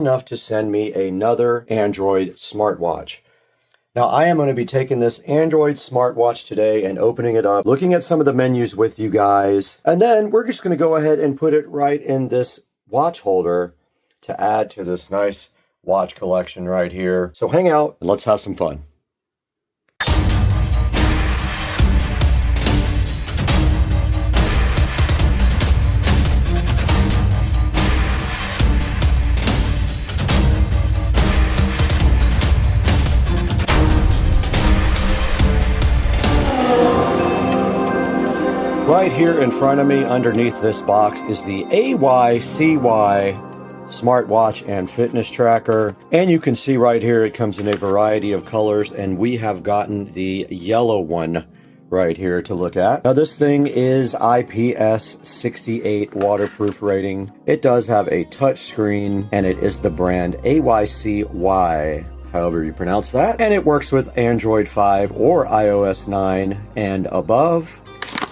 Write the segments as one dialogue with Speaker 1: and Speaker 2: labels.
Speaker 1: enough to send me another Android smartwatch. Now I am going to be taking this Android smartwatch today and opening it up, looking at some of the menus with you guys, and then we're just going to go ahead and put it right in this watch holder to add to this nice watch collection right here. So hang out and let's have some fun. Right here in front of me, underneath this box, is the AYCY smartwatch and fitness tracker. And you can see right here, it comes in a variety of colors, and we have gotten the yellow one right here to look at. Now this thing is IPS68 waterproof rating. It does have a touch screen, and it is the brand AYCY. However you pronounce that. And it works with Android 5 or iOS 9 and above.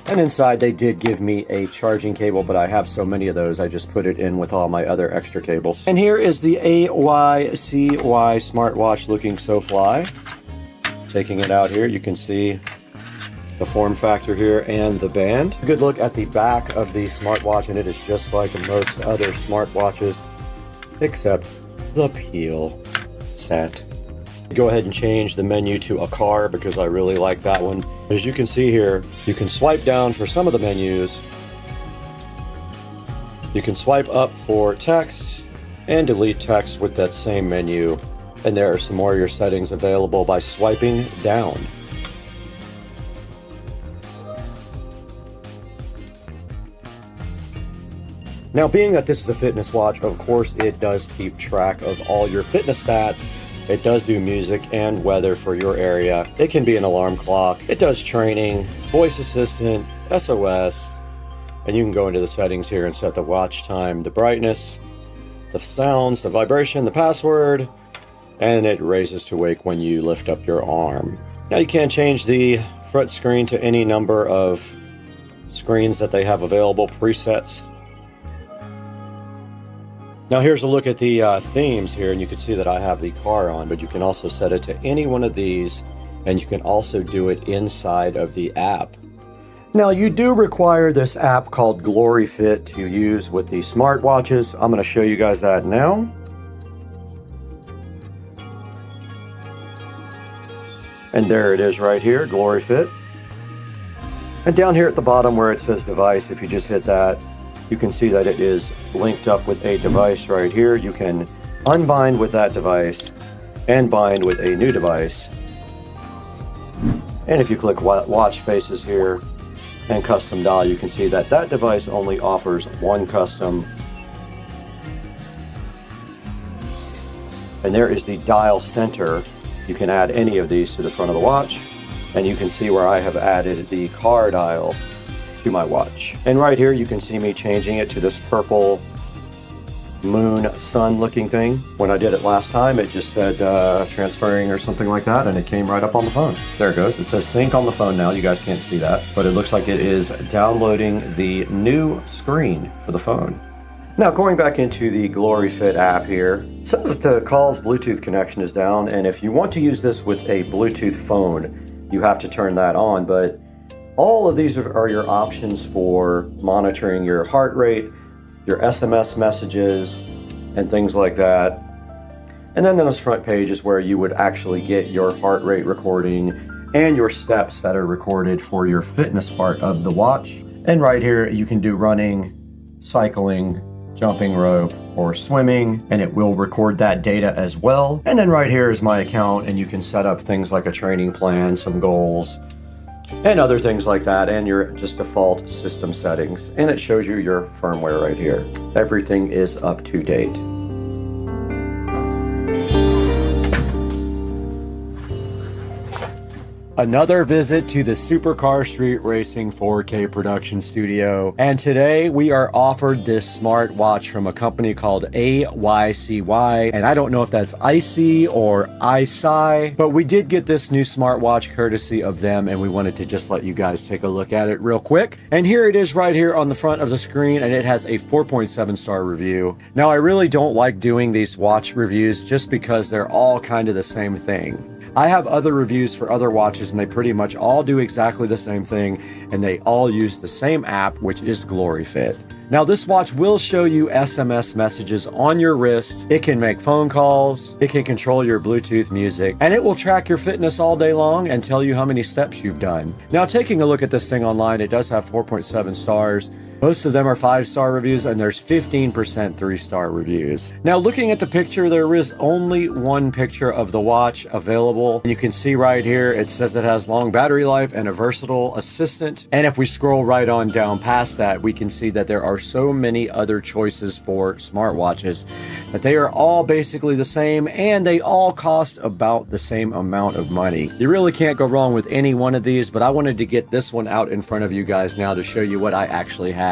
Speaker 1: And inside they did give me a charging cable, but I have so many of those, I just put it in with all my other extra cables. And here is the AYCY smartwatch looking so fly. Taking it out here, you can see the form factor here and the band. A good look at the back of the smartwatch, and it is just like most other smartwatches, except the peel set. Go ahead and change the menu to a car because I really like that one. As you can see here, you can swipe down for some of the menus. You can swipe up for text and delete text with that same menu. And there are some more of your settings available by swiping down. Now, being that this is a fitness watch, of course it does keep track of all your fitness stats. It does do music and weather for your area. It can be an alarm clock. It does training, voice assistant, SOS, and you can go into the settings here and set the watch time, the brightness, the sounds, the vibration, the password, and it raises to wake when you lift up your arm. Now you can change the front screen to any number of screens that they have available, presets. Now here's a look at the themes here, and you can see that I have the car on, but you can also set it to any one of these, and you can also do it inside of the app. Now you do require this app called GloryFit to use with the smartwatches. I'm going to show you guys that now. And there it is right here, GloryFit. And down here at the bottom where it says device, if you just hit that, you can see that it is linked up with a device right here. You can unbind with that device and bind with a new device. And if you click watch faces here and custom dial, you can see that that device only offers one custom. And there is the dial center. You can add any of these to the front of the watch, and you can see where I have added the car dial to my watch. And right here you can see me changing it to this purple moon sun looking thing. When I did it last time, it just said transferring or something like that, and it came right up on the phone. There it goes. It says sync on the phone now. You guys can't see that, but it looks like it is downloading the new screen for the phone. Now going back into the GloryFit app here, it says that the call's Bluetooth connection is down, and if you want to use this with a Bluetooth phone, you have to turn that on, but all of these are your options for monitoring your heart rate, your SMS messages, and things like that. And then on this front page is where you would actually get your heart rate recording and your steps that are recorded for your fitness part of the watch. And right here you can do running, cycling, jumping rope, or swimming, and it will record that data as well. And then right here is my account, and you can set up things like a training plan, some goals, and other things like that, and your just default system settings. And it shows you your firmware right here. Everything is up to date. Another visit to the Supercar Street Racing 4K production studio, and today we are offered this smartwatch from a company called AYCY, and I don't know if that's ICY or ICY, but we did get this new smartwatch courtesy of them, and we wanted to just let you guys take a look at it real quick. And here it is right here on the front of the screen, and it has a 4.7 star review. Now I really don't like doing these watch reviews just because they're all kind of the same thing. I have other reviews for other watches and they pretty much all do exactly the same thing, and they all use the same app, which is GloryFit. Now this watch will show you SMS messages on your wrist, it can make phone calls, it can control your Bluetooth music, and it will track your fitness all day long and tell you how many steps you've done. Now taking a look at this thing online, it does have 4.7 stars. Most of them are 5-star reviews, and there's 15% 3-star reviews. Now looking at the picture, there is only one picture of the watch available. You can see right here, it says it has long battery life and a versatile assistant. And if we scroll right on down past that, we can see that there are so many other choices for smartwatches that they are all basically the same, and they all cost about the same amount of money. You really can't go wrong with any one of these, but I wanted to get this one out in front of you guys now to show you what I actually have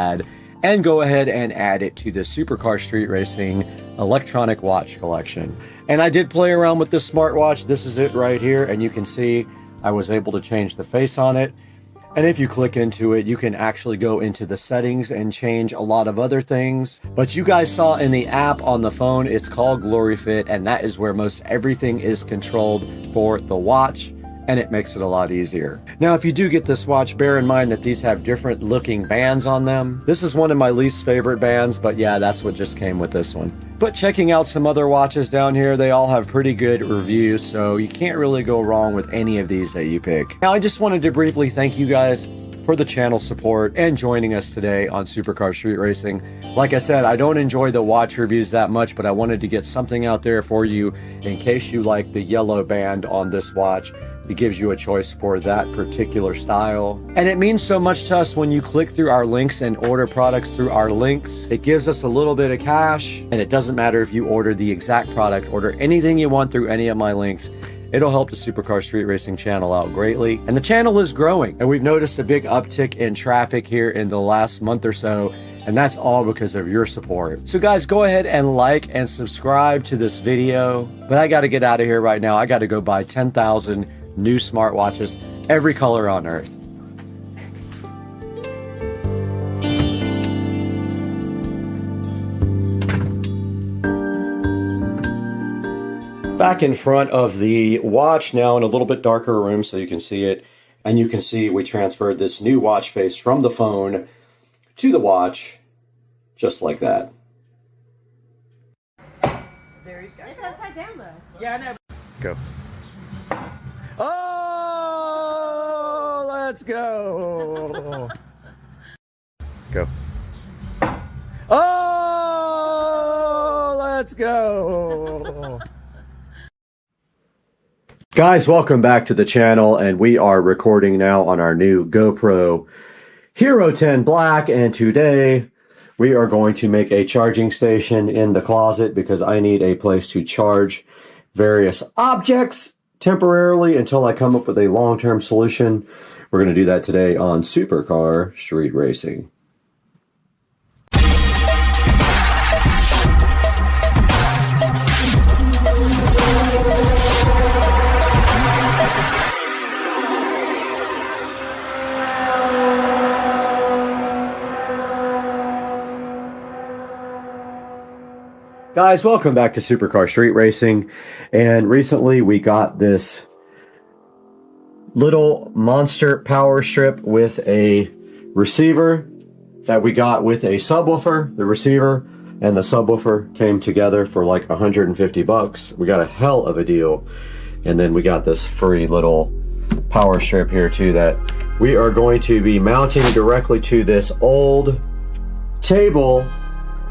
Speaker 1: and go ahead and add it to the Supercar Street Racing electronic watch collection. And I did play around with this smartwatch. This is it right here, and you can see I was able to change the face on it. And if you click into it, you can actually go into the settings and change a lot of other things. But you guys saw in the app on the phone, it's called GloryFit, and that is where most everything is controlled for the watch, and it makes it a lot easier. Now, if you do get this watch, bear in mind that these have different looking bands on them. This is one of my least favorite bands, but yeah, that's what just came with this one. But checking out some other watches down here, they all have pretty good reviews, so you can't really go wrong with any of these that you pick. Now, I just wanted to briefly thank you guys for the channel support and joining us today on Supercar Street Racing. Like I said, I don't enjoy the watch reviews that much, but I wanted to get something out there for you in case you like the yellow band on this watch. It gives you a choice for that particular style. And it means so much to us when you click through our links and order products through our links. It gives us a little bit of cash, and it doesn't matter if you order the exact product, order anything you want through any of my links. It'll help the Supercar Street Racing channel out greatly. And the channel is growing, and we've noticed a big uptick in traffic here in the last month or so, and that's all because of your support. So guys, go ahead and like and subscribe to this video. But I gotta get out of here right now. I gotta go buy 10,000 new smartwatches, every color on earth. Back in front of the watch now in a little bit darker room so you can see it. And you can see we transferred this new watch face from the phone to the watch, just like that.
Speaker 2: There you go. It's upside down though. Yeah, I know.
Speaker 1: Go. Oh, let's go. Go. Oh, let's go. Guys, welcome back to the channel, and we are recording now on our new GoPro Hero 10 Black, and today we are going to make a charging station in the closet because I need a place to charge various objects temporarily until I come up with a long-term solution. We're going to do that today on Supercar Street Racing. Guys, welcome back to Supercar Street Racing, and recently we got this little monster power strip with a receiver that we got with a subwoofer. The receiver and the subwoofer came together for like 150 bucks. We got a hell of a deal. And then we got this free little power strip here too that we are going to be mounting directly to this old table.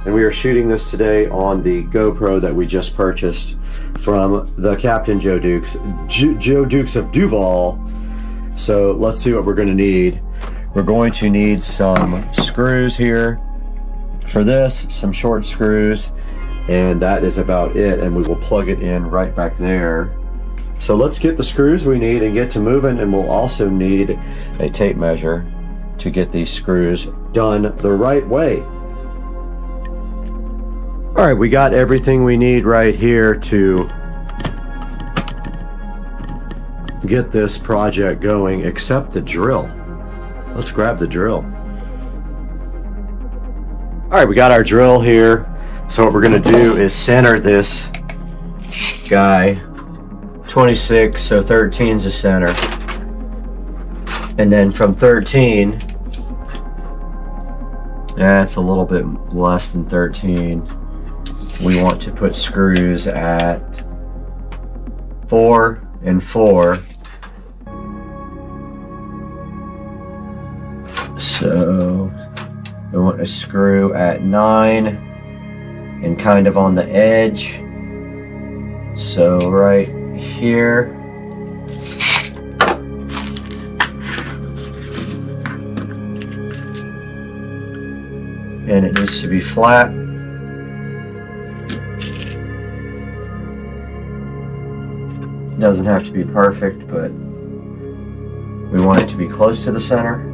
Speaker 1: And we are shooting this today on the GoPro that we just purchased from the Captain Joe Dukes, Joe Dukes of Duval. So let's see what we're going to need. We're going to need some screws here for this, some short screws, and that is about it. And we will plug it in right back there So let's get the screws we need and get to moving, and we'll also need a tape measure to get these screws done the right way. All right, we got everything we need right here to get this project going, except the drill. Let's grab the drill. All right, we got our drill here. So what we're gonna do is center this guy 26, so 13 is the center. And then from 13, that's a little bit less than 13. We want to put screws at 4 and 4. So we want a screw at 9 and kind of on the edge. So right here. And it needs to be flat. It doesn't have to be perfect, but we want it to be close to the center.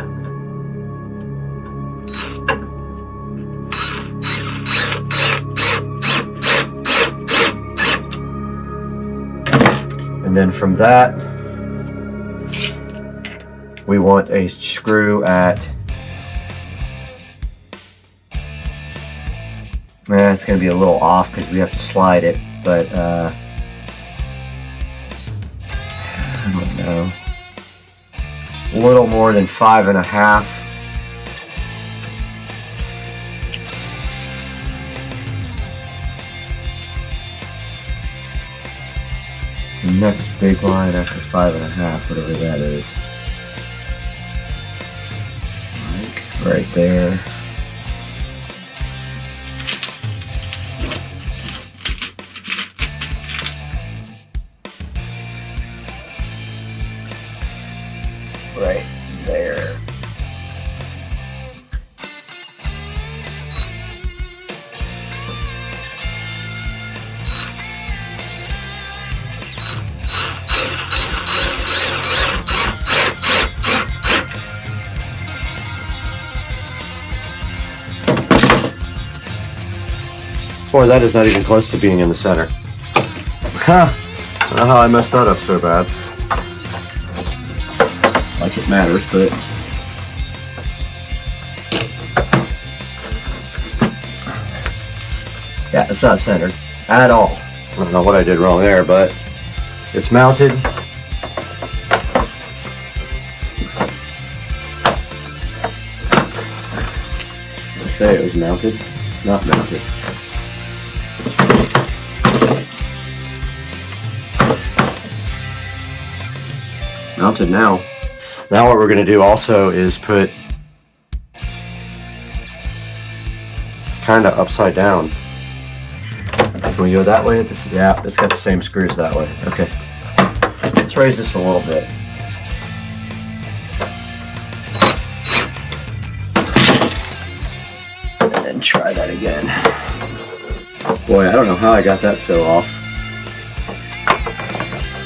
Speaker 1: And then from that, we want a screw at, it's going to be a little off because we have to slide it, but I don't know, a little more than 5.5. The next big line after 5.5, whatever that is. Like right there. Right there. Boy, that is not even close to being in the center. Ha! I don't know how I messed that up so bad. Like it matters, but yeah, it's not centered at all. I don't know what I did wrong there, but it's mounted. I say it was mounted. It's not mounted. Mounted now. Now what we're going to do also is put, it's kind of upside down. Can we go that way? Yeah, it's got the same screws that way. Okay. Let's raise this a little bit. And then try that again. Boy, I don't know how I got that so off.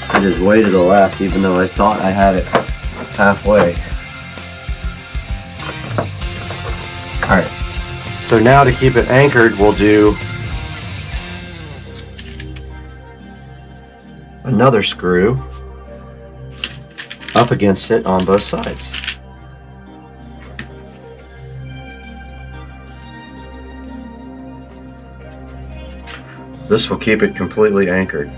Speaker 1: I just way to the left, even though I thought I had it halfway. Alright, so now to keep it anchored, we'll do another screw up against it on both sides. This will keep it completely anchored.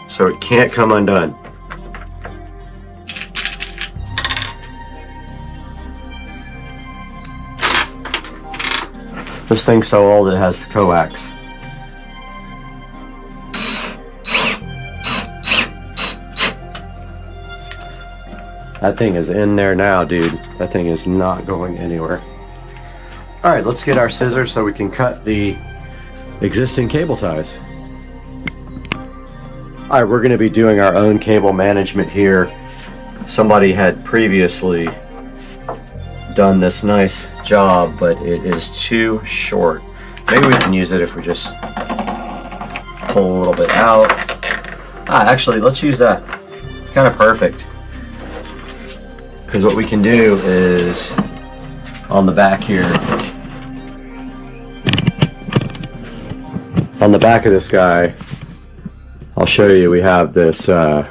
Speaker 1: So it can't come undone. This thing's so old it has coax. That thing is in there now, dude. That thing is not going anywhere. All right, let's get our scissors so we can cut the existing cable ties. All right, we're going to be doing our own cable management here. Somebody had previously done this nice job, but it is too short. Maybe we can use it if we just pull a little bit out. Actually, let's use that. It's kind of perfect. Because what we can do is, on the back here, on the back of this guy, I'll show you, we have this and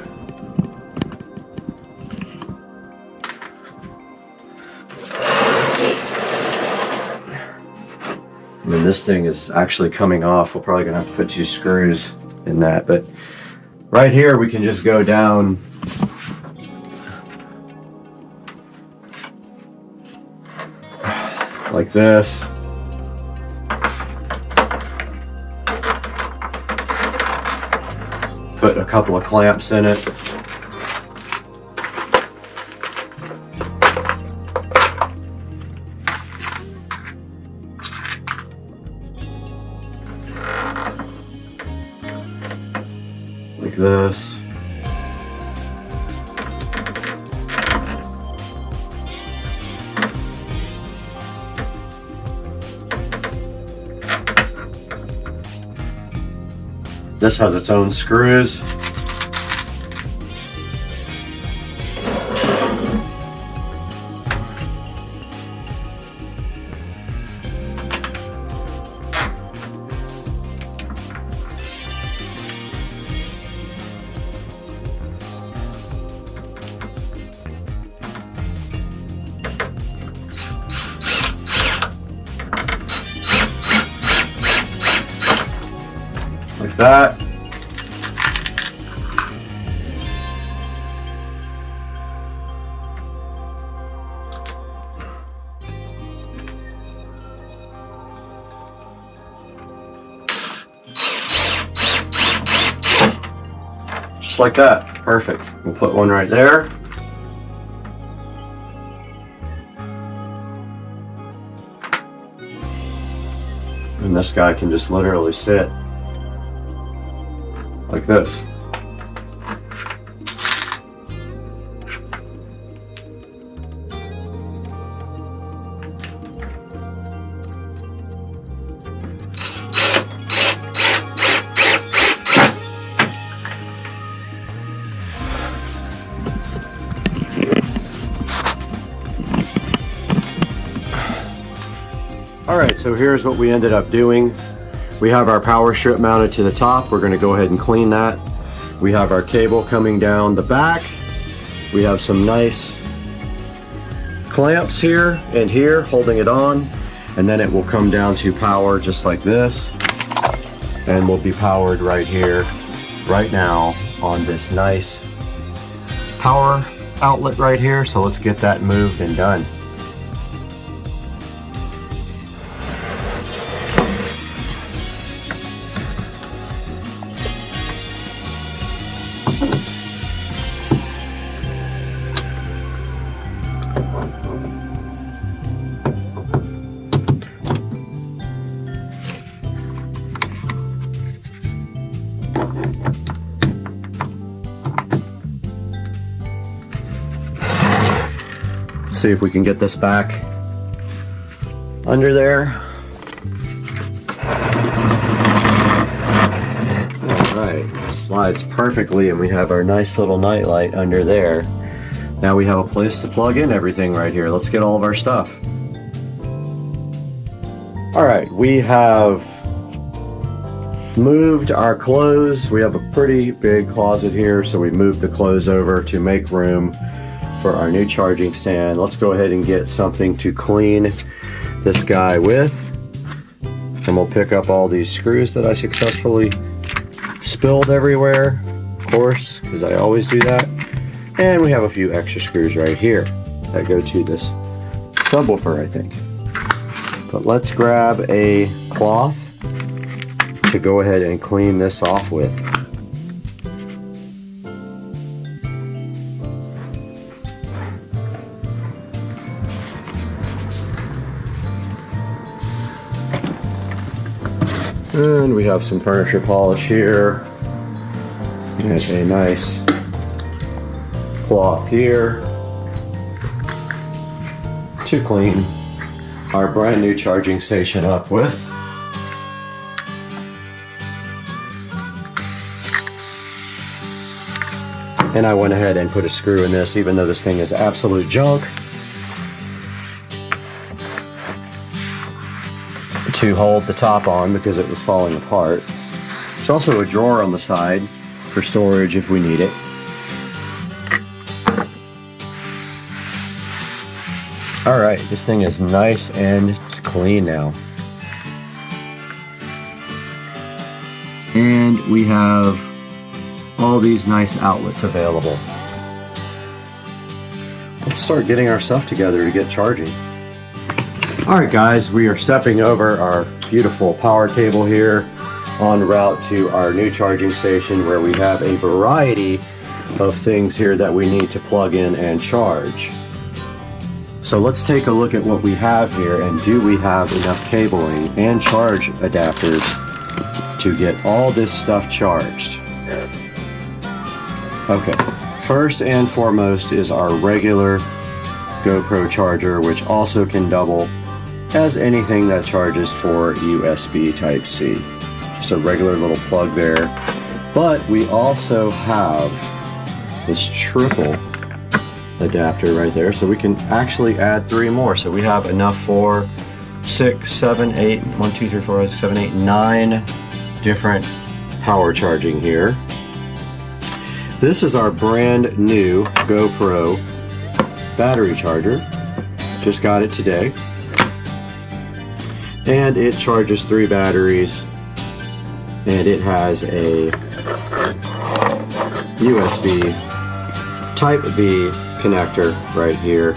Speaker 1: this thing is actually coming off. We're probably gonna have to put 2 screws in that, but right here we can just go down like this. Put a couple of clamps in it. Like this. This has its own screws. Like that. Just like that. Perfect. We'll put one right there. And this guy can just literally sit like this. Alright, so here's what we ended up doing. We have our power strip mounted to the top. We're going to go ahead and clean that. We have our cable coming down the back. We have some nice clamps here and here holding it on, and then it will come down to power just like this, and will be powered right here, right now, on this nice power outlet right here. So let's get that moved and done. See if we can get this back under there. Alright, it slides perfectly, and we have our nice little night light under there. Now we have a place to plug in everything right here. Let's get all of our stuff. Alright, we have moved our clothes. We have a pretty big closet here, so we moved the clothes over to make room for our new charging stand. Let's go ahead and get something to clean this guy with, and we'll pick up all these screws that I successfully spilled everywhere, of course, because I always do that. And we have a few extra screws right here that go to this subwoofer, I think. But let's grab a cloth to go ahead and clean this off with. And we have some furniture polish here, and a nice cloth here to clean our brand new charging station up with. And I went ahead and put a screw in this, even though this thing is absolute junk, to hold the top on because it was falling apart. There's also a drawer on the side for storage if we need it. Alright, this thing is nice and clean now. And we have all these nice outlets available. Let's start getting our stuff together to get charging. Alright guys, we are stepping over our beautiful power cable here en route to our new charging station, where we have a variety of things here that we need to plug in and charge. So let's take a look at what we have here, and do we have enough cabling and charge adapters to get all this stuff charged. Okay, first and foremost is our regular GoPro charger, which also can double as anything that charges for USB Type-C. Just a regular little plug there. But we also have this triple adapter right there, so we can actually add 3 more. So we have enough for 6, 7, 8, 1, 2, 3, 4, 5, 6, 7, 8, 9 different power charging here. This is our brand new GoPro battery charger. Just got it today. And it charges 3 batteries, and it has a USB Type-B connector right here,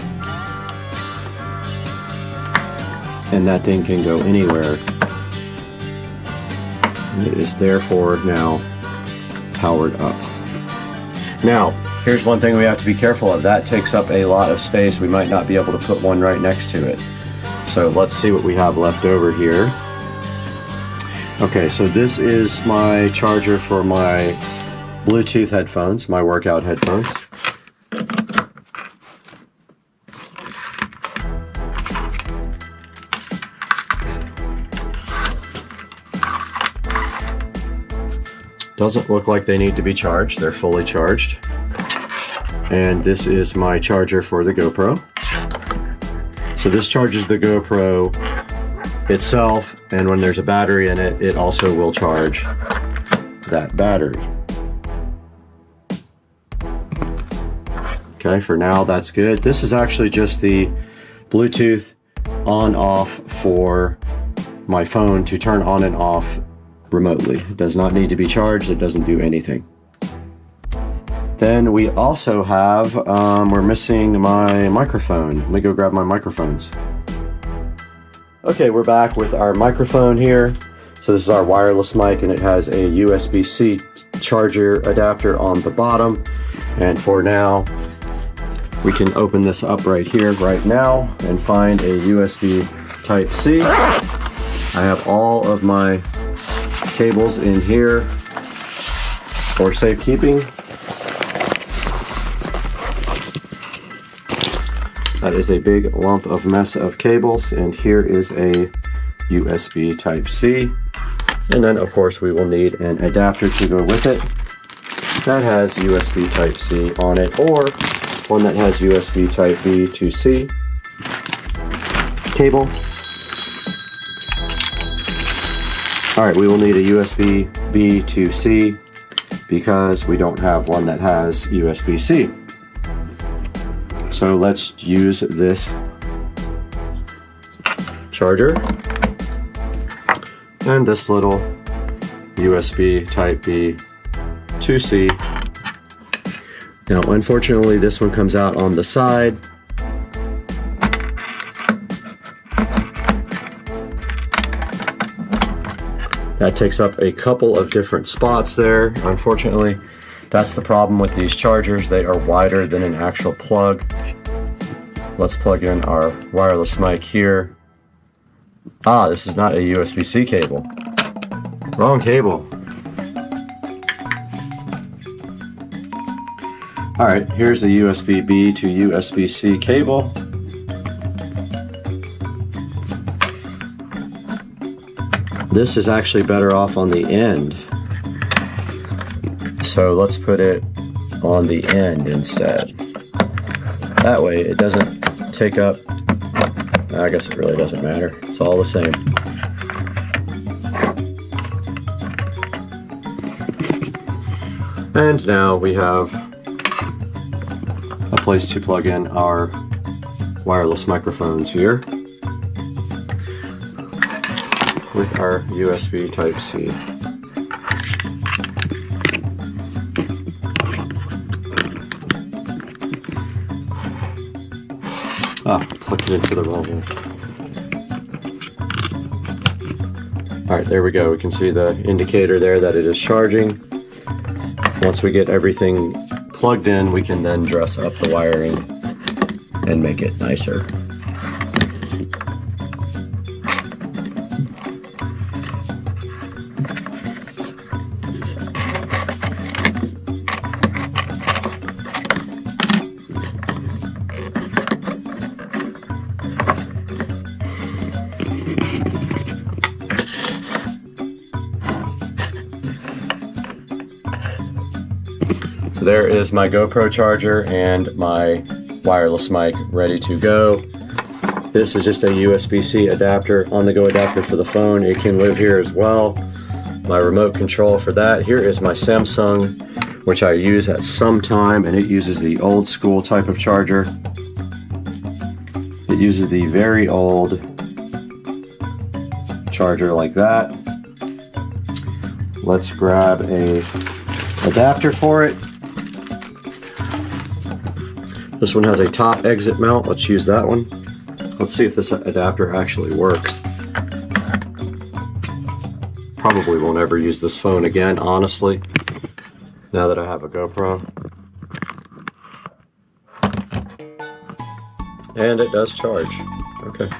Speaker 1: and that thing can go anywhere. And it is therefore now powered up. Now, here's one thing we have to be careful of. That takes up a lot of space. We might not be able to put one right next to it. So let's see what we have left over here. Okay, so this is my charger for my Bluetooth headphones, my workout headphones. Doesn't look like they need to be charged. They're fully charged. And this is my charger for the GoPro. So this charges the GoPro itself, and when there's a battery in it, it also will charge that battery. Okay, for now that's good. This is actually just the Bluetooth on-off for my phone to turn on and off remotely. It does not need to be charged. It doesn't do anything. Then we also have, we're missing my microphone. Let me go grab my microphones. Okay, we're back with our microphone here. So this is our wireless mic, and it has a USB-C charger adapter on the bottom. And for now, we can open this up right here, right now, and find a USB Type-C. I have all of my cables in here for safekeeping. That is a big lump of mess of cables, and here is a USB Type-C. And then of course we will need an adapter to go with it that has USB Type-C on it, or one that has USB Type-B to C cable. Alright, we will need a USB-B to C because we don't have one that has USB-C. So let's use this charger and this little USB Type-B to C. Now, unfortunately, this one comes out on the side. That takes up a couple of different spots there. Unfortunately, that's the problem with these chargers. They are wider than an actual plug. Let's plug in our wireless mic here. Ah, this is not a USB-C cable. Wrong cable. All right, here's a USB-B to USB-C cable. This is actually better off on the end. So let's put it on the end instead. That way it doesn't take up, I guess it really doesn't matter. It's all the same. And now we have a place to plug in our wireless microphones here with our USB Type-C. Plugged it into the wrong one. All right, there we go. We can see the indicator there that it is charging. Once we get everything plugged in, we can then dress up the wiring and make it nicer. So there is my GoPro charger and my wireless mic ready to go. This is just a USB-C adapter, on-the-go adapter for the phone. It can live here as well. My remote control for that. Here is my Samsung, which I use at some time, and it uses the old school type of charger. It uses the very old charger like that. Let's grab a adapter for it. This one has a top exit mount. Let's use that one. Let's see if this adapter actually works. Probably won't ever use this phone again, honestly, now that I have a GoPro. And it does charge. Okay.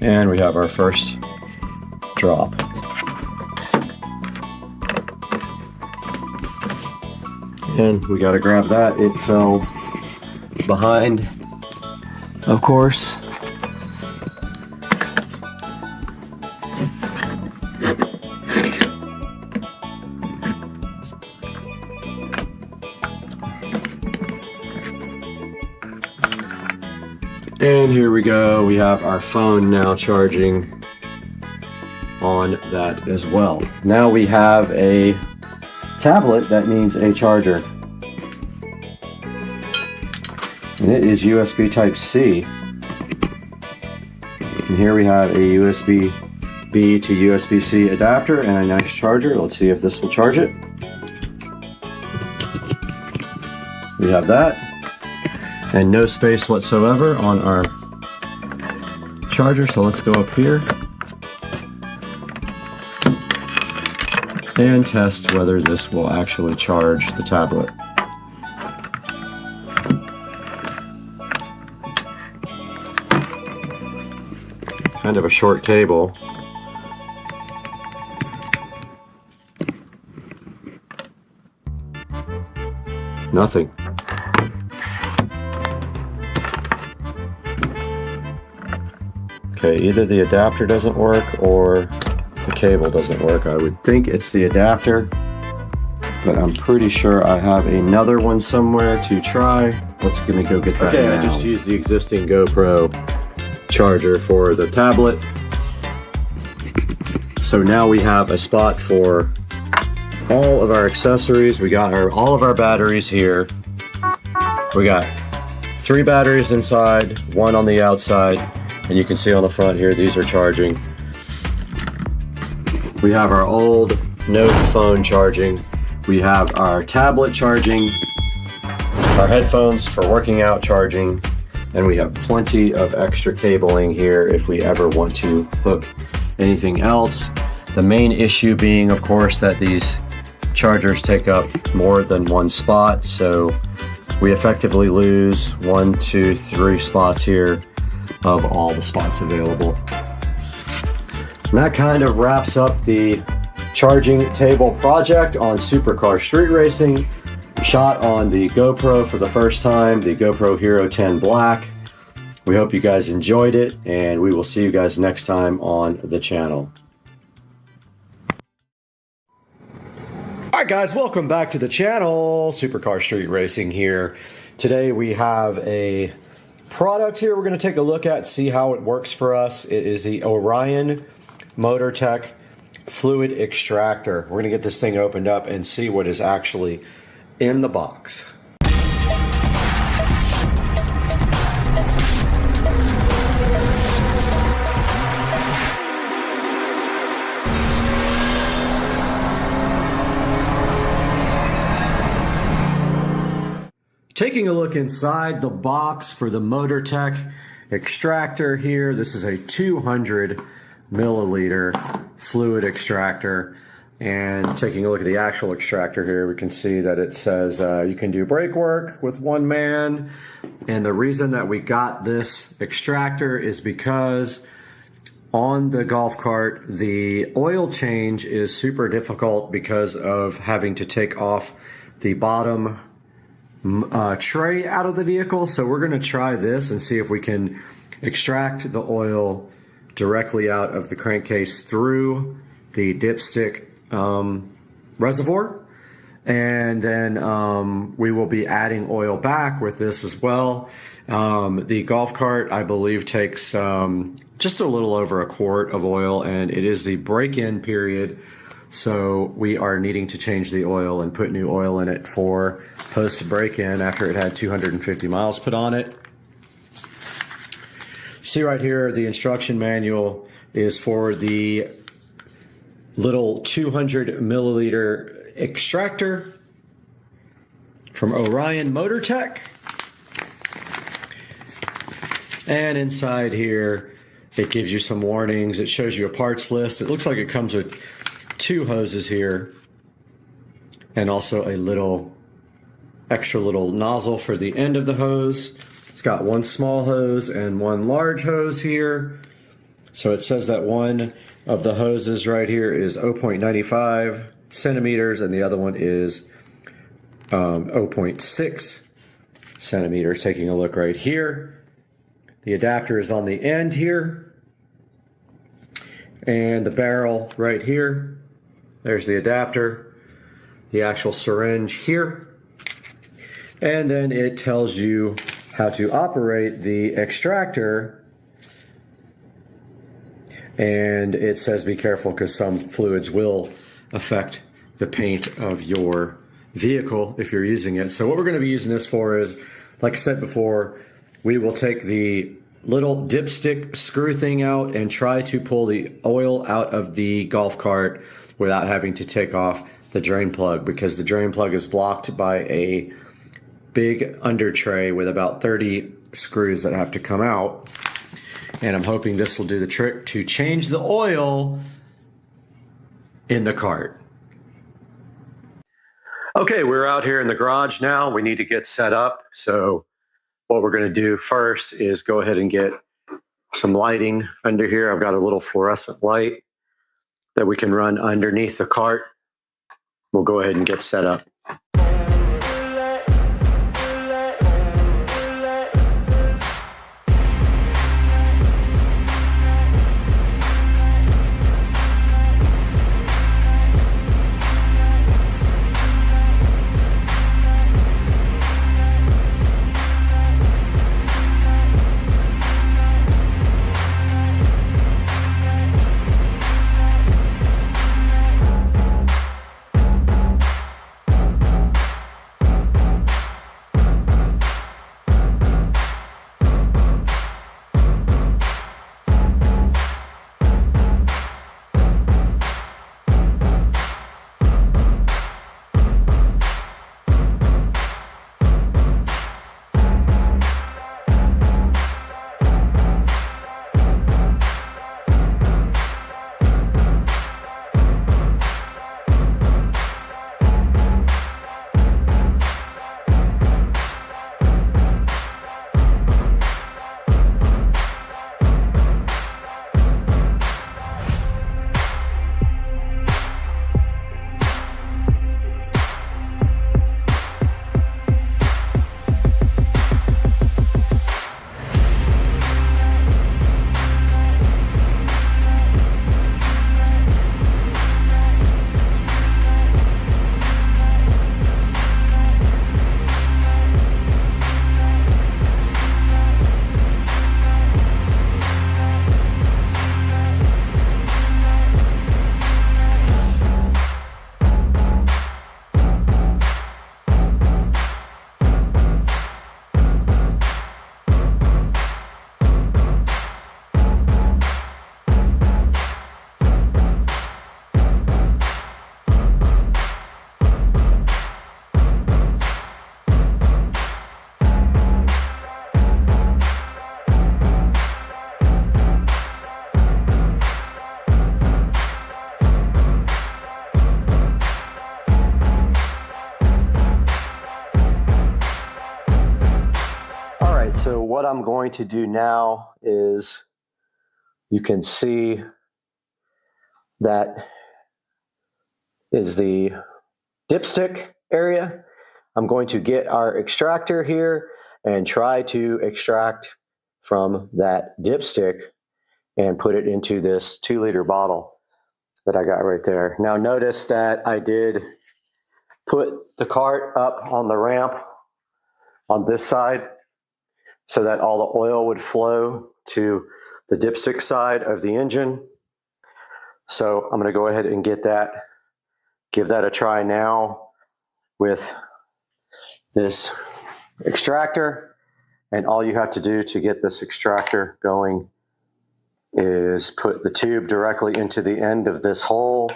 Speaker 1: And we have our first drop. And we got to grab that. It fell behind, of course. And here we go. We have our phone now charging on that as well. Now we have a tablet that needs a charger. And it is USB Type-C. And here we have a USB-B to USB-C adapter and a nice charger. Let's see if this will charge it. We have that. And no space whatsoever on our charger, so let's go up here and test whether this will actually charge the tablet. Kind of a short cable. Nothing. Okay, either the adapter doesn't work or the cable doesn't work. I would think it's the adapter, but I'm pretty sure I have another one somewhere to try. Let's go get that now. I just used the existing GoPro charger for the tablet. So now we have a spot for all of our accessories. We got all of our batteries here. We got 3 batteries inside, 1 on the outside. And you can see on the front here, these are charging. We have our old Note phone charging. We have our tablet charging, our headphones for working out charging, and we have plenty of extra cabling here if we ever want to hook anything else. The main issue being, of course, that these chargers take up more than one spot, so we effectively lose 1, 2, 3 spots here of all the spots available. And that kind of wraps up the charging table project on Supercar Street Racing. shot on the GoPro for the first time, the GoPro Hero 10 Black. We hope you guys enjoyed it, and we will see you guys next time on the channel. Alright guys, welcome back to the channel. Supercar Street Racing here. Today we have a product here we're going to take a look at, see how it works for us. It is the Orion MotorTech Fluid Extractor. We're going to get this thing opened up and see what is actually in the box. Taking a look inside the box for the MotorTech extractor here. This is a 200 milliliter fluid extractor. And taking a look at the actual extractor here, we can see that it says you can do brake work with one man. And the reason that we got this extractor is because on the golf cart, the oil change is super difficult because of having to take off the bottom tray out of the vehicle. So we're going to try this and see if we can extract the oil directly out of the crankcase through the dipstick reservoir, and then we will be adding oil back with this as well. The golf cart, I believe, takes just a little over a quart of oil, and it is the break-in period, so we are needing to change the oil and put new oil in it for post break-in after it had 250 miles put on it. See right here, the instruction manual is for the little 200 milliliter extractor from Orion MotorTech. And inside here, it gives you some warnings. It shows you a parts list. It looks like it comes with 2 hoses here and also a little extra little nozzle for the end of the hose. It's got 1 small hose and 1 large hose here. So it says that one of the hoses right here is 0.95 centimeters and the other one is 0.6 centimeters. Taking a look right here. The adapter is on the end here. And the barrel right here. There's the adapter. The actual syringe here. And then it tells you how to operate the extractor. And it says be careful because some fluids will affect the paint of your vehicle if you're using it. So what we're going to be using this for is, like I said before, we will take the little dipstick screw thing out and try to pull the oil out of the golf cart without having to take off the drain plug, because the drain plug is blocked by a big under tray with about 30 screws that have to come out. And I'm hoping this will do the trick to change the oil in the cart. Okay, we're out here in the garage now. We need to get set up. So what we're going to do first is go ahead and get some lighting under here. I've got a little fluorescent light that we can run underneath the cart. We'll go ahead and get set up. So what I'm going to do now is, you can see that is the dipstick area. I'm going to get our extractor here and try to extract from that dipstick and put it into this 2-liter bottle that I got right there. Now notice that I did put the cart up on the ramp on this side so that all the oil would flow to the dipstick side of the engine. So I'm going to go ahead and give that a try now with this extractor. And all you have to do to get this extractor going is put the tube directly into the end of this hole,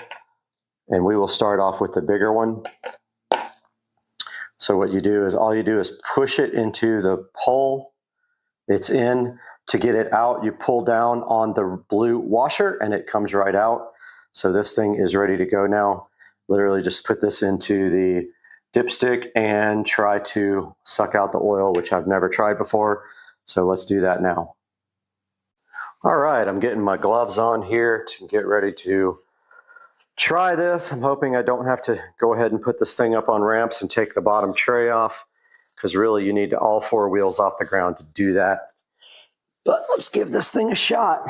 Speaker 1: and we will start off with the bigger one. So what you do is, all you do is push it into the hole it's in. To get it out, you pull down on the blue washer and it comes right out. So this thing is ready to go now. Literally just put this into the dipstick and try to suck out the oil, which I've never tried before. So let's do that now. All right, I'm getting my gloves on here to get ready to try this. I'm hoping I don't have to go ahead and put this thing up on ramps and take the bottom tray off, because really you need all 4 wheels off the ground to do that. But let's give this thing a shot.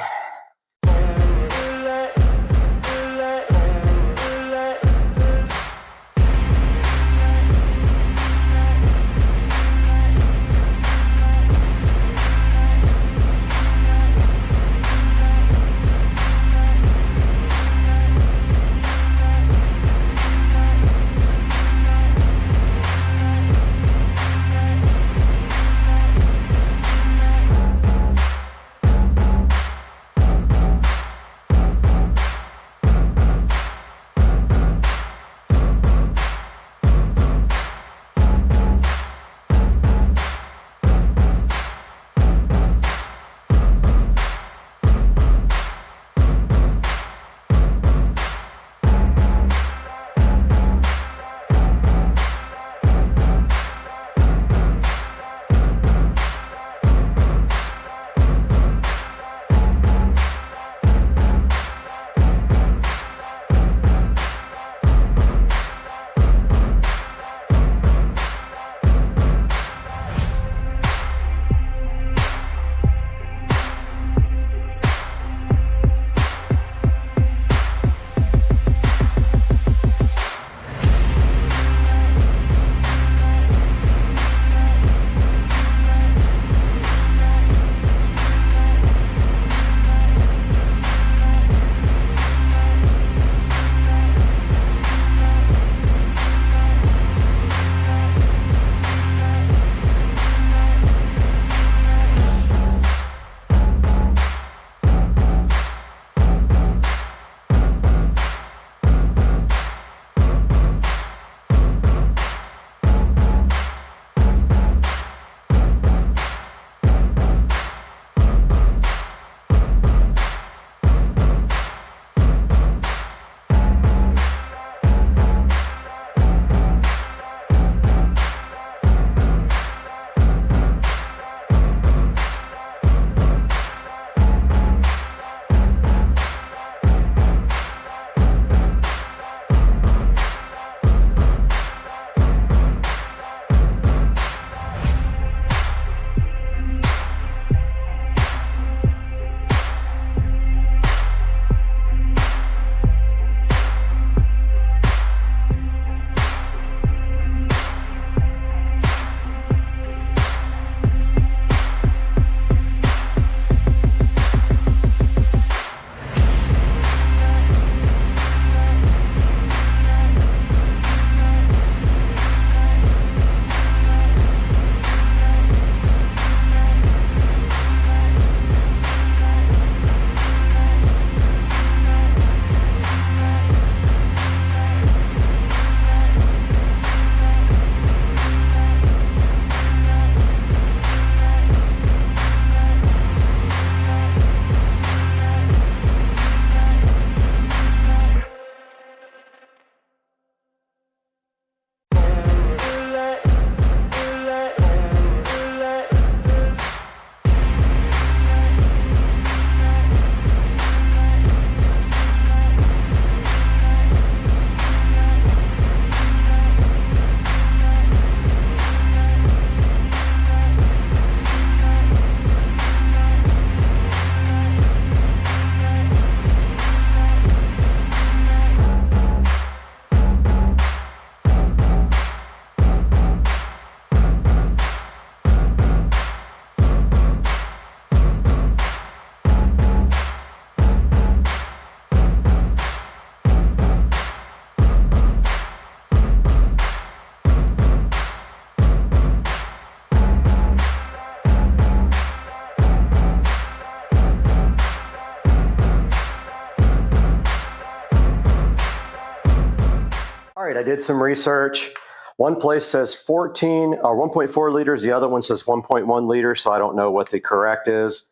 Speaker 1: All right, I did some research. One place says 14 or 1.4 liters. The other one says 1.1 liters. So I don't know what the correct is.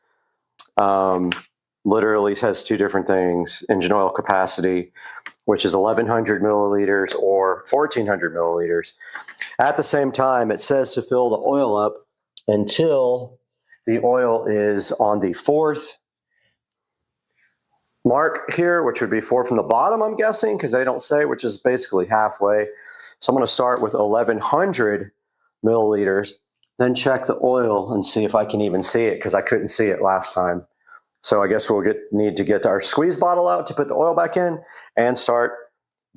Speaker 1: Literally says two different things. Engine oil capacity, which is 1,100 milliliters or 1,400 milliliters. At the same time, it says to fill the oil up until the oil is on the 4th mark here, which would be 4 from the bottom, I'm guessing, because they don't say, which is basically halfway. So I'm going to start with 1,100 milliliters, then check the oil and see if I can even see it, because I couldn't see it last time. So I guess we'll need to get our squeeze bottle out to put the oil back in and start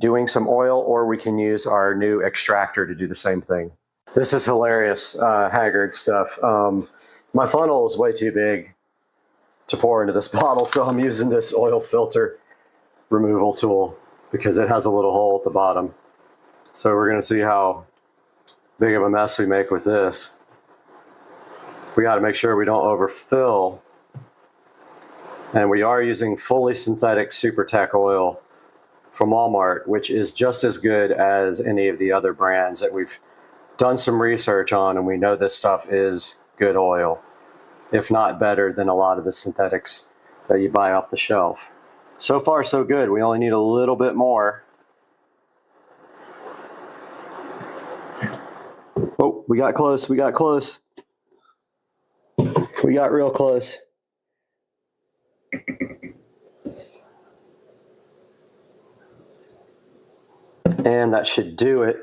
Speaker 1: doing some oil, or we can use our new extractor to do the same thing. This is hilarious, Haggard stuff. My funnel is way too big to pour into this bottle, so I'm using this oil filter removal tool because it has a little hole at the bottom. So we're going to see how big of a mess we make with this. We got to make sure we don't overfill. And we are using fully synthetic SuperTech oil from Walmart, which is just as good as any of the other brands that we've done some research on, and we know this stuff is good oil, if not better than a lot of the synthetics that you buy off the shelf. So far, so good. We only need a little bit more. Oh, we got close. We got close. We got real close. And that should do it.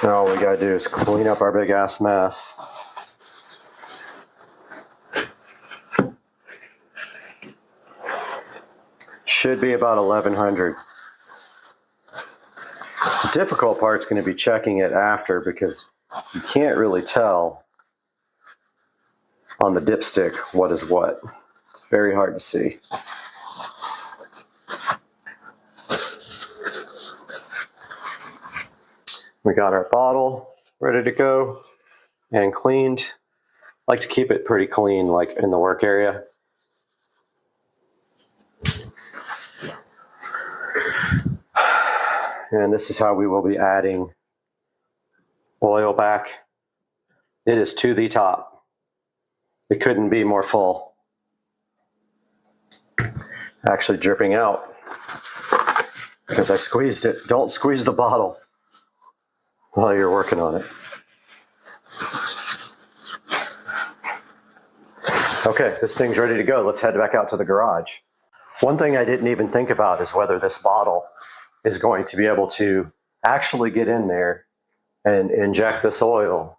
Speaker 1: Now all we gotta do is clean up our big ass mess. Should be about 1,100. The difficult part's going to be checking it after, because you can't really tell on the dipstick what is what. It's very hard to see. We got our bottle ready to go and cleaned. I like to keep it pretty clean, like in the work area. And this is how we will be adding oil back. It is to the top. It couldn't be more full. Actually dripping out because I squeezed it. Don't squeeze the bottle while you're working on it. Okay, this thing's ready to go. Let's head back out to the garage. One thing I didn't even think about is whether this bottle is going to be able to actually get in there and inject this oil.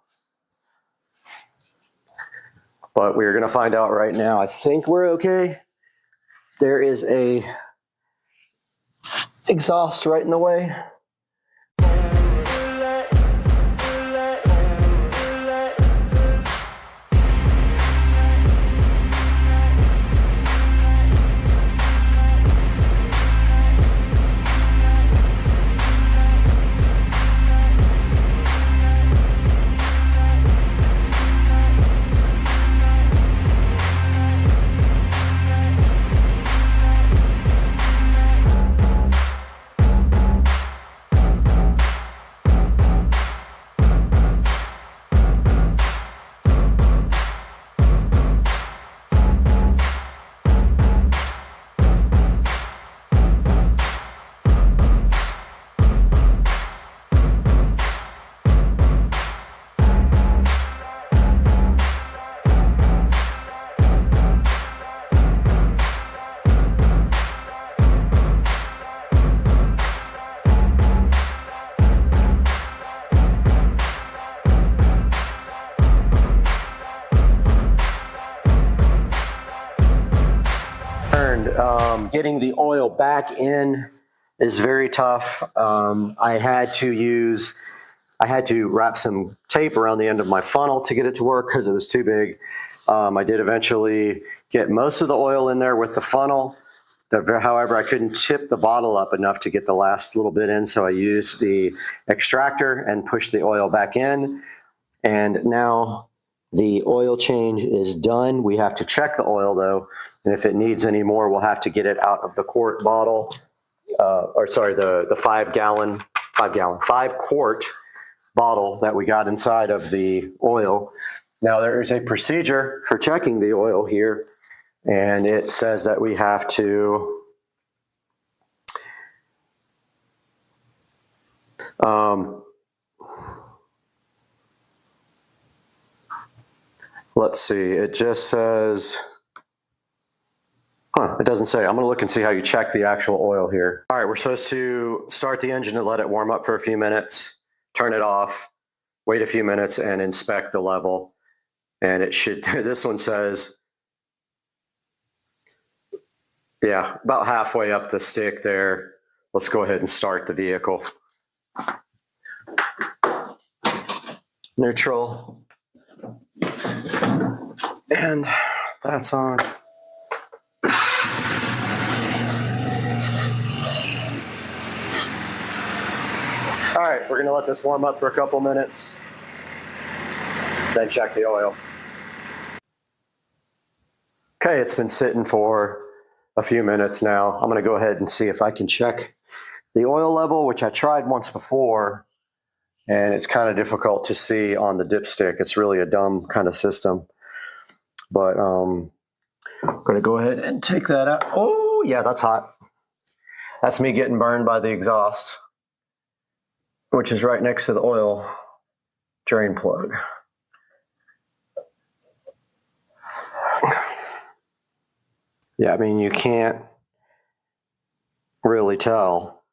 Speaker 1: But we're going to find out right now. I think we're okay. There is a exhaust right in the way. Getting the oil back in is very tough. I had to wrap some tape around the end of my funnel to get it to work because it was too big. I did eventually get most of the oil in there with the funnel. However, I couldn't tip the bottle up enough to get the last little bit in, so I used the extractor and pushed the oil back in. And now the oil change is done. We have to check the oil though, and if it needs any more, we'll have to get it out of the quart bottle or sorry, the 5 quart bottle that we got inside of the oil. Now there is a procedure for checking the oil here, and it says that we have to let's see, it just says, it doesn't say. I'm going to look and see how you check the actual oil here. All right, we're supposed to start the engine and let it warm up for a few minutes, turn it off, wait a few minutes, and inspect the level. And it should, this one says, yeah, about halfway up the stick there. Let's go ahead and start the vehicle. Neutral. And that's on. All right, we're gonna let this warm up for a couple minutes, then check the oil. Okay, it's been sitting for a few minutes now. I'm gonna go ahead and see if I can check the oil level, which I tried once before, and it's kind of difficult to see on the dipstick. It's really a dumb kind of system. But I'm gonna go ahead and take that out. Oh yeah, that's hot. That's me getting burned by the exhaust, which is right next to the oil drain plug. Yeah, I mean, you can't really tell.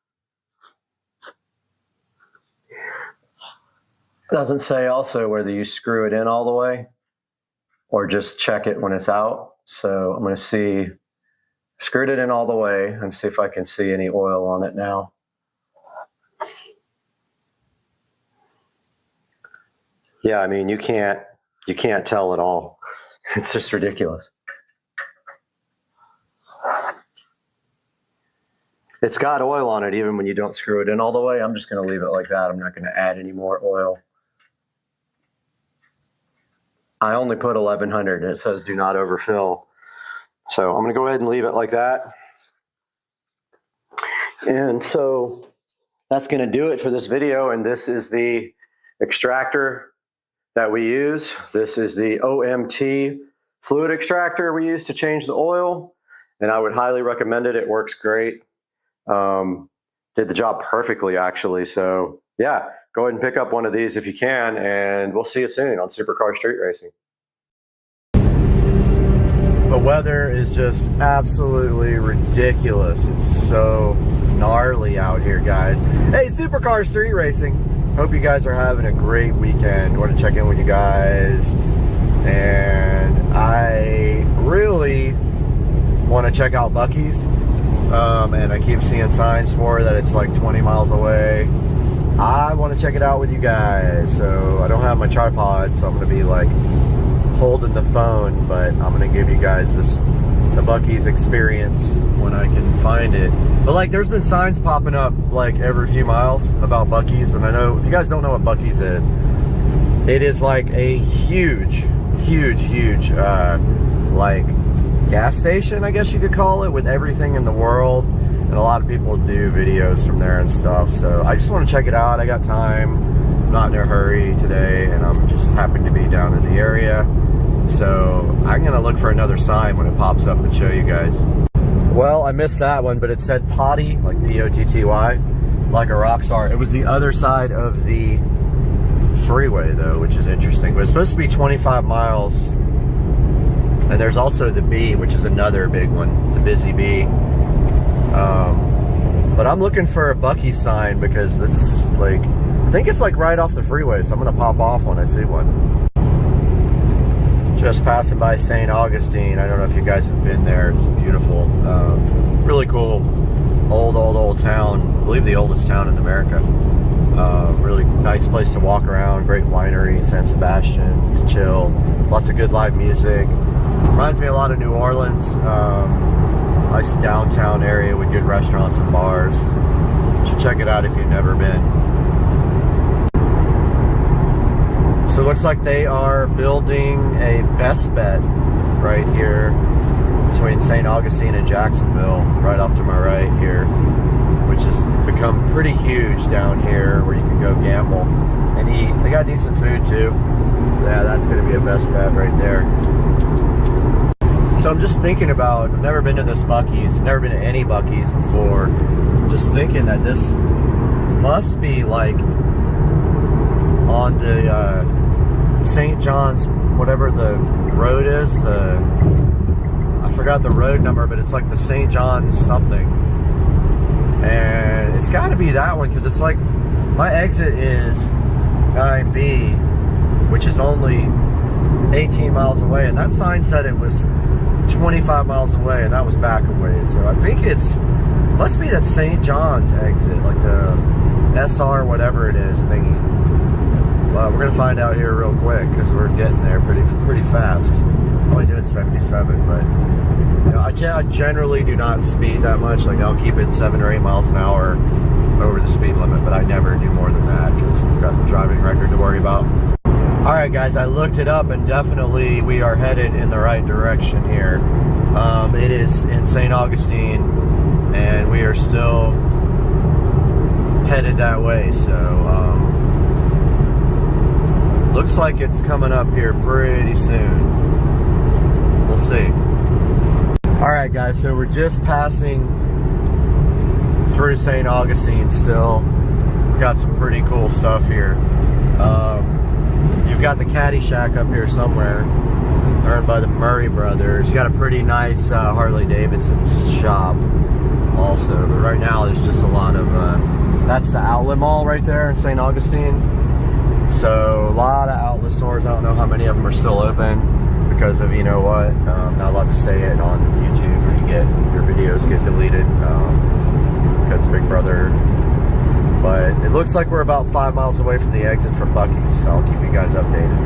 Speaker 1: It doesn't say also whether you screw it in all the way or just check it when it's out. So I'm going to see, screwed it in all the way and see if I can see any oil on it now. Yeah, I mean, you can't tell at all. It's just ridiculous. It's got oil on it even when you don't screw it in all the way. I'm just going to leave it like that. I'm not going to add any more oil. I only put 1100 and it says do not overfill. So I'm going to go ahead and leave it like that. And so that's going to do it for this video. And this is the extractor that we use. This is the OMT fluid extractor we use to change the oil. And I would highly recommend it. It works great. Did the job perfectly, actually. So yeah, go ahead and pick up one of these if you can, and we'll see you soon on Supercar Street Racing. The weather is just absolutely ridiculous. It's so gnarly out here, guys. Hey, Supercar Street Racing. Hope you guys are having a great weekend. I want to check in with you guys. And I really want to check out Buc-ee's. And I keep seeing signs for that it's like 20 miles away. I want to check it out with you guys. So I don't have my tripod, so I'm going to be like holding the phone, but I'm going to give you guys the Buc-ee's experience when I can find it. But like, there's been signs popping up like every few miles about Buc-ee's, and I know if you guys don't know what Buc-ee's is, it is like a huge like gas station, I guess you could call it, with everything in the world, and a lot of people do videos from there and stuff. So I just want to check it out. I got time, I'm not in a hurry today, and I'm just happy to be down in the area. So I'm gonna look for another sign when it pops up and show you guys. Well, I missed that one, but it said potty, like P-O-T-T-Y, like a rock star. It was the other side of the freeway though, which is interesting. But it's supposed to be 25 miles. And there's also the B, which is another big one, the busy B. But I'm looking for a Buc-ee's sign because it's like, I think it's like right off the freeway, so I'm gonna pop off when I see one. Just passing by St. Augustine. I don't know if you guys have been there. It's beautiful. Really cool, old town. I believe the oldest town in America. Really nice place to walk around. Great winery, San Sebastian. It's chill. Lots of good live music. Reminds me a lot of New Orleans. Nice downtown area with good restaurants and bars. You should check it out if you've never been. So it looks like they are building a best bet right here between St. Augustine and Jacksonville, right off to my right here. pretty huge down here where you can go gamble and eat. They got decent food too. Yeah, that's going to be a best bet right there. So I'm just thinking about, I've never been to this Buc-ee's, never been to any Buc-ee's before. Just thinking that this must be like on the St. John's, whatever the road is, I forgot the road number, but it's like the St. John's something. And it's got to be that one, because it's like, my exit is 9B, which is only 18 miles away, and that sign said it was 25 miles away, and that was back a ways. So I think must be the St. John's exit, like the SR whatever it is thingy. Well, we're gonna find out here real quick, because we're getting there pretty fast. Only doing 77, but you know, I generally do not speed that much. Like, I'll keep it 7 or 8 miles an hour over the speed limit, but I never do more than that, because I've got a driving record to worry about. All right, guys, I looked it up, and definitely we are headed in the right direction here. It is in St. Augustine, and we are still headed that way. So looks like it's coming up here pretty soon. We'll see. All right, guys, so we're just passing through St. Augustine still. We've got some pretty cool stuff here. You've got the Caddy Shack up here somewhere, owned by the Murray brothers. You got a pretty nice Harley Davidson shop also, but right now there's just a lot of, that's the outlet mall right there in St. Augustine. So a lot of outlet stores. I don't know how many of them are still open because of, you know what, not allowed to say it on YouTube, or your videos get deleted because Big Brother. But it looks like we're about 5 miles away from the exit from Buc-ee's, so I'll keep you guys updated.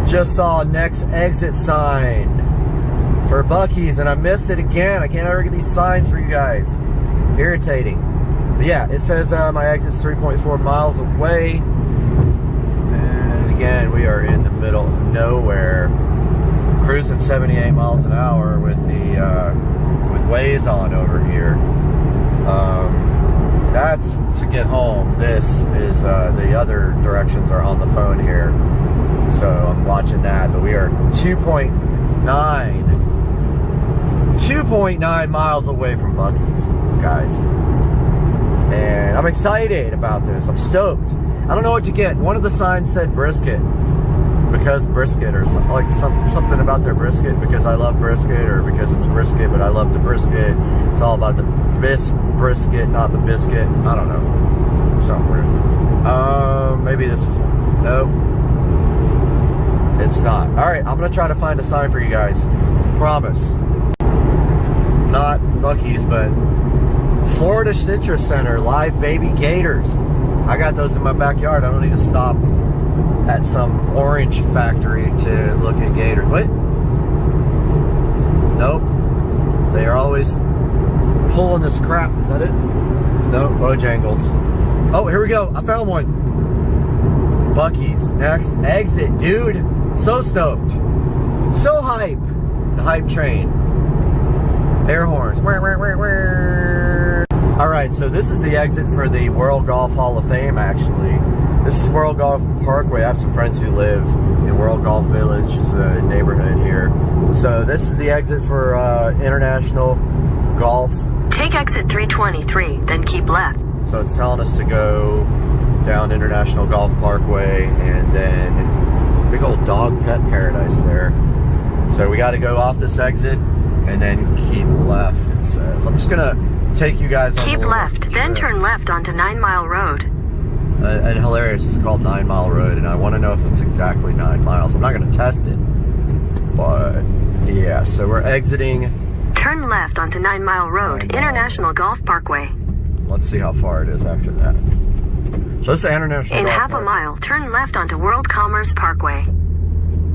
Speaker 1: Just saw next exit sign for Buc-ee's, and I missed it again. I can't ever get these signs for you guys. Irritating. But yeah, it says my exit's 3.4 miles away. And again, we are in the middle of nowhere. Cruising 78 miles an hour with the with Waze on over here. That's to get home. This is the other directions are on the phone here, so I'm watching that. But we are 2.9 miles away from Buc-ee's, guys, and I'm excited about this. I'm stoked. I don't know what to get. One of the signs said brisket, because brisket, or something like something about their brisket, because I love brisket, or because it's brisket but I love the brisket. It's all about the brisket, not the biscuit. I don't know. Something weird. Maybe this is one. Nope. It's not. Alright, I'm gonna try to find a sign for you guys. Promise. Not Buc-ee's, but Florida Citrus Center, live baby gators. I got those in my backyard. I don't need to stop at some orange factory to look at gators. What? Nope. They are always pulling this crap. Is that it? No, Bojangles. Oh, here we go. I found one. Buc-ee's. Next exit. Dude, so stoked. So hype. The hype train. Air horns. Alright, so this is the exit for the World Golf Hall of Fame, actually. This is World Golf Parkway. I have some friends who live in World Golf Village. It's a neighborhood here. So this is the exit for International Golf.
Speaker 3: Take exit 323, then keep left.
Speaker 1: So it's telling us to go down International Golf Parkway, and then big old dog pet paradise there. So we got to go off this exit and then keep left, it says. I'm just going to take you guys on
Speaker 3: keep left, then turn left onto 9 Mile Road.
Speaker 1: And hilarious, it's called 9 Mile Road, and I want to know if it's exactly 9 miles. I'm not going to test it, but yeah, so we're exiting.
Speaker 3: Turn left onto 9 Mile Road, International Golf Parkway.
Speaker 1: Let's see how far it is after that. So this is International
Speaker 3: In
Speaker 1: Golf
Speaker 3: half a mile, turn left onto World Commerce Parkway.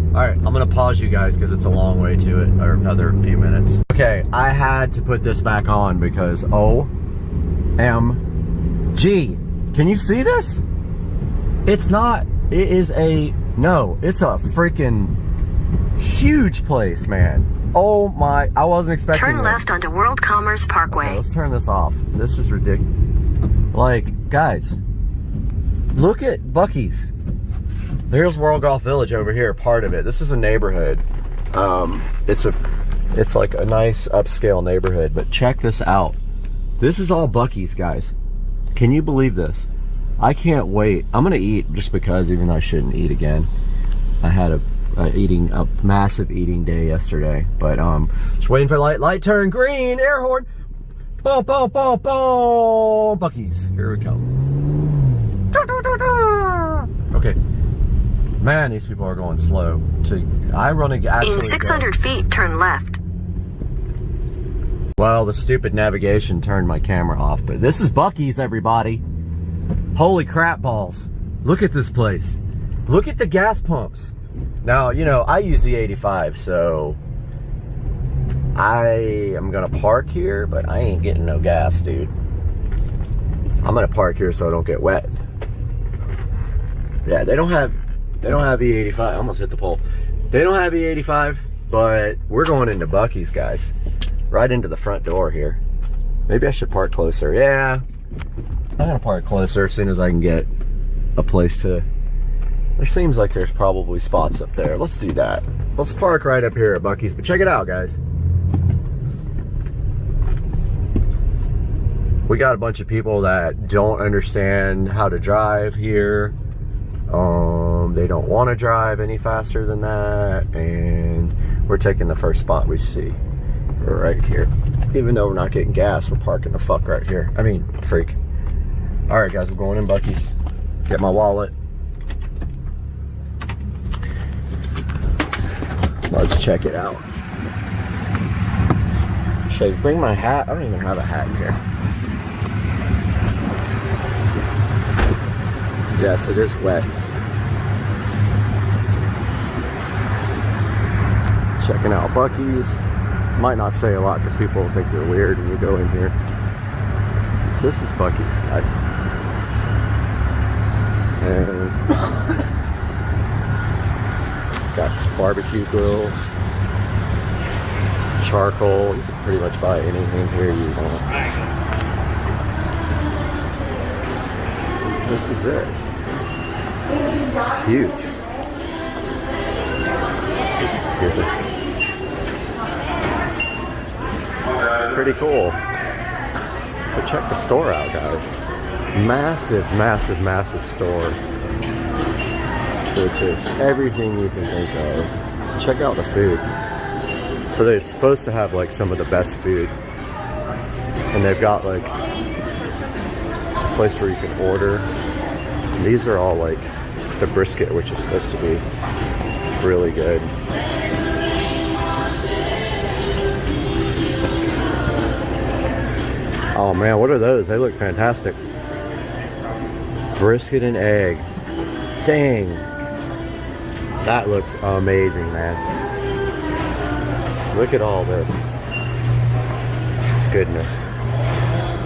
Speaker 1: Alright, I'm going to pause you guys because it's a long way to it, or another few minutes. Okay, I had to put this back on because OMG. Can you see this? It's not, it is a, no, it's a freaking huge place, man. Oh my, I wasn't expecting
Speaker 3: Turn
Speaker 1: this.
Speaker 3: left onto World Commerce Parkway.
Speaker 1: Okay, let's turn this off. This is ridiculous. Like, guys, look at Buc-ee's. There's World Golf Village over here, part of it. This is a neighborhood. It's like a nice upscale neighborhood, but check this out. This is all Buc-ee's, guys. Can you believe this? I can't wait. I'm gonna eat just because, even though I shouldn't eat again. I had a massive eating day yesterday, but just waiting for light turn green, air horn. Boom, boom, boom, boom. Buc-ee's, here we come. Okay. Man, these people are going slow. I run actually.
Speaker 3: In 600 feet, turn left.
Speaker 1: Well, the stupid navigation turned my camera off, but this is Buc-ee's, everybody. Holy crap balls. Look at this place. Look at the gas pumps. Now, you know, I use the 85, so I am gonna park here, but I ain't getting no gas, dude. I'm gonna park here so I don't get wet. Yeah, they don't have E85. I almost hit the pole. They don't have E85, but we're going into Buc-ee's, guys. Right into the front door here. Maybe I should park closer. Yeah, I'm gonna park closer as soon as I can get a place to. There seems like there's probably spots up there. Let's do that. Let's park right up here at Buc-ee's. But check it out, guys. We got a bunch of people that don't understand how to drive here. They don't want to drive any faster than that, and we're taking the first spot we see. We're right here. Even though we're not getting gas, we're parking the fuck right here. I mean, freak. All right, guys, we're going in Buc-ee's. Get my wallet. Let's check it out. Should I bring my hat? I don't even have a hat here. Yes, it is wet. Checking out Buc-ee's. Might not say a lot because people will think you're weird when you go in here. This is Buc-ee's, guys. And got barbecue grills, charcoal. You can pretty much buy anything here you want. This is it. It's huge. Excuse me. Pretty cool. So check the store out, guys. Massive, massive, massive store. Which is everything you can think of. Check out the food. So they're supposed to have like some of the best food. And they've got like a place where you can order. And these are all like the brisket, which is supposed to be really good. Oh man, what are those? They look fantastic. Brisket and egg. Dang. That looks amazing, man. Look at all this. Goodness.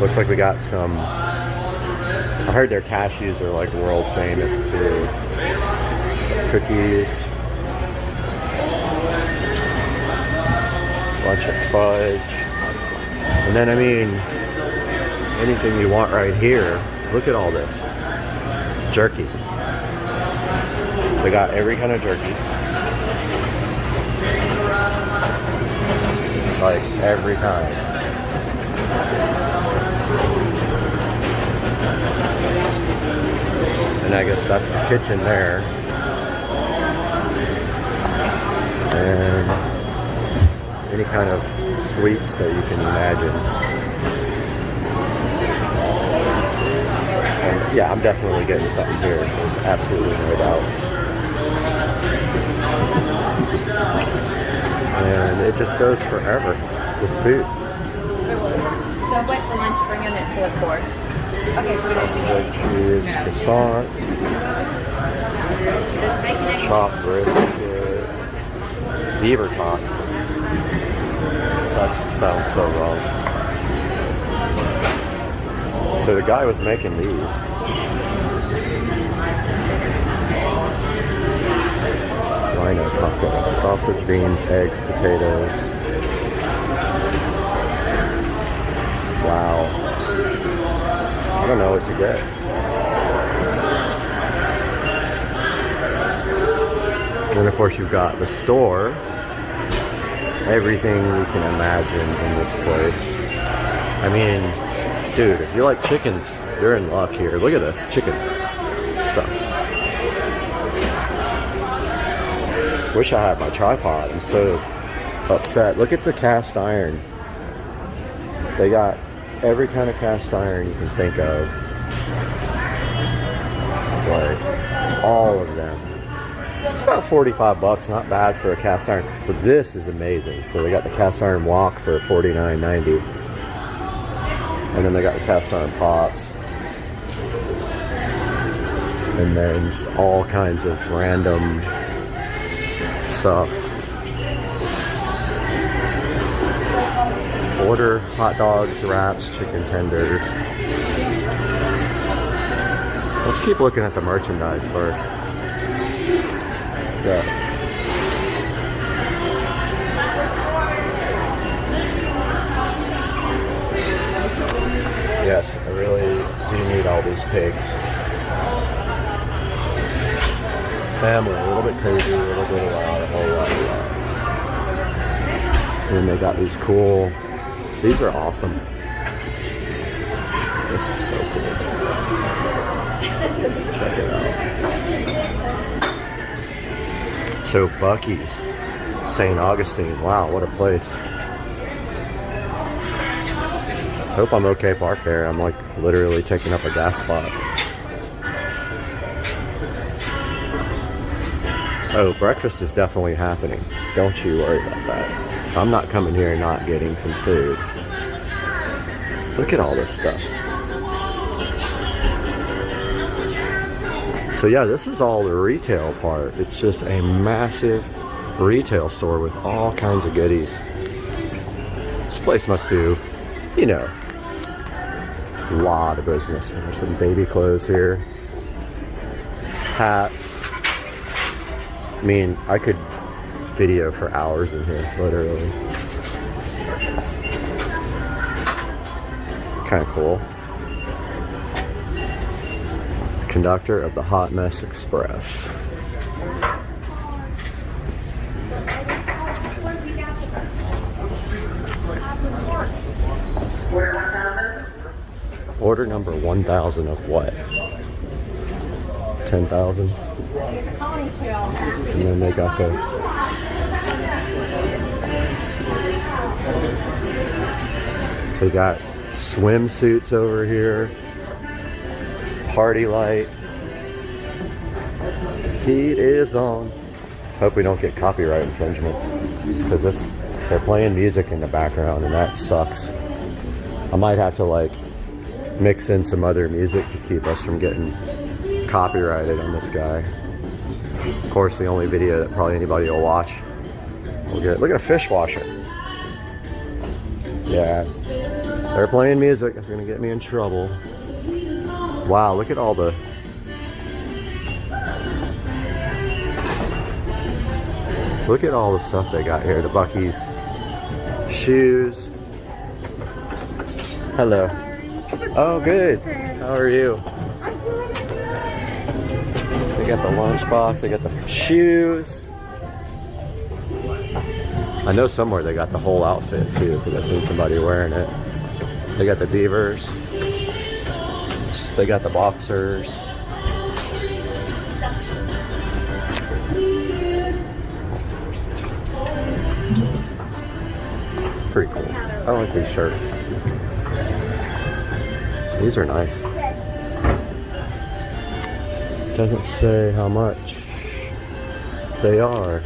Speaker 1: Looks like we got some. I heard their cashews are like world famous too. Cookies. Bunch of fudge. And then, I mean, anything you want right here. Look at all this. Jerky. They got every kind of jerky. Like, every kind. And I guess that's the kitchen there. And any kind of sweets that you can imagine. And yeah, I'm definitely getting something here. There's absolutely no doubt. And it just goes forever with food.
Speaker 4: So wait for lunch, bringing it to the court. Okay, so
Speaker 1: cheese, croissants, chopped brisket, beaver tots. That just sounds so wrong. So the guy was making these. Rhino taco, sausage, beans, eggs, potatoes. Wow. I don't know what to get. And then of course you've got the store. Everything you can imagine in this place. I mean, dude, if you like chickens, you're in luck here. Look at this chicken stuff. Wish I had my tripod. I'm so upset. Look at the cast iron. They got every kind of cast iron you can think of. Like, all of them. It's about 45 bucks, not bad for a cast iron. But this is amazing. So they got the cast iron wok for $49.90. And then they got the cast iron pots. And then just all kinds of random stuff. Order hot dogs, wraps, chicken tenders. Let's keep looking at the merchandise first. Yeah. Yes, I really do need all these pigs. Family, a little bit crazy, a little bit loud, a whole lot of loud. And they got these cool, these are awesome. This is so cool. Check it out. So Buc-ee's, St. Augustine, wow, what a place. Hope I'm okay parked there. I'm like literally taking up a gas spot. Oh, breakfast is definitely happening. Don't you worry about that. I'm not coming here not getting some food. Look at all this stuff. So yeah, this is all the retail part. It's just a massive retail store with all kinds of goodies. This place must do, you know, a lot of business. There's some baby clothes here. Hats. I mean, I could video for hours in here, literally. Kind of cool. Conductor of the Hot Mess Express. Order number 1,000 of what? 10,000? And then they got the swimsuits over here. Party light. Heat is on. Hope we don't get copyright infringement, because they're playing music in the background and that sucks. I might have to like mix in some other music to keep us from getting copyrighted on this guy. Of course, the only video that probably anybody will watch will get. Look at a fish washer. Yeah, they're playing music. That's gonna get me in trouble. Wow, look at all the. Look at all the stuff they got here. The Buc-ee's shoes. Hello. Oh, good. How are you? They got the lunchbox. They got the shoes. I know somewhere they got the whole outfit too, because I've seen somebody wearing it. They got the beavers. They got the boxers. Pretty cool. I like these shirts. These are nice. Doesn't say how much they are.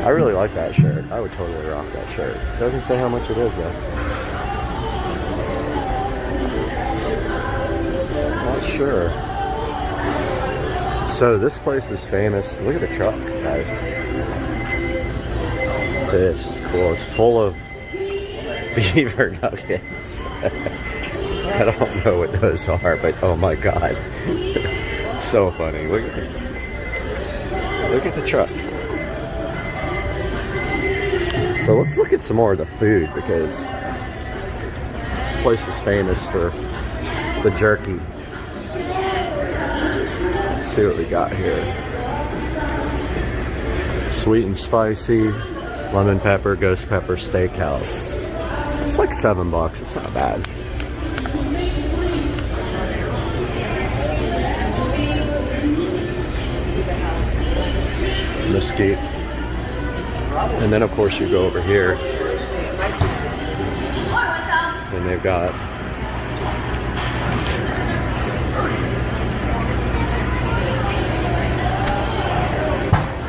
Speaker 1: I really like that shirt. I would totally rock that shirt. Doesn't say how much it is though. Not sure. So this place is famous. Look at the truck, guys. This is cool. It's full of beaver nuggets. I don't know what those are, but oh my god. So funny. Look at the truck. So let's look at some more of the food, because this place is famous for the jerky. Let's see what we got here. Sweet and spicy, lemon pepper, ghost pepper steakhouse. It's like $7. It's not bad. Mesquite. And then of course you go over here and they've got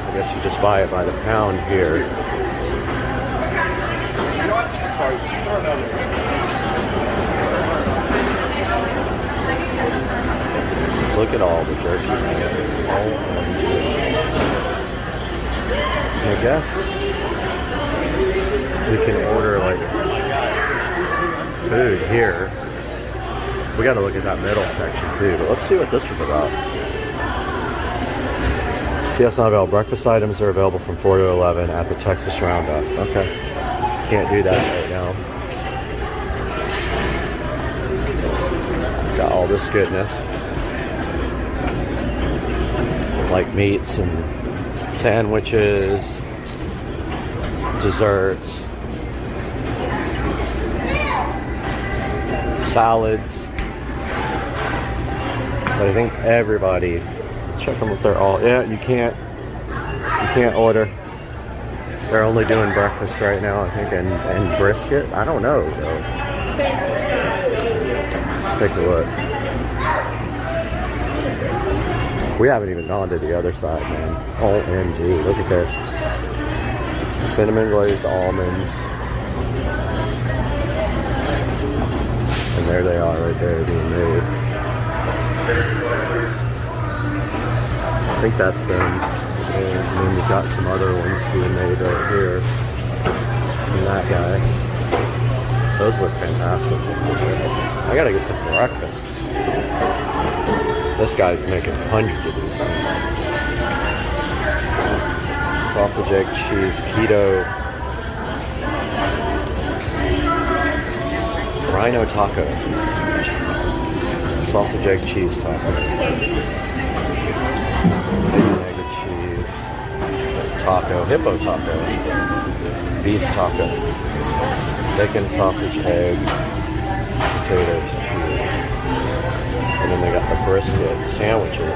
Speaker 1: I guess you just buy it by the pound here. Look at all the jerky, I guess we can order like food here. We got to look at that middle section too, but let's see what this is about. CS not available. Breakfast items are available from 4 to 11 at the Texas Roundup. Okay. Can't do that right now. Got all this goodness. Like meats and sandwiches, desserts, salads. But I think everybody, check them if they're all, yeah, you can't order. They're only doing breakfast right now, I think, and brisket. I don't know though. Let's take a look. We haven't even gone to the other side, man. OMG, look at this. Cinnamon glazed almonds. And there they are right there being made. I think that's them. And then we've got some other ones being made right here. And that guy. Those look fantastic. I gotta get some breakfast. This guy's making hundreds of these. Sausage, egg, cheese, keto. Rhino taco. Sausage, egg, cheese taco. Bacon, egg, and cheese. Taco. Hippo taco. Beef taco. Bacon, sausage, egg. Potatoes, cheese. And then they got the brisket sandwiches.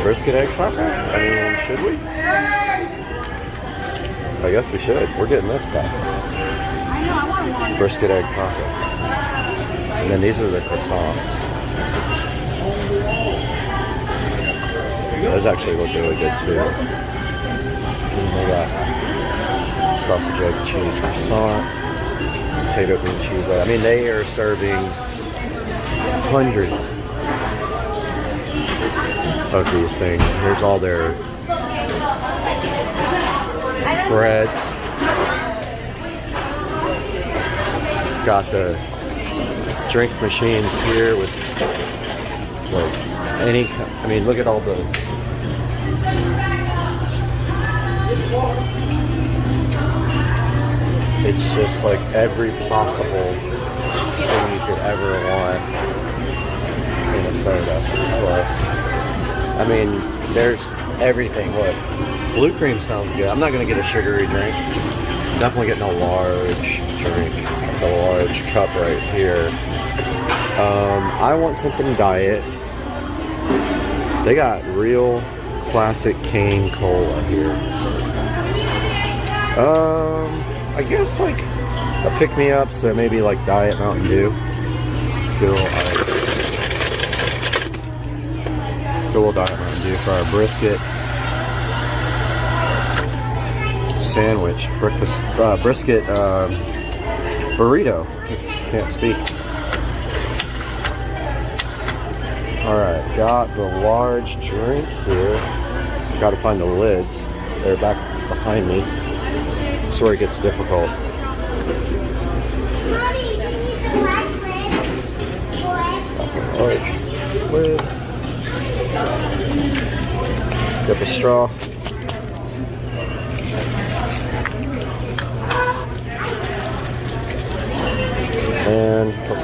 Speaker 1: Brisket egg taco? I mean, should we? I guess we should. We're getting this back. Brisket egg taco. And then these are the croissants. Those actually look really good too. And they got sausage, egg, cheese croissant. Potato, bean, cheese. I mean, they are serving hundreds of these things. Here's all their breads. Got the drink machines here with like any, I mean, look at all the it's just like every possible thing you could ever want in a soda. But, I mean, there's everything. Look, blue cream sounds good. I'm not gonna get a sugary drink. Definitely getting a large drink, like a large cup right here. I want something diet. They got real classic cane cola here. I guess like a pick-me-up, so maybe like Diet Mountain Dew. Let's get a little Diet Mountain Dew for our brisket sandwich, brisket burrito. Can't speak. All right, got the large drink here. Got to find the lids. They're back behind me. That's where it gets difficult. Large lid. Get the straw.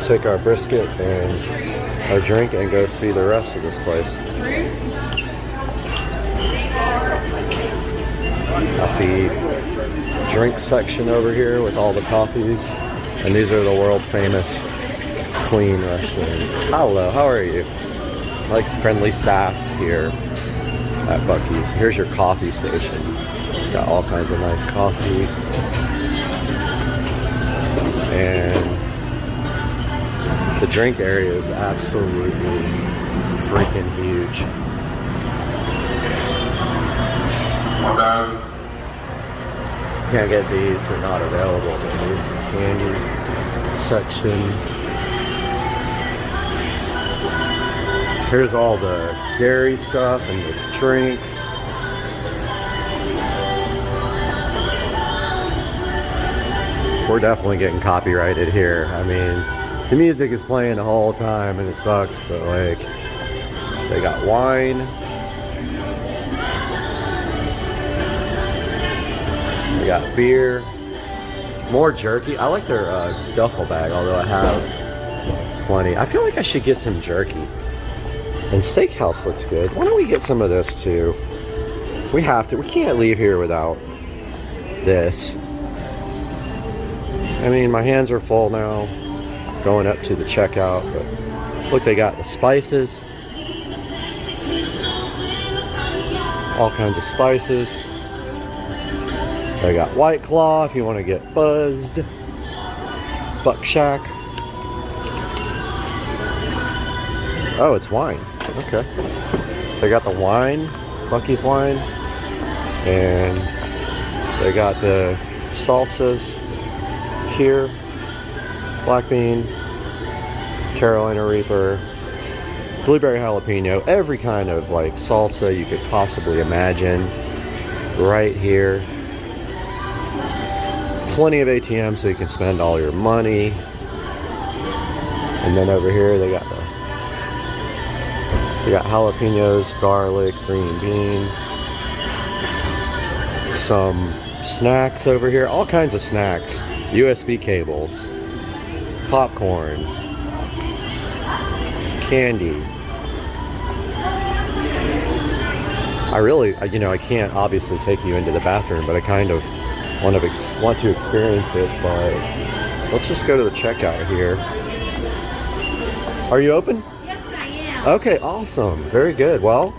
Speaker 1: take our brisket and our drink and go see the rest of this place. Got the drink section over here with all the coffees, and these are the world famous clean restaurants. Hello, how are you? Like friendly staff here at Buc-ee's. Here's your coffee station. Got all kinds of nice coffee. And the drink area is absolutely freaking huge. Can't get these, they're not available. But here's the candy section. Here's all the dairy stuff and the drinks. We're definitely getting copyrighted here. I mean, the music is playing the whole time and it sucks, but like, they got wine. They got beer. More jerky. I like their duffel bag, although I have plenty. I feel like I should get some jerky. And steakhouse looks good. Why don't we get some of this too? We have to. We can't leave here without this. I mean, my hands are full now, going up to the checkout, but look, they got the spices. All kinds of spices. They got White Claw if you want to get buzzed. Buck Shack. Oh, it's wine. Okay. They got the wine, Buc-ee's wine, and they got the salsas here. Black bean, Carolina Reaper, blueberry jalapeno, every kind of like salsa you could possibly imagine right here. Plenty of ATM so you can spend all your money. And then over here they got jalapenos, garlic, green beans, some snacks over here, all kinds of snacks, USB cables, popcorn, candy. I really, you know, I can't obviously take you into the bathroom, but I kind of want to experience it. But let's just go to the checkout here. Are you open?
Speaker 2: Yes, I am.
Speaker 1: Okay, awesome. Very good. Well,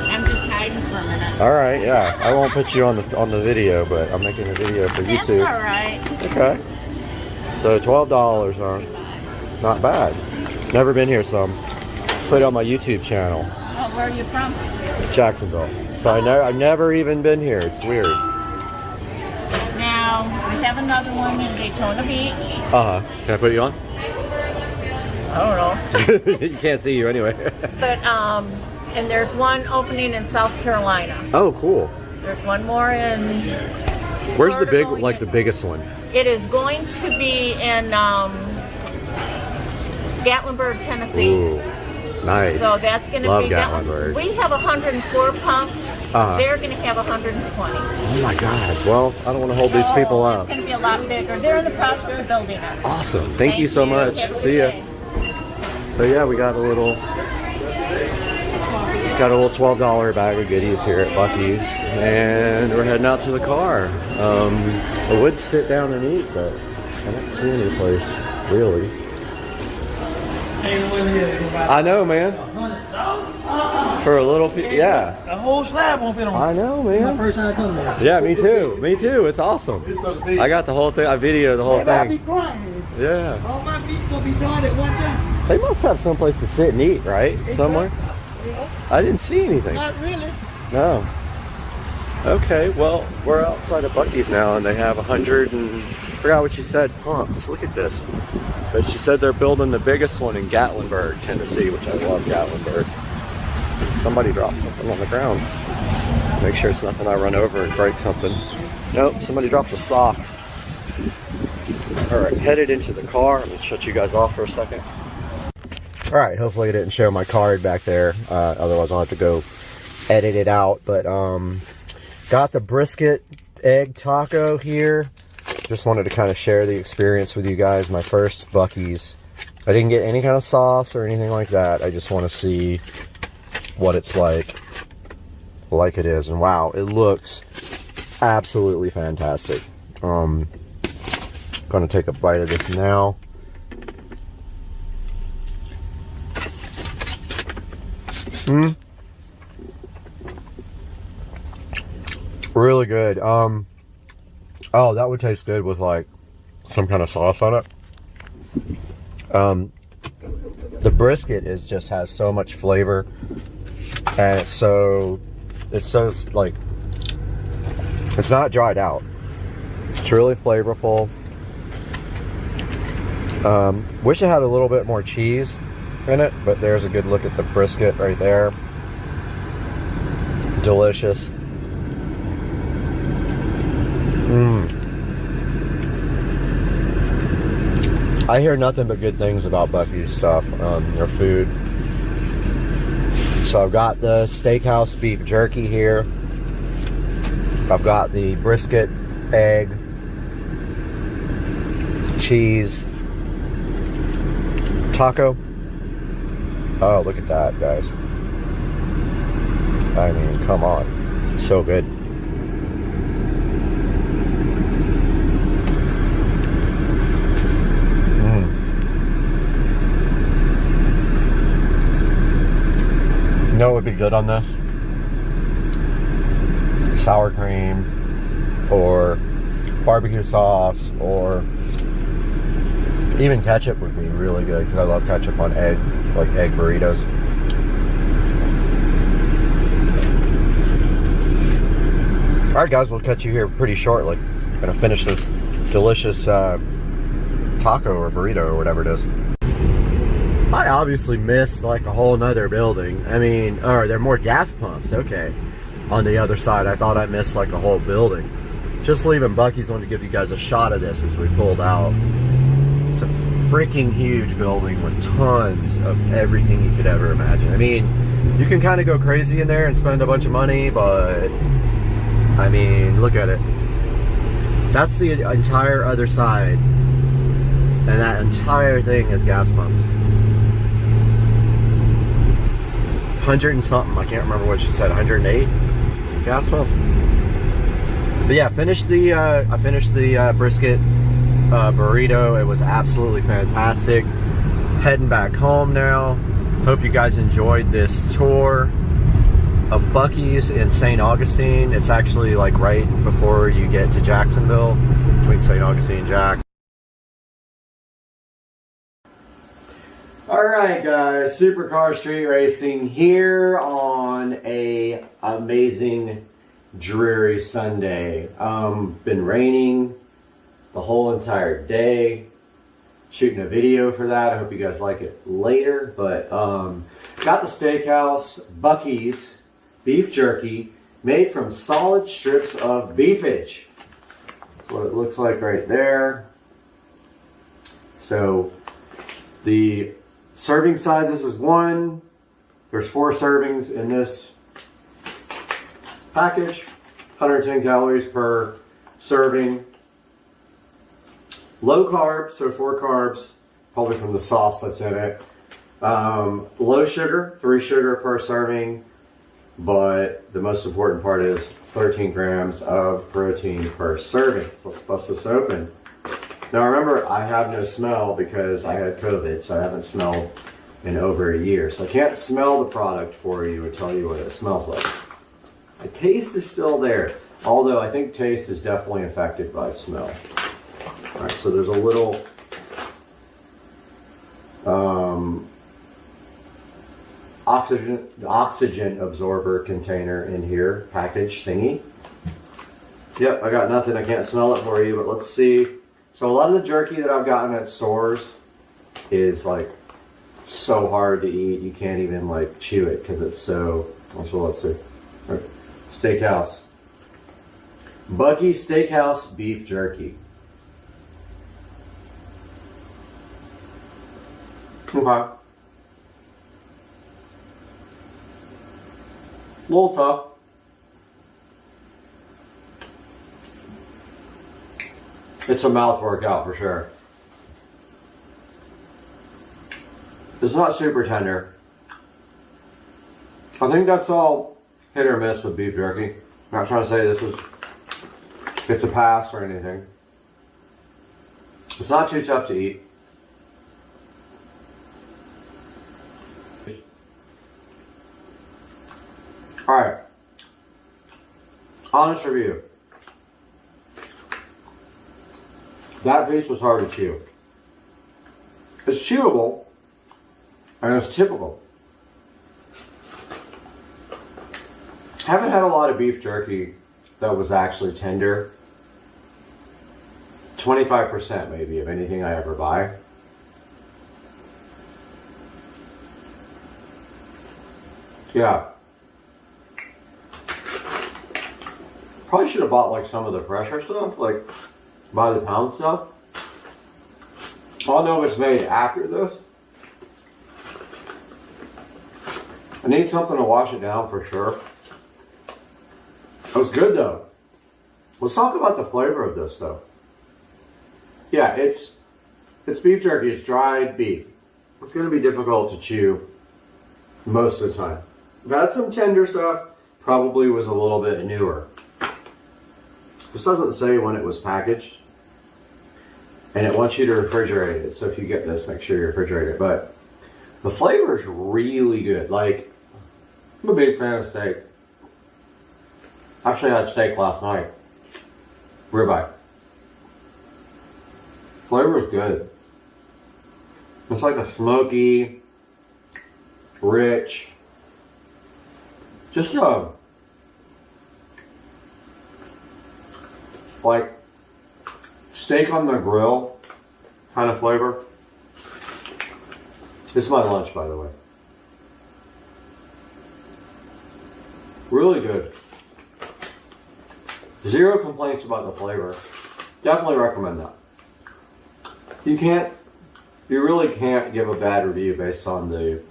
Speaker 2: I'm just hiding for a minute.
Speaker 1: all right, yeah. I won't put you on the video, but I'm making a video for YouTube.
Speaker 2: That's all right.
Speaker 1: Okay. So $12 on. Not bad. Never been here, so I'm put it on my YouTube channel.
Speaker 2: Oh, where are you from?
Speaker 1: Jacksonville. So I've never even been here. It's weird.
Speaker 2: Now, we have another one in Daytona Beach.
Speaker 1: Can I put you on?
Speaker 2: I don't know.
Speaker 1: You can't see you anyway.
Speaker 2: But, and there's one opening in South Carolina.
Speaker 1: Oh, cool.
Speaker 2: There's one more in...
Speaker 1: Where's the big, like the biggest one?
Speaker 2: It is going to be in Gatlinburg, Tennessee.
Speaker 1: Ooh, nice.
Speaker 2: So that's going to
Speaker 1: Love
Speaker 2: be
Speaker 1: Gatlinburg.
Speaker 2: We have 104 pumps. They're going to have 120.
Speaker 1: Oh my God. Well, I don't want to hold these people up.
Speaker 2: It's going to be a lot bigger. They're in the process of building it.
Speaker 1: Awesome. Thank you so much.
Speaker 2: Have a
Speaker 1: See ya.
Speaker 2: good day.
Speaker 1: So yeah, we got a little $12 bag of goodies here at Buc-ee's, and we're heading out to the car. I would sit down and eat, but I don't see any place really. I know, man. For a little, yeah.
Speaker 5: A whole slab won't fit on.
Speaker 1: I know, man.
Speaker 5: My first time coming here.
Speaker 1: Yeah, me too. Me too. It's awesome. I got the whole thing. I videoed the whole
Speaker 5: I'll be
Speaker 1: thing.
Speaker 5: crying.
Speaker 1: Yeah.
Speaker 5: All my feet gonna be done at one time.
Speaker 1: They must have someplace to sit and eat, right? Somewhere. I didn't see anything.
Speaker 5: Not really.
Speaker 1: No. Okay, well, we're outside of Buc-ee's now, and they have 100 and forgot what she said, pumps. Look at this. But she said they're building the biggest one in Gatlinburg, Tennessee, which I love Gatlinburg. Somebody dropped something on the ground. Make sure it's nothing I run over and break something. Nope, somebody dropped a sock. All right, headed into the car. I'm gonna shut you guys off for a second. All right, hopefully I didn't show my card back there. Otherwise I'll have to go edit it out. But got the brisket egg taco here. just wanted to kind of share the experience with you guys. My first Buc-ee's. I didn't get any kind of sauce or anything like that. I just want to see what it's like it is. And wow, it looks absolutely fantastic. Gonna take a bite of this now. Really good. Oh, that would taste good with like some kind of sauce on it. The brisket just has so much flavor, and it's so like, it's not dried out. It's really flavorful. Wish it had a little bit more cheese in it, but there's a good look at the brisket right there. Delicious. I hear nothing but good things about Buc-ee's stuff, their food. So I've got the steakhouse beef jerky here. I've got the brisket, egg, cheese, taco. Oh, look at that, guys. I mean, come on. So good. You know what would be good on this? Sour cream, or barbecue sauce, or even ketchup would be really good, because I love ketchup on egg, like egg burritos. Alright guys, we'll catch you here pretty shortly. I'm gonna finish this delicious taco or burrito or whatever it is. I obviously missed like a whole nother building. I mean, or there are more gas pumps, okay. On the other side, I thought I missed like a whole building. Just leaving Buc-ee's, wanted to give you guys a shot of this as we pulled out. It's a freaking huge building with tons of everything you could ever imagine. I mean, you can kind of go crazy in there and spend a bunch of money, but I mean, look at it. That's the entire other side, and that entire thing is gas pumps. 100 and something, I can't remember what she said, 108 gas pumps. But yeah, I finished the brisket burrito. It was absolutely fantastic. Heading back home now. Hope you guys enjoyed this tour of Buc-ee's in St. Augustine. It's actually like right before you get to Jacksonville, between St. Augustine and Jack. Alright guys, Supercar Street Racing here on a amazing dreary Sunday. Been raining the whole entire day. Shooting a video for that. I hope you guys like it later. But got the steakhouse Buc-ee's beef jerky made from solid strips of beefage. That's what it looks like right there. So the serving sizes is 1. There's 4 servings in this package. 110 calories per serving. Low carb, so 4 carbs, probably from the sauce that's in it. Low sugar, 3 sugar per serving. But the most important part is 13 grams of protein per serving. So let's bust this open. Now remember, I have no smell because I had COVID, so I haven't smelled in over a year. So I can't smell the product for you and tell you what it smells like. The taste is still there, although I think taste is definitely affected by smell. All right, so there's a little oxygen absorber container in here, package thingy. Yep, I got nothing. I can't smell it for you, but let's see. So a lot of the jerky that I've gotten at stores is like so hard to eat. You can't even like chew it because it's so. So let's see. All right. Steakhouse. Buc-ee's Steakhouse beef jerky. Okay. A little tough. It's a mouth workout for sure. It's not super tender. I think that's all hit or miss with beef jerky. I'm not trying to say it's a pass or anything. It's not too tough to eat. Alright. Honest review. That piece was hard to chew. It's chewable, and it's typical. Haven't had a lot of beef jerky that was actually tender. 25% maybe of anything I ever buy. Yeah. Probably should have bought like some of the fresher stuff, like by the pound stuff. I don't know if it's made after this. I need something to wash it down for sure. It was good though. Let's talk about the flavor of this though. Yeah, it's beef jerky, it's dried beef. It's going to be difficult to chew most of the time. I've had some tender stuff, probably was a little bit newer. This doesn't say when it was packaged. And it wants you to refrigerate it. So if you get this, make sure you refrigerate it. But the flavor is really good. Like, I'm a big fan of steak. Actually, I had steak last night. Ribeye. Flavor is good. It's like a smoky, rich, just like steak on the grill kind of flavor. This is my lunch, by the way. Really good. Zero complaints about the flavor. Definitely recommend that. You really can't give a bad review based on the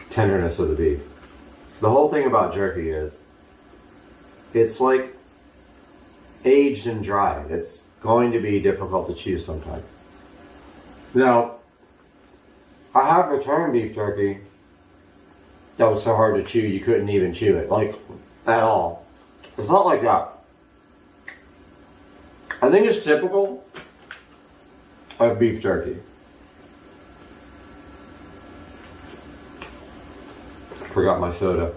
Speaker 1: tenderness of the beef. The whole thing about jerky is, it's like aged and dried. It's going to be difficult to chew sometimes. Now, I have returned beef jerky that was so hard to chew you couldn't even chew it, like, at all. It's not like that. I think it's typical of beef jerky. Forgot my soda.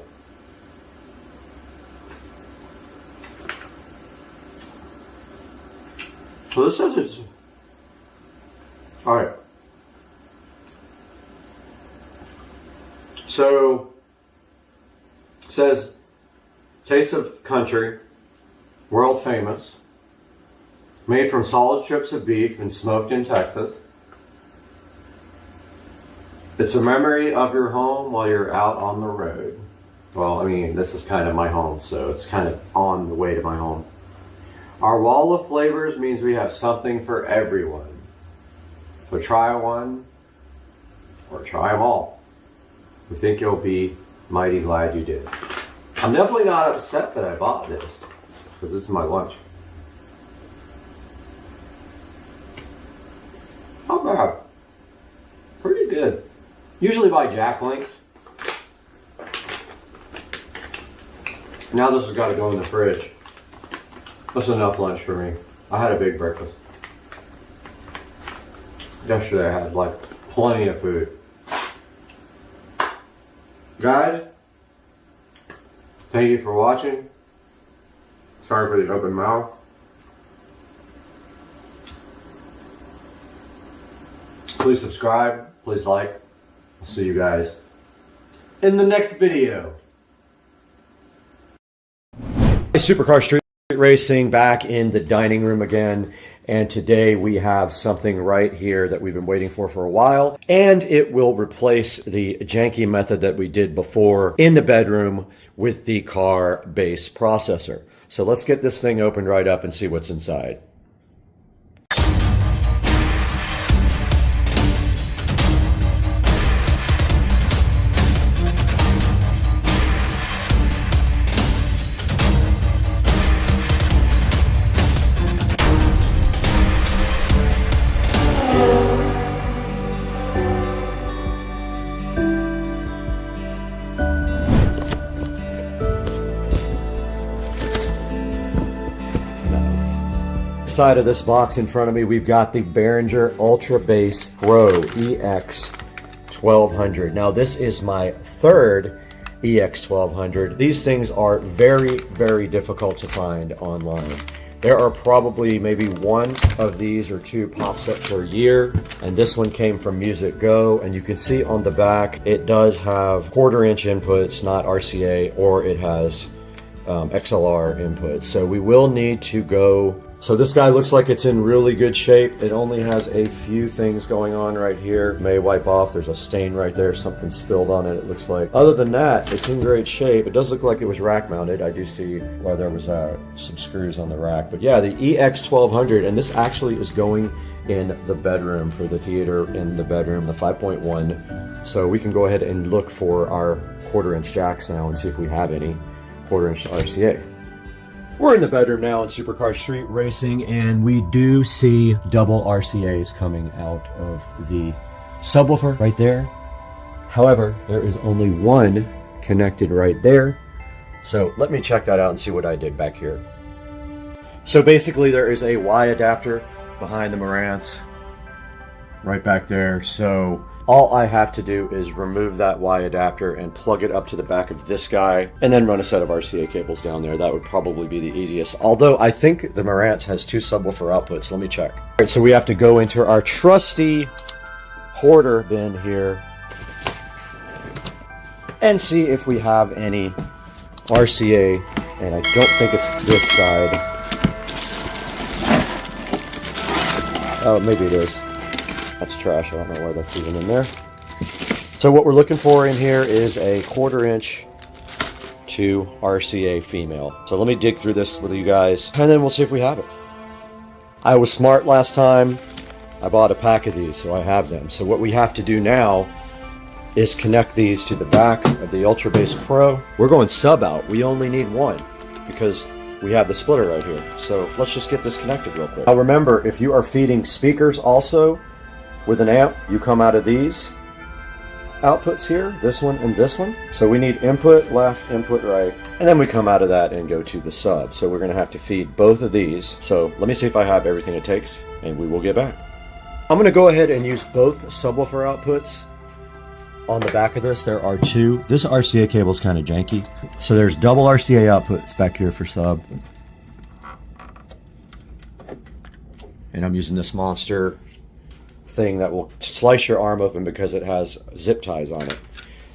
Speaker 1: So this says it's... Alright. So, it says, taste of country, world famous, made from solid strips of beef and smoked in Texas. It's a memory of your home while you're out on the road. Well, I mean, this is kind of my home, so it's kind of on the way to my home. Our wall of flavors means we have something for everyone. So try one, or try them all. We think you'll be mighty glad you did. I'm definitely not upset that I bought this, because this is my lunch. Not bad. Pretty good. Usually buy Jack Links. Now this has got to go in the fridge. That's enough lunch for me. I had a big breakfast. Yesterday I had like plenty of food. Guys, thank you for watching. Sorry for the open mouth. Please subscribe, please like. I'll see you guys in the next video. Supercar Street Racing back in the dining room again, and today we have something right here that we've been waiting for a while, and it will replace the janky method that we did before in the bedroom with the car base processor. So let's get this thing opened right up and see what's inside. Side of this box in front of me, we've got the Behringer Ultra Bass Pro EX 1200. Now this is my third EX 1200. These things are very, very difficult to find online. There are probably maybe one of these or two pops up per year, and this one came from Music Go, and you can see on the back it does have 1/4 inch inputs, not RCA, or it has XLR inputs. So we will need to go. So this guy looks like it's in really good shape. It only has a few things going on right here. May wipe off. There's a stain right there. Something spilled on it, it looks like. Other than that, it's in great shape. It does look like it was rack mounted. I do see where there was some screws on the rack. But yeah, the EX 1200, and this actually is going in the bedroom for the theater in the bedroom, the 5.1. So we can go ahead and look for our 1/4 inch jacks now and see if we have any 1/4 inch RCA. We're in the bedroom now in Supercar Street Racing, and we do see double RCAs coming out of the subwoofer right there. However, there is only one connected right there. So let me check that out and see what I did back here. So basically there is a Y adapter behind the Marantz right back there. So all I have to do is remove that Y adapter and plug it up to the back of this guy, and then run a set of RCA cables down there. That would probably be the easiest. Although I think the Marantz has 2 subwoofer outputs. Let me check. All right, so we have to go into our trusty hoarder bin here and see if we have any RCA, and I don't think it's this side. Oh, maybe it is. That's trash. I don't know why that's even in there. So what we're looking for in here is a 1/4 inch to RCA female. So let me dig through this with you guys, and then we'll see if we have it. I was smart last time. I bought a pack of these, so I have them. So what we have to do now is connect these to the back of the Ultra Bass Pro. We're going sub out. We only need one because we have the splitter right here. So let's just get this connected real quick. Now remember, if you are feeding speakers also with an amp, you come out of these outputs here, this one and this one. So we need input left, input right, and then we come out of that and go to the sub. So we're going to have to feed both of these. So let me see if I have everything it takes, and we will get back. I'm going to go ahead and use both subwoofer outputs on the back of this. There are 2. This RCA cable is kind of janky. So there's double RCA outputs back here for sub. And I'm using this monster thing that will slice your arm open because it has zip ties on it.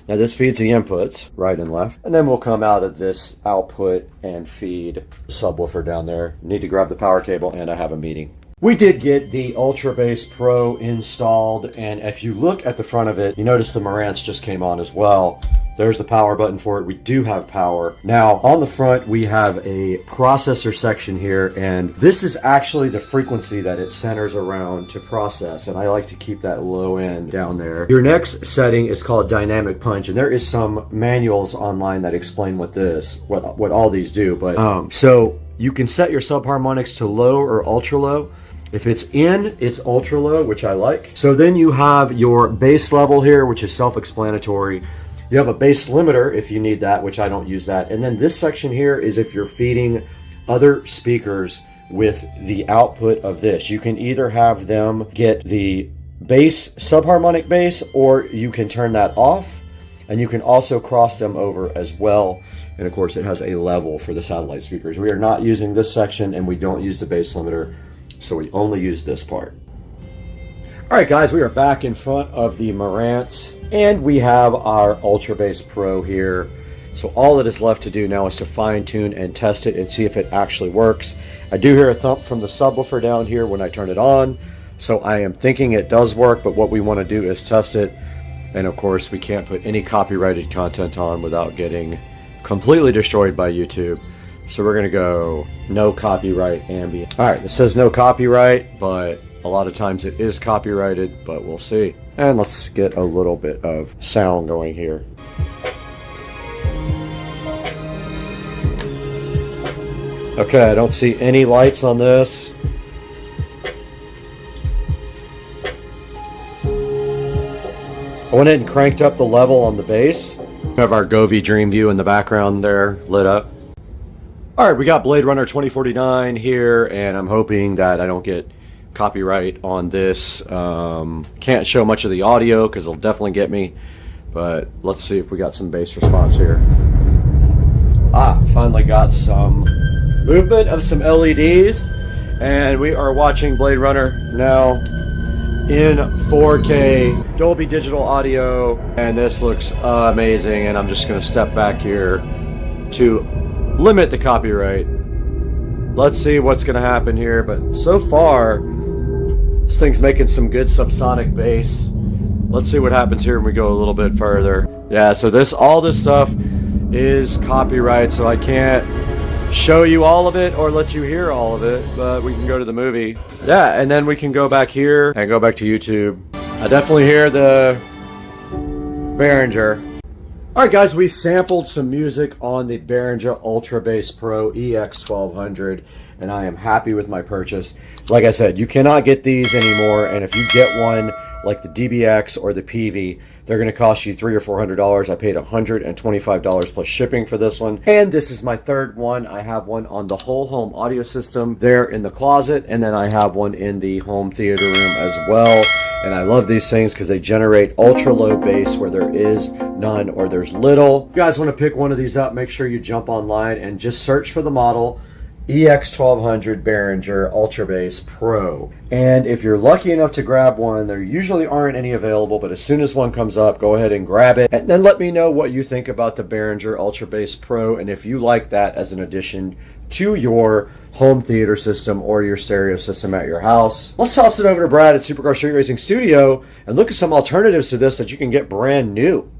Speaker 1: Now this feeds the inputs, right and left, and then we'll come out of this output and feed the subwoofer down there. Need to grab the power cable, and I have a meeting. We did get the Ultra Bass Pro installed, and if you look at the front of it, you notice the Marantz just came on as well. There's the power button for it. We do have power. Now, on the front, we have a processor section here, and this is actually the frequency that it centers around to process, and I like to keep that low end down there. Your next setting is called Dynamic Punch, and there is some manuals online that explain what all these do, but so you can set your subharmonics to low or ultra low. If it's in, it's ultra low, which I like. So then you have your bass level here, which is self-explanatory. You have a bass limiter if you need that, which I don't use that. And then this section here is if you're feeding other speakers with the output of this. You can either have them get the bass, subharmonic bass, or you can turn that off, and you can also cross them over as well. And of course it has a level for the satellite speakers. We are not using this section, and we don't use the bass limiter, so we only use this part. All right, guys, we are back in front of the Marantz, and we have our Ultra Bass Pro here. So all that is left to do now is to fine tune and test it and see if it actually works. I do hear a thump from the subwoofer down here when I turn it on, so I am thinking it does work, but what we want to do is test it. And of course, we can't put any copyrighted content on without getting completely destroyed by YouTube. So we're gonna go no copyright ambient. All right, it says no copyright, but a lot of times it is copyrighted, but we'll see. And let's get a little bit of sound going here. Okay, I don't see any lights on this. I went ahead and cranked up the level on the bass. We have our Govee Dreamview in the background there lit up. All right, we got Blade Runner 2049 here, and I'm hoping that I don't get copyright on this. Can't show much of the audio because it'll definitely get me, but let's see if we got some bass response here. Finally got some movement of some LEDs, and we are watching Blade Runner now in 4K Dolby Digital Audio, and this looks amazing. And I'm just going to step back here to limit the copyright. Let's see what's going to happen here, but so far this thing's making some good subsonic bass. Let's see what happens here when we go a little bit further. Yeah, so all this stuff is copyright, so I can't show you all of it or let you hear all of it, but we can go to the movie. Yeah, and then we can go back here and go back to YouTube. I definitely hear the Behringer. Alright guys, we sampled some music on the Behringer Ultra Bass Pro EX1200, and I am happy with my purchase. Like I said, you cannot get these anymore, and if you get one like the DBX or the PV, they're going to cost you $300 or $400. I paid $125 plus shipping for this one. And this is my third one. I have one on the whole home audio system there in the closet, and then I have one in the home theater room as well. And I love these things because they generate ultra low bass where there is none or there's little. If you guys want to pick one of these up, make sure you jump online and just search for the model EX1200 Behringer Ultra Bass Pro. And if you're lucky enough to grab one, there usually aren't any available, but as soon as one comes up, go ahead and grab it. And then let me know what you think about the Behringer Ultra Bass Pro, and if you like that as an addition to your home theater system or your stereo system at your house. Let's toss it over to Brad at Supercar Street Racing Studio and look at some alternatives to this that you can get brand new.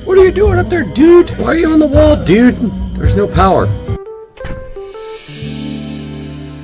Speaker 1: What are you doing up there, dude? Why are you on the wall, dude? There's no power.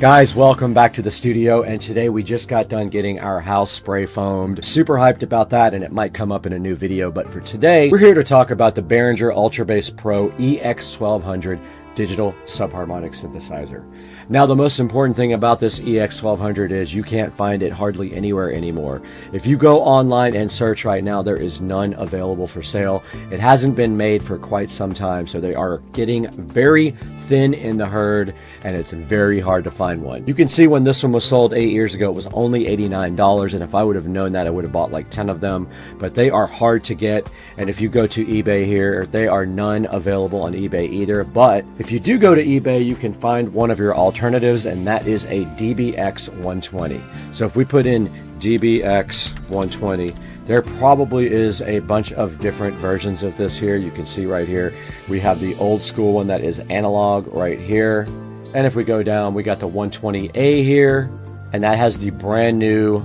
Speaker 1: Guys, welcome back to the studio, and today we just got done getting our house spray foamed. Super hyped about that, and it might come up in a new video, but for today, we're here to talk about the Behringer Ultra Bass Pro EX1200 digital subharmonic synthesizer. Now, the most important thing about this EX1200 is you can't find it hardly anywhere anymore. If you go online and search right now, there is none available for sale. It hasn't been made for quite some time, so they are getting very thin in the herd, and it's very hard to find one. You can see when this one was sold 8 years ago, it was only $89, and if I would have known that, I would have bought like 10 of them, but they are hard to get. And if you go to eBay here, they are none available on eBay either. But if you do go to eBay, you can find one of your alternatives, and that is a DBX 120. So if we put in DBX 120, there probably is a bunch of different versions of this here. You can see right here, we have the old school one that is analog right here. And if we go down, we got the 120A here, and that has the brand new,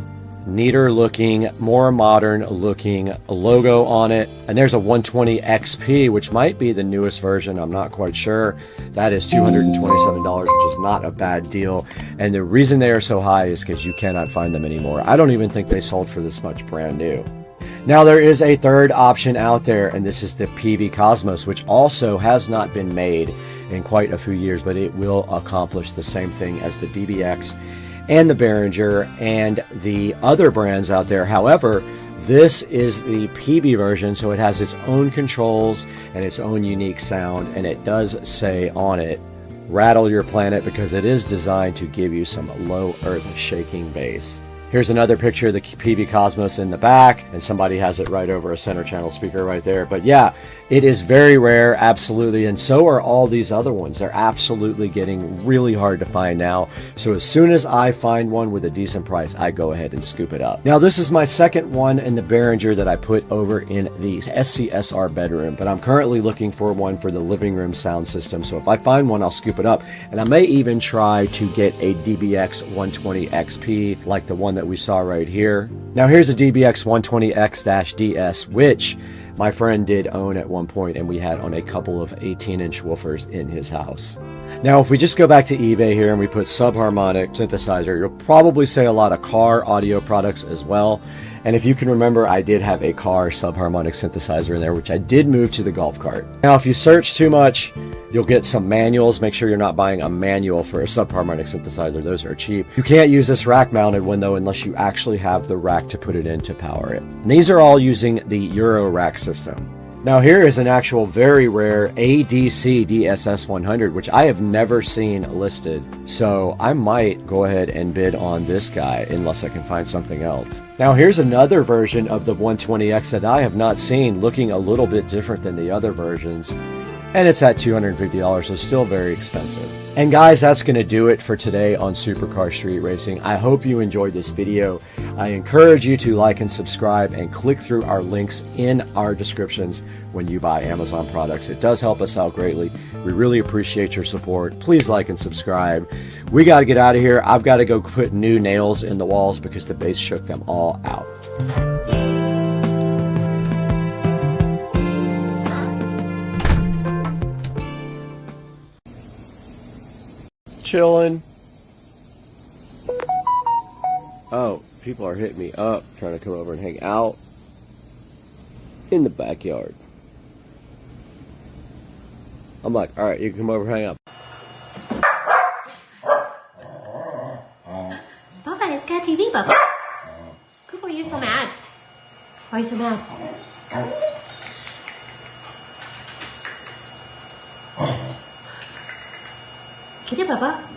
Speaker 1: neater looking, more modern looking logo on it. And there's a 120 XP, which might be the newest version, I'm not quite sure. That is $227, which is not a bad deal. And the reason they are so high is because you cannot find them anymore. I don't even think they sold for this much brand new. Now, there is a third option out there, and this is the PV Cosmos, which also has not been made in quite a few years, but it will accomplish the same thing as the DBX and the Behringer and the other brands out there. However, this is the PV version, so it has its own controls and its own unique sound, and it does say on it, rattle your planet, because it is designed to give you some low earth shaking bass. Here's another picture of the PV Cosmos in the back, and somebody has it right over a center channel speaker right there. But yeah, it is very rare, absolutely, and so are all these other ones. They're absolutely getting really hard to find now. So as soon as I find one with a decent price, I go ahead and scoop it up. Now, this is my second one in the Behringer that I put over in the SCSR bedroom, but I'm currently looking for one for the living room sound system. So if I find one, I'll scoop it up, and I may even try to get a DBX 120 XP like the one that we saw right here. Now, here's a DBX 120X-DS, which my friend did own at one point, and we had on a couple of 18-inch woofers in his house. Now, if we just go back to eBay here and we put subharmonic synthesizer, you'll probably say a lot of car audio products as well. And if you can remember, I did have a car subharmonic synthesizer in there, which I did move to the golf cart. Now, if you search too much, you'll get some manuals. Make sure you're not buying a manual for a subharmonic synthesizer. Those are cheap. You can't use this rack-mounted one, though, unless you actually have the rack to put it in to power it. And these are all using the Euro rack system. Now here is an actual very rare ADC DSS 100, which I have never seen listed. So I might go ahead and bid on this guy unless I can find something else. Now here's another version of the 120X that I have not seen, looking a little bit different than the other versions. And it's at $250, so still very expensive. And guys, that's going to do it for today on Supercar Street Racing. I hope you enjoyed this video. I encourage you to like and subscribe and click through our links in our descriptions when you buy Amazon products. It does help us out greatly. We really appreciate your support. Please like and subscribe. We got to get out of here. I've got to go put new nails in the walls because the base shook them all out. Chilling. Oh, people are hitting me up, trying to come over and hang out in the backyard. I'm like, all right, you can come over and hang out.
Speaker 6: Papa, it's got TV, Papa. Why are you so mad? Why are you so mad? Get it, Papa.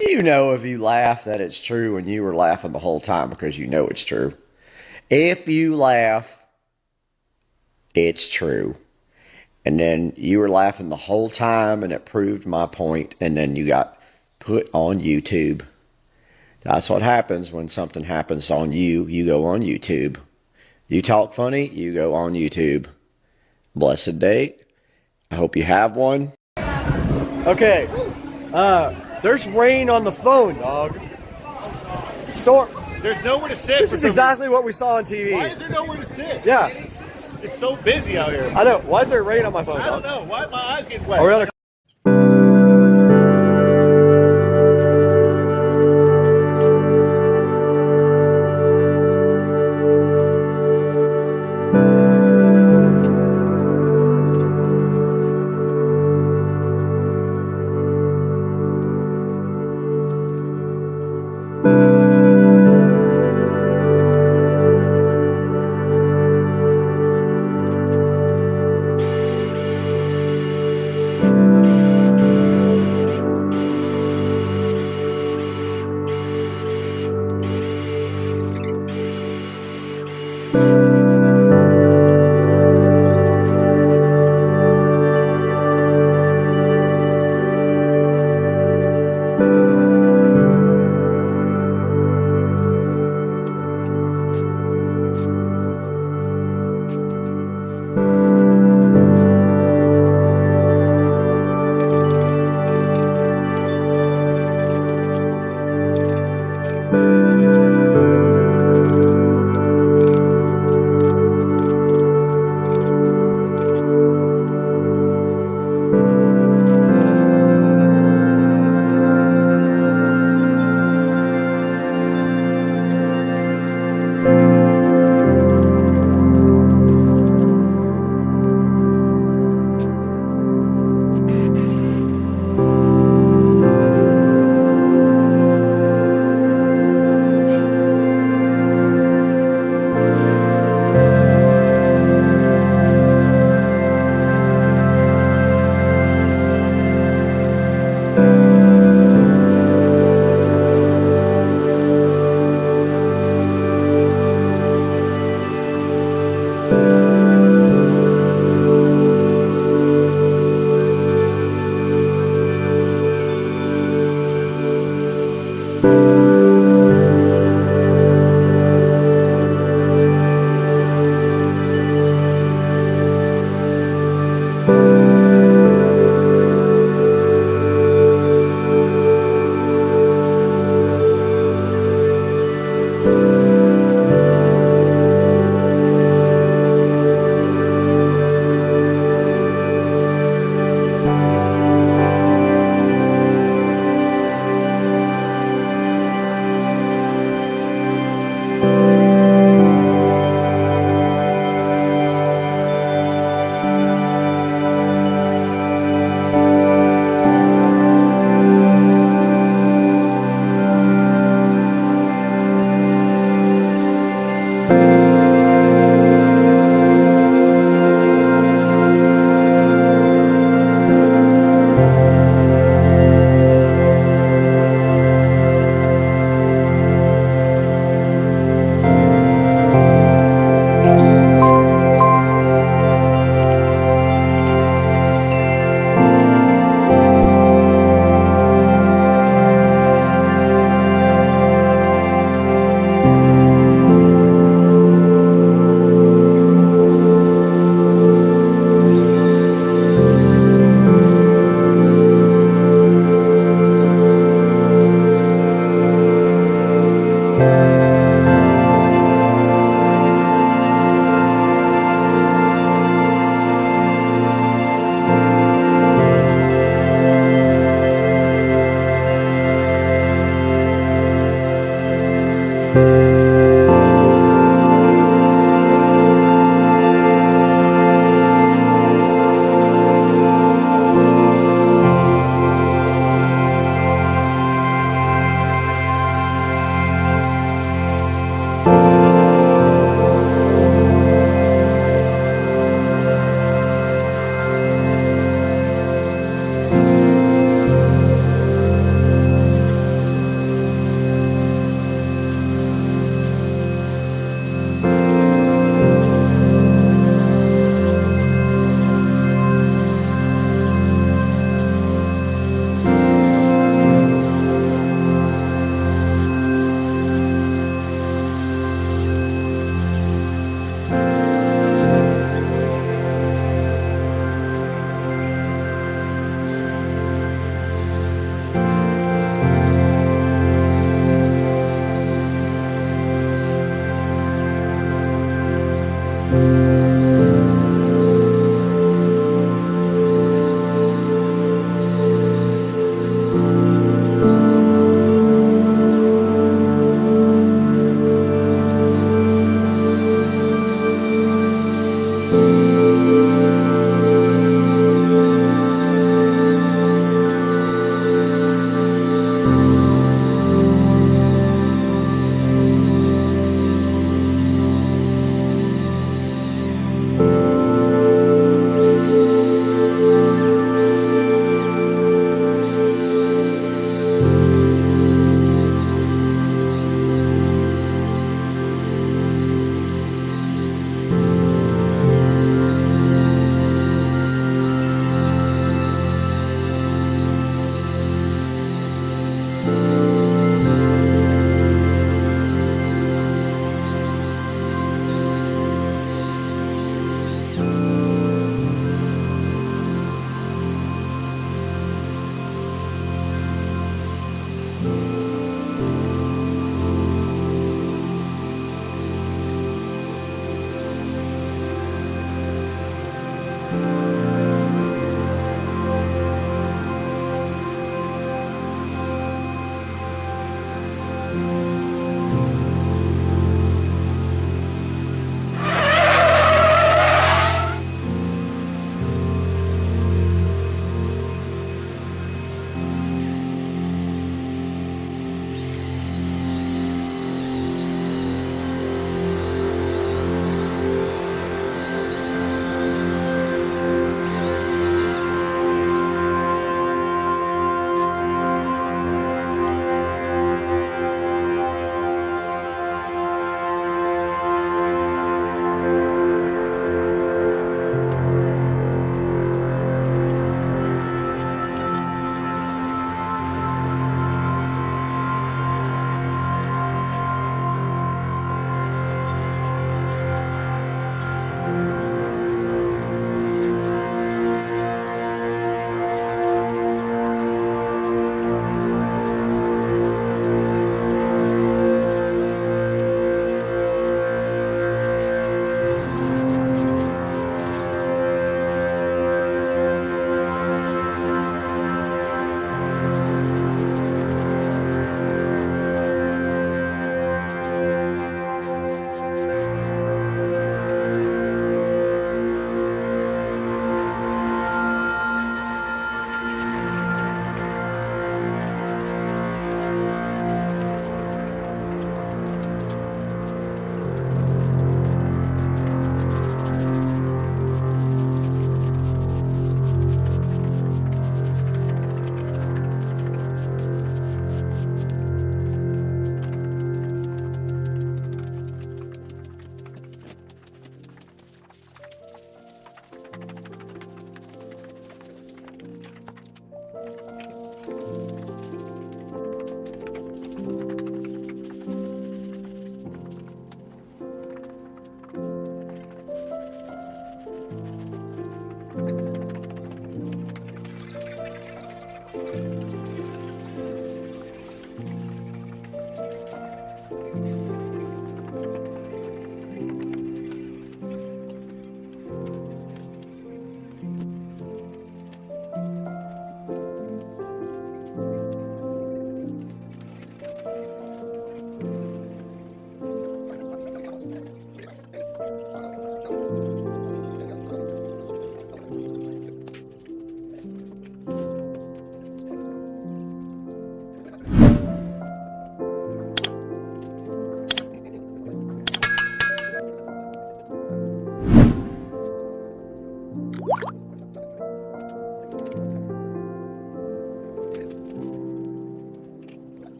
Speaker 1: You know if you laugh that it's true and you were laughing the whole time because you know it's true. If you laugh, it's true. And then you were laughing the whole time and it proved my point and then you got put on YouTube. That's what happens when something happens on you. You go on YouTube. You talk funny, you go on YouTube. Blessed day. I hope you have one. Okay. There's rain on the phone, dog. So,
Speaker 7: There's nowhere to sit.
Speaker 1: this is exactly what we saw on TV.
Speaker 7: Why is there nowhere to sit?
Speaker 1: Yeah.
Speaker 7: It's so busy out here.
Speaker 1: I know. Why is there rain on my phone,
Speaker 7: I don't
Speaker 1: dog?
Speaker 7: know. Why are my eyes getting wet?
Speaker 1: Are we on a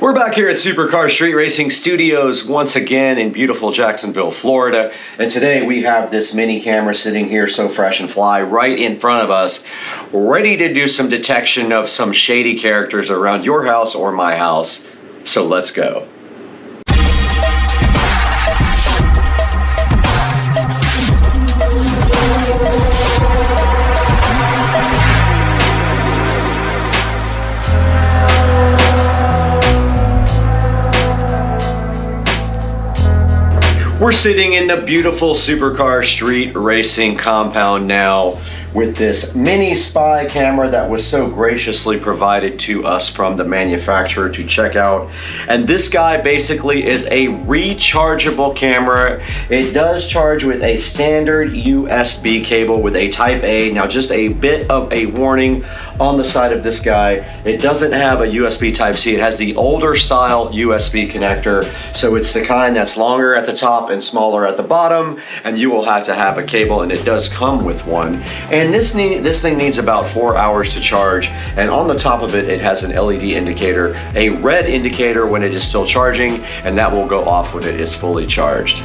Speaker 1: We're back here at Supercar Street Racing Studios once again in beautiful Jacksonville, Florida. And today we have this mini camera sitting here so fresh and fly right in front of us, ready to do some detection of some shady characters around your house or my house. So let's go. We're sitting in the beautiful Supercar Street Racing compound now with this mini spy camera that was so graciously provided to us from the manufacturer to check out. And this guy basically is a rechargeable camera. It does charge with a standard USB cable with a Type A. Now just a bit of a warning on the side of this guy. It doesn't have a USB Type C. It has the older style USB connector. So it's the kind that's longer at the top and smaller at the bottom, and you will have to have a cable, and it does come with one. And this thing needs about 4 hours to charge, and on the top of it, it has an LED indicator, a red indicator when it is still charging, and that will go off when it is fully charged.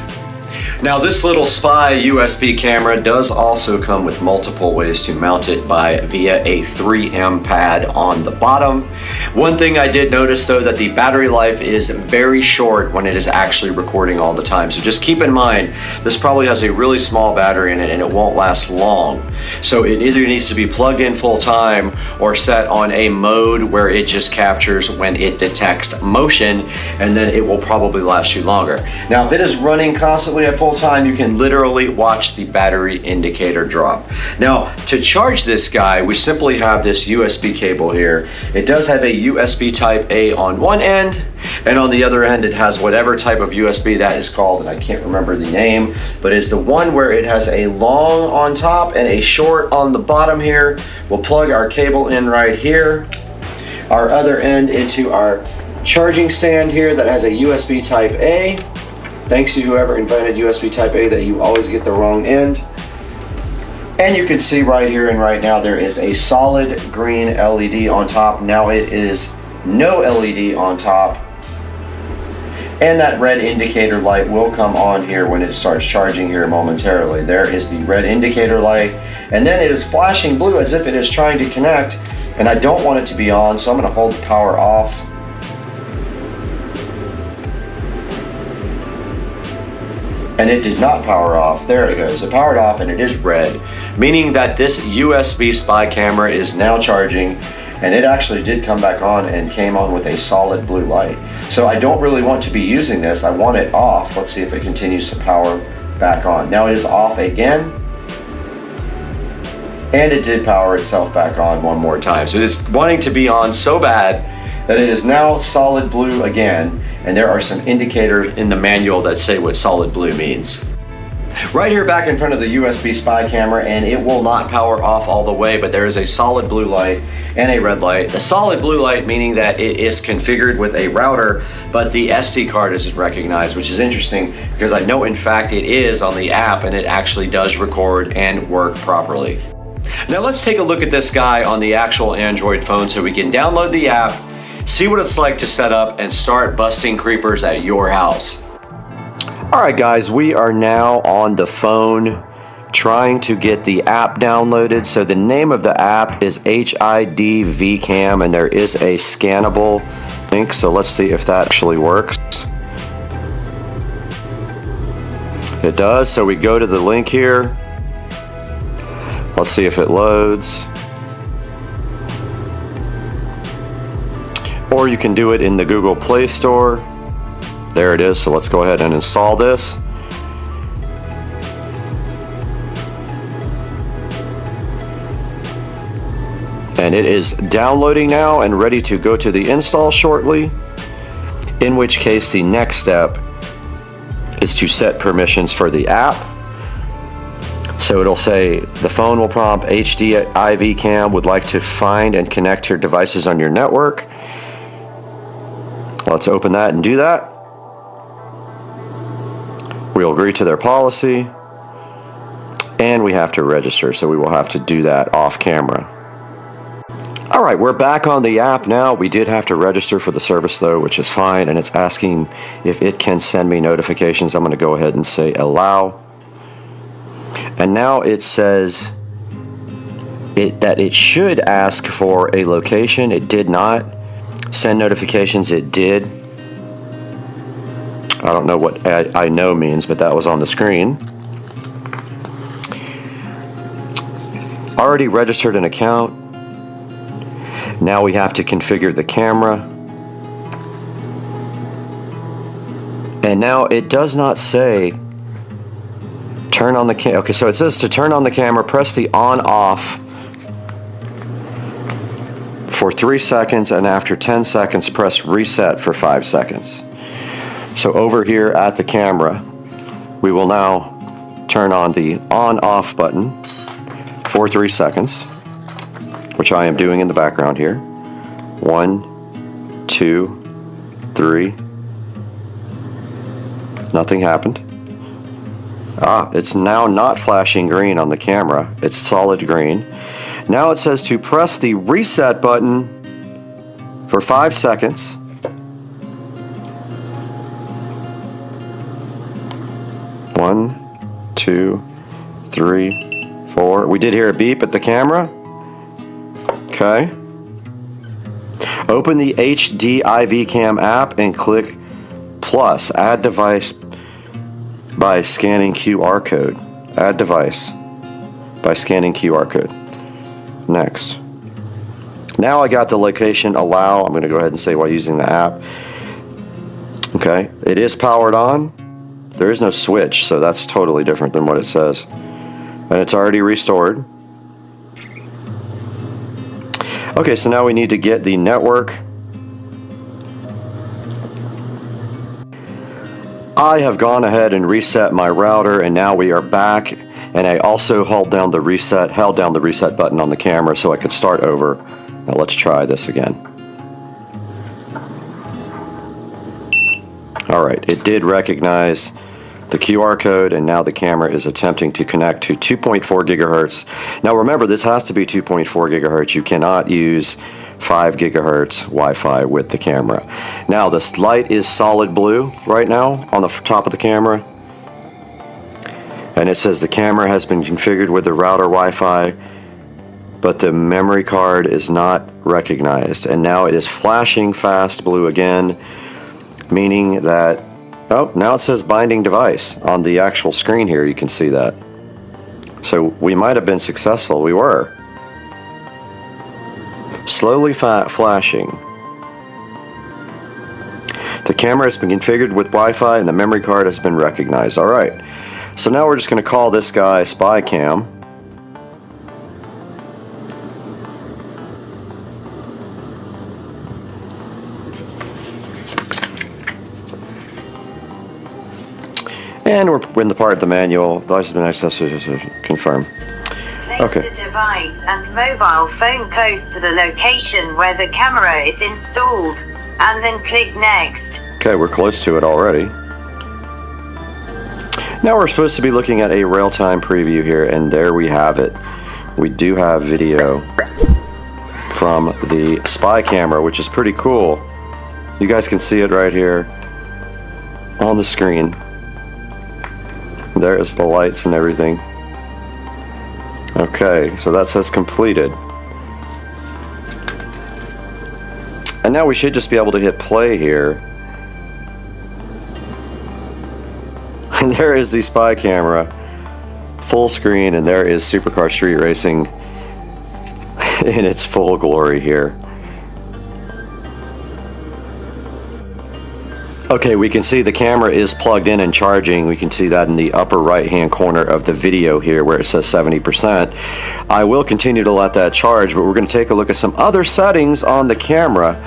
Speaker 1: Now this little spy USB camera does also come with multiple ways to mount it via a 3M pad on the bottom. One thing I did notice though, that the battery life is very short when it is actually recording all the time. So just keep in mind, this probably has a really small battery in it and it won't last long. So it either needs to be plugged in full time or set on a mode where it just captures when it detects motion, and then it will probably last you longer. Now if it is running constantly at full time, you can literally watch the battery indicator drop. Now to charge this guy, we simply have this USB cable here. It does have a USB Type A on one end, and on the other end it has whatever type of USB that is called, and I can't remember the name, but it's the one where it has a long on top and a short on the bottom here. We'll plug our cable in right here, our other end into our charging stand here that has a USB Type A. Thanks to whoever invented USB Type A that you always get the wrong end. And you can see right here and right now there is a solid green LED on top. Now it is no LED on top. And that red indicator light will come on here when it starts charging here momentarily. There is the red indicator light. And then it is flashing blue as if it is trying to connect. And I don't want it to be on, so I'm going to hold the power off. And it did not power off. There it goes. It powered off and it is red, meaning that this USB spy camera is now charging, and it actually did come back on and came on with a solid blue light. So I don't really want to be using this. I want it off. Let's see if it continues to power back on. Now it is off again, and it did power itself back on one more time. So it is wanting to be on so bad that it is now solid blue again. And there are some indicators in the manual that say what solid blue means. Right here back in front of the USB spy camera, and it will not power off all the way, but there is a solid blue light and a red light. The solid blue light meaning that it is configured with a router, but the SD card isn't recognized, which is interesting because I know in fact it is on the app and it actually does record and work properly. Now let's take a look at this guy on the actual Android phone so we can download the app, see what it's like to set up, and start busting creepers at your house. All right, guys, we are now on the phone trying to get the app downloaded. So the name of the app is HID-VCAM, and there is a scannable link. So let's see if that actually works. It does. So we go to the link here. Let's see if it loads. Or you can do it in the Google Play Store. There it is. So let's go ahead and install this. And it is downloading now and ready to go to the install shortly, in which case the next step is to set permissions for the app. So it'll say the phone will prompt HID-VCAM would like to find and connect your devices on your network. Let's open that and do that. We'll agree to their policy, and we have to register, so we will have to do that off camera. All right, we're back on the app now. We did have to register for the service though, which is fine, and it's asking if it can send me notifications. I'm going to go ahead and say allow. And now it says that it should ask for a location. It did not. Send notifications, it did. I don't know what I know means, but that was on the screen. Already registered an account. Now we have to configure the camera. And now it does not say turn on the camera. Okay, so it says to turn on the camera, press the on off for 3 seconds, and after 10 seconds, press reset for 5 seconds. So over here at the camera, we will now turn on the on off button for 3 seconds, which I am doing in the background here. 1, 2, 3. Nothing happened. It's now not flashing green on the camera. It's solid green. Now it says to press the reset button for 5 seconds. One, 2, 3, 4. We did hear a beep at the camera. Okay. Open the Hdmi Cam app and click plus. Add device by scanning QR code. Add device by scanning QR code. Next. Now I got the location allow. I'm going to go ahead and say while using the app. Okay. It is powered on. There is no switch, so that's totally different than what it says. And it's already restored. Okay, so now we need to get the network. I have gone ahead and reset my router, and now we are back. And I also held down the reset button on the camera so I could start over. Now let's try this again. All right, it did recognize the QR code, and now the camera is attempting to connect to 2.4 gigahertz. Now remember, this has to be 2.4 gigahertz. You cannot use 5 gigahertz Wi-Fi with the camera. Now this light is solid blue right now on the top of the camera, and it says the camera has been configured with the router Wi-Fi, but the memory card is not recognized. And now it is flashing fast blue again, meaning that, oh, now it says binding device on the actual screen here. You can see that. So we might have been successful. We were. Slowly flashing. The camera has been configured with Wi-Fi and the memory card has been recognized. All right. So now we're just going to call this guy Spy Cam. And we're in the part of the manual. Device has been accessed. Confirm.
Speaker 3: Place the device and mobile phone close to the location where the camera is installed, and then click Next.
Speaker 1: Okay, we're close to it already. Now we're supposed to be looking at a real-time preview here, and there we have it. We do have video from the spy camera, which is pretty cool. You guys can see it right here on the screen. There's the lights and everything. Okay, so that says completed. And now we should just be able to hit play here. And there is the spy camera, full screen, and there is Supercar Street Racing in its full glory here. Okay, we can see the camera is plugged in and charging. We can see that in the upper right hand corner of the video here where it says 70%. I will continue to let that charge, but we're going to take a look at some other settings on the camera.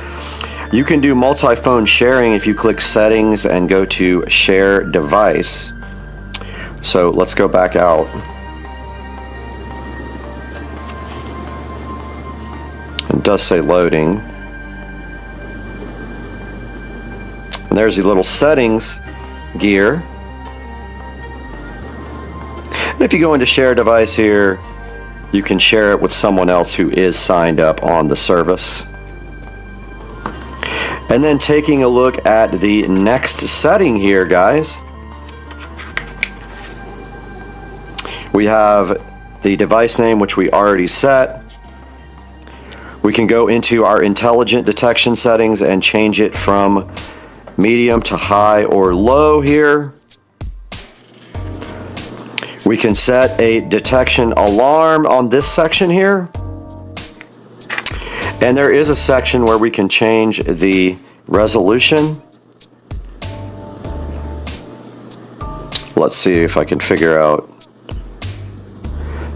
Speaker 1: You can do multi-phone sharing if you click settings and go to share device. So let's go back out. It does say loading. And there's the little settings gear. And if you go into share device here, you can share it with someone else who is signed up on the service. And then taking a look at the next setting here, guys. We have the device name, which we already set. We can go into our intelligent detection settings and change it from medium to high or low here. We can set a detection alarm on this section here. And there is a section where we can change the resolution. Let's see if I can figure out.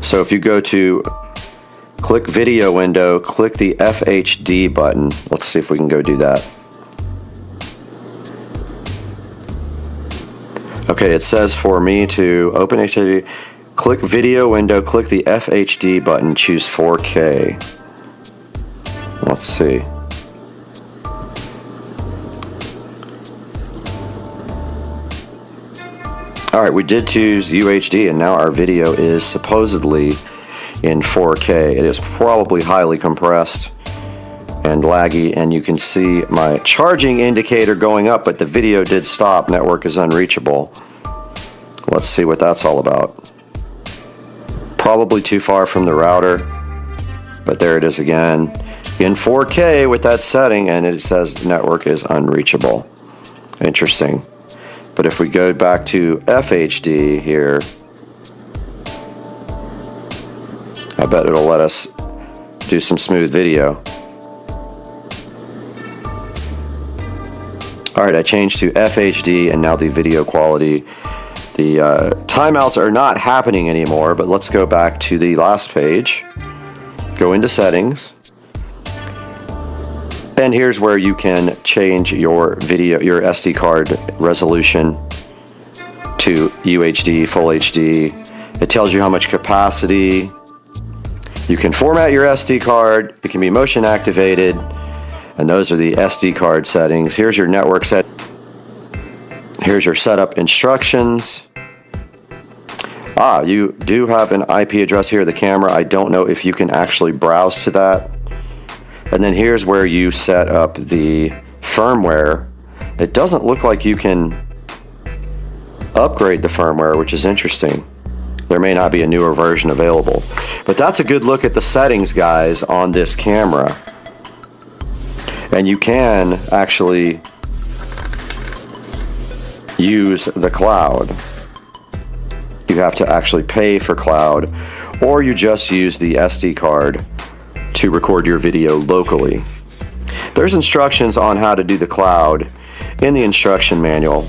Speaker 1: So if you go to click video window, click the FHD button. Let's see if we can go do that. Okay, it says for me to open HDD, click video window, click the FHD button, choose 4K. Let's see. Alright, we did choose UHD and now our video is supposedly in 4K. It is probably highly compressed and laggy, and you can see my charging indicator going up, but the video did stop. Network is unreachable. Let's see what that's all about. Probably too far from the router, but there it is again in 4K with that setting, and it says network is unreachable. Interesting. But if we go back to FHD here, I bet it'll let us do some smooth video. Alright, I changed to FHD and now the video quality, the timeouts are not happening anymore, but let's go back to the last page. Go into settings. And here's where you can change your video, your SD card resolution to UHD, Full HD. It tells you how much capacity. You can format your SD card. It can be motion activated. And those are the SD card settings. Here's your network set. Here's your setup instructions. You do have an IP address here, the camera. I don't know if you can actually browse to that. And then here's where you set up the firmware. It doesn't look like you can upgrade the firmware, which is interesting. There may not be a newer version available. But that's a good look at the settings, guys, on this camera. And you can actually use the cloud. You have to actually pay for cloud, or you just use the SD card to record your video locally. There's instructions on how to do the cloud in the instruction manual.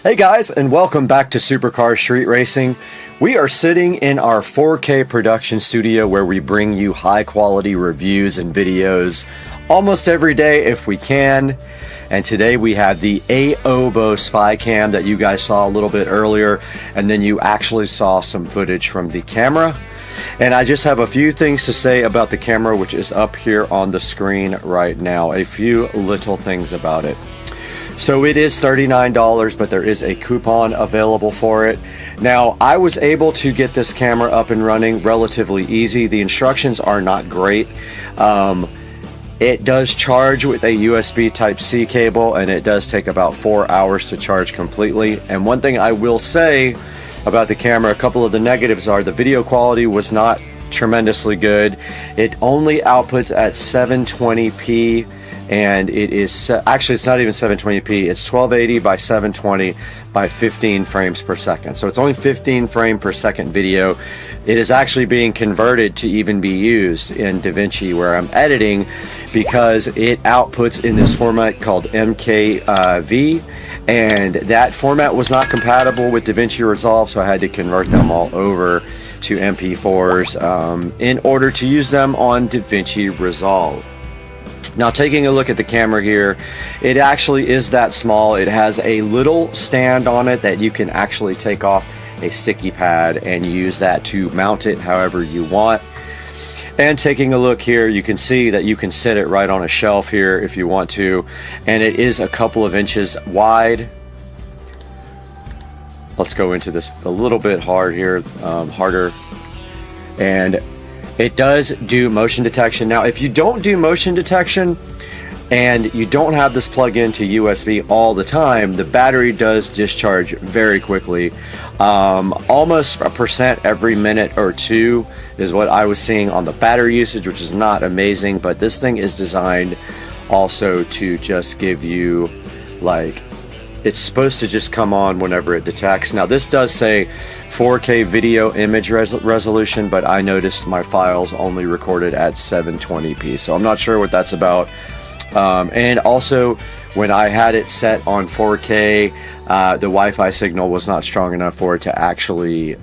Speaker 1: Hey guys, and welcome back to Supercar Street Racing. We are sitting in our 4K production studio where we bring you high quality reviews and videos almost every day if we can. And today we have the AOBO spy cam that you guys saw a little bit earlier, and then you actually saw some footage from the camera. And I just have a few things to say about the camera, which is up here on the screen right now. A few little things about it. So it is $39, but there is a coupon available for it. Now, I was able to get this camera up and running relatively easy. The instructions are not great. It does charge with a USB Type-C cable, and it does take about 4 hours to charge completely. And one thing I will say about the camera, a couple of the negatives are the video quality was not tremendously good. It only outputs at 720p, and it is actually, it's not even 720p, it's 1280 by 720 by 15 frames per second. So it's only 15 frame per second video. It is actually being converted to even be used in DaVinci where I'm editing, because it outputs in this format called MKV, and that format was not compatible with DaVinci Resolve, so I had to convert them all over to MP4s in order to use them on DaVinci Resolve. Now, taking a look at the camera here, it actually is that small. It has a little stand on it that you can actually take off a sticky pad and use that to mount it however you want. And taking a look here, you can see that you can sit it right on a shelf here if you want to, and it is a couple of inches wide. Let's go into this a little bit harder. And it does do motion detection. Now, if you don't do motion detection and you don't have this plug into USB all the time, the battery does discharge very quickly. Almost 1% every minute or two is what I was seeing on the battery usage, which is not amazing, but this thing is designed also to just give you, like, it's supposed to just come on whenever it detects. Now, this does say 4K video image resolution, but I noticed my files only recorded at 720p, so I'm not sure what that's about. And also, when I had it set on 4K, the Wi-Fi signal was not strong enough for it to actually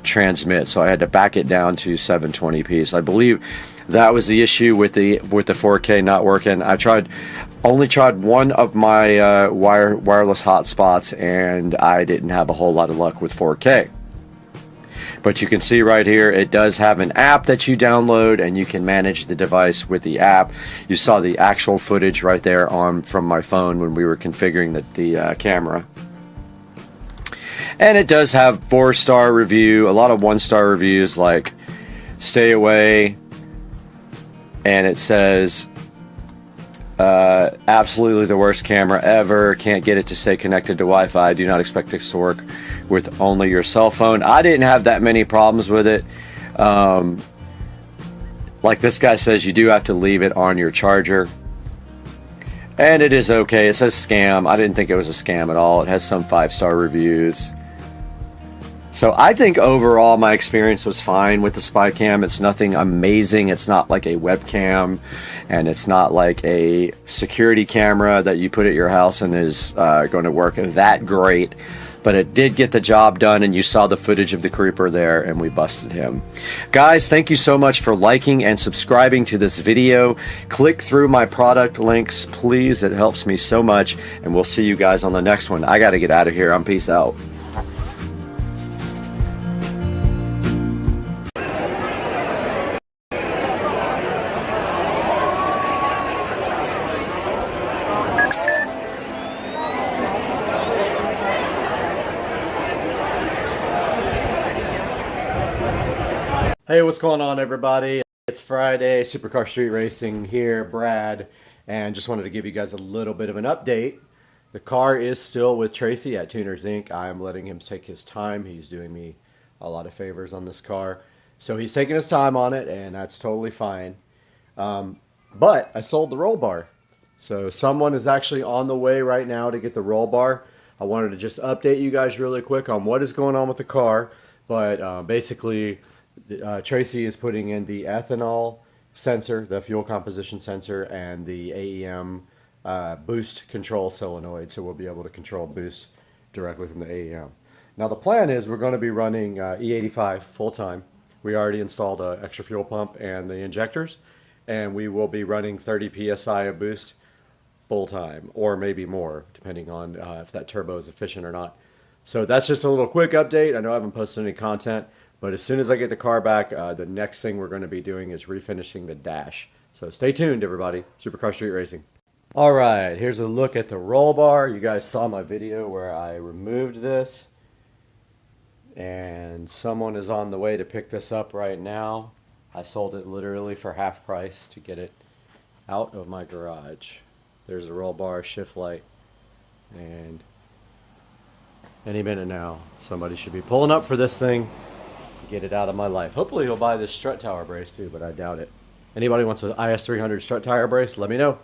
Speaker 1: transmit, so I had to back it down to 720p. So I believe that was the issue with the 4K not working. I only tried one of my wireless hotspots, and I didn't have a whole lot of luck with 4K. But you can see right here, it does have an app that you download, and you can manage the device with the app. You saw the actual footage right there from my phone when we were configuring the camera. And it does have 4-star review, a lot of 1-star reviews like stay away, and it says absolutely the worst camera ever, can't get it to stay connected to Wi-Fi, do not expect this to work with only your cell phone. I didn't have that many problems with it. Like this guy says, you do have to leave it on your charger, and it is okay. It says scam. I didn't think it was a scam at all. It has some 5-star reviews. So I think overall my experience was fine with the SpyCam. It's nothing amazing. It's not like a webcam, and it's not like a security camera that you put at your house and is going to work that great. But it did get the job done, and you saw the footage of the creeper there, and we busted him. Guys, thank you so much for liking and subscribing to this video. Click through my product links, please. It helps me so much, and we'll see you guys on the next one. I got to get out of here. I'm peace out. Hey, what's going on, everybody? It's Friday, Supercar Street Racing here, Brad, and just wanted to give you guys a little bit of an update. The car is still with Tracy at Tuners Inc. I am letting him take his time. He's doing me a lot of favors on this car. So he's taking his time on it, and that's totally fine. But I sold the roll bar. So someone is actually on the way right now to get the roll bar. I wanted to just update you guys really quick on what is going on with the car. But basically, Tracy is putting in the ethanol sensor, the fuel composition sensor, and the AEM boost control solenoid, so we'll be able to control boost directly from the AEM. Now the plan is we're going to be running E85 full-time. We already installed an extra fuel pump and the injectors, and we will be running 30 psi of boost full-time, or maybe more, depending on if that turbo is efficient or not. So that's just a little quick update. I know I haven't posted any content, but as soon as I get the car back, the next thing we're going to be doing is refinishing the dash. So stay tuned, everybody. Supercar Street Racing. All right, here's a look at the roll bar. You guys saw my video where I removed this, and someone is on the way to pick this up right now. I sold it literally for half price to get it out of my garage. There's a roll bar, shift light, and any minute now somebody should be pulling up for this thing to get it out of my life. Hopefully he'll buy this strut tower brace too, but I doubt it. Anybody wants an IS300 strut tire brace, let me know.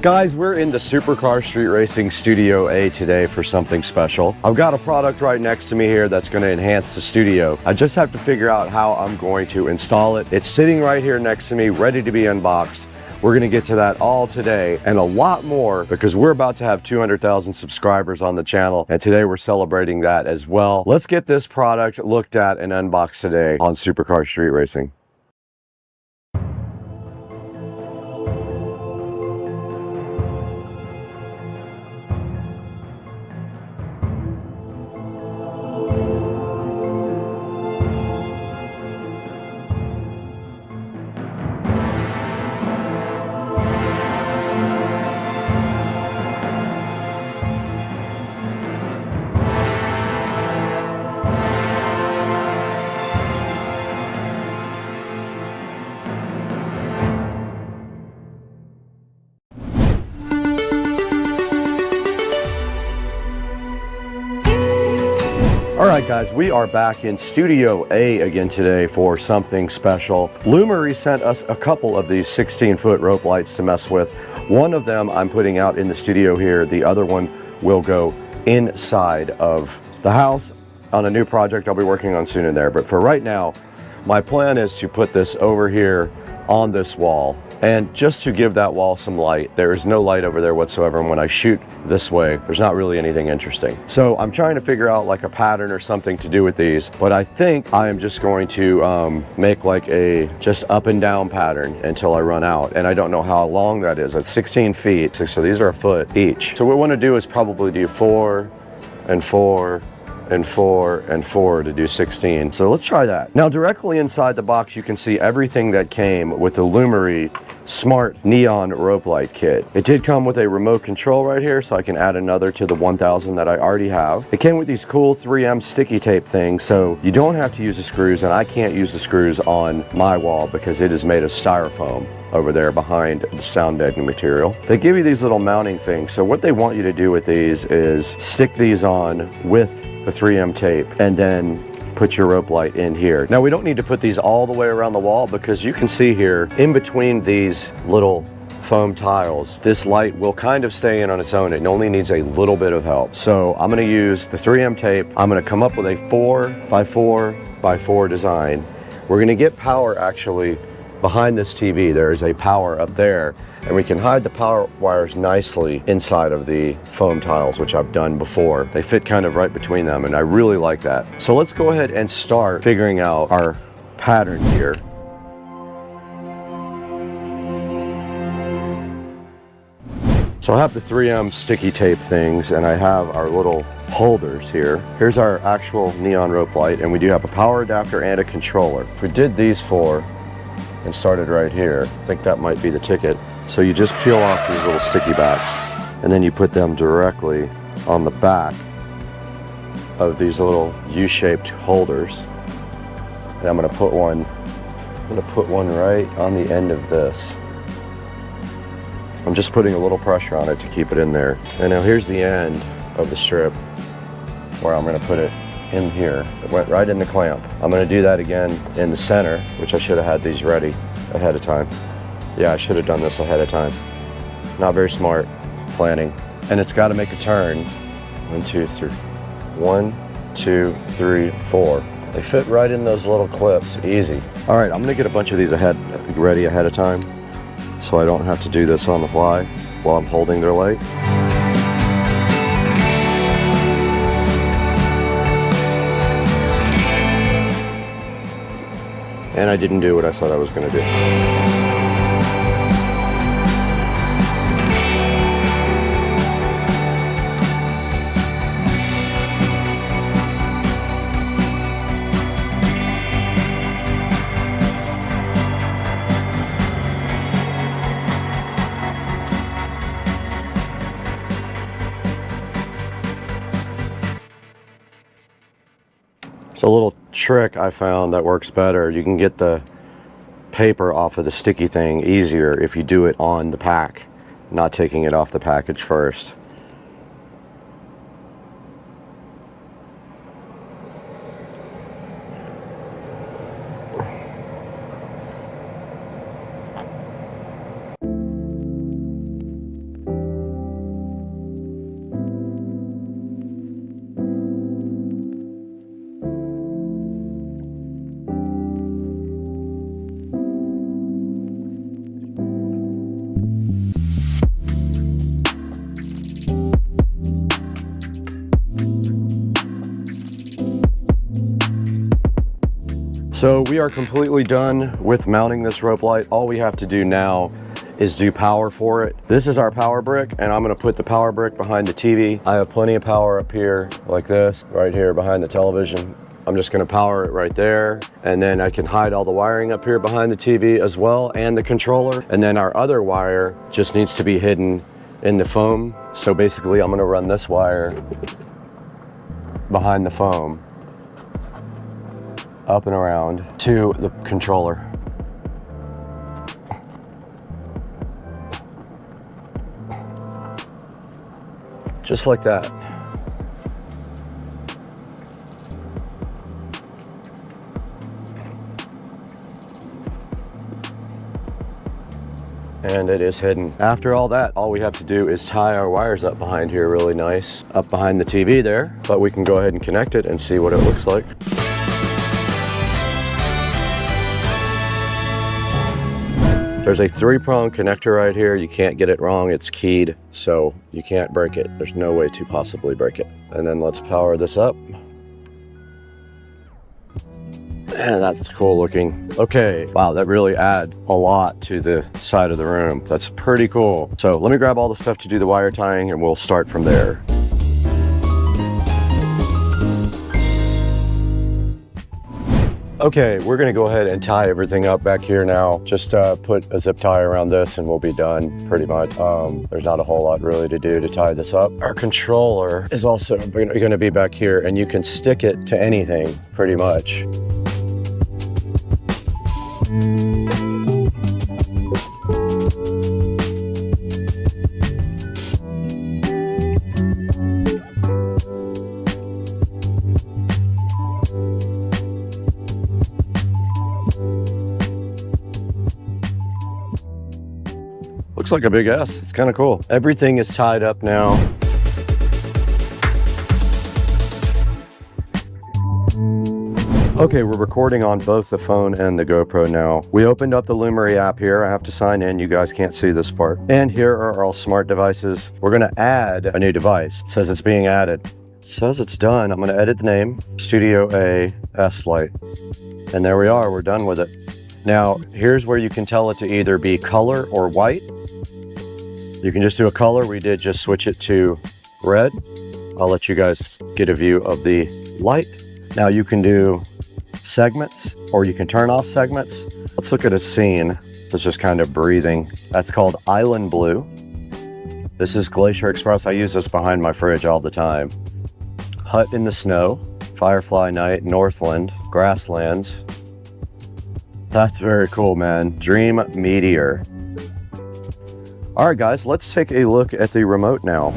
Speaker 1: Guys, we're in the Supercar Street Racing Studio A today for something special. I've got a product right next to me here that's going to enhance the studio. I just have to figure out how I'm going to install it. It's sitting right here next to me, ready to be unboxed. We're going to get to that all today and a lot more because we're about to have 200,000 subscribers on the channel, and today we're celebrating that as well. Let's get this product looked at and unboxed today on Supercar Street Racing. Alright guys, we are back in Studio A again today for something special. Lumery sent us a couple of these 16-foot rope lights to mess with. One of them I'm putting out in the studio here. The other one will go inside of the house on a new project I'll be working on soon in there. But for right now, my plan is to put this over here on this wall. And just to give that wall some light, there is no light over there whatsoever, and when I shoot this way, there's not really anything interesting. So I'm trying to figure out like a pattern or something to do with these, but I think I am just going to make like a just up and down pattern until I run out, and I don't know how long that is. It's 16 feet, so these are a foot each. So what we want to do is probably do 4 and 4 and 4 and 4 to do 16. So let's try that. Now directly inside the box you can see everything that came with the Lumery Smart Neon Rope Light Kit. It did come with a remote control right here, so I can add another to the 1000 that I already have. It came with these cool 3M sticky tape things, so you don't have to use the screws, and I can't use the screws on my wall because it is made of styrofoam over there behind the sound deadening material. They give you these little mounting things, so what they want you to do with these is stick these on with the 3M tape and then put your rope light in here. Now we don't need to put these all the way around the wall because you can see here in between these little foam tiles, this light will kind of stay in on its own. It only needs a little bit of help. So I'm going to use the 3M tape. I'm going to come up with a 4x4x4 design. We're going to get power actually behind this TV. There's a power up there, and we can hide the power wires nicely inside of the foam tiles, which I've done before. They fit kind of right between them, and I really like that. So let's go ahead and start figuring out our pattern here. So I have the 3M sticky tape things, and I have our little holders here. Here's our actual neon rope light, and we do have a power adapter and a controller. If we did these four and started right here, I think that might be the ticket. So you just peel off these little sticky backs, and then you put them directly on the back of these little U-shaped holders. And I'm gonna put one right on the end of this. I'm just putting a little pressure on it to keep it in there. And now here's the end of the strip where I'm gonna put it in here. It went right in the clamp. I'm gonna do that again in the center, which I should have had these ready ahead of time. Yeah, I should have done this ahead of time. Not very smart planning. And it's gotta make a turn. 1, 2, 3. 1, 2, 3, 4. They fit right in those little clips, easy. All right, I'm gonna get a bunch of these ready ahead of time so I don't have to do this on the fly while I'm holding their light. And I didn't do what I said I was gonna do. A little trick I found that works better. You can get the paper off of the sticky thing easier if you do it on the pack, not taking it off the package first. So we are completely done with mounting this rope light. All we have to do now is do power for it. This is our power brick, and I'm gonna put the power brick behind the TV. I have plenty of power up here like this, right here behind the television. I'm just gonna power it right there, and then I can hide all the wiring up here behind the TV as well, and the controller. And then our other wire just needs to be hidden in the foam. So basically I'm gonna run this wire behind the foam, up and around to the controller. Just like that. And it is hidden. After all that, all we have to do is tie our wires up behind here really nice, up behind the TV there, but we can go ahead and connect it and see what it looks like. There's a 3-prong connector right here. You can't get it wrong. It's keyed, so you can't break it. There's no way to possibly break it. And then let's power this up. Man, that's cool looking. Okay, wow, that really adds a lot to the side of the room. That's pretty cool. So let me grab all the stuff to do the wire tying and we'll start from there. Okay, we're gonna go ahead and tie everything up back here now. Just put a zip tie around this and we'll be done pretty much. There's not a whole lot really to do to tie this up. Our controller is also gonna be back here, and you can stick it to anything pretty much. Looks like a big S. It's kind of cool. Everything is tied up now. Okay, we're recording on both the phone and the GoPro now. We opened up the Lumery app here. I have to sign in. You guys can't see this part. And here are all smart devices. We're gonna add a new device. It says it's being added. It says it's done. I'm gonna edit the name, Studio A S Lite. And there we are, we're done with it. Now, here's where you can tell it to either be color or white. You can just do a color. We did just switch it to red. I'll let you guys get a view of the light. Now you can do segments, or you can turn off segments. Let's look at a scene that's just kind of breathing. That's called Island Blue. This is Glacier Express. I use this behind my fridge all the time. Hut in the Snow, Firefly Night, Northland, Grasslands. That's very cool, man. Dream Meteor. All right, guys, let's take a look at the remote now.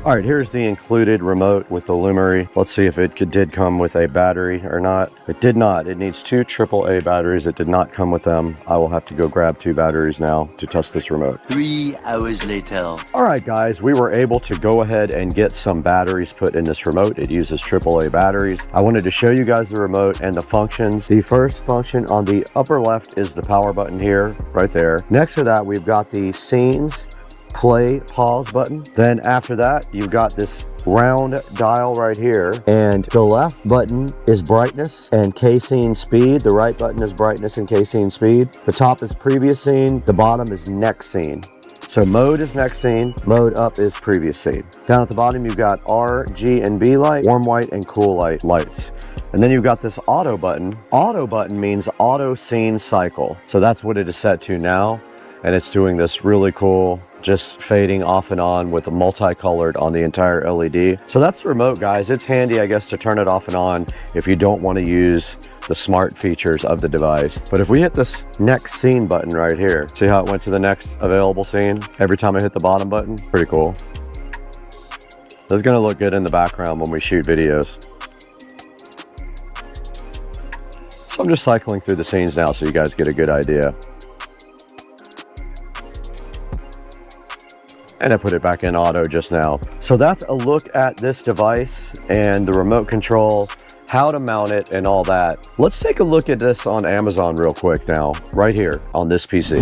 Speaker 1: All right, here's the included remote with the Lumery. Let's see if it did come with a battery or not. It did not. It needs 2 AAA batteries. It did not come with them. I will have to go grab 2 batteries now to test this remote.
Speaker 8: 3 hours later.
Speaker 1: All right, guys, we were able to go ahead and get some batteries put in this remote. It uses AAA batteries. I wanted to show you guys the remote and the functions. The first function on the upper left is the power button here, right there. Next to that, we've got the scenes, play, pause button. Then after that, you've got this round dial right here, and the left button is brightness and K-scene speed. The right button is brightness and K-scene speed. The top is previous scene. The bottom is next scene. So mode is next scene, mode up is previous scene. Down at the bottom, you've got R, G, and B light, warm white and cool light lights. And then you've got this auto button. Auto button means auto scene cycle. So that's what it is set to now. and it's doing this really cool, just fading off and on with a multicolored on the entire LED. So that's the remote, guys. It's handy, I guess, to turn it off and on if you don't want to use the smart features of the device. But if we hit this next scene button right here, see how it went to the next available scene every time I hit the bottom button? Pretty cool. This is gonna look good in the background when we shoot videos. So I'm just cycling through the scenes now so you guys get a good idea. And I put it back in auto just now. So that's a look at this device and the remote control, how to mount it and all that. Let's take a look at this on Amazon real quick now, right here on this PC.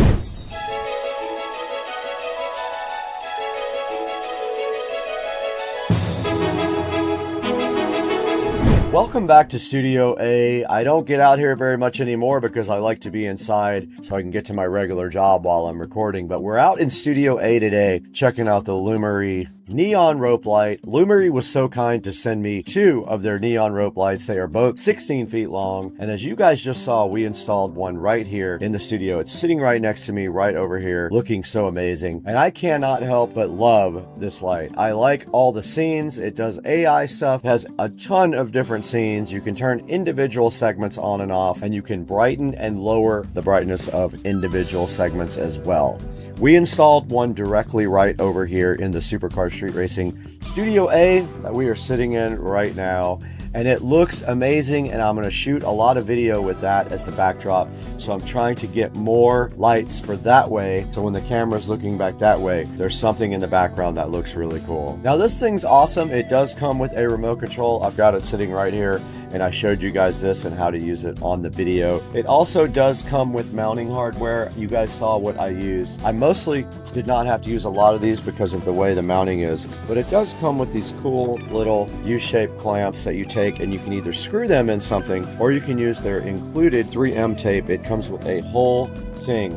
Speaker 1: Welcome back to Studio A. I don't get out here very much anymore because I like to be inside so I can get to my regular job while I'm recording. But we're out in Studio A today checking out the Lumery neon rope light. Lumery was so kind to send me 2 of their neon rope lights. They are both 16 feet long. And as you guys just saw, we installed one right here in the studio. It's sitting right next to me right over here, looking so amazing. And I cannot help but love this light. I like all the scenes. It does AI stuff, has a ton of different scenes. You can turn individual segments on and off, and you can brighten and lower the brightness of individual segments as well. We installed one directly right over here in the Supercar Street Racing Studio A that we are sitting in right now, and it looks amazing, and I'm going to shoot a lot of video with that as the backdrop. So I'm trying to get more lights for that way, so when the camera's looking back that way, there's something in the background that looks really cool. Now this thing's awesome. It does come with a remote control. I've got it sitting right here, and I showed you guys this and how to use it on the video. It also does come with mounting hardware. You guys saw what I used. I mostly did not have to use a lot of these because of the way the mounting is, but it does come with these cool little U-shaped clamps that you take, and you can either screw them in something or you can use their included 3M tape. It comes with a whole thing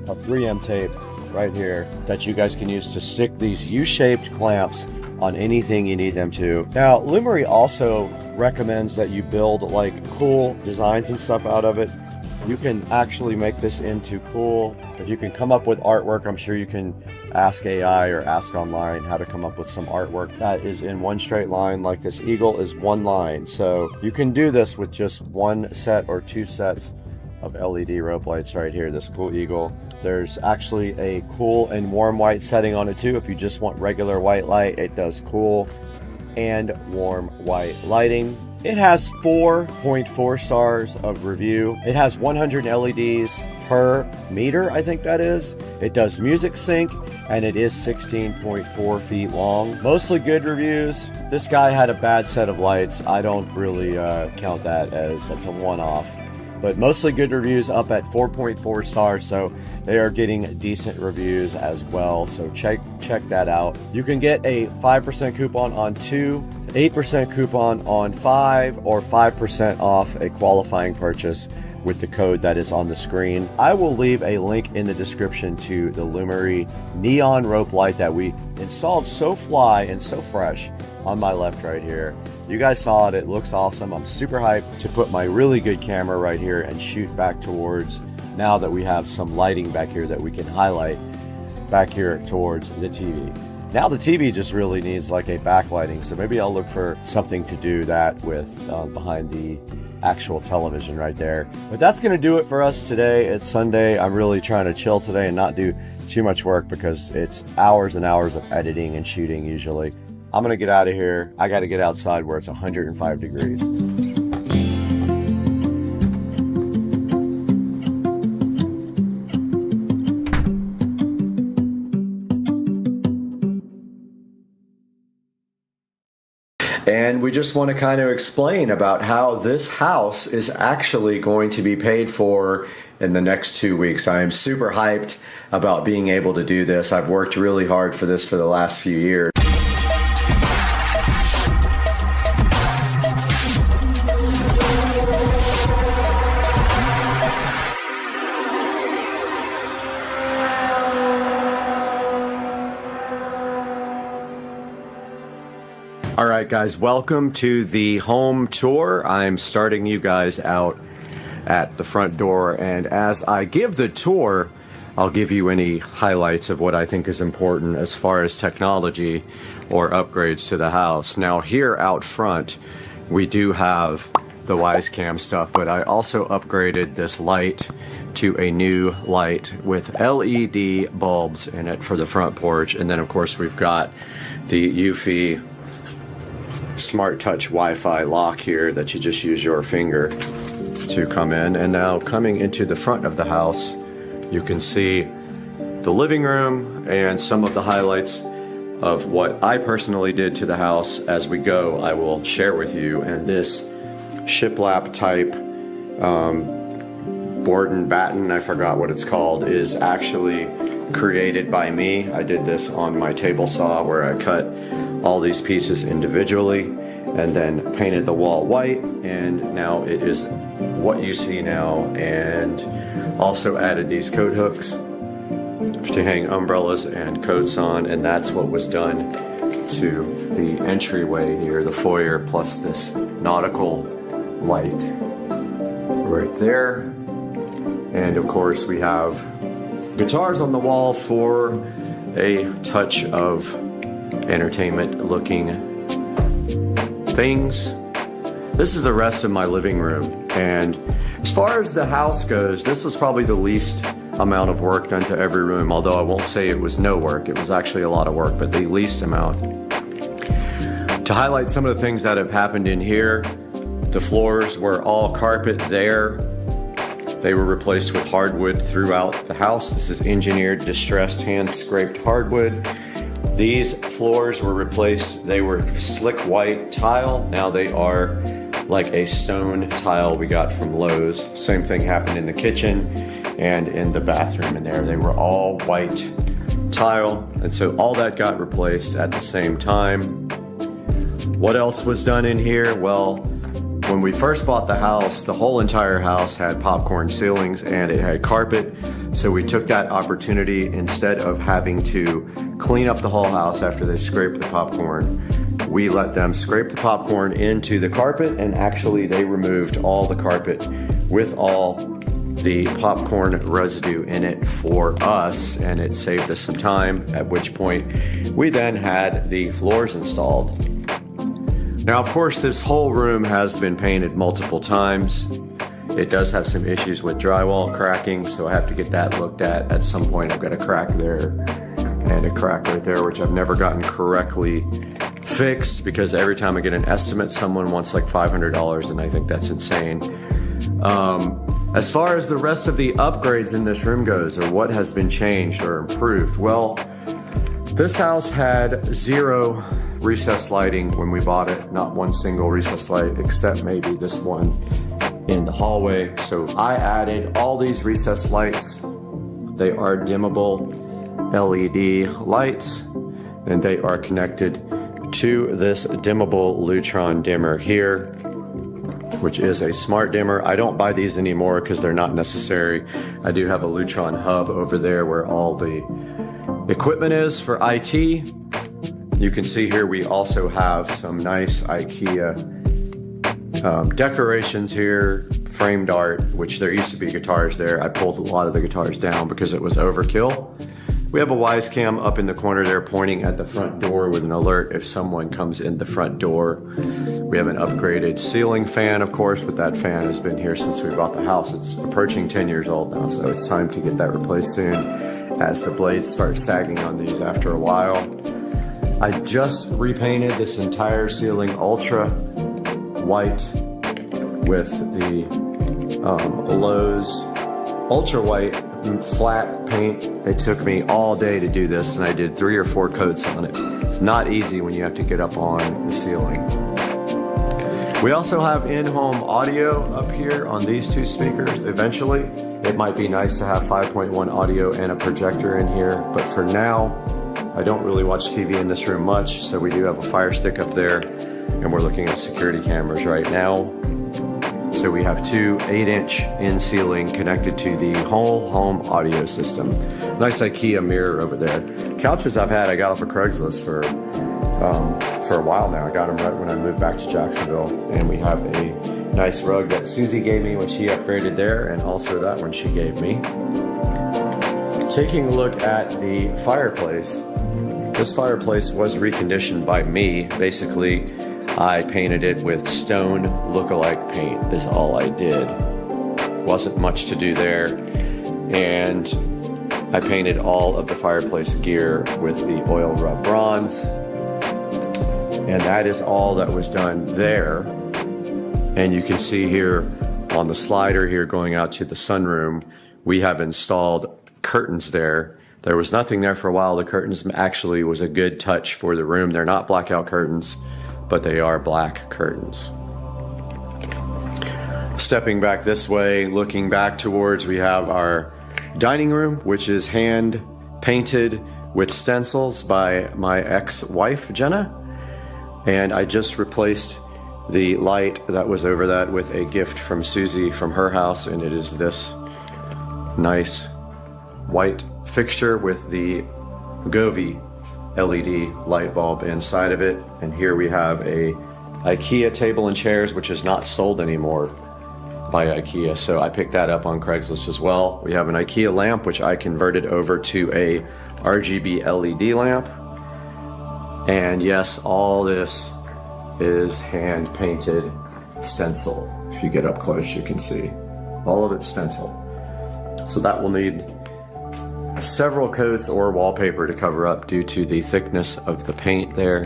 Speaker 1: of 3M tape right here that you guys can use to stick these U-shaped clamps on anything you need them to. Now, Lumery also recommends that you build like cool designs and stuff out of it. You can actually make this into cool. If you can come up with artwork, I'm sure you can ask AI or ask online how to come up with some artwork that is in one straight line. Like this eagle is one line. So you can do this with just one set or 2 sets of LED rope lights right here, this cool eagle. There's actually a cool and warm white setting on it too. If you just want regular white light, it does cool and warm white lighting. It has 4.4 stars of review. It has 100 LEDs per meter, I think that is. It does music sync, and it is 16.4 feet long. Mostly good reviews. This guy had a bad set of lights. I don't really count that as that's a one-off. But mostly good reviews, up at 4.4 stars, so they are getting decent reviews as well. So check that out. You can get a 5% coupon on 2, 8% coupon on 5, or 5% off a qualifying purchase with the code that is on the screen. I will leave a link in the description to the Lumery neon rope light that we installed so fly and so fresh on my left right here. You guys saw it. It looks awesome. I'm super hyped to put my really good camera right here and shoot back towards, now that we have some lighting back here that we can highlight back here towards the TV. Now the TV just really needs like a backlighting, so maybe I'll look for something to do that with behind the actual television right there. But that's gonna do it for us today. It's Sunday. I'm really trying to chill today and not do too much work because it's hours and hours of editing and shooting usually. I'm gonna get out of here. I gotta get outside where it's 105 degrees. And we just want to kind of explain about how this house is actually going to be paid for in the next 2 weeks. I am super hyped about being able to do this. I've worked really hard for this for the last few years. All right, guys, welcome to the home tour. I'm starting you guys out at the front door, and as I give the tour, I'll give you any highlights of what I think is important as far as technology or upgrades to the house. Now here out front, we do have the Wisecam stuff, but I also upgraded this light to a new light with LED bulbs in it for the front porch. And then of course we've got the Eufy Smart Touch Wi-Fi lock here that you just use your finger to come in. And now coming into the front of the house, you can see the living room and some of the highlights of what I personally did to the house. As we go, I will share with you. And this shiplap type board and batten, I forgot what it's called, is actually created by me. I did this on my table saw where I cut all these pieces individually and then painted the wall white, and now it is what you see now. And also added these coat hooks to hang umbrellas and coats on, and that's what was done to the entryway here, the foyer, plus this nautical light right there. And of course we have guitars on the wall for a touch of entertainment looking things. This is the rest of my living room, and as far as the house goes, this was probably the least amount of work done to every room, although I won't say it was no work. It was actually a lot of work, but the least amount. To highlight some of the things that have happened in here, the floors were all carpet there. They were replaced with hardwood throughout the house. This is engineered, distressed, hand-scraped hardwood. These floors were replaced. They were slick white tile. Now they are like a stone tile we got from Lowe's. Same thing happened in the kitchen and in the bathroom in there. They were all white tile. And so all that got replaced at the same time. What else was done in here? Well, when we first bought the house, the whole entire house had popcorn ceilings and it had carpet. So we took that opportunity, instead of having to clean up the whole house after they scraped the popcorn, we let them scrape the popcorn into the carpet, and actually they removed all the carpet with all the popcorn residue in it for us, and it saved us some time, at which point we then had the floors installed. Now, of course, this whole room has been painted multiple times. It does have some issues with drywall cracking, so I have to get that looked at some point. I've got a crack there and a crack right there, which I've never gotten correctly fixed, because every time I get an estimate, someone wants like $500, and I think that's insane. As far as the rest of the upgrades in this room goes, or what has been changed or improved, well, this house had 0 recessed lighting when we bought it. Not one single recessed light, except maybe this one in the hallway. So I added all these recessed lights. They are dimmable LED lights, and they are connected to this dimmable Lutron dimmer here, which is a smart dimmer. I don't buy these anymore because they're not necessary. I do have a Lutron hub over there where all the equipment is for IT. You can see here we also have some nice IKEA decorations here, framed art, which there used to be guitars there. I pulled a lot of the guitars down because it was overkill. We have a Wisecam up in the corner there pointing at the front door with an alert if someone comes in the front door. We have an upgraded ceiling fan, of course, but that fan has been here since we bought the house. It's approaching 10 years old now, so it's time to get that replaced soon, as the blades start sagging on these after a while. I just repainted this entire ceiling ultra white with the Lowe's ultra white flat paint. It took me all day to do this, and I did 3 or 4 coats on it. It's not easy when you have to get up on the ceiling. We also have in-home audio up here on these 2 speakers. Eventually, it might be nice to have 5.1 audio and a projector in here, but for now, I don't really watch TV in this room much, so we do have a Fire Stick up there, and we're looking at security cameras right now. So we have 2 8-inch in-ceiling connected to the whole home audio system. Nice IKEA mirror over there. Couches I've had, I got off of Craigslist for a while now. I got them right when I moved back to Jacksonville, and we have a nice rug that Susie gave me when she upgraded there, and also that one she gave me. Taking a look at the fireplace, this fireplace was reconditioned by me. Basically, I painted it with stone look-alike paint is all I did. Wasn't much to do there. And I painted all of the fireplace gear with the oil rub bronze. And that is all that was done there. And you can see here on the slider here going out to the sunroom, we have installed curtains there. There was nothing there for a while. The curtains actually was a good touch for the room. They're not blackout curtains, but they are black curtains. Stepping back this way, looking back towards, we have our dining room, which is hand painted with stencils by my ex-wife, Jenna. And I just replaced the light that was over that with a gift from Susie from her house, and it is this nice white fixture with the Govee LED light bulb inside of it. And here we have a IKEA table and chairs, which is not sold anymore by IKEA, so I picked that up on Craigslist as well. We have an IKEA lamp, which I converted over to a RGB LED lamp. And yes, all this is hand painted stencil. If you get up close, you can see all of it's stencil. So that will need several coats or wallpaper to cover up due to the thickness of the paint there.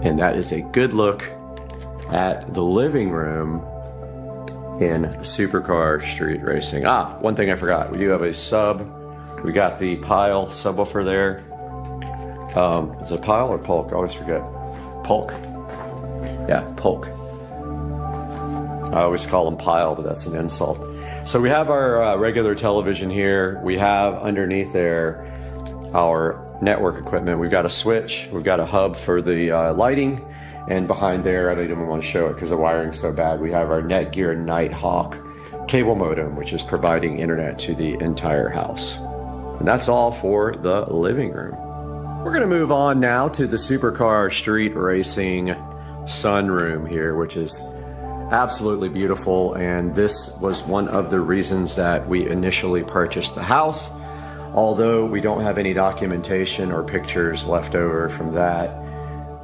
Speaker 1: And that is a good look at the living room in Supercar Street Racing. One thing I forgot, we do have a sub. We got the Pile subwoofer there. Is it Pile or Polk? I always forget. Polk. Yeah, Polk. I always call them Pile, but that's an insult. So we have our regular television here. We have underneath there our network equipment. We've got a switch. We've got a hub for the lighting. And behind there, I don't even want to show it because the wiring's so bad, we have our Netgear Nighthawk cable modem, which is providing internet to the entire house. And that's all for the living room. We're going to move on now to the Supercar Street Racing sunroom here, which is absolutely beautiful. And this was one of the reasons that we initially purchased the house. Although we don't have any documentation or pictures left over from that,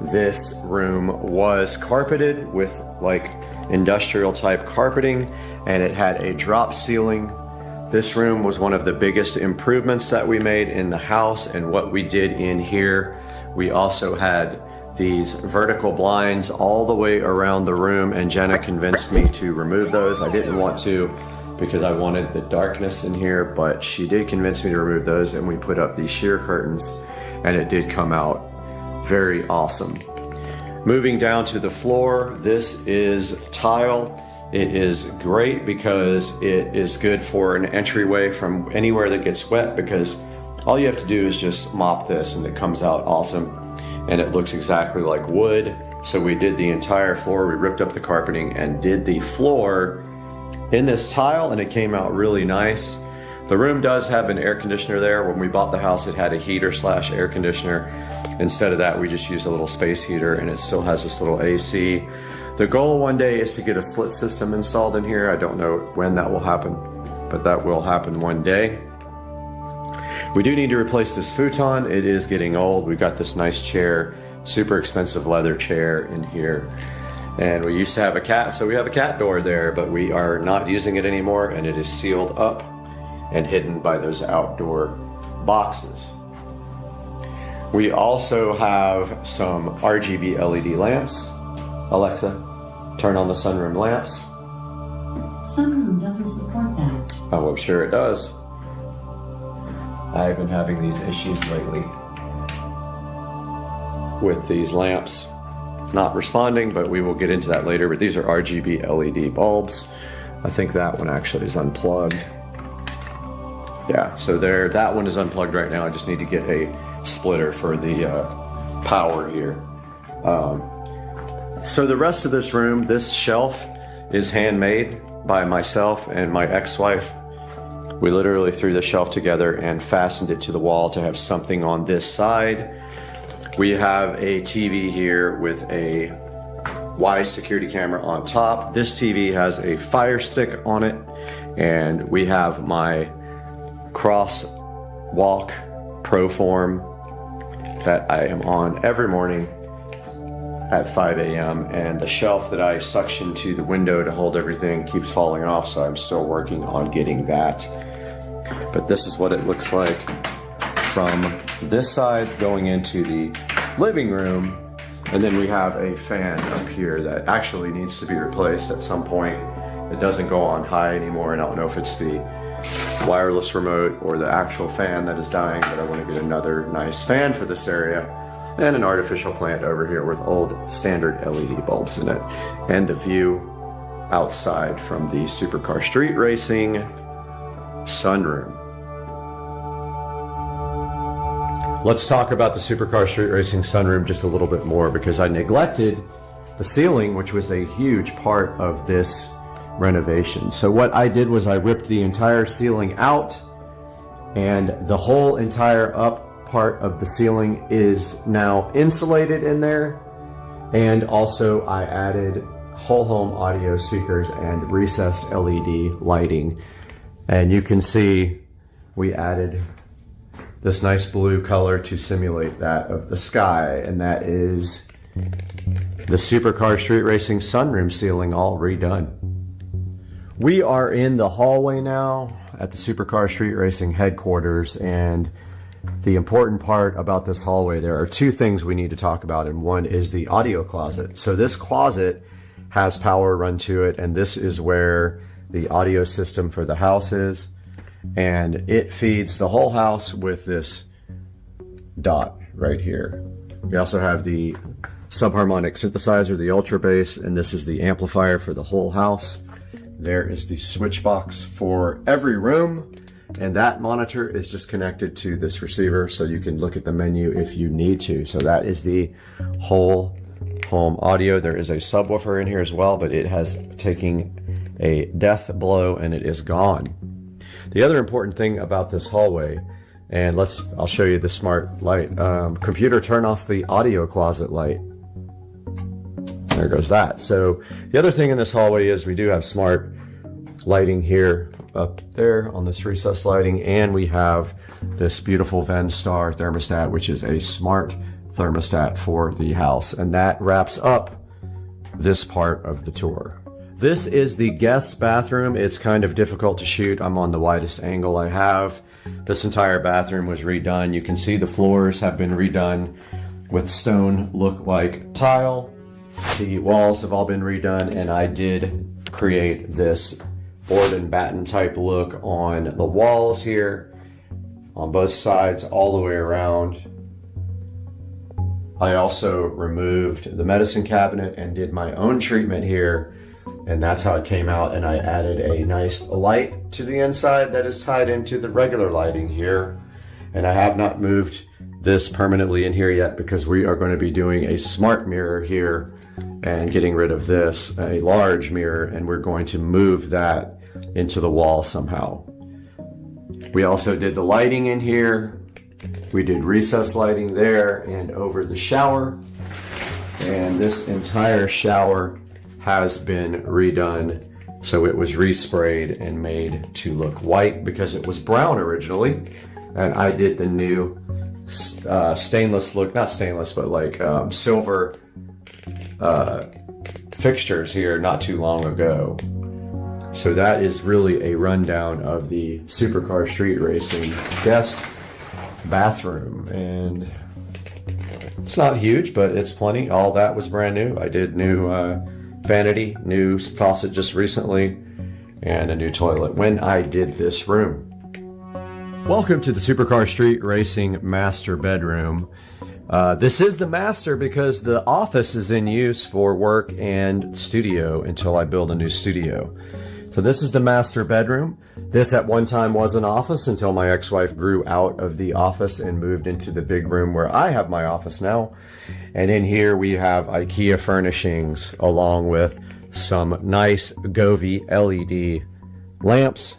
Speaker 1: this room was carpeted with like industrial type carpeting, and it had a drop ceiling. This room was one of the biggest improvements that we made in the house. And what we did in here, we also had these vertical blinds all the way around the room, and Jenna convinced me to remove those. I didn't want to because I wanted the darkness in here, but she did convince me to remove those, and we put up these sheer curtains, and it did come out very awesome. Moving down to the floor, this is tile. It is great because it is good for an entryway from anywhere that gets wet, because all you have to do is just mop this and it comes out awesome, and it looks exactly like wood. So we did the entire floor. We ripped up the carpeting and did the floor in this tile, and it came out really nice. The room does have an air conditioner there. When we bought the house, it had a heater / air conditioner. Instead of that, we just used a little space heater, and it still has this little AC. The goal one day is to get a split system installed in here. I don't know when that will happen, but that will happen one day. We do need to replace this futon. It is getting old. We've got this nice chair, super expensive leather chair in here. And we used to have a cat, so we have a cat door there, but we are not using it anymore, and it is sealed up and hidden by those outdoor boxes. We also have some RGB LED lamps. Alexa, turn on the sunroom lamps.
Speaker 9: Sunroom doesn't support that.
Speaker 1: Oh, I'm sure it does. I've been having these issues lately with these lamps not responding, but we will get into that later. But these are RGB LED bulbs. I think that one actually is unplugged. Yeah, so there, that one is unplugged right now. I just need to get a splitter for the power here. So the rest of this room, this shelf is handmade by myself and my ex-wife. We literally threw the shelf together and fastened it to the wall to have something on this side. We have a TV here with a Y security camera on top. This TV has a Fire Stick on it, and we have my crosswalk Proform that I am on every morning at 5 a.m. and the shelf that I suction to the window to hold everything keeps falling off, so I'm still working on getting that. But this is what it looks like from this side going into the living room. And then we have a fan up here that actually needs to be replaced at some point. It doesn't go on high anymore, and I don't know if it's the wireless remote or the actual fan that is dying, but I want to get another nice fan for this area. And an artificial plant over here with old standard LED bulbs in it. And the view outside from the Supercar Street Racing sunroom. Let's talk about the Supercar Street Racing sunroom just a little bit more, because I neglected the ceiling, which was a huge part of this renovation. So what I did was I ripped the entire ceiling out, and the whole entire up part of the ceiling is now insulated in there. And also I added whole home audio speakers and recessed LED lighting. And you can see we added this nice blue color to simulate that of the sky, and that is the Supercar Street Racing sunroom ceiling all redone. We are in the hallway now at the Supercar Street Racing headquarters, and the important part about this hallway, there are two things we need to talk about, and one is the audio closet. So this closet has power run to it, and this is where the audio system for the house is. And it feeds the whole house with this dot right here. We also have the subharmonic synthesizer, the ultra bass, and this is the amplifier for the whole house. There is the switch box for every room, and that monitor is just connected to this receiver, so you can look at the menu if you need to. So that is the whole home audio. There is a subwoofer in here as well, but it has taken a death blow and it is gone. The other important thing about this hallway, and I'll show you the smart light. Computer, turn off the audio closet light. There goes that. So the other thing in this hallway is we do have smart lighting here up there on this recessed lighting, and we have this beautiful Venstar thermostat, which is a smart thermostat for the house. And that wraps up this part of the tour. This is the guest bathroom. It's kind of difficult to shoot. I'm on the widest angle I have. This entire bathroom was redone. You can see the floors have been redone with stone look-like tile. The walls have all been redone, and I did create this board and batten type look on the walls here, on both sides, all the way around. I also removed the medicine cabinet and did my own treatment here. And that's how it came out, and I added a nice light to the inside that is tied into the regular lighting here. And I have not moved this permanently in here yet, because we are going to be doing a smart mirror here and getting rid of this, a large mirror, and we're going to move that into the wall somehow. We also did the lighting in here. We did recessed lighting there and over the shower. And this entire shower has been redone, so it was resprayed and made to look white because it was brown originally. And I did the new stainless look, not stainless, but like silver fixtures here not too long ago. So that is really a rundown of the Supercar Street Racing guest bathroom, and it's not huge, but it's plenty. All that was brand new. I did new vanity, new faucet just recently, and a new toilet when I did this room. Welcome to the Supercar Street Racing master bedroom. This is the master because the office is in use for work and studio until I build a new studio. So this is the master bedroom. This at one time was an office until my ex-wife grew out of the office and moved into the big room where I have my office now. And in here we have IKEA furnishings along with some nice Govee LED lamps.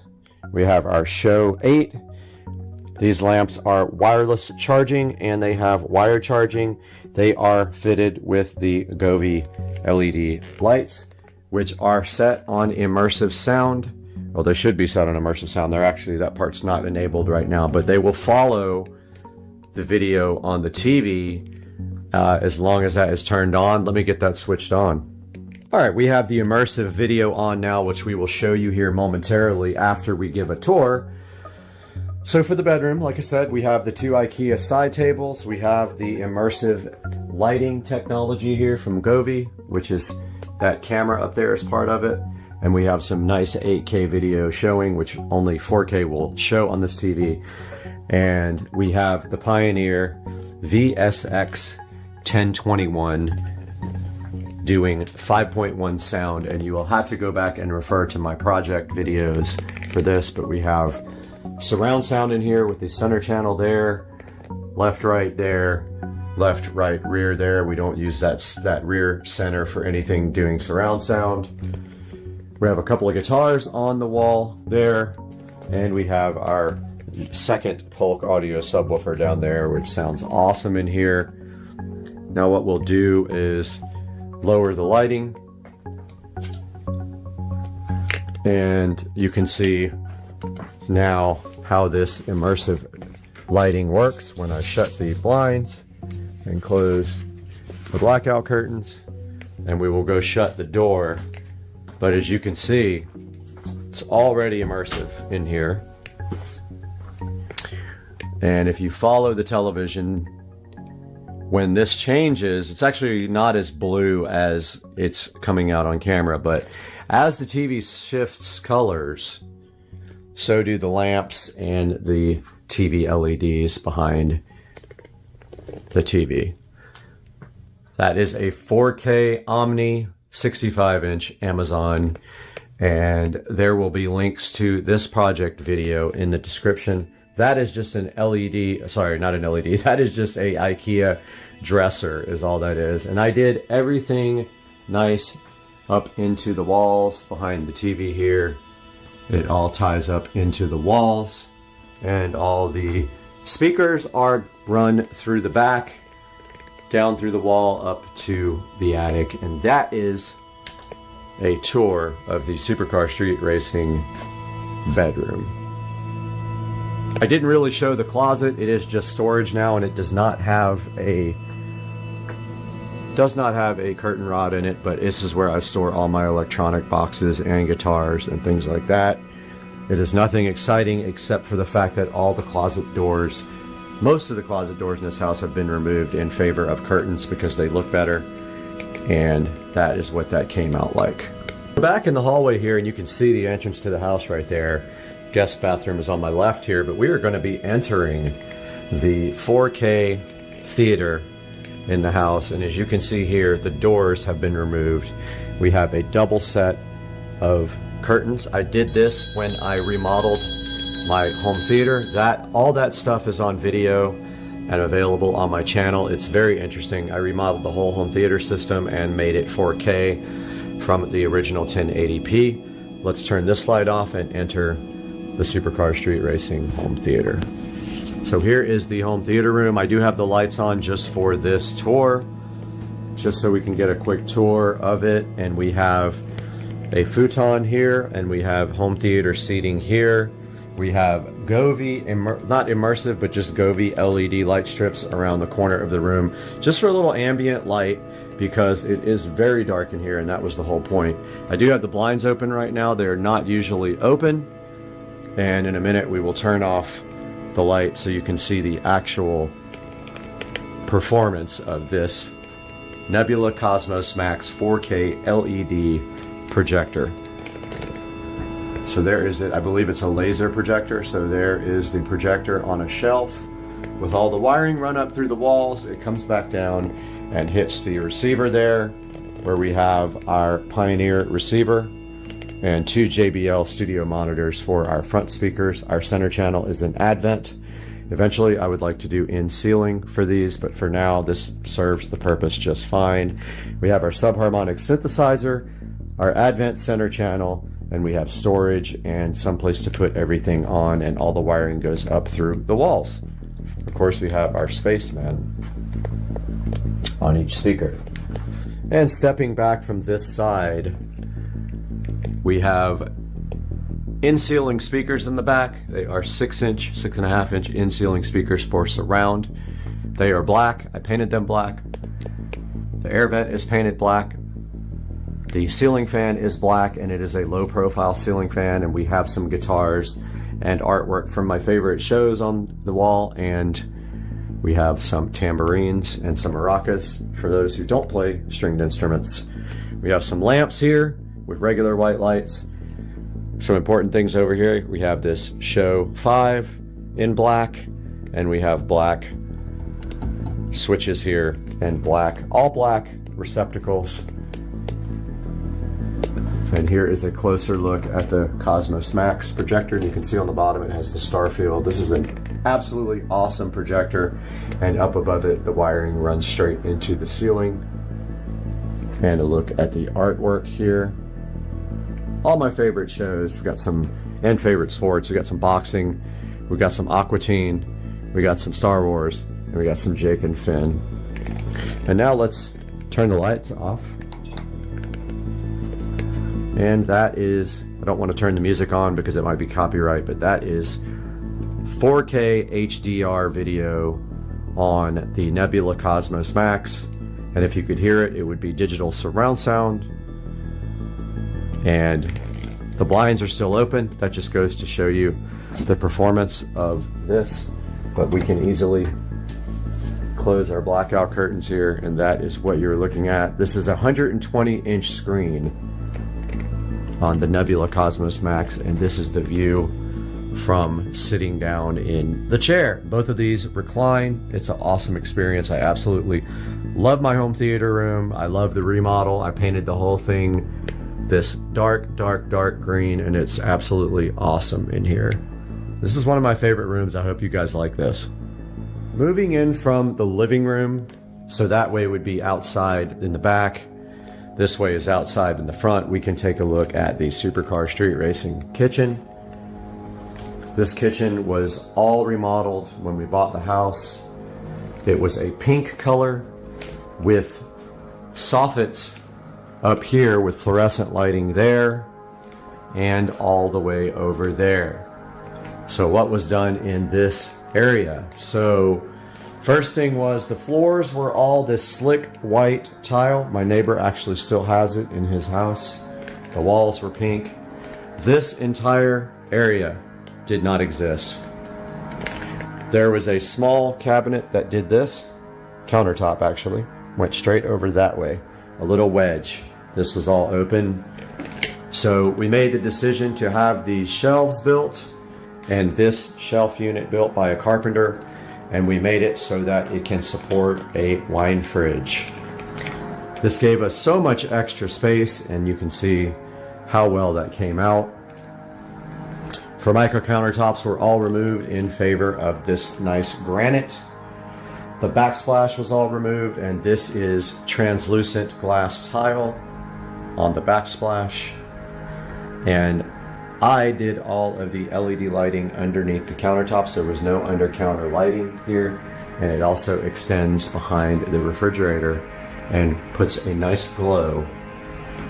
Speaker 1: We have our Show 8. These lamps are wireless charging and they have wire charging. They are fitted with the Govee LED lights, which are set on immersive sound Well, they should be set on immersive sound. They're actually, that part's not enabled right now, but they will follow the video on the TV as long as that is turned on. Let me get that switched on. All right, we have the immersive video on now, which we will show you here momentarily after we give a tour. So for the bedroom, like I said, we have the 2 IKEA side tables. We have the immersive lighting technology here from Govee, which is that camera up there as part of it. And we have some nice 8K video showing, which only 4K will show on this TV. And we have the Pioneer VSX 1021 doing 5.1 sound, and you will have to go back and refer to my project videos for this, but we have surround sound in here with the center channel there, left, right there, left, right, rear there. We don't use that rear center for anything doing surround sound. We have a couple of guitars on the wall there, and we have our second Polk audio subwoofer down there, which sounds awesome in here. Now what we'll do is lower the lighting, and you can see now how this immersive lighting works when I shut the blinds and close the blackout curtains, and we will go shut the door. But as you can see, it's already immersive in here. And if you follow the television, when this changes, it's actually not as blue as it's coming out on camera, but as the TV shifts colors, so do the lamps and the TV LEDs behind the TV. That is a 4K Omni 65-inch Amazon, and there will be links to this project video in the description. That is just an LED, sorry, not an LED, that is just a IKEA dresser is all that is. And I did everything nice up into the walls behind the TV here. It all ties up into the walls, and all the speakers are run through the back, down through the wall, up to the attic. And that is a tour of the Supercar Street Racing bedroom. I didn't really show the closet. It is just storage now, and it does not have a curtain rod in it, but this is where I store all my electronic boxes and guitars and things like that. It is nothing exciting except for the fact that all the closet doors, most of the closet doors in this house have been removed in favor of curtains because they look better, and that is what that came out like. We're back in the hallway here, and you can see the entrance to the house right there. Guest bathroom is on my left here, but we are going to be entering the 4K theater in the house, and as you can see here, the doors have been removed. We have a double set of curtains. I did this when I remodeled my home theater. All that stuff is on video and available on my channel. It's very interesting. I remodeled the whole home theater system and made it 4K from the original 1080p. Let's turn this light off and enter the Supercar Street Racing home theater. So here is the home theater room. I do have the lights on just for this tour, just so we can get a quick tour of it. And we have a futon here, and we have home theater seating here. We have Govee, not immersive, but just Govee LED light strips around the corner of the room, just for a little ambient light, because it is very dark in here, and that was the whole point. I do have the blinds open right now. They're not usually open, and in a minute we will turn off the light so you can see the actual performance of this Nebula Cosmos Max 4K LED projector. So there is it. I believe it's a laser projector. So there is the projector on a shelf with all the wiring run up through the walls. It comes back down and hits the receiver there, where we have our Pioneer receiver and 2 JBL studio monitors for our front speakers. Our center channel is an Advent. Eventually I would like to do in ceiling for these, but for now this serves the purpose just fine. We have our subharmonic synthesizer, our Advent center channel, and we have storage and some place to put everything on, and all the wiring goes up through the walls. Of course, we have our spaceman on each speaker. And stepping back from this side, we have in-ceiling speakers in the back. They are 6-inch, 6.5-inch in-ceiling speakers for surround. They are black. I painted them black. The air vent is painted black. The ceiling fan is black, and it is a low-profile ceiling fan, and we have some guitars and artwork from my favorite shows on the wall, and we have some tambourines and some maracas for those who don't play stringed instruments. We have some lamps here with regular white lights. Some important things over here. We have this Show 5 in black, and we have black switches here and black, all black receptacles. And here is a closer look at the Cosmos Max projector. And you can see on the bottom it has the star field. This is an absolutely awesome projector, and up above it the wiring runs straight into the ceiling. And a look at the artwork here. All my favorite shows. We got some, and favorite sports. We got some boxing, we got some Aqua Teen, we got some Star Wars, and we got some Jake and Finn. And now let's turn the lights off. And that is, I don't want to turn the music on because it might be copyright, but that is 4K HDR video on the Nebula Cosmos Max. And if you could hear it, it would be digital surround sound. And the blinds are still open. That just goes to show you the performance of this. But we can easily close our blackout curtains here, and that is what you're looking at. This is a 120-inch screen on the Nebula Cosmos Max, and this is the view from sitting down in the chair. Both of these recline. It's an awesome experience. I absolutely love my home theater room. I love the remodel. I painted the whole thing this dark green, and it's absolutely awesome in here. This is one of my favorite rooms. I hope you guys like this. Moving in from the living room, so that way would be outside in the back. This way is outside in the front. We can take a look at the Supercar Street Racing kitchen. This kitchen was all remodeled when we bought the house. It was a pink color with soffits up here with fluorescent lighting there and all the way over there. So what was done in this area? So first thing was the floors were all this slick white tile. My neighbor actually still has it in his house. The walls were pink. This entire area did not exist. There was a small cabinet that did this. Countertop actually went straight over that way. A little wedge. This was all open. So we made the decision to have these shelves built and this shelf unit built by a carpenter, and we made it so that it can support a wine fridge. This gave us so much extra space, and you can see how well that came out. Formica countertops were all removed in favor of this nice granite. The backsplash was all removed, and this is translucent glass tile on the backsplash. And I did all of the LED lighting underneath the countertops. There was no under counter lighting here, and it also extends behind the refrigerator and puts a nice glow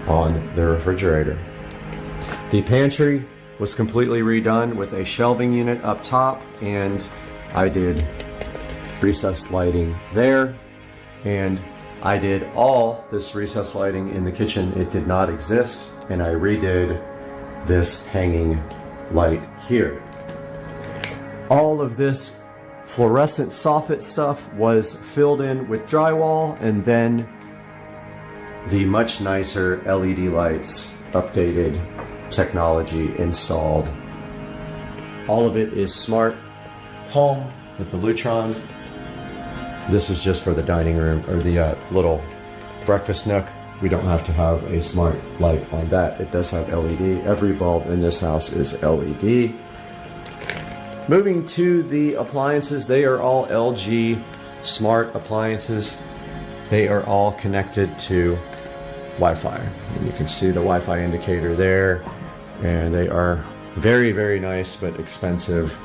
Speaker 1: on the refrigerator. The pantry was completely redone with a shelving unit up top, and I did recessed lighting there, and I did all this recessed lighting in the kitchen. It did not exist, and I redid this hanging light here. All of this fluorescent soffit stuff was filled in with drywall, and then the much nicer LED lights, updated technology installed. All of it is smart home with the Lutron. This is just for the dining room, or the little breakfast nook. We don't have to have a smart light on that. It does have LED. Every bulb in this house is LED. Moving to the appliances, they are all LG smart appliances. They are all connected to Wi-Fi. And you can see the Wi-Fi indicator there. And they are very, very nice but expensive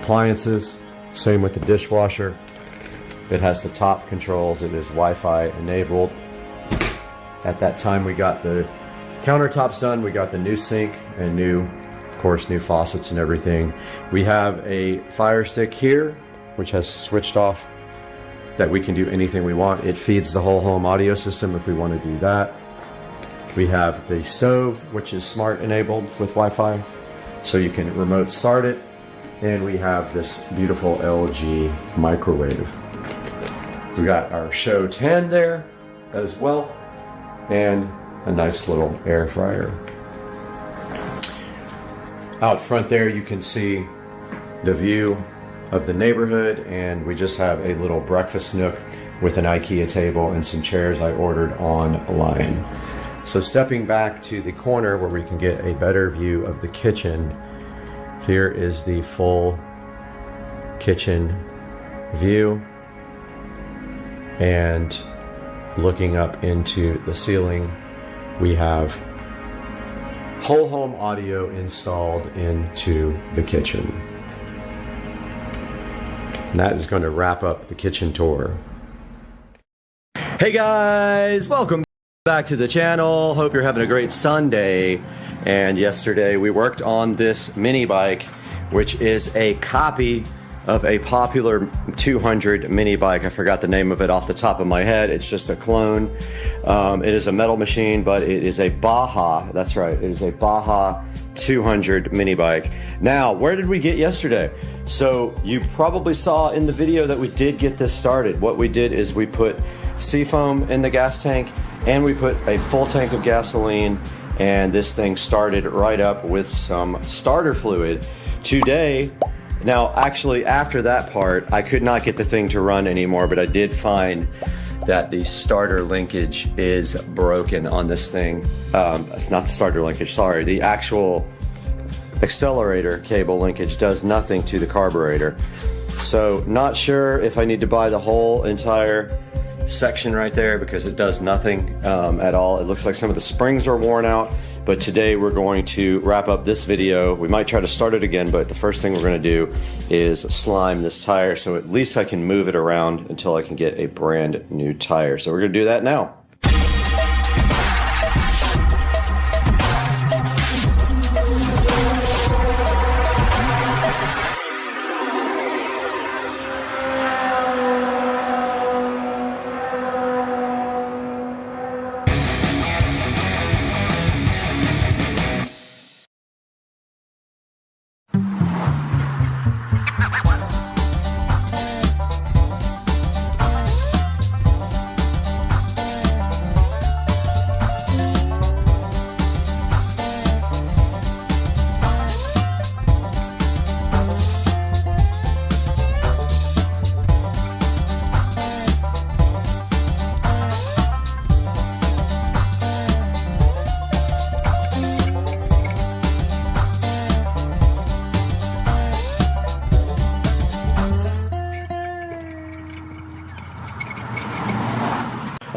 Speaker 1: appliances. Same with the dishwasher. It has the top controls. It is Wi-Fi enabled. At that time we got the countertops done. We got the new sink and new Of course, new faucets and everything. We have a Fire Stick here, which has switched off that we can do anything we want. It feeds the whole home audio system if we want to do that. We have the stove, which is smart enabled with Wi-Fi, so you can remote start it. And we have this beautiful LG microwave. We got our Show 10 there as well, and a nice little air fryer. Out front there you can see the view of the neighborhood, and we just have a little breakfast nook with an IKEA table and some chairs I ordered online. So stepping back to the corner where we can get a better view of the kitchen, here is the full kitchen view, and looking up into the ceiling we have whole home audio installed into the kitchen. And that is going to wrap up the kitchen tour. Hey guys, welcome back to the channel. Hope you're having a great Sunday. And yesterday we worked on this mini bike, which is a copy of a popular 200 mini bike. I forgot the name of it off the top of my head. It's just a clone. It is a metal machine, but it is a Baja. That's right. It is a Baja 200 mini bike. Now, where did we get yesterday? So you probably saw in the video that we did get this started. What we did is we put seafoam in the gas tank, and we put a full tank of gasoline, and this thing started right up with some starter fluid. Today, now actually after that part, I could not get the thing to run anymore, but I did find that the starter linkage is broken on this thing. It's not the starter linkage, sorry. The actual accelerator cable linkage does nothing to the carburetor. So not sure if I need to buy the whole entire section right there, because it does nothing at all. It looks like some of the springs are worn out, but today we're going to wrap up this video. We might try to start it again, but the first thing we're going to do is slime this tire, so at least I can move it around until I can get a brand new tire. So we're going to do that now.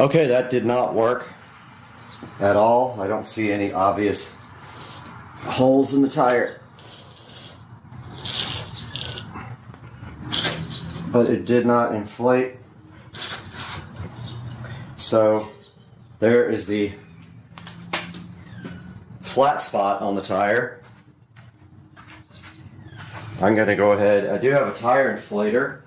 Speaker 1: Okay, that did not work at all. I don't see any obvious holes in the tire, but it did not inflate. So there is the flat spot on the tire. I'm going to go ahead. I do have a tire inflator.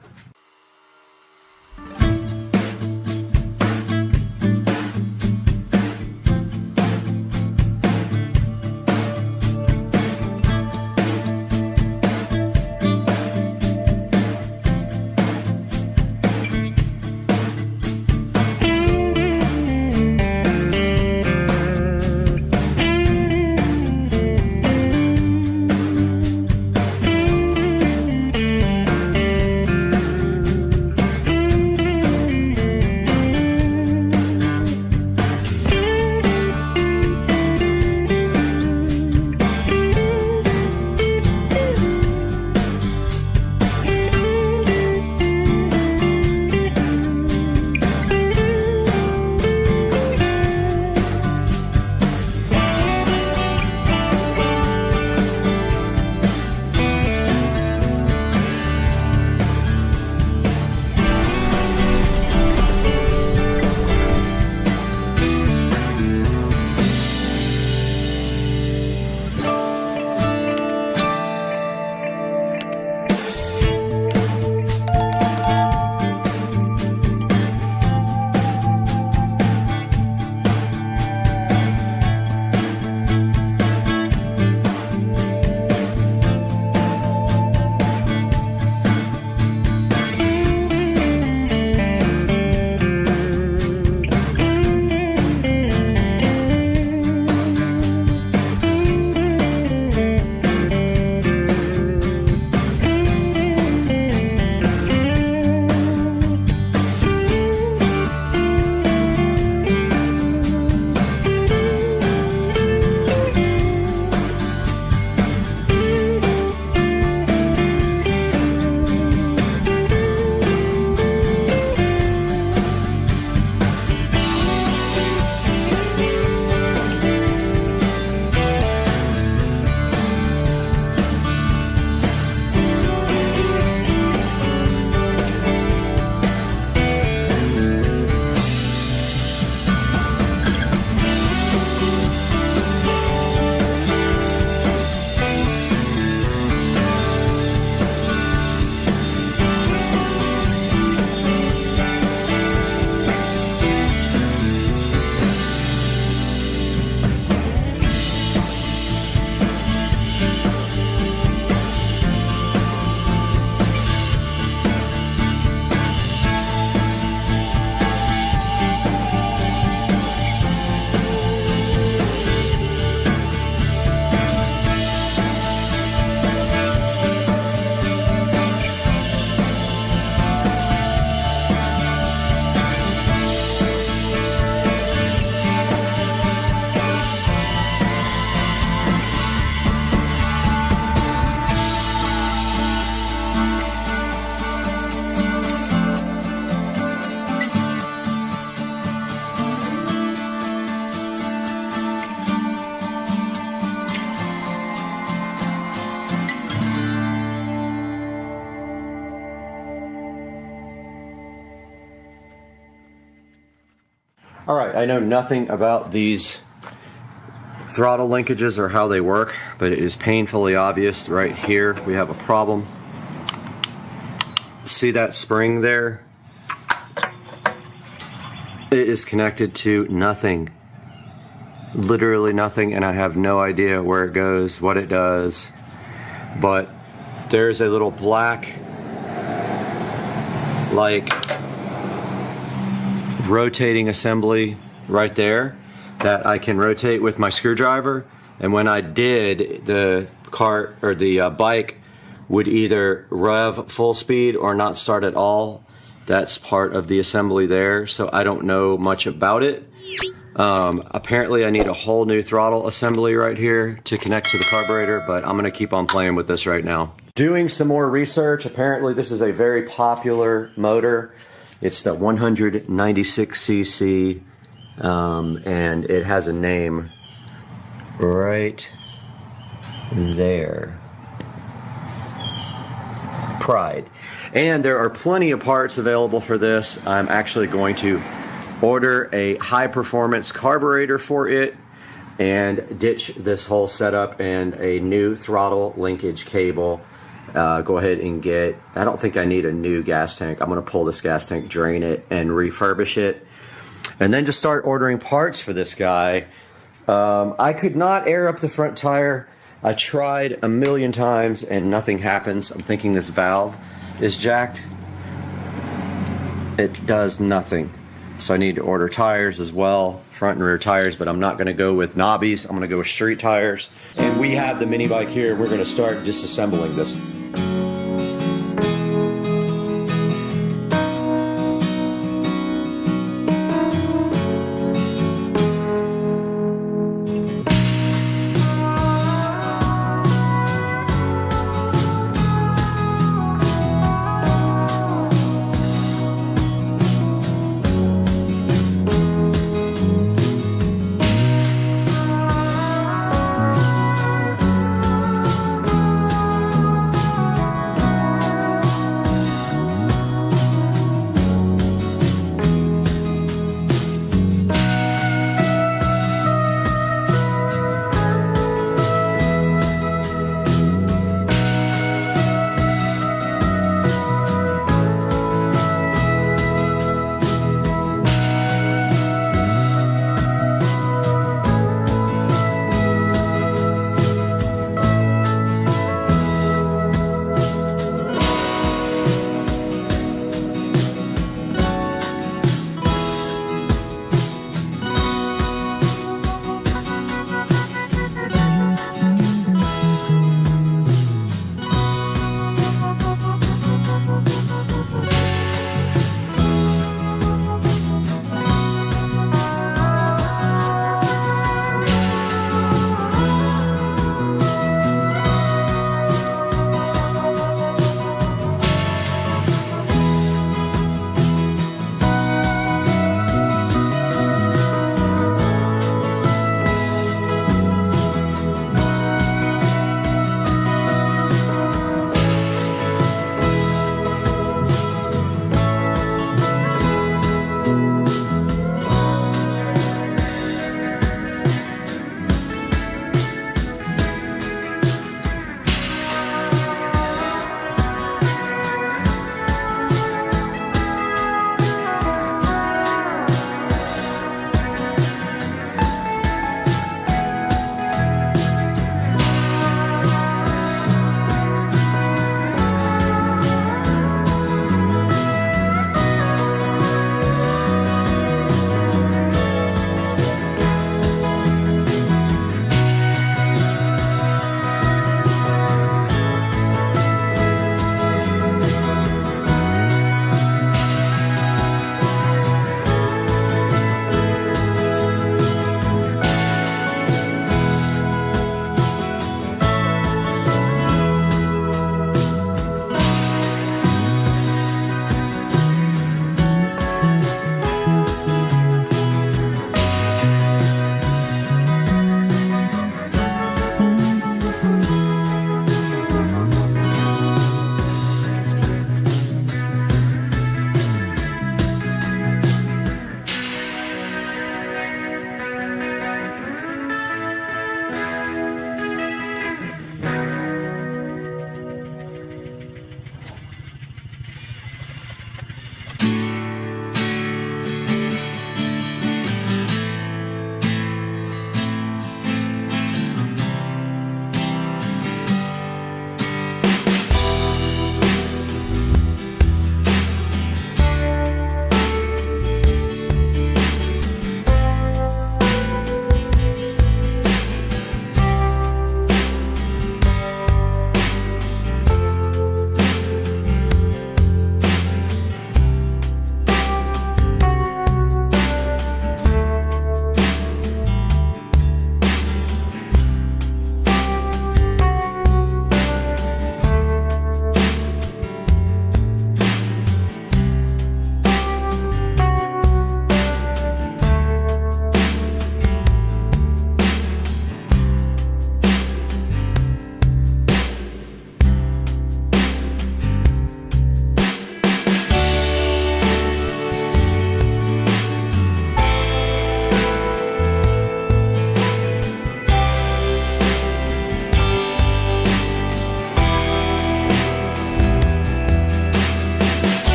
Speaker 1: All right, I know nothing about these throttle linkages or how they work, but it is painfully obvious right here we have a problem. See that spring there? It is connected to nothing. Literally nothing, and I have no idea where it goes, what it does. But there's a little black, like, rotating assembly right there that I can rotate with my screwdriver, and when I did, the cart or the bike would either rev full speed or not start at all. That's part of the assembly there, so I don't know much about it. Apparently I need a whole new throttle assembly right here to connect to the carburetor, but I'm gonna keep on playing with this right now. Doing some more research, apparently this is a very popular motor. It's the 196cc, and it has a name right there. Pride. And there are plenty of parts available for this. I'm actually going to order a high performance carburetor for it and ditch this whole setup and a new throttle linkage cable. Go ahead and get, I don't think I need a new gas tank. I'm going to pull this gas tank, drain it, and refurbish it. And then just start ordering parts for this guy. I could not air up the front tire. I tried a million times and nothing happens. I'm thinking this valve is jacked. It does nothing. So I need to order tires as well, front and rear tires, but I'm not going to go with knobbies. I'm going to go with street tires. And we have the mini bike here. We're going to start disassembling this.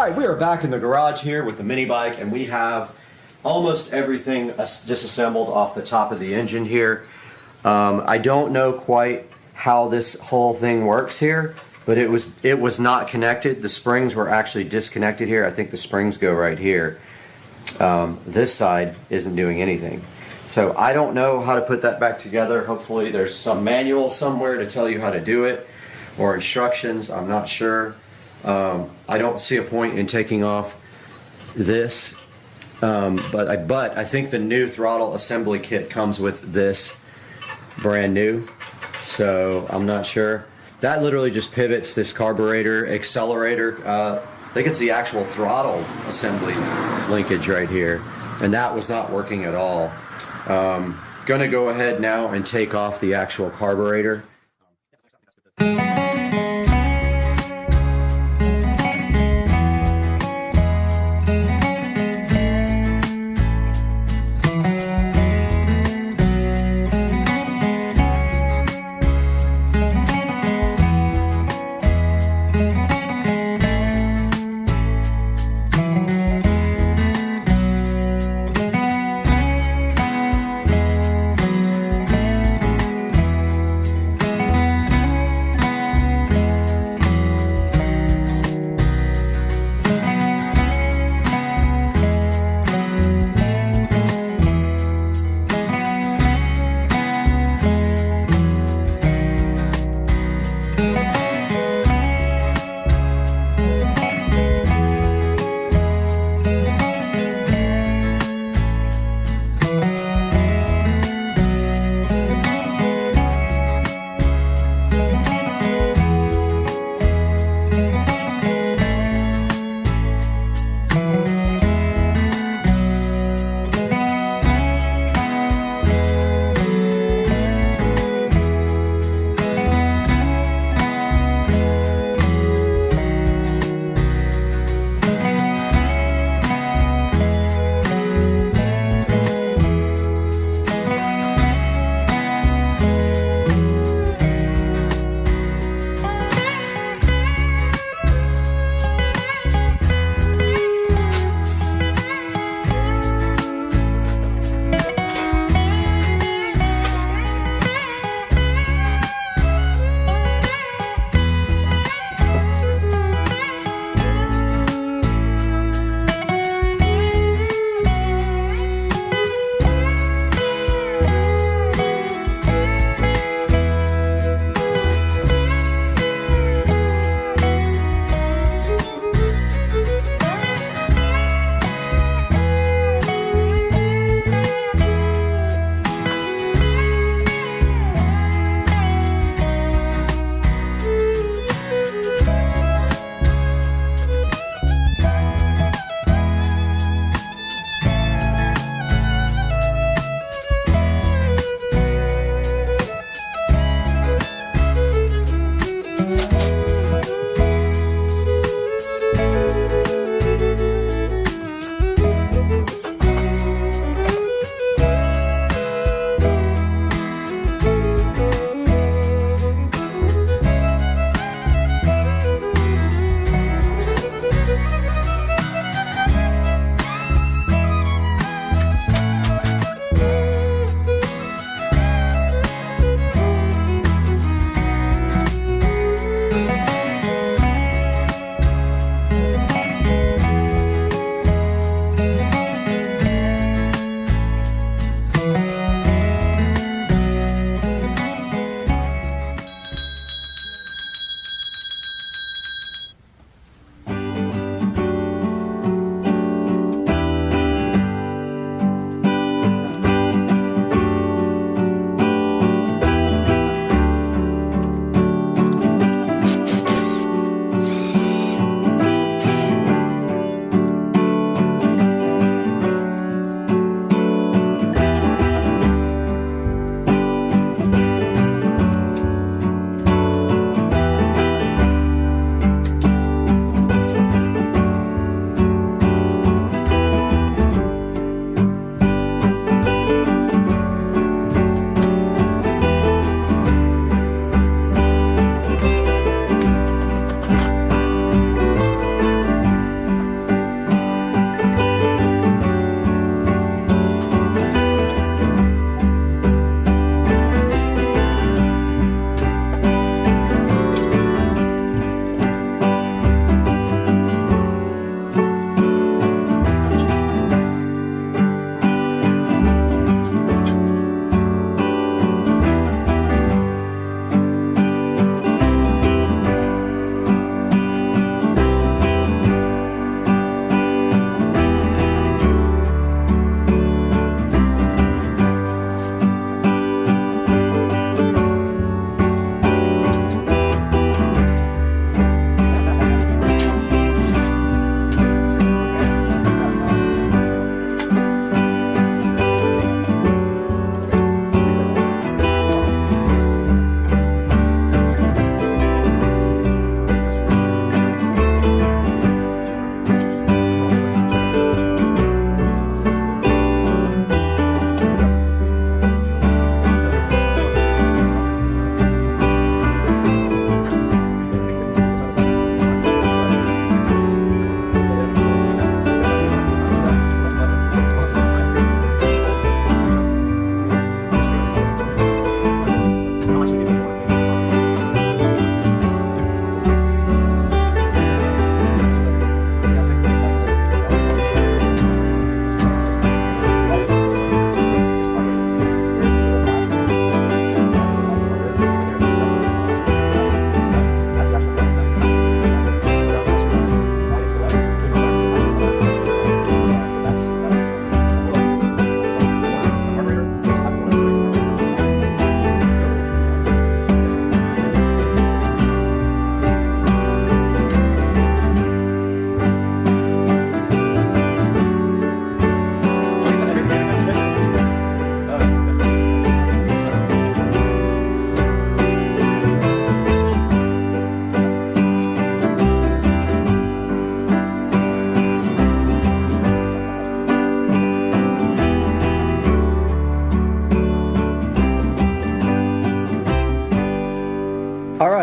Speaker 1: All right, we are back in the garage here with the mini bike, and we have almost everything disassembled off the top of the engine here. I don't know quite how this whole thing works here, but it was not connected. The springs were actually disconnected here. I think the springs go right here. This side isn't doing anything. So I don't know how to put that back together. Hopefully there's some manual somewhere to tell you how to do it, or instructions. I'm not sure. I don't see a point in taking off this, but I think the new throttle assembly kit comes with this brand new, so I'm not sure. That literally just pivots this carburetor accelerator. I think it's the actual throttle assembly linkage right here, and that was not working at all. Gonna go ahead now and take off the actual carburetor.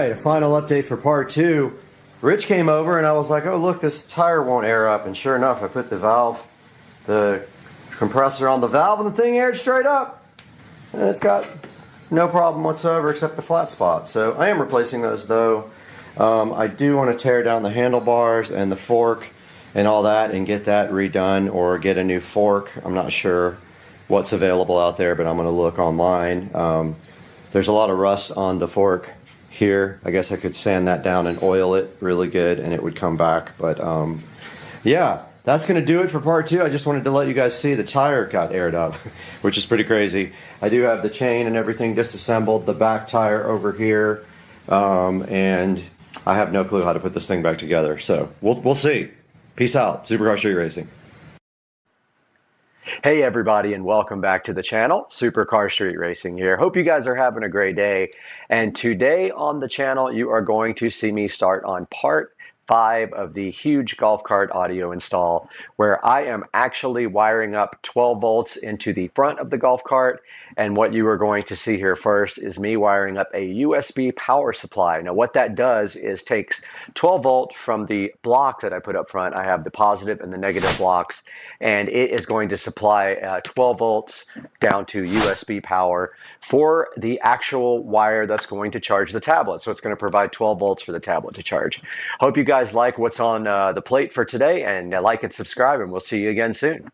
Speaker 1: right, a final update for part 2. Rich came over and I was like, oh look, this tire won't air up, and sure enough I put the compressor on the valve and the thing aired straight up. And it's got no problem whatsoever except the flat spot. So I am replacing those though. I do want to tear down the handlebars and the fork and all that and get that redone, or get a new fork. I'm not sure what's available out there, but I'm going to look online. There's a lot of rust on the fork here. I guess I could sand that down and oil it really good and it would come back. But yeah, that's going to do it for part 2. I just wanted to let you guys see the tire got aired up, which is pretty crazy. I do have the chain and everything disassembled, the back tire over here, and I have no clue how to put this thing back together. So we'll see. Peace out. Supercar Street Racing. Hey everybody, and welcome back to the channel. Supercar Street Racing here. Hope you guys are having a great day. And today on the channel, you are going to see me start on part 5 of the huge golf cart audio install, where I am actually wiring up 12 volts into the front of the golf cart. And what you are going to see here first is me wiring up a USB power supply. Now what that does is takes 12 volt from the block that I put up front. I have the positive and the negative blocks, and it is going to supply 12 volts down to USB power for the actual wire that's going to charge the tablet. So it's going to provide 12 volts for the tablet to charge. Hope you guys like what's on the plate for today, and like and subscribe, and we'll see you again soon.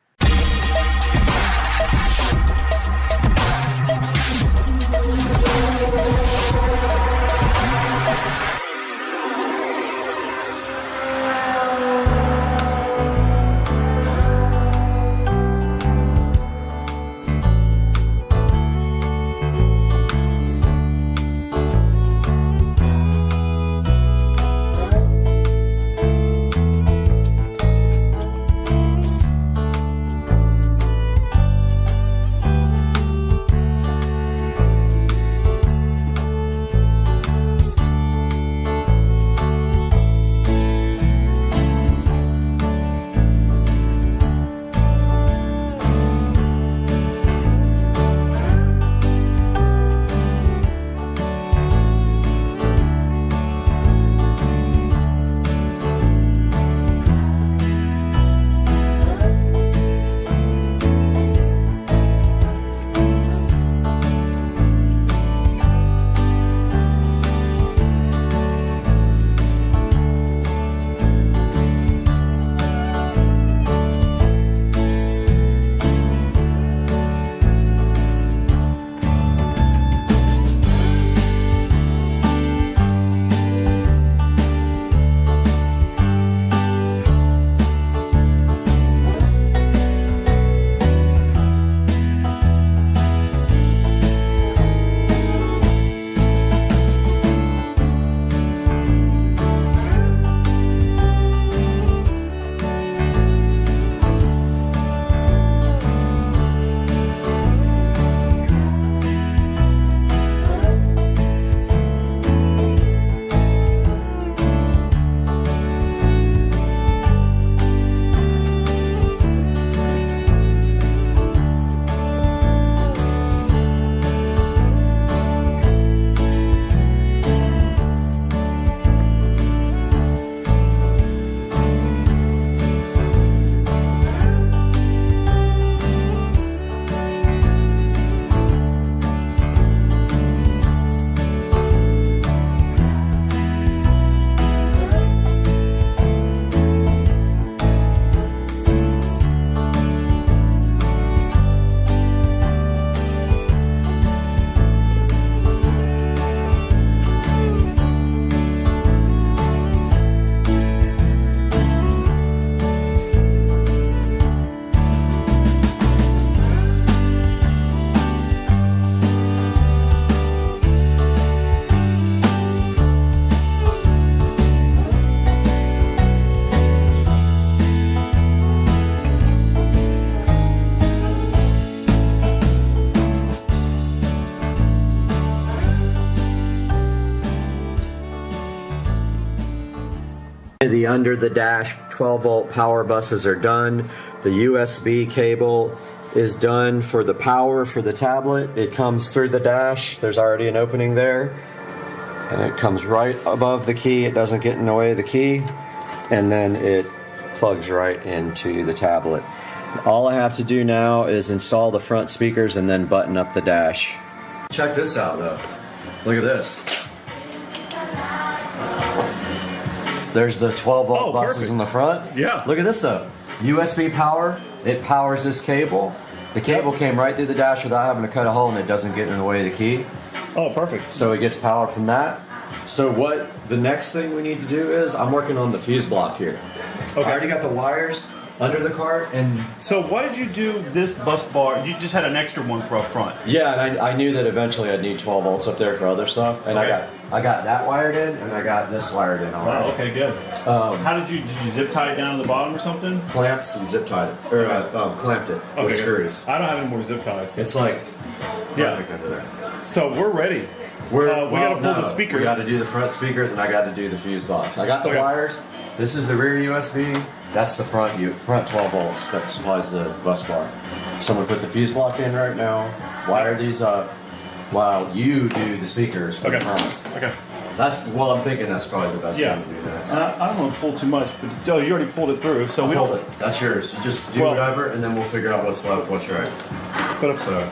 Speaker 1: The under the dash 12 volt power buses are done. The USB cable is done for the power for the tablet. It comes through the dash. There's already an opening there. And it comes right above the key. It doesn't get in the way of the key. And then it plugs right into the tablet. All I have to do now is install the front speakers and then button up the dash. Check this out though. Look at this. There's the 12 volt buses
Speaker 7: perfect.
Speaker 1: in the front.
Speaker 7: Yeah.
Speaker 1: Look at this though. USB power. It powers this cable. The cable came right through the dash without having to cut a hole, and it doesn't get in the way of the key.
Speaker 7: Oh, perfect.
Speaker 1: So it gets power from that. So what the next thing we need to do is, I'm working on the fuse block here.
Speaker 7: Okay.
Speaker 1: I already got the wires under the cart, and
Speaker 7: So why did you do this bus bar? You just had an extra one for up front.
Speaker 1: yeah, and I knew that eventually I'd need 12 volts up there for other stuff, and
Speaker 7: Okay.
Speaker 1: I got that wired in, and I got this wired in already.
Speaker 7: Wow, okay, good. How did you zip tie it down to the bottom or something?
Speaker 1: Clamps and zip tied it, or clamped it with
Speaker 7: good.
Speaker 1: screws.
Speaker 7: I don't have any more zip ties.
Speaker 1: It's like
Speaker 7: Yeah.
Speaker 1: perfect under there.
Speaker 7: So we're ready. We got to pull the speaker.
Speaker 1: We got to do the front speakers, and I got to do the fuse box. I got the
Speaker 7: Okay.
Speaker 1: wires. This is the rear USB. That's the front 12 volts that supplies the bus bar. So I'm gonna put the fuse block in right now. Wire these up while you do the speakers for
Speaker 7: Okay.
Speaker 1: the front.
Speaker 7: Okay.
Speaker 1: That's I'm thinking that's probably the best
Speaker 7: Yeah.
Speaker 1: thing to do next.
Speaker 7: I don't want to pull too much, but you already pulled it through, so we
Speaker 1: Hold
Speaker 7: don't.
Speaker 1: it. That's yours. You just do
Speaker 7: Well-
Speaker 1: whatever, and then we'll figure out what's left, what's right.
Speaker 7: But if
Speaker 1: So.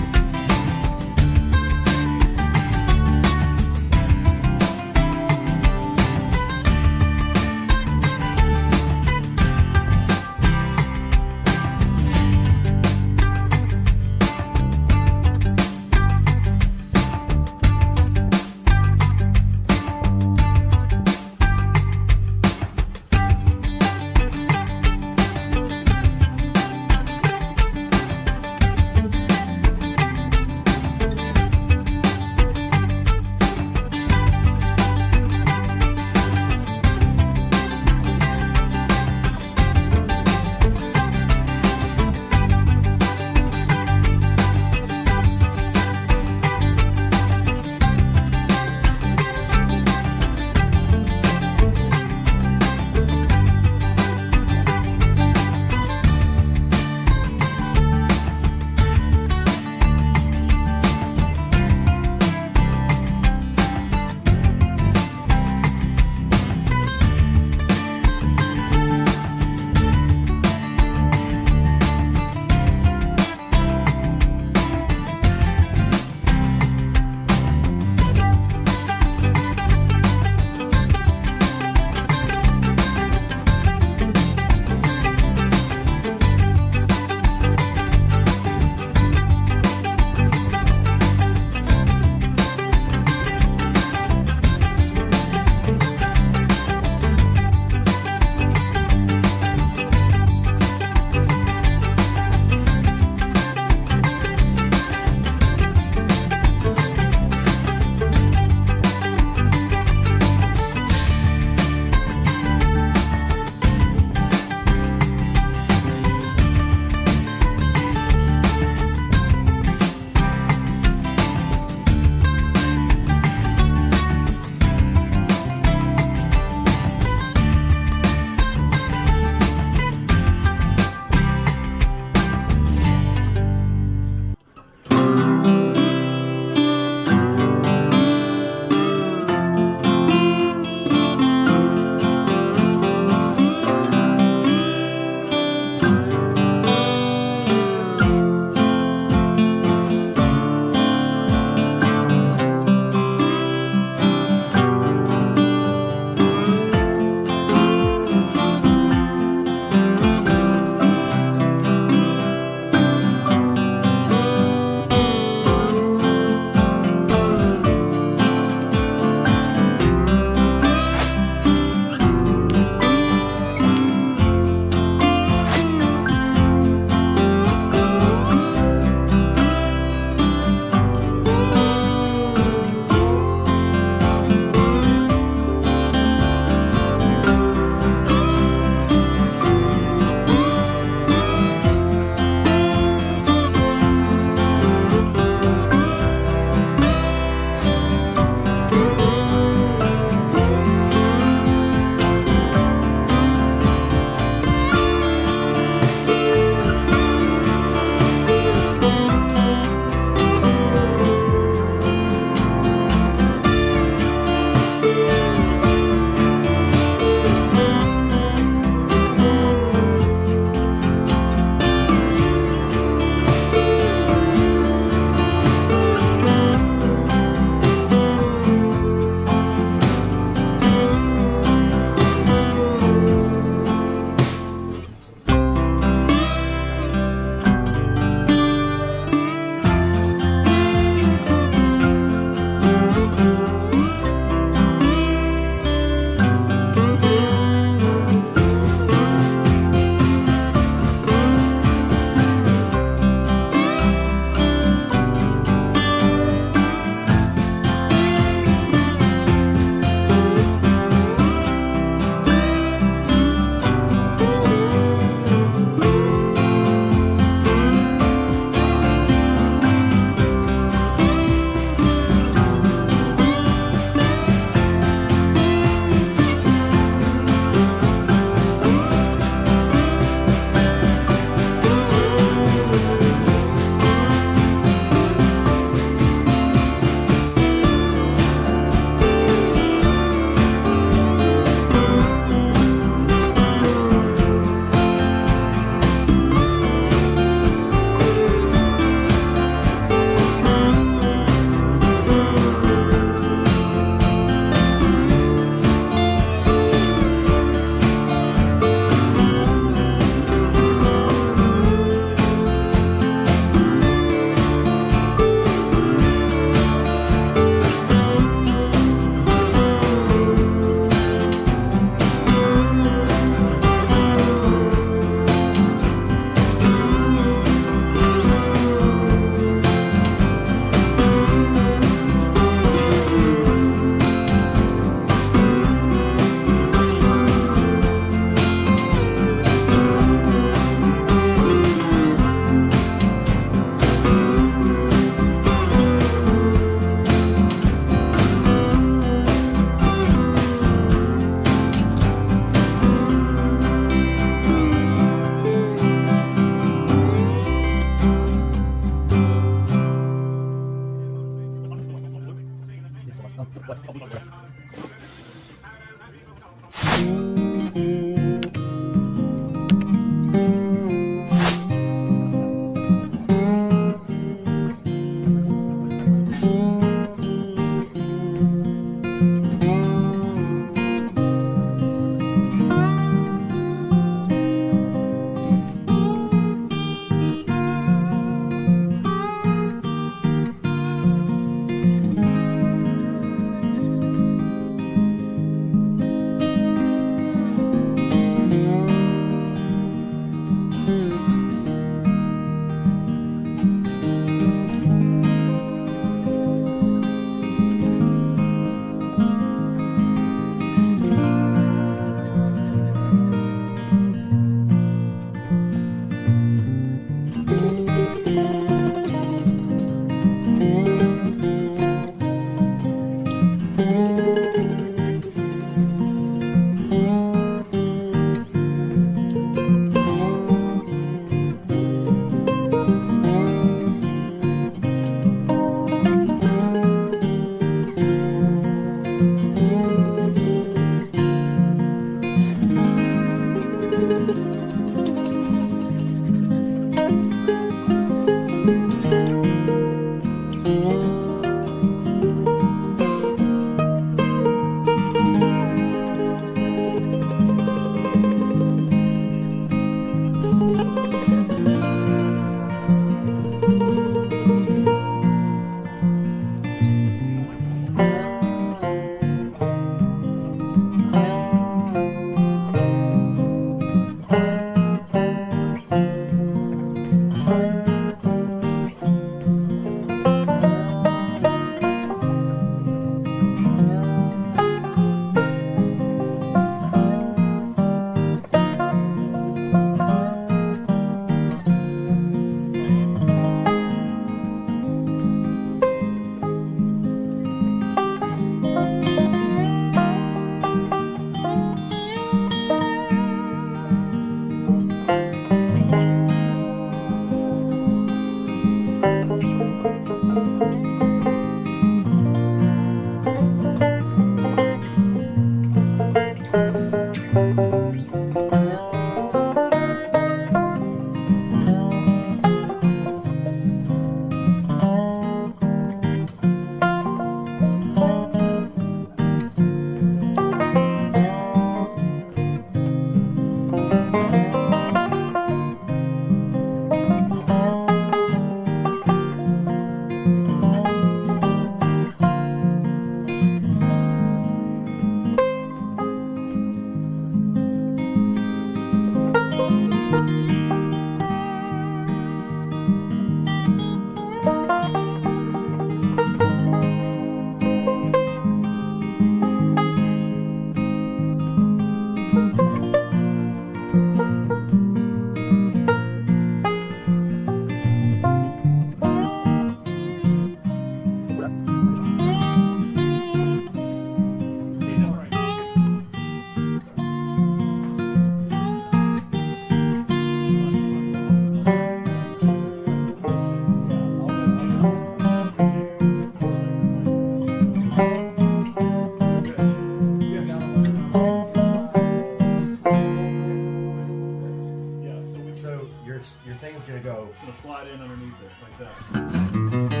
Speaker 10: your thing's gonna go.
Speaker 7: It's gonna slide in underneath it like that.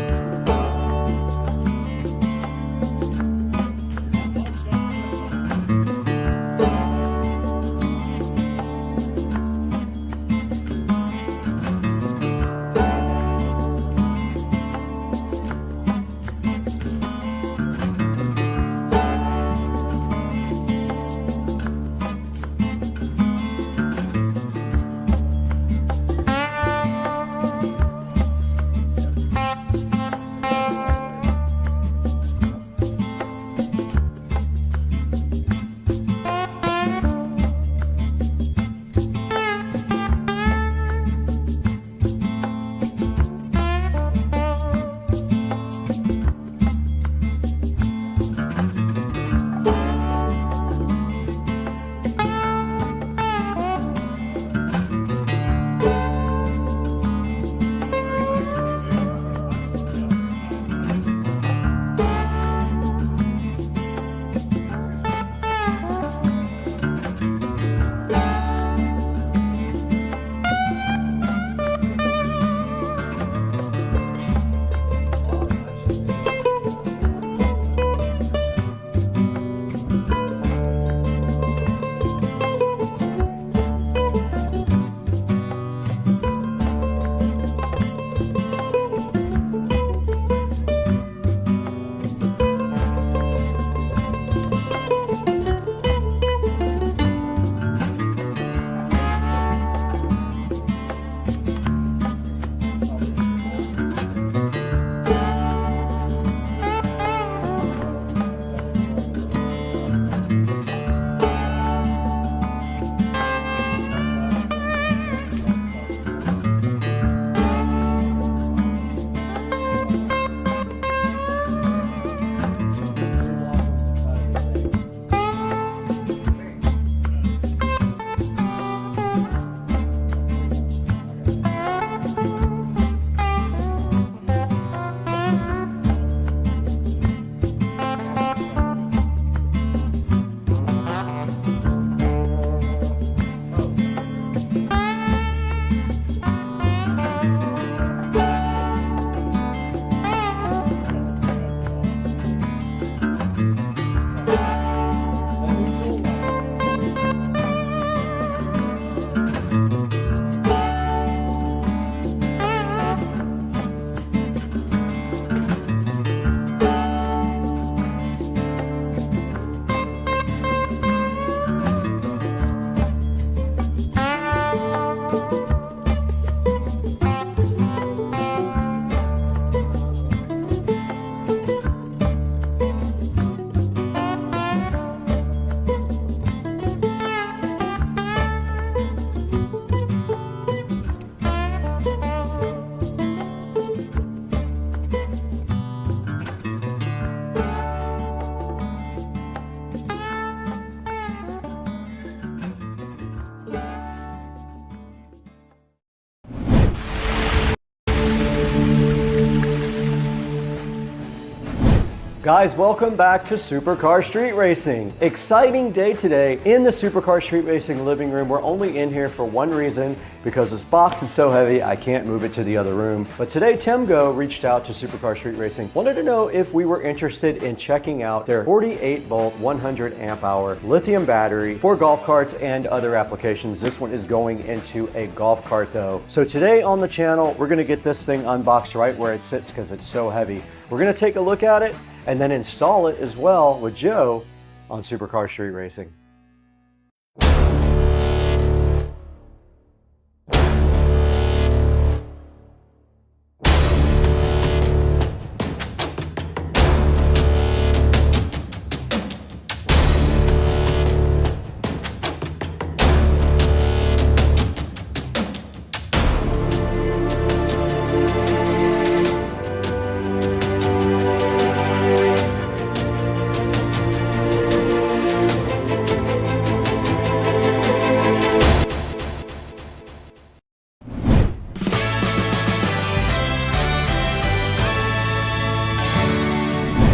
Speaker 11: Guys, welcome back to Supercar Street Racing. Exciting day today in the Supercar Street Racing living room. We're only in here for one reason, because this box is so heavy I can't move it to the other room. But today Timgo reached out to Supercar Street Racing, wanted to know if we were interested in checking out their 48 volt 100 amp hour lithium battery for golf carts and other applications. This one is going into a golf cart though. So today on the channel, we're gonna get this thing unboxed right where it sits because it's so heavy. We're gonna take a look at it and then install it as well with Joe on Supercar Street Racing.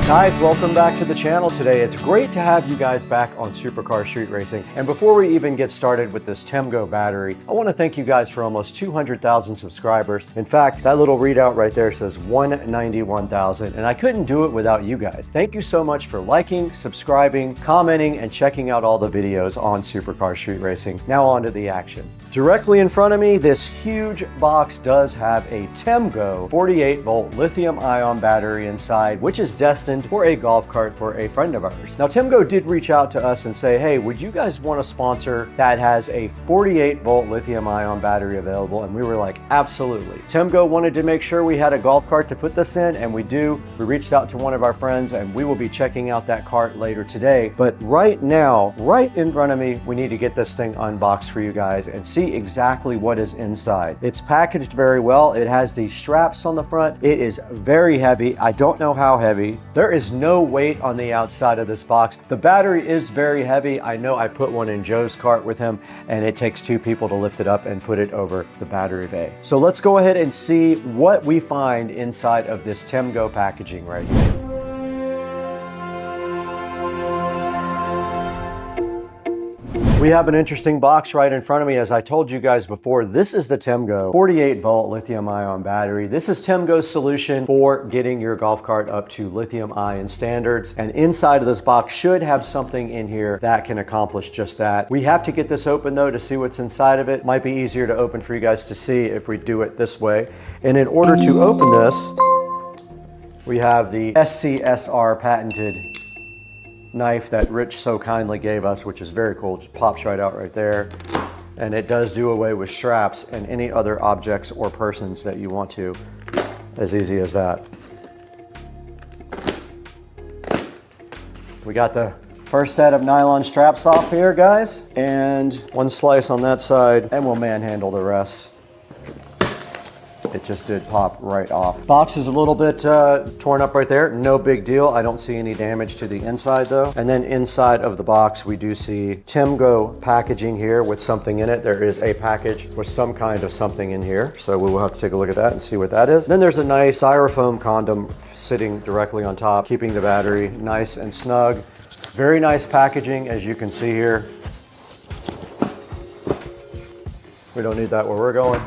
Speaker 11: Guys, welcome back to the channel today. It's great to have you guys back on Supercar Street Racing. And before we even get started with this Timgo battery, I want to thank you guys for almost 200,000 subscribers. In fact, that little readout right there says 191,000, and I couldn't do it without you guys. Thank you so much for liking, subscribing, commenting, and checking out all the videos on Supercar Street Racing. Now on to the action. Directly in front of me, this huge box does have a Timgo 48 volt lithium ion battery inside, which is destined for a golf cart for a friend of ours. Now, Timgo did reach out to us and say, hey, would you guys want a sponsor that has a 48 volt lithium ion battery available? And we were like, absolutely. Timgo wanted to make sure we had a golf cart to put this in, and we do. We reached out to one of our friends and we will be checking out that cart later today. But right now, right in front of me, we need to get this thing unboxed for you guys and see exactly what is inside. It's packaged very well. It has these straps on the front. It is very heavy. I don't know how heavy. There is no weight on the outside of this box. The battery is very heavy. I know I put one in Joe's cart with him, and it takes two people to lift it up and put it over the battery bay. So let's go ahead and see what we find inside of this Timgo packaging right here. We have an interesting box right in front of me. As I told you guys before, this is the Timgo 48 volt lithium ion battery. This is Timgo's solution for getting your golf cart up to lithium ion standards. And inside of this box should have something in here that can accomplish just that. We have to get this open though to see what's inside of it. Might be easier to open for you guys to see if we do it this way. And in order to open this, we have the SCSR patented knife that Rich so kindly gave us, which is very cool. Just pops right out right there. And it does do away with straps and any other objects or persons that you want to. As easy as that. We got the first set of nylon straps off here, guys. And one slice on that side, and we'll manhandle the rest. It just did pop right off. Box is a little bit torn up right there. No big deal. I don't see any damage to the inside though. And then inside of the box, we do see Timgo packaging here with something in it. There is a package with some kind of something in here. So we will have to take a look at that and see what that is. Then there's a nice styrofoam condom sitting directly on top, keeping the battery nice and snug. Very nice packaging, as you can see here. We don't need that where we're going.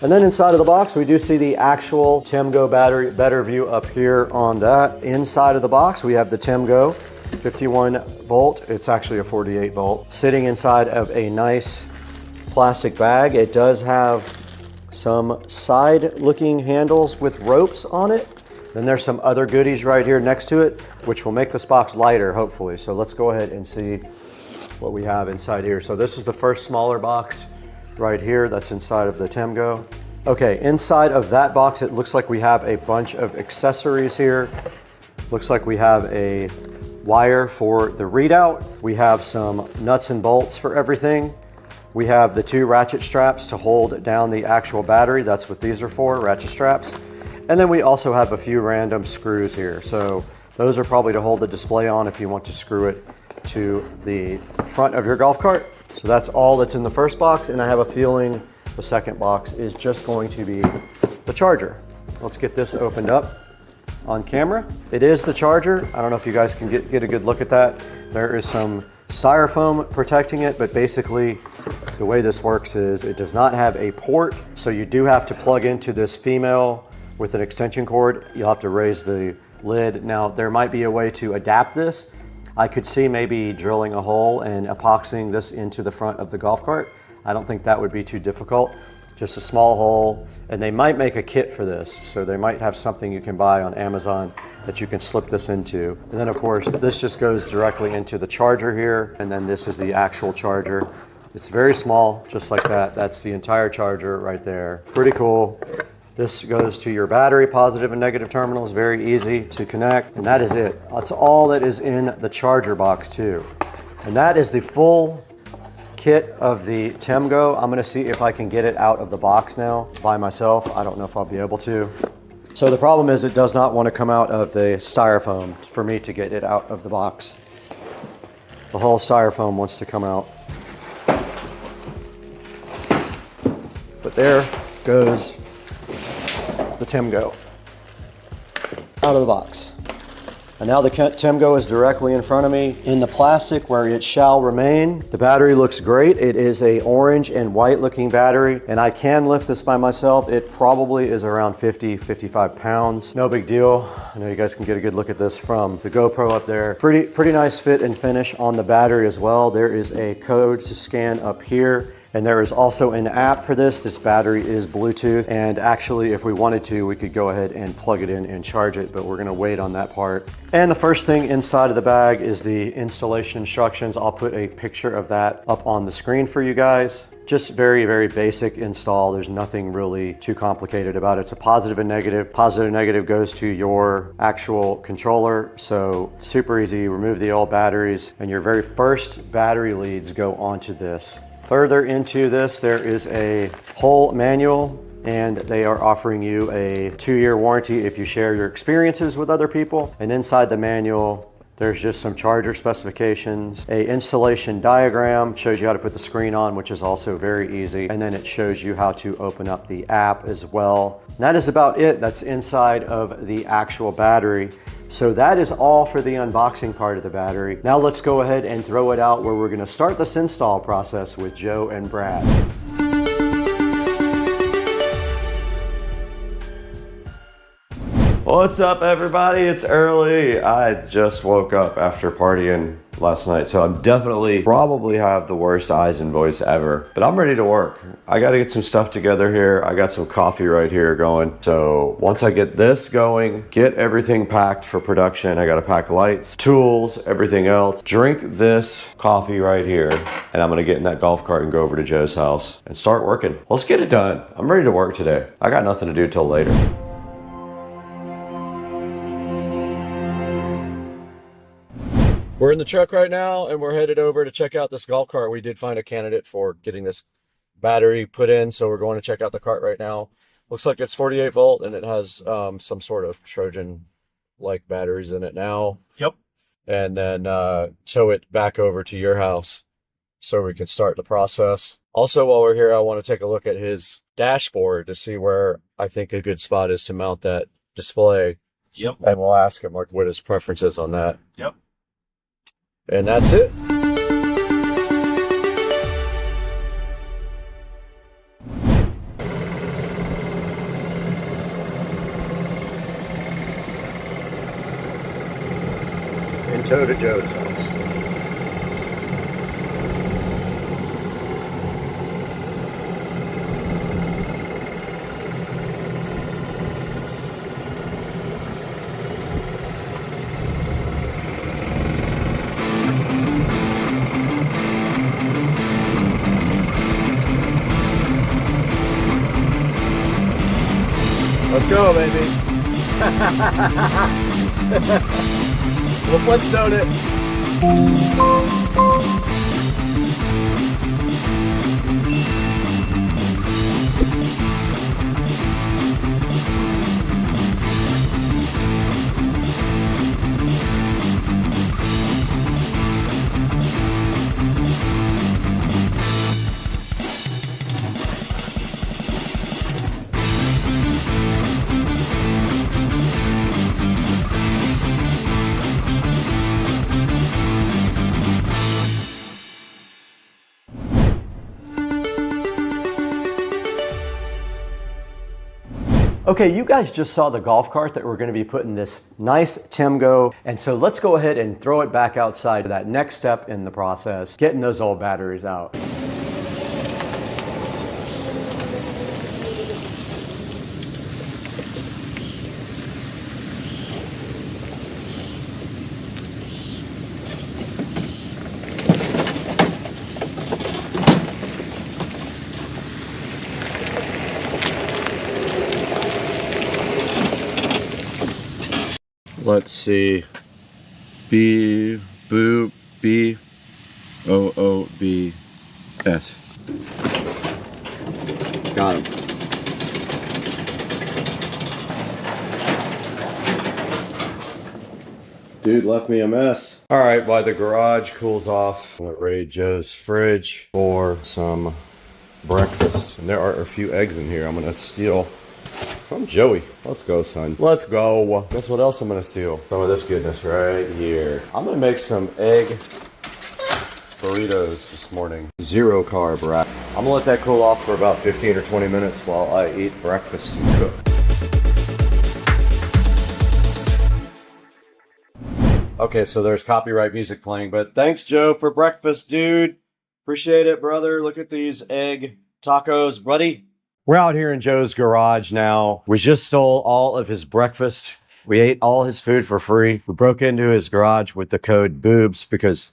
Speaker 11: And then inside of the box, we do see the actual Timgo battery. Better view up here on that. Inside of the box, we have the Timgo 51 volt. It's actually a 48 volt. Sitting inside of a nice plastic bag. It does have some side-looking handles with ropes on it. Then there's some other goodies right here next to it, which will make this box lighter, hopefully. So let's go ahead and see what we have inside here. So this is the first smaller box right here that's inside of the Timgo. Okay, inside of that box, it looks like we have a bunch of accessories here. Looks like we have a wire for the readout. We have some nuts and bolts for everything. We have the two ratchet straps to hold down the actual battery. That's what these are for, ratchet straps. And then we also have a few random screws here. So those are probably to hold the display on if you want to screw it to the front of your golf cart. So that's all that's in the first box, and I have a feeling the second box is just going to be the charger. Let's get this opened up. on camera. It is the charger. I don't know if you guys can get a good look at that. There is some styrofoam protecting it, but basically the way this works is it does not have a port, so you do have to plug into this female with an extension cord. You'll have to raise the lid. Now, there might be a way to adapt this. I could see maybe drilling a hole and epoxying this into the front of the golf cart. I don't think that would be too difficult. Just a small hole, and they might make a kit for this. So they might have something you can buy on Amazon that you can slip this into. And then of course, this just goes directly into the charger here. And then this is the actual charger. It's very small, just like that. That's the entire charger right there. Pretty cool. This goes to your battery, positive and negative terminals, very easy to connect. And that is it. That's all that is in the charger box too. And that is the full kit of the TEMGO. I'm gonna see if I can get it out of the box now by myself. I don't know if I'll be able to. So the problem is it does not want to come out of the styrofoam for me to get it out of the box. The whole styrofoam wants to come out. But there goes the TEMGO out of the box. And now the TEMGO is directly in front of me in the plastic where it shall remain. The battery looks great. It is a orange and white looking battery, and I can lift this by myself. It probably is around 50, 55 pounds. No big deal. I know you guys can get a good look at this from the GoPro up there. Pretty nice fit and finish on the battery as well. There is a code to scan up here. And there is also an app for this. This battery is Bluetooth. And actually, if we wanted to, we could go ahead and plug it in and charge it, but we're gonna wait on that part. And the first thing inside of the bag is the installation instructions. I'll put a picture of that up on the screen for you guys. Just very, very basic install. There's nothing really too complicated about it. It's a positive and negative. Positive and negative goes to your actual controller. So super easy, remove the old batteries, and your very first battery leads go onto this. Further into this, there is a whole manual, and they are offering you a 2-year warranty if you share your experiences with other people. And inside the manual, there's just some charger specifications, a installation diagram, shows you how to put the screen on, which is also very easy. And then it shows you how to open up the app as well. And that is about it. That's inside of the actual battery. So that is all for the unboxing part of the battery. Now let's go ahead and throw it out where we're gonna start this install process with Joe and Brad.
Speaker 1: What's up, everybody? It's early. I just woke up after partying last night, so I'm probably have the worst eyes and voice ever, but I'm ready to work. I got to get some stuff together here. I got some coffee right here going. So once I get this going, get everything packed for production. I got to pack lights, tools, everything else. Drink this coffee right here, and I'm going to get in that golf cart and go over to Joe's house and start working. Let's get it done. I'm ready to work today. I got nothing to do till later. We're in the truck right now, and we're headed over to check out this golf cart. We did find a candidate for getting this battery put in, so we're going to check out the cart right now. Looks like it's 48 volt, and it has some sort of Trojan-like batteries in it now.
Speaker 7: Yep.
Speaker 1: And then tow it back over to your house so we can start the process. Also, while we're here, I want to take a look at his dashboard to see where I think a good spot is to mount that display.
Speaker 7: Yep.
Speaker 1: And we'll ask him what his preference is on that.
Speaker 7: Yep.
Speaker 1: And that's it. And tow to Joe's house. Let's go, baby. We'll Flintstone it.
Speaker 11: Okay, you guys just saw the golf cart that we're going to be putting this nice TEMGO, and so let's go ahead and throw it back outside to that next step in the process, getting those old batteries out.
Speaker 1: Let's see. B boop B O O B S. Got him. Dude left me a mess. All right, while the garage cools off, I'm gonna raid Joe's fridge for some breakfast. And there are a few eggs in here I'm gonna steal from Joey. Let's go, son. Let's go. Guess what else I'm gonna steal? Some of this goodness right here. I'm gonna make some egg burritos this morning. 0 carb wrap. I'm gonna let that cool off for about 15 or 20 minutes while I eat breakfast and cook. Okay, so there's copyright music playing, but thanks, Joe, for breakfast, dude. Appreciate it, brother. Look at these egg tacos, buddy. We're out here in Joe's garage now. We just stole all of his breakfast. We ate all his food for free. We broke into his garage with the code boobs because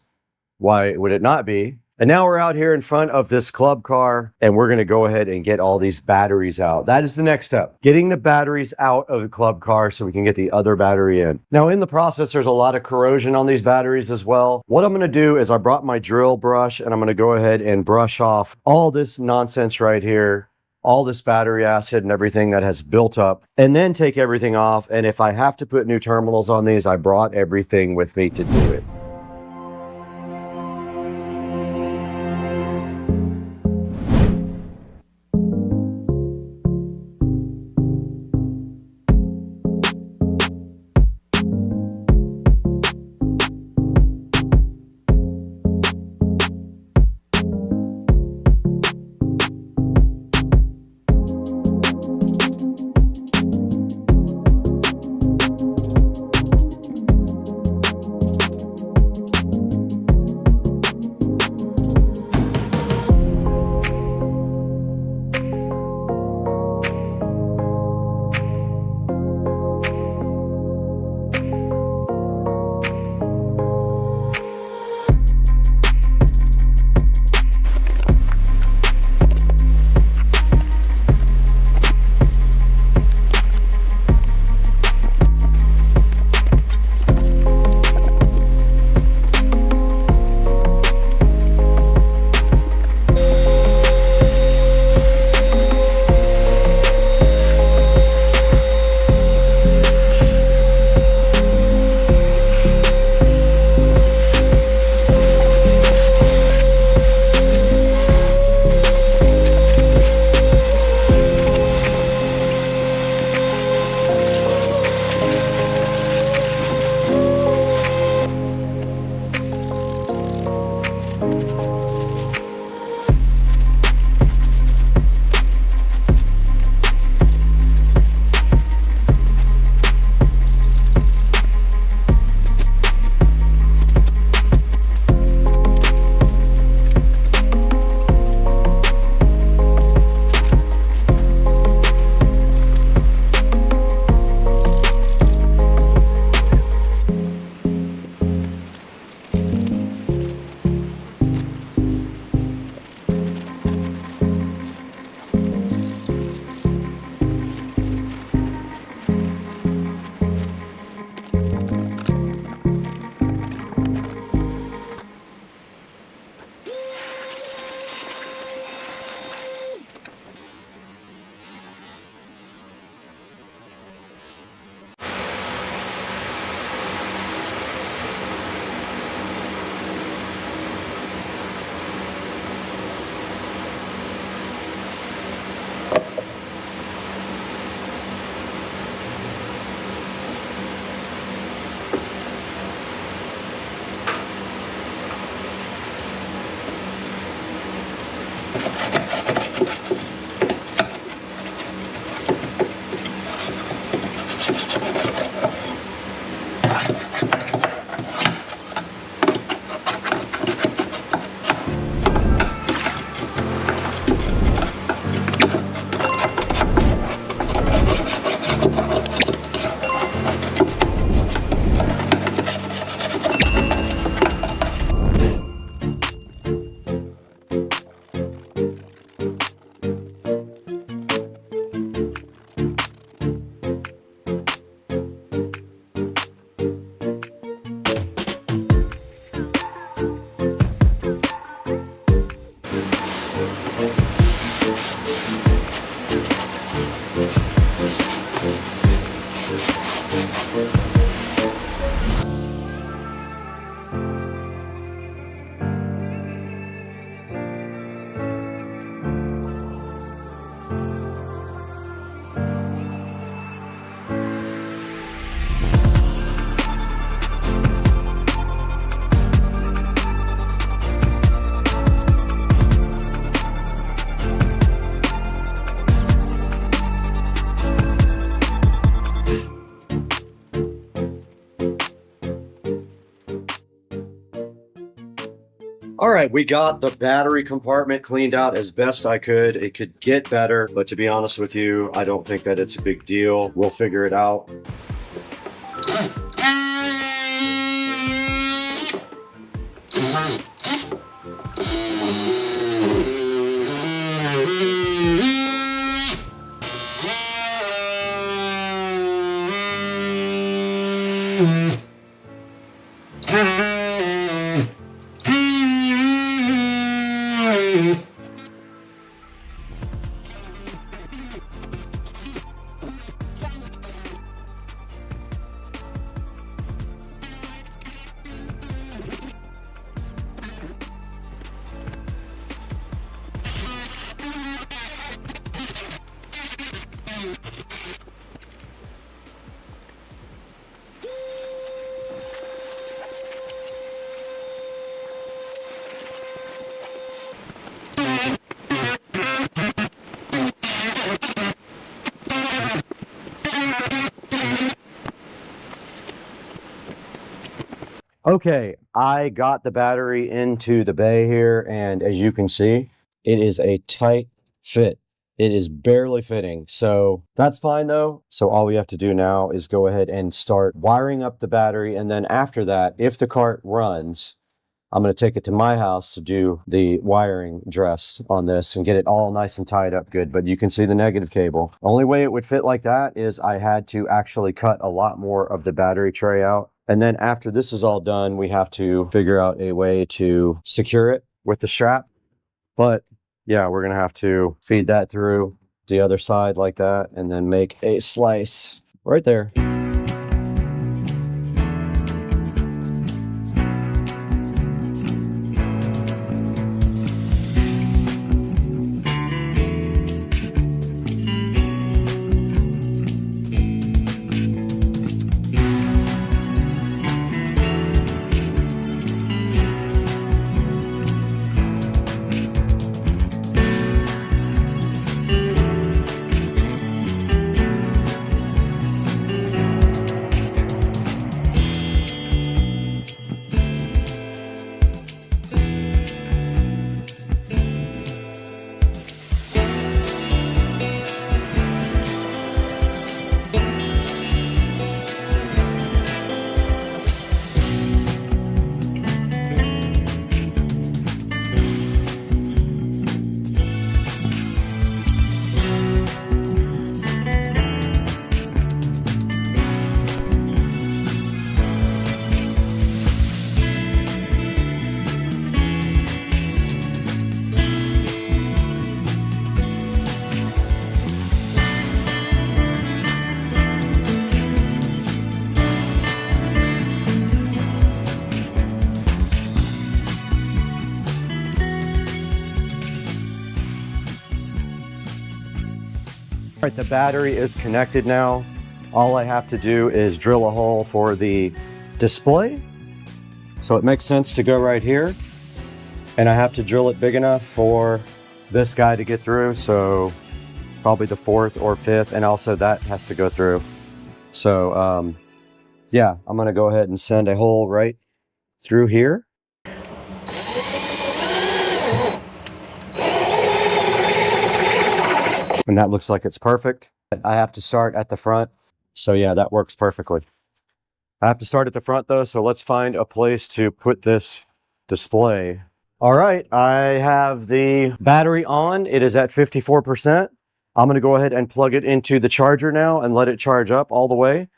Speaker 1: why would it not be? And now we're out here in front of this club car and we're gonna go ahead and get all these batteries out. That is the next step, getting the batteries out of the club car so we can get the other battery in. Now in the process, there's a lot of corrosion on these batteries as well. What I'm gonna do is I brought my drill brush and I'm gonna go ahead and brush off all this nonsense right here, all this battery acid and everything that has built up, and then take everything off. And if I have to put new terminals on these, I brought everything with me to do it.
Speaker 11: All right, we got the battery compartment cleaned out as best I could. It could get better, but to be honest with you, I don't think that it's a big deal. We'll figure it out. Okay, I got the battery into the bay here, and as you can see, it is a tight fit. It is barely fitting, so that's fine though. So all we have to do now is go ahead and start wiring up the battery, and then after that, if the cart runs, I'm going to take it to my house to do the wiring dress on this and get it all nice and tied up good. But you can see the negative cable. Only way it would fit like that is I had to actually cut a lot more of the battery tray out. And then after this is all done, we have to figure out a way to secure it with the strap. But yeah, we're going to have to feed that through the other side like that and then make a slice right there. All right, the battery is connected now. All I have to do is drill a hole for the display. So it makes sense to go right here. And I have to drill it big enough for this guy to get through. So probably the 4th or 5th, and also that has to go through. So yeah, I'm gonna go ahead and send a hole right through here. And that looks like it's perfect. I have to start at the front. So yeah, that works perfectly. I have to start at the front though, so let's find a place to put this display. All right, I have the battery on. It is at 54%. I'm gonna go ahead and plug it into the charger now and let it charge up all the way.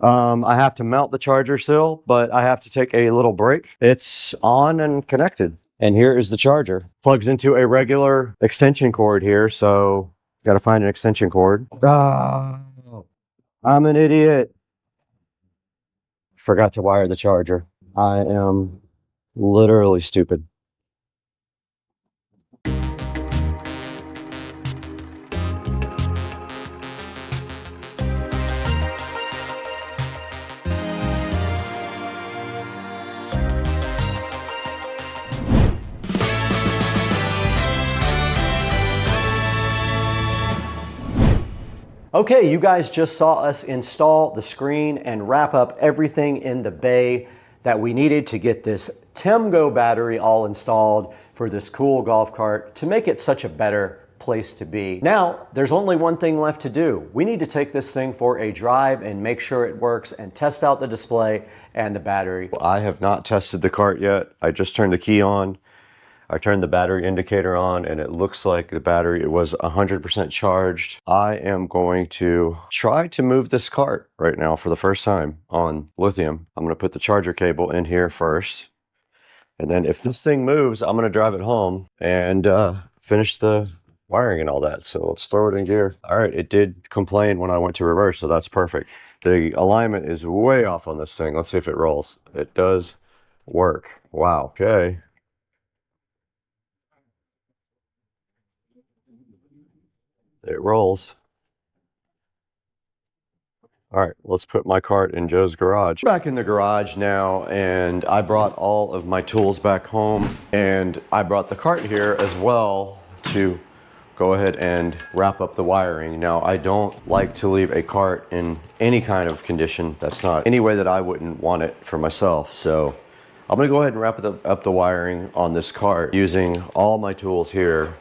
Speaker 11: I have to mount the charger still, but I have to take a little break. It's on and connected. And here is the charger. Plugs into a regular extension cord here, so got to find an extension cord. Oh, I'm an idiot. Forgot to wire the charger. I am literally stupid. Okay, you guys just saw us install the screen and wrap up everything in the bay that we needed to get this TEMGO battery all installed for this cool golf cart to make it such a better place to be. Now, there's only one thing left to do. We need to take this thing for a drive and make sure it works and test out the display and the battery. I have not tested the cart yet. I just turned the key on. I turned the battery indicator on and it looks like the battery, it was 100% charged. I am going to try to move this cart right now for the first time on lithium. I'm going to put the charger cable in here first. And then if this thing moves, I'm going to drive it home and finish the wiring and all that. So let's throw it in gear. All right, it did complain when I went to reverse, so that's perfect. The alignment is way off on this thing. Let's see if it rolls. It does work. Wow, okay. It rolls. All right, let's put my cart in Joe's garage. Back in the garage now, and I brought all of my tools back home, and I brought the cart here as well to go ahead and wrap up the wiring. Now, I don't like to leave a cart in any kind of condition. That's not any way that I wouldn't want it for myself. So I'm gonna go ahead and wrap up the wiring on this cart using all my tools here.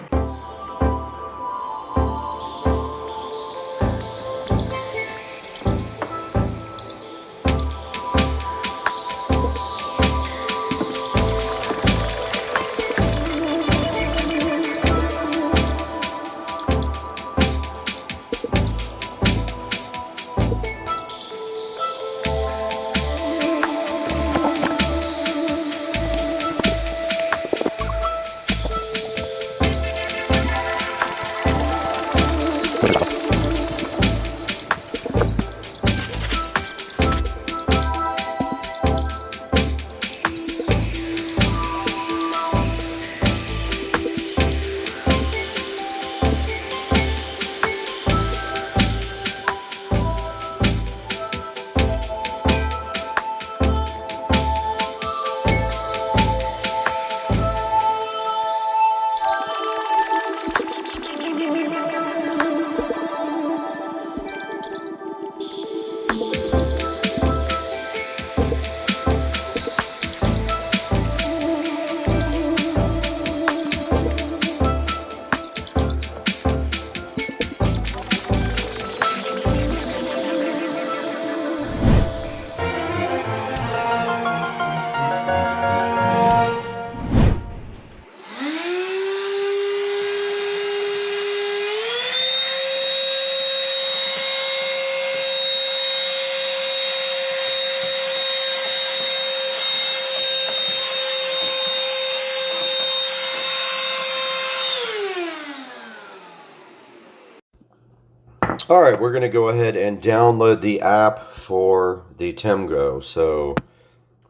Speaker 11: All right, we're going to go ahead and download the app for the TEMGO. So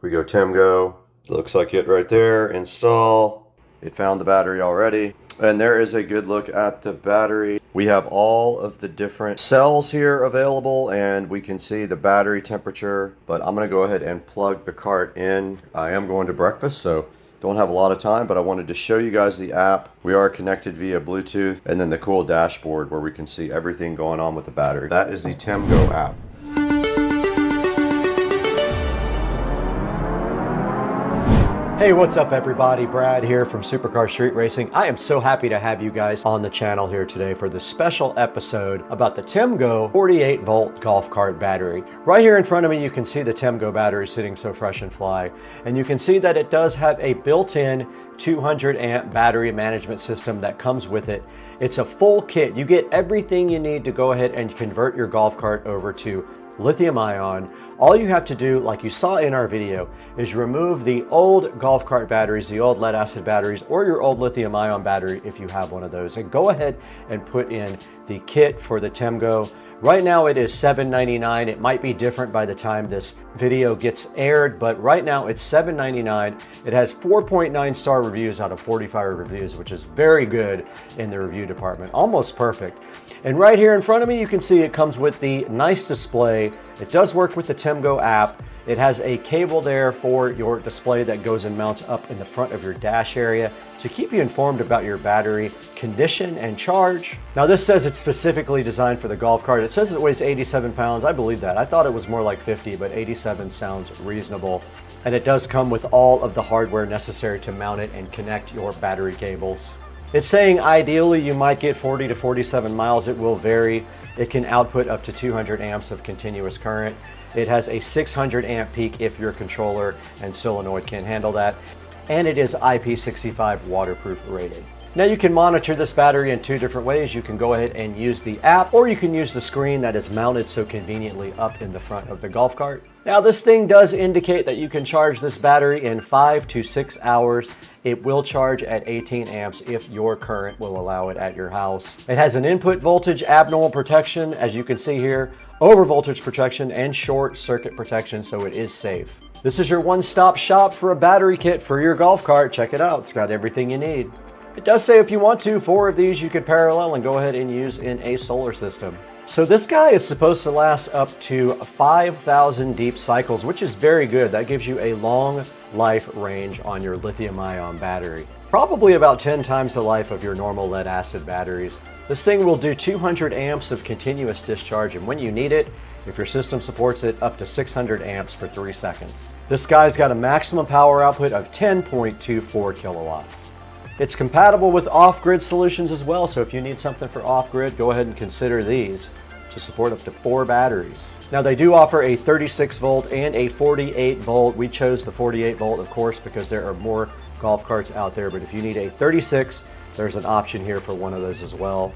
Speaker 11: we go TEMGO, looks like it right there, install. It found the battery already. And there is a good look at the battery. We have all of the different cells here available and we can see the battery temperature, but I'm going to go ahead and plug the cart in. I am going to breakfast, so don't have a lot of time, but I wanted to show you guys the app. We are connected via Bluetooth, and then the cool dashboard where we can see everything going on with the battery. That is the TEMGO app. Hey, what's up everybody? Brad here from Supercar Street Racing. I am so happy to have you guys on the channel here today for this special episode about the TEMGO 48 volt golf cart battery. Right here in front of me you can see the TEMGO battery sitting so fresh and fly, and you can see that it does have a built-in 200 amp battery management system that comes with it. It's a full kit. You get everything you need to go ahead and convert your golf cart over to lithium ion. All you have to do, like you saw in our video, is remove the old golf cart batteries, the old lead acid batteries, or your old lithium ion battery if you have one of those, and go ahead and put in the kit for the TEMGO. Right now it is $7.99. It might be different by the time this video gets aired, but right now it's $7.99. It has 4.9 star reviews out of 45 reviews, which is very good in the review department, almost perfect. And right here in front of me, you can see it comes with the nice display. It does work with the TEMGO app. It has a cable there for your display that goes and mounts up in the front of your dash area to keep you informed about your battery condition and charge. Now this says it's specifically designed for the golf cart. It says it weighs 87 pounds. I believe that. I thought it was more like 50, but 87 sounds reasonable. And it does come with all of the hardware necessary to mount it and connect your battery cables. It's saying ideally you might get 40 to 47 miles. It will vary. It can output up to 200 amps of continuous current. It has a 600 amp peak if your controller and solenoid can handle that. And it is IP65 waterproof rated. Now you can monitor this battery in two different ways. You can go ahead and use the app, or you can use the screen that is mounted so conveniently up in the front of the golf cart. Now this thing does indicate that you can charge this battery in 5 to 6 hours. It will charge at 18 amps if your current will allow it at your house. It has an input voltage abnormal protection, as you can see here, over voltage protection, and short circuit protection, so it is safe. This is your one-stop shop for a battery kit for your golf cart. Check it out. It's got everything you need. It does say if you want to, 4 of these you could parallel and go ahead and use in a solar system. So this guy is supposed to last up to 5,000 deep cycles, which is very good. That gives you a long life range on your lithium-ion battery. Probably about 10 times the life of your normal lead acid batteries. This thing will do 200 amps of continuous discharge, and when you need it, if your system supports it, up to 600 amps for 3 seconds. This guy's got a maximum power output of 10.24 kilowatts. It's compatible with off-grid solutions as well, so if you need something for off-grid, go ahead and consider these to support up to 4 batteries. Now they do offer a 36 volt and a 48 volt. We chose the 48 volt, of course, because there are more golf carts out there, but if you need a 36, there's an option here for one of those as well.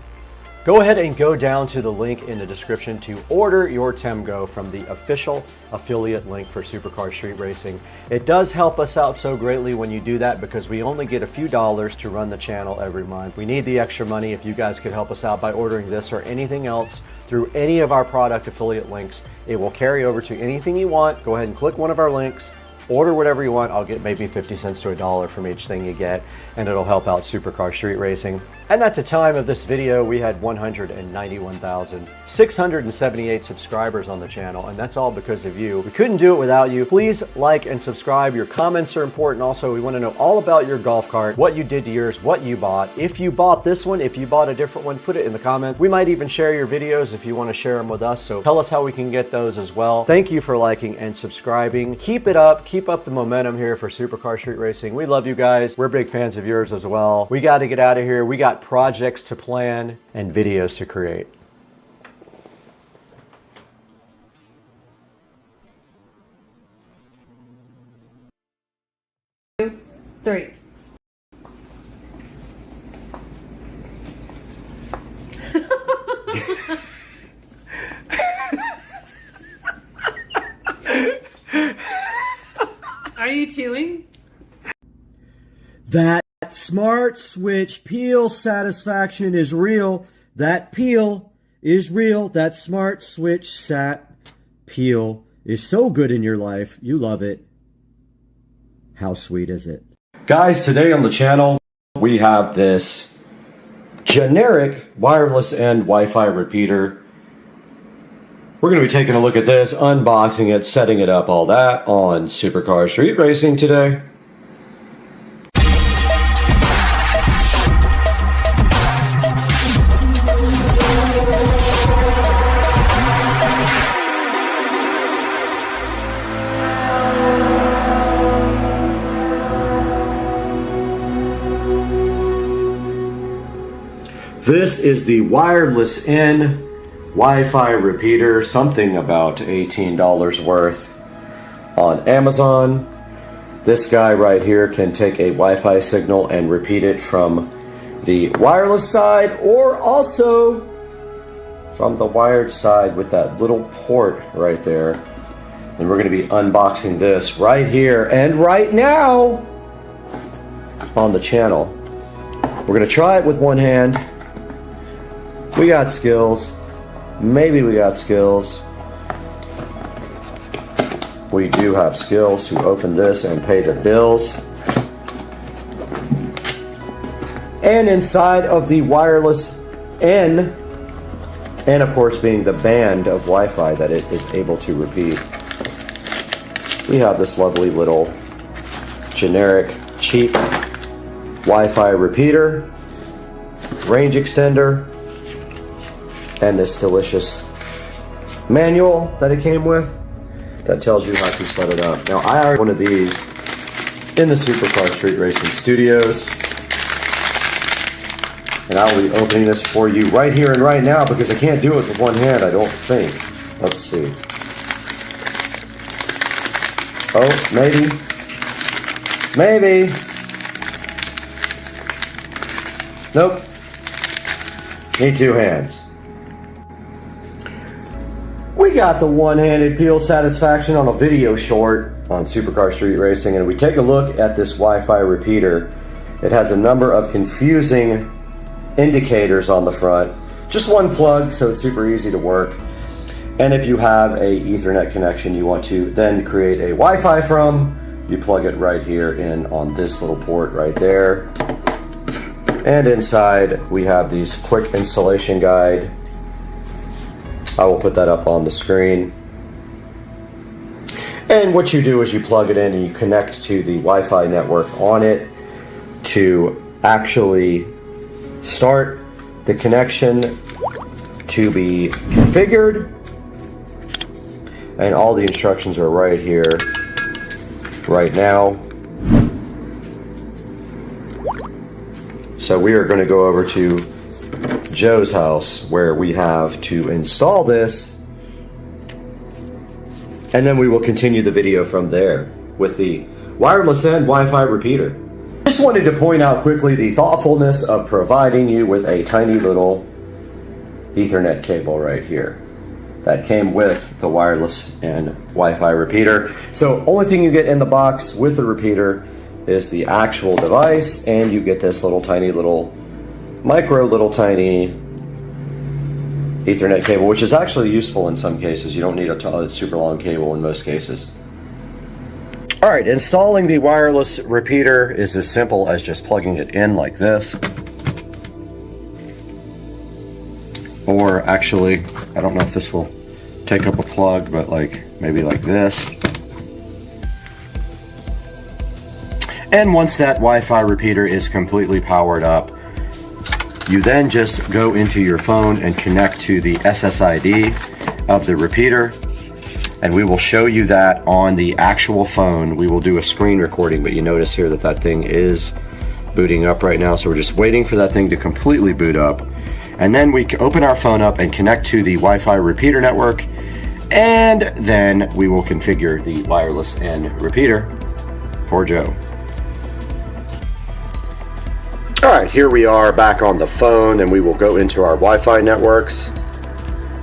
Speaker 11: Go ahead and go down to the link in the description to order your TEMGO from the official affiliate link for Supercar Street Racing. It does help us out so greatly when you do that because we only get a few dollars to run the channel every month. We need the extra money. If you guys could help us out by ordering this or anything else through any of our product affiliate links, it will carry over to anything you want. Go ahead and click one of our links. Order whatever you want. I'll get maybe 50 cents to $1 from each thing you get, and it'll help out Supercar Street Racing. And at the time of this video, we had 191,678 subscribers on the channel, and that's all because of you. We couldn't do it without you. Please like and subscribe. Your comments are important. Also, we want to know all about your golf cart, what you did to yours, what you bought. If you bought this one, if you bought a different one, put it in the comments. We might even share your videos if you want to share them with us, so tell us how we can get those as well. Thank you for liking and subscribing. Keep it up. Keep up the momentum here for Supercar Street Racing. We love you guys. We're big fans of yours as well. We got to get out of here. We got projects to plan and videos to create.
Speaker 4: Two, three. Are you chewing?
Speaker 11: That smart switch peel satisfaction is real. That peel is real. That smart switch sat peel is so good in your life. You love it. How sweet is it? Guys, today on the channel, we have this generic wireless and Wi-Fi repeater. We're going to be taking a look at this, unboxing it, setting it up, all that on Supercar Street Racing today. This is the wireless in Wi-Fi repeater, something about $18 worth on Amazon. This guy right here can take a Wi-Fi signal and repeat it from the wireless side, or also from the wired side with that little port right there. And we're going to be unboxing this right here and right now on the channel. We're going to try it with one hand. We got skills. Maybe we got skills. We do have skills to open this and pay the bills. And inside of the wireless N, and of course being the band of Wi-Fi that it is able to repeat, we have this lovely little generic cheap Wi-Fi repeater, range extender, and this delicious manual that it came with that tells you how to set it up. Now, I have one of these in the Supercar Street Racing Studios, and I will be opening this for you right here and right now because I can't do it with one hand, I don't think. Let's see. Oh, maybe. Maybe. Nope. Need two hands. We got the one-handed peel satisfaction on a video short on Supercar Street Racing, and we take a look at this Wi-Fi repeater. It has a number of confusing indicators on the front. Just one plug, so it's super easy to work. And if you have a Ethernet connection you want to then create a Wi-Fi from, you plug it right here in on this little port right there. And inside we have these quick installation guide. I will put that up on the screen. And what you do is you plug it in and you connect to the Wi-Fi network on it to actually start the connection to be configured. And all the instructions are right here, right now. So we are going to go over to Joe's house where we have to install this, and then we will continue the video from there with the wireless and Wi-Fi repeater. Just wanted to point out quickly the thoughtfulness of providing you with a tiny little Ethernet cable right here that came with the wireless and Wi-Fi repeater. So only thing you get in the box with the repeater is the actual device, and you get this little tiny little little tiny Ethernet cable, which is actually useful in some cases. You don't need a super long cable in most cases. Alright, installing the wireless repeater is as simple as just plugging it in like this. Or actually, I don't know if this will take up a plug, but like maybe like this. And once that Wi-Fi repeater is completely powered up, you then just go into your phone and connect to the SSID of the repeater, and we will show you that on the actual phone. We will do a screen recording, but you notice here that that thing is booting up right now, so we're just waiting for that thing to completely boot up. And then we open our phone up and connect to the Wi-Fi repeater network, and then we will configure the wireless and repeater for Joe. Alright, here we are back on the phone, and we will go into our Wi-Fi networks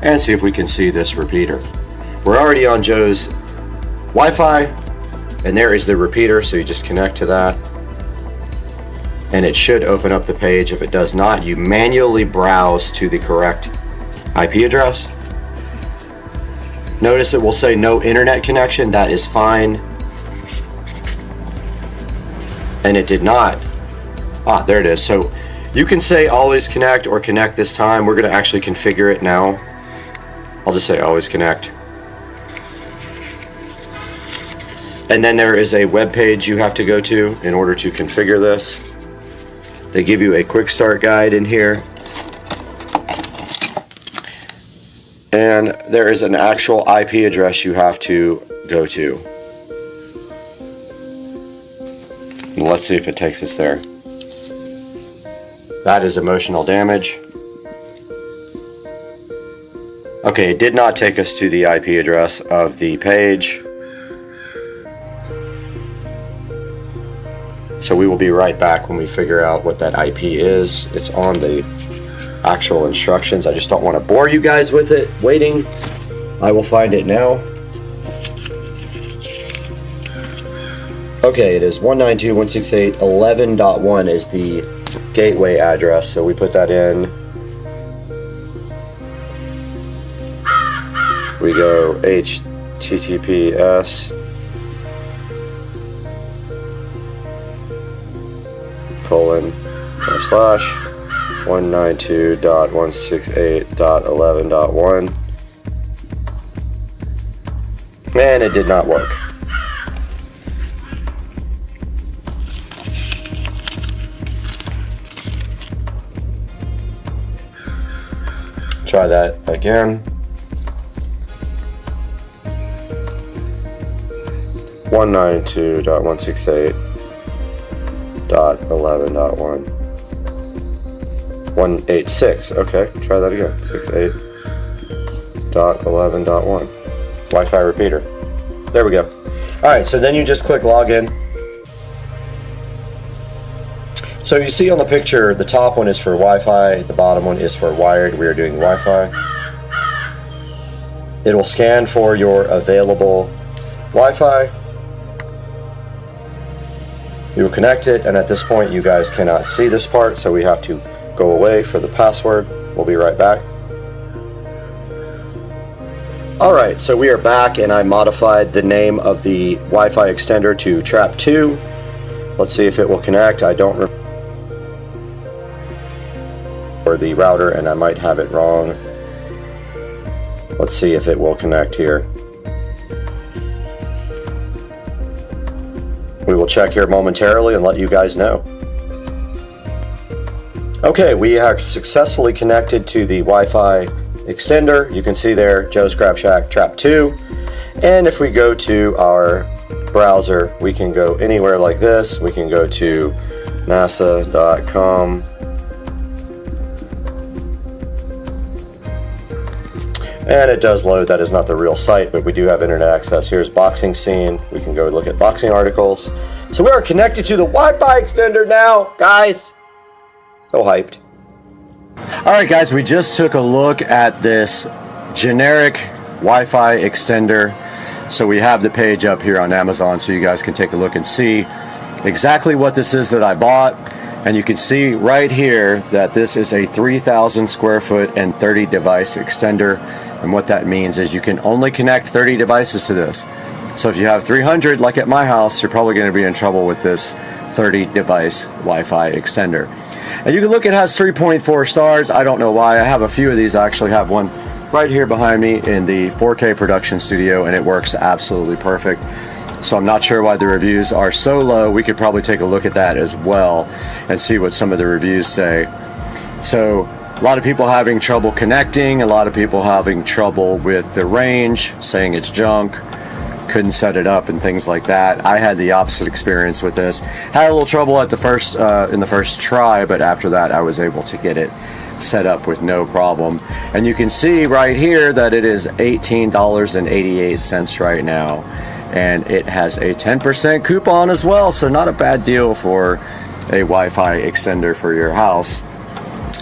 Speaker 11: and see if we can see this repeater. We're already on Joe's Wi-Fi, and there is the repeater, so you just connect to that. And it should open up the page. If it does not, you manually browse to the correct IP address. Notice it will say no internet connection. That is fine. And it did not. Ah, there it is. So you can say always connect or connect this time. We're going to actually configure it now. I'll just say always connect. And then there is a web page you have to go to in order to configure this. They give you a quick start guide in here. And there is an actual IP address you have to go to. And let's see if it takes us there. That is emotional damage. Okay, it did not take us to the IP address of the page. So we will be right back when we figure out what that IP is. It's on the actual instructions. I just don't want to bore you guys with it waiting. I will find it now. Okay, it is 192.168.11.1 is the gateway address. So we put that in. We go HTTPS / 192.168.11.1, and it did not work. Try that again. 192.168.11.1. 186. Okay, try that again. 68.11.1. Wi-Fi repeater. There we go. All right, so then you just click login. So you see on the picture, the top one is for Wi-Fi, the bottom one is for wired. We are doing Wi-Fi. It'll scan for your available Wi-Fi. You will connect it, and at this point you guys cannot see this part, so we have to go away for the password. We'll be right back. Alright, so we are back, and I modified the name of the Wi-Fi extender to Trap2. Let's see if it will connect. I don't remember the router, and I might have it wrong. Let's see if it will connect here. We will check here momentarily and let you guys know. Okay, we have successfully connected to the Wi-Fi extender. You can see there, Joe's Crab Shack Trap2. And if we go to our browser, we can go anywhere like this. We can go to nasa.com. And it does load. That is not the real site, but we do have internet access. Here's boxing scene. We can go look at boxing articles. So we are connected to the Wi-Fi extender now, guys. So hyped. All right, guys, we just took a look at this generic Wi-Fi extender. So we have the page up here on Amazon so you guys can take a look and see exactly what this is that I bought. And you can see right here that this is a 3,000 square foot and 30 device extender. And what that means is you can only connect 30 devices to this. So if you have 300 like at my house, you're probably going to be in trouble with this 30 device Wi-Fi extender. And you can look, it has 3.4 stars. I don't know why. I have a few of these. I actually have one right here behind me in the 4K production studio, and it works absolutely perfect. So I'm not sure why the reviews are so low. We could probably take a look at that as well and see what some of the reviews say. So a lot of people having trouble connecting, a lot of people having trouble with the range, saying it's junk, couldn't set it up and things like that. I had the opposite experience with this. Had a little trouble at the first in the first try, but after that I was able to get it set up with no problem. And you can see right here that it is $18.88 right now. And it has a 10% coupon as well, so not a bad deal for a Wi-Fi extender for your house.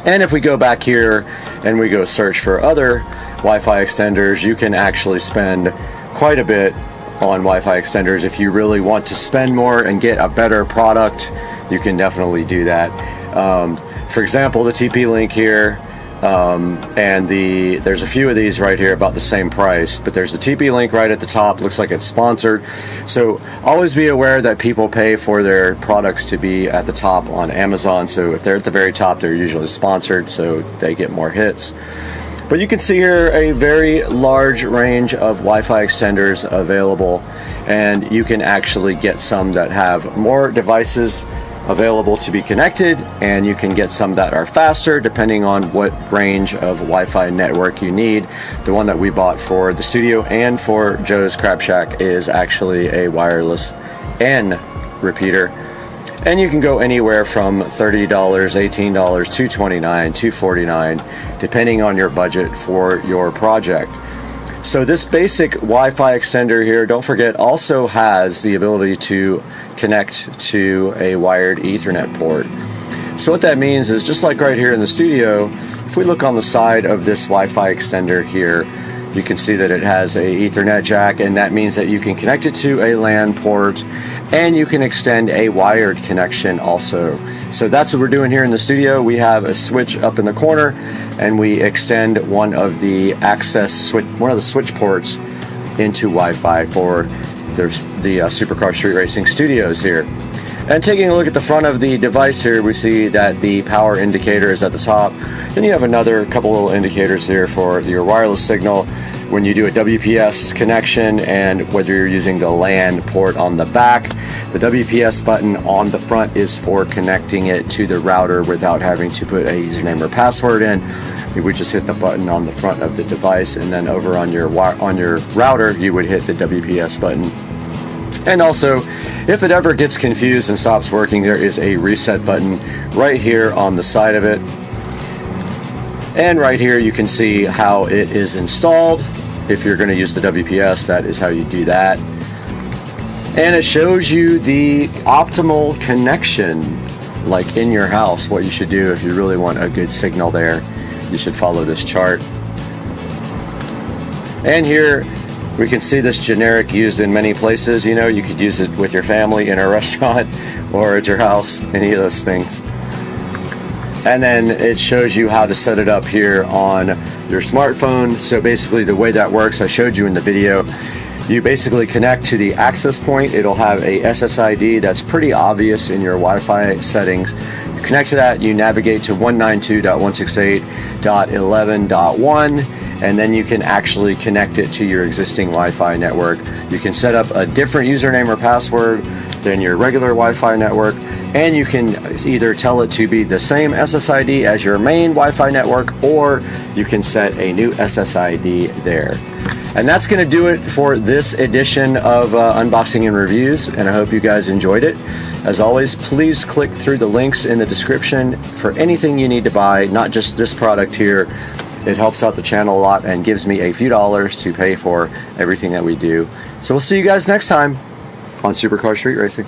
Speaker 11: And if we go back here and we go search for other Wi-Fi extenders, you can actually spend quite a bit on Wi-Fi extenders. If you really want to spend more and get a better product, you can definitely do that. For example, the TP-Link here, and there's a few of these right here about the same price, but there's the TP-Link right at the top. Looks like it's sponsored. So always be aware that people pay for their products to be at the top on Amazon. So if they're at the very top, they're usually sponsored, so they get more hits. But you can see here a very large range of Wi-Fi extenders available, and you can actually get some that have more devices available to be connected, and you can get some that are faster depending on what range of Wi-Fi network you need. The one that we bought for the studio and for Joe's Crab Shack is actually a wireless N repeater, and you can go anywhere from $30, $18, $229, $249 depending on your budget for your project. So this basic Wi-Fi extender here, don't forget, also has the ability to connect to a wired Ethernet port. So what that means is, just like right here in the studio, if we look on the side of this Wi-Fi extender here, you can see that it has a Ethernet jack, and that means that you can connect it to a LAN port, and you can extend a wired connection also. So that's what we're doing here in the studio. We have a switch up in the corner, and we extend one of the switch ports into Wi-Fi for the Supercar Street Racing studios here. And taking a look at the front of the device here, we see that the power indicator is at the top. Then you have another couple little indicators here for your wireless signal when you do a WPS connection, and whether you're using the LAN port on the back. The WPS button on the front is for connecting it to the router without having to put a username or password in. You would just hit the button on the front of the device, and then over on your router you would hit the WPS button. And also, if it ever gets confused and stops working, there is a reset button right here on the side of it. And right here you can see how it is installed. If you're going to use the WPS, that is how you do that. And it shows you the optimal connection, like in your house, what you should do if you really want a good signal there. You should follow this chart. And here we can see this generic used in many places. You know, you could use it with your family in a restaurant or at your house, any of those things. And then it shows you how to set it up here on your smartphone. So basically the way that works, I showed you in the video, you basically connect to the access point. It'll have a SSID that's pretty obvious in your Wi-Fi settings. You connect to that, you navigate to 192.168.11.1, and then you can actually connect it to your existing Wi-Fi network. You can set up a different username or password than your regular Wi-Fi network, and you can either tell it to be the same SSID as your main Wi-Fi network, or you can set a new SSID there. And that's going to do it for this edition of Unboxing and Reviews, and I hope you guys enjoyed it. As always, please click through the links in the description for anything you need to buy, not just this product here. It helps out the channel a lot and gives me a few dollars to pay for everything that we do. So we'll see you guys next time on Supercar Street Racing.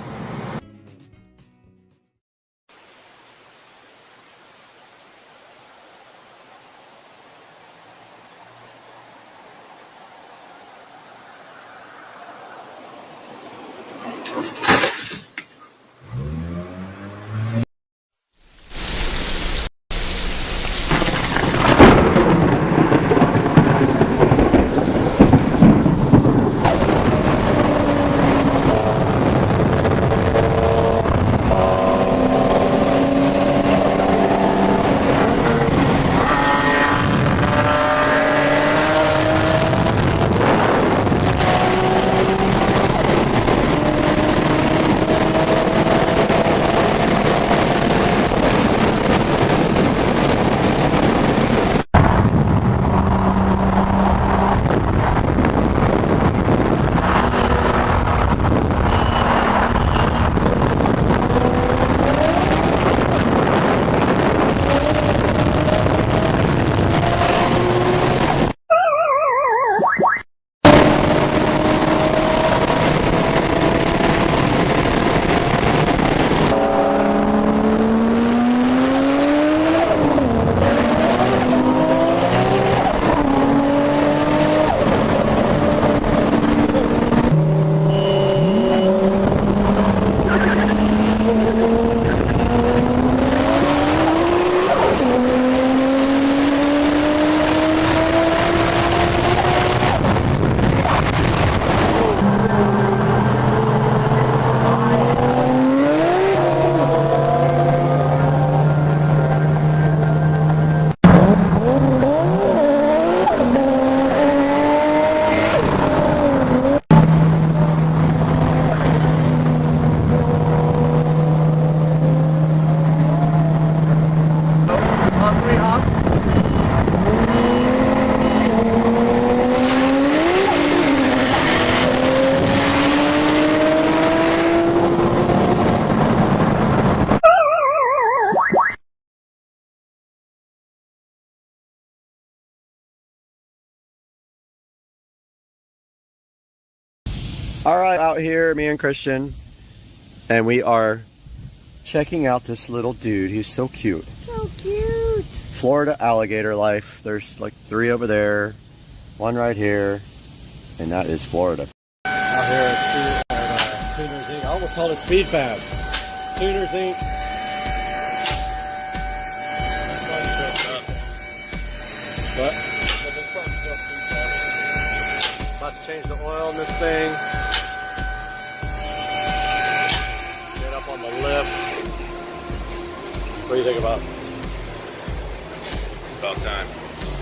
Speaker 11: All right, out here, me and Christian, and we are checking out this little dude. He's so cute.
Speaker 2: So cute.
Speaker 11: Florida alligator life. There's like 3 over there, 1 right here, and that is Florida. Out here at Tuner's Inc. I almost called it Speed Fab. Tuner's Inc. What? About to change the oil in this thing. Get up on the lift. What do you think about?
Speaker 10: About time.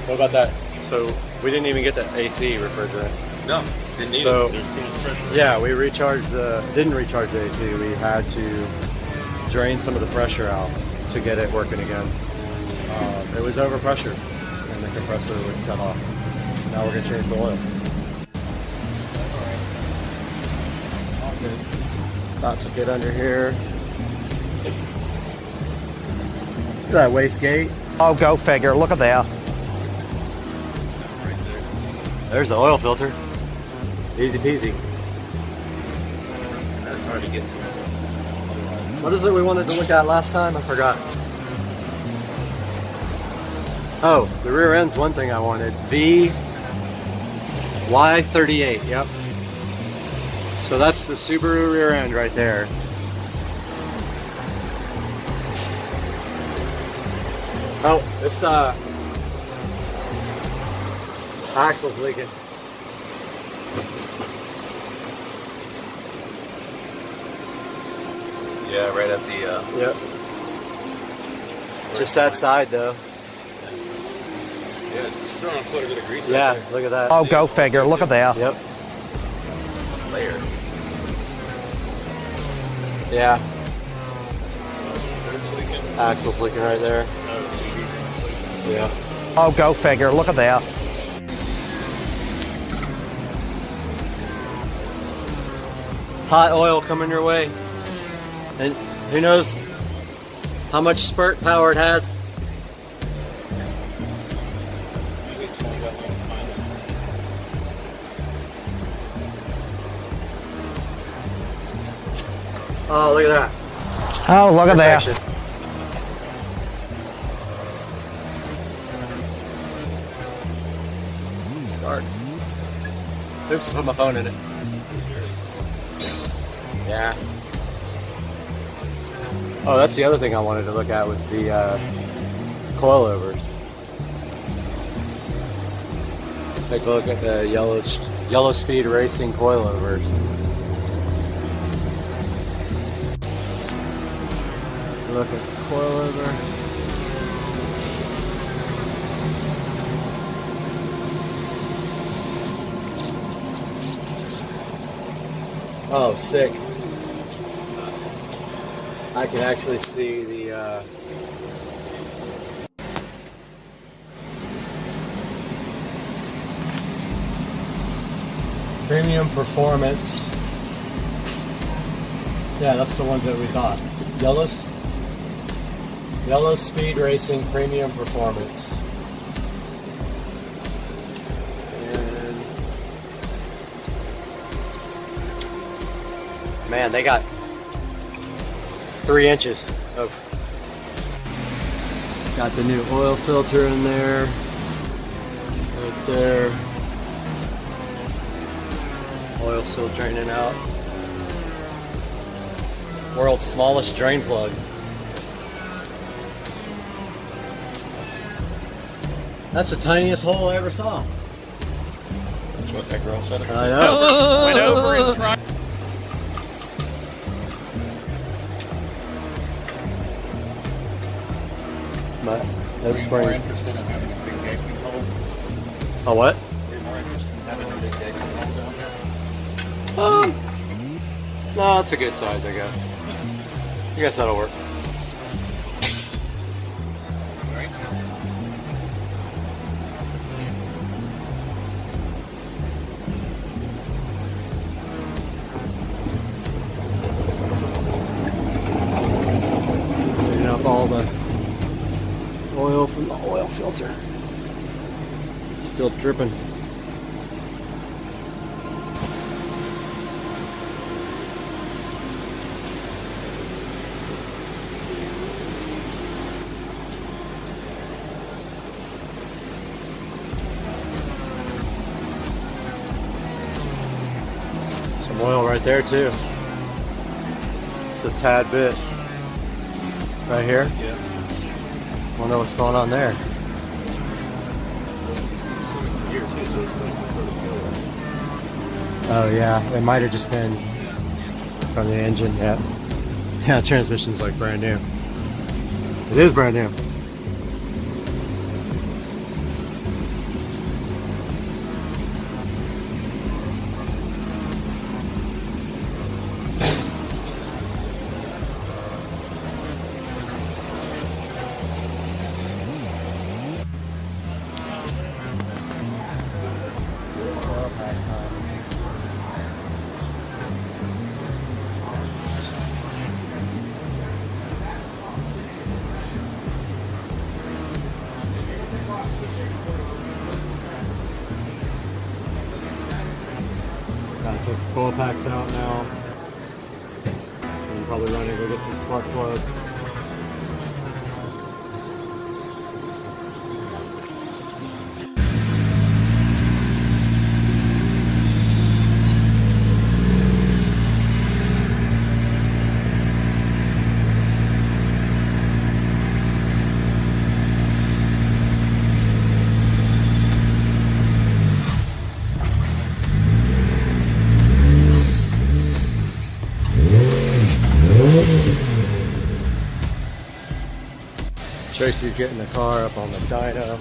Speaker 11: What about that? So we didn't even get the AC refrigerant.
Speaker 10: No, didn't need
Speaker 11: So
Speaker 10: it. There's too much pressure.
Speaker 11: yeah, we didn't recharge the AC. We had to drain some of the pressure out to get it working again. It was overpressured and the compressor would cut off. Now we're gonna change the oil. All good. About to get under here. Look at that wastegate.
Speaker 1: Oh, go figure. Look at that.
Speaker 11: There's the oil filter. Easy peasy.
Speaker 10: That's hard to get to.
Speaker 11: What is it we wanted to look at last time? I forgot. Oh, the rear end's one thing I wanted. Y38, yep. So that's the Subaru rear end right there. Oh, this axle's leaking.
Speaker 10: Yeah, right at the.
Speaker 11: Yep. Just that side though.
Speaker 10: Yeah, it's throwing quite a bit of grease.
Speaker 11: Yeah,
Speaker 10: Right there.
Speaker 11: look at that.
Speaker 1: Oh, go figure. Look at that.
Speaker 11: Yep.
Speaker 10: Layer.
Speaker 11: Yeah. Axle's leaking right there. Yeah.
Speaker 1: Oh, go figure. Look at that.
Speaker 11: Hot oil coming your way. And who knows how much spurt power it has. Oh, look at that.
Speaker 1: Oh, look at that.
Speaker 11: Perfection. Dark. Oops, I put my phone in it. Yeah. Oh, that's the other thing I wanted to look at was the coilovers. Take a look at the yellow speed racing coilovers. Look at the coilover. Oh, sick. I can actually see the premium performance. Yeah, that's the ones that we thought. Yellow speed racing premium performance. And man, they got 3 inches of. Got the new oil filter in there. Right there. Oil still draining out. World's smallest drain plug. That's the tiniest hole I ever saw.
Speaker 10: That's what that girl said.
Speaker 11: I know.
Speaker 7: Went over and tried.
Speaker 11: That's
Speaker 10: More
Speaker 11: spring.
Speaker 10: interested in having a big gaping hole?
Speaker 11: A what?
Speaker 10: Are you more interested in having a big gaping hole down there?
Speaker 11: No, it's a good size, I guess. I guess that'll work.
Speaker 10: Right?
Speaker 11: Cleaning up all the oil from the oil filter. Still dripping. Some oil right there too. It's a tad bit. Right here?
Speaker 10: Yeah.
Speaker 11: Wonder what's going on there.
Speaker 10: It's swimming from here too, so it's going further forward.
Speaker 11: Oh yeah, it might have just been from the engine. Yeah. Yeah, transmission's like brand new. It is brand new. Gotta take the coil packs out now. I'm probably running to go get some spark plugs. Tracy's getting the car up on the dyno.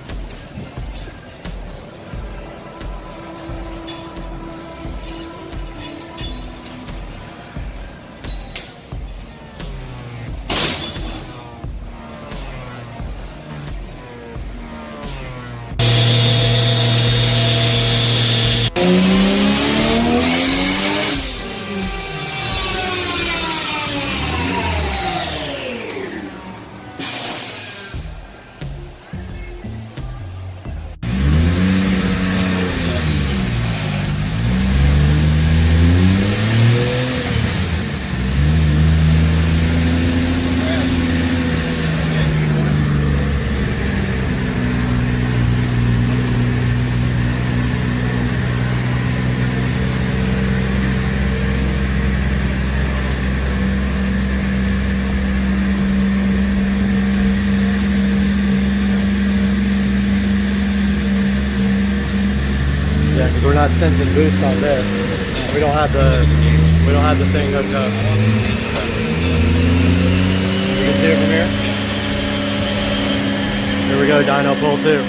Speaker 11: Because we're not sensing boost on this. We don't have the thing hooked up. You can see it from here. Here we go, dyno pull 2.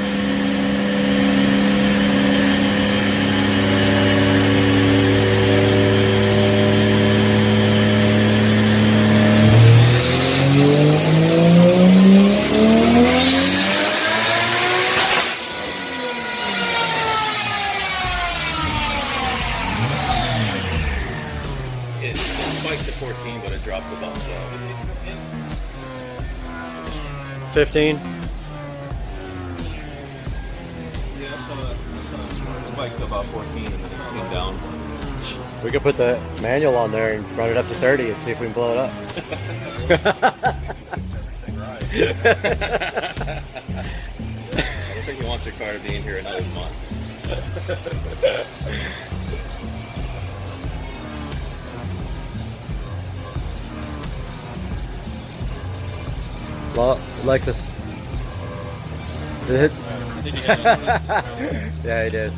Speaker 10: It spiked to 14, but it dropped to about 12.
Speaker 11: 15.
Speaker 10: Yeah, it spiked to about 14 and then it came down.
Speaker 11: We could put the manual on there and run it up to 30 and see if we can blow it up.
Speaker 10: I don't think he wants your car to be in here another month.
Speaker 11: Well, Lexus. Did it hit?
Speaker 10: Did you have one?
Speaker 11: Yeah, he did.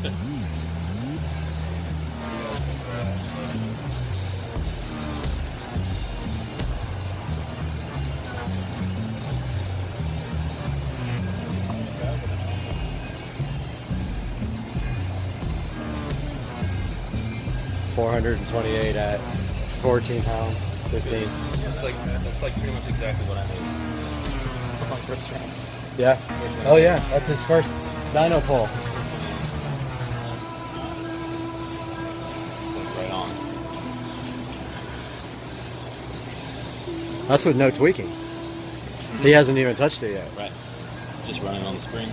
Speaker 11: $428 at 14 pounds, 15.
Speaker 10: That's like pretty much exactly what I made on my first round.
Speaker 11: Yeah. Oh yeah, that's his first dyno pull.
Speaker 10: It's like right on.
Speaker 11: That's with no tweaking. He hasn't even touched it yet.
Speaker 10: Right. Just running on the spring.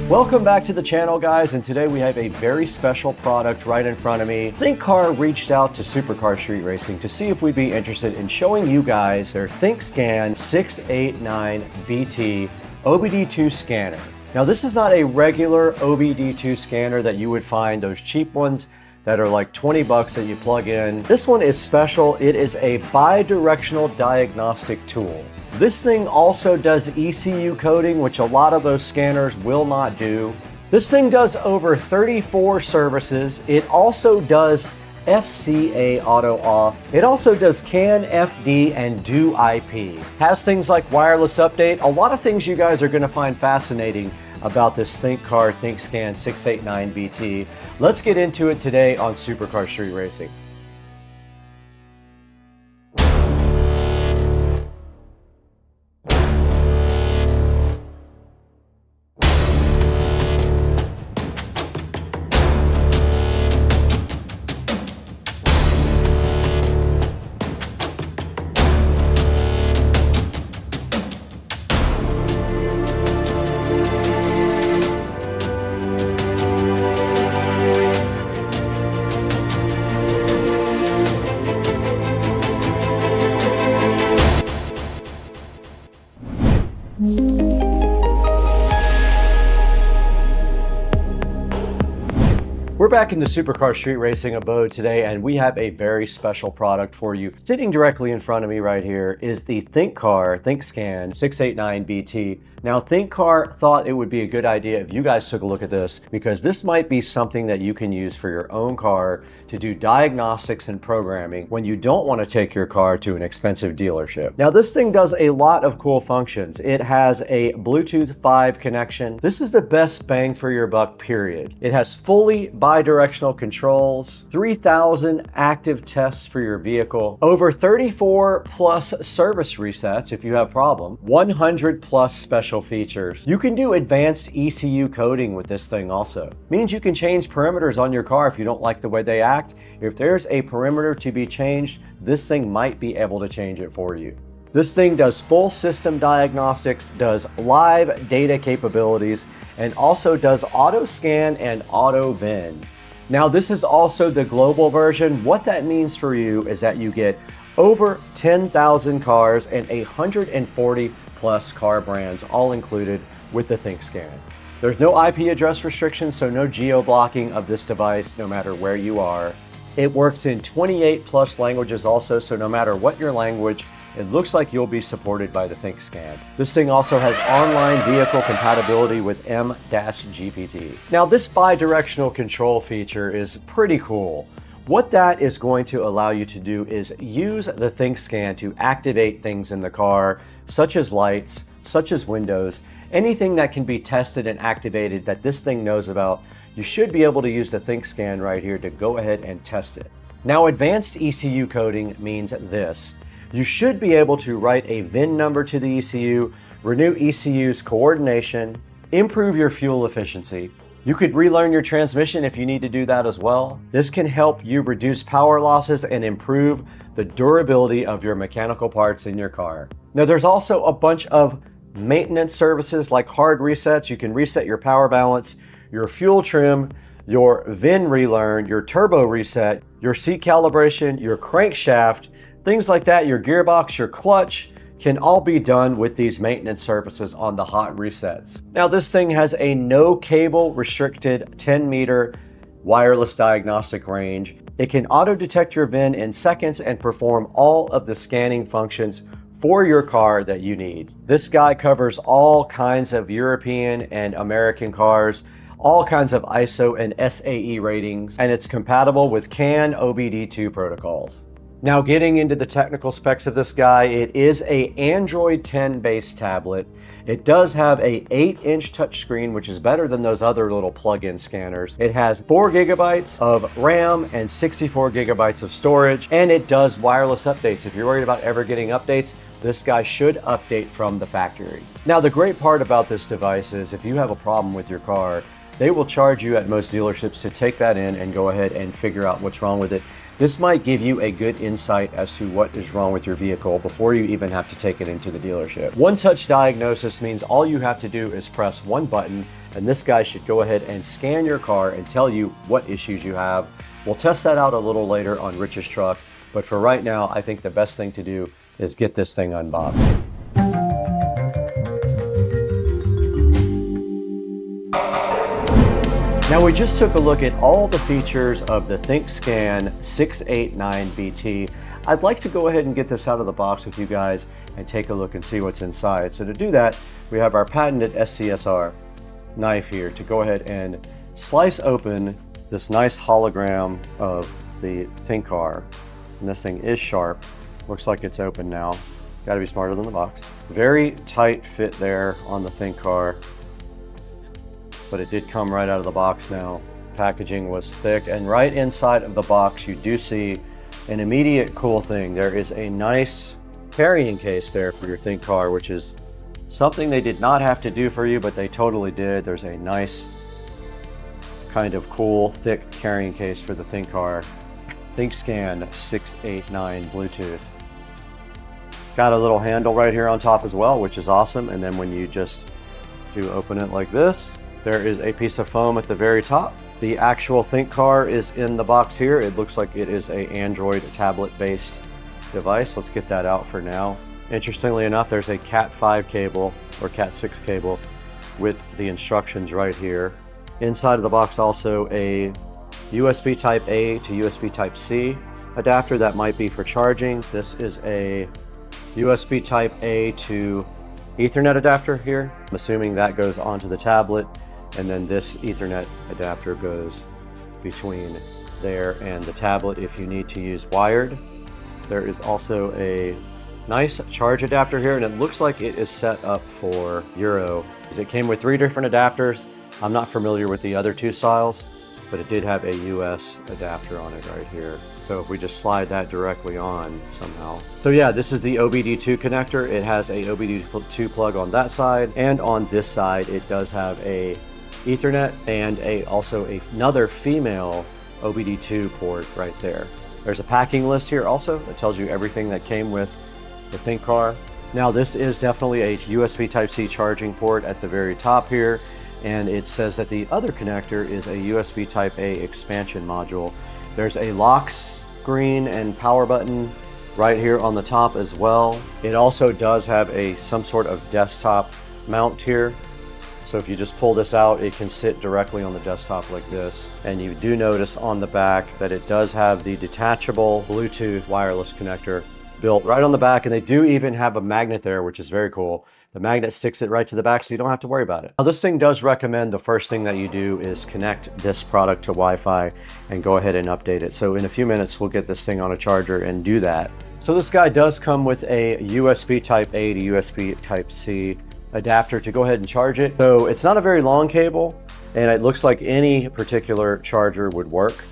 Speaker 11: Welcome back to the channel, guys, and today we have a very special product right in front of me. ThinkCar reached out to Supercar Street Racing to see if we'd be interested in showing you guys their ThinkScan 689BT OBD2 scanner. Now this is not a regular OBD2 scanner that you would find, those cheap ones that are like 20 bucks that you plug in. This one is special. It is a bidirectional diagnostic tool. This thing also does ECU coding, which a lot of those scanners will not do. This thing does over 34 services. It also does FCA auto off. It also does CAN, FD, and do IP. Has things like wireless update. A lot of things you guys are gonna find fascinating about this ThinkCar ThinkScan 689BT. Let's get into it today on Supercar Street Racing. We're back in the Supercar Street Racing abode today, and we have a very special product for you. Sitting directly in front of me right here is the ThinkCar ThinkScan 689BT. Now, ThinkCar thought it would be a good idea if you guys took a look at this, because this might be something that you can use for your own car to do diagnostics and programming when you don't want to take your car to an expensive dealership. Now, this thing does a lot of cool functions. It has a Bluetooth 5 connection. This is the best bang for your buck, period. It has fully bidirectional controls, 3,000 active tests for your vehicle, over 34 plus service resets if you have a problem, 100 plus special features. You can do advanced ECU coding with this thing also. Means you can change perimeters on your car if you don't like the way they act. If there's a perimeter to be changed, this thing might be able to change it for you. This thing does full system diagnostics, does live data capabilities, and also does auto scan and auto VIN. Now, this is also the global version. What that means for you is that you get over 10,000 cars and 140 plus car brands all included with the ThinkScan. There's no IP address restrictions, so no geo-blocking of this device no matter where you are. It works in 28 plus languages also, so no matter what your language, it looks like you'll be supported by the ThinkScan. This thing also has online vehicle compatibility with M-GPT. Now, this bidirectional control feature is pretty cool. What that is going to allow you to do is use the ThinkScan to activate things in the car, such as lights, such as windows, anything that can be tested and activated that this thing knows about. You should be able to use the ThinkScan right here to go ahead and test it. Now, advanced ECU coding means this. You should be able to write a VIN number to the ECU, renew ECU's coordination, improve your fuel efficiency. You could relearn your transmission if you need to do that as well. This can help you reduce power losses and improve the durability of your mechanical parts in your car. Now, there's also a bunch of maintenance services like hard resets. You can reset your power balance, your fuel trim, your VIN relearn, your turbo reset, your seat calibration, your crankshaft, things like that, your gearbox, your clutch, can all be done with these maintenance services on the hot resets. Now, this thing has a no cable restricted 10-meter wireless diagnostic range. It can auto detect your VIN in seconds and perform all of the scanning functions for your car that you need. This guy covers all kinds of European and American cars, all kinds of ISO and SAE ratings, and it's compatible with CAN OBD2 protocols. Now, getting into the technical specs of this guy, it is a Android 10 based tablet. It does have a 8-inch touchscreen, which is better than those other little plug-in scanners. It has 4 gigabytes of RAM and 64 gigabytes of storage, and it does wireless updates. If you're worried about ever getting updates, this guy should update from the factory. Now, the great part about this device is if you have a problem with your car, they will charge you at most dealerships to take that in and go ahead and figure out what's wrong with it. This might give you a good insight as to what is wrong with your vehicle before you even have to take it into the dealership. One-touch diagnosis means all you have to do is press one button, and this guy should go ahead and scan your car and tell you what issues you have. We'll test that out a little later on Rich's truck, but for right now, I think the best thing to do is get this thing unboxed. Now we just took a look at all the features of the ThinkScan 689BT. I'd like to go ahead and get this out of the box with you guys and take a look and see what's inside. So to do that, we have our patented SCSR knife here to go ahead and slice open this nice hologram of the ThinkCar. And this thing is sharp. Looks like it's open now. Gotta be smarter than the box. Very tight fit there on the ThinkCar, but it did come right out of the box now. Packaging was thick, and right inside of the box you do see an immediate cool thing. There is a nice carrying case there for your ThinkCar, which is something they did not have to do for you, but they totally did. There's a nice kind of cool thick carrying case for the ThinkCar ThinkScan 689 Bluetooth. Got a little handle right here on top as well, which is awesome. And then when you just do open it like this, there is a piece of foam at the very top. The actual ThinkCar is in the box here. It looks like it is a Android tablet-based device. Let's get that out for now. Interestingly enough, there's a Cat 5 cable or Cat 6 cable with the instructions right here. Inside of the box also a USB Type A to USB Type C adapter that might be for charging. This is a USB Type A to Ethernet adapter here. I'm assuming that goes onto the tablet, and then this Ethernet adapter goes between there and the tablet if you need to use wired. There is also a nice charge adapter here, and it looks like it is set up for Euro. It came with 3 different adapters. I'm not familiar with the other 2 styles, but it did have a US adapter on it right here. So if we just slide that directly on somehow. So yeah, this is the OBD2 connector. It has a OBD2 plug on that side, and on this side it does have a Ethernet and also another female OBD2 port right there. There's a packing list here also that tells you everything that came with the ThinkCar. Now this is definitely a USB Type-C charging port at the very top here, and it says that the other connector is a USB Type-A expansion module. There's a lock screen and power button right here on the top as well. It also does have some sort of desktop mount here. So if you just pull this out, it can sit directly on the desktop like this. And you do notice on the back that it does have the detachable Bluetooth wireless connector built right on the back, and they do even have a magnet there, which is very cool. The magnet sticks it right to the back, so you don't have to worry about it. Now this thing does recommend the first thing that you do is connect this product to Wi-Fi and go ahead and update it. So in a few minutes, we'll get this thing on a charger and do that. So this guy does come with a USB Type A to USB Type C adapter to go ahead and charge it. So it's not a very long cable, and it looks like any particular charger would work.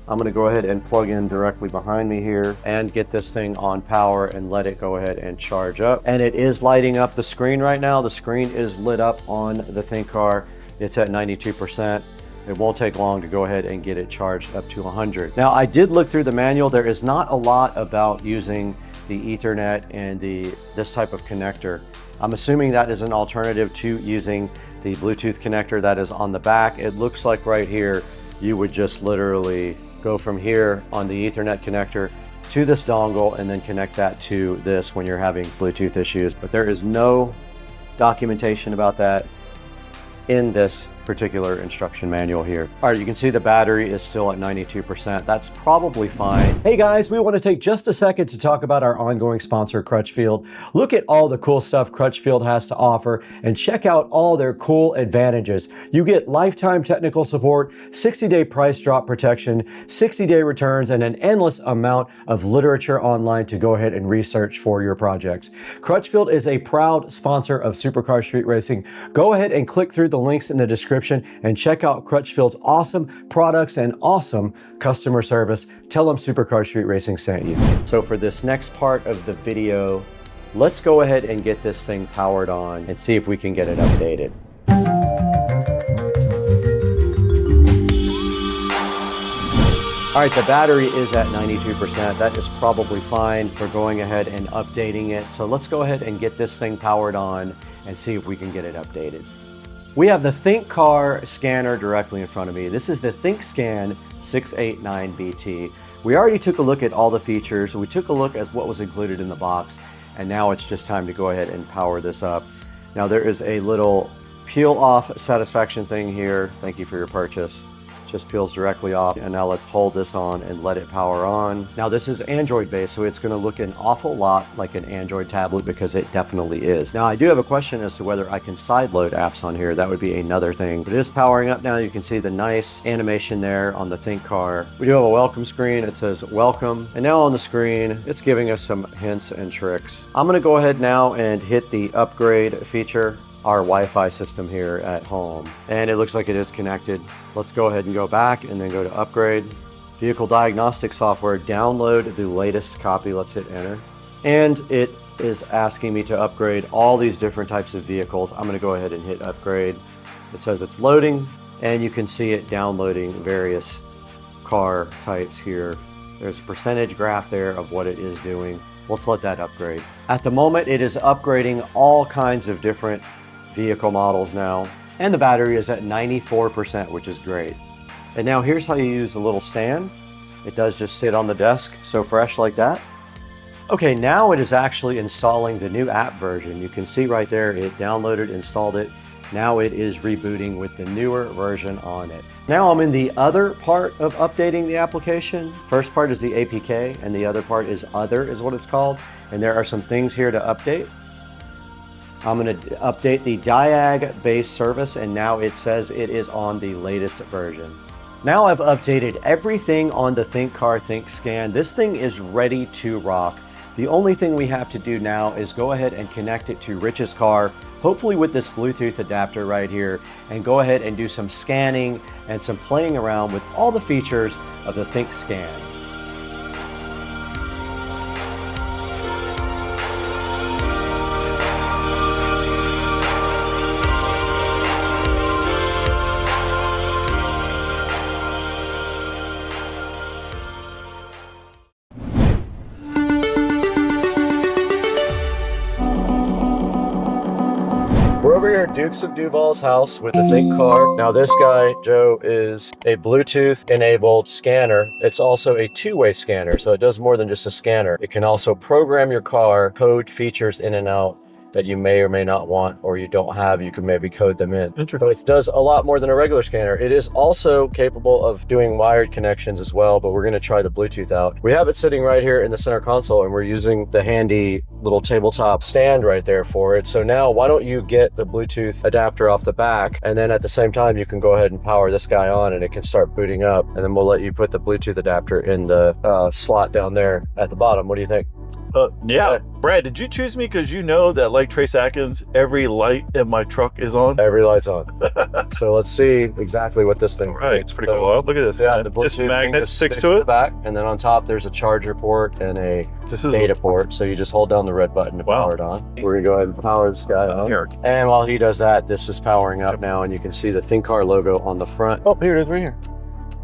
Speaker 11: I'm going to go ahead and plug in directly behind me here and get this thing on power and let it go ahead and charge up. And it is lighting up the screen right now. The screen is lit up on the ThinkCar. It's at 92%. It won't take long to go ahead and get it charged up to 100. Now I did look through the manual. There is not a lot about using the Ethernet and this type of connector. I'm assuming that is an alternative to using the Bluetooth connector that is on the back. It looks like right here you would just literally go from here on the Ethernet connector to this dongle and then connect that to this when you're having Bluetooth issues. But there is no documentation about that in this particular instruction manual here. All right, you can see the battery is still at 92%. That's probably fine. Hey guys, we want to take just a second to talk about our ongoing sponsor, Crutchfield. Look at all the cool stuff Crutchfield has to offer and check out all their cool advantages. You get lifetime technical support, 60-day price drop protection, 60-day returns, and an endless amount of literature online to go ahead and research for your projects. Crutchfield is a proud sponsor of Supercar Street Racing. Go ahead and click through the links in the description and check out Crutchfield's awesome products and awesome customer service. Tell them Supercar Street Racing sent you. So for this next part of the video, let's go ahead and get this thing powered on and see if we can get it updated. All right, the battery is at 92%. That is probably fine for going ahead and updating it. So let's go ahead and get this thing powered on and see if we can get it updated. We have the ThinkCar scanner directly in front of me. This is the ThinkScan 689BT. We already took a look at all the features. We took a look at what was included in the box, and now it's just time to go ahead and power this up. Now there is a little peel off satisfaction thing here. Thank you for your purchase. just peels directly off. And now let's hold this on and let it power on. Now this is Android based, so it's going to look an awful lot like an Android tablet, because it definitely is. Now I do have a question as to whether I can sideload apps on here. That would be another thing. But it is powering up now. You can see the nice animation there on the ThinkCar. We do have a welcome screen. It says welcome. And now on the screen, it's giving us some hints and tricks. I'm going to go ahead now and hit the upgrade feature, our Wi-Fi system here at home. And it looks like it is connected. Let's go ahead and go back and then go to upgrade. Vehicle diagnostic software, download the latest copy. Let's hit enter. And it is asking me to upgrade all these different types of vehicles. I'm going to go ahead and hit upgrade. It says it's loading, and you can see it downloading various car types here. There's a percentage graph there of what it is doing. Let's let that upgrade. At the moment, it is upgrading all kinds of different vehicle models now, and the battery is at 94%, which is great. And now here's how you use the little stand. It does just sit on the desk, so fresh like that. Okay, now it is actually installing the new app version. You can see right there, it downloaded, installed it. Now it is rebooting with the newer version on it. Now I'm in the other part of updating the application. First part is the APK, and the other part is other, is what it's called. And there are some things here to update. I'm going to update the Diag-based service, and now it says it is on the latest version. Now I've updated everything on the ThinkCar ThinkScan. This thing is ready to rock. The only thing we have to do now is go ahead and connect it to Rich's car, hopefully with this Bluetooth adapter right here, and go ahead and do some scanning and some playing around with all the features of the ThinkScan. We're over here at Dukes of Duval's house with the ThinkCar. Now this guy, Joe, is a Bluetooth enabled scanner. It's also a two-way scanner, so it does more than just a scanner. It can also program your car, code features in and out that you may or may not want, or you don't have. You can maybe code them in. So it does a lot more than a regular scanner. It is also capable of doing wired connections as well, but we're going to try the Bluetooth out. We have it sitting right here in the center console, and we're using the handy little tabletop stand right there for it. So now why don't you get the Bluetooth adapter off the back, and then at the same time you can go ahead and power this guy on, and it can start booting up, and then we'll let you put the Bluetooth adapter in the slot down there at the bottom. What do you think?
Speaker 7: Yeah. Brad, did you choose me because you know that, like Trace Atkins, every light in my truck is on?
Speaker 11: Every light's on. So let's see exactly what this thing
Speaker 7: Right, it's pretty cool. Look at this.
Speaker 11: Yeah, the Bluetooth
Speaker 7: this magnet sticks to
Speaker 11: the
Speaker 7: it.
Speaker 11: back, and then on top there's a charger port and a data port. So you just hold down the red button to power it on. We're gonna go ahead and power this guy on.
Speaker 7: Here.
Speaker 11: And while he does that, this is powering up now, and you can see the ThinkCar logo on the front.
Speaker 7: Oh, here it is right here.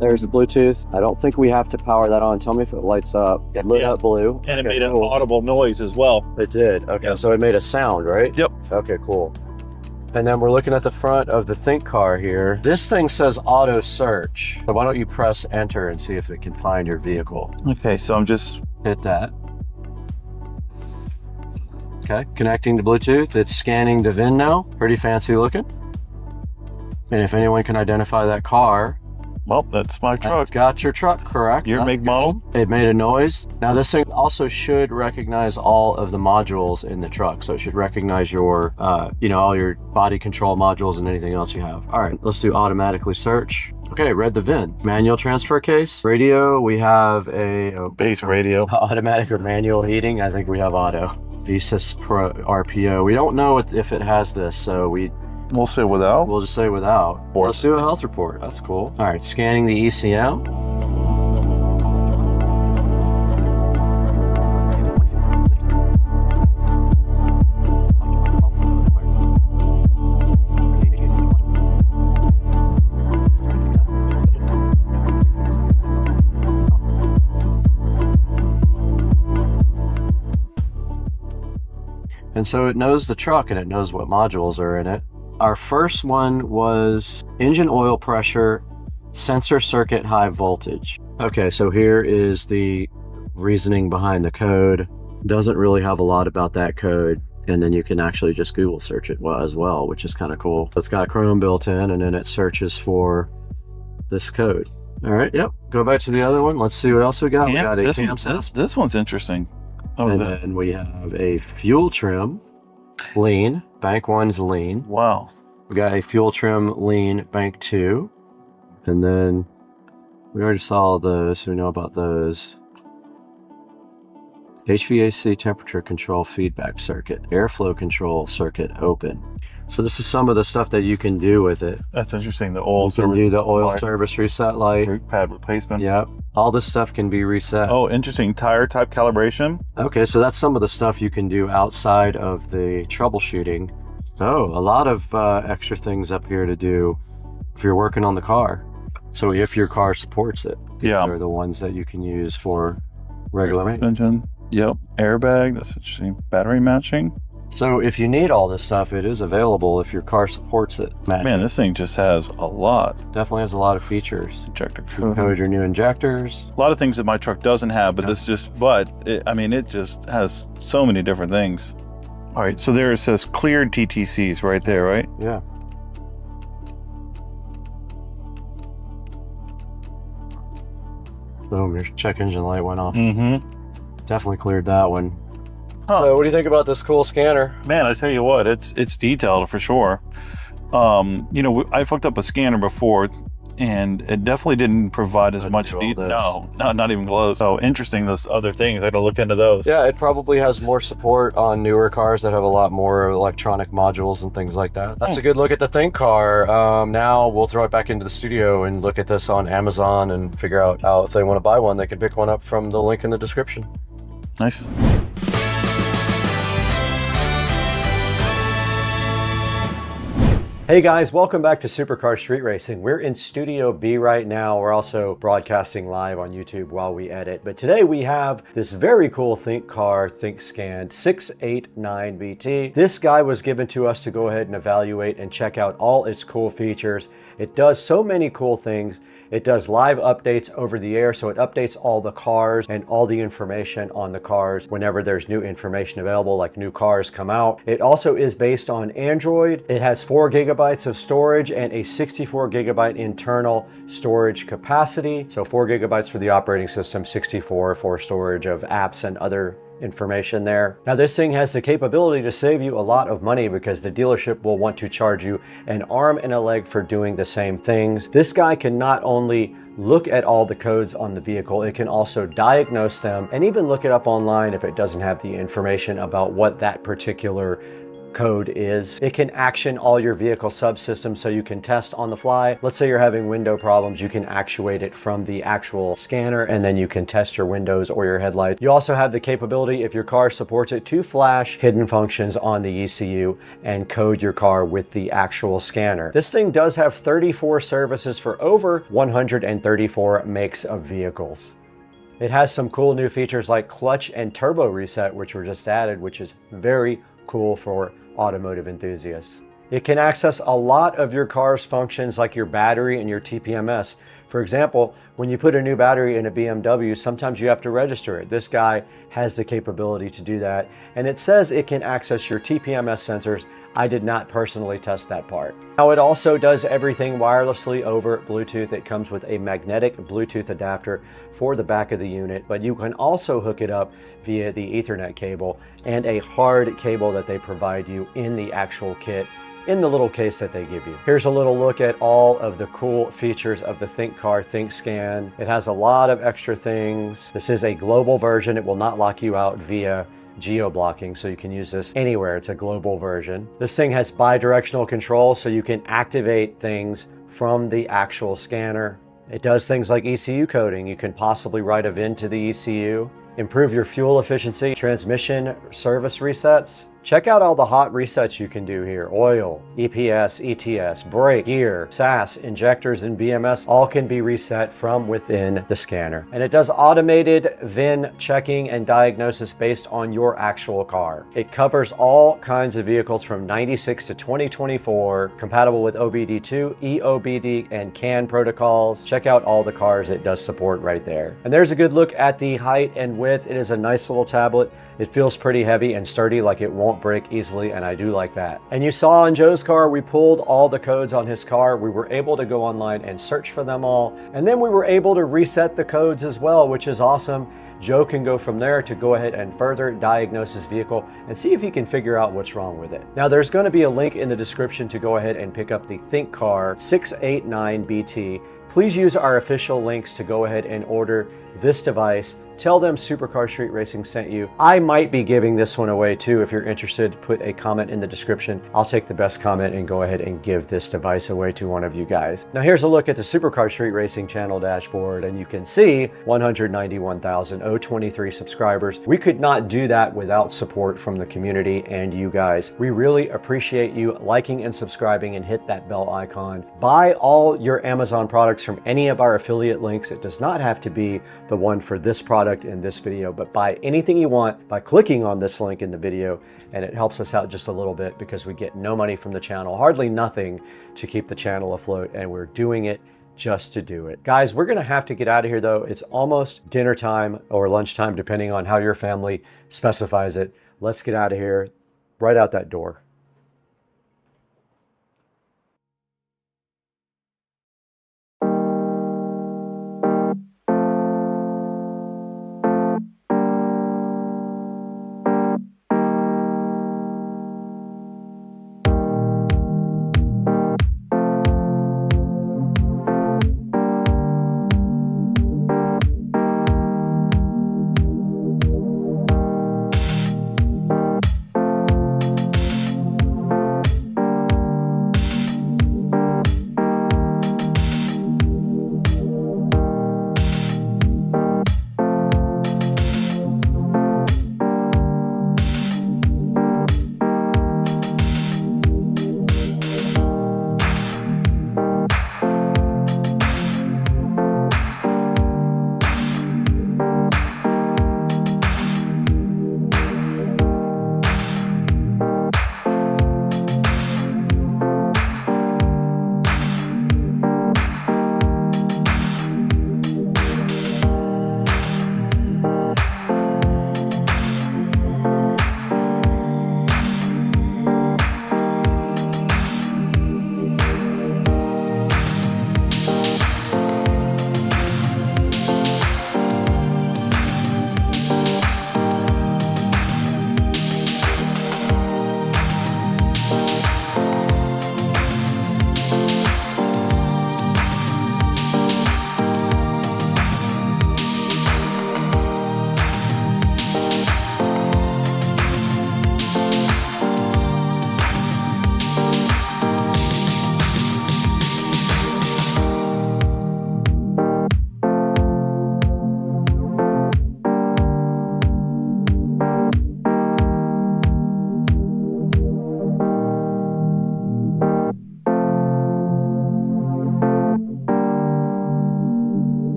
Speaker 11: There's the Bluetooth. I don't think we have to power that on. Tell me if it lights up. It lit up blue.
Speaker 7: And it made an audible noise as well.
Speaker 11: It did. Okay, so it made a sound, right?
Speaker 7: Yep.
Speaker 11: Okay, cool. And then we're looking at the front of the ThinkCar here. This thing says auto search. So why don't you press enter and see if it can find your vehicle?
Speaker 7: Okay, so I'm just...
Speaker 11: Hit that. Okay, connecting to Bluetooth. It's scanning the VIN now. Pretty fancy looking. And if anyone can identify that car...
Speaker 7: Well, that's my truck.
Speaker 11: Got your truck, correct.
Speaker 7: Your make model?
Speaker 11: It made a noise. Now this thing also should recognize all of the modules in the truck. So it should recognize your, you know, all your body control modules and anything else you have. All right, let's do automatically search. Okay, read the VIN. Manual transfer case. Radio, we have a...
Speaker 7: base radio.
Speaker 11: Automatic or manual heating. I think we have auto. VESA Pro RPO. We don't know if it has this, so
Speaker 7: we'll say without.
Speaker 11: We'll just say without. Let's do a health report. That's cool. All right, scanning the ECM. And so it knows the truck and it knows what modules are in it. Our first one was engine oil pressure, sensor circuit high voltage. Okay, so here is the reasoning behind the code. Doesn't really have a lot about that code. And then you can actually just Google search it as well, which is kind of cool. It's got Chrome built in, and then it searches for this code. All right, yep. Go back to the other one. Let's see what else we got. We got a
Speaker 7: this one's interesting. Oh,
Speaker 11: and then we have a fuel trim lean. Bank 1's lean.
Speaker 7: Wow.
Speaker 11: We got a fuel trim lean bank 2. And then we already saw those, so we know about those. HVAC temperature control feedback circuit, airflow control circuit open. So this is some of the stuff that you can do with it.
Speaker 7: That's interesting. The oil
Speaker 11: you can do the oil service reset light.
Speaker 7: Brake pad replacement.
Speaker 11: Yep. All this stuff can be reset.
Speaker 7: Oh, interesting. Tire type calibration.
Speaker 11: Okay, so that's some of the stuff you can do outside of the troubleshooting. Oh, a lot of extra things up here to do if you're working on the car. So if your car supports it, these are the ones that you can use for regular maintenance.
Speaker 7: Engine. Yep. Airbag. That's interesting. Battery matching.
Speaker 11: So if you need all this stuff, it is available if your car supports it.
Speaker 7: Man, this thing just has a lot.
Speaker 11: Definitely has a lot of features.
Speaker 7: Injector
Speaker 11: code. Code your new injectors.
Speaker 7: A lot of things that my truck doesn't have, but this just, it just has so many different things. All right, so there it says cleared TTCs right there, right?
Speaker 11: Yeah. Boom, your check engine light went off.
Speaker 7: Mm-hmm.
Speaker 11: Definitely cleared that one.
Speaker 7: Huh.
Speaker 11: So what do you think about this cool scanner?
Speaker 7: Man, I tell you what, it's detailed for sure. I fucked up a scanner before, and it definitely didn't provide as much detail. No, not even close. So interesting, those other things. I gotta look into those.
Speaker 11: Yeah, it probably has more support on newer cars that have a lot more electronic modules and things like that. That's a good look at the Think car. Now we'll throw it back into the studio and look at this on Amazon and figure out how, if they want to buy one, they can pick one up from the link in the description.
Speaker 7: Nice.
Speaker 11: Hey guys, welcome back to Supercar Street Racing. We're in Studio B right now. We're also broadcasting live on YouTube while we edit. But today we have this very cool Think car, ThinkScan 689BT. This guy was given to us to go ahead and evaluate and check out all its cool features. It does so many cool things. It does live updates over the air, so it updates all the cars and all the information on the cars whenever there's new information available, like new cars come out. It also is based on Android. It has 4 gigabytes of storage and a 64 gigabyte internal storage capacity. So 4 gigabytes for the operating system, 64 for storage of apps and other information there. Now this thing has the capability to save you a lot of money because the dealership will want to charge you an arm and a leg for doing the same things. This guy can not only look at all the codes on the vehicle, it can also diagnose them and even look it up online if it doesn't have the information about what that particular code is. It can action all your vehicle subsystems so you can test on the fly. Let's say you're having window problems, you can actuate it from the actual scanner and then you can test your windows or your headlights. You also have the capability, if your car supports it, to flash hidden functions on the ECU and code your car with the actual scanner. This thing does have 34 services for over 134 makes of vehicles. It has some cool new features like clutch and turbo reset, which were just added, which is very cool for automotive enthusiasts. It can access a lot of your car's functions like your battery and your TPMS. For example, when you put a new battery in a BMW, sometimes you have to register it. This guy has the capability to do that. And it says it can access your TPMS sensors. I did not personally test that part. Now it also does everything wirelessly over Bluetooth. It comes with a magnetic Bluetooth adapter for the back of the unit, but you can also hook it up via the Ethernet cable and a hard cable that they provide you in the actual kit in the little case that they give you. Here's a little look at all of the cool features of the Think car ThinkScan. It has a lot of extra things. This is a global version. It will not lock you out via geo-blocking, so you can use this anywhere. It's a global version. This thing has bi-directional control, so you can activate things from the actual scanner. It does things like ECU coding. You can possibly write a VIN to the ECU, improve your fuel efficiency, transmission service resets. Check out all the hot resets you can do here. Oil, EPS, ETS, brake, gear, SAS, injectors, and BMS all can be reset from within the scanner. And it does automated VIN checking and diagnosis based on your actual car. It covers all kinds of vehicles from 96 to 2024, compatible with OBD2, EOBD, and CAN protocols. Check out all the cars it does support right there. And there's a good look at the height and width. It is a nice little tablet. It feels pretty heavy and sturdy, like it won't won't break easily, and I do like that. And you saw on Joe's car, we pulled all the codes on his car. We were able to go online and search for them all. And then we were able to reset the codes as well, which is awesome. Joe can go from there to go ahead and further diagnose his vehicle and see if he can figure out what's wrong with it. Now, there's going to be a link in the description to go ahead and pick up the ThinkCar 689BT. Please use our official links to go ahead and order this device. Tell them Supercar Street Racing sent you. I might be giving this one away too. If you're interested, put a comment in the description. I'll take the best comment and go ahead and give this device away to one of you guys. Now here's a look at the Supercar Street Racing channel dashboard, and you can see 191,023 subscribers. We could not do that without support from the community and you guys. We really appreciate you liking and subscribing, and hit that bell icon. Buy all your Amazon products from any of our affiliate links. It does not have to be the one for this product in this video, but buy anything you want by clicking on this link in the video, and it helps us out just a little bit because we get no money from the channel, hardly nothing, to keep the channel afloat, and we're doing it just to do it. Guys, we're gonna have to get out of here though. It's almost dinner time or lunchtime, depending on how your family specifies it. Let's get out of here, right out that door.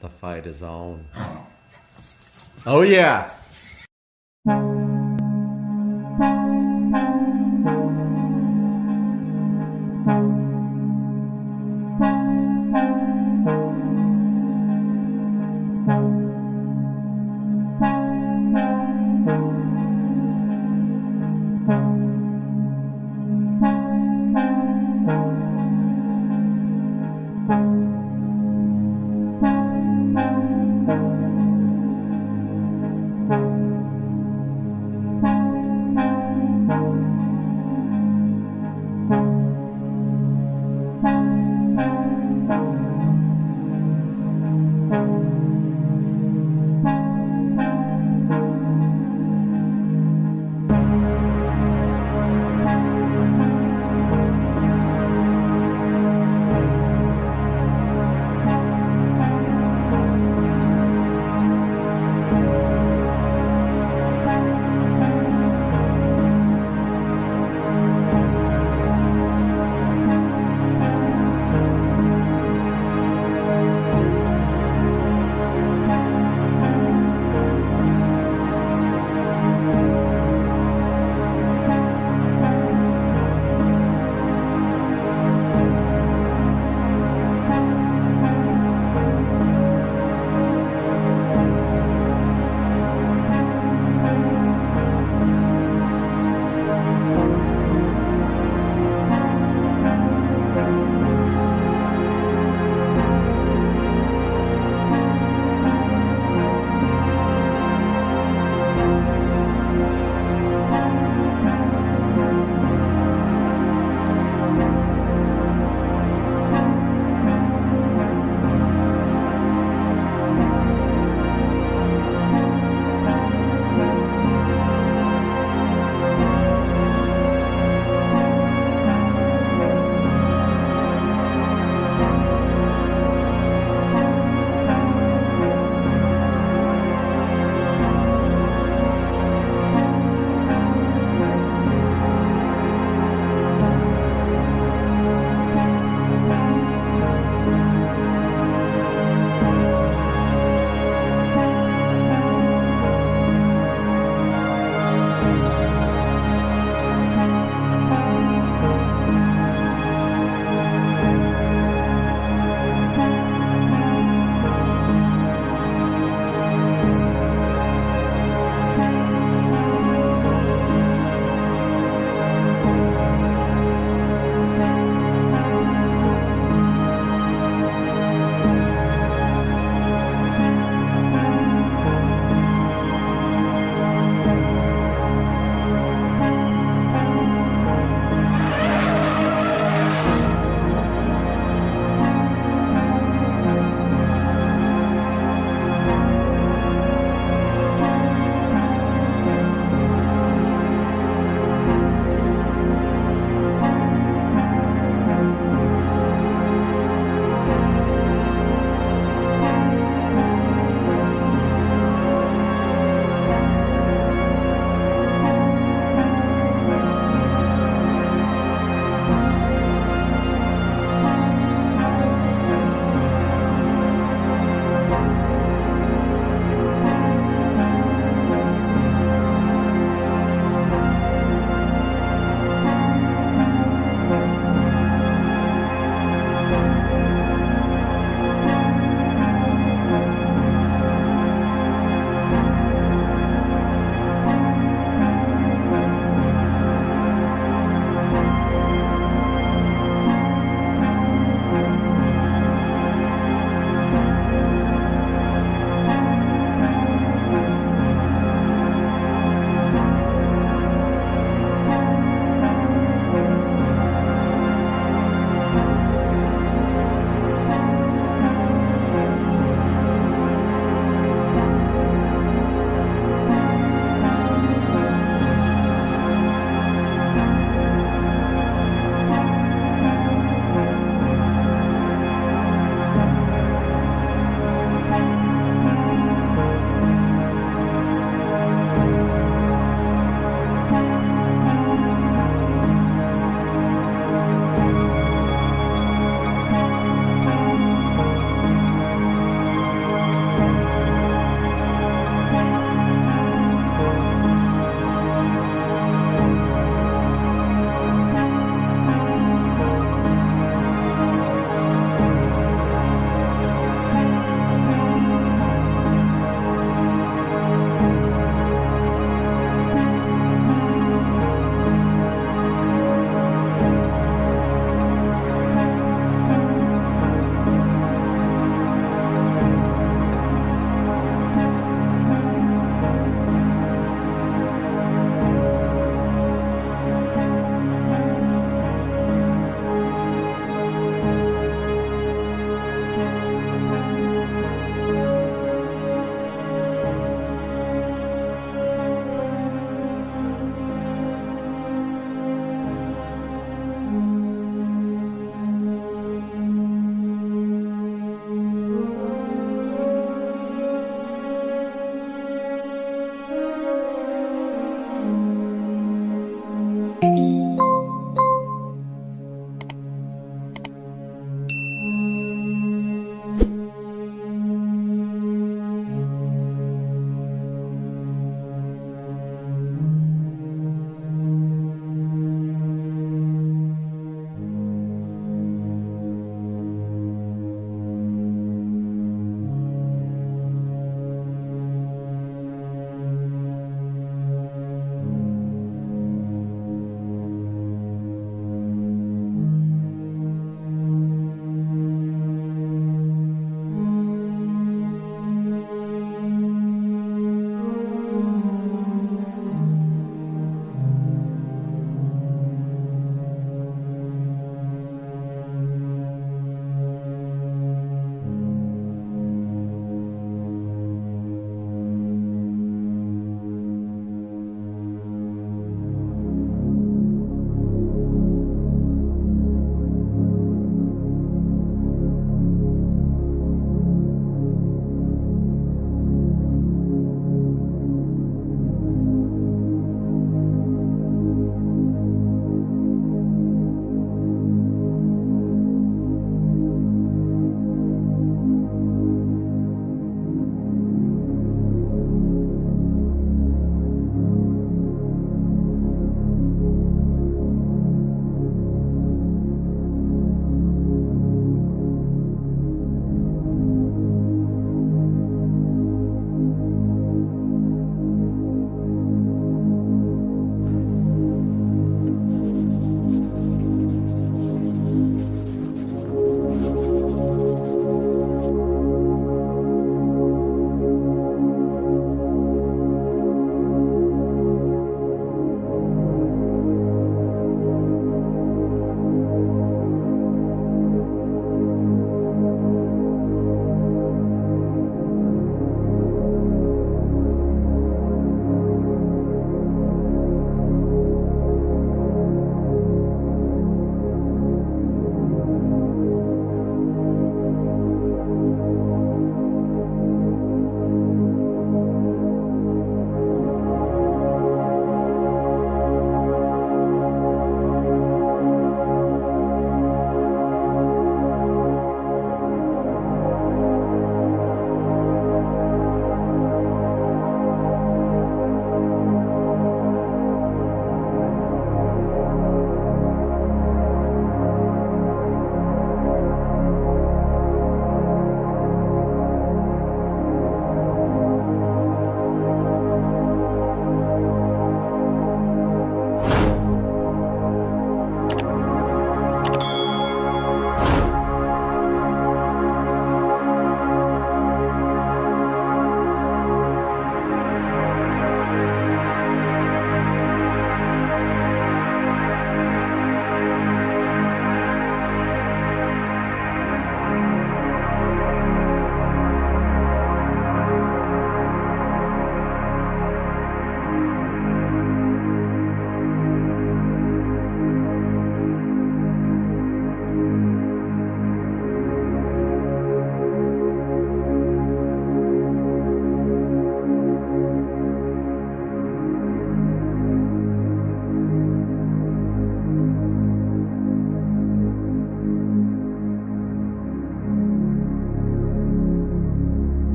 Speaker 11: The fight is on. Oh yeah!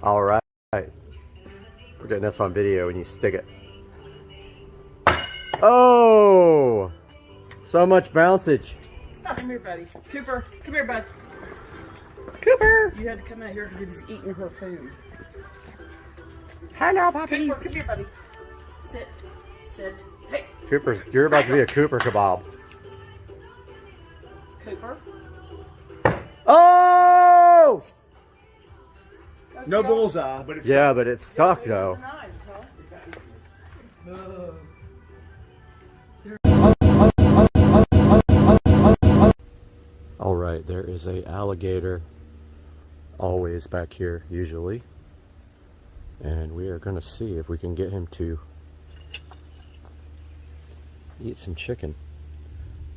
Speaker 11: All right. We're getting this on video when you stick it. Oh! So much bouncage.
Speaker 5: Come here, buddy. Cooper, come here, bud.
Speaker 11: Cooper!
Speaker 5: You had to come out here because he was eating her food.
Speaker 11: Hello, puppy.
Speaker 5: Cooper, come here, buddy. Sit. Sit. Hey.
Speaker 11: Cooper's, you're about to be a Cooper kebab.
Speaker 5: Cooper.
Speaker 11: Oh!
Speaker 10: No bullseye, but it's
Speaker 11: Yeah, but it's stuck though. All right, there is a alligator always back here usually, and we are going to see if we can get him to eat some chicken.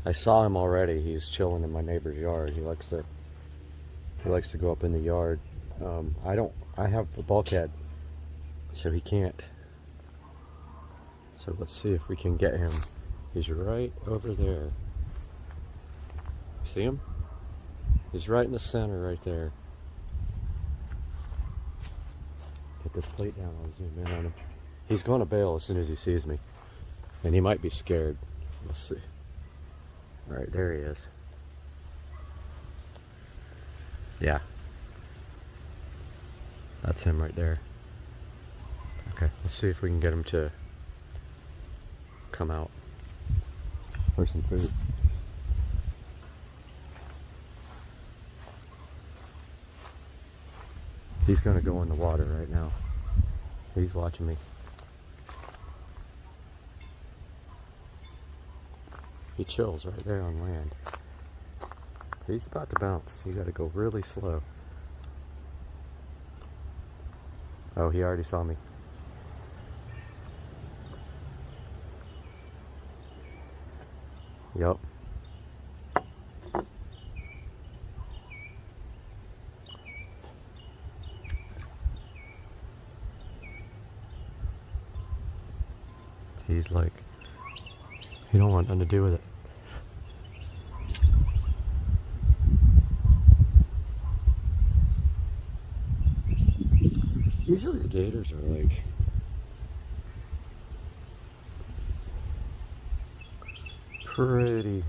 Speaker 11: I saw him already. He's chilling in my neighbor's yard. He likes to go up in the yard. I have a bulkhead, so he can't. So let's see if we can get him. He's right over there. See him? He's right in the center right there. Get this plate down, I'll zoom in on him. He's going to bail as soon as he sees me. And he might be scared. Let's see. Right, there he is. Yeah. That's him right there. Okay, let's see if we can get him to come out for some food. He's gonna go in the water right now. He's watching me. He chills right there on land. He's about to bounce. You gotta go really slow. Oh, he already saw me. Yup. He's like, he don't want nothing to do with it. Usually the gators are like pretty,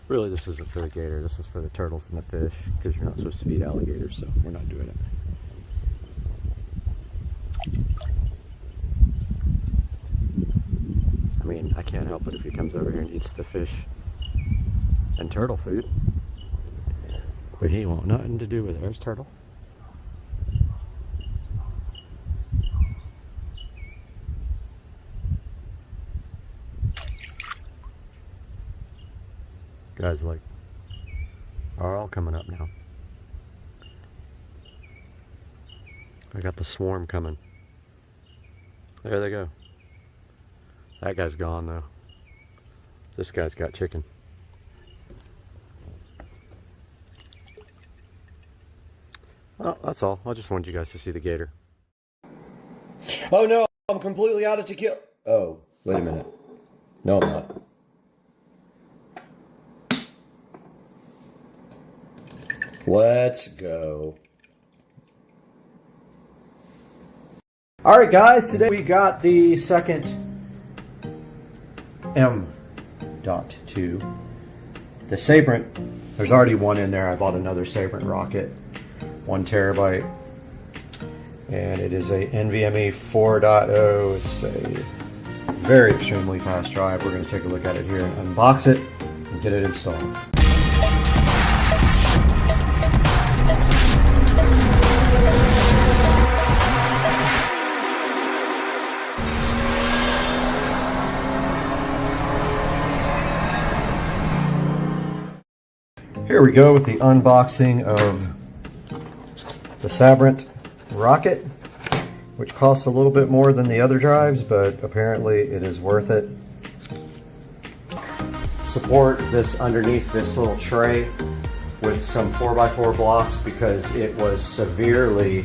Speaker 11: really this isn't for the gator, this is for the turtles and the fish, because you're not supposed to feed alligators, so we're not doing it. I mean, I can't help it if he comes over here and eats the fish and turtle food, but he won't nothing to do with it. There's turtle. Guys like are all coming up now. I got the swarm coming. There they go. That guy's gone though. This guy's got chicken. Well, that's all. I just wanted you guys to see the gator. Oh no, I'm completely out of tequila. Oh, wait a minute. No, I'm not. Let's go. All right, guys, today we got the second M.2. The Sabrent, there's already one in there. I bought another Sabrent rocket, 1 terabyte. And it is a NVMe 4.0. It's a very extremely fast drive. We're going to take a look at it here and unbox it and get it installed. Here we go with the unboxing of the Sabrent rocket, which costs a little bit more than the other drives, but apparently it is worth it. Support this underneath this little tray with some 4x4 blocks because it was severely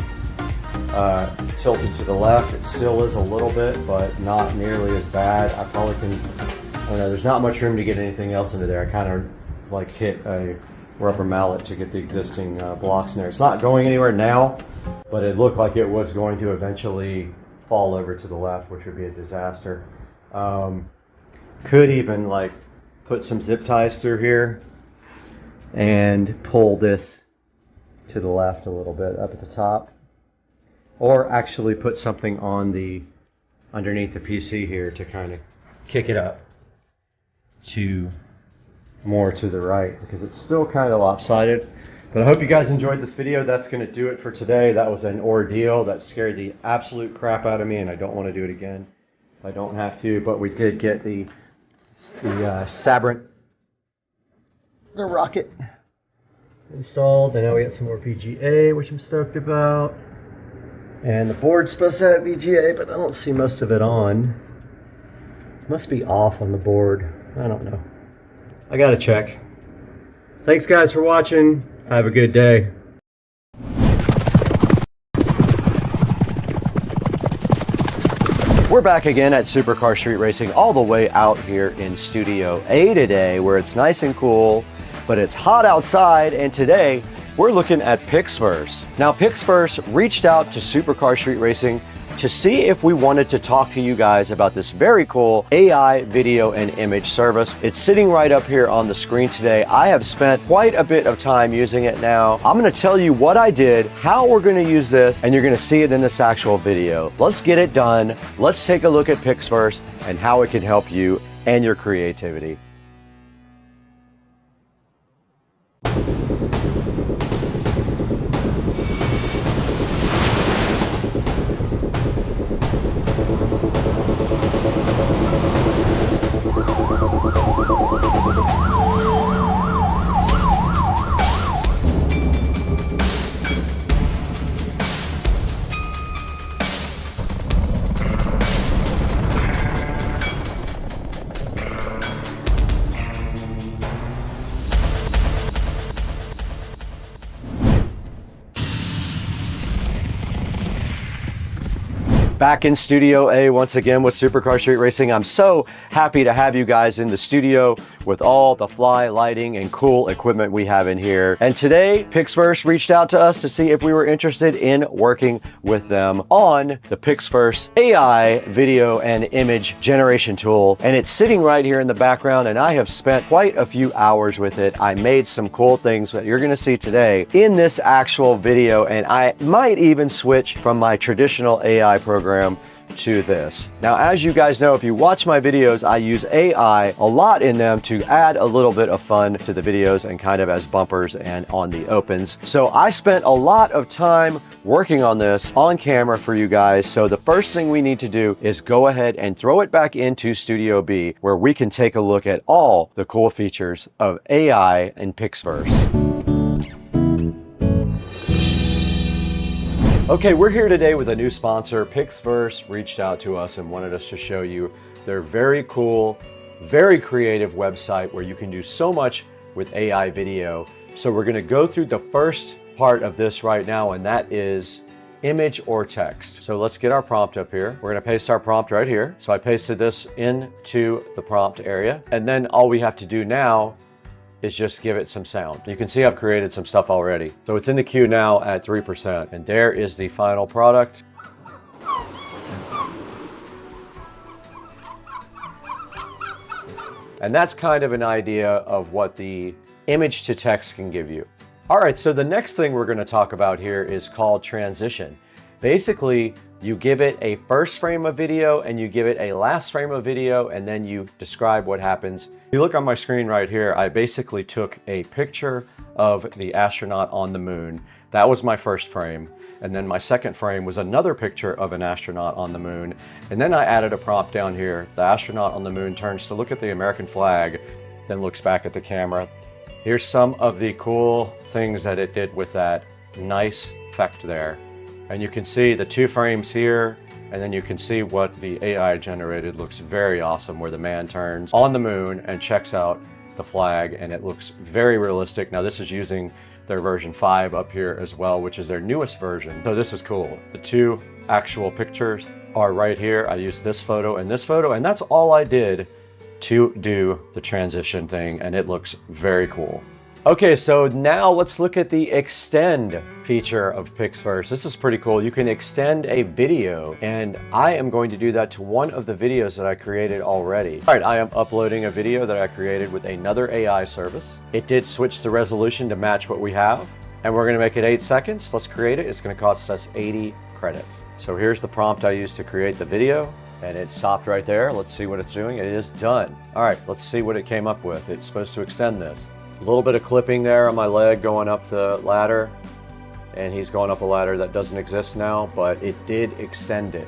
Speaker 11: tilted to the left. It still is a little bit, but not nearly as bad. I probably can, I don't know, there's not much room to get anything else into there. I kind of like hit a rubber mallet to get the existing blocks in there. It's not going anywhere now, but it looked like it was going to eventually fall over to the left, which would be a disaster. Could even like put some zip ties through here and pull this to the left a little bit up at the top, or actually put something on the underneath the PC here to kind of kick it up to more to the right, because it's still kind of lopsided. But I hope you guys enjoyed this video. That's going to do it for today. That was an ordeal that scared the absolute crap out of me, and I don't want to do it again. I don't have to, but we did get the Sabrent, the rocket installed, and now we got some more VGA, which I'm stoked about. And the board's supposed to have VGA, but I don't see most of it on. Must be off on the board. I don't know. I gotta check. Thanks guys for watching. Have a good day. We're back again at Supercar Street Racing, all the way out here in Studio A today, where it's nice and cool, but it's hot outside, and today we're looking at Pixverse. Now, Pixverse reached out to Supercar Street Racing to see if we wanted to talk to you guys about this very cool AI video and image service. It's sitting right up here on the screen today. I have spent quite a bit of time using it now. I'm going to tell you what I did, how we're going to use this, and you're going to see it in this actual video. Let's get it done. Let's take a look at Pixverse and how it can help you and your creativity. Back in Studio A once again with Supercar Street Racing. I'm so happy to have you guys in the studio with all the fly lighting and cool equipment we have in here. And today, Pixverse reached out to us to see if we were interested in working with them on the Pixverse AI video and image generation tool. And it's sitting right here in the background, and I have spent quite a few hours with it. I made some cool things that you're gonna see today in this actual video, and I might even switch from my traditional AI program to this. Now, as you guys know, if you watch my videos, I use AI a lot in them to add a little bit of fun to the videos and kind of as bumpers and on the opens. So I spent a lot of time working on this on camera for you guys. So the first thing we need to do is go ahead and throw it back into Studio B, where we can take a look at all the cool features of AI in Pixverse. Okay, we're here today with a new sponsor. Pixverse reached out to us and wanted us to show you their very cool, very creative website where you can do so much with AI video. So we're going to go through the first part of this right now, and that is image or text. So let's get our prompt up here. We're going to paste our prompt right here. So I pasted this into the prompt area, and then all we have to do now is just give it some sound. You can see I've created some stuff already. So it's in the queue now at 3%, and there is the final product. And that's kind of an idea of what the image to text can give you. All right, so the next thing we're gonna talk about here is called transition. Basically, you give it a first frame of video and you give it a last frame of video, and then you describe what happens. If you look on my screen right here, I basically took a picture of the astronaut on the moon. That was my first frame. And then my second frame was another picture of an astronaut on the moon. And then I added a prompt down here. The astronaut on the moon turns to look at the American flag, then looks back at the camera. Here's some of the cool things that it did with that nice effect there. And you can see the 2 frames here, and then you can see what the AI generated looks very awesome, where the man turns on the moon and checks out the flag, and it looks very realistic. Now this is using their version 5 up here as well, which is their newest version. So this is cool. The 2 actual pictures are right here. I used this photo and this photo, and that's all I did to do the transition thing, and it looks very cool. Okay, so now let's look at the extend feature of PixVerse. This is pretty cool. You can extend a video, and I am going to do that to one of the videos that I created already. All right, I am uploading a video that I created with another AI service. It did switch the resolution to match what we have, and we're gonna make it 8 seconds. Let's create it. It's gonna cost us 80 credits. So here's the prompt I used to create the video, and it stopped right there. Let's see what it's doing. It is done. All right, let's see what it came up with. It's supposed to extend this. A little bit of clipping there on my leg going up the ladder, and he's going up a ladder that doesn't exist now, but it did extend it.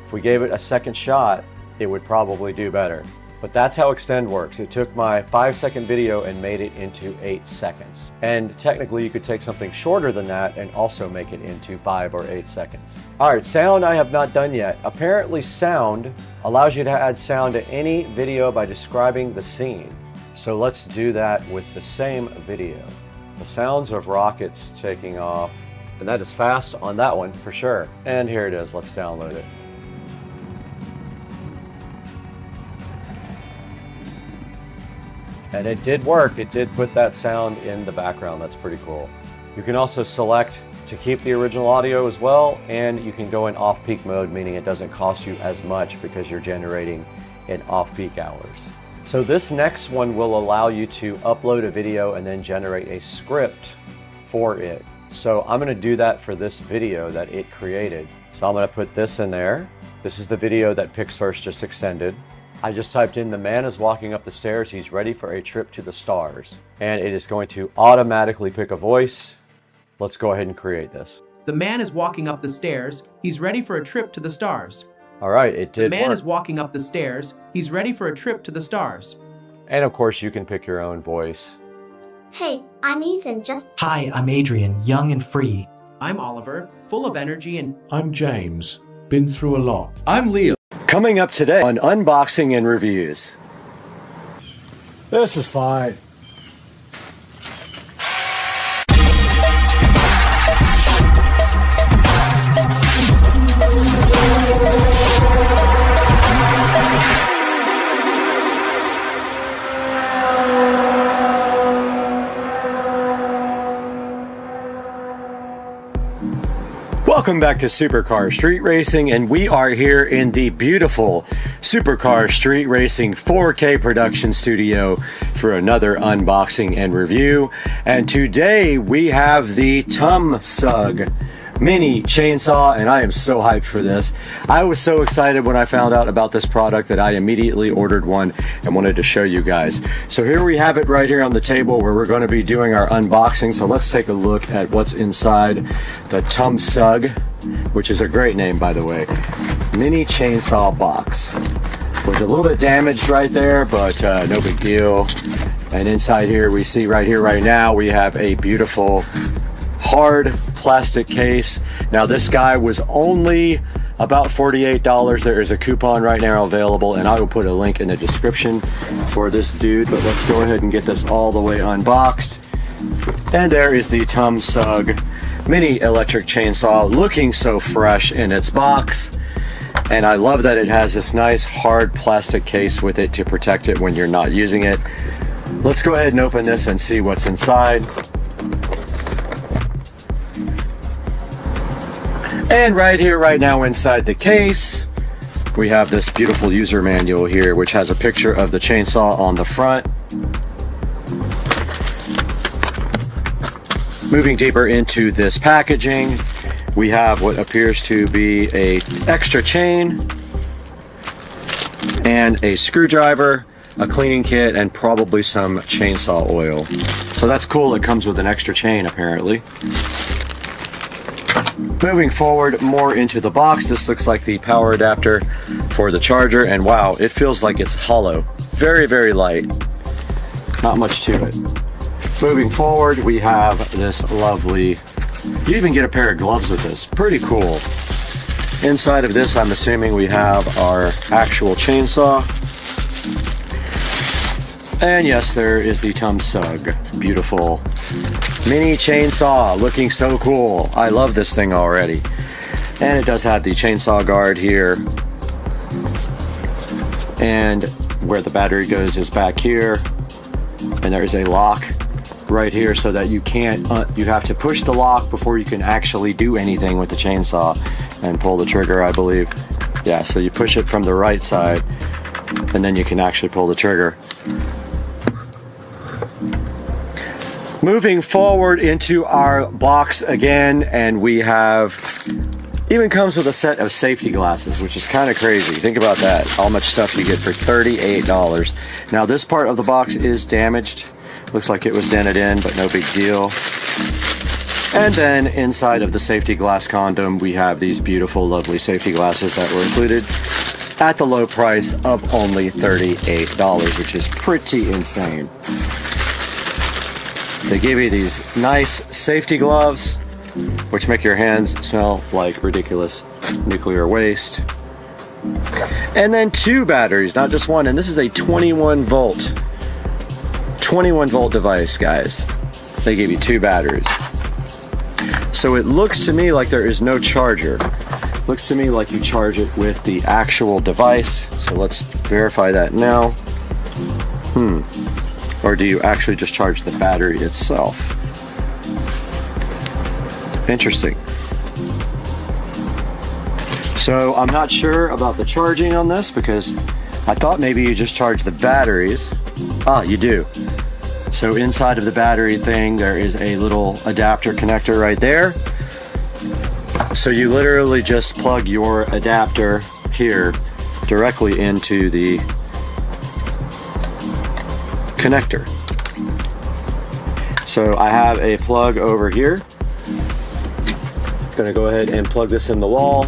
Speaker 11: If we gave it a second shot, it would probably do better. But that's how extend works. It took my 5-second video and made it into 8 seconds. And technically you could take something shorter than that and also make it into 5 or 8 seconds. All right, sound I have not done yet. Apparently sound allows you to add sound to any video by describing the scene. So let's do that with the same video. The sounds of rockets taking off, and that is fast on that one for sure. And here it is, let's download it. And it did work, it did put that sound in the background, that's pretty cool. You can also select to keep the original audio as well, and you can go in off-peak mode, meaning it doesn't cost you as much because you're generating in off-peak hours. So this next one will allow you to upload a video and then generate a script for it. So I'm gonna do that for this video that it created. So I'm gonna put this in there. This is the video that PixVerse just extended. I just typed in, the man is walking up the stairs, he's ready for a trip to the stars. And it is going to automatically pick a voice. Let's go ahead and create this.
Speaker 12: The man is walking up the stairs, he's ready for a trip to the stars.
Speaker 11: All right, it did
Speaker 12: The man
Speaker 11: work.
Speaker 12: is walking up the stairs, he's ready for a trip to the stars.
Speaker 11: And of course you can pick your own voice.
Speaker 6: Hey, I'm Ethan, just...
Speaker 13: Hi, I'm Adrian, young and free.
Speaker 12: I'm Oliver, full of energy and...
Speaker 14: I'm James, been through a lot.
Speaker 10: I'm Leo.
Speaker 11: Coming up today on Unboxing and Reviews. This is fine. Welcome back to Supercar Street Racing, and we are here in the beautiful Supercar Street Racing 4K production studio for another unboxing and review. And today we have the TUMSUG mini chainsaw, and I am so hyped for this. I was so excited when I found out about this product that I immediately ordered one and wanted to show you guys. So here we have it right here on the table where we're going to be doing our unboxing. So let's take a look at what's inside the TUMSUG, which is a great name, by the way. Mini chainsaw box. Was a little bit damaged right there, but no big deal. And inside here we see right here right now we have a beautiful hard plastic case. Now this guy was only about $48. There is a coupon right now available, and I will put a link in the description for this dude. But let's go ahead and get this all the way unboxed. And there is the TUMSUG mini electric chainsaw, looking so fresh in its box. And I love that it has this nice hard plastic case with it to protect it when you're not using it. Let's go ahead and open this and see what's inside. And right here, right now inside the case, we have this beautiful user manual here, which has a picture of the chainsaw on the front. Moving deeper into this packaging, we have what appears to be an extra chain and a screwdriver, a cleaning kit, and probably some chainsaw oil. So that's cool, it comes with an extra chain apparently. Moving forward more into the box, this looks like the power adapter for the charger, and wow, it feels like it's hollow. Very, very light. Not much to it. Moving forward, we have this lovely, you even get a pair of gloves with this. Pretty cool. Inside of this, I'm assuming we have our actual chainsaw. And yes, there is the TUMSUG. Beautiful mini chainsaw, looking so cool. I love this thing already. And it does have the chainsaw guard here. And where the battery goes is back here. And there is a lock right here so that you can't, you have to push the lock before you can actually do anything with the chainsaw and pull the trigger, I believe. Yeah, so you push it from the right side and then you can actually pull the trigger. Moving forward into our box again, and we have, even comes with a set of safety glasses, which is kind of crazy. Think about that, how much stuff you get for $38. Now this part of the box is damaged. Looks like it was dented in, but no big deal. And then inside of the safety glass condom, we have these beautiful, lovely safety glasses that were included at the low price of only $38, which is pretty insane. They give you these nice safety gloves, which make your hands smell like ridiculous nuclear waste. And then 2 batteries, not just one, and this is a 21 volt device, guys. They give you 2 batteries. So it looks to me like there is no charger. Looks to me like you charge it with the actual device. So let's verify that now. Or do you actually just charge the battery itself? Interesting. So I'm not sure about the charging on this because I thought maybe you just charge the batteries. Ah, you do. So inside of the battery thing, there is a little adapter connector right there. So you literally just plug your adapter here directly into the connector. So I have a plug over here. Gonna go ahead and plug this in the wall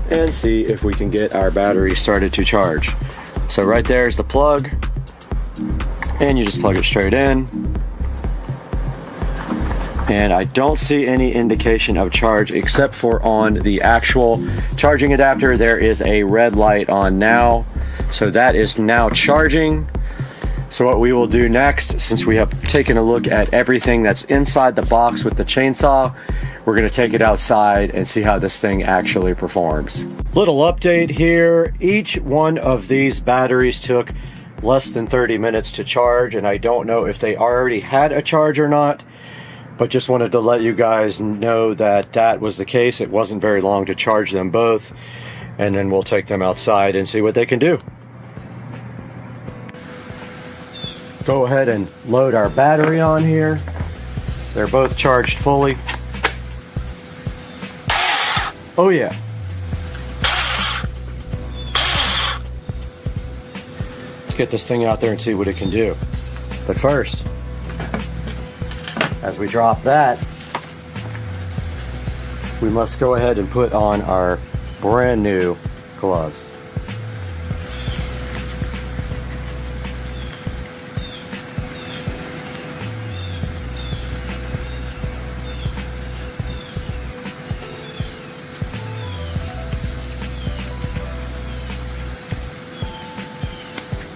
Speaker 11: and see if we can get our battery started to charge. So right there is the plug, and you just plug it straight in. And I don't see any indication of charge except for on the actual charging adapter. There is a red light on now, so that is now charging. So what we will do next, since we have taken a look at everything that's inside the box with the chainsaw, we're going to take it outside and see how this thing actually performs. Little update here. Each one of these batteries took less than 30 minutes to charge, and I don't know if they already had a charge or not, but just wanted to let you guys know that that was the case. It wasn't very long to charge them both, and then we'll take them outside and see what they can do. Go ahead and load our battery on here. They're both charged fully. Oh yeah. Let's get this thing out there and see what it can do. But first, as we drop that, we must go ahead and put on our brand new gloves.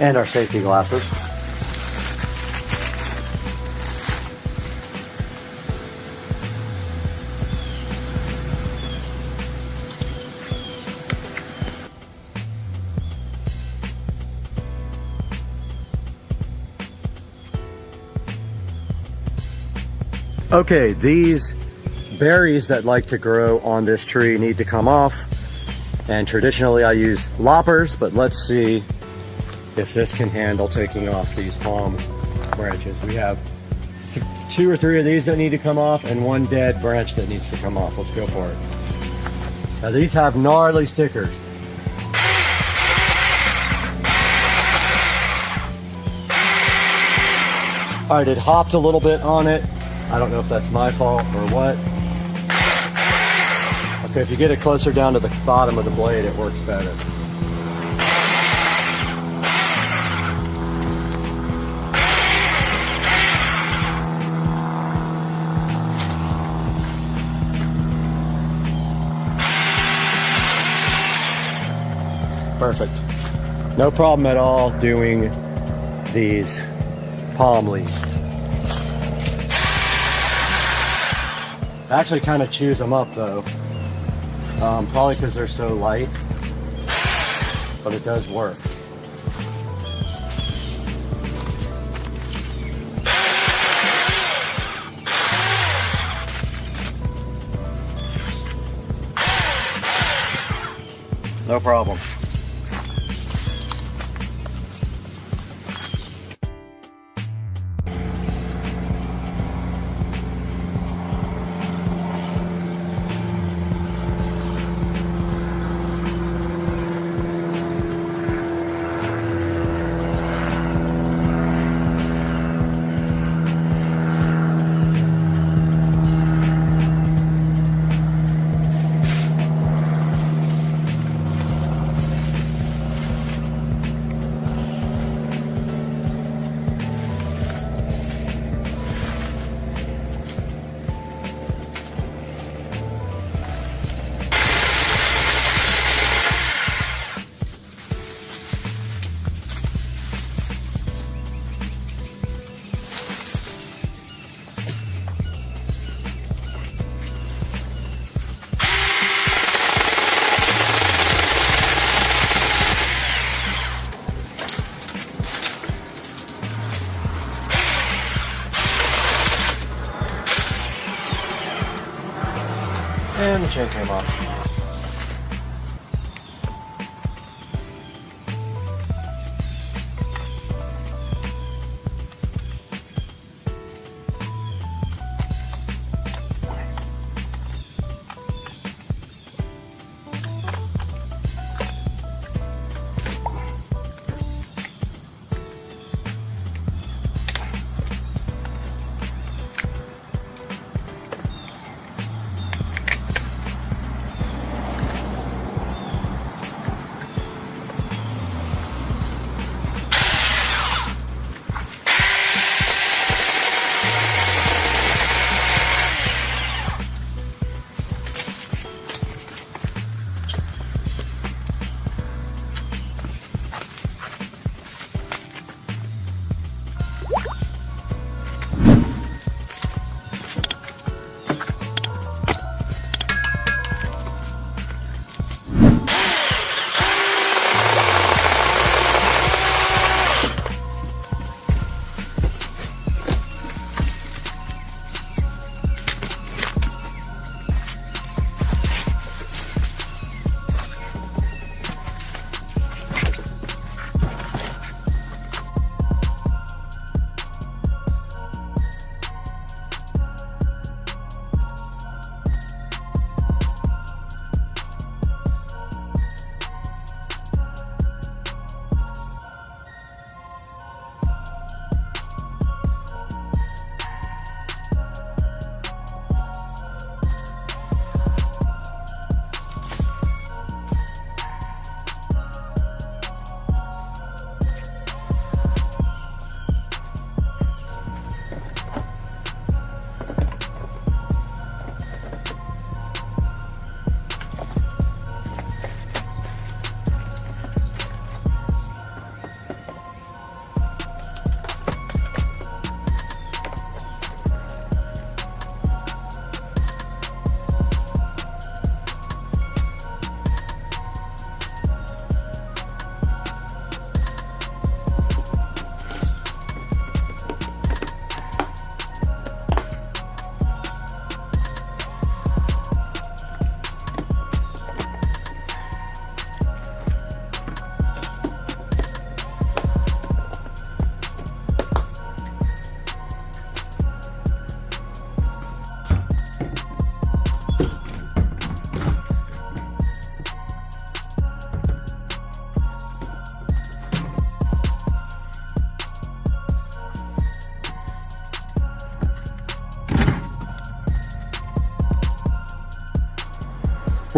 Speaker 11: And our safety glasses. Okay, these berries that like to grow on this tree need to come off. And traditionally I use loppers, but let's see if this can handle taking off these palm branches. We have 2 or 3 of these that need to come off and 1 dead branch that needs to come off. Let's go for it. Now these have gnarly stickers. All right, it hopped a little bit on it. I don't know if that's my fault or what. Okay, if you get it closer down to the bottom of the blade, it works better. Perfect. No problem at all doing these palm leaves. I actually kind of chews them up though. Probably because they're so light, but it does work. No problem. And the chain came off.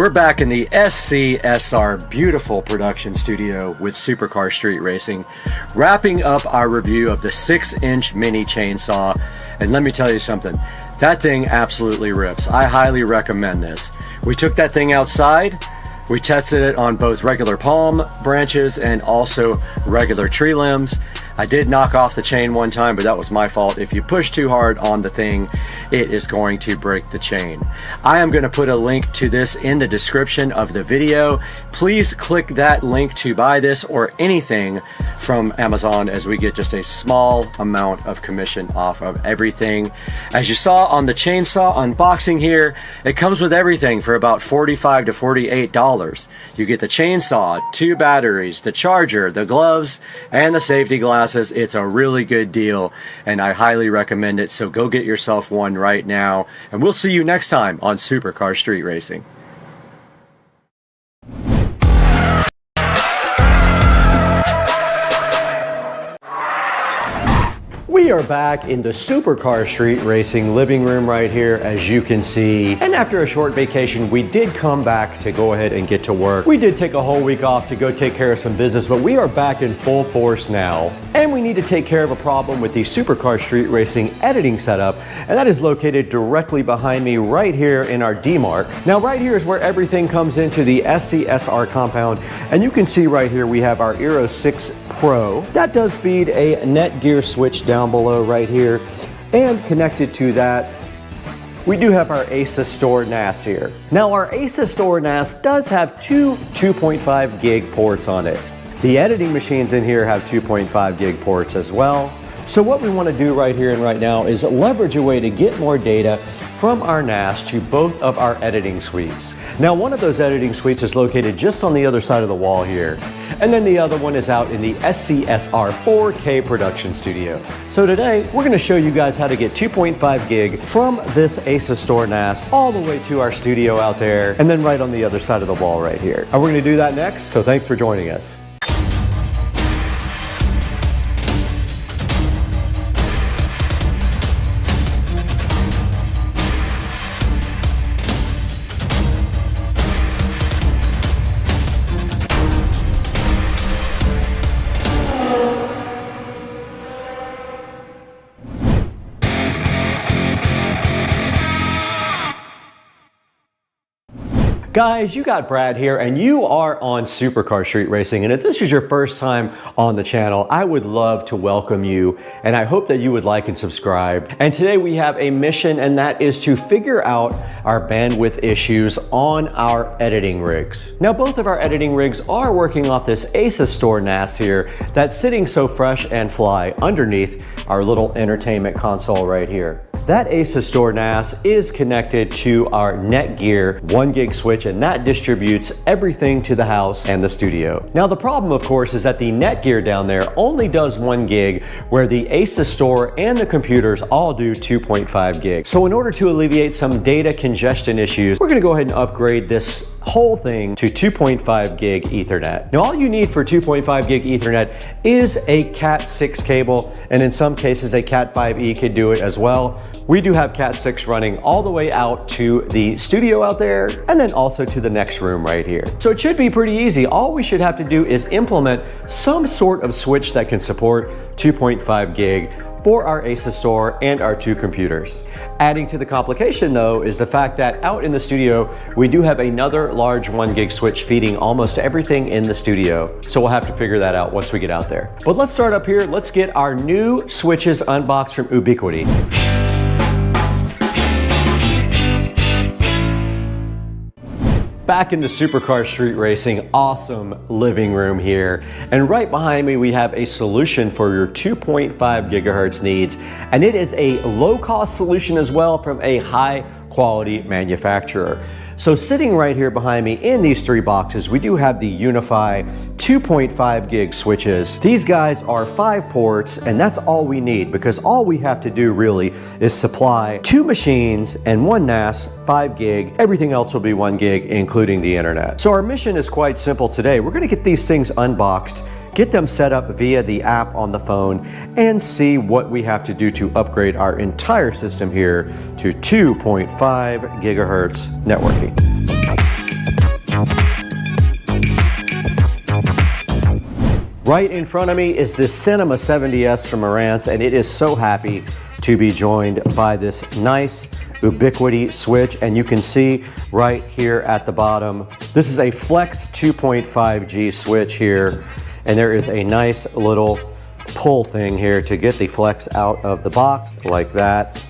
Speaker 11: We're back in the SCSR beautiful production studio with Supercar Street Racing, wrapping up our review of the 6-inch mini chainsaw. And let me tell you something, that thing absolutely rips. I highly recommend this. We took that thing outside, we tested it on both regular palm branches and also regular tree limbs, I did knock off the chain one time, but that was my fault. If you push too hard on the thing, it is going to break the chain. I am going to put a link to this in the description of the video. Please click that link to buy this or anything from Amazon, as we get just a small amount of commission off of everything. As you saw on the chainsaw unboxing here, it comes with everything for about $45 to $48. You get the chainsaw, 2 batteries, the charger, the gloves, and the safety glasses. It's a really good deal, and I highly recommend it, so go get yourself one right now, and we'll see you next time on Supercar Street Racing. We are back in the Supercar Street Racing living room right here, as you can see. And after a short vacation, we did come back to go ahead and get to work. We did take a whole week off to go take care of some business, but we are back in full force now. And we need to take care of a problem with the Supercar Street Racing editing setup, and that is located directly behind me right here in our DMARC. Now right here is where everything comes into the SCSR compound, and you can see right here we have our Eero 6 Pro. That does feed a Netgear switch down below right here, and connected to that we do have our ASUS Store NAS here. Now our ASUS Store NAS does have two 2.5 gig ports on it. The editing machines in here have 2.5 gig ports as well. So what we want to do right here and right now is leverage a way to get more data from our NAS to both of our editing suites. Now one of those editing suites is located just on the other side of the wall here, and then the other one is out in the SCSR 4K production studio. So today we're going to show you guys how to get 2.5 gig from this ASUS Store NAS all the way to our studio out there, and then right on the other side of the wall right here. And we're going to do that next, so thanks for joining us. Guys, you got Brad here, and you are on Supercar Street Racing, and if this is your first time on the channel, I would love to welcome you, and I hope that you would like and subscribe. And today we have a mission, and that is to figure out our bandwidth issues on our editing rigs. Now both of our editing rigs are working off this ASUS Store NAS here that's sitting so fresh and fly underneath our little entertainment console right here. That ASUS Store NAS is connected to our Netgear 1 gig switch, and that distributes everything to the house and the studio. Now the problem, of course, is that the Netgear down there only does 1 gig, where the ASUS Store and the computers all do 2.5 gig. So in order to alleviate some data congestion issues, we're gonna go ahead and upgrade this whole thing to 2.5 gig Ethernet. Now all you need for 2.5 gig Ethernet is a Cat 6 cable, and in some cases a Cat 5e could do it as well. We do have Cat 6 running all the way out to the studio out there, and then also to the next room right here. So it should be pretty easy. All we should have to do is implement some sort of switch that can support 2.5 gig for our ASUS Store and our 2 computers. Adding to the complication though is the fact that out in the studio we do have another large 1 gig switch feeding almost everything in the studio. So we'll have to figure that out once we get out there. But let's start up here. Let's get our new switches unboxed from Ubiquiti. Back in the Supercar Street Racing awesome living room here, and right behind me we have a solution for your 2.5 gigahertz needs, and it is a low-cost solution as well from a high-quality manufacturer. So sitting right here behind me in these 3 boxes, we do have the Unify 2.5 gig switches. These guys are 5 ports, and that's all we need, because all we have to do really is supply 2 machines and 1 NAS, 5 gig. Everything else will be 1 gig, including the internet. So our mission is quite simple today. We're gonna get these things unboxed, get them set up via the app on the phone, and see what we have to do to upgrade our entire system here to 2.5 gigahertz networking. Right in front of me is this Cinema 70S from Marantz, and it is so happy to be joined by this nice Ubiquiti switch, and you can see right here at the bottom, this is a Flex 2.5G switch here. And there is a nice little pull thing here to get the flex out of the box like that.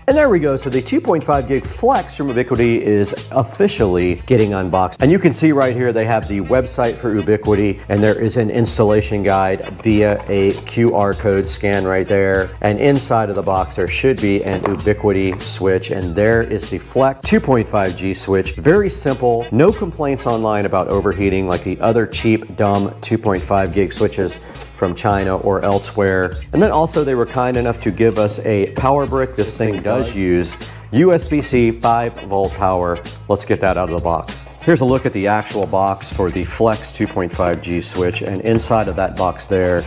Speaker 11: And there we go. So the 2.5 gig flex from Ubiquiti is officially getting unboxed. And you can see right here, they have the website for Ubiquiti, and there is an installation guide via a QR code scan right there. And inside of the box, there should be an Ubiquiti switch, and there is the Flex 2.5G switch. Very simple, no complaints online about overheating like the other cheap, dumb 2.5 gig switches from China or elsewhere. And then also they were kind enough to give us a power brick. This thing does use USB-C 5-volt power. Let's get that out of the box. Here's a look at the actual box for the Flex 2.5G switch, and inside of that box there,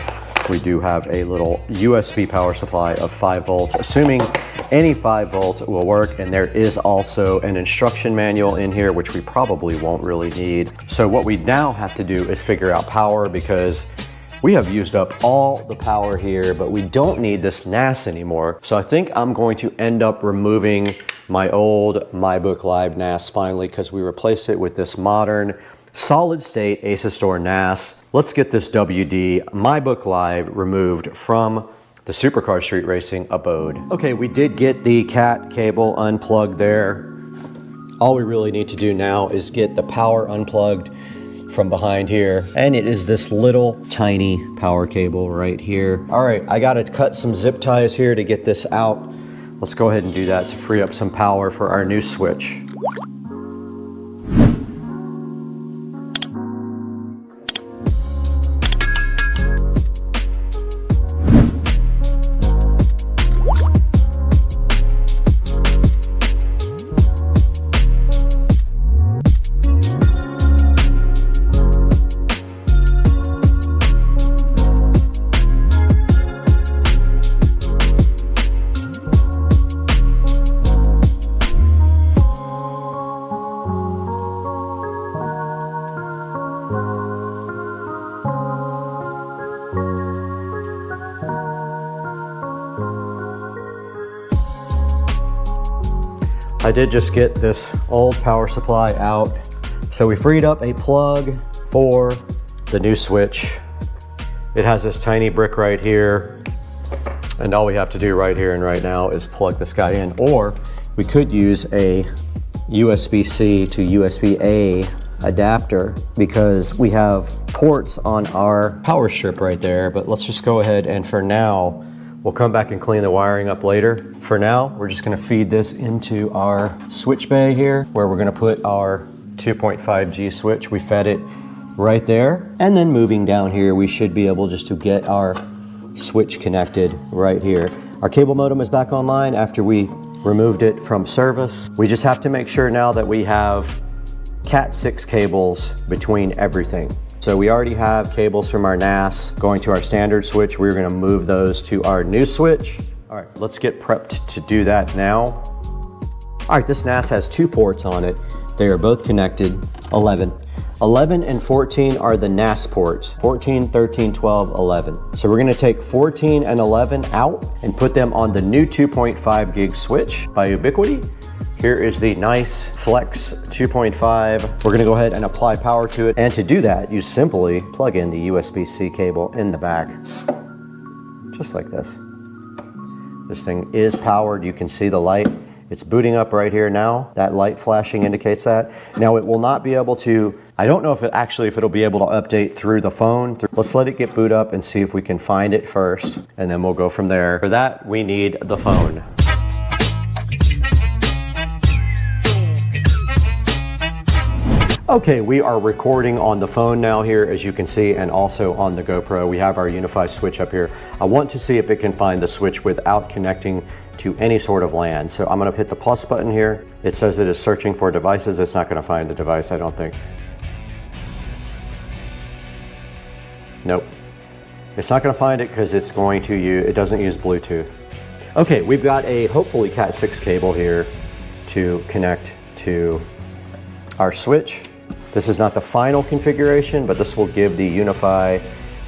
Speaker 11: we do have a little USB power supply of 5 volts, assuming any 5 volts will work. And there is also an instruction manual in here, which we probably won't really need. So what we now have to do is figure out power, because we have used up all the power here, but we don't need this NAS anymore. So I think I'm going to end up removing my old MyBook Live NAS finally, because we replaced it with this modern solid state ASUS Store NAS. Let's get this WD MyBook Live removed from the Supercar Street Racing abode. Okay, we did get the cat cable unplugged there. All we really need to do now is get the power unplugged from behind here, and it is this little tiny power cable right here. All right, I gotta cut some zip ties here to get this out. Let's go ahead and do that to free up some power for our new switch. I did just get this old power supply out. So we freed up a plug for the new switch. It has this tiny brick right here. And all we have to do right here and right now is plug this guy in. Or we could use a USB-C to USB-A adapter, because we have ports on our power strip right there. But let's just go ahead, and for now, we'll come back and clean the wiring up later. For now, we're just gonna feed this into our switch bay here, where we're gonna put our 2.5G switch. We fed it right there. And then moving down here, we should be able just to get our switch connected right here. Our cable modem is back online after we removed it from service. We just have to make sure now that we have Cat 6 cables between everything. So we already have cables from our NAS going to our standard switch. We're gonna move those to our new switch. All right, let's get prepped to do that now. All right, this NAS has 2 ports on it. They are both connected, 11. 11 and 14 are the NAS ports, 14, 13, 12, 11. So we're gonna take 14 and 11 out and put them on the new 2.5 gig switch by Ubiquiti. Here is the nice Flex 2.5. We're gonna go ahead and apply power to it. And to do that, you simply plug in the USB-C cable in the back, just like this. This thing is powered. You can see the light. It's booting up right here now. That light flashing indicates that. Now it will not be able to, I don't know if it'll be able to update through the phone. Let's let it get boot up and see if we can find it first, and then we'll go from there. For that, we need the phone. Okay, we are recording on the phone now here, as you can see, and also on the GoPro. We have our Unify switch up here. I want to see if it can find the switch without connecting to any sort of LAN. So I'm gonna hit the plus button here. It says it is searching for devices. It's not gonna find the device, I don't think. Nope. It's not gonna find it because it doesn't use Bluetooth. Okay, we've got a hopefully Cat 6 cable here to connect to our switch. This is not the final configuration, but this will give the Unify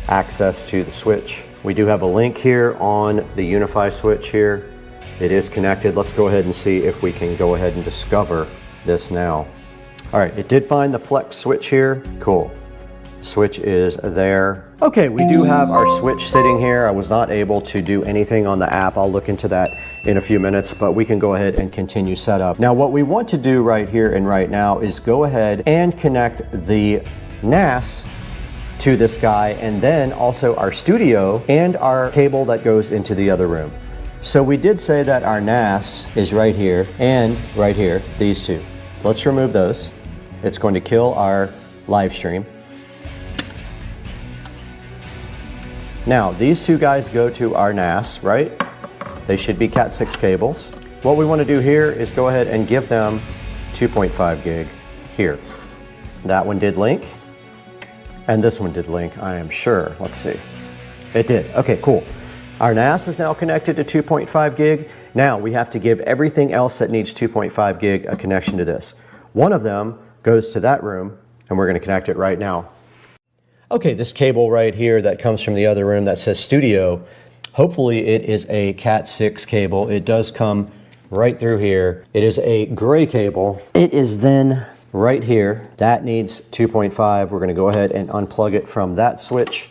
Speaker 11: access to the switch. We do have a link here on the Unify switch here. It is connected. Let's go ahead and see if we can go ahead and discover this now. All right, it did find the Flex switch here. Cool. Switch is there. Okay, we do have our switch sitting here. I was not able to do anything on the app. I'll look into that in a few minutes, but we can go ahead and continue setup. Now, what we want to do right here and right now is go ahead and connect the NAS to this guy, and then also our studio and our cable that goes into the other room. So we did say that our NAS is right here and right here, these two. Let's remove those. It's going to kill our live stream. Now, these two guys go to our NAS, right? They should be Cat 6 cables. What we want to do here is go ahead and give them 2.5 gig here. That one did link, and this one did link, I am sure. Let's see. It did. Okay, cool. Our NAS is now connected to 2.5 gig. Now we have to give everything else that needs 2.5 gig a connection to this. One of them goes to that room, and we're going to connect it right now. Okay, this cable right here that comes from the other room that says studio, hopefully it is a Cat 6 cable. It does come right through here. It is a gray cable. It is then right here. That needs 2.5. We're going to go ahead and unplug it from that switch,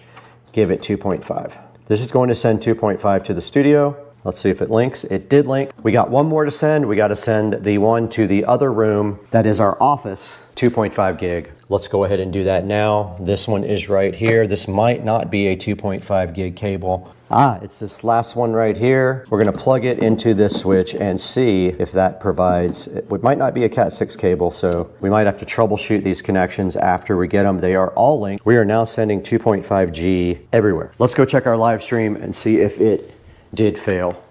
Speaker 11: give it 2.5. This is going to send 2.5 to the studio. Let's see if it links. It did link. We got one more to send. We got to send the one to the other room that is our office, 2.5 gig. Let's go ahead and do that now. This one is right here. This might not be a 2.5 gig cable. It's this last one right here. We're going to plug it into this switch and see if that provides. It might not be a Cat 6 cable, so we might have to troubleshoot these connections after we get them. They are all linked. We are now sending 2.5G everywhere. Let's go check our live stream and see if it did fail.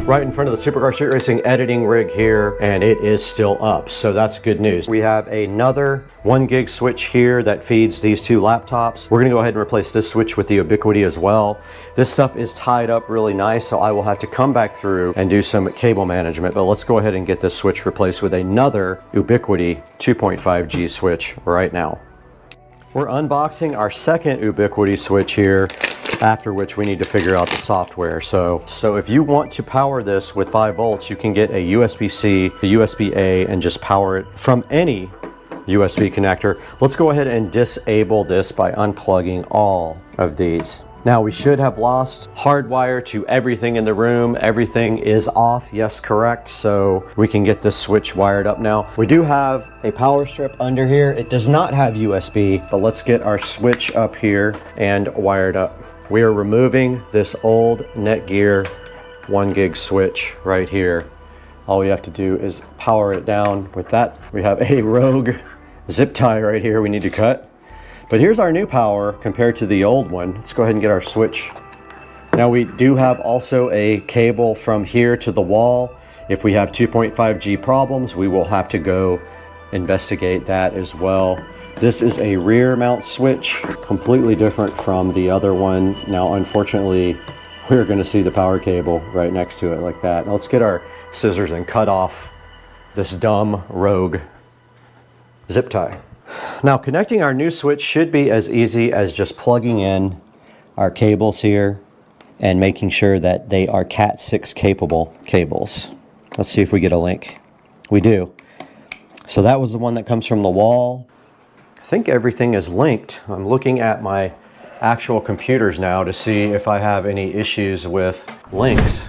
Speaker 11: Right in front of the Supercar Street Racing editing rig here, and it is still up, so that's good news. We have another 1 gig switch here that feeds these two laptops. We're gonna go ahead and replace this switch with the Ubiquiti as well. This stuff is tied up really nice, so I will have to come back through and do some cable management, but let's go ahead and get this switch replaced with another Ubiquiti 2.5G switch right now. We're unboxing our second Ubiquiti switch here, after which we need to figure out the software. So if you want to power this with 5 volts, you can get a USB-C, a USB-A, and just power it from any USB connector. Let's go ahead and disable this by unplugging all of these. Now we should have lost hardwire to everything in the room. Everything is off, yes, correct. So we can get this switch wired up now. We do have a power strip under here. It does not have USB, but let's get our switch up here and wired up. We are removing this old Netgear 1 gig switch right here. All we have to do is power it down with that. We have a rogue zip tie right here we need to cut. But here's our new power compared to the old one. Let's go ahead and get our switch. Now we do have also a cable from here to the wall. If we have 2.5G problems, we will have to go investigate that as well. This is a rear mount switch, completely different from the other one. Now, unfortunately, we're going to see the power cable right next to it like that. Now, let's get our scissors and cut off this dumb rogue zip tie. Now, connecting our new switch should be as easy as just plugging in our cables here and making sure that they are Cat 6 capable cables. Let's see if we get a link. We do. So that was the one that comes from the wall. I think everything is linked. I'm looking at my actual computers now to see if I have any issues with links.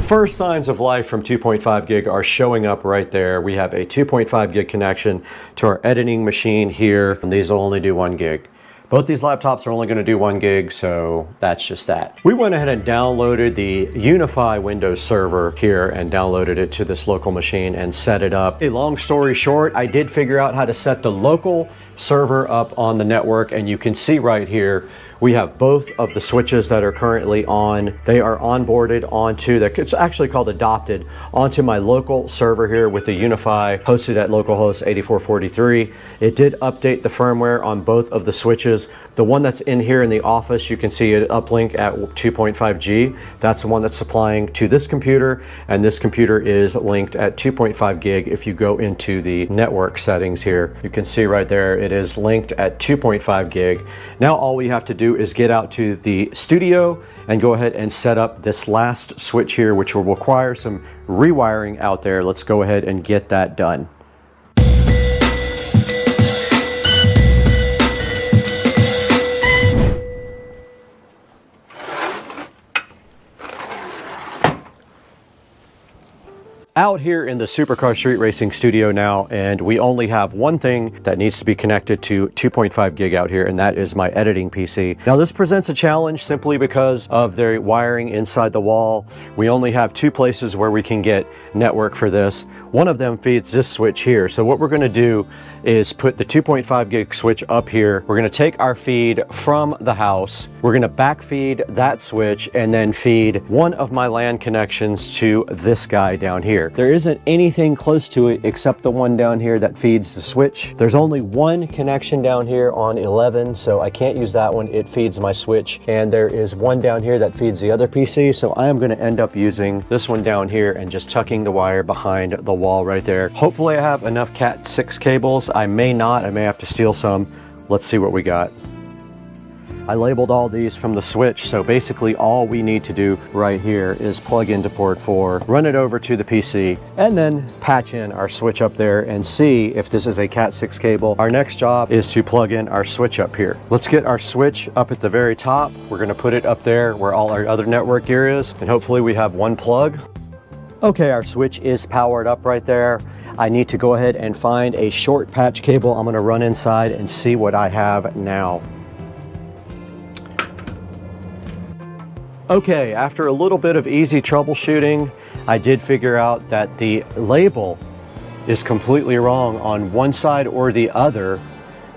Speaker 11: First signs of life from 2.5 gig are showing up right there. We have a 2.5 gig connection to our editing machine here, and these will only do 1 gig. Both these laptops are only going to do 1 gig, so that's just that. We went ahead and downloaded the Unify Windows server here and downloaded it to this local machine and set it up. A long story short, I did figure out how to set the local server up on the network, and you can see right here, we have both of the switches that are currently on. They are onboarded onto, it's actually called adopted, onto my local server here with the Unify hosted at localhost 8443. It did update the firmware on both of the switches. The one that's in here in the office, you can see it uplink at 2.5G. That's the one that's supplying to this computer, and this computer is linked at 2.5 gig. If you go into the network settings here, you can see right there, it is linked at 2.5 gig. Now all we have to do do is get out to the studio and go ahead and set up this last switch here, which will require some rewiring out there. Let's go ahead and get that done. Out here in the Supercar Street Racing studio now, and we only have one thing that needs to be connected to 2.5 gig out here, and that is my editing PC. Now this presents a challenge simply because of the wiring inside the wall. We only have two places where we can get network for this. One of them feeds this switch here. So what we're gonna do is put the 2.5 gig switch up here. We're gonna take our feed from the house. We're gonna back feed that switch and then feed one of my LAN connections to this guy down here. There isn't anything close to it except the one down here that feeds the switch. There's only one connection down here on 11, so I can't use that one. It feeds my switch. And there is one down here that feeds the other PC, so I am gonna end up using this one down here and just tucking the wire behind the wall right there. Hopefully I have enough Cat 6 cables. I may not, I may have to steal some. Let's see what we got. I labeled all these from the switch, so basically all we need to do right here is plug into port 4, run it over to the PC, and then patch in our switch up there and see if this is a Cat 6 cable. Our next job is to plug in our switch up here. Let's get our switch up at the very top. We're gonna put it up there where all our other network gear is, and hopefully we have one plug. Okay, our switch is powered up right there. I need to go ahead and find a short patch cable. I'm gonna run inside and see what I have now. Okay, after a little bit of easy troubleshooting, I did figure out that the label is completely wrong on one side or the other.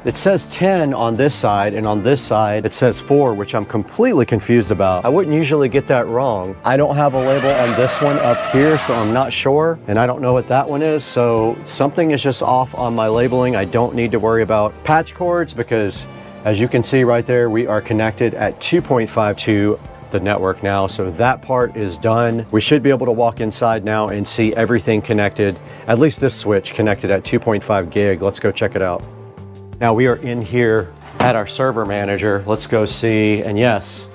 Speaker 11: It says 10 on this side, and on this side it says 4, which I'm completely confused about. I wouldn't usually get that wrong. I don't have a label on this one up here, so I'm not sure, and I don't know what that one is, so something is just off on my labeling. I don't need to worry about patch cords because, as you can see right there, we are connected at 2.5 to the network now, so that part is done. We should be able to walk inside now and see everything connected, at least this switch connected at 2.5 gig. Let's go check it out. Now we are in here at our server manager. Let's go see, and yes,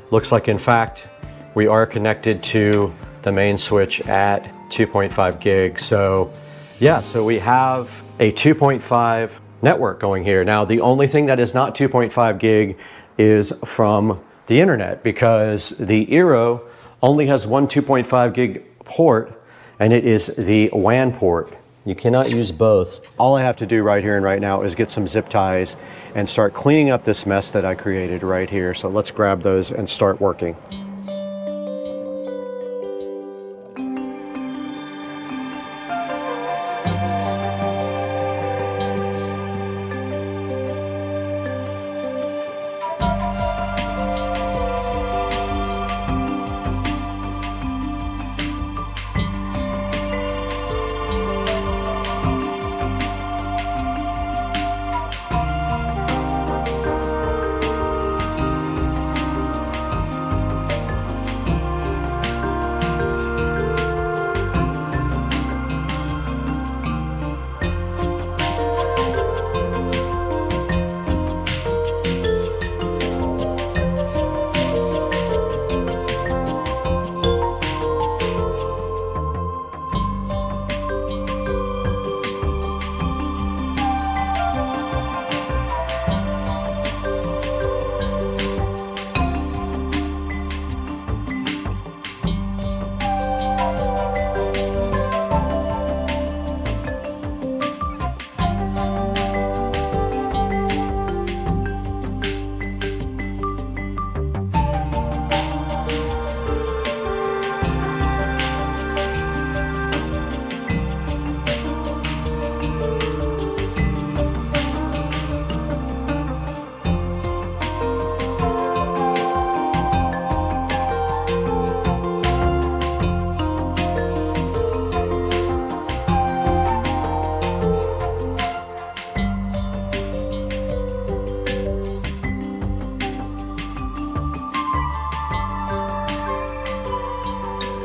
Speaker 11: looks like in fact we are connected to the main switch at 2.5 gig. So yeah, so we have a 2.5 network going here. Now the only thing that is not 2.5 gig is from the internet, because the Eero only has one 2.5 gig port, and it is the WAN port. You cannot use both. All I have to do right here and right now is get some zip ties and start cleaning up this mess that I created right here. So let's grab those and start working.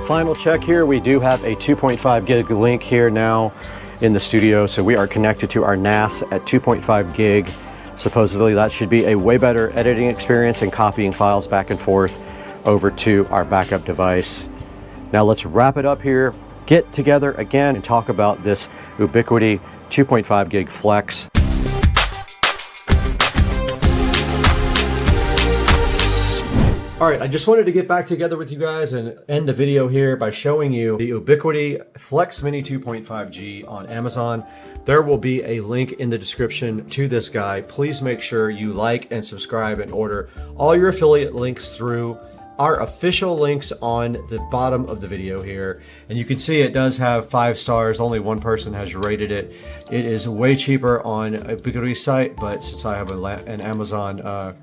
Speaker 11: Final check here, we do have a 2.5 gig link here now in the studio, so we are connected to our NAS at 2.5 gig. Supposedly that should be a way better editing experience and copying files back and forth over to our backup device. Now let's wrap it up here, get together again and talk about this Ubiquiti 2.5 gig flex. All right, I just wanted to get back together with you guys and end the video here by showing you the Ubiquiti Flex Mini 2.5G on Amazon. There will be a link in the description to this guy. Please make sure you like and subscribe and order all your affiliate links through our official links on the bottom of the video here. And you can see it does have 5 stars. Only one person has rated it. It is way cheaper on Ubiquiti's site, but since I have an Amazon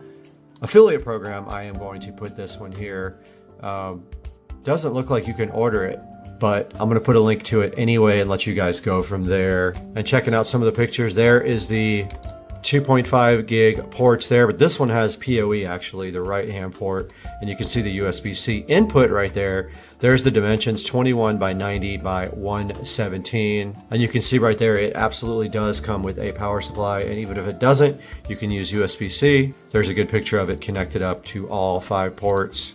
Speaker 11: affiliate program, I am going to put this one here. Doesn't look like you can order it, but I'm going to put a link to it anyway and let you guys go from there. And checking out some of the pictures, there is the 2.5 gig ports there, but this one has PoE actually, the right hand port, and you can see the USB-C input right there. There's the dimensions, 21 by 90 by 117, and you can see right there it absolutely does come with a power supply, and even if it doesn't, you can use USB-C. There's a good picture of it connected up to all 5 ports.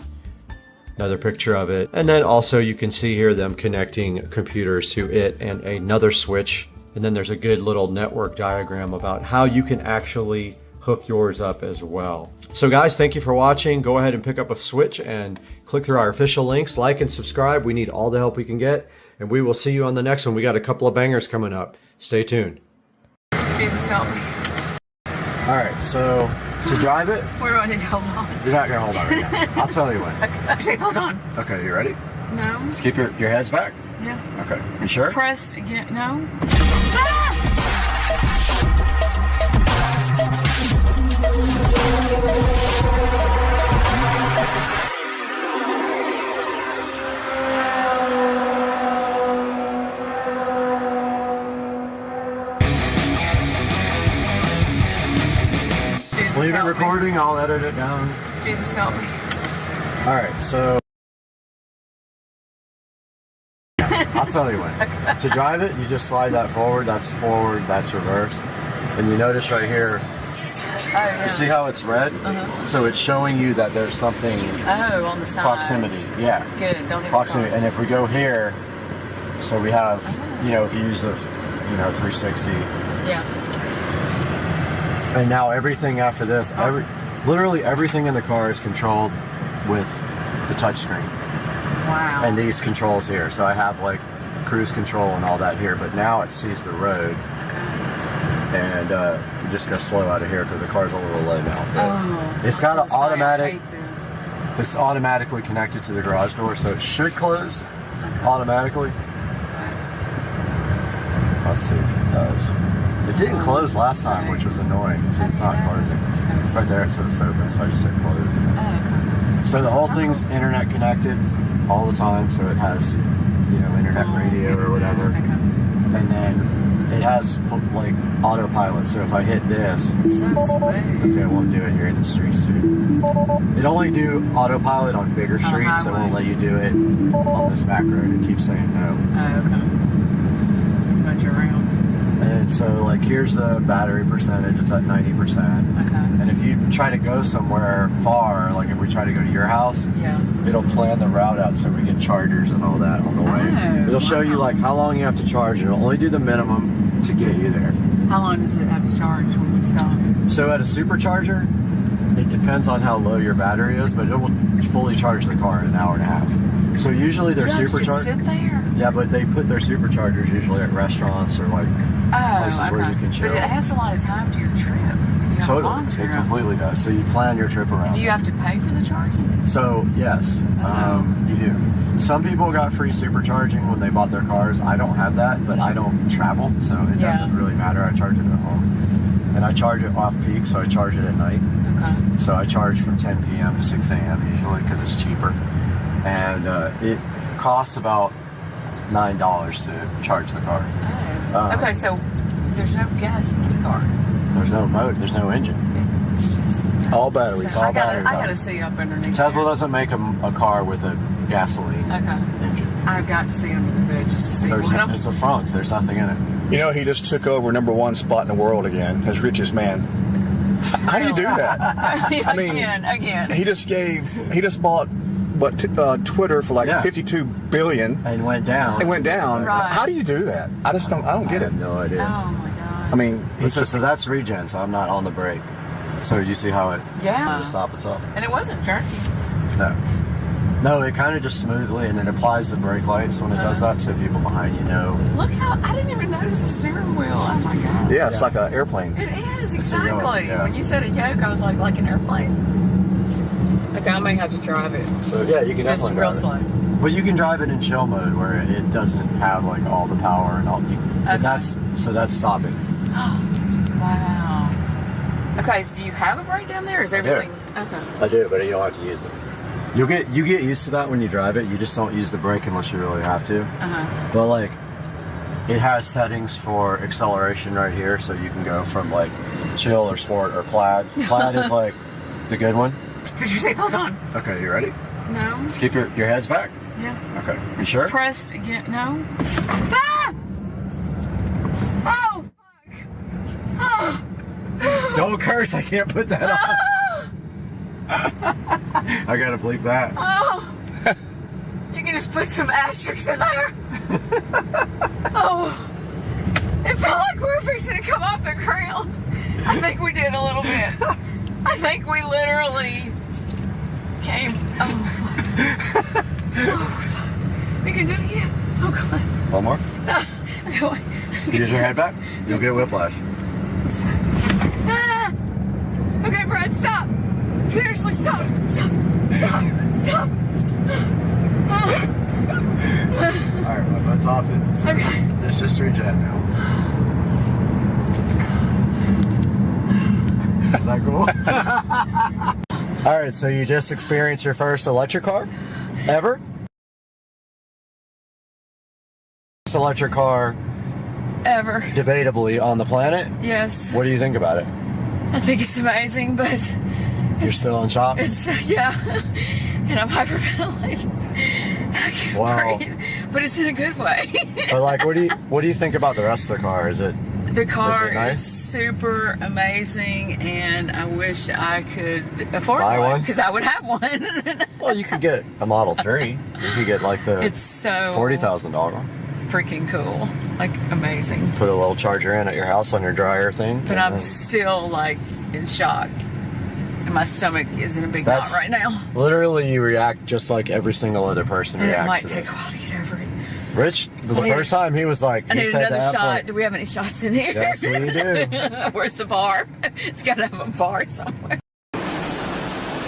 Speaker 11: Another picture of it, and then also you can see here them connecting computers to it and another switch. And then there's a good little network diagram about how you can actually hook yours up as well. So guys, thank you for watching. Go ahead and pick up a Switch and click through our official links, like and subscribe. We need all the help we can get, and we will see you on the next one. We got a couple of bangers coming up. Stay tuned.
Speaker 5: Jesus help me.
Speaker 11: All right, so to drive it,
Speaker 5: Where do I need to hold on?
Speaker 11: you're not gonna hold on right now. I'll tell you when.
Speaker 5: Actually, hold on.
Speaker 11: Okay, you ready?
Speaker 5: No.
Speaker 11: Just keep your heads back.
Speaker 5: Yeah.
Speaker 11: Okay, you sure?
Speaker 5: Pressed again. No.
Speaker 11: Just leave it recording, I'll edit it down.
Speaker 5: Jesus help me.
Speaker 11: All right, so I'll tell you when. To drive it, you just slide that forward, that's reverse. And you notice right here, you see how it's red? So it's showing you that there's something
Speaker 5: on the side.
Speaker 11: Proximity, yeah.
Speaker 5: Good, don't hit
Speaker 11: proximity. And if we go here, so we have, you know, if you use the, 360.
Speaker 5: Yeah.
Speaker 11: And now everything after this, literally everything in the car is controlled with the touchscreen.
Speaker 5: Wow.
Speaker 11: And these controls here. So I have like cruise control and all that here, but now it sees the road. And you just go slow out of here because the car's a little low now. It's got an automatic, it's automatically connected to the garage door, so it should close automatically. Let's see if it does. It didn't close last time, which was annoying, so it's not closing. Right there it says it's open, so I just hit close. So the whole thing's internet connected all the time, so it has, internet radio or whatever. And then it has like autopilot, so if I hit this,
Speaker 5: it's so smooth.
Speaker 11: Okay, it won't do it here in the streets too. It only do autopilot on bigger streets, so it won't let you do it on this back road. It keeps saying no.
Speaker 5: Oh, okay. Too much around.
Speaker 11: And so like here's the battery percentage, it's at 90%.
Speaker 5: Okay.
Speaker 11: And if you try to go somewhere far, like if we try to go to your house, it'll plan the route out so we get chargers and all that on the way. It'll show you like how long you have to charge. It'll only do the minimum to get you there.
Speaker 5: How long does it have to charge when you stop?
Speaker 11: So at a supercharger, it depends on how low your battery is, but it will fully charge the car in an hour and a half. So usually they're supercharged.
Speaker 5: Just sit there?
Speaker 11: Yeah, but they put their superchargers usually at restaurants or like places where you can chill.
Speaker 5: But it adds a lot of time to your trip.
Speaker 11: Totally, it completely does. So you plan your trip around.
Speaker 5: Do you have to pay for the charging?
Speaker 11: So yes, you do. Some people got free supercharging when they bought their cars. I don't have that, but I don't travel, so it doesn't really matter. I charge it at home, and I charge it off peak, so I charge it at night.
Speaker 5: Okay.
Speaker 11: So I charge from 10 p.m. to 6 a.m. usually because it's cheaper, and it costs about $9 to charge the car.
Speaker 5: Okay, so there's no gas in this car.
Speaker 11: There's no motor, there's no engine.
Speaker 5: It's just
Speaker 11: all batteries, all batteries.
Speaker 5: I gotta see up underneath.
Speaker 11: Tesla doesn't make a car with a gasoline engine.
Speaker 5: I've got to see under the hood just to see
Speaker 11: It's a frunk, there's nothing in it.
Speaker 15: You know, he just took over #1 spot in the world again as richest man. How do you do that? I mean,
Speaker 5: again.
Speaker 15: He just bought Twitter for like 52 billion
Speaker 11: and went down.
Speaker 5: Right.
Speaker 15: How do you do that? I don't get it.
Speaker 11: No idea.
Speaker 5: Oh my god.
Speaker 15: I mean,
Speaker 11: so that's regen, so I'm not on the brake. So you see how it just stop itself.
Speaker 5: And it wasn't jerky.
Speaker 11: No, it kind of just smoothly, and it applies the brake lights when it does that, so people behind you know.
Speaker 5: Look how I didn't even notice the steering wheel. Oh my god.
Speaker 15: Yeah, it's like an airplane.
Speaker 5: It is exactly. When you said a yoke, I was like an airplane. Okay, I may have to drive it.
Speaker 11: So yeah, you can
Speaker 5: just
Speaker 11: definitely
Speaker 5: real
Speaker 11: drive
Speaker 5: slow.
Speaker 11: It. But you can drive it in chill mode where it doesn't have like all the power and all. That's stopping.
Speaker 5: Wow. Okay, so do you have a brake down there? Or is everything? Okay.
Speaker 11: I do, but you don't have to use it. You get used to that when you drive it. You just don't use the brake unless you really have to. But like, it has settings for acceleration right here, so you can go from like chill or sport or plaid. Plaid is like the good one.
Speaker 5: Put your seatbelt on.
Speaker 11: Okay, you ready?
Speaker 5: No.
Speaker 11: Just keep your heads back.
Speaker 5: Yeah.
Speaker 11: Okay. You sure?
Speaker 5: Pressed again. No. Ah! Oh fuck! Oh.
Speaker 11: Don't curse. I can't put that on. I gotta bleep that.
Speaker 5: Oh, you can just put some asterisks in there. Oh, it felt like we were fixing to come off the ground. I think we did a little bit. I think we literally came. Oh, fuck. We can do it again. Oh, God.
Speaker 11: One more?
Speaker 5: No. Okay, wait.
Speaker 11: You get your head back? You'll get whiplash.
Speaker 5: It's fine. Ah! Okay, Brad, stop. Seriously, stop! Stop! Stop!
Speaker 11: Alright, my foot's off it. So it's just regen now. Is that cool? Alright, so you just experienced your first electric car? Ever? First electric car
Speaker 5: ever.
Speaker 11: Debatably on the planet?
Speaker 5: Yes.
Speaker 11: What do you think about it?
Speaker 5: I think it's amazing, but
Speaker 11: you're still in shock?
Speaker 5: Yeah, and I'm hyperventilating. I can't breathe, but it's in a good way.
Speaker 11: But like, what do you think about the rest of the car? Is it?
Speaker 5: The car
Speaker 11: nice?
Speaker 5: is super amazing, and I wish I could afford
Speaker 11: one
Speaker 5: because I would have one.
Speaker 11: Well, you could get a Model 3. You could get like the $40,000.
Speaker 5: Freaking cool, like amazing.
Speaker 11: Put a little charger in at your house on your dryer thing.
Speaker 5: But I'm still like in shock. And my stomach is in a big knot right now.
Speaker 11: Literally, you react just like every single other person reacts.
Speaker 5: It might take a while to get over it.
Speaker 11: Rich, the first time he was like,
Speaker 5: I need another shot. Do we have any shots in here?
Speaker 11: Yes, we do.
Speaker 5: Where's the bar? It's got to have a bar somewhere.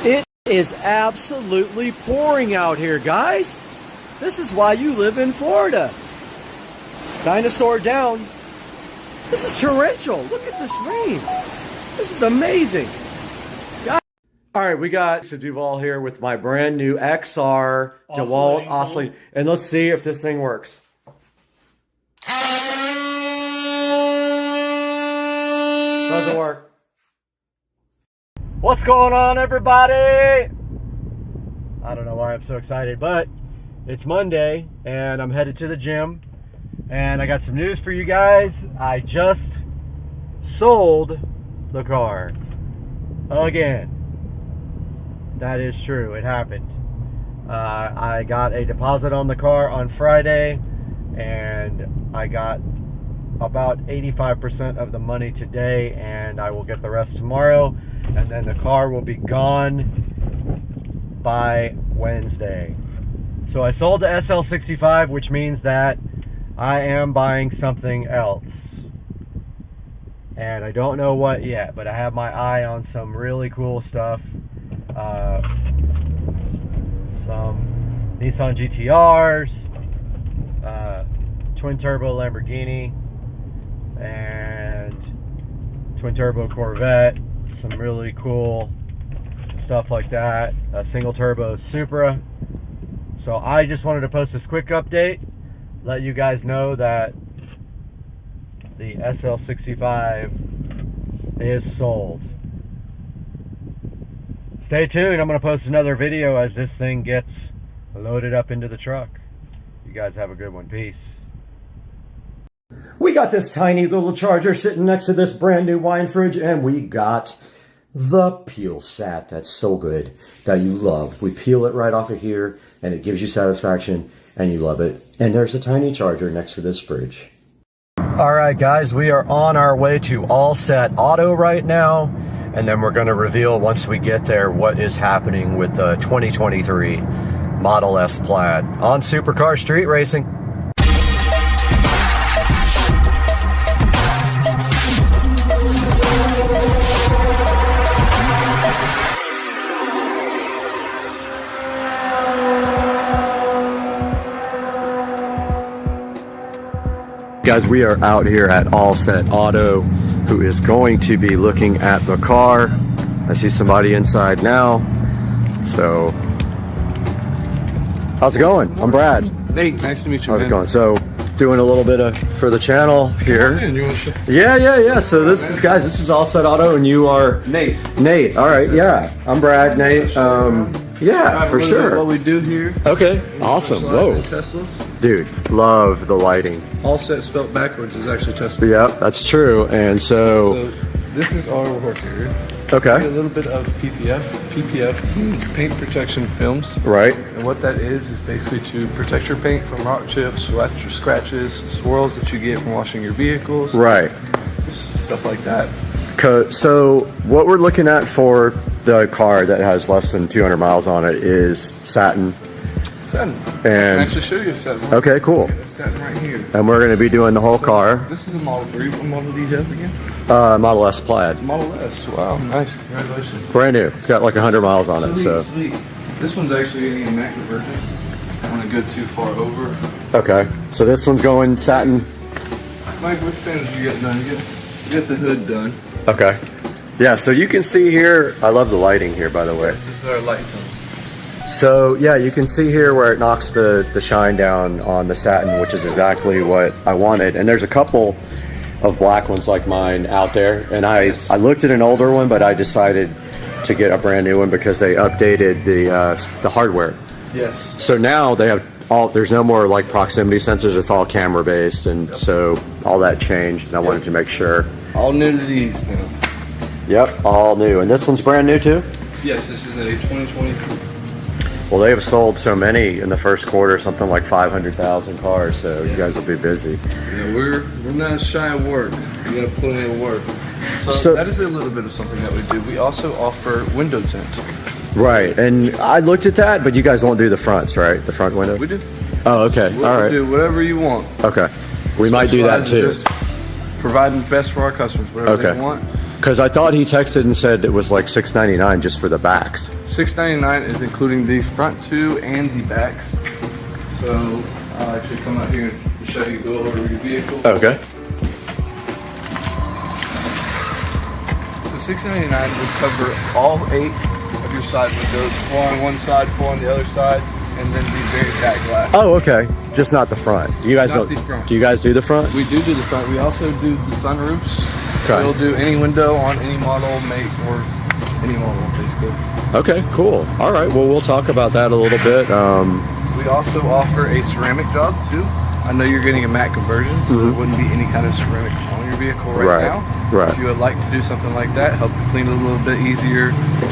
Speaker 16: It is absolutely pouring out here, guys. This is why you live in Florida. Dinosaur down. This is torrential. Look at this rain. This is amazing. All right, we got to Duval here with my brand new XR DeWalt oscillator, and let's see if this thing works. Doesn't work. What's going on, everybody? I don't know why I'm so excited, but it's Monday, and I'm headed to the gym, and I got some news for you guys. I just sold the car again. That is true. It happened. I got a deposit on the car on Friday, and I got about 85% of the money today, and I will get the rest tomorrow, and then the car will be gone by Wednesday. So I sold the SL65, which means that I am buying something else. And I don't know what yet, but I have my eye on some really cool stuff. Some Nissan GTRs, twin turbo Lamborghini, and twin turbo Corvette, some really cool stuff like that, a single turbo Supra. So I just wanted to post this quick update, let you guys know that the SL65 is sold. Stay tuned. I'm going to post another video as this thing gets loaded up into the truck. You guys have a good one. Peace. We got this tiny little charger sitting next to this brand new wine fridge, and we got
Speaker 11: the peel sat that's so good, that you love. We peel it right off of here and it gives you satisfaction and you love it. And there's a tiny charger next to this fridge. All right, guys, we are on our way to All Set Auto right now. And then we're gonna reveal once we get there what is happening with the 2023 Model S Plaid on Supercar Street Racing. Guys, we are out here at All Set Auto, who is going to be looking at the car. I see somebody inside now. So, how's it going? I'm Brad.
Speaker 10: Nate, nice to meet you.
Speaker 11: How's it going? So, doing a little bit for the channel here.
Speaker 10: You want to show?
Speaker 11: Yeah. So this is, guys, this is All Set Auto, and you are
Speaker 10: Nate.
Speaker 11: Nate. All right, yeah. I'm Brad. Nate. Yeah, for sure.
Speaker 10: What we do here.
Speaker 11: Okay, awesome. Whoa,
Speaker 10: Teslas.
Speaker 11: dude, love the lighting.
Speaker 10: All Set spelled backwards is actually Tesla.
Speaker 11: Yeah, that's true. And so
Speaker 10: this is our work area.
Speaker 11: Okay.
Speaker 10: A little bit of PPF. PPF means paint protection films.
Speaker 11: Right.
Speaker 10: And what that is basically to protect your paint from rock chips, scratches, swirls that you get from washing your vehicles.
Speaker 11: Right.
Speaker 10: Stuff like that.
Speaker 11: So what we're looking at for the car that has less than 200 miles on it is satin.
Speaker 10: Satin.
Speaker 11: And
Speaker 10: I can actually show you a satin.
Speaker 11: Okay, cool.
Speaker 10: Satin right here.
Speaker 11: And we're going to be doing the whole car.
Speaker 10: This is a Model 3. What model do you have again?
Speaker 11: Model S Plaid.
Speaker 10: Model S. Wow, nice. Congratulations.
Speaker 11: Brand new. It's got like 100 miles on it. So.
Speaker 10: Sweet. This one's actually an immaculate version. I want to go too far over.
Speaker 11: Okay. So this one's going satin.
Speaker 10: Mike, which fans did you get done? You get the hood done.
Speaker 11: Okay. Yeah, so you can see here, I love the lighting here, by the way.
Speaker 10: Yes, this is our light tone.
Speaker 11: So yeah, you can see here where it knocks the shine down on the satin, which is exactly what I wanted. And there's a couple of black ones like mine out there. And I looked at an older one, but I decided to get a brand new one because they updated the hardware.
Speaker 10: Yes.
Speaker 11: So now they have there's no more like proximity sensors, it's all camera based. And so all that changed and I wanted to make sure.
Speaker 10: All new to these now.
Speaker 11: Yep, all new. And this one's brand new too?
Speaker 10: Yes, this is a 2023.
Speaker 11: Well, they have sold so many in the first quarter, something like 500,000 cars, so you guys will be busy.
Speaker 10: Yeah, we're not shy of work. We gotta put in work. So that is a little bit of something that we do. We also offer window tint.
Speaker 11: Right, and I looked at that, but you guys won't do the fronts, right? The front window?
Speaker 10: We do.
Speaker 11: Oh, okay,
Speaker 10: We'll
Speaker 11: all right.
Speaker 10: do whatever you want.
Speaker 11: Okay, we might do that too.
Speaker 10: Just providing the best for our customers, whatever they want.
Speaker 11: Because I thought he texted and said it was like $6.99 just for the backs.
Speaker 10: $6.99 is including the front two and the backs. So I'll actually come out here and show you, go over your vehicle.
Speaker 11: Okay.
Speaker 10: So $6.99 would cover all 8 of your side windows, 4 on one side, 4 on the other side, and then the very back glass.
Speaker 11: Oh, okay. Just not the front. You guys
Speaker 10: Not
Speaker 11: don't.
Speaker 10: the front.
Speaker 11: Do you guys do the front?
Speaker 10: We do the front. We also do the sunroofs.
Speaker 11: Okay.
Speaker 10: We'll do any window on any model, make, or any model, basically.
Speaker 11: Okay, cool. All right. Well, we'll talk about that a little bit.
Speaker 10: We also offer a ceramic job too. I know you're getting a matte conversion, so there wouldn't be any kind of ceramic on your vehicle right now.
Speaker 11: Right.
Speaker 10: If you would like to do something like that, help you clean it a little bit easier.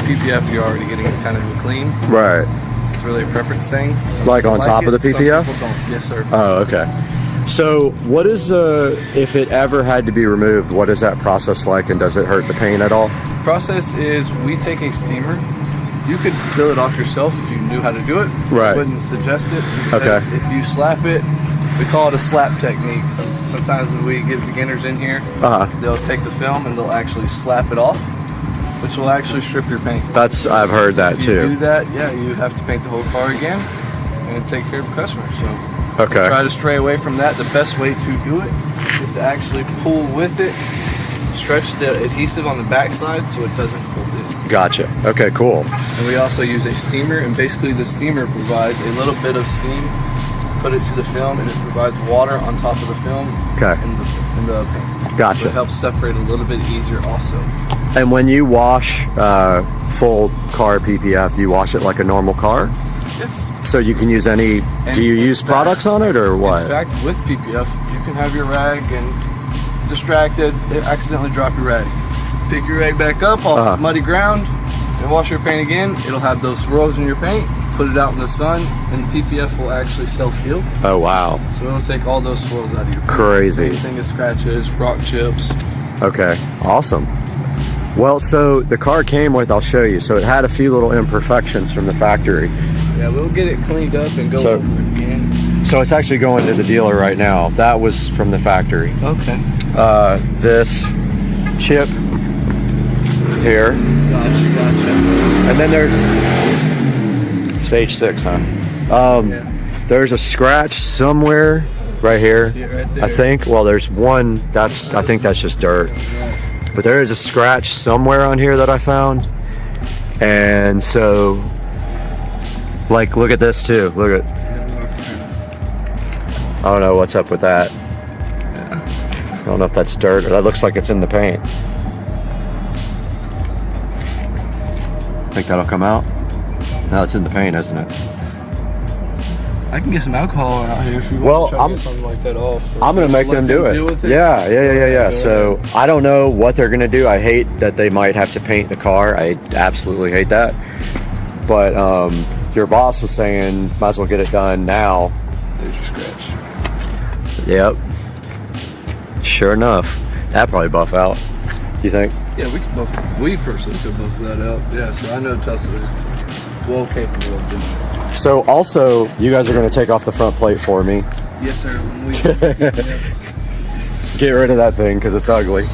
Speaker 10: PPF, you're already getting kind of a clean.
Speaker 11: Right.
Speaker 10: It's really a preference thing. Some
Speaker 11: Like
Speaker 10: people
Speaker 11: on top of the
Speaker 10: some
Speaker 11: PPF?
Speaker 10: people don't. Yes, sir.
Speaker 11: Oh, okay. So what is, if it ever had to be removed, what is that process like and does it hurt the paint at all?
Speaker 10: Process is we take a steamer. You could peel it off yourself if you knew how to do it.
Speaker 11: Right.
Speaker 10: I wouldn't suggest it.
Speaker 11: Okay.
Speaker 10: If you slap it, we call it a slap technique. So sometimes when we get beginners in here, they'll take the film and they'll actually slap it off, which will actually strip your paint.
Speaker 11: I've heard that
Speaker 10: if
Speaker 11: too.
Speaker 10: you do that, yeah, you have to paint the whole car again and take care of the customer. So
Speaker 11: Okay.
Speaker 10: try to stray away from that. The best way to do it is to actually pull with it, stretch the adhesive on the backside so it doesn't pull in.
Speaker 11: Gotcha. Okay, cool.
Speaker 10: And we also use a steamer, and basically the steamer provides a little bit of steam, put it to the film, and it provides water on top of the film in the paint.
Speaker 11: Gotcha.
Speaker 10: So it helps separate a little bit easier also.
Speaker 11: And when you wash full car PPF, do you wash it like a normal car?
Speaker 10: Yes.
Speaker 11: So you can use any, do you use products on it or what?
Speaker 10: In fact, with PPF, you can have your rag and distracted, accidentally drop your rag. pick your rag back up off muddy ground, and wash your paint again. It'll have those swirls in your paint. Put it out in the sun, and the PPF will actually self-heal.
Speaker 11: Oh wow!
Speaker 10: So it'll take all those swirls out of your paint.
Speaker 11: Crazy.
Speaker 10: Same thing as scratches, rock chips.
Speaker 11: Okay, awesome. Well, so the car came with, I'll show you. So it had a few little imperfections from the factory.
Speaker 10: Yeah, we'll get it cleaned up and go over it again.
Speaker 11: So it's actually going to the dealer right now. That was from the factory.
Speaker 10: Okay.
Speaker 11: This chip here.
Speaker 10: Gotcha.
Speaker 11: And then there's stage 6, huh? There's a scratch somewhere right here.
Speaker 10: See it right there.
Speaker 11: I think. Well, there's one. I think that's just dirt. But there is a scratch somewhere on here that I found. And so, like, look at this too. Look at. I don't know what's up with that. I don't know if that's dirt or that looks like it's in the paint. Think that'll come out? No, it's in the paint, isn't it?
Speaker 10: I can get some alcohol out here if you
Speaker 11: Well,
Speaker 10: want to try to get something like that off.
Speaker 11: I'm gonna make them do it.
Speaker 10: Deal with it.
Speaker 11: Yeah. So I don't know what they're gonna do. I hate that they might have to paint the car. I absolutely hate that. But your boss was saying might as well get it done now.
Speaker 10: There's your scratch.
Speaker 11: Yep. Sure enough, that probably buff out. You think?
Speaker 10: Yeah, we personally could buff that out. Yeah, so I know Tesla is well capable of doing it.
Speaker 11: So also, you guys are going to take off the front plate for me.
Speaker 10: Yes, sir.
Speaker 11: Get rid of that thing because it's ugly.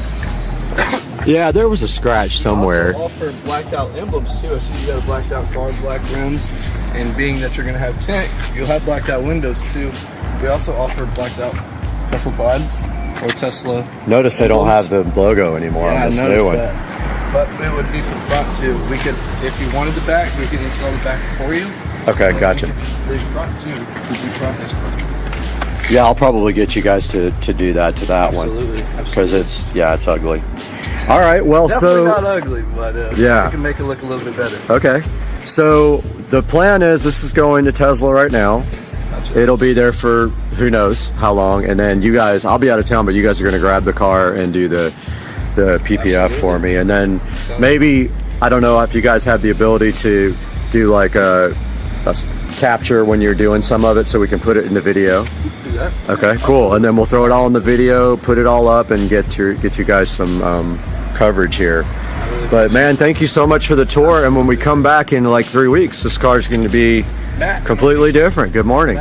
Speaker 11: Yeah, there was a scratch somewhere.
Speaker 10: We also offer blacked out emblems too. I see you got a blacked out car, black rims, and being that you're going to have tint, you'll have blacked out windows too. We also offer blacked out Tesla pod or Tesla.
Speaker 11: Notice they don't have the logo anymore on this new one.
Speaker 10: That. But it would be for the front too. We could, if you wanted the back, we could install the back for you.
Speaker 11: Okay, gotcha.
Speaker 10: The front too, because the front is perfect.
Speaker 11: Yeah, I'll probably get you guys to do that to that
Speaker 10: Absolutely.
Speaker 11: one. Because it's ugly. All right, well,
Speaker 10: Definitely not ugly, but
Speaker 11: yeah,
Speaker 10: we can make it look a little bit better.
Speaker 11: Okay, so the plan is this is going to Tesla right now. Gotcha. It'll be there for who knows how long, and then you guys, I'll be out of town, but you guys are going to grab the car and do the PPF for me, and then maybe, I don't know if you guys have the ability to do like a capture when you're doing some of it so we can put it in the video.
Speaker 10: Do that.
Speaker 11: Okay, cool. And then we'll throw it all in the video, put it all up, and get you guys some coverage here. But man, thank you so much for the tour. And when we come back in like 3 weeks, this car's going to be completely different. Good morning.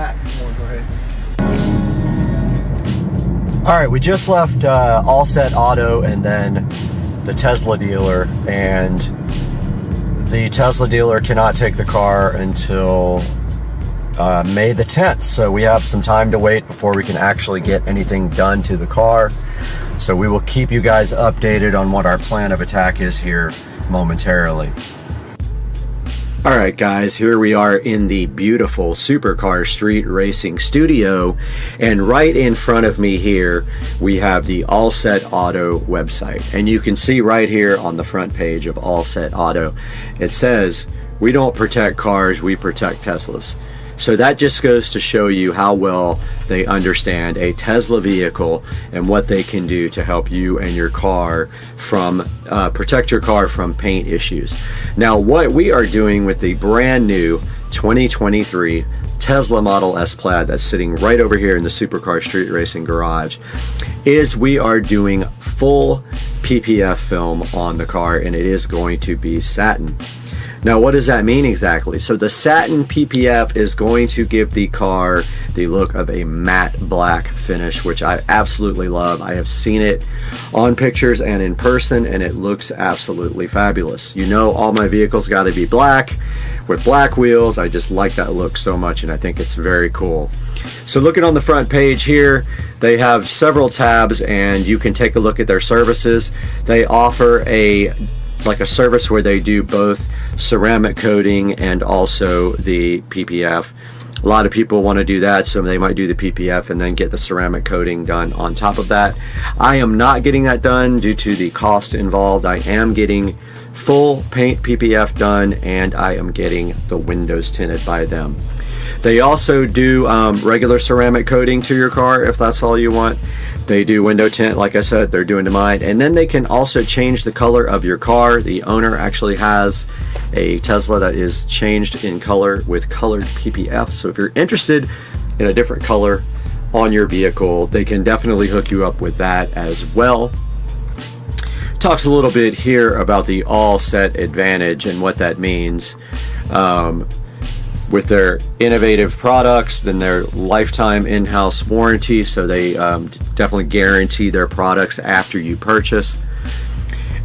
Speaker 11: All right, we just left All Set Auto and then the Tesla dealer, and the Tesla dealer cannot take the car until May the 10th. So we have some time to wait before we can actually get anything done to the car. So we will keep you guys updated on what our plan of attack is here momentarily. All right, guys, here we are in the beautiful Supercar Street Racing studio, and right in front of me here we have the All Set Auto website, and you can see right here on the front page of All Set Auto it says, "We don't protect cars, we protect Teslas." So that just goes to show you how well they understand a Tesla vehicle and what they can do to help you and your car from protect your car from paint issues. Now, what we are doing with the brand new 2023 Tesla Model S Plaid that's sitting right over here in the Supercar Street Racing garage is we are doing full PPF film on the car, and it is going to be satin. Now, what does that mean exactly? So the satin PPF is going to give the car the look of a matte black finish, which I absolutely love. I have seen it on pictures and in person, and it looks absolutely fabulous. You know, all my vehicles got to be black with black wheels. I just like that look so much, and I think it's very cool. So looking on the front page here, they have several tabs, and you can take a look at their services. They offer a service where they do both ceramic coating and also the PPF. A lot of people want to do that, so they might do the PPF and then get the ceramic coating done on top of that. I am not getting that done due to the cost involved. I am getting full paint PPF done, and I am getting the windows tinted by them. They also do regular ceramic coating to your car if that's all you want, They do window tint, like I said, they're doing to mine. And then they can also change the color of your car. The owner actually has a Tesla that is changed in color with colored PPF. So if you're interested in a different color on your vehicle, they can definitely hook you up with that as well. Talks a little bit here about the All Set Advantage and what that means. With their innovative products, then their lifetime in-house warranty, so they definitely guarantee their products after you purchase.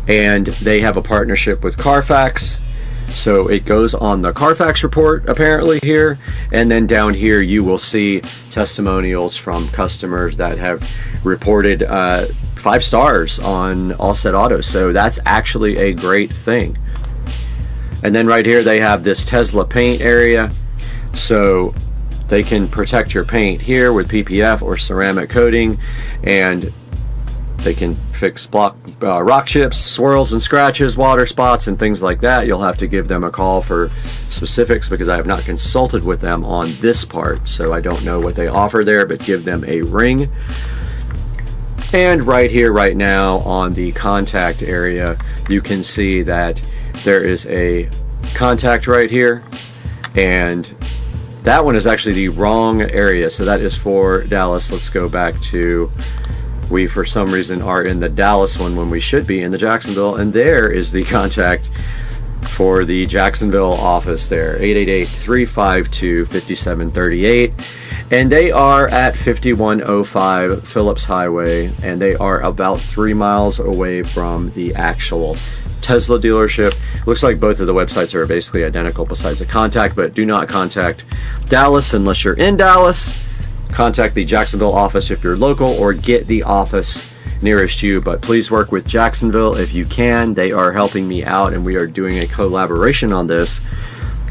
Speaker 11: And they have a partnership with Carfax, so it goes on the Carfax report apparently here, and then down here you will see testimonials from customers that have reported 5 stars on All Set Auto, so that's actually a great thing. And then right here they have this Tesla paint area, so they can protect your paint here with PPF or ceramic coating, and they can fix rock chips, swirls and scratches, water spots and things like that. You'll have to give them a call for specifics because I have not consulted with them on this part, so I don't know what they offer there, but give them a ring. And right here right now on the contact area, you can see that there is a contact right here, and that one is actually the wrong area, so that is for Dallas. Let's go back to, we for some reason are in the Dallas one when we should be in the Jacksonville, and there is the contact for the Jacksonville office there, 888-352-5738, and they are at 5105 Phillips Highway, and they are about 3 miles away from the actual Tesla dealership. Looks like both of the websites are basically identical besides a contact, but do not contact Dallas unless you're in Dallas. Contact the Jacksonville office if you're local, or get the office nearest you, but please work with Jacksonville if you can. They are helping me out, and we are doing a collaboration on this,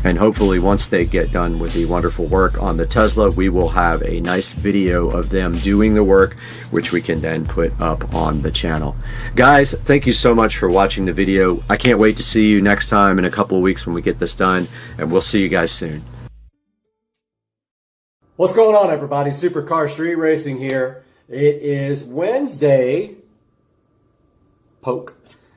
Speaker 11: and hopefully once they get done with the wonderful work on the Tesla, we will have a nice video of them doing the work, which we can then put up on the channel. Guys, thank you so much for watching the video. I can't wait to see you next time in a couple of weeks when we get this done, and we'll see you guys soon. What's going on, everybody? Supercar Street Racing here. It is Wednesday,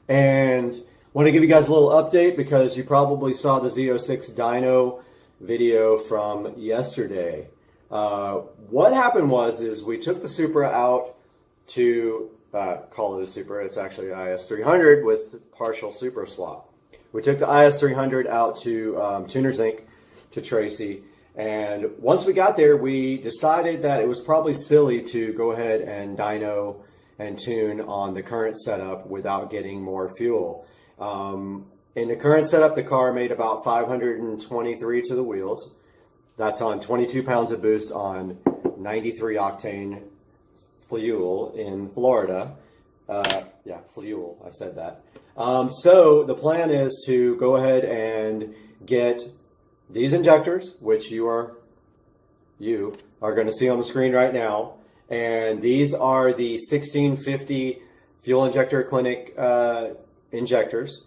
Speaker 11: and want to give you guys a little update because you probably saw the Z06 dyno video from yesterday. What happened is we took the Supra out to call it a Supra. It's actually an IS300 with partial Supra swap. We took the IS300 out to Tuners Inc. to Tracy. And once we got there, we decided that it was probably silly to go ahead and dyno and tune on the current setup without getting more fuel. In the current setup, the car made about 523 to the wheels. That's on 22 pounds of boost on 93 octane fuel in Florida. Yeah, fuel, I said that. So the plan is to go ahead and get these injectors, which you are going to see on the screen right now, and these are the 1650 Fuel Injector Clinic injectors.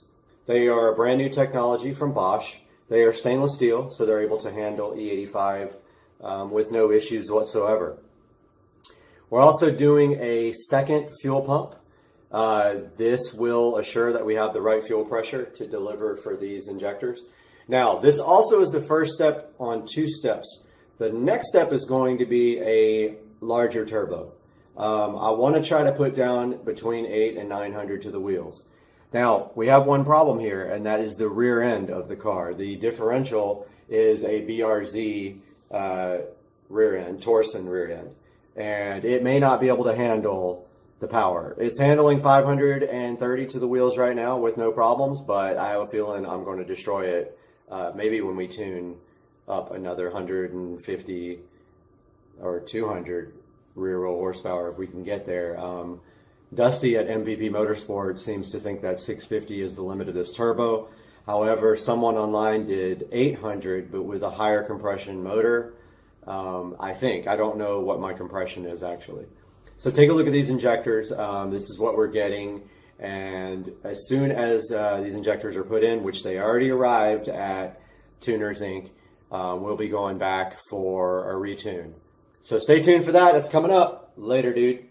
Speaker 11: They are a brand new technology from Bosch. They are stainless steel, so they're able to handle E85 with no issues whatsoever. We're also doing a second fuel pump. This will assure that we have the right fuel pressure to deliver for these injectors. Now, this also is the first step on 2 steps. The next step is going to be a larger turbo. I want to try to put down between 800 and 900 to the wheels. Now, we have one problem here, and that is the rear end of the car. The differential is a BRZ rear end, Torsen rear end, and it may not be able to handle the power. It's handling 530 to the wheels right now with no problems, but I have a feeling I'm going to destroy it maybe when we tune up another 150 or 200 rear wheel horsepower if we can get there. Dusty at MVP Motorsports seems to think that 650 is the limit of this turbo. However, someone online did 800, but with a higher compression motor. I think. I don't know what my compression is actually. So take a look at these injectors. This is what we're getting. And as soon as these injectors are put in, which they already arrived at Tuners Inc., we'll be going back for a retune. So stay tuned for that. That's coming up. Later, dude.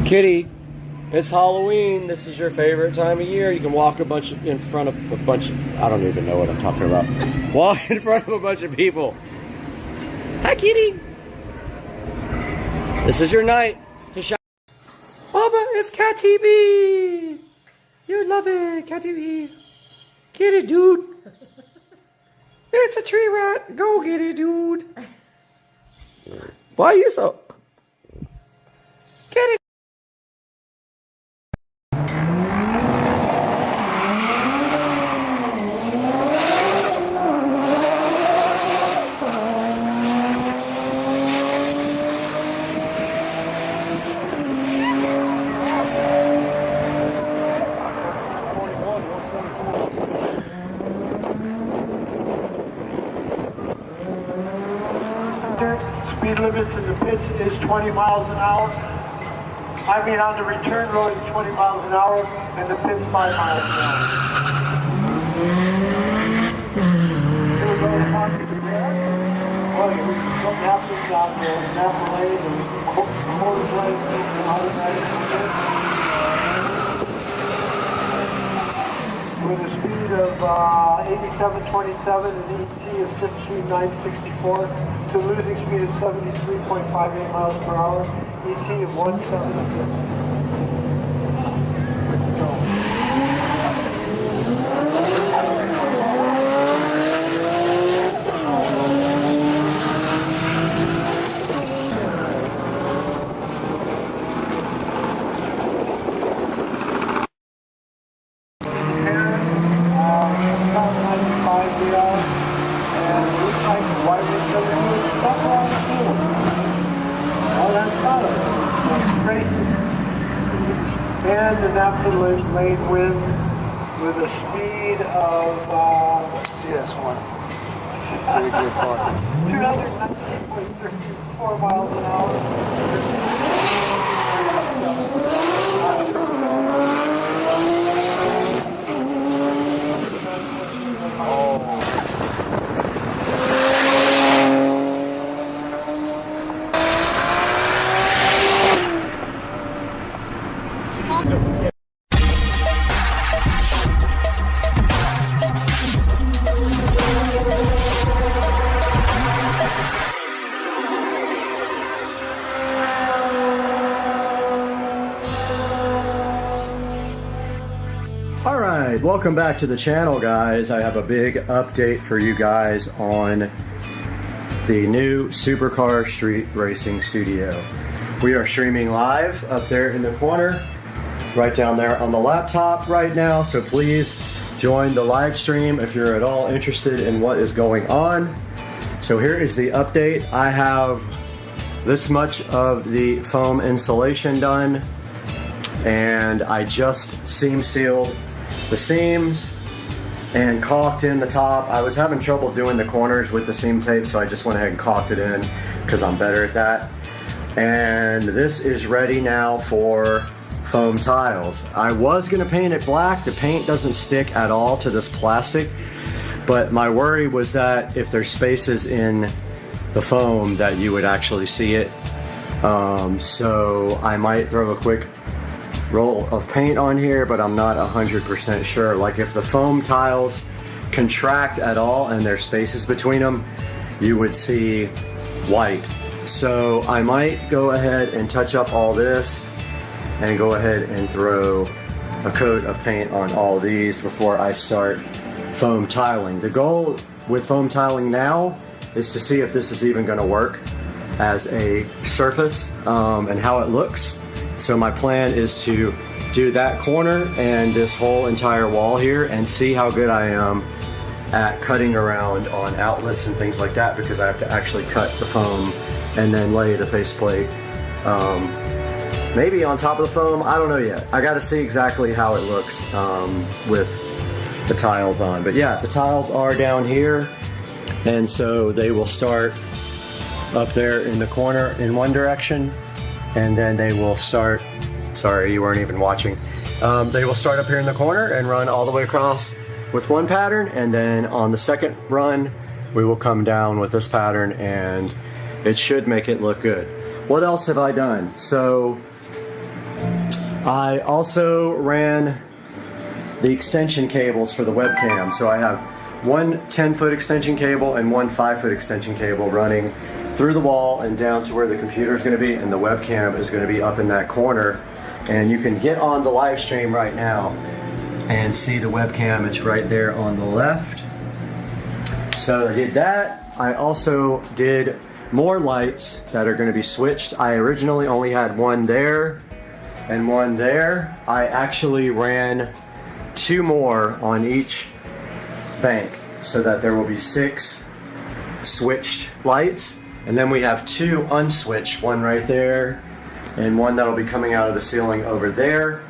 Speaker 11: Kitty, it's Halloween. This is your favorite time of year. You can walk in front of a bunch of, I don't even know what I'm talking about. Walk in front of a bunch of people. Hi, Kitty. This is your night to shine. Baba, it's Cat TV. You love it, Cat TV. Get it, dude. It's a tree rat. Go get it, dude. Why are you so... Get it.
Speaker 17: Speed limits in the pits is 20 miles an hour. I mean, on the return road is 20 miles an hour, and the pit's 5 miles an hour. Something happens on the Napa lane, and motor blade takes an automatic with a speed of 87.27 and ET of 15,964 to losing speed of 73.58 miles per hour, ET of 176. And the Napa lane wins with a speed of CS1. 219.34 miles an hour.
Speaker 11: Alright, welcome back to the channel, guys. I have a big update for you guys on the new Supercar Street Racing Studio. We are streaming live up there in the corner, right down there on the laptop right now, so please join the live stream if you're at all interested in what is going on. So here is the update. I have this much of the foam insulation done, and I just seam sealed the seams and caulked in the top. I was having trouble doing the corners with the seam tape, so I just went ahead and caulked it in because I'm better at that. And this is ready now for foam tiles. I was gonna paint it black. The paint doesn't stick at all to this plastic, but my worry was that if there's spaces in the foam that you would actually see it. So I might throw a quick roll of paint on here, but I'm not 100% sure. Like if the foam tiles contract at all and there's spaces between them, you would see white. So I might go ahead and touch up all this and go ahead and throw a coat of paint on all these before I start foam tiling. The goal with foam tiling now is to see if this is even going to work as a surface and how it looks. So my plan is to do that corner and this whole entire wall here and see how good I am at cutting around on outlets and things like that, because I have to actually cut the foam and then lay the faceplate maybe on top of the foam. I don't know yet. I got to see exactly how it looks with the tiles on. But yeah, the tiles are down here, and so they will start up there in the corner in one direction, and then they will start, sorry you weren't even watching, they will start up here in the corner and run all the way across with one pattern, and then on the second run we will come down with this pattern, and it should make it look good. What else have I done? So I also ran the extension cables for the webcam. So I have one 10-foot extension cable and one 5-foot extension cable running through the wall and down to where the computer is going to be, and the webcam is going to be up in that corner. And you can get on the live stream right now and see the webcam. It's right there on the left. So I did that. I also did more lights that are going to be switched. I originally only had one there and one there. I actually ran 2 more on each bank so that there will be 6 switched lights. And then we have 2 unswitched, one right there and one that'll be coming out of the ceiling over there.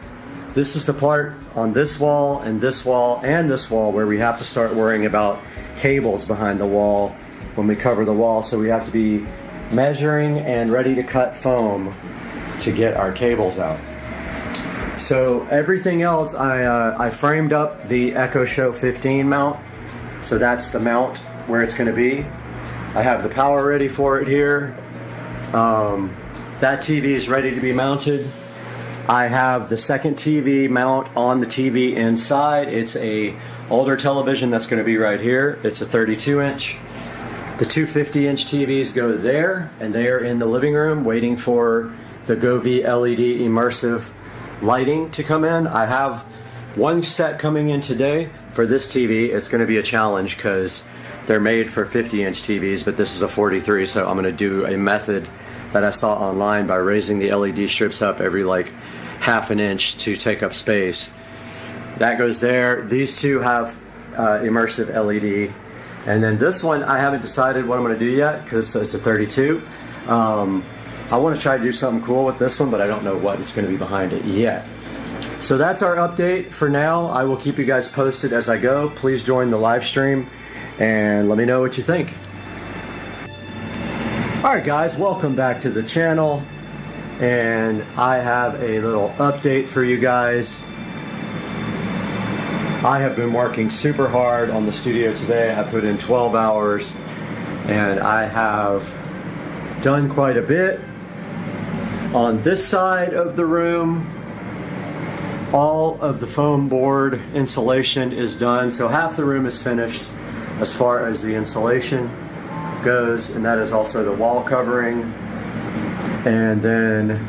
Speaker 11: This is the part on this wall and this wall and this wall where we have to start worrying about cables behind the wall when we cover the wall. So we have to be measuring and ready to cut foam to get our cables out. So everything else, I framed up the Echo Show 15 mount. So that's the mount where it's going to be. I have the power ready for it here. That TV is ready to be mounted. I have the second TV mount on the TV inside. It's a older television that's going to be right here. It's a 32-inch. The 250-inch TVs go there, and they are in the living room waiting for the Govee LED immersive lighting to come in. I have one set coming in today for this TV. It's going to be a challenge because they're made for 50-inch TVs, but this is a 43, so I'm going to do a method that I saw online by raising the LED strips up every like half an inch to take up space. That goes there. These two have immersive LED. And then this one, I haven't decided what I'm going to do yet because it's a 32. I want to try to do something cool with this one, but I don't know what it's going to be behind it yet. So that's our update for now. I will keep you guys posted as I go. Please join the live stream and let me know what you think. Alright guys, welcome back to the channel. And I have a little update for you guys. I have been working super hard on the studio today. I put in 12 hours and I have done quite a bit. On this side of the room, all of the foam board insulation is done. So half the room is finished as far as the insulation goes, and that is also the wall covering. And then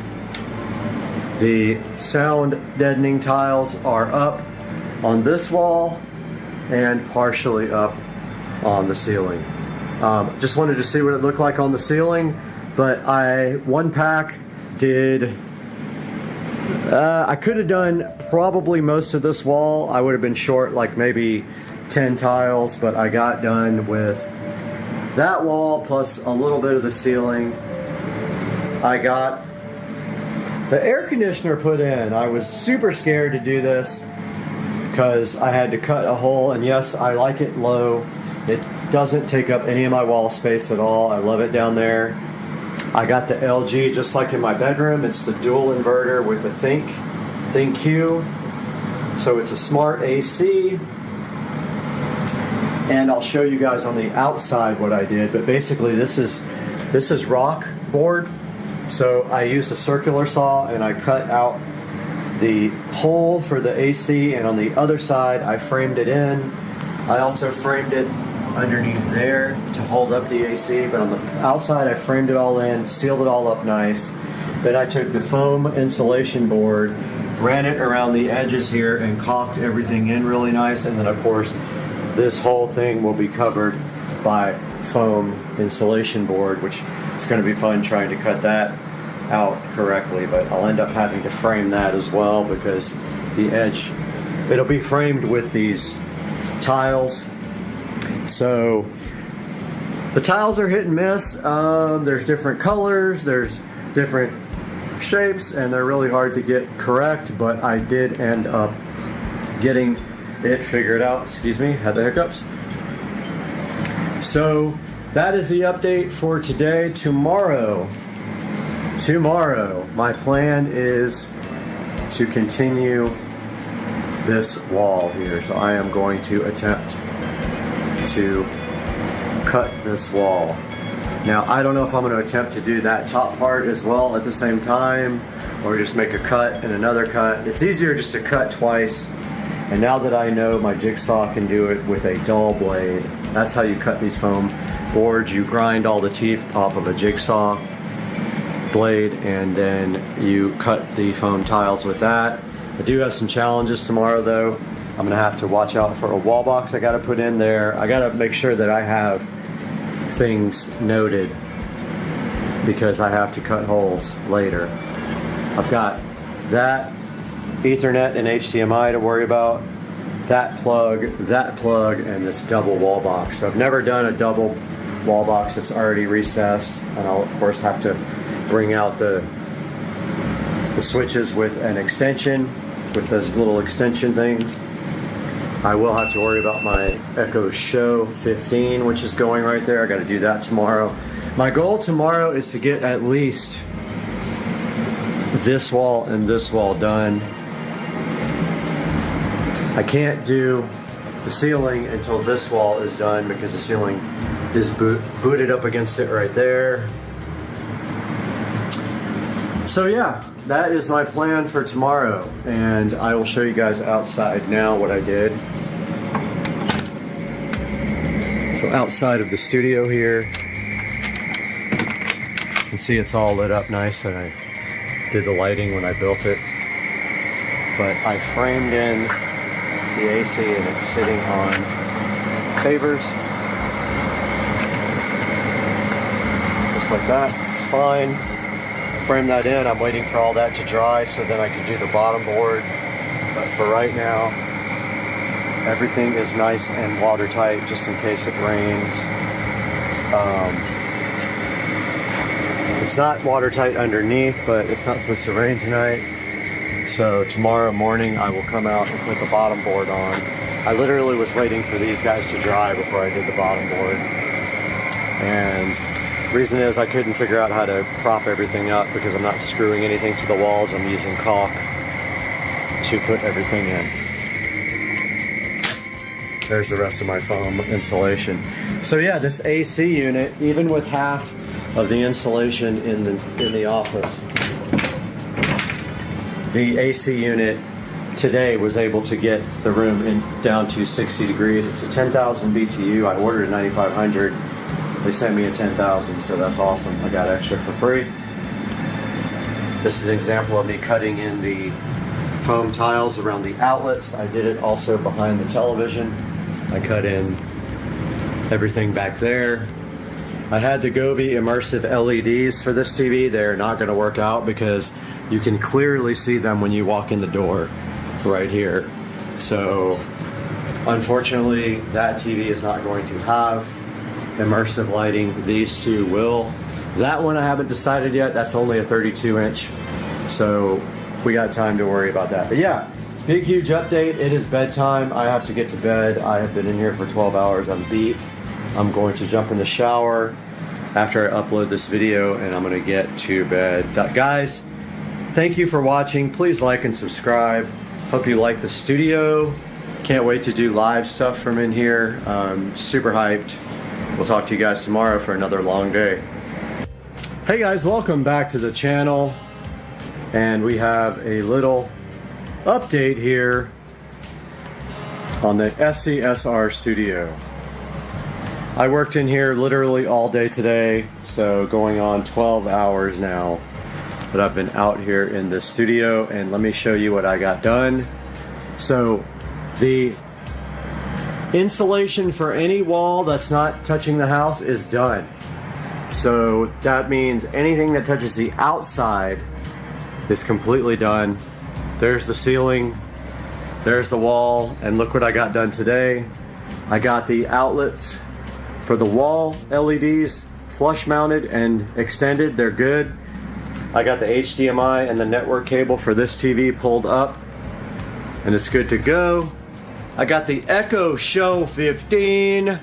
Speaker 11: the sound deadening tiles are up on this wall and partially up on the ceiling. Just wanted to see what it looked like on the ceiling, but one pack did, I could have done probably most of this wall. I would have been short like maybe 10 tiles, but I got done with that wall plus a little bit of the ceiling. I got the air conditioner put in. I was super scared to do this because I had to cut a hole, and yes, I like it low. It doesn't take up any of my wall space at all. I love it down there. I got the LG just like in my bedroom. It's the dual inverter with the ThinQ. So it's a smart AC. And I'll show you guys on the outside what I did. But basically this is rock board. So I used a circular saw and I cut out the hole for the AC, and on the other side I framed it in. I also framed it underneath there to hold up the AC, but on the outside I framed it all in, sealed it all up nice. Then I took the foam insulation board, ran it around the edges here and caulked everything in really nice, and then of course this whole thing will be covered by foam insulation board, which is going to be fun trying to cut that out correctly, but I'll end up having to frame that as well because the edge, it'll be framed with these tiles. So the tiles are hit and miss. There's different colors, there's different shapes, and they're really hard to get correct, but I did end up getting it figured out. Excuse me, had the hiccups. So that is the update for today. Tomorrow, my plan is to continue this wall here. So I am going to attempt to cut this wall. Now, I don't know if I'm going to attempt to do that top part as well at the same time, or just make a cut and another cut. It's easier just to cut twice. And now that I know my jigsaw can do it with a dull blade, that's how you cut these foam boards. You grind all the teeth off of a jigsaw blade and then you cut the foam tiles with that. I do have some challenges tomorrow though. I'm gonna have to watch out for a wall box I gotta put in there. I gotta make sure that I have things noted because I have to cut holes later. I've got that Ethernet and HDMI to worry about, that plug, and this double wall box. So I've never done a double wall box that's already recessed, and I'll of course have to bring out the switches with an extension, with those little extension things. I will have to worry about my Echo Show 15, which is going right there. I got to do that tomorrow. My goal tomorrow is to get at least this wall and this wall done. I can't do the ceiling until this wall is done because the ceiling is booted up against it right there. So yeah, that is my plan for tomorrow, and I will show you guys outside now what I did. So outside of the studio here, you can see it's all lit up nice, and I did the lighting when I built it. But I framed in the AC and it's sitting on favors. Just like that, it's fine. Frame that in, I'm waiting for all that to dry so then I can do the bottom board. But for right now, everything is nice and watertight just in case it rains. It's not watertight underneath, but it's not supposed to rain tonight. So tomorrow morning I will come out and put the bottom board on. I literally was waiting for these guys to dry before I did the bottom board. And the reason is I couldn't figure out how to prop everything up because I'm not screwing anything to the walls. I'm using caulk to put everything in. There's the rest of my foam insulation. So yeah, this AC unit, even with half of the insulation in the office, the AC unit today was able to get the room down to 60 degrees. It's a 10,000 BTU. I ordered a 9,500. They sent me a 10,000, so that's awesome. I got extra for free. This is an example of me cutting in the foam tiles around the outlets. I did it also behind the television. I cut in everything back there. I had the Govee immersive LEDs for this TV. They're not going to work out because you can clearly see them when you walk in the door right here. So unfortunately, that TV is not going to have immersive lighting. These two will. That one I haven't decided yet. That's only a 32-inch. So we got time to worry about that. But yeah, big, huge update. It is bedtime. I have to get to bed. I have been in here for 12 hours. I'm beat. I'm going to jump in the shower after I upload this video and I'm going to get to bed. Guys, thank you for watching. Please like and subscribe. Hope you like the studio. Can't wait to do live stuff from in here. Super hyped. We'll talk to you guys tomorrow for another long day. Hey guys, welcome back to the channel. And we have a little update here on the SCSR studio. I worked in here literally all day today, so going on 12 hours now that I've been out here in the studio, and let me show you what I got done. So the insulation for any wall that's not touching the house is done. So that means anything that touches the outside is completely done. There's the ceiling, there's the wall, and look what I got done today. I got the outlets for the wall LEDs flush mounted and extended. They're good. I got the HDMI and the network cable for this TV pulled up and it's good to go. I got the Echo Show 15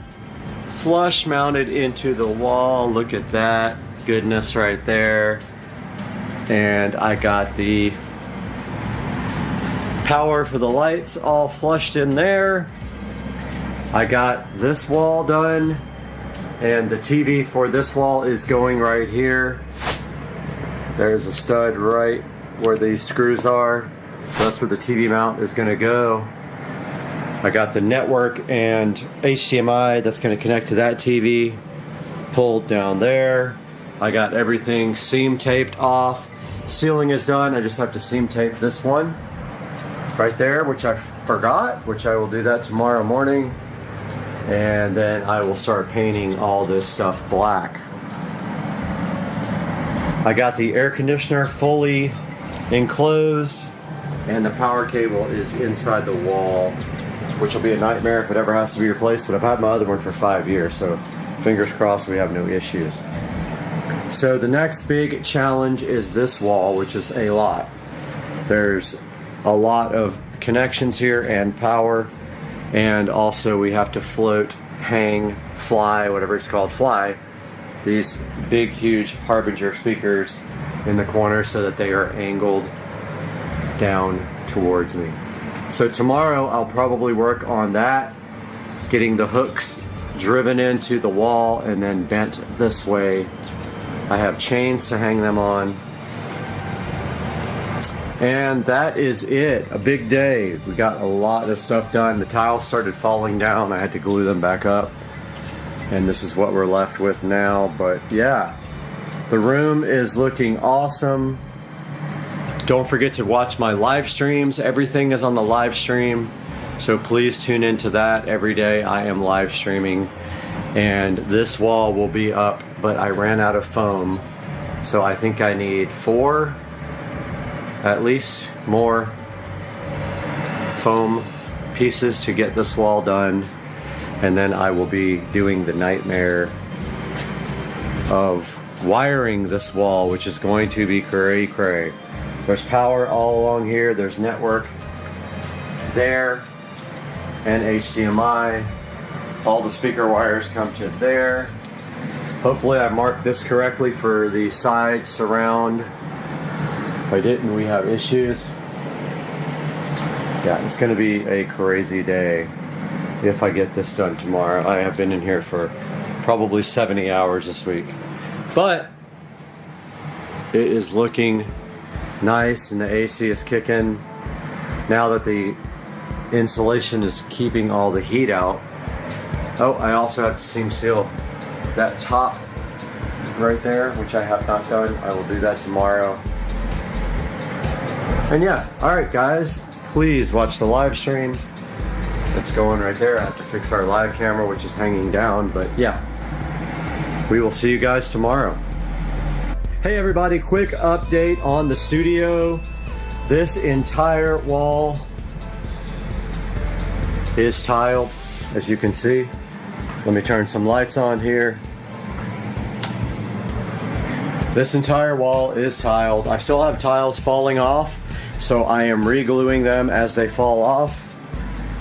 Speaker 11: flush mounted into the wall. Look at that goodness right there. And I got the power for the lights all flushed in there. I got this wall done, and the TV for this wall is going right here. There's a stud right where these screws are. So that's where the TV mount is going to go. I got the network and HDMI that's going to connect to that TV pulled down there. I got everything seam taped off. Sealing is done. I just have to seam tape this one right there, which I forgot, which I will do that tomorrow morning. And then I will start painting all this stuff black. I got the air conditioner fully enclosed, and the power cable is inside the wall, which will be a nightmare if it ever has to be replaced, but I've had my other one for 5 years, so fingers crossed we have no issues. So the next big challenge is this wall, which is a lot. There's a lot of connections here and power, and also we have to float, hang, fly, whatever it's called, fly these big huge Harbinger speakers in the corner so that they are angled down towards me. So tomorrow I'll probably work on that, getting the hooks driven into the wall and then bent this way. I have chains to hang them on. And that is it. A big day. We got a lot of stuff done. The tiles started falling down. I had to glue them back up. And this is what we're left with now. But yeah, the room is looking awesome. Don't forget to watch my live streams. Everything is on the live stream. So please tune into that every day. I am live streaming. And this wall will be up, but I ran out of foam. So I think I need 4, at least, more foam pieces to get this wall done. And then I will be doing the nightmare of wiring this wall, which is going to be cray. There's power all along here. There's network there and HDMI. All the speaker wires come to there. Hopefully I marked this correctly for the side surround. If I didn't, we have issues. Yeah, it's going to be a crazy day if I get this done tomorrow. I have been in here for probably 70 hours this week. But it is looking nice and the AC is kicking. Now that the insulation is keeping all the heat out. Oh, I also have to seam seal that top right there, which I have not done. I will do that tomorrow. And yeah, alright guys, please watch the live stream. It's going right there. I have to fix our live camera, which is hanging down, but yeah. We will see you guys tomorrow. Hey everybody, quick update on the studio. This entire wall is tiled, as you can see. Let me turn some lights on here. This entire wall is tiled. I still have tiles falling off, so I am re-gluing them as they fall off.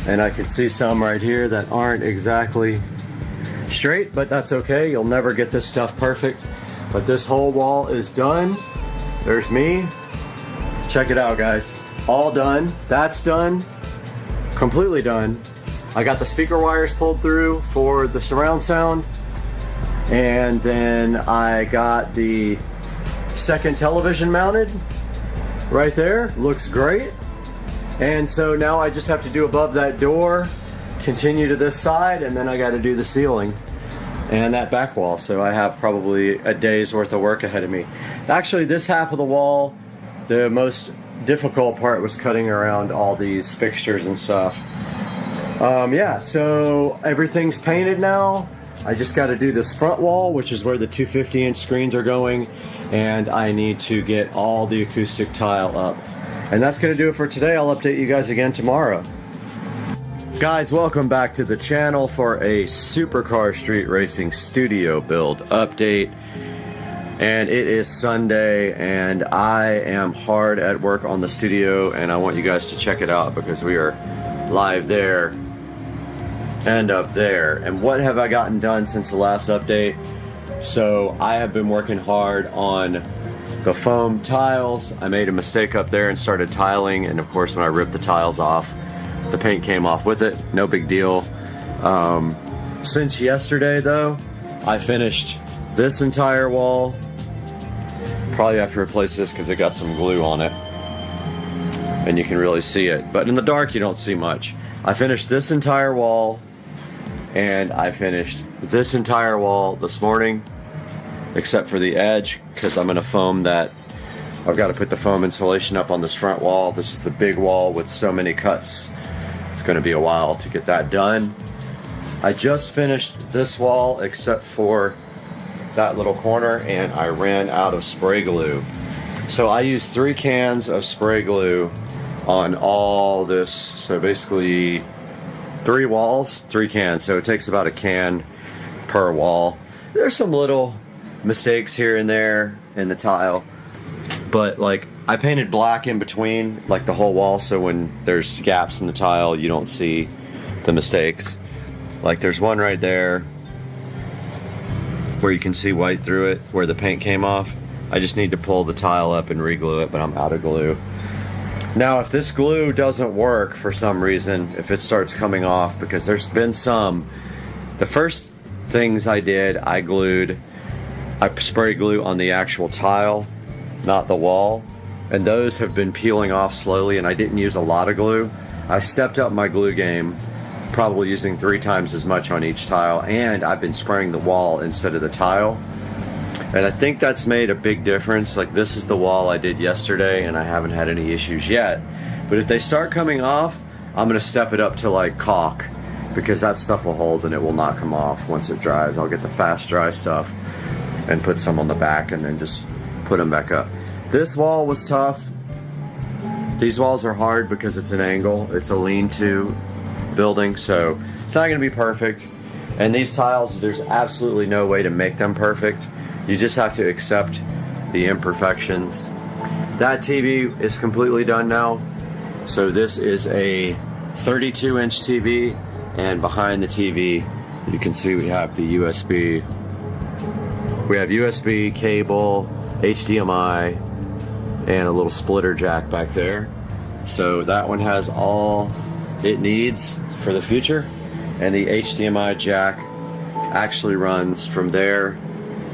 Speaker 11: And I can see some right here that aren't exactly straight, but that's okay. You'll never get this stuff perfect. But this whole wall is done. There's me. Check it out, guys. All done. That's done. Completely done. I got the speaker wires pulled through for the surround sound. And then I got the second television mounted right there. Looks great. And so now I just have to do above that door, continue to this side, and then I got to do the ceiling and that back wall. So I have probably a day's worth of work ahead of me. Actually, this half of the wall, the most difficult part was cutting around all these fixtures and stuff. Yeah, so everything's painted now. I just got to do this front wall, which is where the 250-inch screens are going, and I need to get all the acoustic tile up. And that's going to do it for today. I'll update you guys again tomorrow. Guys, welcome back to the channel for a Supercar Street Racing studio build update. And it is Sunday, and I am hard at work on the studio, and I want you guys to check it out because we are live there and up there. And what have I gotten done since the last update? So I have been working hard on the foam tiles. I made a mistake up there and started tiling, and of course when I ripped the tiles off, the paint came off with it. No big deal. Since yesterday though, I finished this entire wall. Probably have to replace this because it got some glue on it.
Speaker 1: and you can really see it. But in the dark, you don't see much. I finished this entire wall, and I finished this entire wall this morning, except for the edge, because I'm gonna foam that. I've got to put the foam insulation up on this front wall. This is the big wall with so many cuts. It's gonna be a while to get that done. I just finished this wall except for that little corner, and I ran out of spray glue. So I used 3 cans of spray glue on all this. So basically 3 walls, 3 cans. So it takes about a can per wall. There's some little mistakes here and there in the tile, but like I painted black in between like the whole wall, so when there's gaps in the tile you don't see the mistakes. Like there's one right there where you can see white through it where the paint came off. I just need to pull the tile up and re-glue it, but I'm out of glue. Now if this glue doesn't work for some reason, if it starts coming off, because there's been some, the first things I did, I spray glue on the actual tile, not the wall, and those have been peeling off slowly, and I didn't use a lot of glue. I stepped up my glue game, probably using 3 times as much on each tile, and I've been spraying the wall instead of the tile, and I think that's made a big difference. Like this is the wall I did yesterday, and I haven't had any issues yet, but if they start coming off, I'm gonna step it up to like caulk, because that stuff will hold and it will not come off once it dries. I'll get the fast dry stuff and put some on the back and then just put them back up. This wall was tough. These walls are hard because it's an angle. It's a lean-to building, so it's not gonna be perfect. And these tiles, there's absolutely no way to make them perfect. You just have to accept the imperfections. That TV is completely done now. So this is a 32-inch TV, and behind the TV, you can see we have the USB. We have USB cable, HDMI, and a little splitter jack back there. So that one has all it needs for the future. And the HDMI jack actually runs from there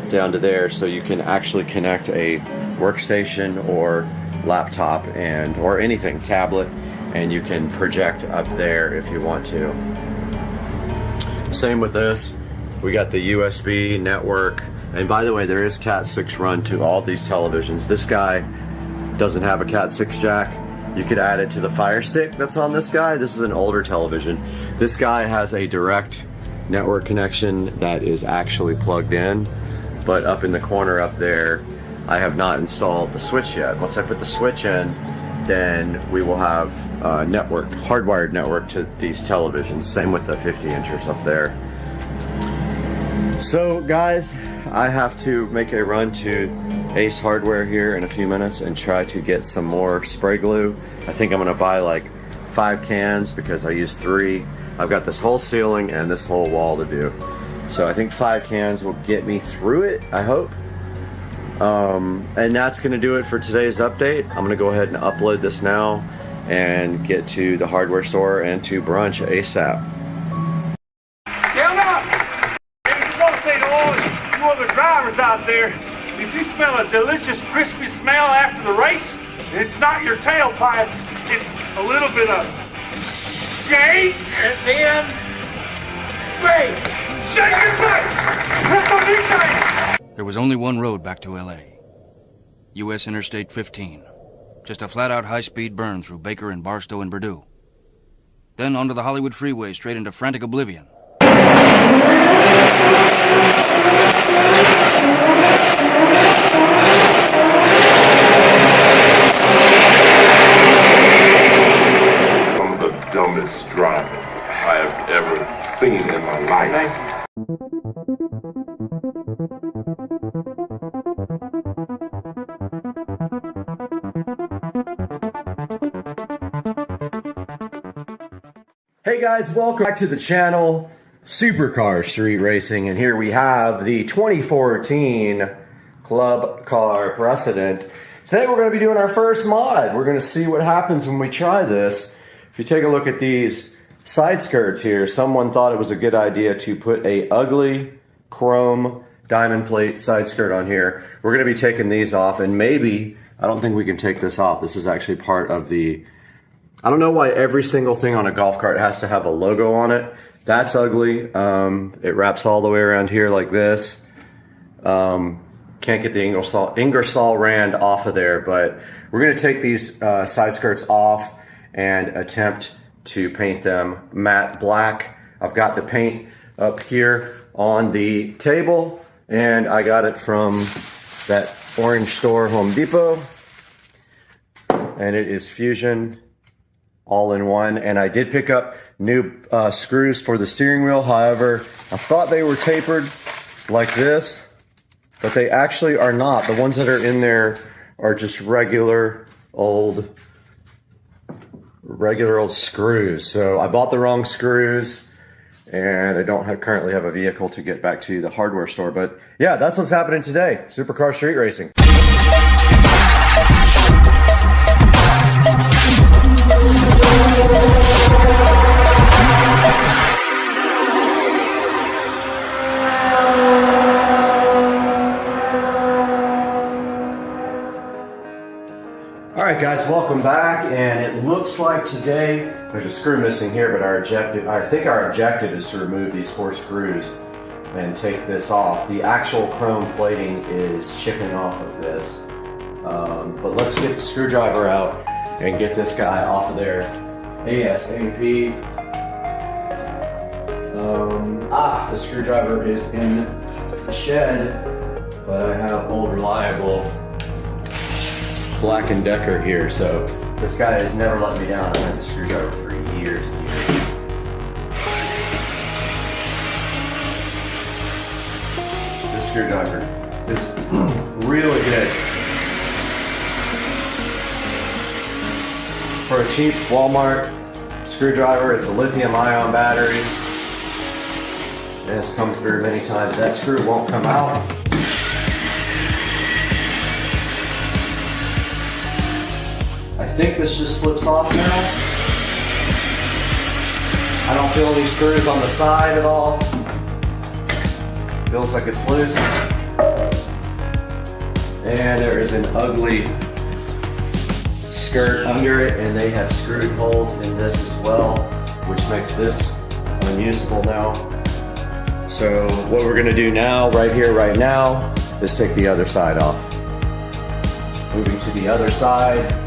Speaker 1: down to there, so you can actually connect a workstation or laptop or anything, tablet, and you can project up there if you want to. Same with this. We got the USB network, and by the way, there is Cat 6 run to all these televisions. This guy doesn't have a Cat 6 jack. You could add it to the Fire Stick that's on this guy. This is an older television. This guy has a direct network connection that is actually plugged in, but up in the corner up there, I have not installed the switch yet. Once I put the switch in, then we will have a network, hardwired network to these televisions. Same with the 50-inchers up there. So guys, I have to make a run to Ace Hardware here in a few minutes and try to get some more spray glue. I think I'm gonna buy like 5 cans because I used 3. I've got this whole ceiling and this whole wall to do. So I think 5 cans will get me through it, I hope. And that's gonna do it for today's update. I'm gonna go ahead and upload this now and get to the hardware store and to brunch ASAP.
Speaker 18: Get up! Hey, just want to say to all you other drivers out there, if you smell a delicious crispy smell after the race, it's not your tailpipe, it's a little bit of shake and then shake. Shake your butt! That's what you say!
Speaker 19: There was only one road back to LA. US Interstate 15. Just a flat-out high-speed burn through Baker and Barstow and Purdue. Then onto the Hollywood freeway straight into frantic oblivion.
Speaker 20: I'm the dumbest driver I have ever seen in my life.
Speaker 11: Hey guys, welcome back to the channel, Supercar Street Racing, and here we have the 2014 Club Car Precedent. Today we're going to be doing our first mod. We're going to see what happens when we try this. If you take a look at these side skirts here, someone thought it was a good idea to put a ugly chrome diamond plate side skirt on here. We're going to be taking these off, and maybe, I don't think we can take this off. This is actually part of the I don't know why every single thing on a golf cart has to have a logo on it. That's ugly. It wraps all the way around here like this. Can't get the Ingersoll Rand off of there, but we're gonna take these side skirts off and attempt to paint them matte black. I've got the paint up here on the table, and I got it from that orange store, Home Depot, and it is Fusion all-in-one. And I did pick up new screws for the steering wheel. However, I thought they were tapered like this, but they actually are not. The ones that are in there are just regular old screws. So I bought the wrong screws, and I don't currently have a vehicle to get back to the hardware store. But yeah, that's what's happening today. Supercar street racing. Alright guys, welcome back, and it looks like today there's a screw missing here, but I think our objective is to remove these 4 screws and take this off. The actual chrome plating is chipping off of this, but let's get the screwdriver out and get this guy off of there ASAP. The screwdriver is in the shed, but I have old reliable Black & Decker here, so this guy has never let me down. I've had the screwdriver for years and years. This screwdriver is really good. For a cheap Walmart screwdriver, it's a lithium-ion battery. It has come through many times. That screw won't come out. I think this just slips off now. I don't feel any screws on the side at all. Feels like it's loose. And there is an ugly skirt under it, and they have screwed holes in this as well, which makes this unusable now. So what we're gonna do now, right here, right now, is take the other side off. Moving to the other side.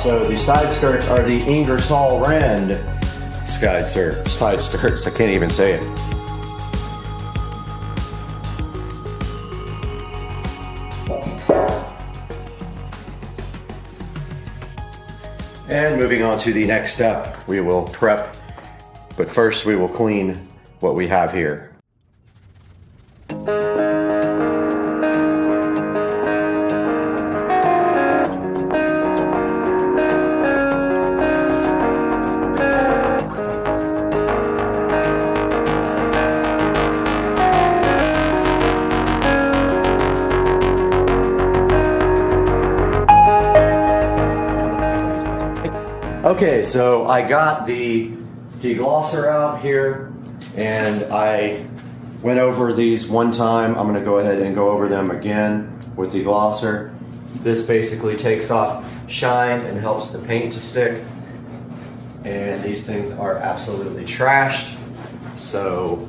Speaker 11: So the side skirts are the Ingersoll Rand side skirts. I can't even say it. And moving on to the next step, we will prep, but first we will clean what we have here. Okay, so I got the deglosser out here, and I went over these one time. I'm gonna go ahead and go over them again with deglosser. This basically takes off shine and helps the paint to stick. And these things are absolutely trashed. So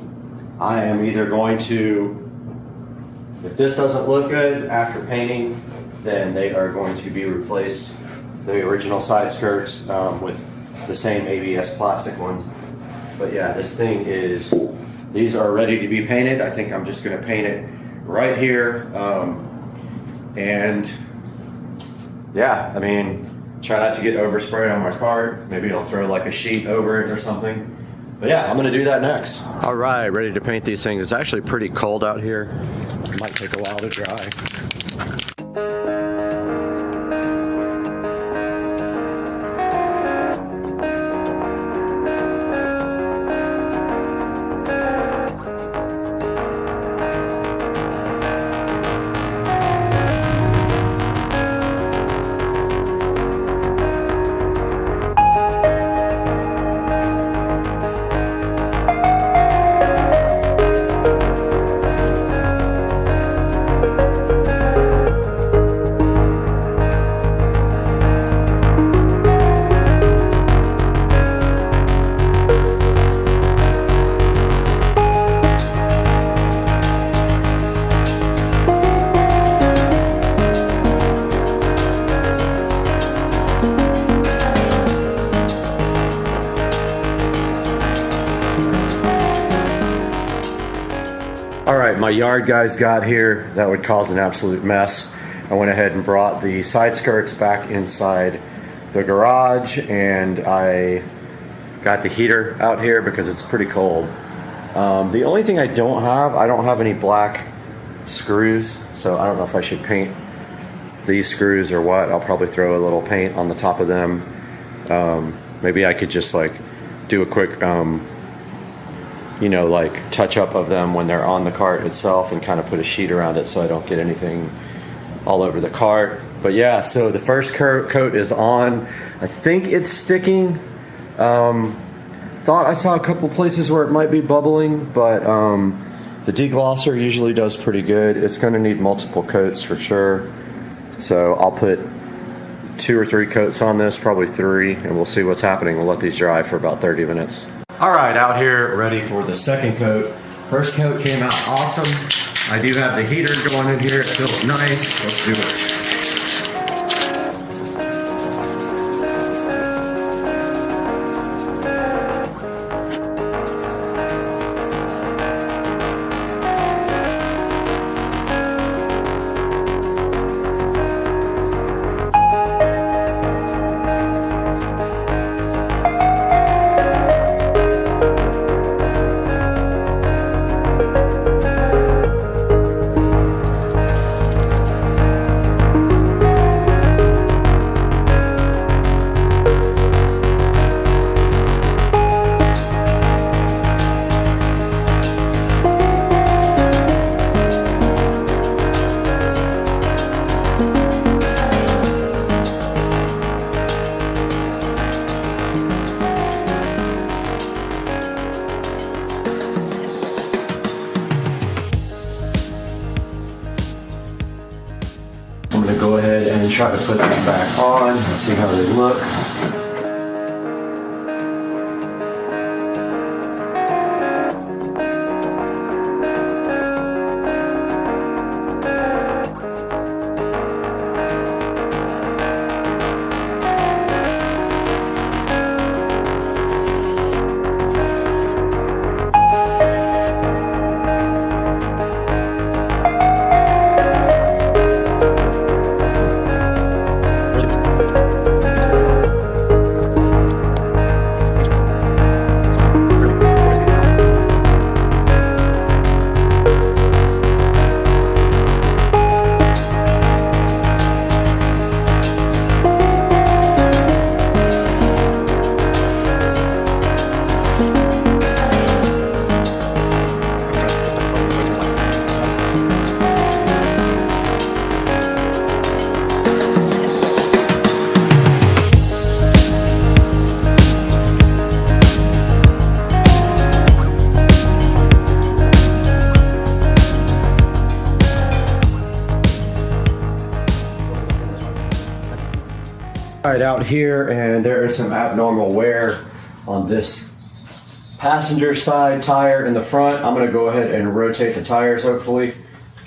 Speaker 11: I am either going to, if this doesn't look good after painting, then they are going to be replaced, the original side skirts, with the same ABS plastic ones. But yeah, this thing is, these are ready to be painted. I think I'm just gonna paint it right here. And yeah, I mean, try not to get oversprayed on my card. Maybe I'll throw like a sheet over it or something. But yeah, I'm gonna do that next. All right, ready to paint these things. It's actually pretty cold out here. It might take a while to dry. My yard guys got here. That would cause an absolute mess. I went ahead and brought the side skirts back inside the garage, and I got the heater out here because it's pretty cold. The only thing I don't have any black screws, so I don't know if I should paint these screws or what. I'll probably throw a little paint on the top of them. Maybe I could just like do a quick you know, like touch up of them when they're on the cart itself and kind of put a sheet around it so I don't get anything all over the cart. But yeah, so the first coat is on. I think it's sticking. Thought I saw a couple places where it might be bubbling, but the deglosser usually does pretty good. It's going to need multiple coats for sure. So I'll put 2 or 3 coats on this, probably 3, and we'll see what's happening. We'll let these dry for about 30 minutes. All right, out here ready for the second coat. First coat came out awesome. I do have the heater going in here. It feels nice. Let's do it. I'm going to go ahead and try to put them back on and see how they look. Right out here, and there is some abnormal wear on this passenger side tire in the front. I'm going to go ahead and rotate the tires, hopefully,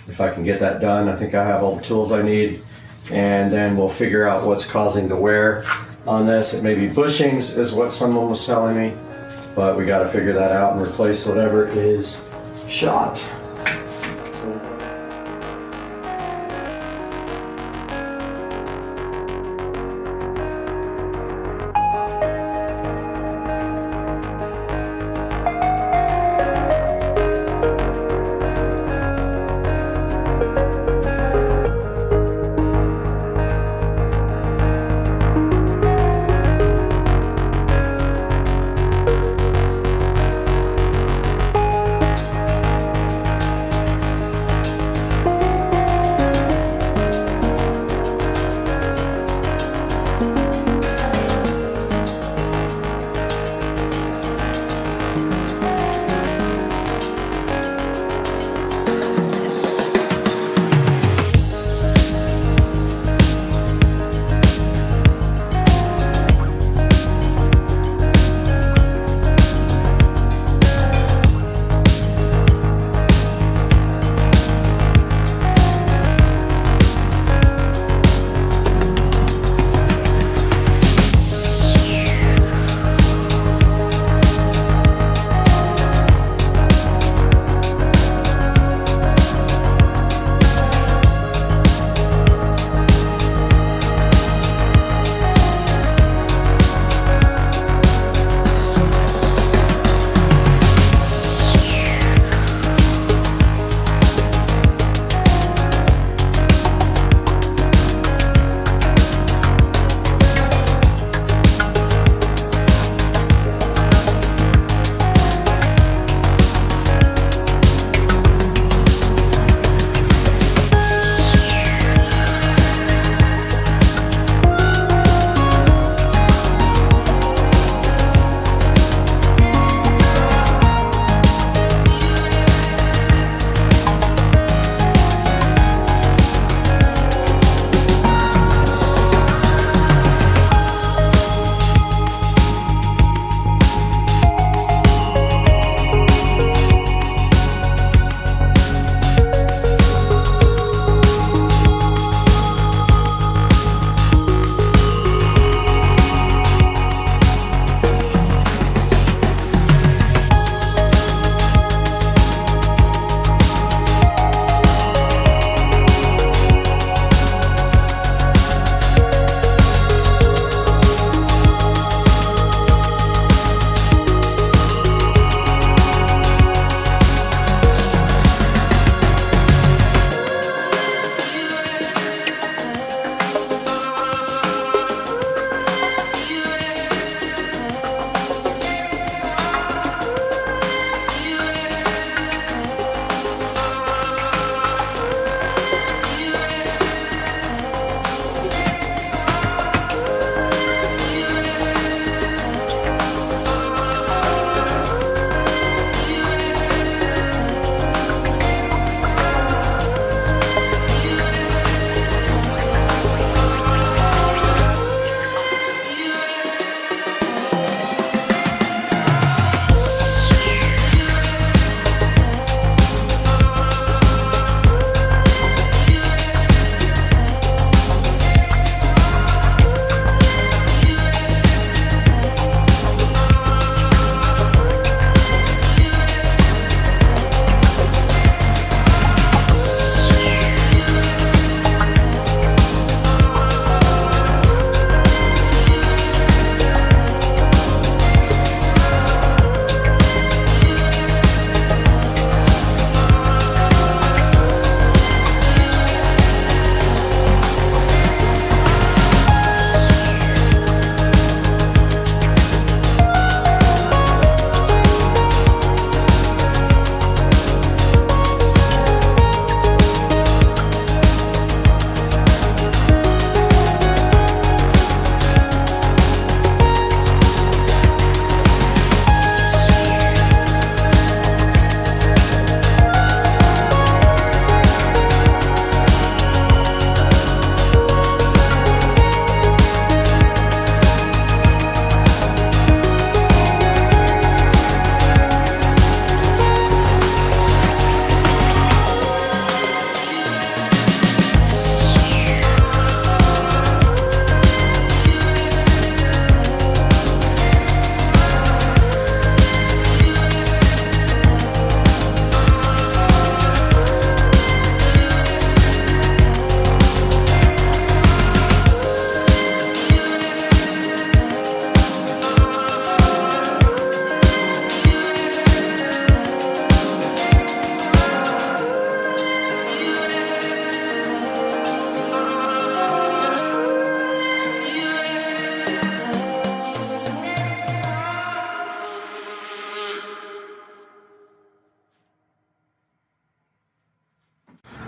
Speaker 11: if I can get that done. I think I have all the tools I need, and then we'll figure out what's causing the wear on this. It may be bushings is what someone was telling me, but we got to figure that out and replace whatever is shot.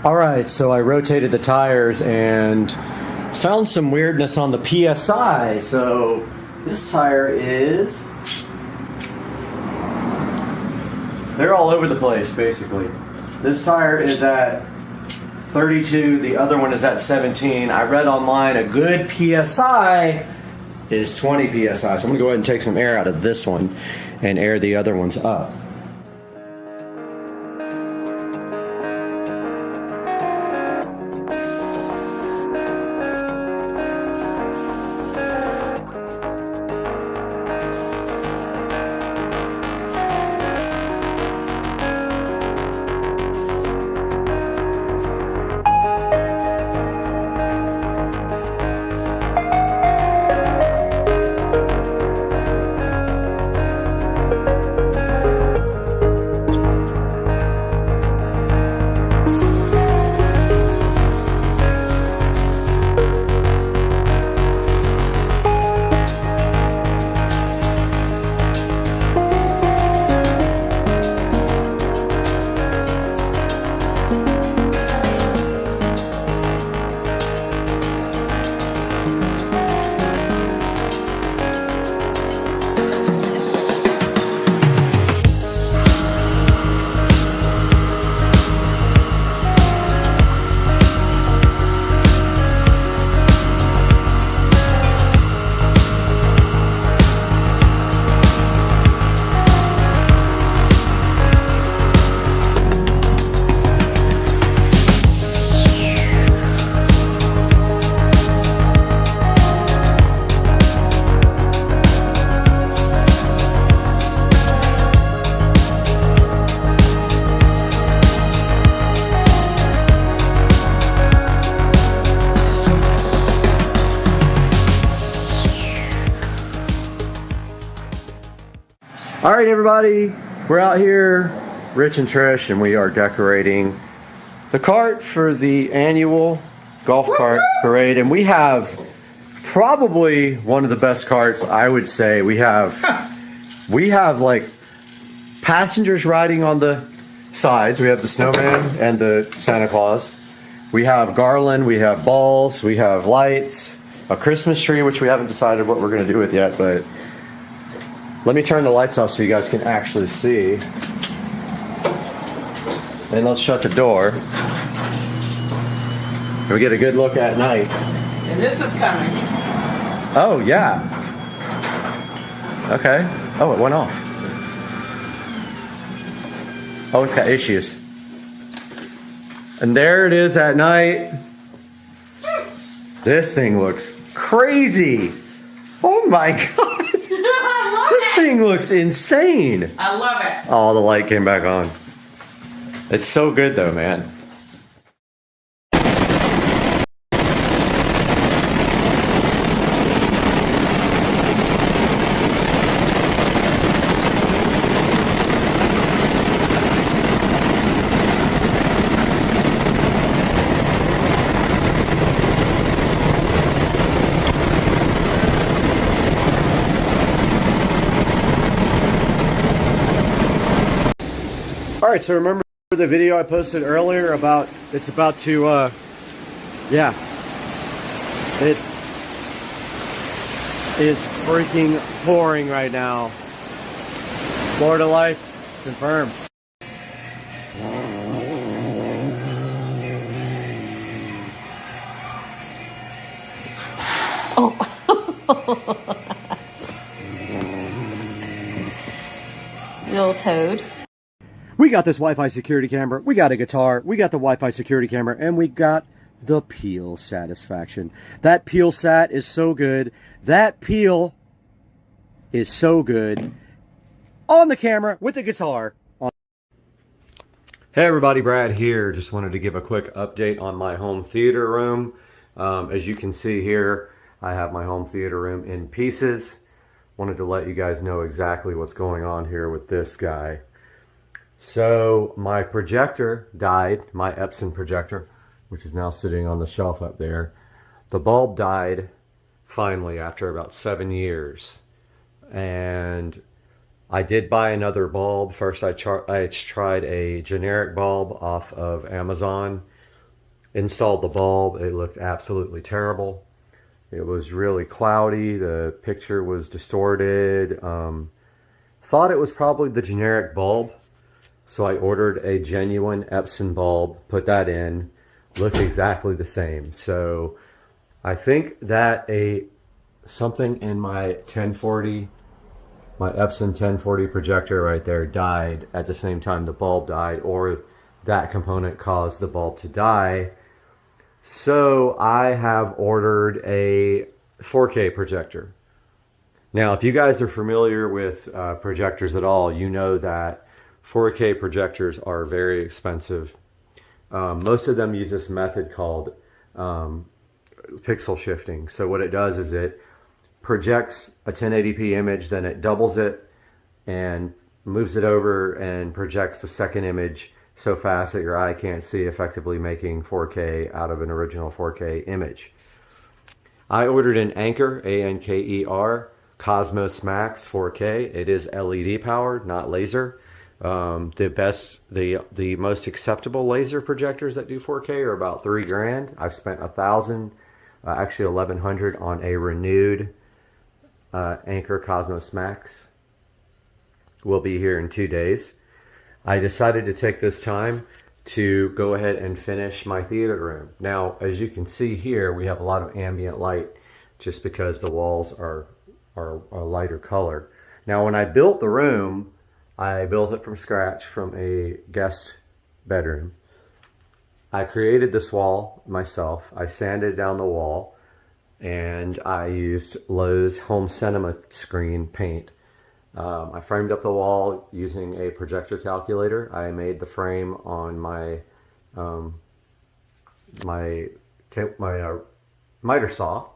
Speaker 11: All right, so I rotated the tires and found some weirdness on the PSI. So this tire is, they're all over the place basically. This tire is at 32, the other one is at 17. I read online a good PSI is 20 PSI. So I'm gonna go ahead and take some air out of this one and air the other ones up. All right, everybody, we're out here, Rich and Trish, and we are decorating the cart for the annual golf cart parade. And we have probably one of the best carts, I would say. We have like passengers riding on the sides. We have the snowman and the Santa Claus. We have garland, we have balls, we have lights, a Christmas tree, which we haven't decided what we're going to do with yet, but let me turn the lights off so you guys can actually see. And let's shut the door. And we get a good look at night.
Speaker 5: And this is coming.
Speaker 11: Oh, yeah. Okay. Oh, it went off. Oh, it's got issues. And there it is at night. This thing looks crazy. Oh my God. This thing looks insane.
Speaker 5: I love it.
Speaker 11: Oh, the light came back on. It's so good though, man. All right, so remember the video I posted earlier about it's about to, yeah, it is freaking pouring right now. Florida life confirmed.
Speaker 6: Oh. Little toad.
Speaker 11: We got this Wi-Fi security camera, we got a guitar, we got the Wi-Fi security camera, and we got the peel satisfaction. That peel sat is so good. That peel is so good. On the camera with the guitar. Hey everybody, Brad here. Just wanted to give a quick update on my home theater room. As you can see here, I have my home theater room in pieces. Wanted to let you guys know exactly what's going on here with this guy. So my projector died, my Epson projector, which is now sitting on the shelf up there. The bulb died finally after about 7 years. And I did buy another bulb. First I tried a generic bulb off of Amazon. installed the bulb, it looked absolutely terrible. It was really cloudy. The picture was distorted. Thought it was probably the generic bulb. So I ordered a genuine Epson bulb, put that in, looked exactly the same. So I think that something in my 1040, my Epson 1040 projector right there died at the same time the bulb died, or that component caused the bulb to die. So I have ordered a 4K projector. Now, if you guys are familiar with projectors at all, you know that 4K projectors are very expensive. Most of them use this method called pixel shifting. So what it does is it projects a 1080p image, then it doubles it and moves it over and projects the second image so fast that your eye can't see, effectively making 4K out of an original 4K image. I ordered an Anker, A-N-K-E-R, Cosmos Max 4K. It is LED powered, not laser. The most acceptable laser projectors that do 4K are about $3,000. I've spent $1,000, actually $1,100 on a renewed Anker Cosmos Max. Will be here in 2 days. I decided to take this time to go ahead and finish my theater room. Now, as you can see here, we have a lot of ambient light just because the walls are a lighter color. Now, when I built the room, I built it from scratch from a guest bedroom. I created this wall myself. I sanded down the wall and I used Lowe's Home Cinema screen paint. I framed up the wall using a projector calculator. I made the frame on my miter saw.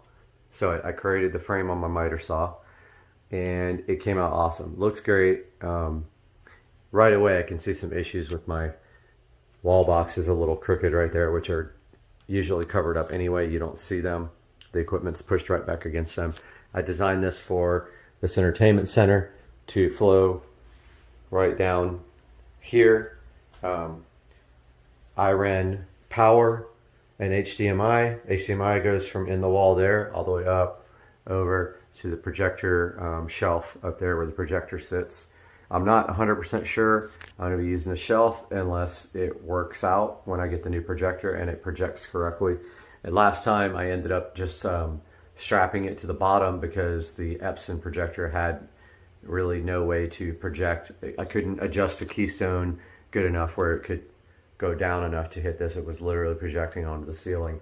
Speaker 11: So I created the frame on my miter saw, and it came out awesome. Looks great. Right away, I can see some issues with my wall boxes, a little crooked right there, which are usually covered up anyway. You don't see them. The equipment's pushed right back against them. I designed this for this entertainment center to flow right down here. I ran power and HDMI. HDMI goes from in the wall there all the way up over to the projector shelf up there where the projector sits. I'm not 100% sure I'm going to be using the shelf unless it works out when I get the new projector and it projects correctly. And last time I ended up just strapping it to the bottom because the Epson projector had really no way to project. I couldn't adjust the keystone good enough where it could go down enough to hit this. It was literally projecting onto the ceiling.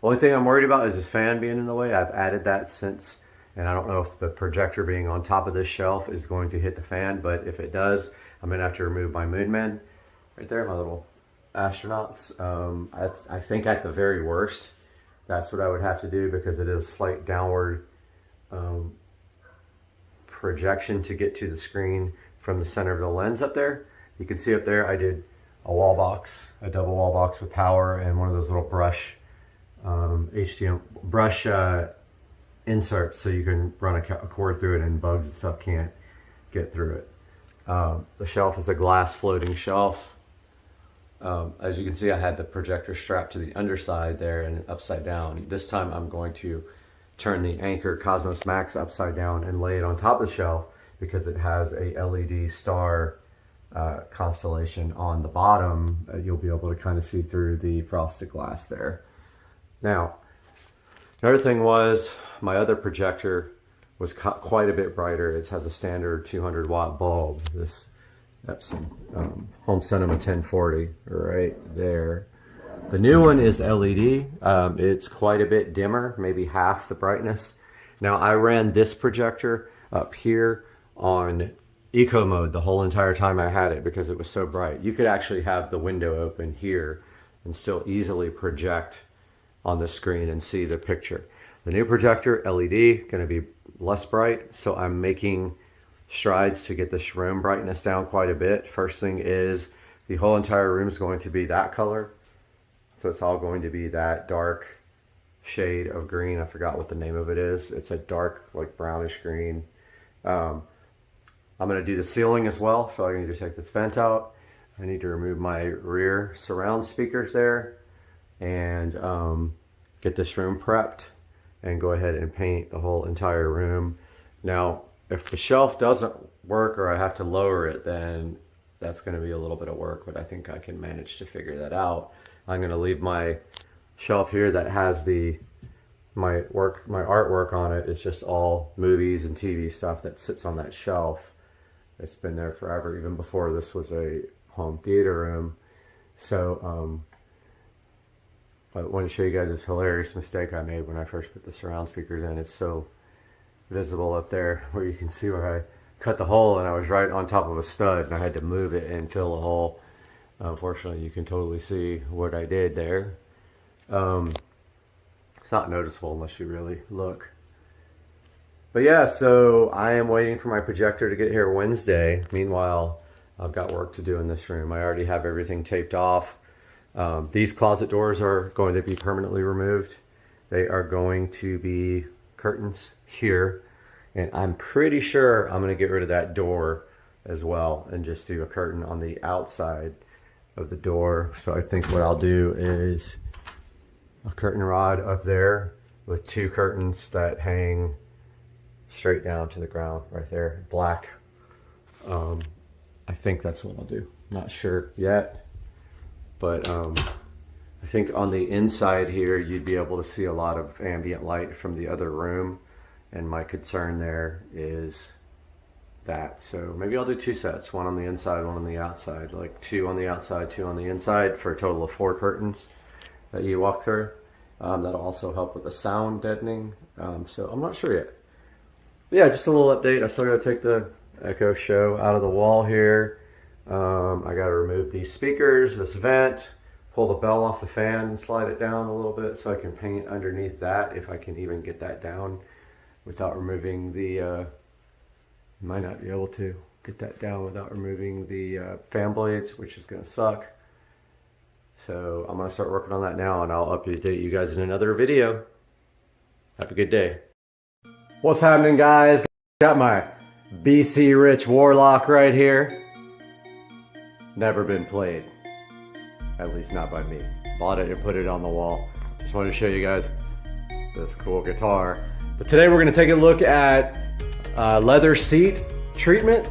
Speaker 11: Only thing I'm worried about is this fan being in the way. I've added that since, and I don't know if the projector being on top of this shelf is going to hit the fan, but if it does, I'm gonna have to remove my moon men. Right there, my little astronauts. I think at the very worst, that's what I would have to do because it is a slight downward projection to get to the screen from the center of the lens up there. You can see up there I did a wall box, a double wall box with power and one of those little brush inserts so you can run a cord through it and bugs and stuff can't get through it. The shelf is a glass floating shelf. As you can see, I had the projector strapped to the underside there and upside down. This time I'm going to turn the Anker Cosmos Max upside down and lay it on top of the shelf because it has a LED star constellation on the bottom. You'll be able to kind of see through the frosted glass there. Now, another thing was my other projector was quite a bit brighter. It has a standard 200 watt bulb. This Epson Home Cinema 1040 right there. The new one is LED. It's quite a bit dimmer, maybe half the brightness. Now I ran this projector up here on eco mode the whole entire time I had it because it was so bright. You could actually have the window open here and still easily project on the screen and see the picture. The new projector, LED, going to be less bright, so I'm making strides to get this room brightness down quite a bit. First thing is the whole entire room is going to be that color. So it's all going to be that dark shade of green. I forgot what the name of it is. It's a dark, like brownish green. I'm going to do the ceiling as well. So I need to take this vent out. I need to remove my rear surround speakers there. and get this room prepped and go ahead and paint the whole entire room. Now, if the shelf doesn't work or I have to lower it, then that's going to be a little bit of work, but I think I can manage to figure that out. I'm going to leave my shelf here that has my artwork on it. It's just all movies and TV stuff that sits on that shelf. It's been there forever, even before this was a home theater room. So I want to show you guys this hilarious mistake I made when I first put the surround speakers in. It's so visible up there where you can see where I cut the hole, and I was right on top of a stud and I had to move it and fill the hole. Unfortunately, you can totally see what I did there. It's not noticeable unless you really look. But yeah, so I am waiting for my projector to get here Wednesday. Meanwhile, I've got work to do in this room. I already have everything taped off. These closet doors are going to be permanently removed. They are going to be curtains here. And I'm pretty sure I'm going to get rid of that door as well and just do a curtain on the outside of the door. So I think what I'll do is a curtain rod up there with 2 curtains that hang straight down to the ground right there, black. I think that's what I'll do. Not sure yet, but I think on the inside here you'd be able to see a lot of ambient light from the other room, and my concern there is that. So maybe I'll do 2 sets, one on the inside, one on the outside, like 2 on the outside, 2 on the inside, for a total of 4 curtains that you walk through. That'll also help with the sound deadening. So I'm not sure yet. But yeah, just a little update. I still got to take the Echo Show out of the wall here. I got to remove these speakers, this vent, pull the bell off the fan and slide it down a little bit so I can paint underneath that, if I can even get that down without removing the, might not be able to get that down without removing the fan blades, which is going to suck. So I'm going to start working on that now, and I'll update you guys in another video. Have a good day. What's happening, guys? Got my BC Rich Warlock right here. Never been played. At least not by me. Bought it and put it on the wall. Just wanted to show you guys this cool guitar. But today we're going to take a look at leather seat treatment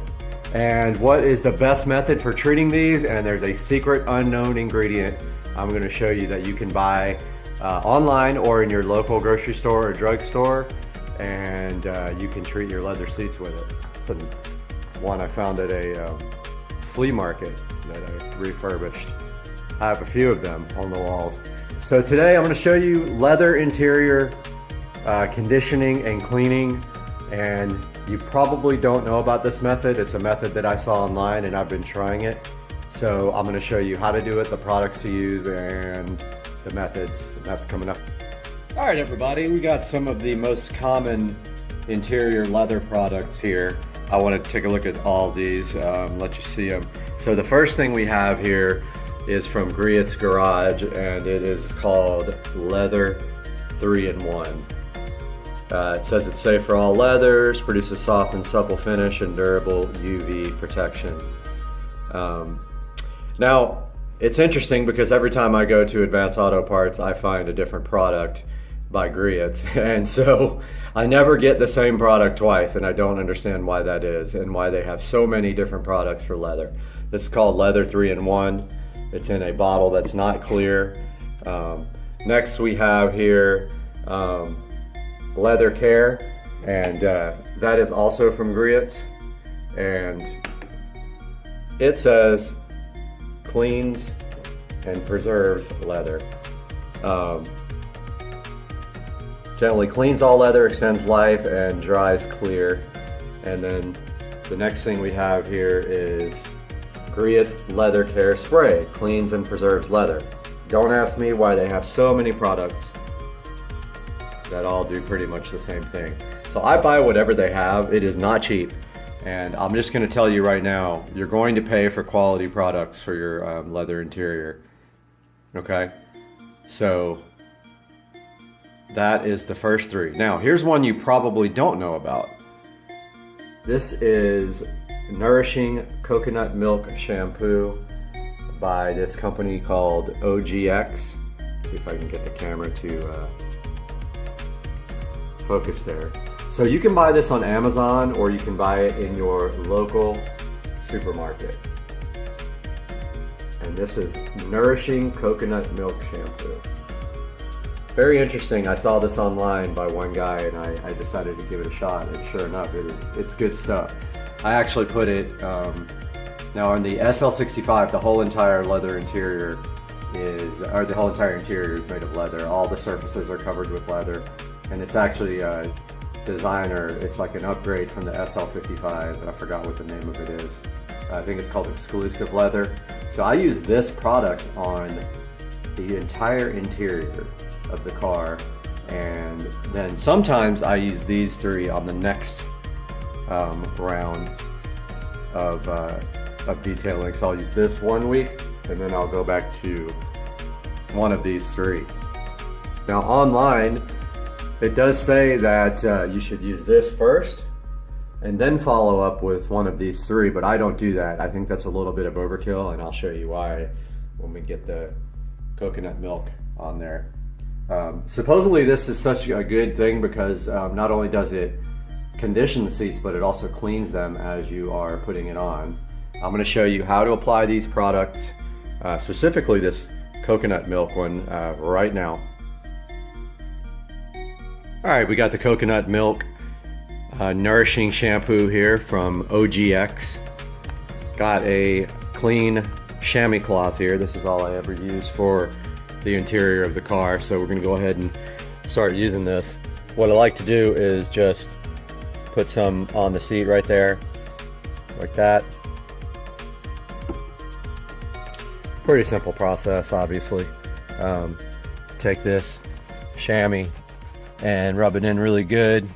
Speaker 11: and what is the best method for treating these. And there's a secret unknown ingredient I'm going to show you that you can buy online or in your local grocery store or drugstore, and you can treat your leather seats with it. It's one I found at a flea market that I refurbished. I have a few of them on the walls. So today I'm going to show you leather interior conditioning and cleaning. And you probably don't know about this method. It's a method that I saw online and I've been trying it. So I'm going to show you how to do it, the products to use, and the methods. And that's coming up. All right, everybody, we got some of the most common interior leather products here. I want to take a look at all these, let you see them. So the first thing we have here is from Griot's Garage, and it is called Leather 3-in-1. It says it's safe for all leathers, produces soft and supple finish, and durable UV protection. Now, it's interesting because every time I go to Advanced Auto Parts, I find a different product by Griot's, and so I never get the same product twice, and I don't understand why that is and why they have so many different products for leather. This is called Leather 3-in-1. It's in a bottle that's not clear. Next we have here Leather Care, and that is also from Griot's, and it says cleans and preserves leather. Gently cleans all leather, extends life, and dries clear. And then the next thing we have here is Griot's Leather Care Spray, cleans and preserves leather. Don't ask me why they have so many products that all do pretty much the same thing. So I buy whatever they have. It is not cheap. And I'm just going to tell you right now, you're going to pay for quality products for your leather interior. Okay? So that is the first 3. Now, here's one you probably don't know about. This is Nourishing Coconut Milk Shampoo by this company called OGX. See if I can get the camera to focus there. So you can buy this on Amazon or you can buy it in your local supermarket. And this is Nourishing Coconut Milk Shampoo. Very interesting. I saw this online by one guy and I decided to give it a shot, and sure enough, it's good stuff. I actually put it, now on the SL65, the whole entire leather interior is, or the whole entire interior is made of leather. All the surfaces are covered with leather, and it's actually a designer, it's like an upgrade from the SL55, I forgot what the name of it is. I think it's called Exclusive Leather. So I use this product on the entire interior of the car, and then sometimes I use these three on the next round of detailing. So I'll use this 1 week, and then I'll go back to one of these three. Now online, it does say that you should use this first and then follow up with one of these three, but I don't do that. I think that's a little bit of overkill, and I'll show you why when we get the coconut milk on there. Supposedly this is such a good thing because not only does it condition the seats, but it also cleans them as you are putting it on. I'm going to show you how to apply these products, specifically this coconut milk one right now. All right, we got the coconut milk nourishing shampoo here from OGX. Got a clean chamois cloth here. This is all I ever use for the interior of the car, so we're gonna go ahead and start using this. What I like to do is just put some on the seat right there, like that. Pretty simple process, obviously. Take this chamois and rub it in really good.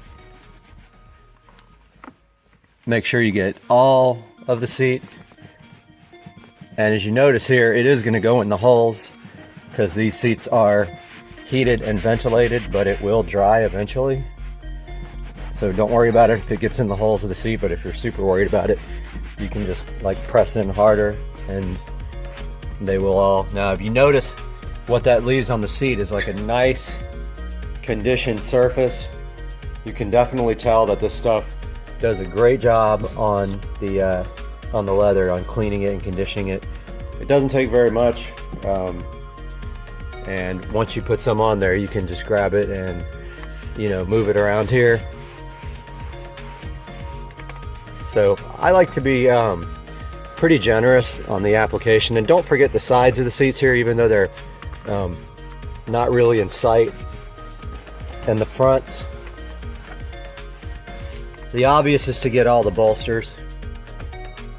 Speaker 11: Make sure you get all of the seat. And as you notice here, it is going to go in the holes because these seats are heated and ventilated, but it will dry eventually. So don't worry about it if it gets in the holes of the seat, but if you're super worried about it, you can just like press in harder and they will all. Now if you notice, what that leaves on the seat is like a nice conditioned surface. You can definitely tell that this stuff does a great job on the leather, on cleaning it and conditioning it. It doesn't take very much, and once you put some on there, you can just grab it and, you know, move it around here. So I like to be pretty generous on the application, and don't forget the sides of the seats here, even though they're not really in sight. And the fronts, the obvious is to get all the bolsters,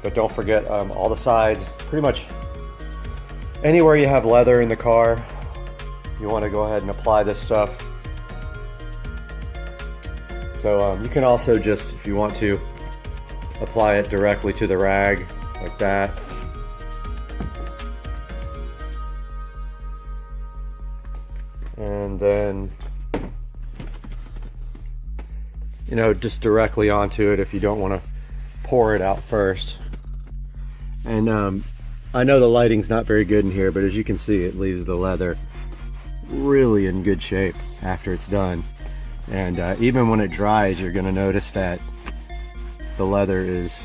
Speaker 11: but don't forget all the sides. Pretty much anywhere you have leather in the car, you want to go ahead and apply this stuff. So you can also just, if you want to, apply it directly to the rag like that. And then, you know, just directly onto it if you don't want to pour it out first. And I know the lighting's not very good in here, but as you can see, it leaves the leather really in good shape after it's done. And even when it dries, you're going to notice that the leather is,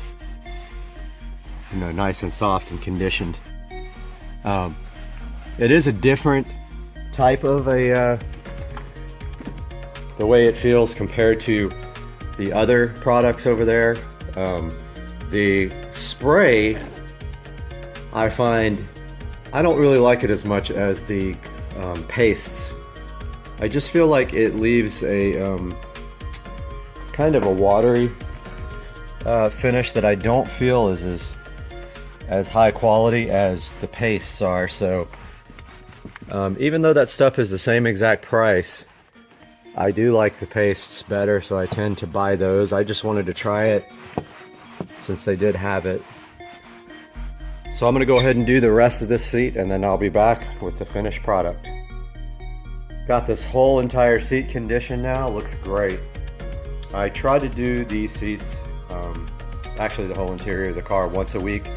Speaker 11: you know, nice and soft and conditioned. It is a different type of the way it feels compared to the other products over there. The spray, I find, I don't really like it as much as the pastes. I just feel like it leaves a kind of a watery finish that I don't feel is as high quality as the pastes are. So even though that stuff is the same exact price, I do like the pastes better, so I tend to buy those. I just wanted to try it since they did have it. So I'm going to go ahead and do the rest of this seat, and then I'll be back with the finished product. Got this whole entire seat conditioned now. Looks great. I try to do these seats, actually the whole interior of the car, once a week,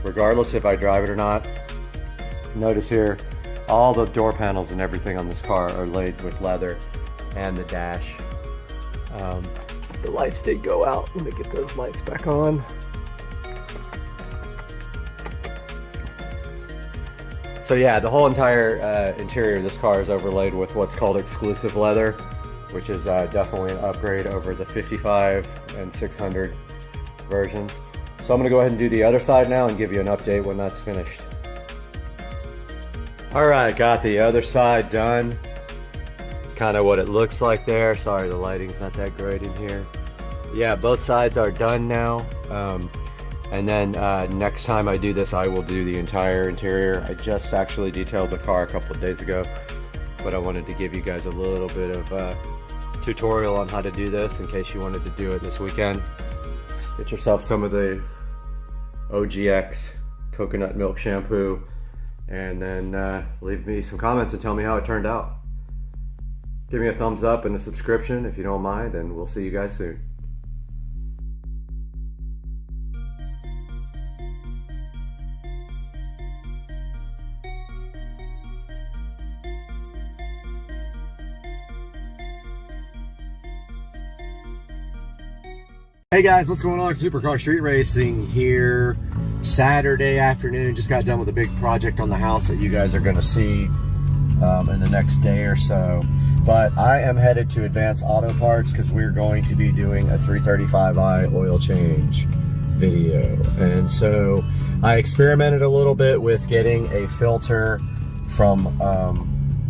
Speaker 11: regardless if I drive it or not. Notice here, All the door panels and everything on this car are laid with leather, and the dash. The lights did go out. Let me get those lights back on. So yeah, the whole entire interior of this car is overlaid with what's called exclusive leather, which is definitely an upgrade over the 55 and 600 versions. So I'm gonna go ahead and do the other side now and give you an update when that's finished. All right, got the other side done. It's kind of what it looks like there. Sorry, the lighting's not that great in here. Yeah, both sides are done now. And then next time I do this, I will do the entire interior. I just actually detailed the car a couple of days ago, but I wanted to give you guys a little bit of tutorial on how to do this in case you wanted to do it this weekend. Get yourself some of the OGX coconut milk shampoo, and then leave me some comments and tell me how it turned out. Give me a thumbs up and a subscription if you don't mind, and we'll see you guys soon. Hey guys, what's going on? Supercar Street Racing here. Saturday afternoon, just got done with a big project on the house that you guys are going to see in the next day or so. But I am headed to Advanced Auto Parts because we're going to be doing a 335i oil change video. And so I experimented a little bit with getting a filter from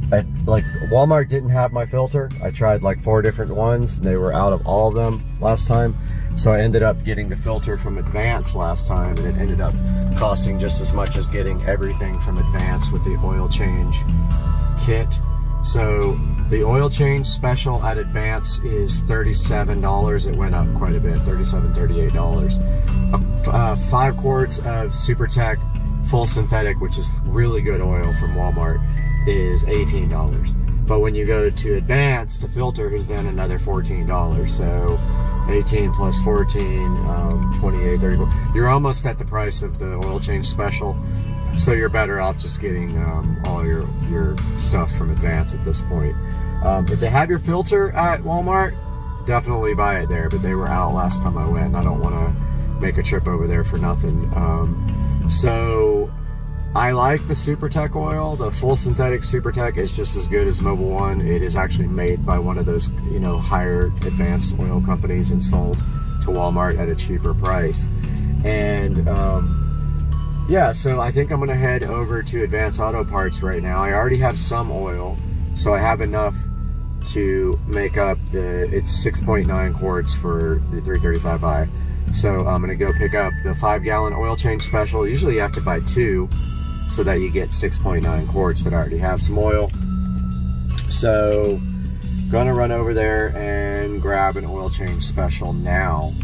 Speaker 11: like Walmart didn't have my filter. I tried like 4 different ones. They were out of all of them last time. So I ended up getting the filter from Advance last time, and it ended up costing just as much as getting everything from Advance with the oil change kit. So the oil change special at Advance is $37. It went up quite a bit, $37, $38. 5 quarts of SuperTech full synthetic, which is really good oil from Walmart, is $18. But when you go to Advance, the filter is then another $14. So 18 plus 14, 28, 34. You're almost at the price of the oil change special. So you're better off just getting all your stuff from Advance at this point. If they have your filter at Walmart, definitely buy it there. But they were out last time I went, and I don't want to make a trip over there for nothing. So I like the SuperTech oil. The full synthetic SuperTech is just as good as Mobil 1. It is actually made by one of those, you know, higher advanced oil companies and sold to Walmart at a cheaper price. And yeah, so I think I'm gonna head over to Advanced Auto Parts right now. I already have some oil, so I have enough to make up it's 6.9 quarts for the 335i. So I'm gonna go pick up the 5-gallon oil change special. Usually you have to buy 2 so that you get 6.9 quarts, but I already have some oil. So gonna run over there and grab an oil change special now.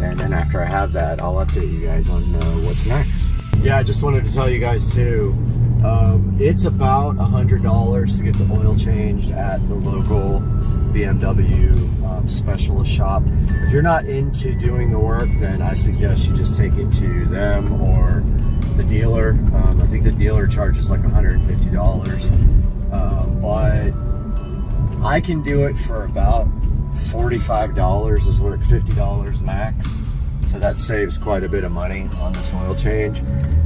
Speaker 11: And then after I have that, I'll update you guys on what's next. Yeah, I just wanted to tell you guys too, it's about $100 to get the oil changed at the local BMW specialist shop. If you're not into doing the work, then I suggest you just take it to them or the dealer. I think the dealer charges like $150, but I can do it for about $45 is what, $50 max. So that saves quite a bit of money on this oil change.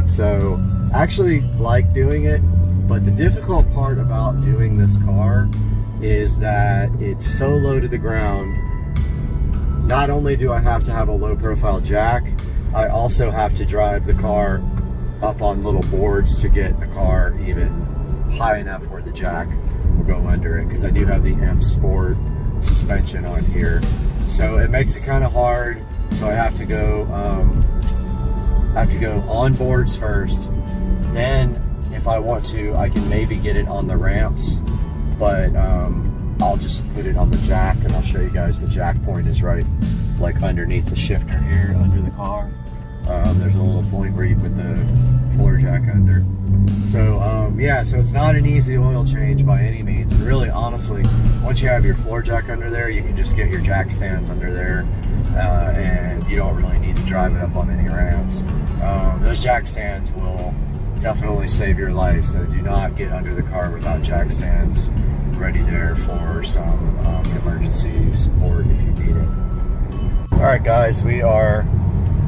Speaker 11: So I actually like doing it, but the difficult part about doing this car is that it's so low to the ground. Not only do I have to have a low profile jack, I also have to drive the car up on little boards to get the car even high enough where the jack will go under it, because I do have the M Sport suspension on here. So it makes it kind of hard. So I have to go on boards first. Then if I want to, I can maybe get it on the ramps, but I'll just put it on the jack, and I'll show you guys the jack point is right like underneath the shifter here under the car. There's a little point where you put the floor jack under. So yeah, so it's not an easy oil change by any means. And really, honestly, once you have your floor jack under there, you can just get your jack stands under there, and you don't really need to drive it up on any ramps. Those jack stands will definitely save your life. So do not get under the car without jack stands ready there for some emergency support if you need it. All right, guys, we are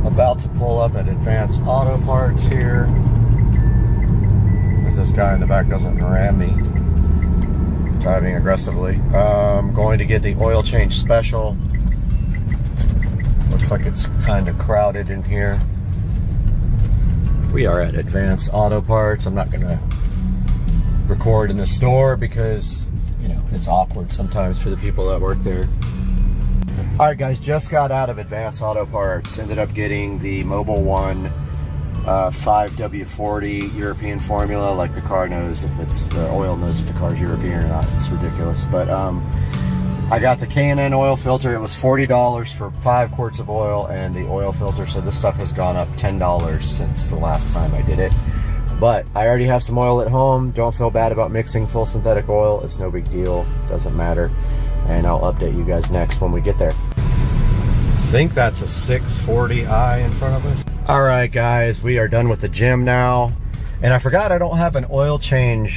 Speaker 11: about to pull up at Advanced Auto Parts here. If this guy in the back doesn't ram me driving aggressively. I'm going to get the oil change special. Looks like it's kind of crowded in here. We are at Advanced Auto Parts. I'm not going to record in the store because, you know, it's awkward sometimes for the people that work there. All right, guys, just got out of Advanced Auto Parts. Ended up getting the Mobile One 5W40 European formula. Like the car knows if it's, the oil knows if the car's European or not. It's ridiculous. But I got the K&N oil filter. It was $40 for 5 quarts of oil and the oil filter. So this stuff has gone up $10 since the last time I did it. But I already have some oil at home. Don't feel bad about mixing full synthetic oil. It's no big deal. Doesn't matter. And I'll update you guys next when we get there. I think that's a 640i in front of us. All right, guys, we are done with the gym now. And I forgot I don't have an oil change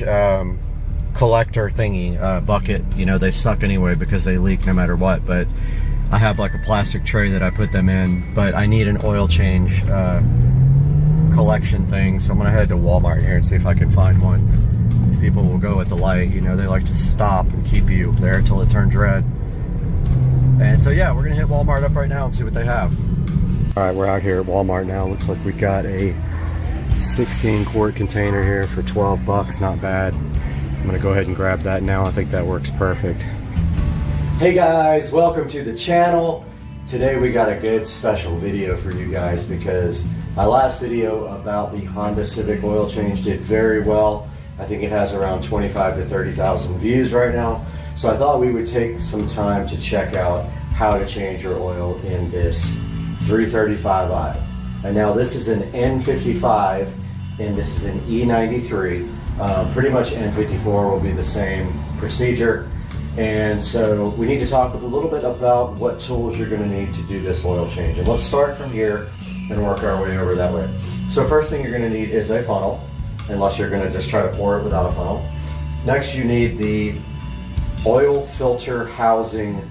Speaker 11: collector thingy, bucket. You know, they suck anyway because they leak no matter what. But I have like a plastic tray that I put them in. But I need an oil change collection thing. So I'm gonna head to Walmart here and see if I can find one. People will go at the light, you know, they like to stop and keep you there until it turns red. And so yeah, we're gonna hit Walmart up right now and see what they have. All right, we're out here at Walmart now. Looks like we got a 16 quart container here for 12 bucks, not bad. I'm gonna go ahead and grab that now. I think that works perfect. Hey guys, welcome to the channel. Today we got a good special video for you guys because my last video about the Honda Civic oil change did very well. I think it has around 25 to 30,000 views right now. So I thought we would take some time to check out how to change your oil in this 335i. And now this is an N55 and this is an E93. Pretty much N54 will be the same procedure. And so we need to talk a little bit about what tools you're gonna need to do this oil change. And let's start from here and work our way over that way. So first thing you're gonna need is a funnel, unless you're gonna just try to pour it without a funnel. Next, you need the oil filter housing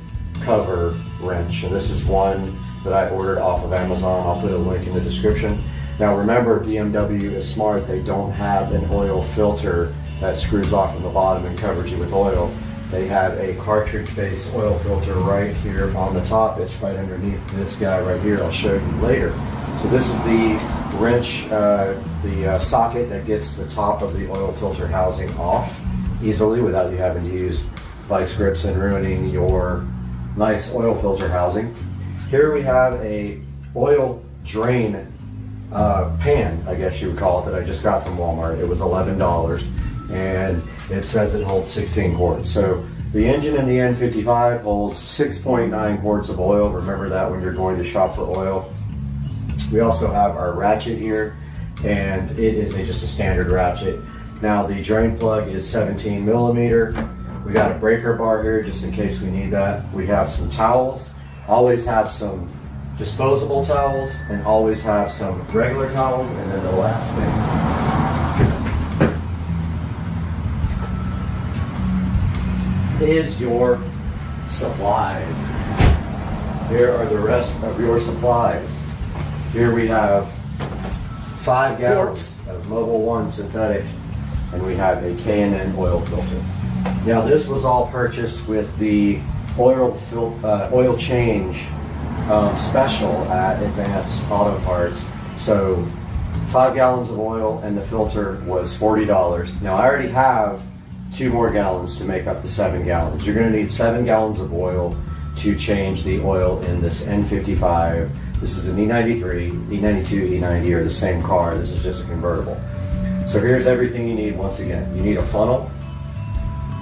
Speaker 11: cover wrench. And this is one that I ordered off of Amazon. I'll put a link in the description. Now remember, BMW is smart. They don't have an oil filter that screws off from the bottom and covers you with oil. They have a cartridge-based oil filter right here on the top. It's right underneath this guy right here. I'll show you later. So this is the wrench, the socket that gets the top of the oil filter housing off easily without you having to use vice grips and ruining your nice oil filter housing. Here we have a oil drain pan, I guess you would call it, that I just got from Walmart. It was $11 and it says it holds 16 quarts. So the engine in the N55 holds 6.9 quarts of oil. Remember that when you're going to shop for oil. We also have our ratchet here, and it is just a standard ratchet. Now the drain plug is 17 millimeter. We got a breaker bar here just in case we need that. We have some towels. Always have some disposable towels and always have some regular towels. And then the last thing is your supplies. Here are the rest of your supplies. Here we have 5 gallons of Mobile One synthetic, and we have a K&N oil filter. Now this was all purchased with the oil change special at Advanced Auto Parts. So 5 gallons of oil and the filter was $40. Now I already have 2 more gallons to make up the 7 gallons. You're going to need 7 gallons of oil to change the oil in this N55. This is an E93, E92, E90 are the same car. This is just a convertible. So here's everything you need once again. You need a funnel,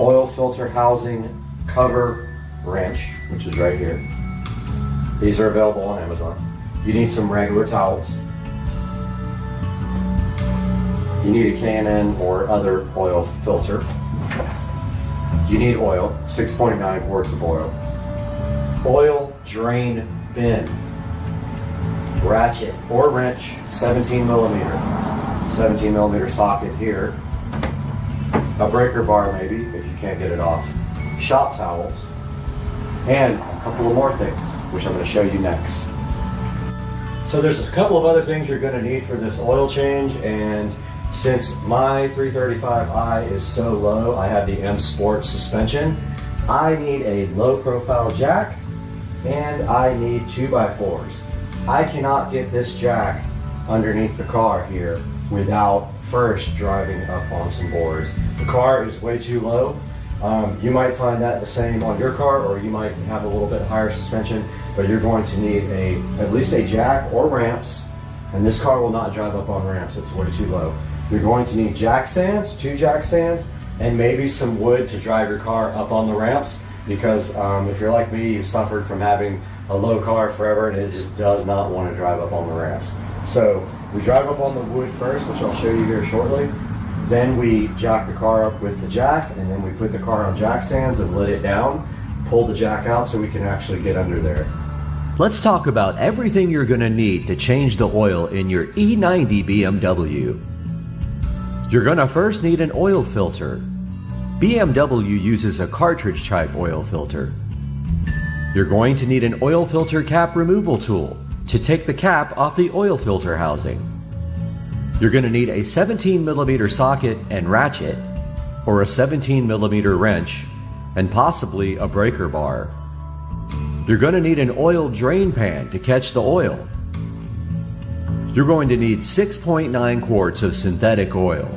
Speaker 11: oil filter housing cover wrench, which is right here. These are available on Amazon. You need some regular towels. You need a K&N or other oil filter. You need oil, 6.9 quarts of oil. Oil drain bin. Ratchet or wrench, 17 millimeter. 17 millimeter socket here, a breaker bar maybe if you can't get it off, shop towels, and a couple of more things, which I'm going to show you next. So there's a couple of other things you're going to need for this oil change, and since my 335i is so low, I have the M Sport suspension, I need a low profile jack and I need 2x4s. I cannot get this jack underneath the car here without first driving up on some boards. The car is way too low. You might find that the same on your car, or you might have a little bit higher suspension, but you're going to need at least a jack or ramps, and this car will not drive up on ramps, it's way too low. You're going to need jack stands, 2 jack stands, and maybe some wood to drive your car up on the ramps, because if you're like me, you've suffered from having a low car forever and it just does not want to drive up on the ramps. So we drive up on the wood first, which I'll show you here shortly. Then we jack the car up with the jack, and then we put the car on jack stands and let it down, pull the jack out so we can actually get under there.
Speaker 21: Let's talk about everything you're going to need to change the oil in your E90 BMW. You're going to first need an oil filter. BMW uses a cartridge type oil filter. You're going to need an oil filter cap removal tool to take the cap off the oil filter housing. You're going to need a 17mm socket and ratchet, or a 17mm wrench, and possibly a breaker bar. You're going to need an oil drain pan to catch the oil. You're going to need 6.9 quarts of synthetic oil.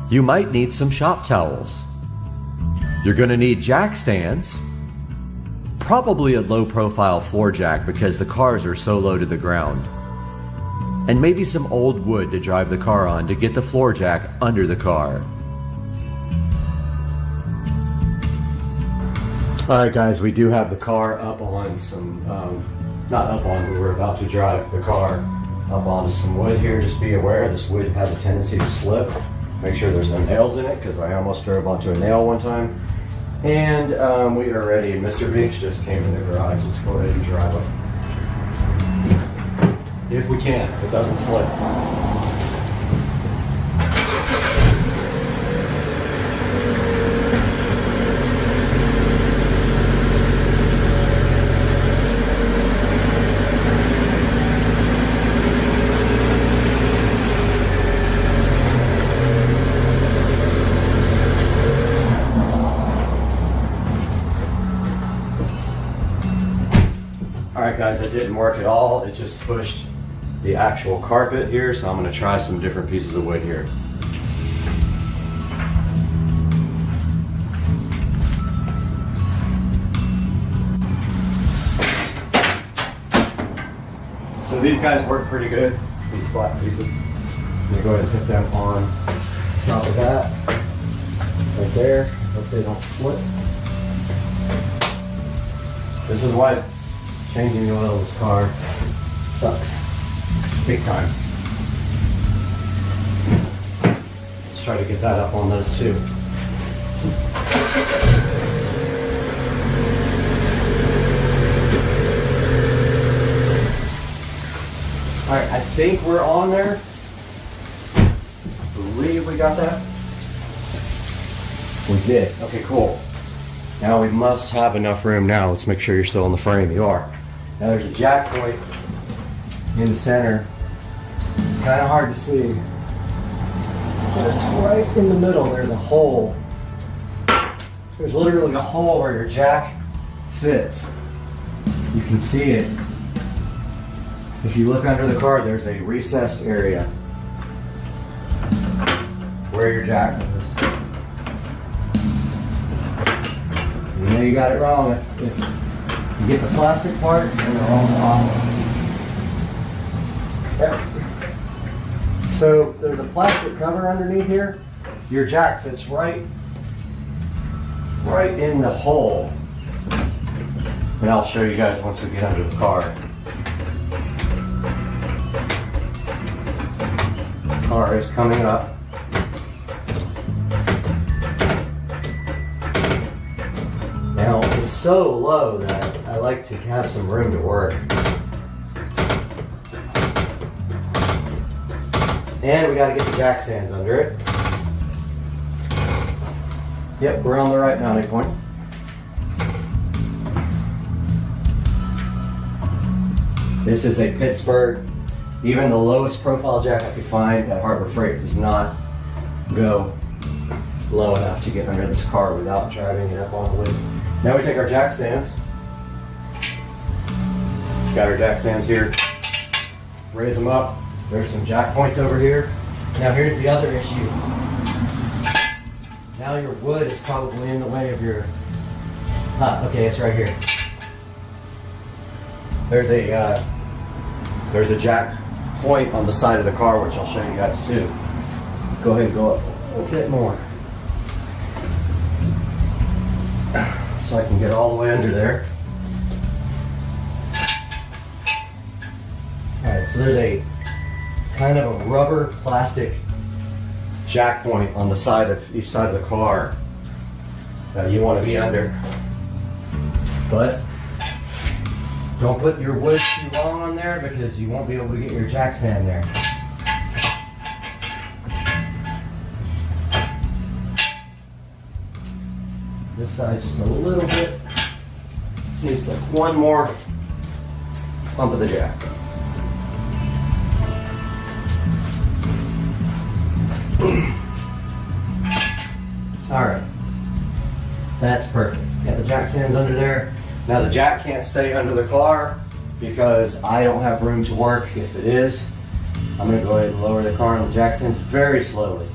Speaker 21: You might need some shop towels. You're going to need jack stands, probably a low profile floor jack because the cars are so low to the ground, and maybe some old wood to drive the car on to get the floor jack under the car.
Speaker 11: Alright guys, we do have the car up on some, not up on, but we're about to drive the car up onto some wood here. Just be aware this wood has a tendency to slip. Make sure there's no nails in it, because I almost drove onto a nail one time. And we are ready. Mr. Beach just came in the garage. Let's go ahead and drive up. If we can, if it doesn't slip. Alright guys, that didn't work at all. It just pushed the actual carpet here, so I'm going to try some different pieces of wood here. So these guys work pretty good, these flat pieces. I'm going to go ahead and put them on top of that, right there. Hope they don't slip. This is why changing the oil in this car sucks. Big time. Let's try to get that up on those too. Alright, I think we're on there. I believe we got that. We did. Okay, cool. Now we must have enough room now. Let's make sure you're still in the frame. You are. Now there's a jack point in the center. It's kind of hard to see, but it's right in the middle. There's a hole. There's literally a hole where your jack fits. You can see it. If you look under the car, there's a recessed area where your jack is. You know you got it wrong if you get the plastic part in the wrong spot. Yep. So there's a plastic cover underneath here. Your jack fits right in the hole. And I'll show you guys once we get under the car. The car is coming up. Now, it's so low that I like to have some room to work. And we gotta get the jack stands under it. Yep, we're on the right mounting point. This is a Pittsburgh. Even the lowest profile jack I could find at Harbor Freight does not go low enough to get under this car without driving it up on the lid. Now we take our jack stands. Got our jack stands here. Raise them up. There's some jack points over here. Now here's the other issue. Now your wood is probably in the way of your... okay, it's right here. There's a jack point on the side of the car, which I'll show you guys too. Go ahead and go up a little bit more. So I can get all the way under there. Alright, so there's a kind of a rubber plastic jack point on the side of each side of the car that you want to be under. But don't put your wood too long on there because you won't be able to get your jack stand there. This side just a little bit. Needs like one more bump of the jack. Alright. That's perfect. Got the jack stands under there. Now the jack can't stay under the car because I don't have room to work. If it is, I'm going to go ahead and lower the car on the jack stands very slowly.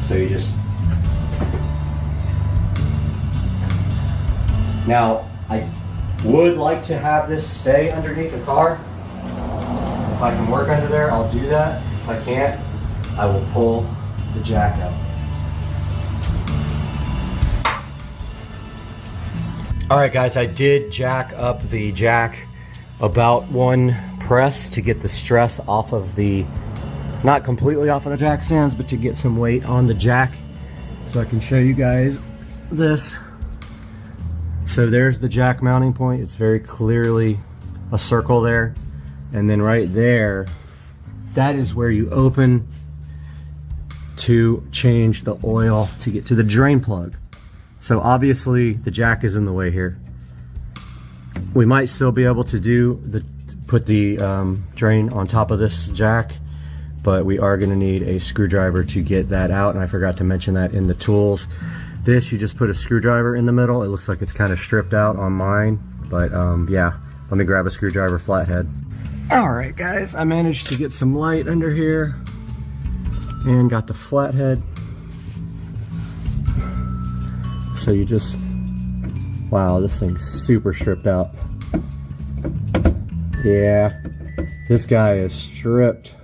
Speaker 11: So you just... Now, I would like to have this stay underneath the car. If I can work under there, I'll do that. If I can't, I will pull the jack out. Alright guys, I did jack up the jack about one press to get the stress off of the, not completely off of the jack stands, but to get some weight on the jack. So I can show you guys this. So there's the jack mounting point. It's very clearly a circle there. And then right there, that is where you open to change the oil to get to the drain plug. So obviously the jack is in the way here. We might still be able to put the drain on top of this jack, but we are going to need a screwdriver to get that out, and I forgot to mention that in the tools. This, you just put a screwdriver in the middle. It looks like it's kind of stripped out on mine, but yeah, let me grab a screwdriver flathead. Alright guys, I managed to get some light under here and got the flathead. So you just, wow, this thing's super stripped out. Yeah, this guy is stripped.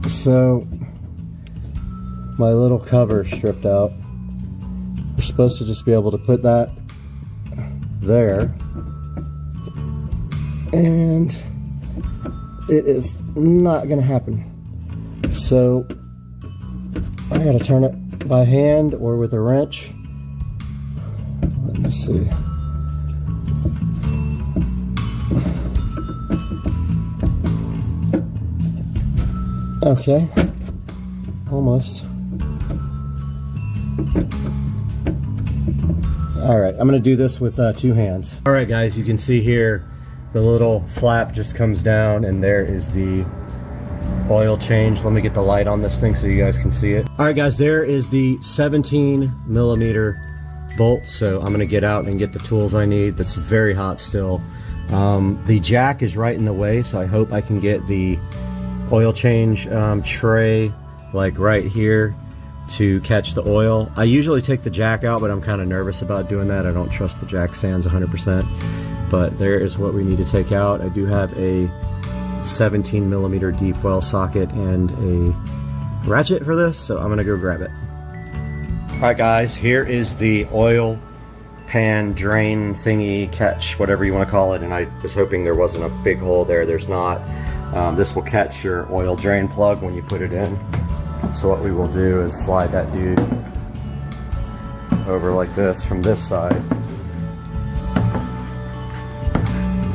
Speaker 11: So my little cover stripped out. You're supposed to just be able to put that there, and it is not gonna happen. So I gotta turn it by hand or with a wrench. Let me see. Okay, almost. All right, I'm gonna do this with 2 hands. All right guys, you can see here the little flap just comes down, and there is the oil change. Let me get the light on this thing so you guys can see it. All right guys, there is the 17mm bolt. So I'm gonna get out and get the tools I need. That's very hot still. The jack is right in the way, so I hope I can get the oil change tray like right here to catch the oil. I usually take the jack out, but I'm kind of nervous about doing that. I don't trust the jack stands 100%, but there is what we need to take out. I do have a 17mm deep well socket and a ratchet for this, so I'm gonna go grab it. Alright guys, here is the oil pan drain thingy catch, whatever you want to call it, and I was hoping there wasn't a big hole there. There's not. This will catch your oil drain plug when you put it in. So what we will do is slide that dude over like this from this side.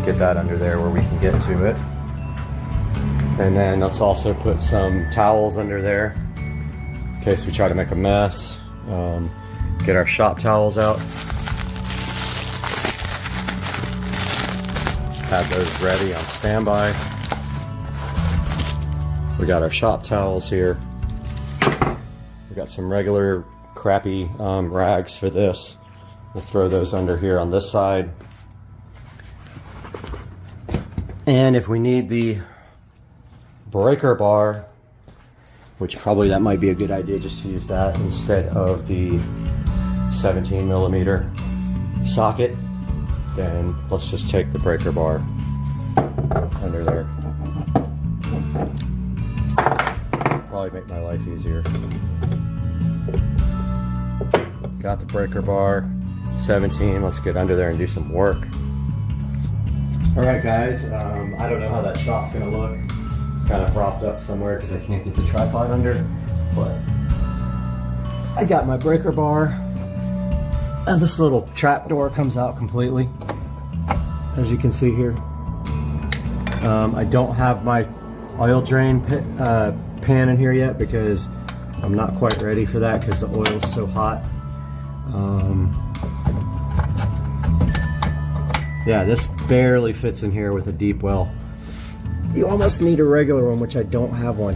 Speaker 11: get that under there where we can get to it. And then let's also put some towels under there in case we try to make a mess. Get our shop towels out. Have those ready on standby. We got our shop towels here. We got some regular crappy rags for this. We'll throw those under here on this side. And if we need the breaker bar, which probably that might be a good idea just to use that instead of the 17mm socket, then let's just take the breaker bar under there. Probably make my life easier. Got the breaker bar, 17. Let's get under there and do some work. All right, guys. I don't know how that shot's gonna look. It's kind of propped up somewhere because I can't get the tripod under. But I got my breaker bar, and this little trap door comes out completely, as you can see here. I don't have my oil drain pan in here yet because I'm not quite ready for that because the oil is so hot. Yeah, this barely fits in here with a deep well. You almost need a regular one, which I don't have one.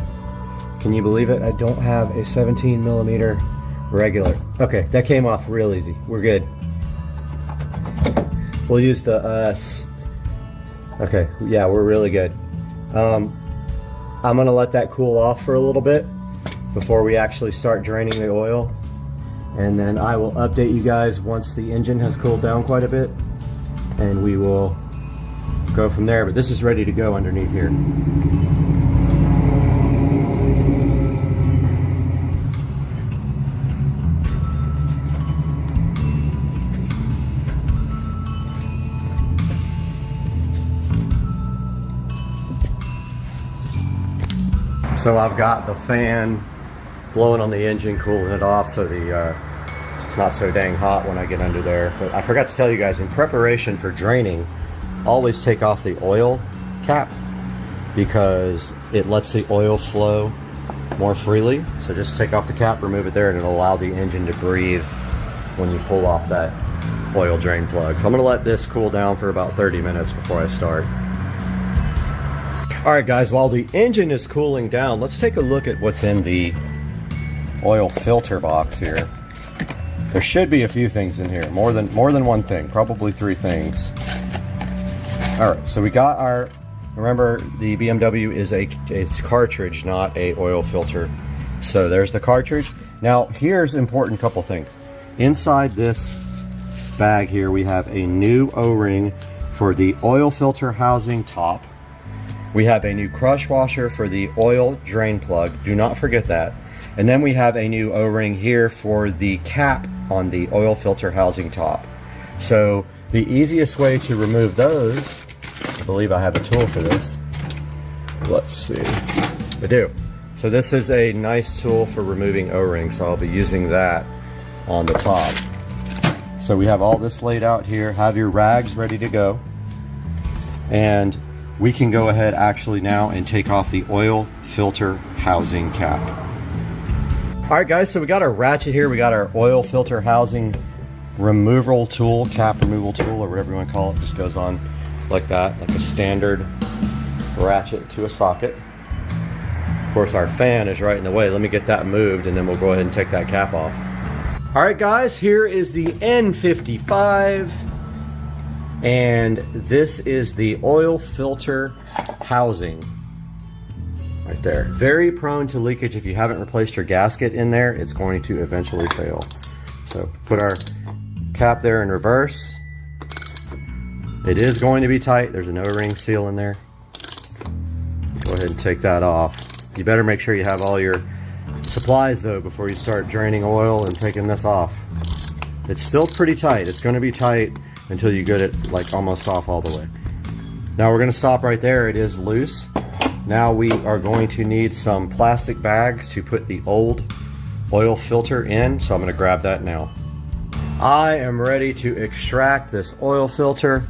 Speaker 11: Can you believe it? I don't have a 17mm regular. Okay, that came off real easy. We're good. We'll use the okay, yeah, we're really good. I'm gonna let that cool off for a little bit before we actually start draining the oil, and then I will update you guys once the engine has cooled down quite a bit, and we will go from there. But this is ready to go underneath here. So I've got the fan blowing on the engine, cooling it off so it's not so dang hot when I get under there. But I forgot to tell you guys, in preparation for draining, always take off the oil cap because it lets the oil flow more freely. So just take off the cap, remove it there, and it'll allow the engine to breathe when you pull off that oil drain plug. So I'm gonna let this cool down for about 30 minutes before I start. All right, guys, while the engine is cooling down, let's take a look at what's in the oil filter box here. There should be a few things in here, more than one thing, probably 3 things. All right, so we got our, remember the BMW is a cartridge, not a oil filter. So there's the cartridge. Now here's important couple things. Inside this bag here, we have a new O-ring for the oil filter housing top. We have a new crush washer for the oil drain plug. Do not forget that. And then we have a new O-ring here for the cap on the oil filter housing top. So the easiest way to remove those, I believe I have a tool for this. Let's see. I do. So this is a nice tool for removing O-rings. So I'll be using that on the top. So we have all this laid out here. Have your rags ready to go. And we can go ahead actually now and take off the oil filter housing cap. All right, guys, so we got our ratchet here. We got our oil filter housing removal tool, cap removal tool, or whatever you want to call it. Just goes on like that, like a standard ratchet to a socket. Of course, our fan is right in the way. Let me get that moved, and then we'll go ahead and take that cap off. All right, guys, here is the N55. And this is the oil filter housing right there. Very prone to leakage. If you haven't replaced your gasket in there, it's going to eventually fail. So put our cap there in reverse. It is going to be tight. There's an O-ring seal in there. Go ahead and take that off. You better make sure you have all your supplies though before you start draining oil and taking this off. It's still pretty tight. It's going to be tight until you get it like almost off all the way. Now we're going to stop right there. It is loose. Now we are going to need some plastic bags to put the old oil filter in, so I'm going to grab that now. I am ready to extract this oil filter.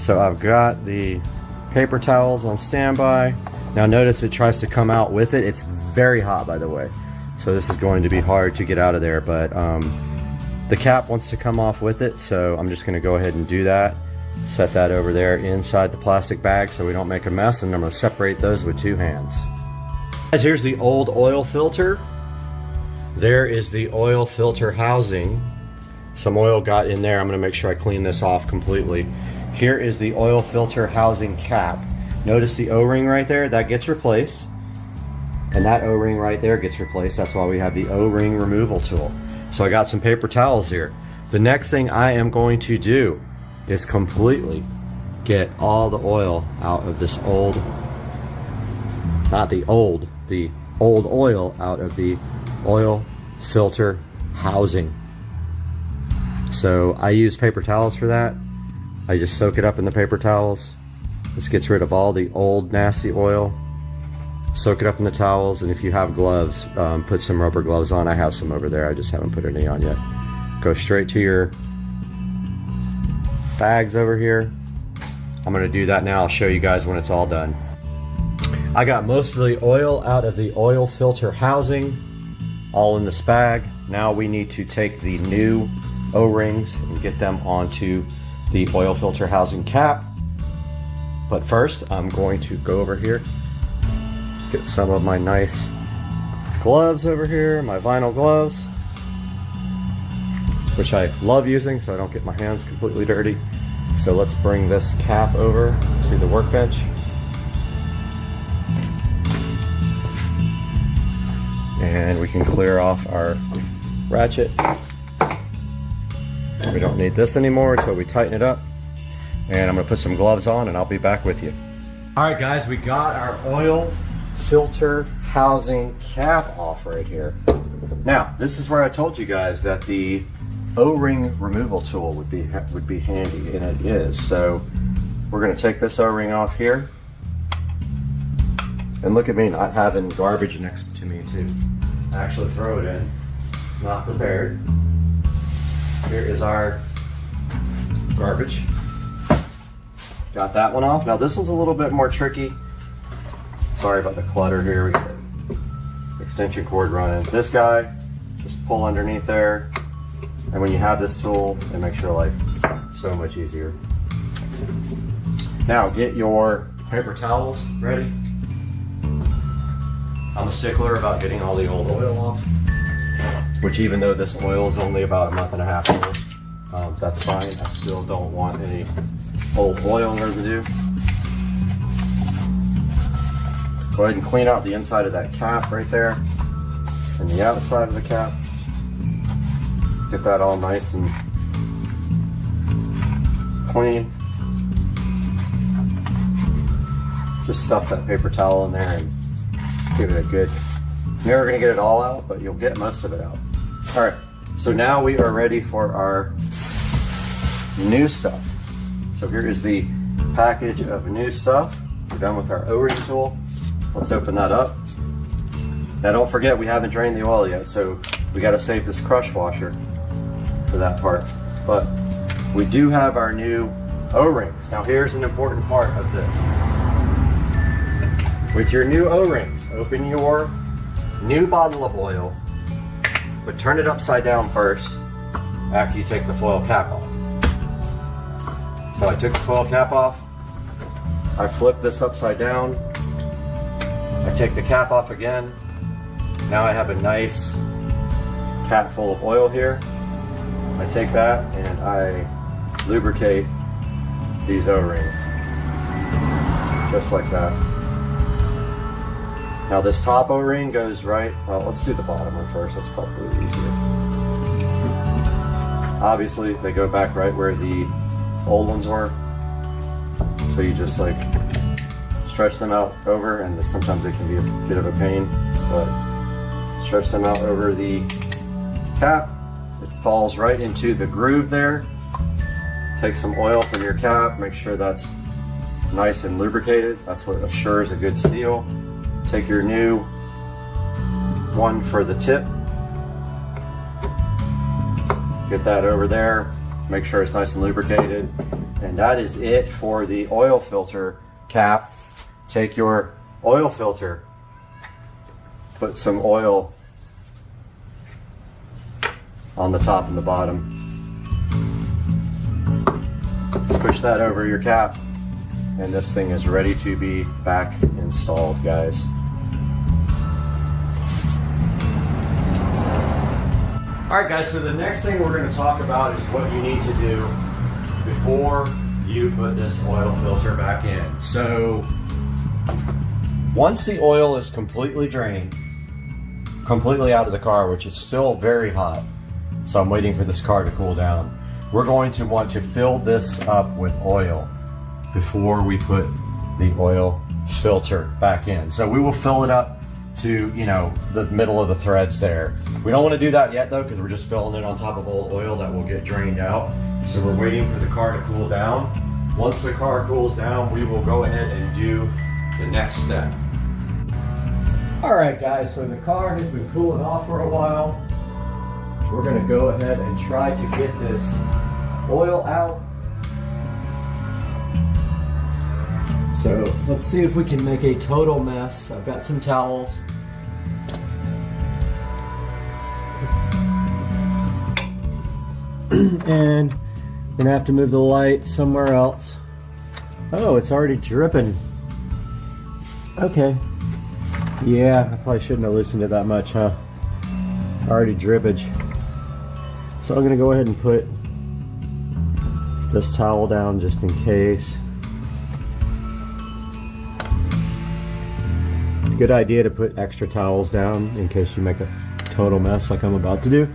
Speaker 11: So I've got the paper towels on standby. Now notice it tries to come out with it. It's very hot, by the way. So this is going to be hard to get out of there, but the cap wants to come off with it. So I'm just gonna go ahead and do that. Set that over there inside the plastic bag so we don't make a mess, and I'm gonna separate those with 2 hands. Guys, here's the old oil filter. There is the oil filter housing. Some oil got in there. I'm gonna make sure I clean this off completely. Here is the oil filter housing cap. Notice the O-ring right there, that gets replaced. And that O-ring right there gets replaced. That's why we have the O-ring removal tool. So I got some paper towels here. The next thing I am going to do is completely get all the oil out of this old, the old oil out of the oil filter housing. So I use paper towels for that. I just soak it up in the paper towels. This gets rid of all the old nasty oil. Soak it up in the towels, and if you have gloves, put some rubber gloves on. I have some over there, I just haven't put any on yet. Go straight to your bags over here. I'm gonna do that now. I'll show you guys when it's all done. I got most of the oil out of the oil filter housing, all in this bag. Now we need to take the new O-rings and get them onto the oil filter housing cap. But first, I'm going to go over here, get some of my nice gloves over here, my vinyl gloves, which I love using so I don't get my hands completely dirty. So let's bring this cap over to the workbench. And we can clear off our ratchet. We don't need this anymore until we tighten it up. And I'm gonna put some gloves on and I'll be back with you. All right guys, we got our oil filter housing cap off right here. Now, this is where I told you guys that the O-ring removal tool would be handy, and it is. So we're gonna take this O-ring off here. And look at me not having garbage next to me to actually throw it in. Not prepared. Here is our garbage. Got that one off. Now this one's a little bit more tricky. Sorry about the clutter here. We got the extension cord running. This guy, just pull underneath there. And when you have this tool, it makes your life so much easier. Now get your paper towels ready. I'm a stickler about getting all the old oil off, which even though this oil is only about 1.5 months old, that's fine. I still don't want any old oil residue. Go ahead and clean out the inside of that cap right there and the outside of the cap. Get that all nice and clean. Just stuff that paper towel in there and give it a good, never gonna get it all out, but you'll get most of it out. All right, so now we are ready for our new stuff. So here is the package of new stuff. We're done with our O-ring tool. Let's open that up. Now don't forget, we haven't drained the oil yet, so we gotta save this crush washer for that part. But we do have our new O-rings. Now here's an important part of this. With your new O-rings, open your new bottle of oil, but turn it upside down first after you take the foil cap off. So I took the foil cap off, I flip this upside down, I take the cap off again. Now I have a nice cap full of oil here. I take that and I lubricate these O-rings, just like that. Now this top O-ring goes right, well, let's do the bottom one first, that's probably easier. Obviously they go back right where the old ones were. So you just like stretch them out over, and sometimes they can be a bit of a pain, but stretch them out over the cap. It falls right into the groove there. Take some oil from your cap, make sure that's nice and lubricated. That's what assures a good seal. Take your new one for the tip. Get that over there. make sure it's nice and lubricated. And that is it for the oil filter cap. Take your oil filter, put some oil on the top and the bottom. Push that over your cap, and this thing is ready to be back installed, guys. Alright guys, so the next thing we're going to talk about is what you need to do before you put this oil filter back in. So once the oil is completely drained, completely out of the car, which is still very hot, so I'm waiting for this car to cool down, we're going to want to fill this up with oil before we put the oil filter back in. So we will fill it up to, you know, the middle of the threads there. We don't want to do that yet though, because we're just filling it on top of old oil that will get drained out. So we're waiting for the car to cool down. Once the car cools down, we will go ahead and do the next step. Alright guys, so the car has been cooling off for a while. We're going to go ahead and try to get this oil out. So let's see if we can make a total mess. I've got some towels. And we're gonna have to move the light somewhere else. Oh, it's already dripping. Okay. Yeah, I probably shouldn't have loosened it that much, huh? Already drippage. So I'm gonna go ahead and put this towel down just in case. It's a good idea to put extra towels down in case you make a total mess like I'm about to do.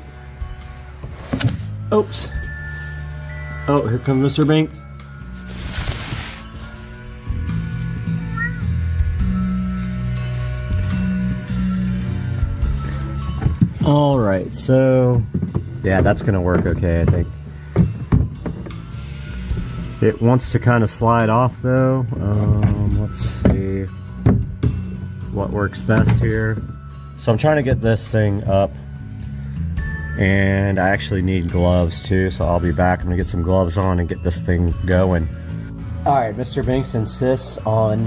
Speaker 11: Oops. Oh, here comes Mr. Banks. All right, so yeah, that's gonna work okay, I think. It wants to kind of slide off though. Let's see what works best here. So I'm trying to get this thing up, and I actually need gloves too, so I'll be back. I'm gonna get some gloves on and get this thing going. All right, Mr. Banks insists on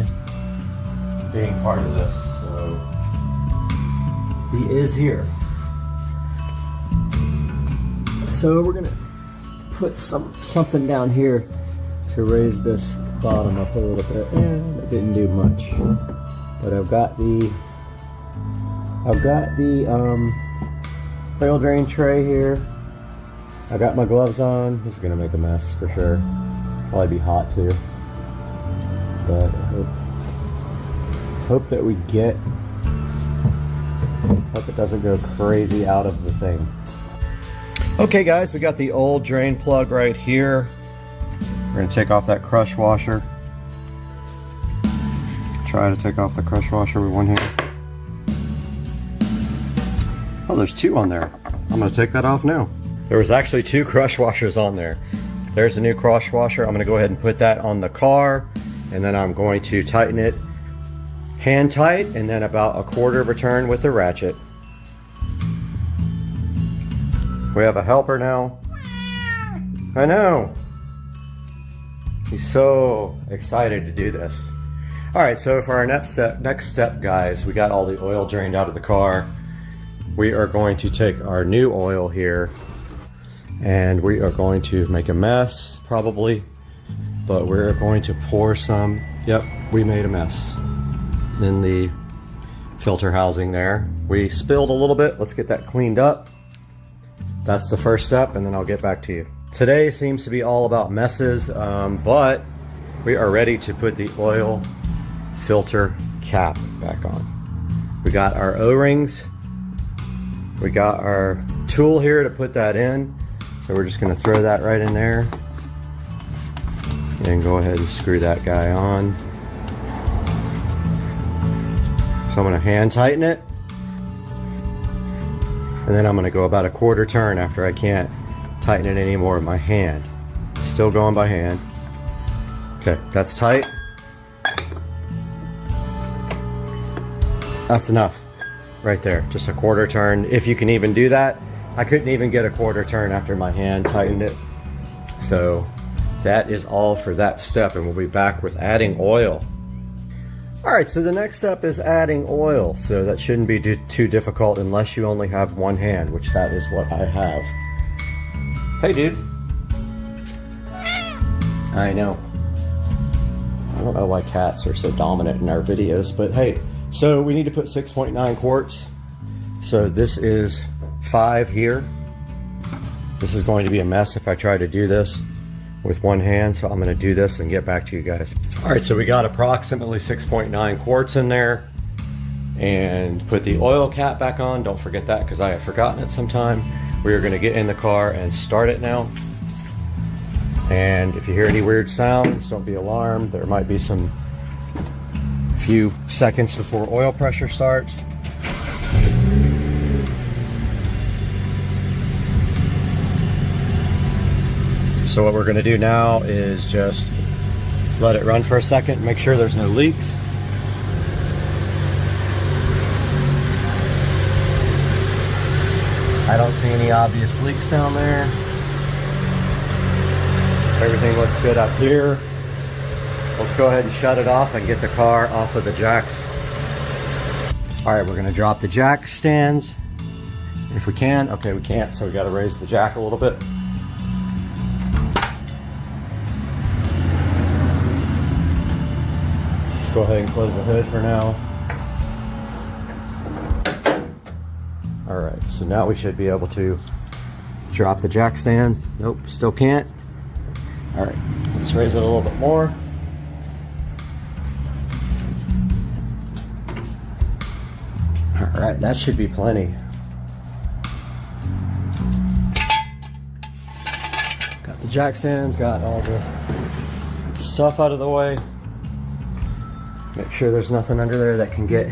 Speaker 11: being part of this, so he is here. So we're gonna put something down here to raise this bottom up a little bit, and it didn't do much. But I've got the oil drain tray here. I got my gloves on. This is gonna make a mess for sure. Probably be hot too. But I hope that we get. Hope it doesn't go crazy out of the thing. Okay guys, we got the old drain plug right here. We're gonna take off that crush washer. Try to take off the crush washer with one hand. Oh, there's two on there. I'm gonna take that off now. There was actually two crush washers on there. There's a new crush washer. I'm gonna go ahead and put that on the car, and then I'm going to tighten it hand tight, and then about a quarter of a turn with the ratchet. We have a helper now. I know. He's so excited to do this. All right, so for our next step, guys, we got all the oil drained out of the car. We are going to take our new oil here, and we are going to make a mess, probably, but we're going to pour some. Yep, we made a mess in the filter housing there. We spilled a little bit. Let's get that cleaned up. That's the first step, and then I'll get back to you. Today seems to be all about messes, but we are ready to put the oil filter cap back on. We got our O-rings. We got our tool here to put that in. So we're just gonna throw that right in there and go ahead and screw that guy on. So I'm gonna hand tighten it. And then I'm gonna go about a quarter turn after I can't tighten it anymore with my hand. Still going by hand. Okay, that's tight. That's enough right there. Just a quarter turn, if you can even do that. I couldn't even get a quarter turn after my hand tightened it. So that is all for that step, and we'll be back with adding oil. All right, so the next step is adding oil. So that shouldn't be too difficult unless you only have one hand, which that is what I have. Hey, dude. I know. I don't know why cats are so dominant in our videos, but hey, so we need to put 6.9 quarts. So this is 5 here. This is going to be a mess if I try to do this with one hand, so I'm going to do this and get back to you guys. All right, so we got approximately 6.9 quarts in there, and put the oil cap back on. Don't forget that, because I have forgotten it sometime. We are going to get in the car and start it now. And if you hear any weird sounds, don't be alarmed. There might be some few seconds before oil pressure starts. So what we're going to do now is just let it run for a second, make sure there's no leaks. I don't see any obvious leaks down there. Everything looks good up here. Let's go ahead and shut it off and get the car off of the jacks. All right, we're going to drop the jack stands if we can. Okay, we can't, so we got to raise the jack a little bit. Go ahead and close the hood for now. All right, so now we should be able to drop the jack stands. Nope, still can't. All right, let's raise it a little bit more. All right, that should be plenty. Got the jack stands, got all the stuff out of the way. Make sure there's nothing under there that can get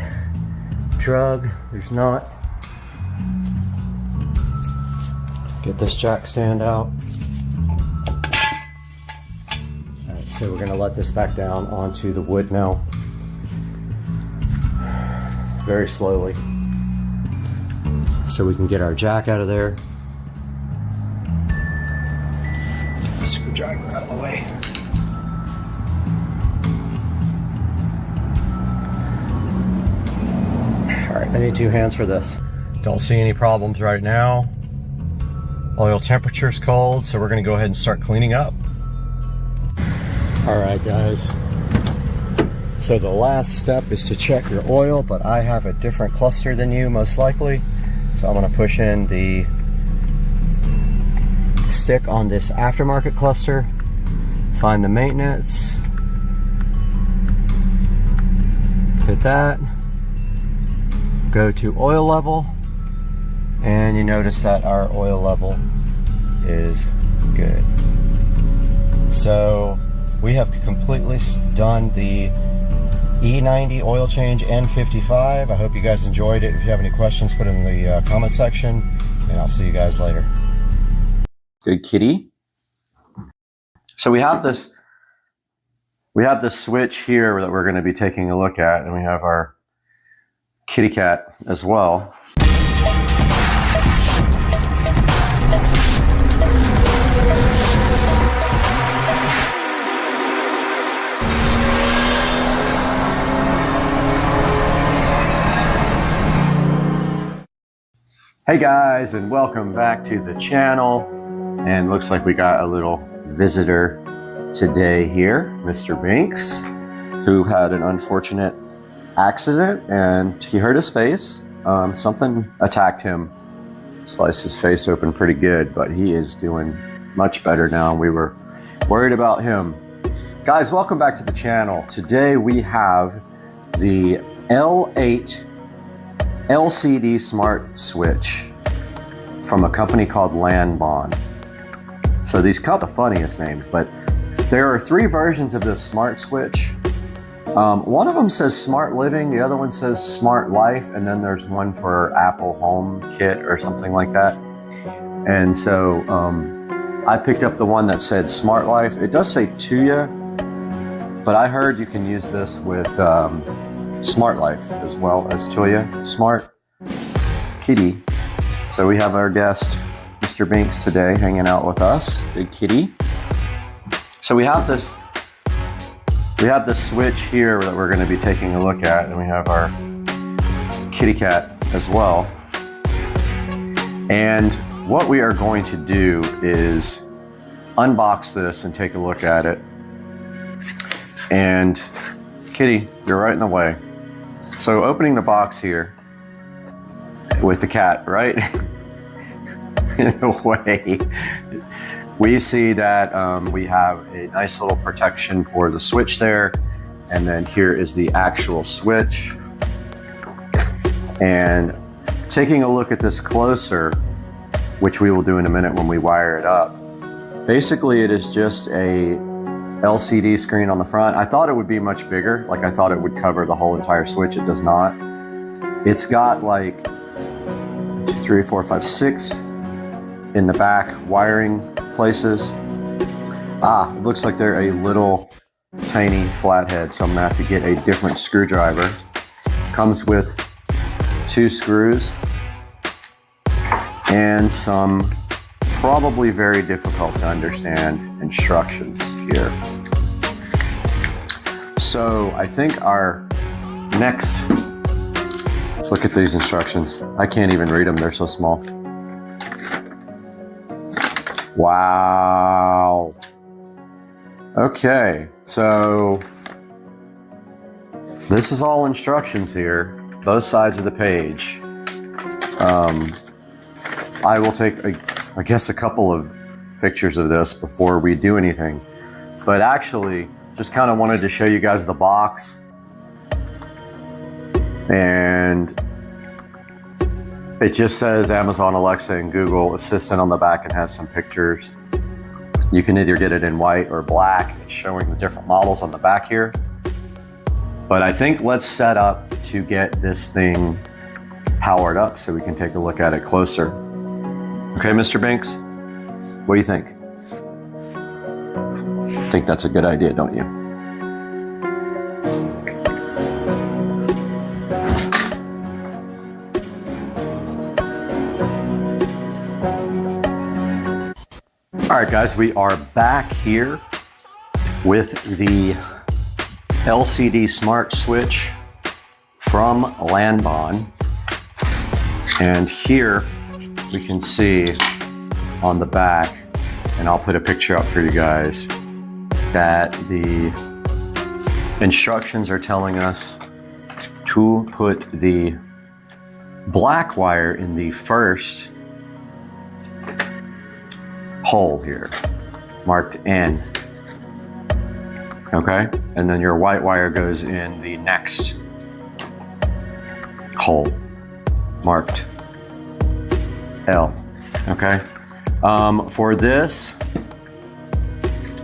Speaker 11: drug. There's not. Get this jack stand out. All right, so we're gonna let this back down onto the wood now. Very slowly. So we can get our jack out of there. Get the screwdriver out of the way. I need 2 hands for this. Don't see any problems right now. Oil temperature's cold, so we're gonna go ahead and start cleaning up. All right, guys. So the last step is to check your oil, but I have a different cluster than you, most likely. So I'm gonna push in the stick on this aftermarket cluster, find the maintenance, hit that. Go to oil level, and you notice that our oil level is good. So we have completely done the E90 oil change N55. I hope you guys enjoyed it. If you have any questions, put it in the comment section, and I'll see you guys later. Good kitty. So we have this switch here that we're going to be taking a look at, and we have our kitty cat as well. Hey guys, and welcome back to the channel. And looks like we got a little visitor today here, Mr. Binks, who had an unfortunate accident and he hurt his face. Something attacked him, sliced his face open pretty good, but he is doing much better now. We were worried about him. Guys, welcome back to the channel. Today we have the L8 LCD smart switch from a company called Lanbon. So these got the funniest names, but there are 3 versions of this smart switch. One of them says Smart Living, the other one says Smart Life, and then there's one for Apple Home Kit or something like that. And so I picked up the one that said Smart Life. It does say Tuya, but I heard you can use this with Smart Life as well as Tuya. Smart Kitty. So we have our guest, Mr. Binks, today hanging out with us. Big kitty. So we have this switch here that we're going to be taking a look at, and we have our kitty cat as well. And what we are going to do is unbox this and take a look at it. And Kitty, you're right in the way. So opening the box here with the cat right in the way, we see that we have a nice little protection for the switch there. And then here is the actual switch. And taking a look at this closer, which we will do in a minute when we wire it up, basically it is just a LCD screen on the front. I thought it would be much bigger. Like I thought it would cover the whole entire switch. It does not. It's got like 1, 2, 3, 4, 5, 6 in the back wiring places. It looks like they're a little tiny flathead, so I'm gonna have to get a different screwdriver. Comes with 2 screws and some probably very difficult to understand instructions here. So I think our next, look at these instructions. I can't even read them, they're so small. Wow. Okay, so this is all instructions here, both sides of the page. I will take I guess a couple of pictures of this before we do anything. But actually, just kind of wanted to show you guys the box. And it just says Amazon Alexa and Google Assistant on the back and has some pictures. You can either get it in white or black. It's showing the different models on the back here. But I think let's set up to get this thing powered up so we can take a look at it closer. Okay, Mr. Banks, what do you think? I think that's a good idea, don't you? All right, guys, we are back here with the LCD Smart Switch from Lanbon. And here we can see on the back, and I'll put a picture up for you guys, that the instructions are telling us to put the black wire in the first hole here, marked N. Okay, and then your white wire goes in the next hole, marked L. Okay, for this,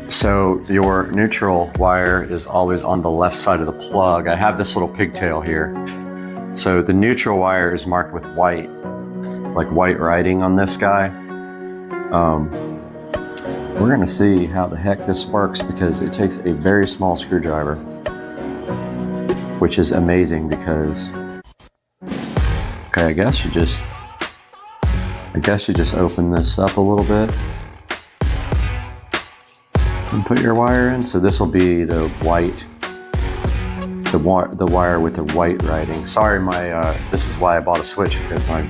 Speaker 11: so your neutral wire is always on the left side of the plug. I have this little pigtail here. So the neutral wire is marked with white, like white writing on this guy. We're gonna see how the heck this works because it takes a very small screwdriver, which is amazing because, okay, I guess you just open this up a little bit and put your wire in. So this will be the white, the wire with the white writing. Sorry, this is why I bought a switch, because my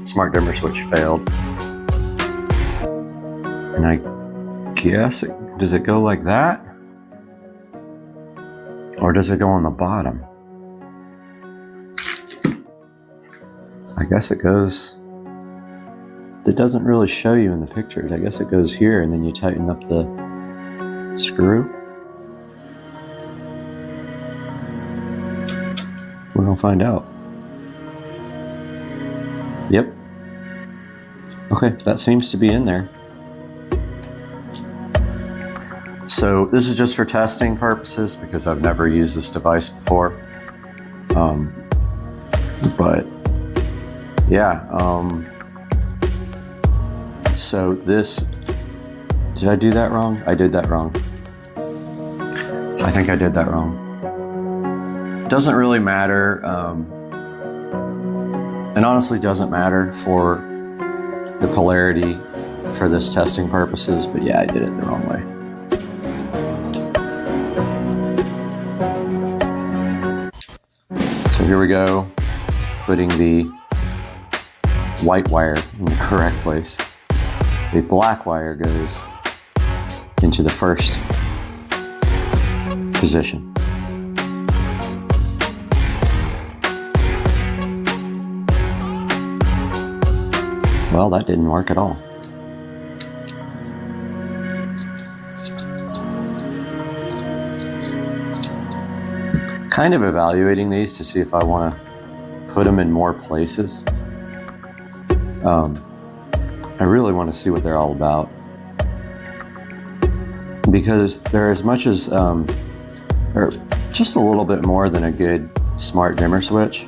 Speaker 11: smart dimmer switch failed. And I guess, does it go like that? Or does it go on the bottom? I guess it goes, it doesn't really show you in the pictures. I guess it goes here and then you tighten up the screw. We're gonna find out. Yep. Okay, that seems to be in there. So this is just for testing purposes because I've never used this device before. But yeah, so this, did I do that wrong? I did that wrong. I think I did that wrong. Doesn't really matter, and honestly doesn't matter for the polarity for this testing purposes, but yeah, I did it the wrong way. here we go, putting the white wire in the correct place. The black wire goes into the first position. Well, that didn't work at all. Kind of evaluating these to see if I want to put them in more places. I really want to see what they're all about, because they're as much as, or just a little bit more than a good smart dimmer switch.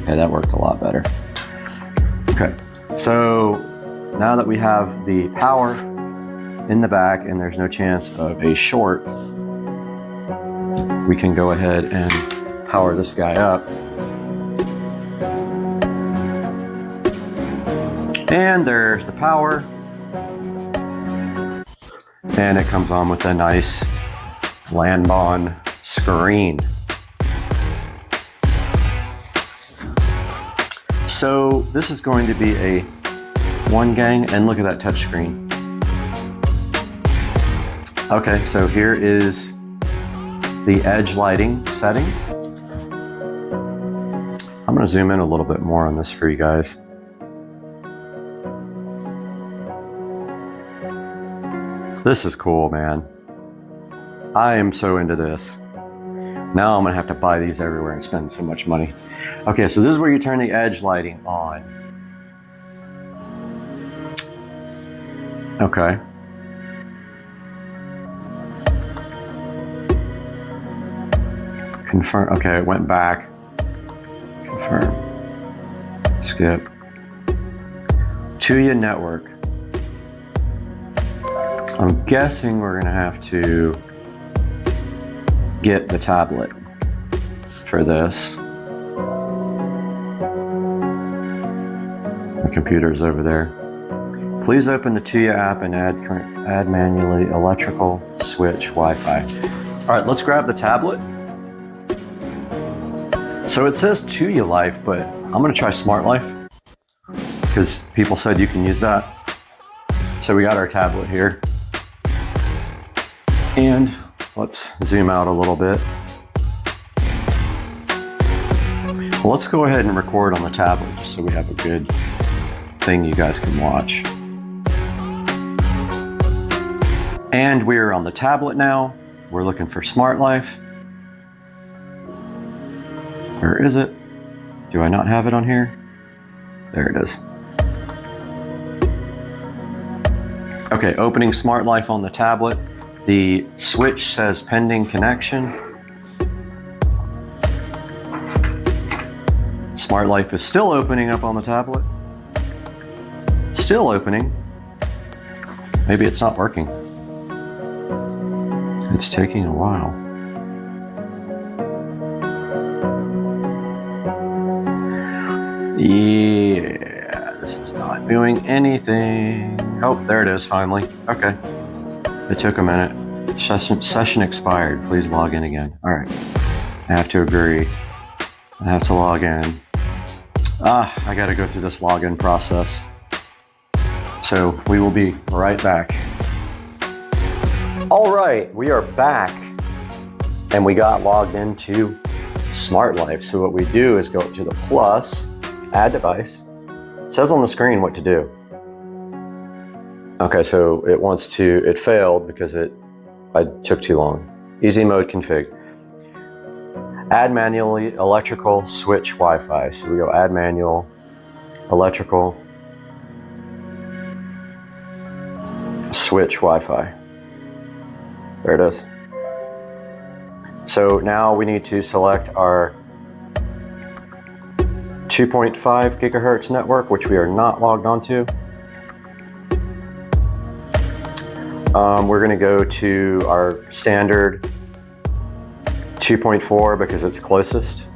Speaker 11: Okay, that worked a lot better. Okay, so now that we have the power in the back and there's no chance of a short, we can go ahead and power this guy up. And there's the power. And it comes on with a nice Lanbon screen. So this is going to be a one gang, and look at that touch screen. Okay, so here is the edge lighting setting. I'm gonna zoom in a little bit more on this for you guys. This is cool, man. I am so into this. Now I'm gonna have to buy these everywhere and spend so much money. Okay, so this is where you turn the edge lighting on. Okay. Confirm, okay, it went back. Confirm. Skip. Tuya network. I'm guessing we're gonna have to get the tablet for this. The computer's over there. Please open the Tuya app and add manually electrical switch Wi-Fi. All right, let's grab the tablet. So it says Tuya Life, but I'm gonna try Smart Life because people said you can use that. So we got our tablet here. And let's zoom out a little bit. Well, let's go ahead and record on the tablet just so we have a good thing you guys can watch. And we're on the tablet now. We're looking for Smart Life. Where is it? Do I not have it on here? There it is. Okay, opening Smart Life on the tablet. The switch says pending connection. Smart Life is still opening up on the tablet. Still opening. Maybe it's not working. It's taking a while. Yeah, this is not doing anything. Oh, there it is finally. Okay. It took a minute. Session expired. Please log in again. All right. I have to agree. I have to log in. I got to go through this login process. So we will be right back. All right, we are back, and we got logged into Smart Life. So what we do is go up to the plus, add device. It says on the screen what to do. Okay, so it failed because I took too long. Easy mode config. Add manually electrical switch Wi-Fi. So we go add manual, electrical, switch Wi-Fi. There it is. So now we need to select our 2.5 gigahertz network, which we are not logged onto. We're going to go to our standard 2.4 because it's closest.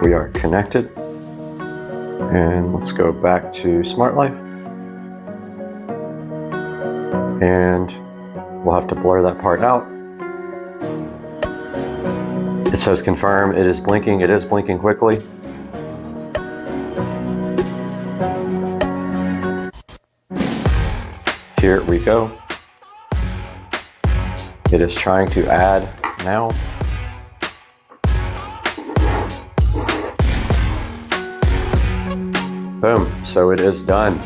Speaker 11: We are connected. And let's go back to Smart Life. And we'll have to blur that part out. It says confirm. It is blinking. It is blinking quickly. Here we go. It is trying to add now. Boom. So it is done.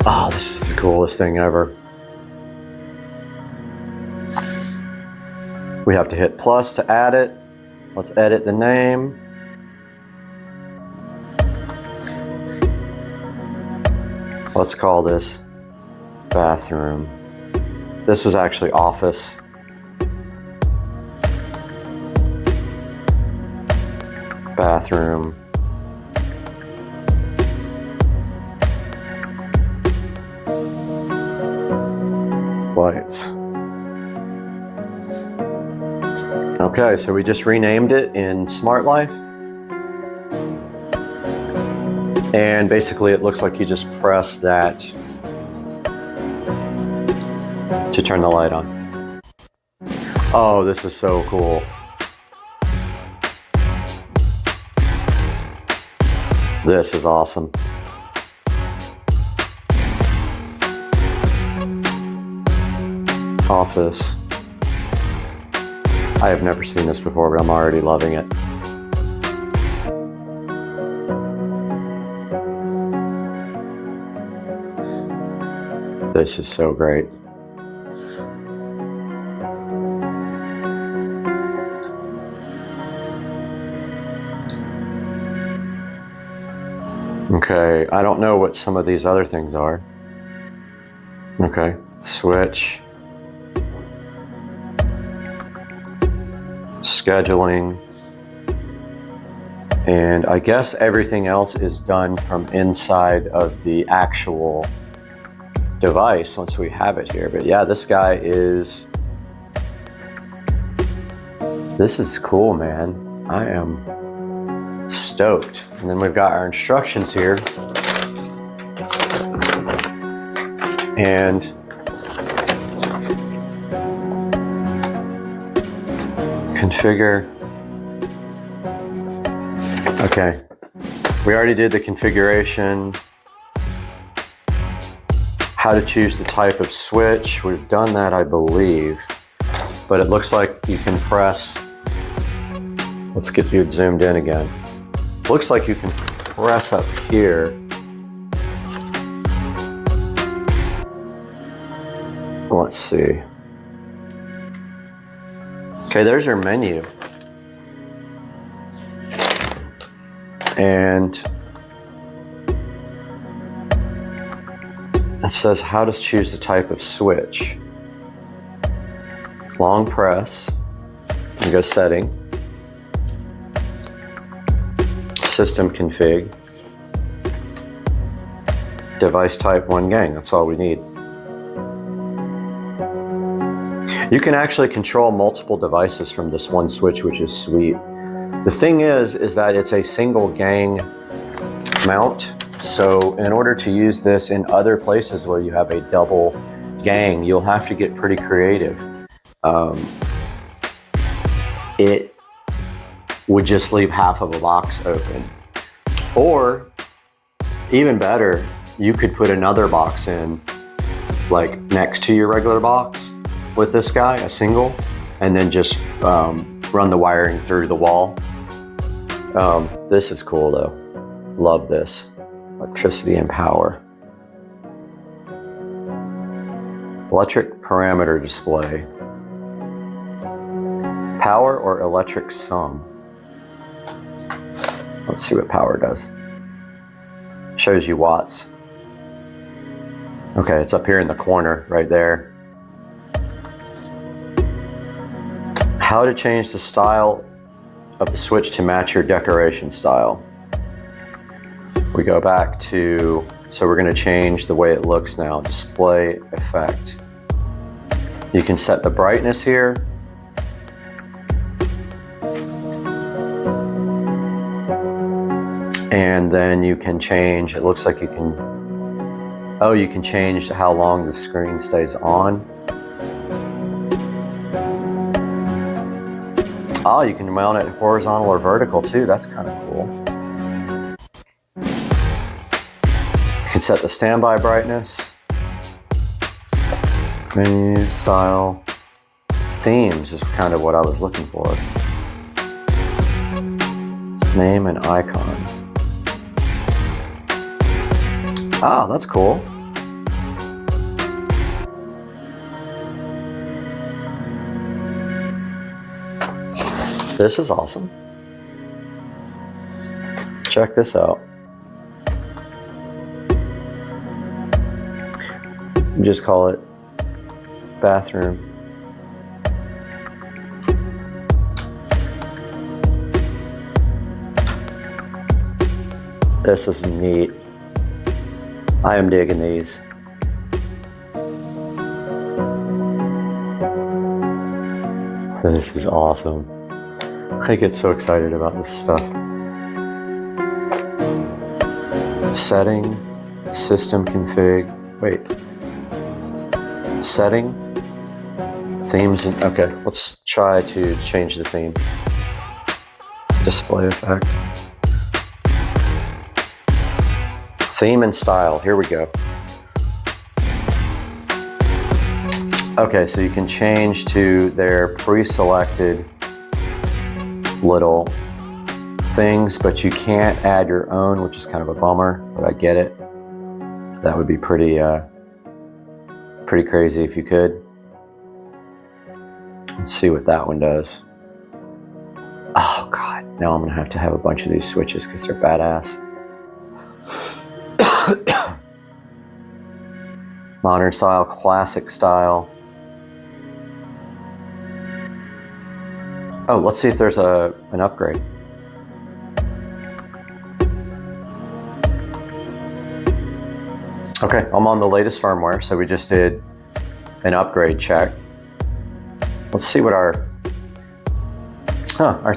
Speaker 11: Oh, this is the coolest thing ever. We have to hit plus to add it. Let's edit the name. Let's call this bathroom. This is actually office. Bathroom. Lights. Okay, so we just renamed it in Smart Life. And basically it looks like you just press that to turn the light on. Oh, this is so cool. This is awesome. Office. I have never seen this before, but I'm already loving it. This is so great. Okay, I don't know what some of these other things are. Okay, switch. Scheduling. And I guess everything else is done from inside of the actual device once we have it here. But yeah, this guy is, this is cool, man. I am stoked. And then we've got our instructions here. And configure. Okay, we already did the configuration. How to choose the type of switch. We've done that, I believe. But it looks like you can press, let's get you zoomed in again. Looks like you can press up here. Let's see. Okay, there's your menu. And it says how to choose the type of switch. Long press, you go setting, system config, device type 1 gang, that's all we need. You can actually control multiple devices from this one switch, which is sweet. The thing is that it's a single gang mount. So in order to use this in other places where you have a double gang, you'll have to get pretty creative. It would just leave half of a box open. Or even better, you could put another box in, like next to your regular box with this guy, a single, and then just run the wiring through the wall. This is cool though. Love this. Electricity and power. Electric parameter display. Power or electric sum. Let's see what power does. Shows you watts. Okay, it's up here in the corner right there. How to change the style of the switch to match your decoration style. We go back to, so we're going to change the way it looks now. Display effect. You can set the brightness here. And then you can change, it looks like you can, oh, you can change how long the screen stays on. Oh, you can mount it horizontal or vertical too. That's kind of cool. You can set the standby brightness, menu, style, themes is kind of what I was looking for. Name and icon. Ah, that's cool. This is awesome. Check this out. Just call it bathroom. This is neat. I am digging these. This is awesome. I get so excited about this stuff. Setting, system config, wait. Setting, themes, and okay, let's try to change the theme. Display effect. Theme and style, here we go. Okay, so you can change to their pre-selected little things, but you can't add your own, which is kind of a bummer, but I get it. That would be pretty crazy if you could. Let's see what that one does. Oh God, now I'm gonna have to have a bunch of these switches because they're badass. Modern style, classic style. Oh, let's see if there's an upgrade. Okay, I'm on the latest firmware, so we just did an upgrade check. Let's see what our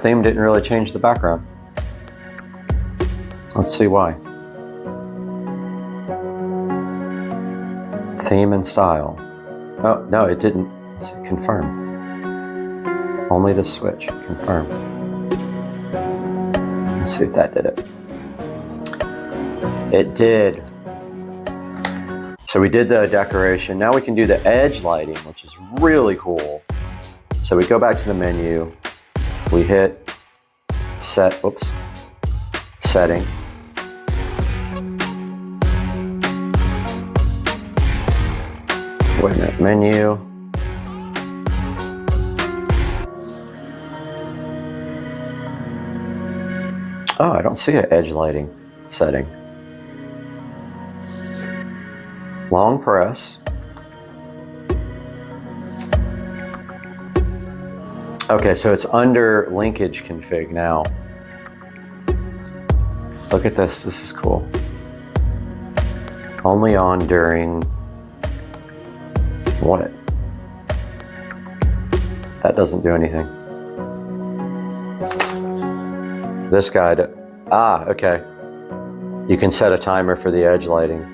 Speaker 11: theme didn't really change the background. Let's see why. Theme and style. Oh, no, it didn't. Let's see, confirm. Only the switch. Confirm. Let's see if that did it. It did. So we did the decoration. Now we can do the edge lighting, which is really cool. So we go back to the menu. We hit set, oops, setting. Wait a minute, menu. Oh, I don't see an edge lighting setting. Long press. Okay, so it's under linkage config now. Look at this, this is cool. Only on during what? That doesn't do anything. This guy, okay. You can set a timer for the edge lighting.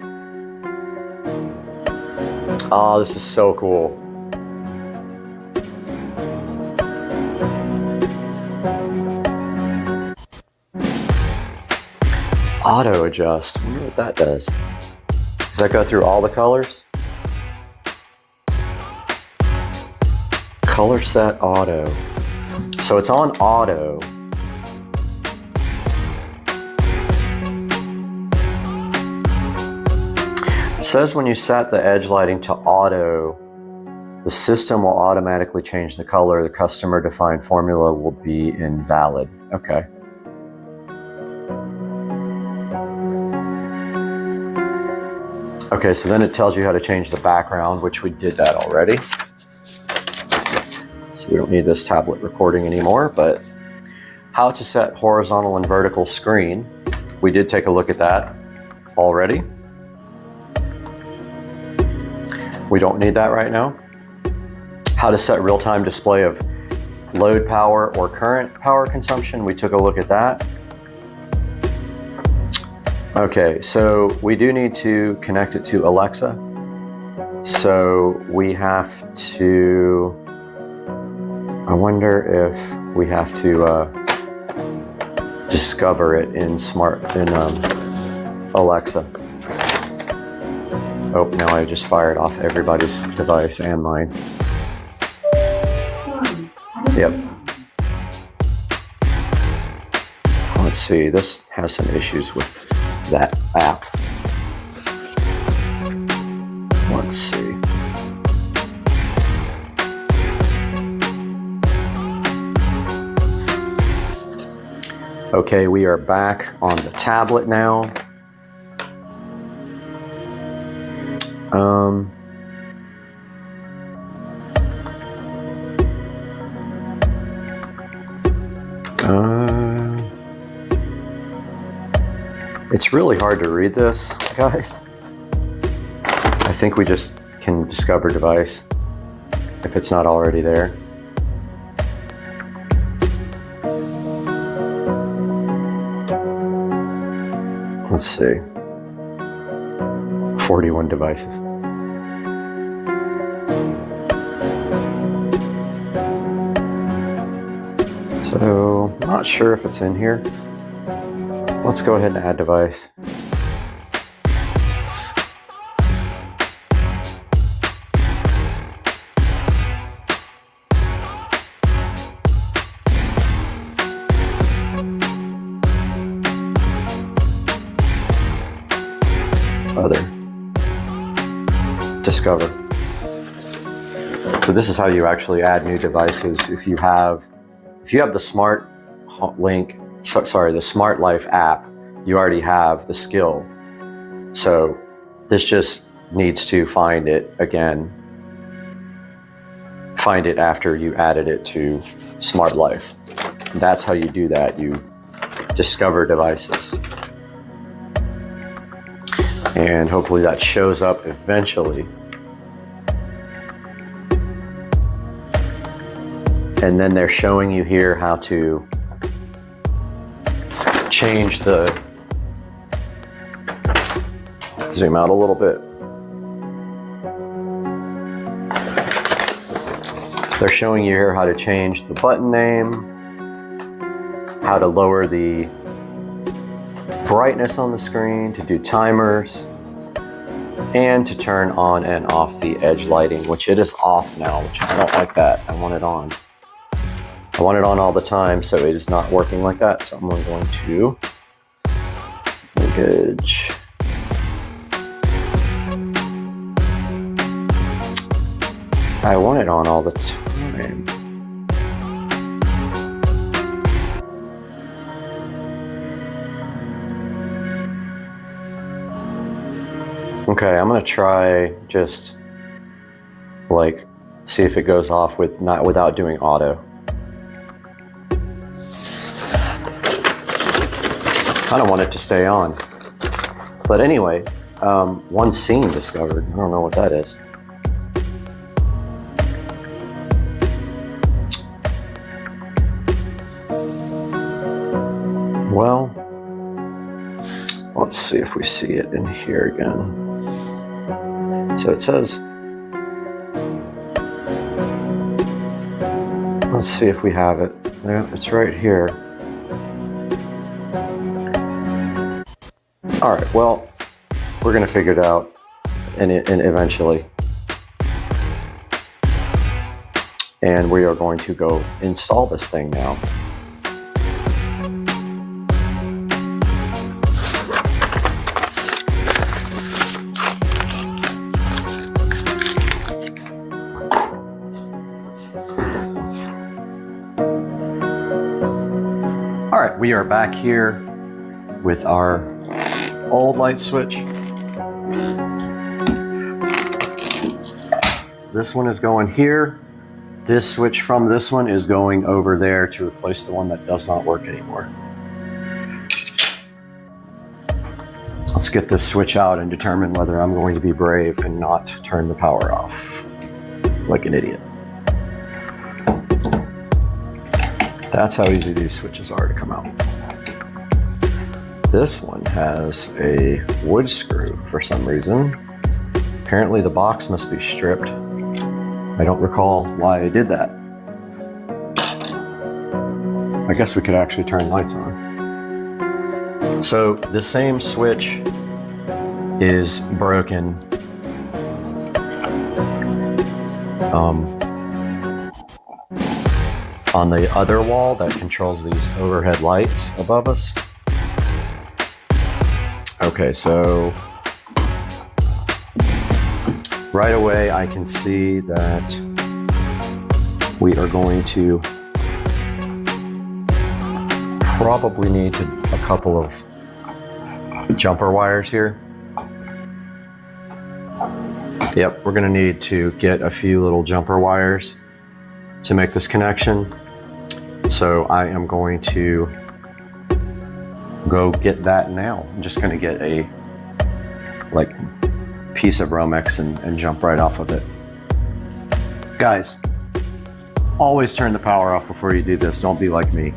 Speaker 11: Oh, this is so cool. Auto adjust, I wonder what that does. Does that go through all the colors? Color set auto. So it's on auto. It says when you set the edge lighting to auto, the system will automatically change the color. The customer defined formula will be invalid. Okay. Okay, so then it tells you how to change the background, which we did that already. So we don't need this tablet recording anymore, but how to set horizontal and vertical screen. We did take a look at that already. We don't need that right now. How to set real-time display of load power or current power consumption. We took a look at that. Okay, so we do need to connect it to Alexa. So we have to, I wonder if we have to discover it in Alexa. Oh, now I just fired off everybody's device and mine. Yep. Let's see, this has some issues with that app. Let's see. Okay, we are back on the tablet now. It's really hard to read this, guys. I think we just can discover device if it's not already there. Let's see. 41 devices. So, I'm not sure if it's in here. Let's go ahead and add device. Other. Discover. So this is how you actually add new devices. If you have the Smart Link, the Smart Life app, you already have the skill. So this just needs to find it again. Find it after you added it to Smart Life. That's how you do that. You discover devices. And hopefully that shows up eventually. And then they're showing you here how to change the, zoom out a little bit. They're showing you here how to change the button name, how to lower the brightness on the screen, to do timers, and to turn on and off the edge lighting, which it is off now, which I don't like that. I want it on. I want it on all the time, so it is not working like that. So I'm going to engage. I want it on all the time. Okay, I'm gonna try just like see if it goes off without doing auto. I don't want it to stay on. But anyway, one scene discovered. I don't know what that is. Well, let's see if we see it in here again. So it says, let's see if we have it. Yeah, it's right here. All right, well, we're gonna figure it out and eventually. And we are going to go install this thing now. All right, we are back here with our old light switch. This one is going here. This switch from this one is going over there to replace the one that does not work anymore. Let's get this switch out and determine whether I'm going to be brave and not turn the power off like an idiot. That's how easy these switches are to come out. This one has a wood screw for some reason. Apparently the box must be stripped. I don't recall why I did that. I guess we could actually turn lights on. So the same switch is broken. On the other wall that controls these overhead lights above us. Okay, so right away I can see that we are going to probably need a couple of jumper wires here. Yep, we're going to need to get a few little jumper wires to make this connection. So I am going to go get that now. I'm just going to get a piece of Romex and jump right off of it. Guys, always turn the power off before you do this. Don't be like me.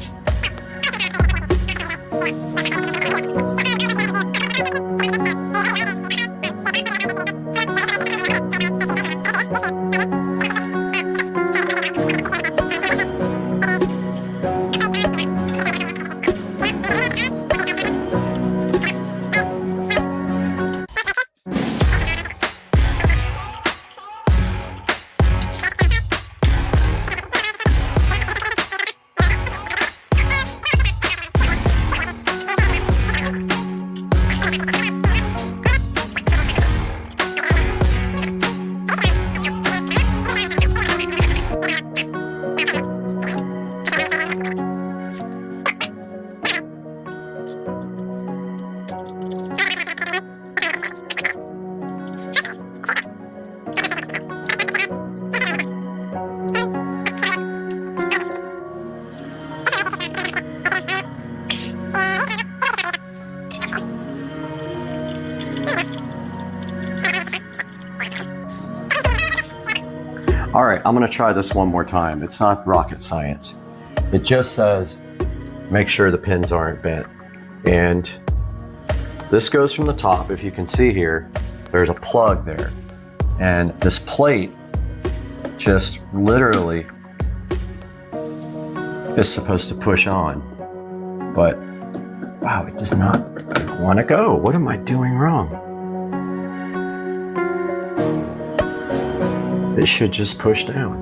Speaker 11: All right, I'm gonna try this one more time. It's not rocket science. It just says, make sure the pins aren't bent. And this goes from the top. If you can see here, there's a plug there. And this plate just literally is supposed to push on. But wow, it does not want to go. What am I doing wrong? It should just push down.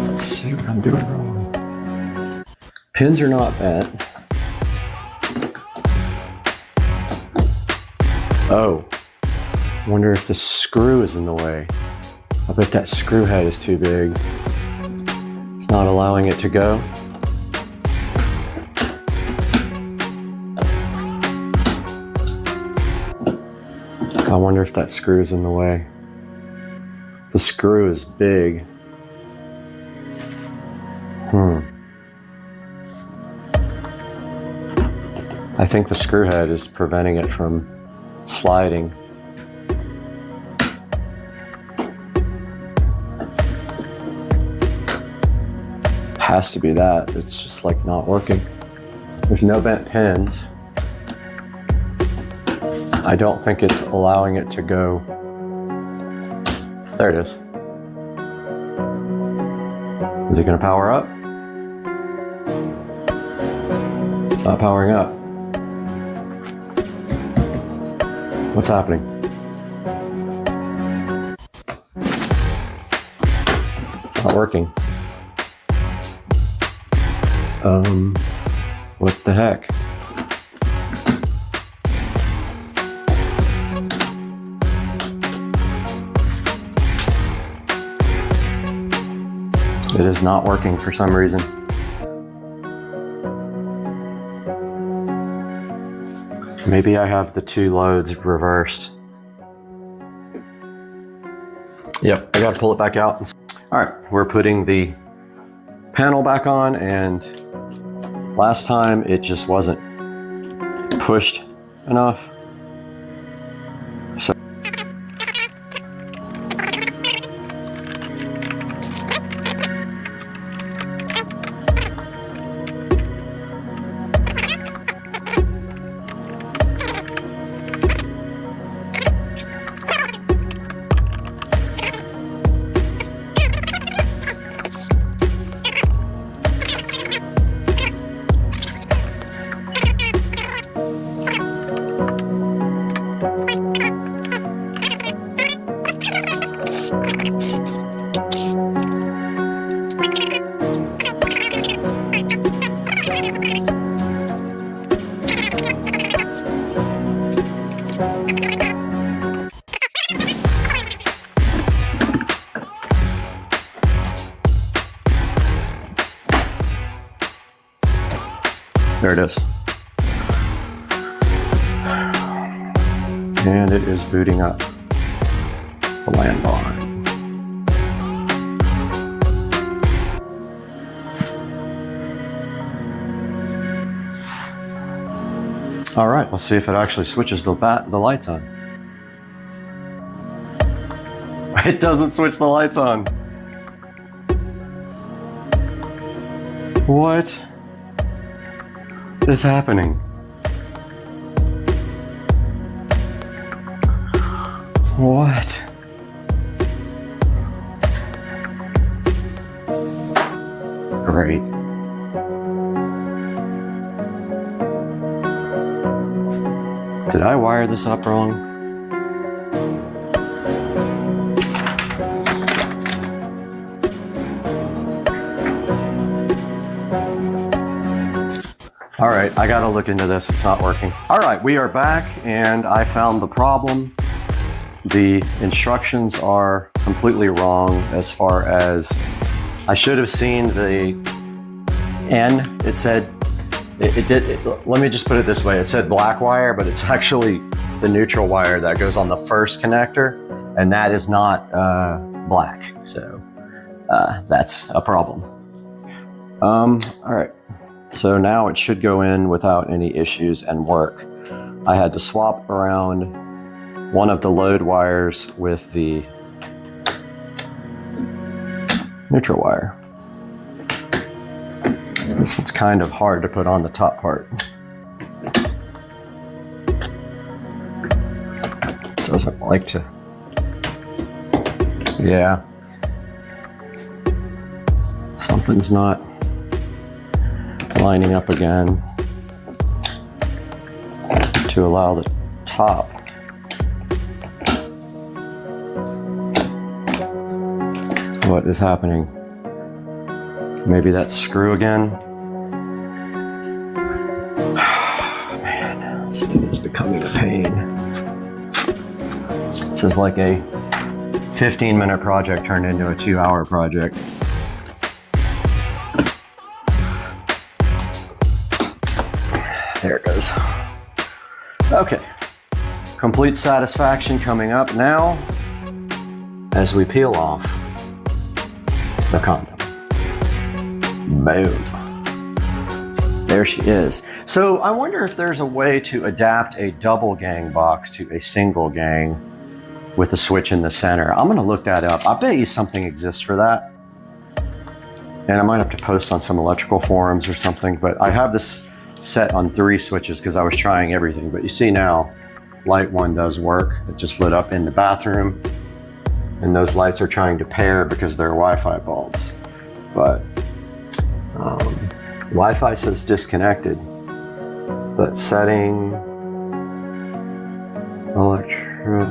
Speaker 11: Let's see what I'm doing wrong. Pins are not bent. Oh, wonder if the screw is in the way. I bet that screw head is too big. It's not allowing it to go. I wonder if that screw is in the way. The screw is big. I think the screw head is preventing it from sliding. Has to be that. It's just like not working. There's no bent pins. I don't think it's allowing it to go. There it is. Is it going to power up? It's not powering up. What's happening? It's not working. What the heck? It is not working for some reason. Maybe I have the two loads reversed. Yep, I gotta pull it back out. All right, we're putting the panel back on, and last time it just wasn't pushed enough. So There it is. And it is booting up the landline. All right, let's see if it actually switches the lights on. It doesn't switch the lights on. What is happening? What? Great. Did I wire this up wrong? All right, I gotta look into this. It's not working. All right, we are back and I found the problem. The instructions are completely wrong as far as I should have seen the N. It said, let me just put it this way. It said black wire, but it's actually the neutral wire that goes on the first connector, and that is not black. So that's a problem. All right. So now it should go in without any issues and work. I had to swap around one of the load wires with the neutral wire. This one's kind of hard to put on the top part. Doesn't like to. Yeah. Something's not lining up again to allow the top. What is happening? Maybe that screw again? Man, this thing is becoming a pain. This is like a 15-minute project turned into a 2-hour project. There it goes. Okay. Complete satisfaction coming up now as we peel off the condom. Boom. There she is. So I wonder if there's a way to adapt a double gang box to a single gang with a switch in the center. I'm gonna look that up. I bet you something exists for that. And I might have to post on some electrical forums or something, but I have this set on 3 switches because I was trying everything. But you see now, light 1 does work. It just lit up in the bathroom. And those lights are trying to pair because they're Wi-Fi bulbs. But Wi-Fi says disconnected. But setting,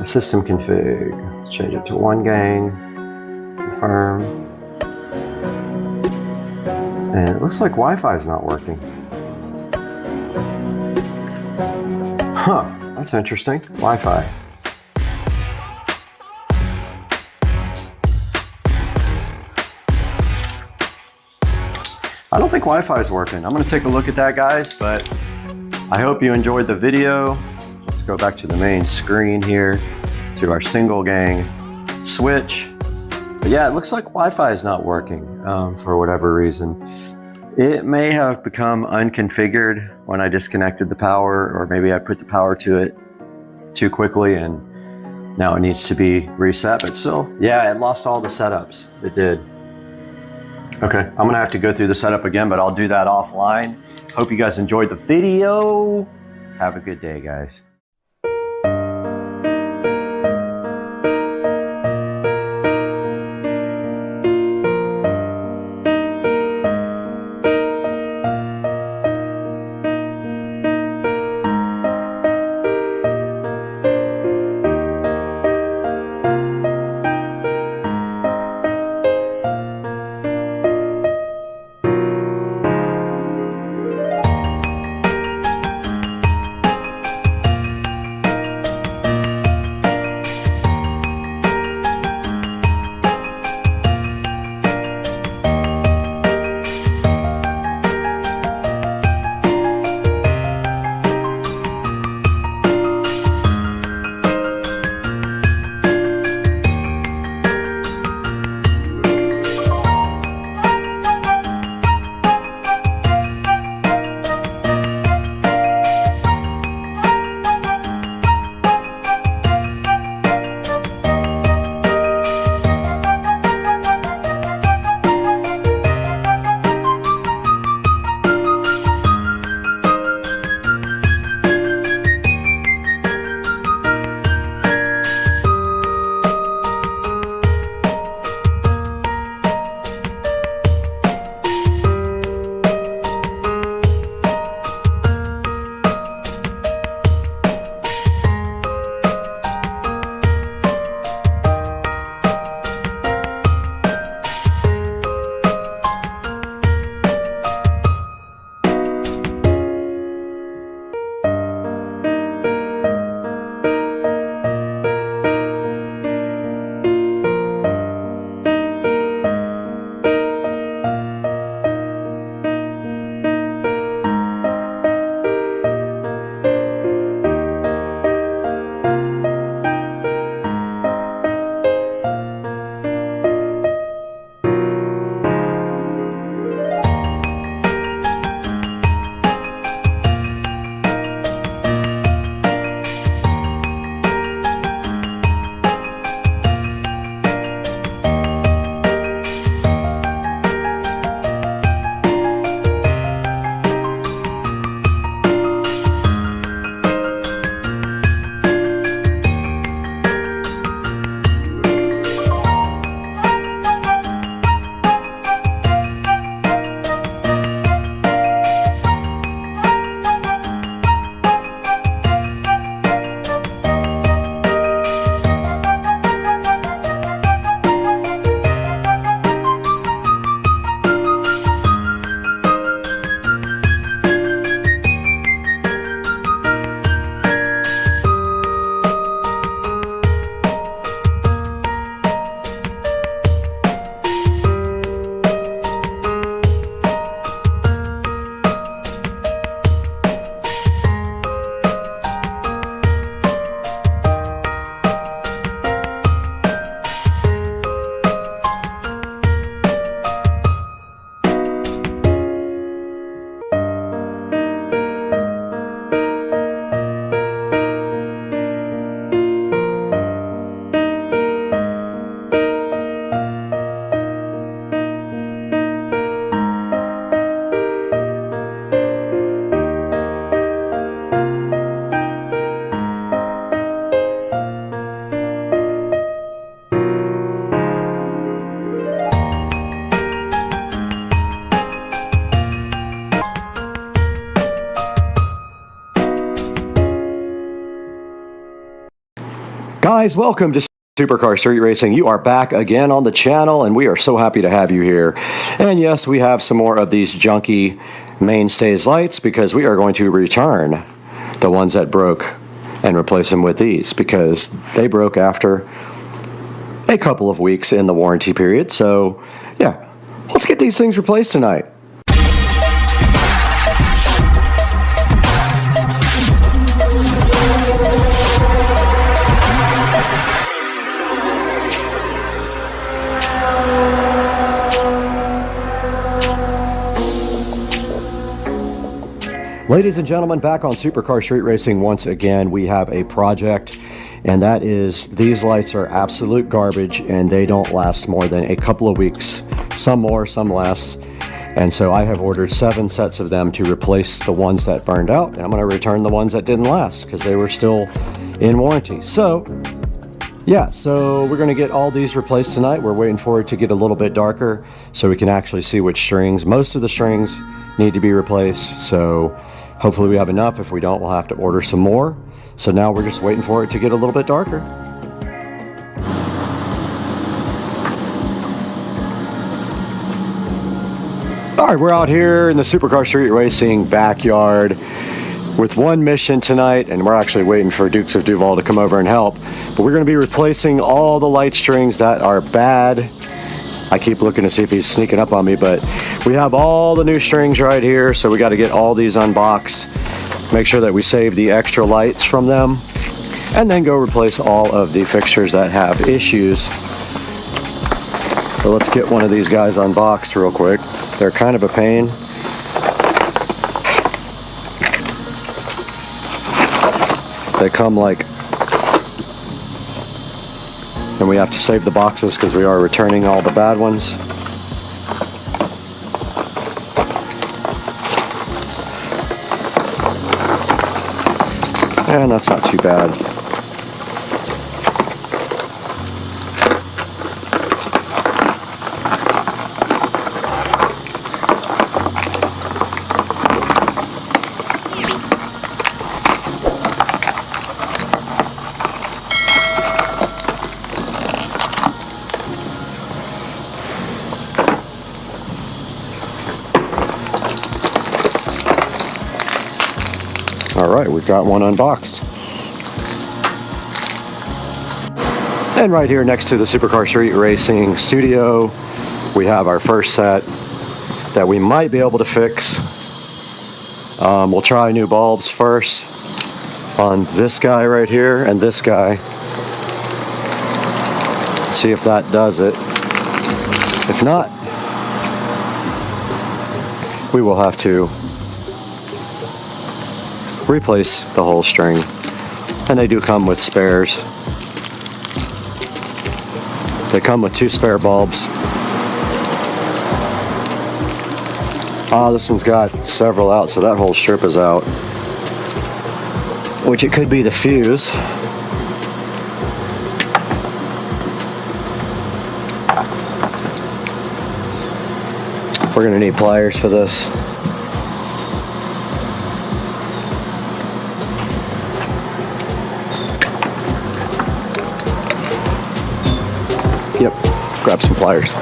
Speaker 11: system config. Let's change it to 1 gang. Confirm. And it looks like Wi-Fi is not working. Huh, that's interesting. Wi-Fi. I don't think Wi-Fi is working. I'm gonna take a look at that, guys, but I hope you enjoyed the video. Let's go back to the main screen here to our single gang switch. But yeah, it looks like Wi-Fi is not working for whatever reason. It may have become unconfigured when I disconnected the power, or maybe I put the power to it too quickly and now it needs to be reset. But still, yeah, it lost all the setups. It did. Okay, I'm gonna have to go through the setup again, but I'll do that offline. Hope you guys enjoyed the video. Have a good day, guys. Guys, welcome to Supercar Street Racing. You are back again on the channel, and we are so happy to have you here. And yes, we have some more of these junky mainstays lights because we are going to return the ones that broke and replace them with these because they broke after a couple of weeks in the warranty period. So yeah, let's get these things replaced tonight. Ladies and gentlemen, back on Supercar Street Racing once again, we have a project, and that is these lights are absolute garbage and they don't last more than a couple of weeks, some more, some less. And so I have ordered 7 sets of them to replace the ones that burned out, and I'm going to return the ones that didn't last because they were still in warranty. So yeah, so we're going to get all these replaced tonight. We're waiting for it to get a little bit darker so we can actually see which strings. Most of the strings need to be replaced, so hopefully we have enough. If we don't, we'll have to order some more. So now we're just waiting for it to get a little bit darker. All right, we're out here in the Supercar Street Racing backyard with one mission tonight, and we're actually waiting for Dukes of Duval to come over and help. But we're going to be replacing all the light strings that are bad. I keep looking to see if he's sneaking up on me, but we have all the new strings right here, so we got to get all these unboxed, make sure that we save the extra lights from them, and then go replace all of the fixtures that have issues. So let's get one of these guys unboxed real quick. They're kind of a pain. They come like, and we have to save the boxes because we are returning all the bad ones. And that's not too bad. Alright, we've got one unboxed. And right here next to the Supercar Street Racing studio, we have our first set that we might be able to fix. We'll try new bulbs first on this guy right here and this guy. See if that does it. If not, we will have to replace the whole string, and they do come with spares. They come with 2 spare bulbs. This one's got several out, so that whole strip is out, which it could be the fuse. We're gonna need pliers for this. Yep, grab some pliers.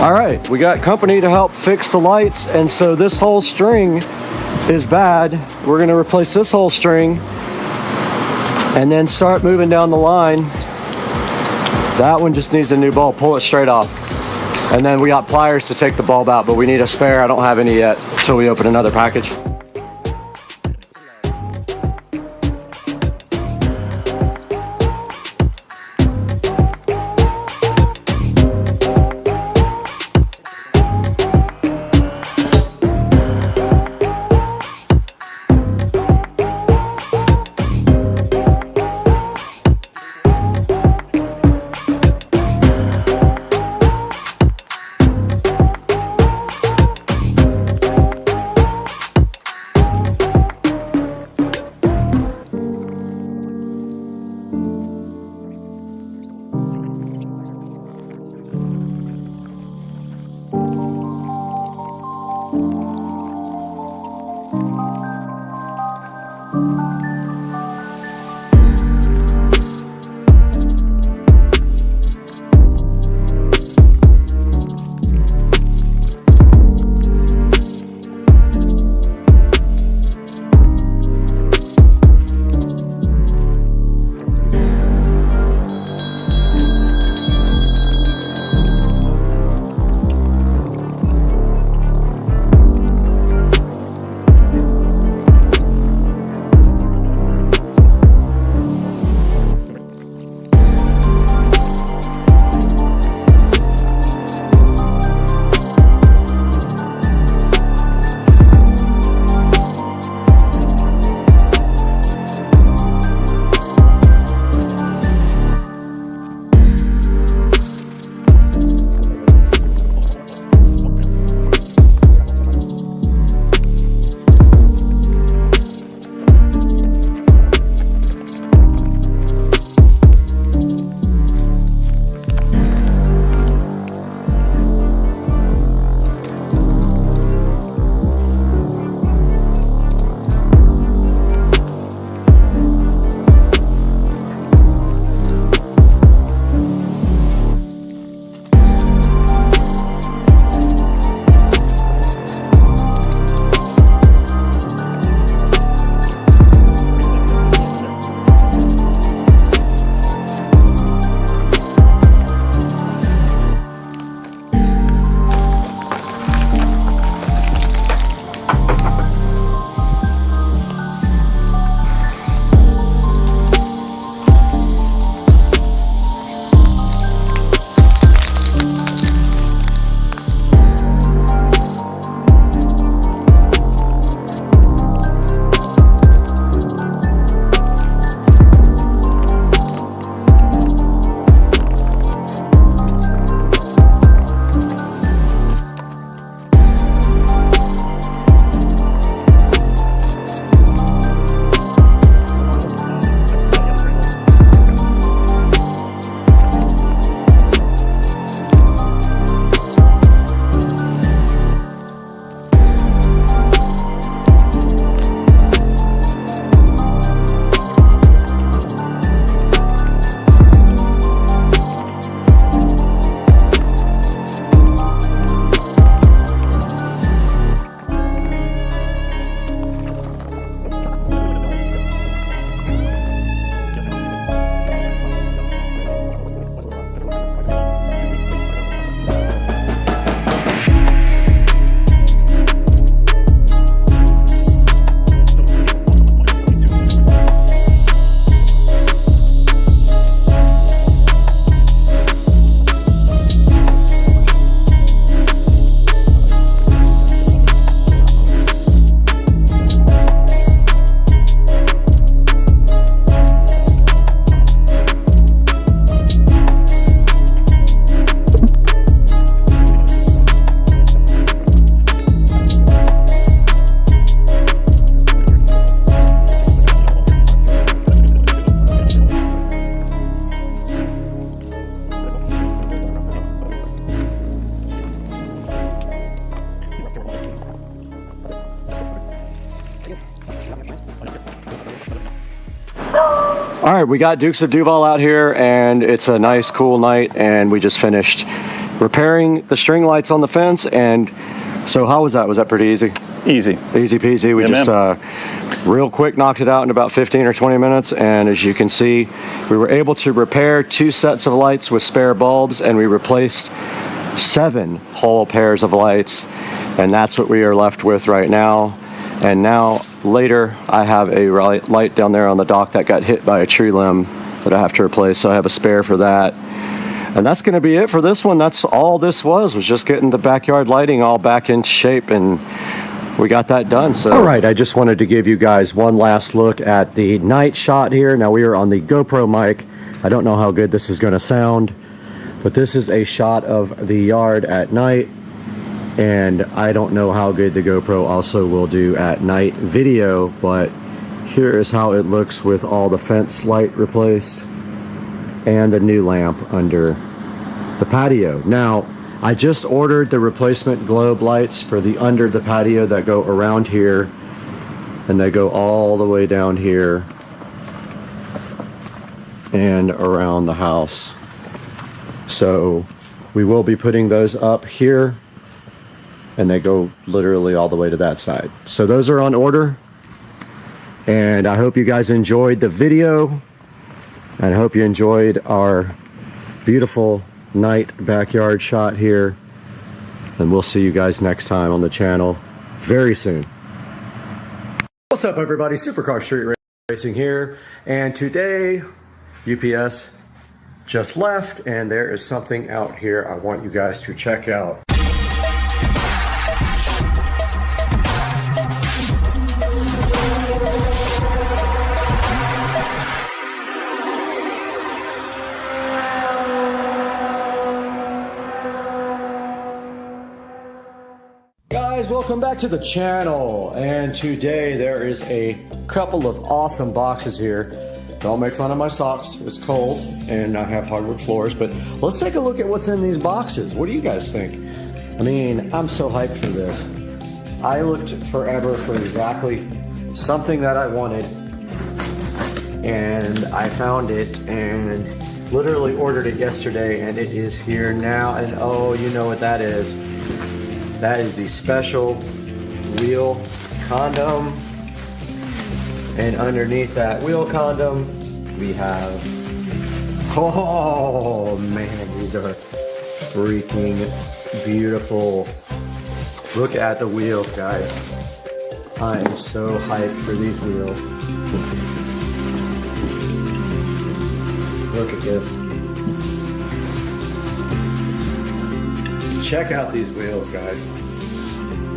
Speaker 11: All right, we got company to help fix the lights, and so this whole string is bad. We're gonna replace this whole string and then start moving down the line. That one just needs a new bulb. Pull it straight off. And then we got pliers to take the bulb out, but we need a spare. I don't have any yet until we open another package. All right, we got Dukes of Duval out here, and it's a nice, cool night, and we just finished repairing the string lights on the fence. And so how was that? Was that pretty easy?
Speaker 7: Easy.
Speaker 11: Easy peasy. We just real quick knocked it out in about 15 or 20 minutes, and as you can see, we were able to repair 2 sets of lights with spare bulbs, and we replaced 7 whole pairs of lights, and that's what we are left with right now. And now later I have a light down there on the dock that got hit by a tree limb that I have to replace, so I have a spare for that. And that's going to be it for this one. That's all this was just getting the backyard lighting all back into shape, and we got that done. So all right, I just wanted to give you guys one last look at the night shot here. Now we are on the GoPro mic. I don't know how good this is going to sound, but this is a shot of the yard at night, and I don't know how good the GoPro also will do at night video, but here is how it looks with all the fence light replaced and the new lamp under the patio. Now I just ordered the replacement globe lights for the under the patio that go around here,
Speaker 1: and they go all the way down here and around the house. So we will be putting those up here, and they go literally all the way to that side. So those are on order, and I hope you guys enjoyed the video, and I hope you enjoyed our beautiful night backyard shot here, and we'll see you guys next time on the channel very soon. What's up, everybody? Supercar Street Racing here, and today UPS just left, and there is something out here I want you guys to check out. Guys, welcome back to the channel, and today there is a couple of awesome boxes here. Don't make fun of my socks, it's cold and I have hardwood floors, but let's take a look at what's in these boxes. What do you guys think? I mean, I'm so hyped for this. I looked forever for exactly something that I wanted, and I found it and literally ordered it yesterday, and it is here now. And oh, you know what that is. That is the special wheel condom. And underneath that wheel condom, we have, oh man, these are freaking beautiful. Look at the wheels, guys. I am so hyped for these wheels. Look at this. Check out these wheels, guys.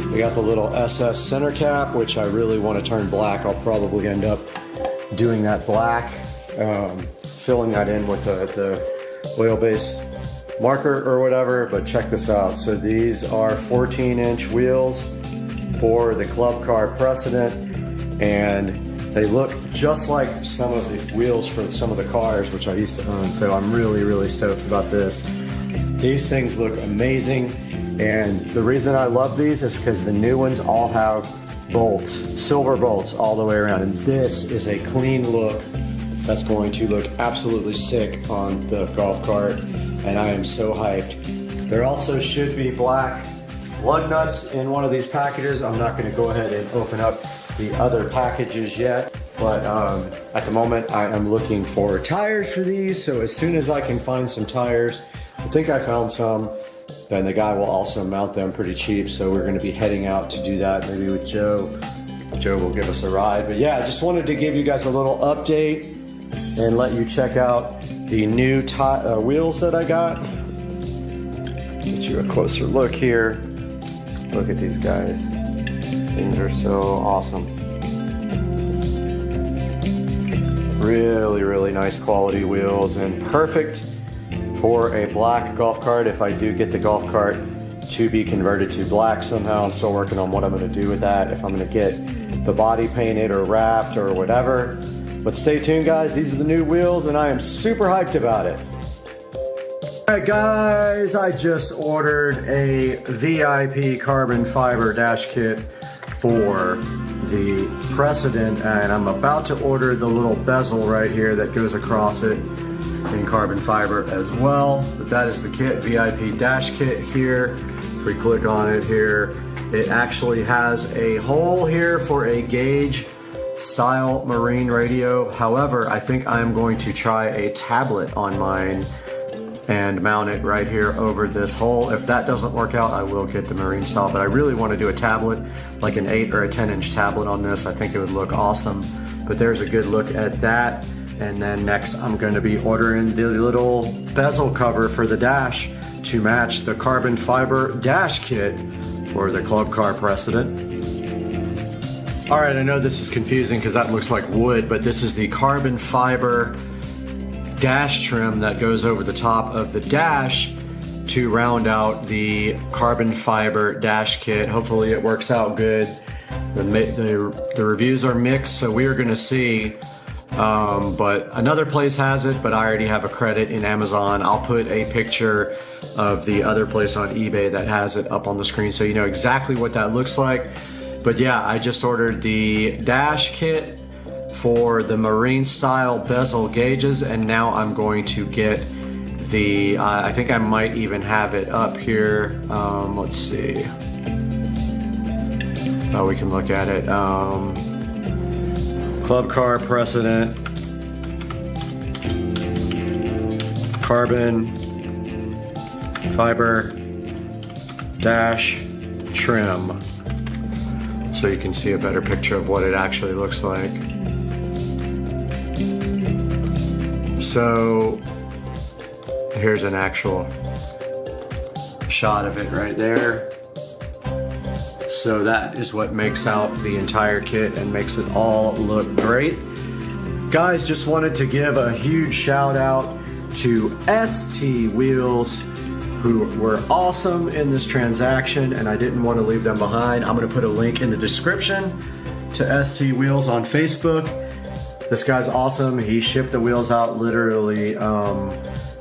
Speaker 1: We got the little SS center cap, which I really want to turn black. I'll probably end up doing that black, filling that in with the oil base marker or whatever, but check this out. So these are 14-inch wheels for the Club Car Precedent, and they look just like some of the wheels for some of the cars, which I used to own, so I'm really, really stoked about this. These things look amazing. And the reason I love these is because the new ones all have bolts, silver bolts all the way around. And this is a clean look that's going to look absolutely sick on the golf cart. And I am so hyped. There also should be black lug nuts in one of these packages. I'm not going to go ahead and open up the other packages yet. But at the moment, I am looking for tires for these. So as soon as I can find some tires, I think I found some, then the guy will also mount them pretty cheap. So we're going to be heading out to do that, maybe with Joe. Joe will give us a ride. But yeah, I just wanted to give you guys a little update and let you check out the new wheels that I got. Get you a closer look here. Look at these guys. Things are so awesome. Really, really nice quality wheels, and perfect for a black golf cart if I do get the golf cart to be converted to black somehow. I'm still working on what I'm going to do with that, if I'm going to get the body painted or wrapped or whatever. But stay tuned, guys. These are the new wheels, and I am super hyped about it. All right, guys, I just ordered a VIP carbon fiber dash kit for the Precedent, and I'm about to order the little bezel right here that goes across it in carbon fiber as well. But that is the kit, VIP dash kit here. If we click on it here, it actually has a hole here for a gauge style marine radio. However, I think I'm going to try a tablet on mine and mount it right here over this hole. If that doesn't work out, I will get the marine style, but I really want to do a tablet, like an 8 or a 10-inch tablet on this. I think it would look awesome. But there's a good look at that. And then next, I'm going to be ordering the little bezel cover for the dash to match the carbon fiber dash kit for the Club Car Precedent. All right, I know this is confusing because that looks like wood, but this is the carbon fiber dash trim that goes over the top of the dash to round out the carbon fiber dash kit. Hopefully it works out good. The reviews are mixed, so we are going to see. But another place has it, but I already have a credit in Amazon. I'll put a picture of the other place on eBay that has it up on the screen so you know exactly what that looks like.
Speaker 11: But yeah, I just ordered the dash kit for the marine style bezel gauges, and now I'm going to get the, I think I might even have it up here. Let's see. Oh, we can look at it. Club car precedent, carbon, fiber, dash, trim. So you can see a better picture of what it actually looks like. So here's an actual shot of it right there. So that is what makes out the entire kit and makes it all look great. Guys, just wanted to give a huge shout out to ST Wheels, who were awesome in this transaction, and I didn't want to leave them behind. I'm going to put a link in the description to ST Wheels on Facebook. This guy's awesome. He shipped the wheels out literally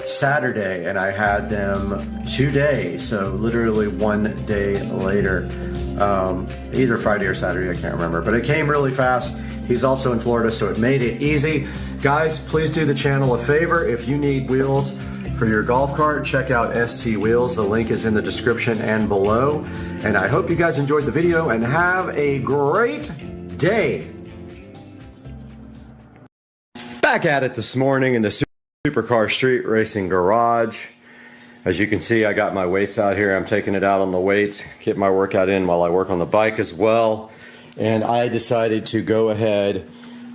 Speaker 11: Saturday, and I had them today, so literally 1 day later. Either Friday or Saturday, I can't remember, but it came really fast. He's also in Florida, so it made it easy. Guys, please do the channel a favor. If you need wheels for your golf cart, check out ST Wheels. The link is in the description and below. And I hope you guys enjoyed the video and have a great day. Back at it this morning in the Supercar Street Racing Garage. As you can see, I got my weights out here. I'm taking it out on the weights, get my workout in while I work on the bike as well. And I decided to go ahead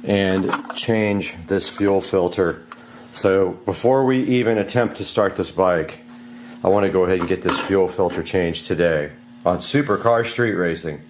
Speaker 11: and change this fuel filter. So before we even attempt to start this bike, I want to go ahead and get this fuel filter changed today on Supercar Street Racing.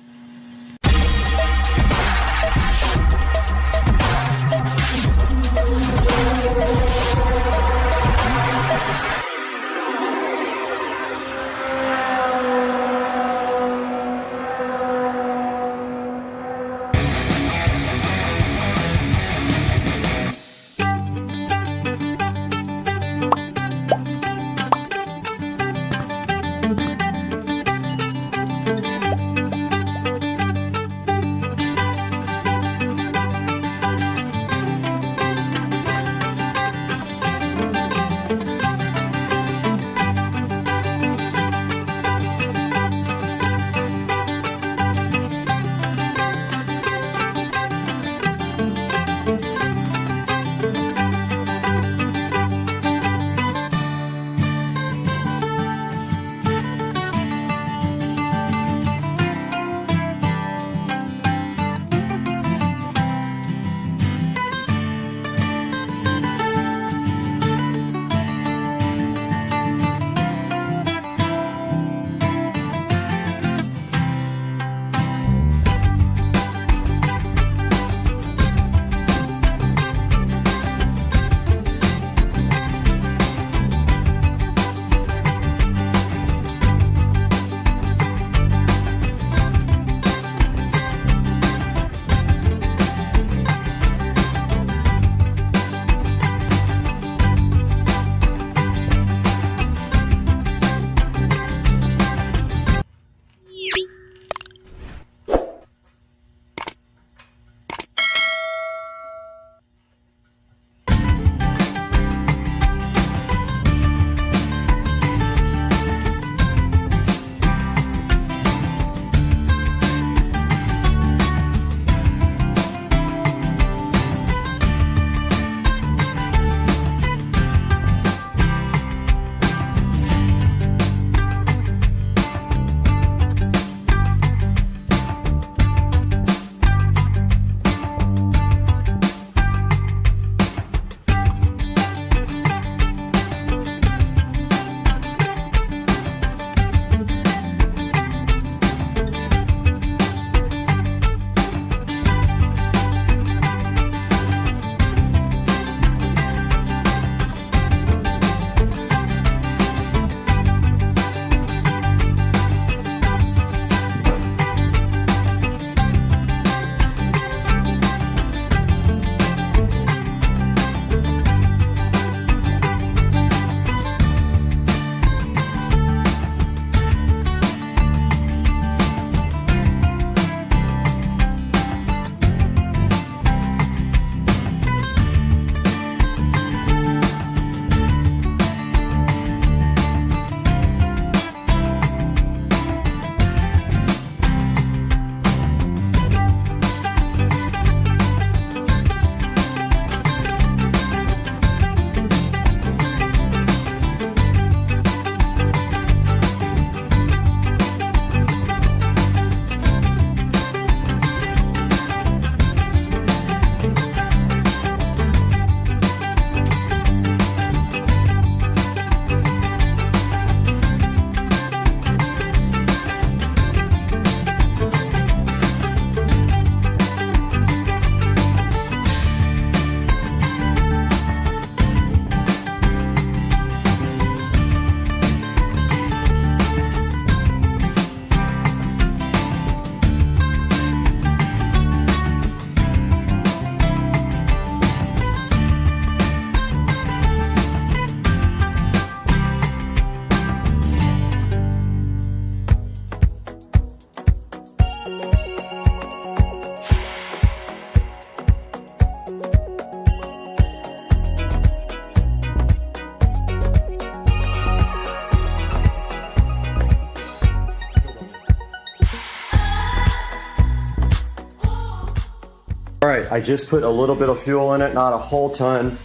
Speaker 11: All right, I just put a little bit of fuel in it, not a whole ton.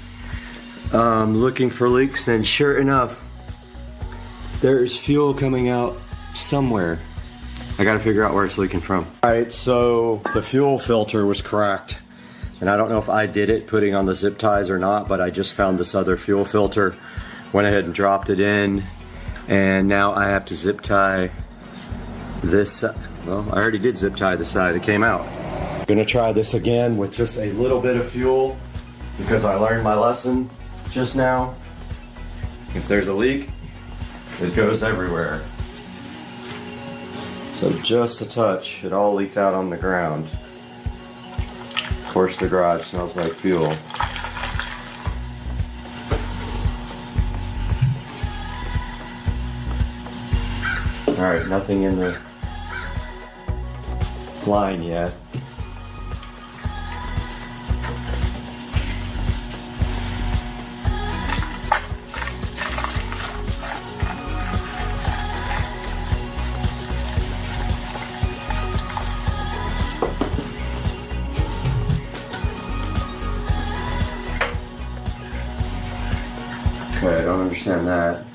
Speaker 11: Looking for leaks, and sure enough, there's fuel coming out somewhere. I gotta figure out where it's leaking from. All right, so the fuel filter was cracked. And I don't know if I did it putting on the zip ties or not, but I just found this other fuel filter, went ahead and dropped it in, and now I have to zip tie this. Well, I already did zip tie the side, it came out. I'm gonna try this again with just a little bit of fuel because I learned my lesson just now. If there's a leak, it goes everywhere. So just a touch, it all leaked out on the ground. Of course, the garage smells like fuel. All right, nothing in the line yet. Okay, I don't understand that.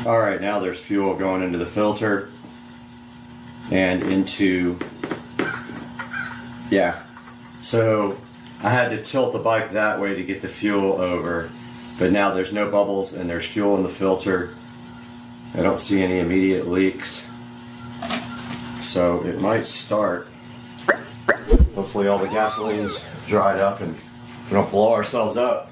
Speaker 11: All right, now there's fuel going into the filter and into, yeah. So I had to tilt the bike that way to get the fuel over, but now there's no bubbles and there's fuel in the filter. I don't see any immediate leaks. So it might start. Hopefully all the gasoline's dried up and we don't blow ourselves up.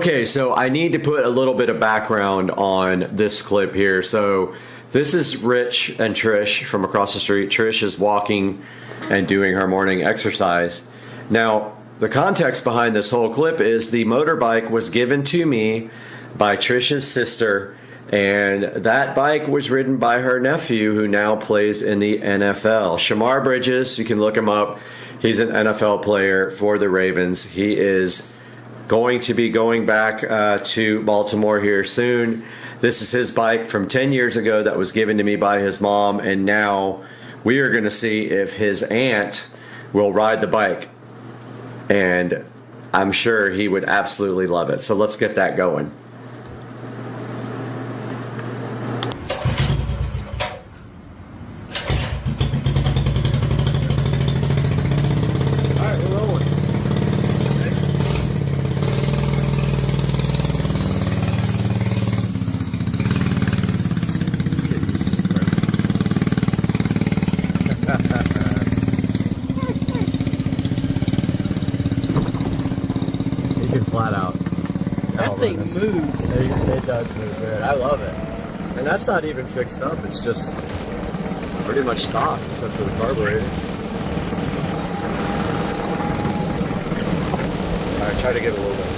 Speaker 11: Okay, so I need to put a little bit of background on this clip here. So this is Rich and Trish from across the street. Trish is walking and doing her morning exercise. Now, the context behind this whole clip is the motorbike was given to me by Trish's sister, and that bike was ridden by her nephew, who now plays in the NFL. Shamar Bridges, you can look him up. He's an NFL player for the Ravens. He is going to be going back to Baltimore here soon. This is his bike from 10 years ago that was given to me by his mom, and now we are going to see if his aunt will ride the bike. And I'm sure he would absolutely love it. So let's get that going. Flat out.
Speaker 16: That thing moves. It does move good. I love it.
Speaker 11: And that's not even fixed up. It's just pretty much stock except for the carburetor. Alright, try to give it a little bit.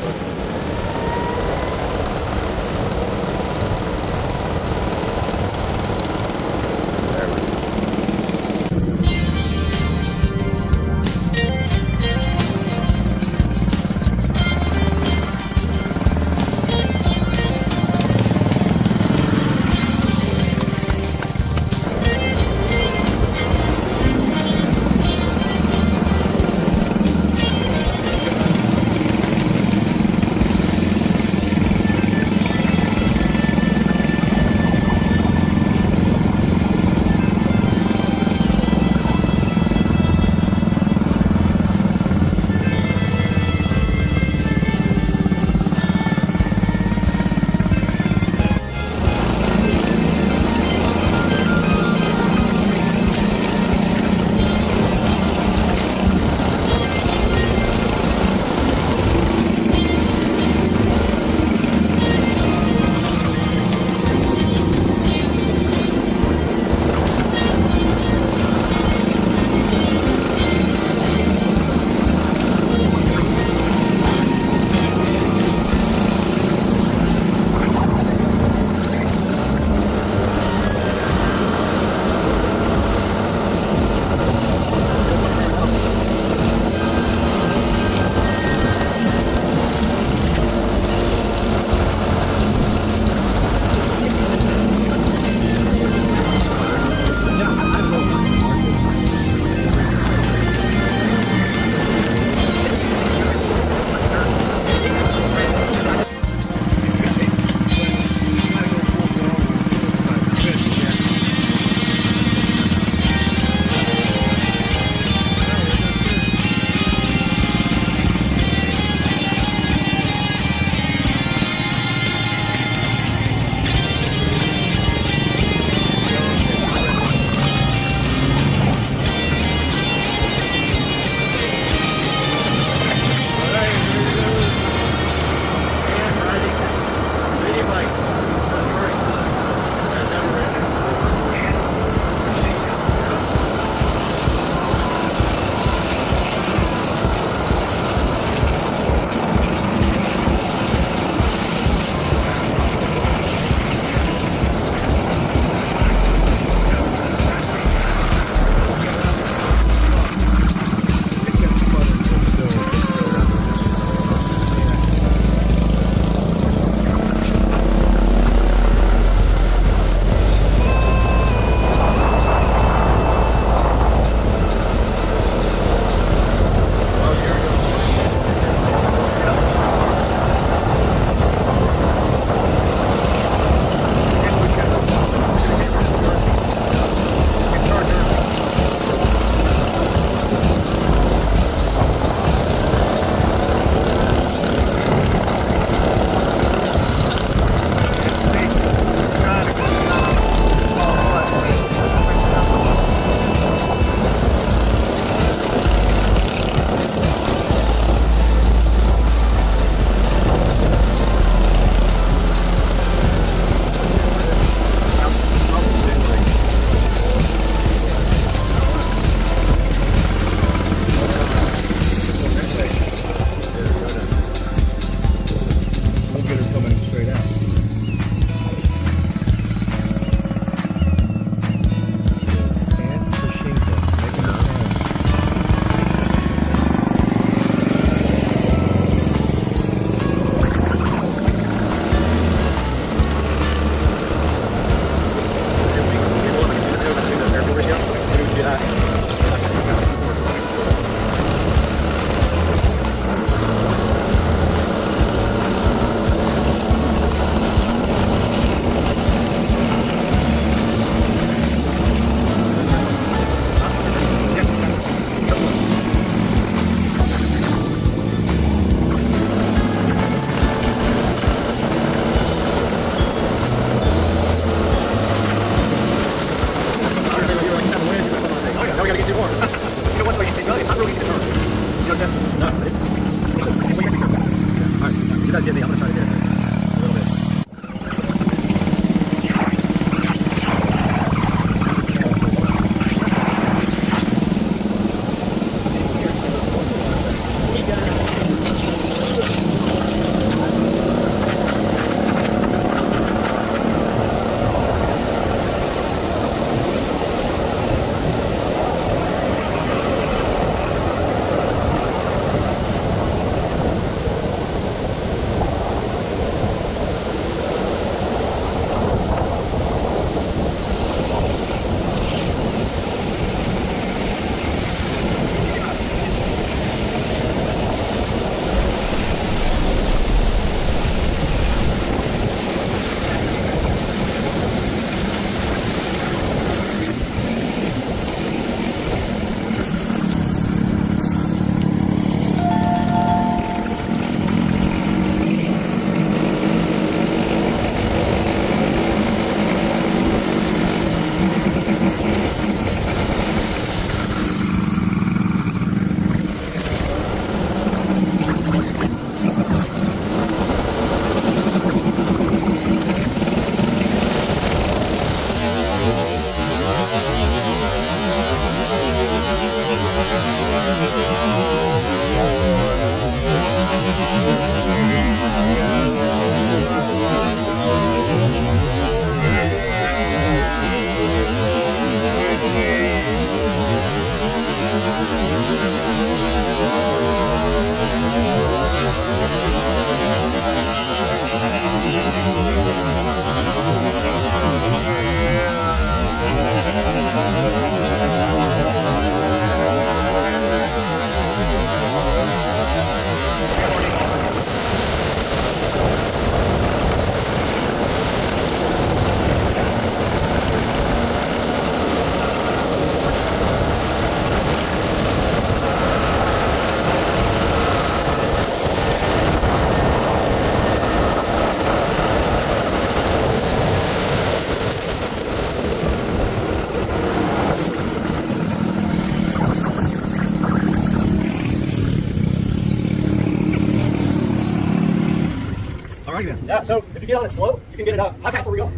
Speaker 11: so if you get on it slow, you can get it up. How fast are we going?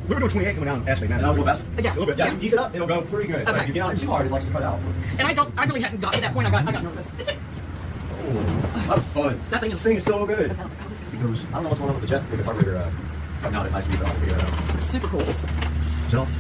Speaker 15: We were doing 28 coming down, actually, man.
Speaker 11: And I'll go faster?
Speaker 5: Yeah.
Speaker 11: A little bit. Yeah, ease it up, it'll go pretty good. But if you get on it too hard, it likes to cut out.
Speaker 5: And I really hadn't got to that point. I got nervous.
Speaker 11: That was fun.
Speaker 5: That thing
Speaker 11: is so good.
Speaker 15: It goes.
Speaker 11: I don't know what's going on with the jet, with the carburetor cutting out at high speed, but I'll figure it out.
Speaker 5: Super cool.
Speaker 15: Is it off?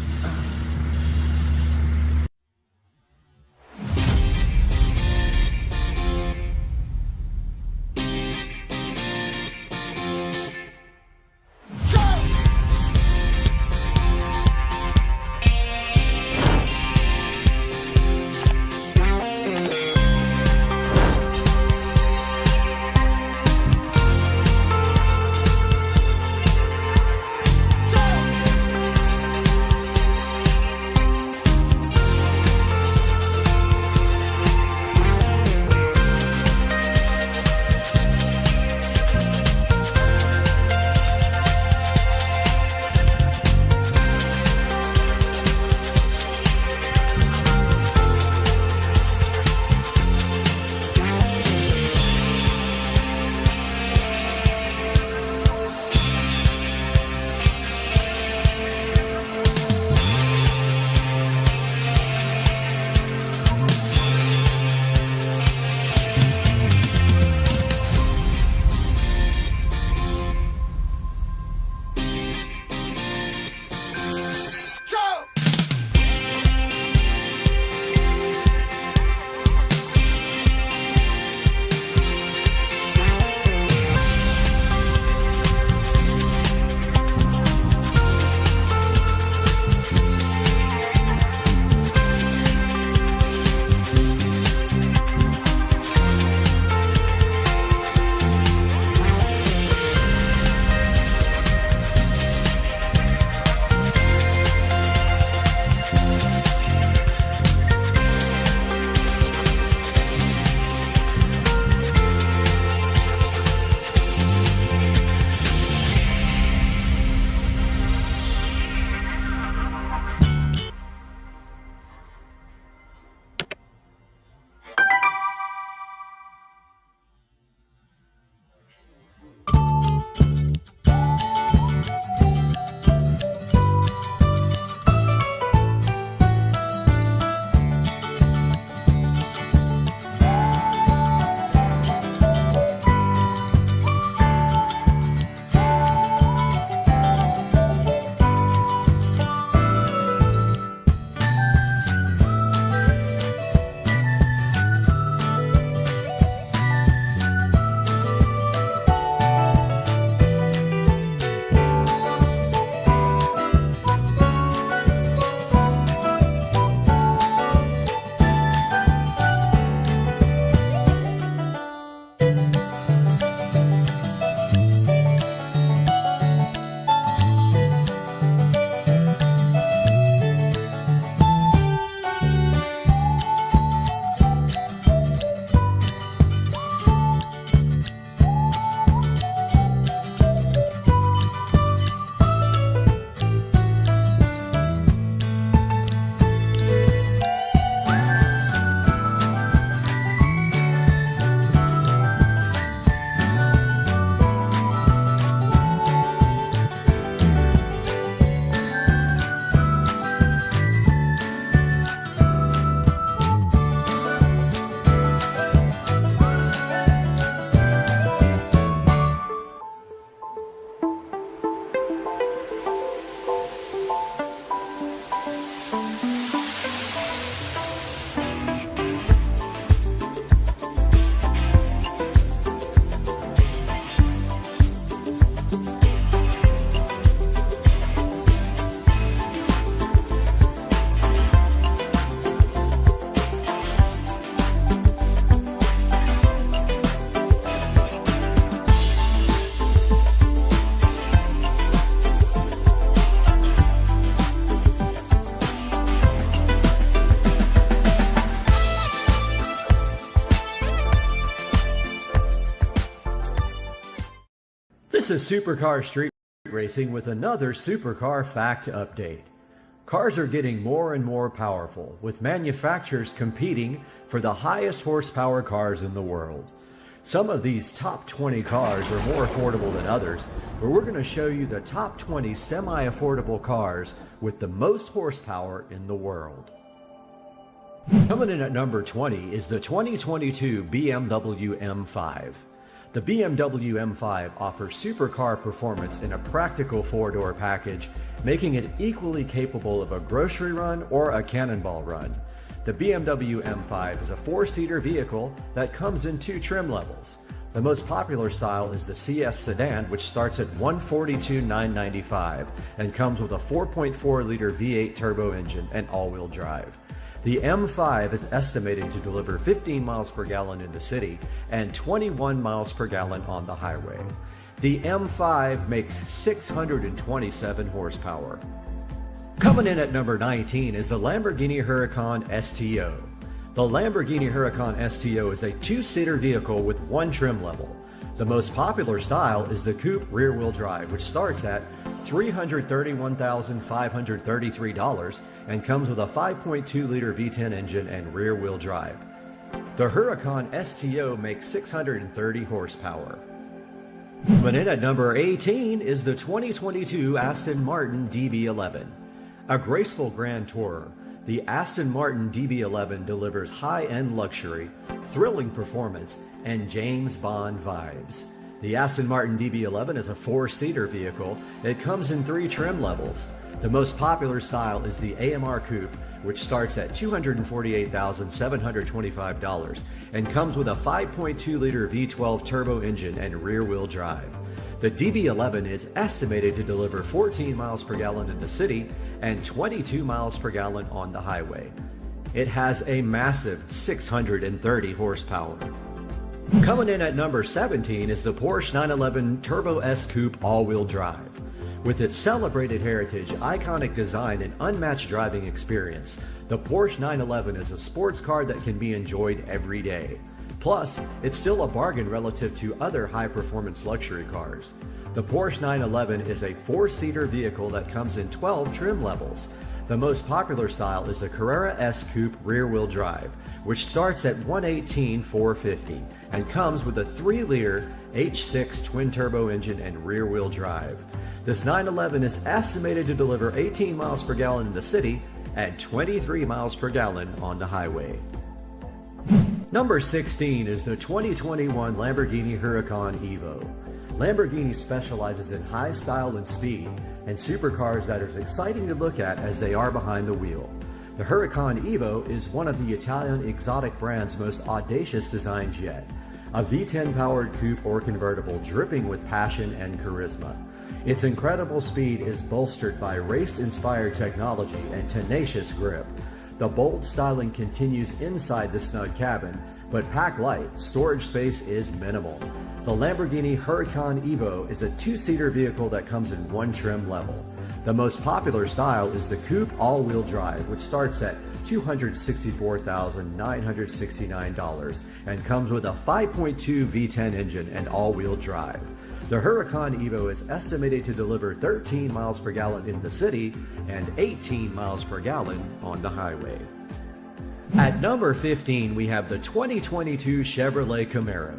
Speaker 11: This is Supercar Street Racing with another Supercar Fact Update. Cars are getting more and more powerful, with manufacturers competing for the highest horsepower cars in the world. Some of these top 20 cars are more affordable than others, but we're going to show you the top 20 semi-affordable cars with the most horsepower in the world. Coming in at number 20 is the 2022 BMW M5. The BMW M5 offers supercar performance in a practical four-door package, making it equally capable of a grocery run or a cannonball run. The BMW M5 is a four-seater vehicle that comes in two trim levels. The most popular style is the CS sedan, which starts at $142,995 and comes with a 4.4-liter V8 turbo engine and all-wheel drive. The M5 is estimated to deliver 15 miles per gallon in the city and 21 miles per gallon on the highway. The M5 makes 627 horsepower. Coming in at number 19 is the Lamborghini Huracan STO. The Lamborghini Huracan STO is a two-seater vehicle with one trim level. The most popular style is the coupe rear-wheel drive, which starts at $331,533 and comes with a 5.2-liter V10 engine and rear-wheel drive. The Huracan STO makes 630 horsepower. But in at number 18 is the 2022 Aston Martin DB11. A graceful grand tourer, the Aston Martin DB11 delivers high-end luxury, thrilling performance, and James Bond vibes. The Aston Martin DB11 is a four-seater vehicle. It comes in three trim levels. The most popular style is the AMR Coupe, which starts at $248,725 and comes with a 5.2-liter V12 turbo engine and rear-wheel drive. The DB11 is estimated to deliver 14 miles per gallon in the city and 22 miles per gallon on the highway. It has a massive 630 horsepower. Coming in at number 17 is the Porsche 911 Turbo S Coupe all-wheel drive. With its celebrated heritage, iconic design, and unmatched driving experience, the Porsche 911 is a sports car that can be enjoyed every day. Plus, it's still a bargain relative to other high-performance luxury cars. The Porsche 911 is a four-seater vehicle that comes in 12 trim levels. The most popular style is the Carrera S Coupe rear-wheel drive, which starts at $118,450 and comes with a 3-liter H6 twin-turbo engine and rear-wheel drive. This 911 is estimated to deliver 18 miles per gallon in the city and 23 miles per gallon on the highway. Number 16 is the 2021 Lamborghini Huracan Evo. Lamborghini specializes in high style and speed, and supercars that are as exciting to look at as they are behind the wheel. The Huracan Evo is one of the Italian exotic brand's most audacious designs yet. A V10 powered coupe or convertible dripping with passion and charisma. Its incredible speed is bolstered by race-inspired technology and tenacious grip. The bold styling continues inside the snug cabin, but packed light, storage space is minimal. The Lamborghini Huracan Evo is a two-seater vehicle that comes in one trim level. The most popular style is the coupe all-wheel drive, which starts at $264,969 and comes with a 5.2 V10 engine and all-wheel drive. The Huracan Evo is estimated to deliver 13 miles per gallon in the city and 18 miles per gallon on the highway. At number 15, we have the 2022 Chevrolet Camaro.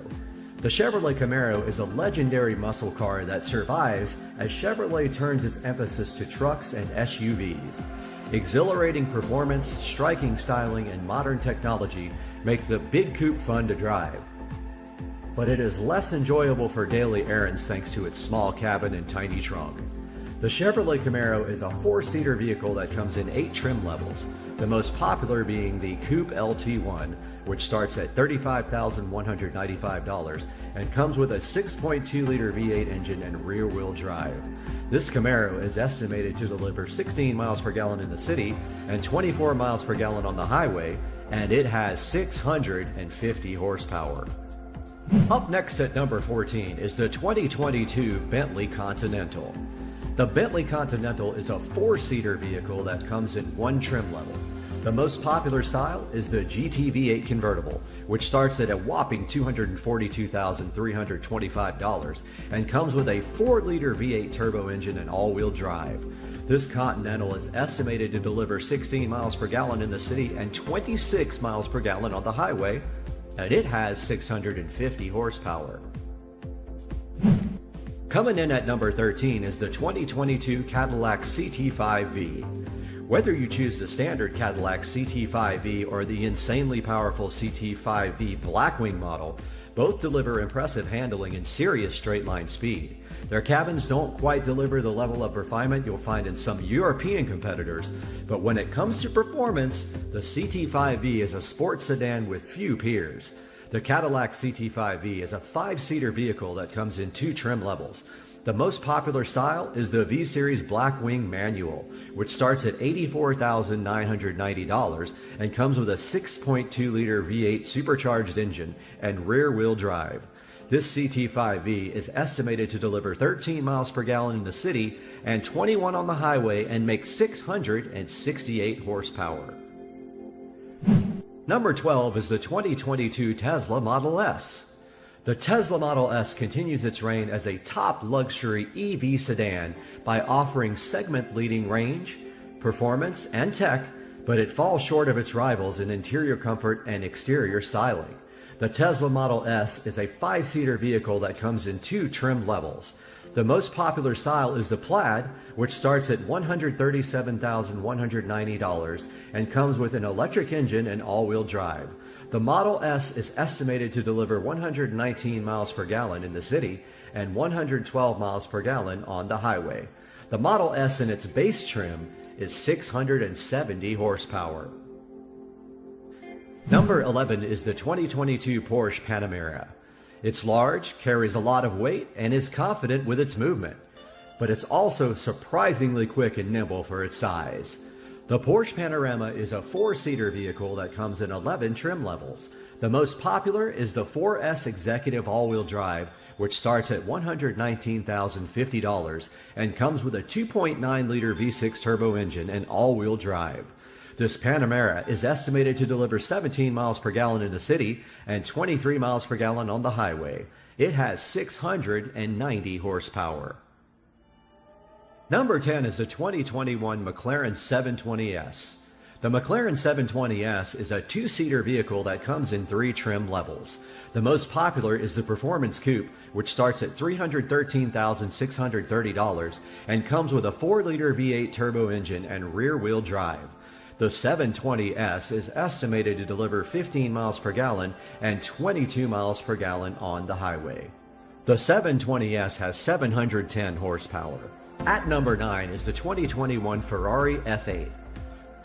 Speaker 11: The Chevrolet Camaro is a legendary muscle car that survives as Chevrolet turns its emphasis to trucks and SUVs. Exhilarating performance, striking styling, and modern technology make the big coupe fun to drive. But it is less enjoyable for daily errands thanks to its small cabin and tiny trunk. The Chevrolet Camaro is a four-seater vehicle that comes in 8 trim levels, the most popular being the Coupe LT1, which starts at $35,195 and comes with a 6.2-liter V8 engine and rear-wheel drive. This Camaro is estimated to deliver 16 miles per gallon in the city and 24 miles per gallon on the highway, and it has 650 horsepower. Up next at number 14 is the 2022 Bentley Continental. The Bentley Continental is a four-seater vehicle that comes in one trim level. The most popular style is the GT V8 convertible, which starts at a whopping $242,325 and comes with a 4-liter V8 turbo engine and all-wheel drive. This Continental is estimated to deliver 16 miles per gallon in the city and 26 miles per gallon on the highway. and it has 650 horsepower. Coming in at number 13 is the 2022 Cadillac CT5V. Whether you choose the standard Cadillac CT5V or the insanely powerful CT5V Blackwing model, both deliver impressive handling and serious straight line speed. Their cabins don't quite deliver the level of refinement you'll find in some European competitors, but when it comes to performance, the CT5V is a sports sedan with few peers. The Cadillac CT5V is a 5-seater vehicle that comes in 2 trim levels. The most popular style is the V-Series Blackwing Manual, which starts at $84,990 and comes with a 6.2-liter V8 supercharged engine and rear-wheel drive. This CT5V is estimated to deliver 13 miles per gallon in the city and 21 on the highway and make 668 horsepower. Number 12 is the 2022 Tesla Model S. The Tesla Model S continues its reign as a top luxury EV sedan by offering segment-leading range, performance, and tech, but it falls short of its rivals in interior comfort and exterior styling. The Tesla Model S is a 5-seater vehicle that comes in 2 trim levels. The most popular style is the Plaid, which starts at $137,190 and comes with an electric engine and all-wheel drive. The Model S is estimated to deliver 119 miles per gallon in the city and 112 miles per gallon on the highway. The Model S in its base trim is 670 horsepower. Number 11 is the 2022 Porsche Panamera. It's large, carries a lot of weight, and is confident with its movement. But it's also surprisingly quick and nimble for its size. The Porsche Panamera is a 4-seater vehicle that comes in 11 trim levels. The most popular is the 4S Executive All-Wheel Drive, which starts at $119,050 and comes with a 2.9-liter V6 turbo engine and all-wheel drive. This Panamera is estimated to deliver 17 miles per gallon in the city and 23 miles per gallon on the highway. It has 690 horsepower. Number 10 is the 2021 McLaren 720S. The McLaren 720S is a 2-seater vehicle that comes in 3 trim levels. The most popular is the Performance Coupe, which starts at $313,630 and comes with a 4-liter V8 turbo engine and rear-wheel drive. The 720S is estimated to deliver 15 miles per gallon and 22 miles per gallon on the highway. The 720S has 710 horsepower. At number 9 is the 2021 Ferrari F8.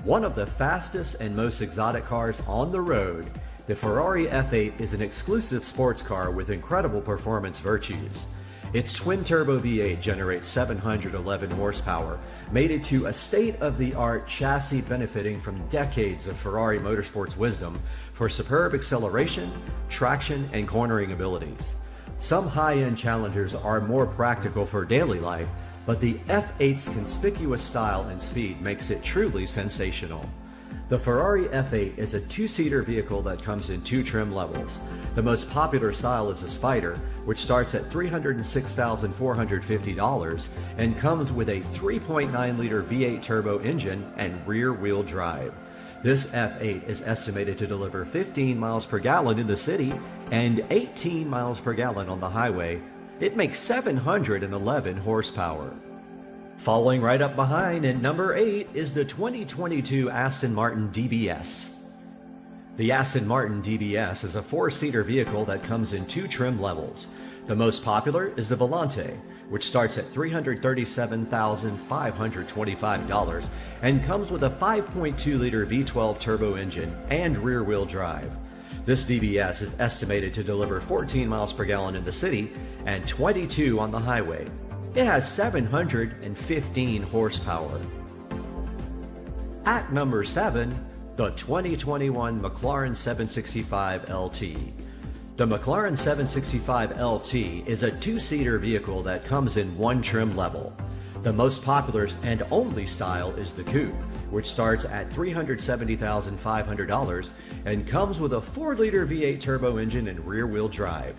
Speaker 11: One of the fastest and most exotic cars on the road, the Ferrari F8 is an exclusive sports car with incredible performance virtues. Its twin-turbo V8 generates 711 horsepower, made it to a state-of-the-art chassis benefiting from decades of Ferrari Motorsports wisdom for superb acceleration, traction, and cornering abilities. Some high-end Challengers are more practical for daily life, but the F8's conspicuous style and speed makes it truly sensational. The Ferrari F8 is a 2-seater vehicle that comes in 2 trim levels. The most popular style is the Spider, which starts at $306,450 and comes with a 3.9-liter V8 turbo engine and rear-wheel drive. This F8 is estimated to deliver 15 miles per gallon in the city and 18 miles per gallon on the highway. It makes 711 horsepower. Following right up behind at number 8 is the 2022 Aston Martin DBS. The Aston Martin DBS is a 4-seater vehicle that comes in 2 trim levels. The most popular is the Volante, which starts at $337,525 and comes with a 5.2-liter V12 turbo engine and rear-wheel drive. This DBS is estimated to deliver 14 miles per gallon in the city and 22 on the highway. It has 715 horsepower. At number 7, the 2021 McLaren 765 LT. The McLaren 765 LT is a 2-seater vehicle that comes in 1 trim level. The most popular and only style is the Coupe, which starts at $370,500 and comes with a 4-liter V8 turbo engine and rear-wheel drive.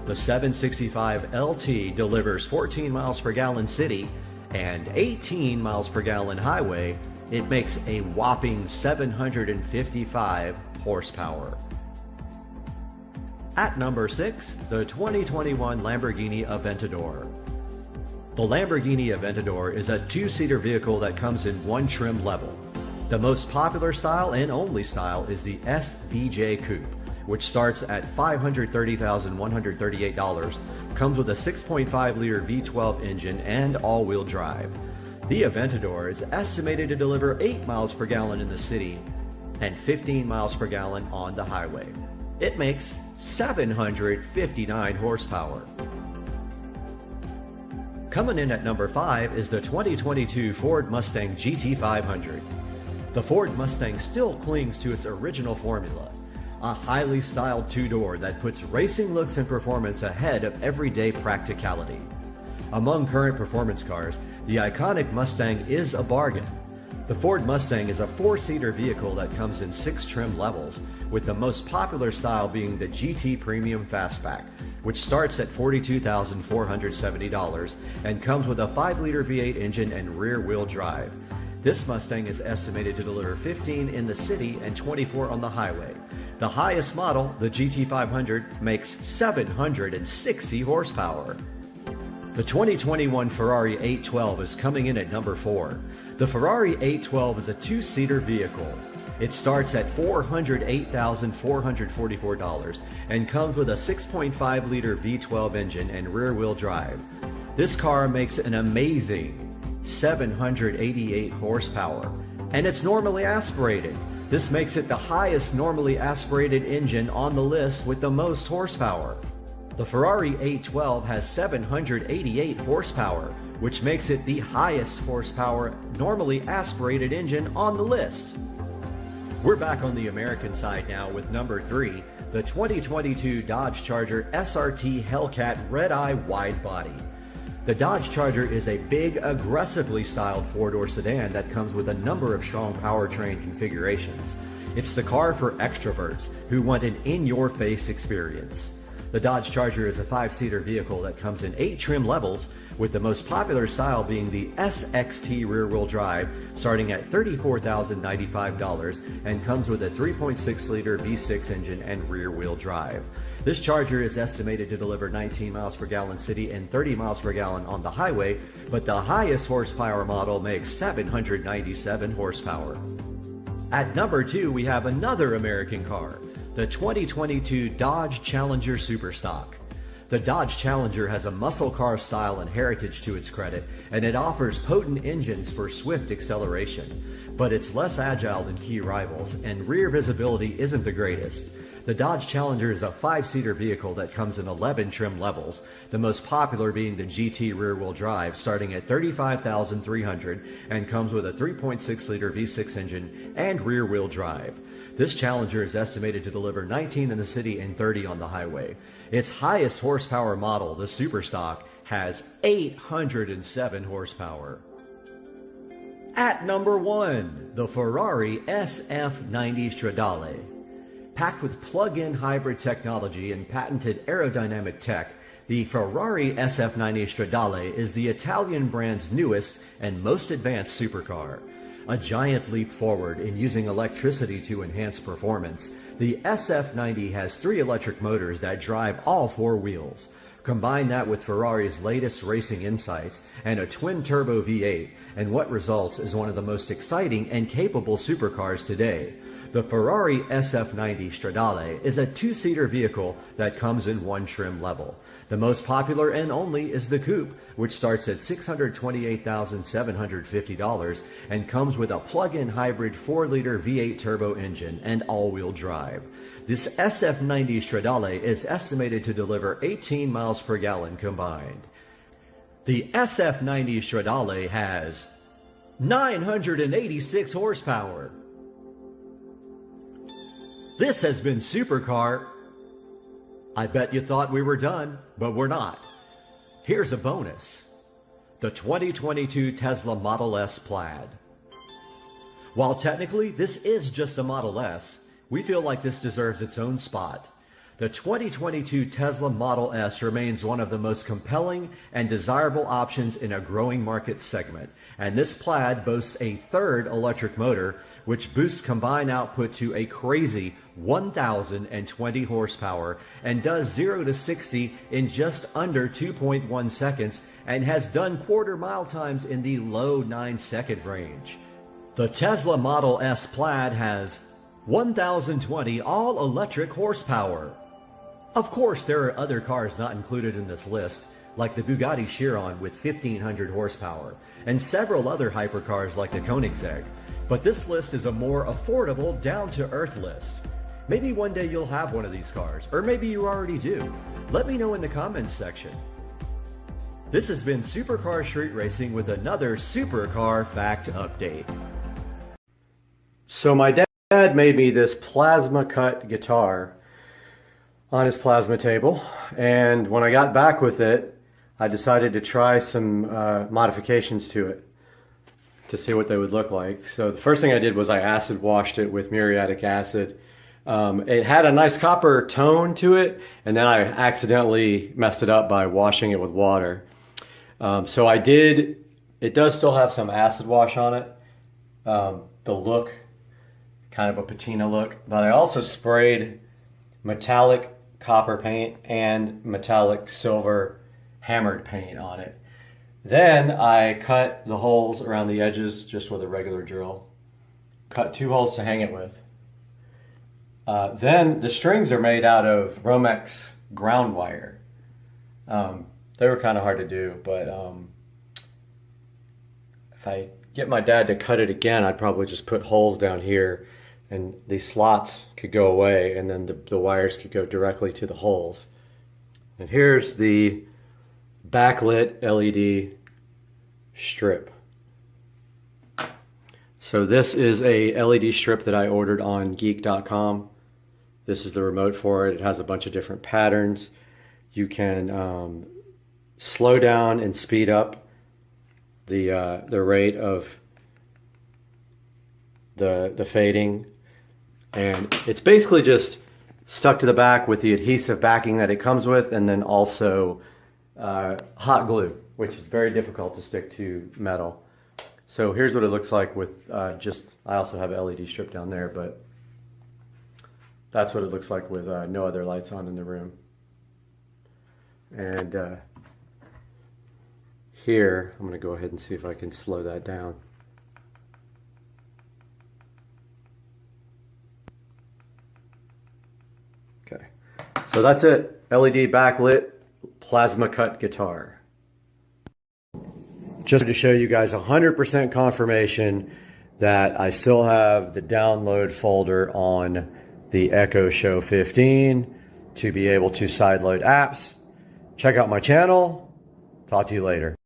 Speaker 11: The 765 LT delivers 14 miles per gallon city and 18 miles per gallon highway. It makes a whopping 755 horsepower. At number 6, the 2021 Lamborghini Aventador. The Lamborghini Aventador is a two-seater vehicle that comes in one trim level. The most popular style and only style is the SVJ Coupe, which starts at $530,138, comes with a 6.5-liter V12 engine and all-wheel drive. The Aventador is estimated to deliver 8 miles per gallon in the city and 15 miles per gallon on the highway. It makes 759 horsepower. Coming in at number 5 is the 2022 Ford Mustang GT500. The Ford Mustang still clings to its original formula, a highly styled two-door that puts racing looks and performance ahead of everyday practicality. Among current performance cars, the iconic Mustang is a bargain. The Ford Mustang is a four-seater vehicle that comes in 6 trim levels, with the most popular style being the GT Premium Fastback, which starts at $42,470 and comes with a 5-liter V8 engine and rear-wheel drive. This Mustang is estimated to deliver 15 in the city and 24 on the highway. The highest model, the GT500, makes 760 horsepower. The 2021 Ferrari 812 is coming in at number 4. The Ferrari 812 is a two-seater vehicle. It starts at $408,444 and comes with a 6.5-liter V12 engine and rear-wheel drive. This car makes an amazing 788 horsepower, and it's normally aspirated. This makes it the highest normally aspirated engine on the list with the most horsepower. The Ferrari 812 has 788 horsepower, which makes it the highest horsepower normally aspirated engine on the list. We're back on the American side now with number 3, the 2022 Dodge Charger SRT Hellcat Red Eye Wide Body. The Dodge Charger is a big, aggressively styled four-door sedan that comes with a number of strong powertrain configurations. It's the car for extroverts who want an in-your-face experience. The Dodge Charger is a 5-seater vehicle that comes in 8 trim levels, with the most popular style being the SXT rear-wheel drive, starting at $34,095 and comes with a 3.6-liter V6 engine and rear-wheel drive. This Charger is estimated to deliver 19 miles per gallon city and 30 miles per gallon on the highway, but the highest horsepower model makes 797 horsepower. At number 2, we have another American car, the 2022 Dodge Challenger Superstock. The Dodge Challenger has a muscle car style and heritage to its credit, and it offers potent engines for swift acceleration. But it's less agile than key rivals, and rear visibility isn't the greatest. The Dodge Challenger is a 5-seater vehicle that comes in 11 trim levels, the most popular being the GT rear-wheel drive, starting at $35,300 and comes with a 3.6-liter V6 engine and rear-wheel drive. This Challenger is estimated to deliver 19 in the city and 30 on the highway. Its highest horsepower model, the Superstock, has 807 horsepower. At number 1, the Ferrari SF90 Stradale. Packed with plug-in hybrid technology and patented aerodynamic tech, the Ferrari SF90 Stradale is the Italian brand's newest and most advanced supercar. A giant leap forward in using electricity to enhance performance, the SF90 has 3 electric motors that drive all 4 wheels. Combine that with Ferrari's latest racing insights and a twin-turbo V8, and what results is one of the most exciting and capable supercars today. The Ferrari SF90 Stradale is a 2-seater vehicle that comes in 1 trim level. The most popular and only is the Coupe, which starts at $628,750 and comes with a plug-in hybrid 4-liter V8 turbo engine and all-wheel drive. This SF90 Stradale is estimated to deliver 18 miles per gallon combined. The SF90 Stradale has 986 horsepower. This has been Supercar. I bet you thought we were done, but we're not. Here's a bonus. The 2022 Tesla Model S Plaid. While technically this is just a Model S, we feel like this deserves its own spot. The 2022 Tesla Model S remains one of the most compelling and desirable options in a growing market segment, and this Plaid boasts a 3rd electric motor, which boosts combined output to a crazy 1,020 horsepower and does 0 to 60 in just under 2.1 seconds and has done quarter mile times in the low 9-second range. The Tesla Model S Plaid has 1,020 all-electric horsepower. Of course, there are other cars not included in this list, like the Bugatti Chiron with 1,500 horsepower, and several other hypercars like the Koenigsegg. But this list is a more affordable, down-to-earth list. Maybe one day you'll have one of these cars, or maybe you already do. Let me know in the comments section. This has been Supercar Street Racing with another Supercar Fact Update. So my dad made me this plasma cut guitar on his plasma table, and when I got back with it, I decided to try some modifications to it to see what they would look like. So the first thing I did was I acid washed it with muriatic acid. It had a nice copper tone to it, and then I accidentally messed it up by washing it with water. So I did, it does still have some acid wash on it, the look, kind of a patina look, but I also sprayed metallic copper paint and metallic silver hammered paint on it. Then I cut the holes around the edges just with a regular drill. Cut 2 holes to hang it with. Then the strings are made out of Romex ground wire. They were kind of hard to do, but if I get my dad to cut it again, I'd probably just put holes down here and these slots could go away, and then the wires could go directly to the holes. And here's the backlit LED strip. So this is a LED strip that I ordered on geek.com. This is the remote for it. It has a bunch of different patterns. You can slow down and speed up the rate of the fading, and it's basically just stuck to the back with the adhesive backing that it comes with, and then also hot glue, which is very difficult to stick to metal. So here's what it looks like with I also have an LED strip down there, but that's what it looks like with no other lights on in the room. And here, I'm going to go ahead and see if I can slow that down. Okay, so that's it. LED backlit plasma cut guitar. Just to show you guys 100% confirmation that I still have the download folder on the Echo Show 15 to be able to sideload apps. Check out my channel. Talk to you later.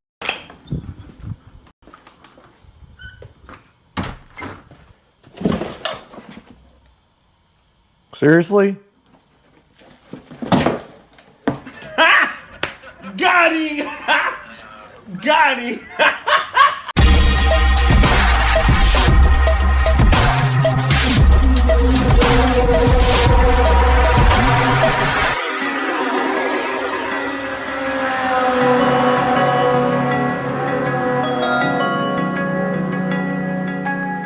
Speaker 11: Seriously?
Speaker 3: Got him! Got him!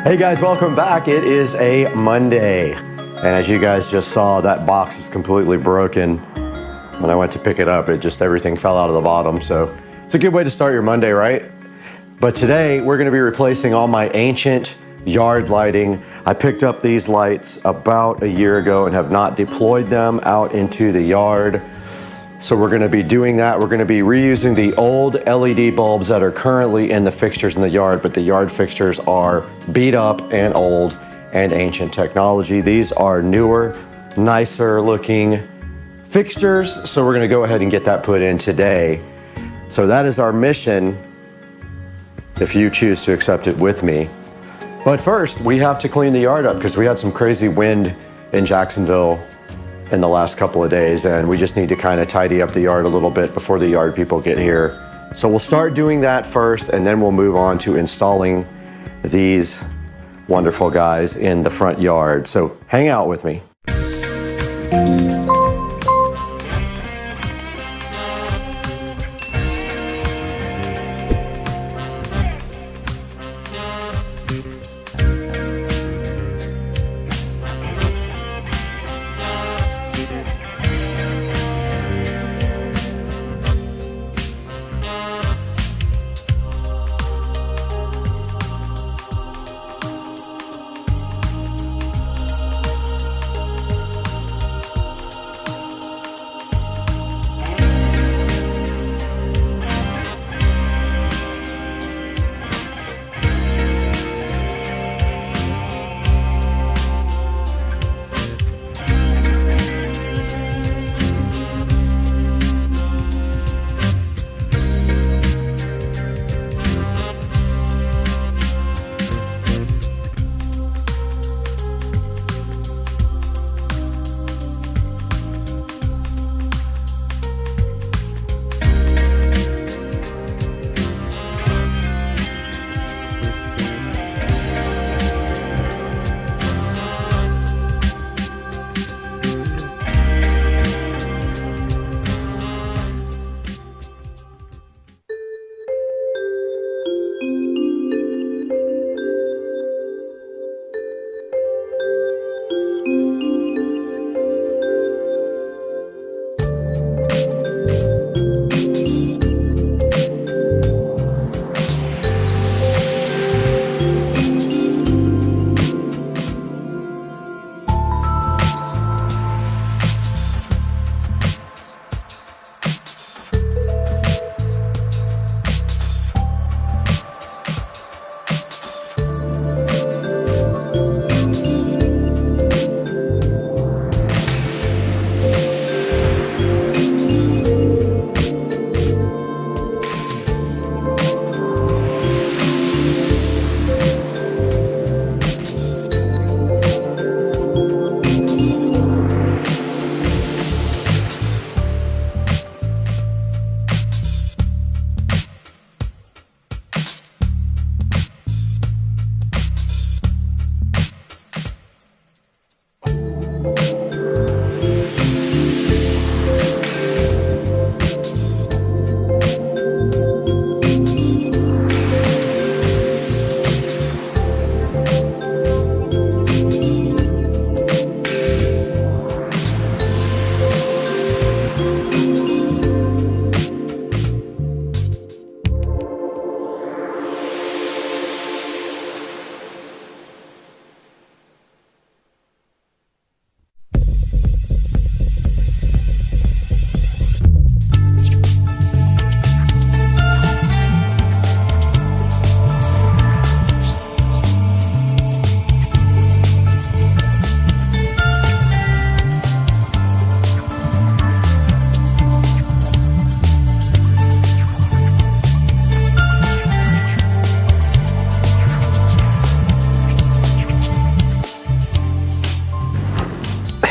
Speaker 11: Hey guys, welcome back. It is a Monday. And as you guys just saw, that box is completely broken. When I went to pick it up, everything fell out of the bottom. So it's a good way to start your Monday, right? But today we're gonna be replacing all my ancient yard lighting. I picked up these lights about a year ago and have not deployed them out into the yard. So we're gonna be doing that. We're gonna be reusing the old LED bulbs that are currently in the fixtures in the yard, but the yard fixtures are beat up and old and ancient technology. These are newer, nicer looking fixtures. So we're gonna go ahead and get that put in today. So that is our mission, if you choose to accept it with me. But first, we have to clean the yard up because we had some crazy wind in Jacksonville in the last couple of days, and we just need to kind of tidy up the yard a little bit before the yard people get here. So we'll start doing that first, and then we'll move on to installing these wonderful guys in the front yard. So hang out with me.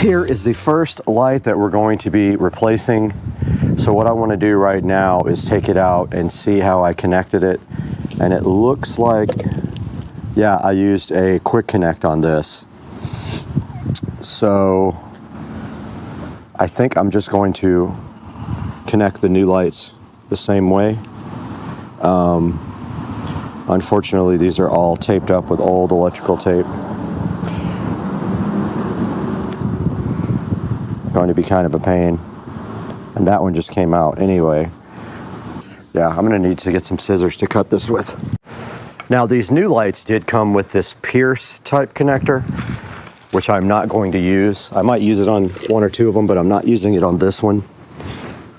Speaker 11: Here is the first light that we're going to be replacing. So what I want to do right now is take it out and see how I connected it. And it looks like, yeah, I used a quick connect on this. So I think I'm just going to connect the new lights the same way. Unfortunately, these are all taped up with old electrical tape. Going to be kind of a pain. And that one just came out anyway. Yeah, I'm gonna need to get some scissors to cut this with. Now, these new lights did come with this Pierce type connector, which I'm not going to use. I might use it on one or two of them, but I'm not using it on this one,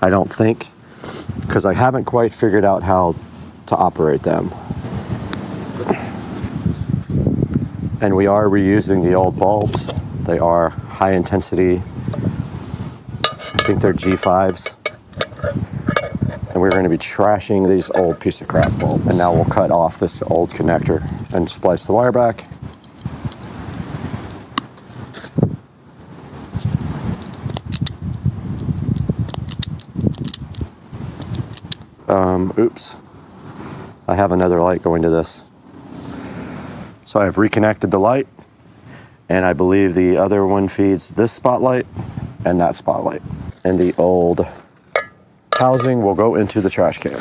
Speaker 11: I don't think, because I haven't quite figured out how to operate them. And we are reusing the old bulbs. They are high intensity. I think they're G5s. And we're going to be trashing these old piece of crap bulbs. And now we'll cut off this old connector and splice the wire back. Oops. I have another light going to this. So I've reconnected the light, and I believe the other one feeds this spotlight and that spotlight. And the old housing will go into the trash can.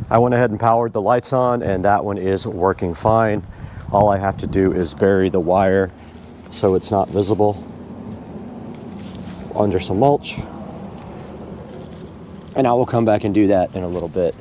Speaker 11: I went ahead and powered the lights on, and that one is working fine. All I have to do is bury the wire so it's not visible under some mulch. And I will come back and do that in a little bit.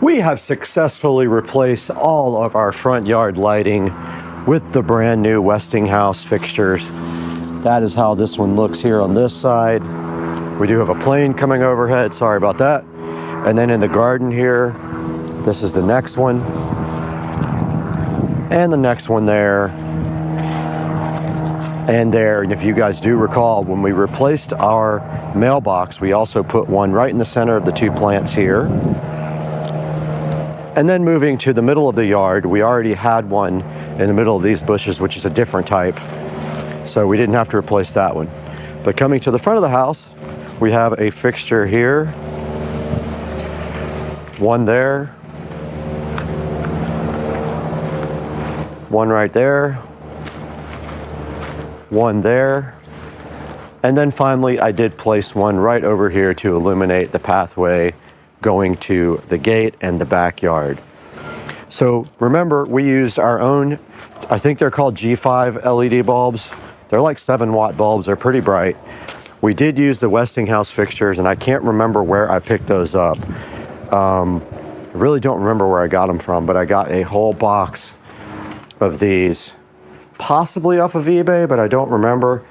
Speaker 11: We have successfully replaced all of our front yard lighting with the brand new Westinghouse fixtures. That is how this one looks here on this side. We do have a plane coming overhead, sorry about that. And then in the garden here, this is the next one. And the next one there. And there, and if you guys do recall, when we replaced our mailbox, we also put one right in the center of the two plants here. And then moving to the middle of the yard, we already had one in the middle of these bushes, which is a different type. So we didn't have to replace that one. But coming to the front of the house, we have a fixture here, one there, one right there, one there, and then finally I did place one right over here to illuminate the pathway going to the gate and the backyard. So remember, we used our own, I think they're called G5 LED bulbs. They're like 7-watt bulbs, they're pretty bright. We did use the Westinghouse fixtures, and I can't remember where I picked those up. I really don't remember where I got them from, but I got a whole box of these, possibly off of eBay, but I don't remember.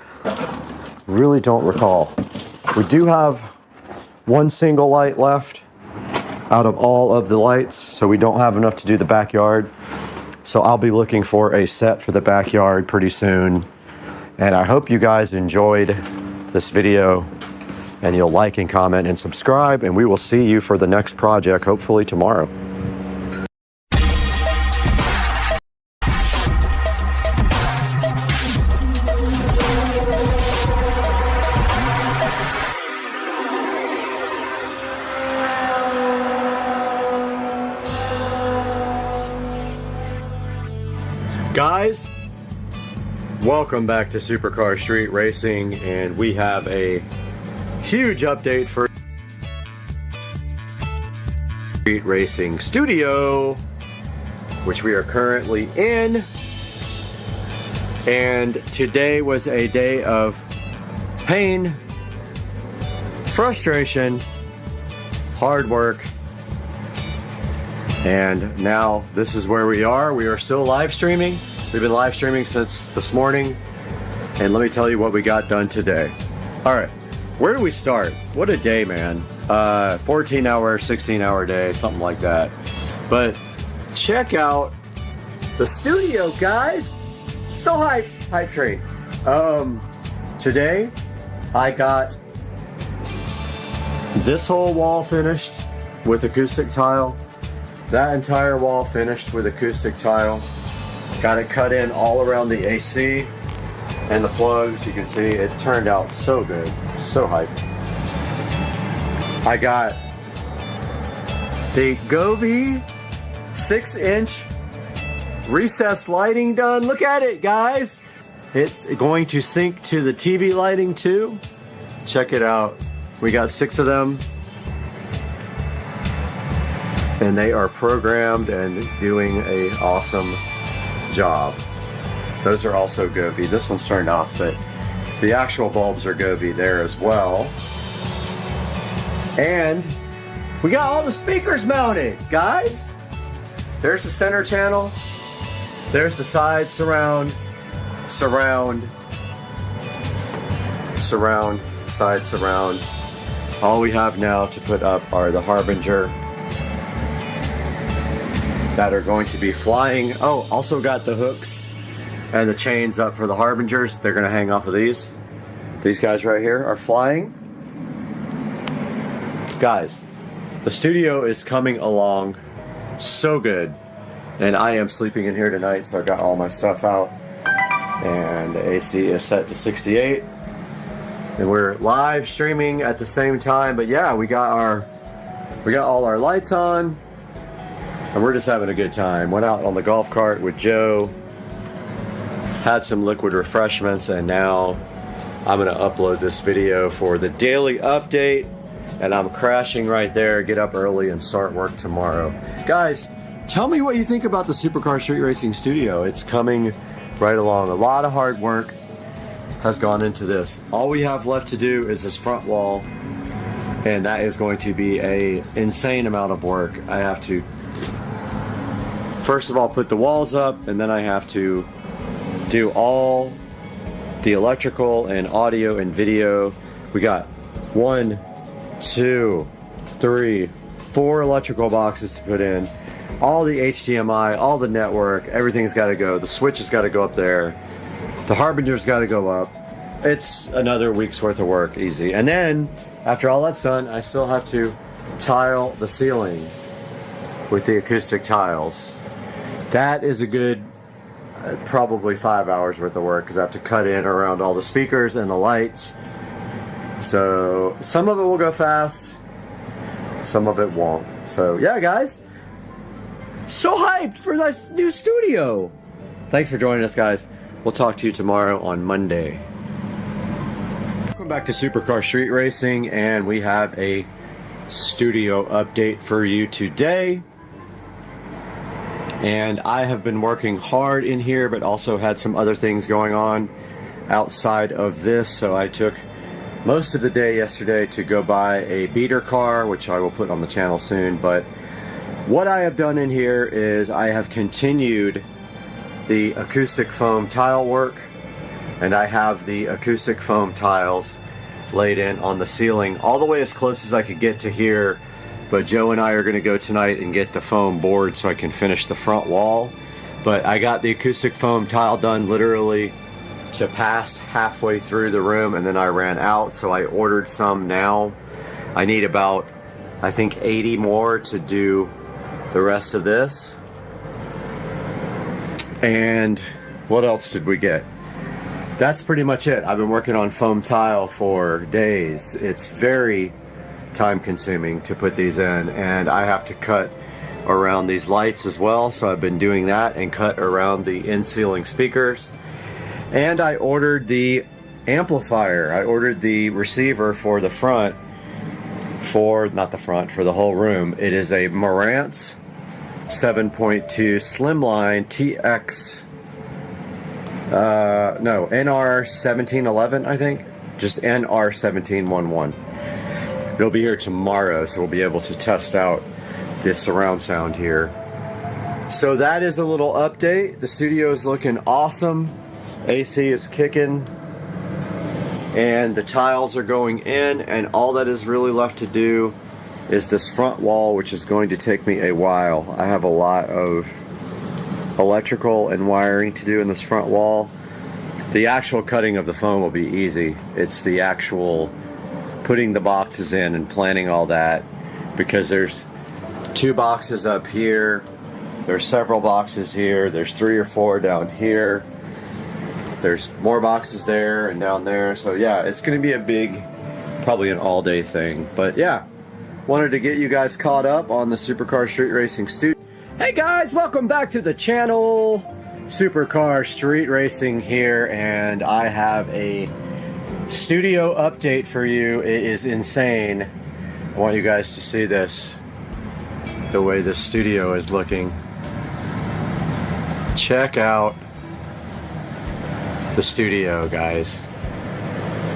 Speaker 11: Really don't recall. We do have one single light left out of all of the lights, so we don't have enough to do the backyard. So I'll be looking for a set for the backyard pretty soon. And I hope you guys enjoyed this video, and you'll like and comment and subscribe, and we will see you for the next project, hopefully tomorrow. Guys, welcome back to Supercar Street Racing, and we have a huge update for Street Racing Studio, which we are currently in. And today was a day of pain, frustration, hard work, and now this is where we are. We are still live streaming. We've been live streaming since this morning, and let me tell you what we got done today. All right, where do we start? What a day, man. 14-hour, 16-hour day, something like that. But check out the studio, guys. So hype train. Today I got this whole wall finished with acoustic tile. That entire wall finished with acoustic tile. Got it cut in all around the AC and the plugs. You can see it turned out so good, so hype. I got the Govee 6-inch recessed lighting done. Look at it, guys. It's going to sync to the TV lighting too. Check it out. We got 6 of them, and they are programmed and doing an awesome job. Those are also Govee. This one's turned off, but the actual bulbs are Govee there as well. And we got all the speakers mounted, guys. There's the center channel. There's the side surround, side surround. All we have now to put up are the Harbinger that are going to be flying. Oh, also got the hooks and the chains up for the Harbingers. They're gonna hang off of these. These guys right here are flying. Guys, the studio is coming along so good, and I am sleeping in here tonight, so I got all my stuff out, and the AC is set to 68, and we're live streaming at the same time. But yeah, we got all our lights on, and we're just having a good time. Went out on the golf cart with Joe, had some liquid refreshments, and now I'm gonna upload this video for the daily update. And I'm crashing right there, get up early and start work tomorrow. Guys, tell me what you think about the Supercar Street Racing Studio. It's coming right along. A lot of hard work has gone into this. All we have left to do is this front wall, and that is going to be a insane amount of work. I have to first of all put the walls up, and then I have to do all the electrical and audio and video. We got 1, 2, 3, 4 electrical boxes to put in, all the HDMI, all the network, everything's got to go. The switch has got to go up there. The Harbinger's got to go up. It's another week's worth of work, easy. And then after all that's done, I still have to tile the ceiling with the acoustic tiles. That is a good probably 5 hours worth of work, because I have to cut in around all the speakers and the lights. So some of it will go fast, some of it won't. So yeah, guys, so hyped for this new studio. Thanks for joining us, guys. We'll talk to you tomorrow on Monday. Welcome back to Supercar Street Racing, and we have a studio update for you today. And I have been working hard in here, but also had some other things going on outside of this. So I took most of the day yesterday to go buy a beater car, which I will put on the channel soon. But what I have done in here is I have continued the acoustic foam tile work, and I have the acoustic foam tiles laid in on the ceiling all the way as close as I could get to here. But Joe and I are going to go tonight and get the foam board so I can finish the front wall. But I got the acoustic foam tile done literally to past halfway through the room, and then I ran out, so I ordered some now. I need about, I think, 80 more to do the rest of this. And what else did we get? That's pretty much it. I've been working on foam tile for days. It's very time consuming to put these in, and I have to cut around these lights as well, so I've been doing that, and cut around the in-ceiling speakers. And I ordered the amplifier. I ordered the receiver for the front, for not the front, for the whole room. It is a Marantz 7.2 Slimline TX NR1711, I think, just NR1711. It'll be here tomorrow, so we'll be able to test out this surround sound here. So that is a little update. The studio is looking awesome. AC is kicking, and the tiles are going in, and all that is really left to do is this front wall, which is going to take me a while. I have a lot of electrical and wiring to do in this front wall. The actual cutting of the foam will be easy. It's the actual putting the boxes in and planning all that, because there's 2 boxes up here, there's several boxes here, there's 3 or 4 down here, there's more boxes there and down there. So yeah, it's gonna be a big, probably an all-day thing. But yeah, wanted to get you guys caught up on the Supercar Street Racing studio. Hey guys, welcome back to the channel. Supercar Street Racing here, and I have a studio update for you. It is insane. I want you guys to see this, the way the studio is looking. Check out the studio, guys.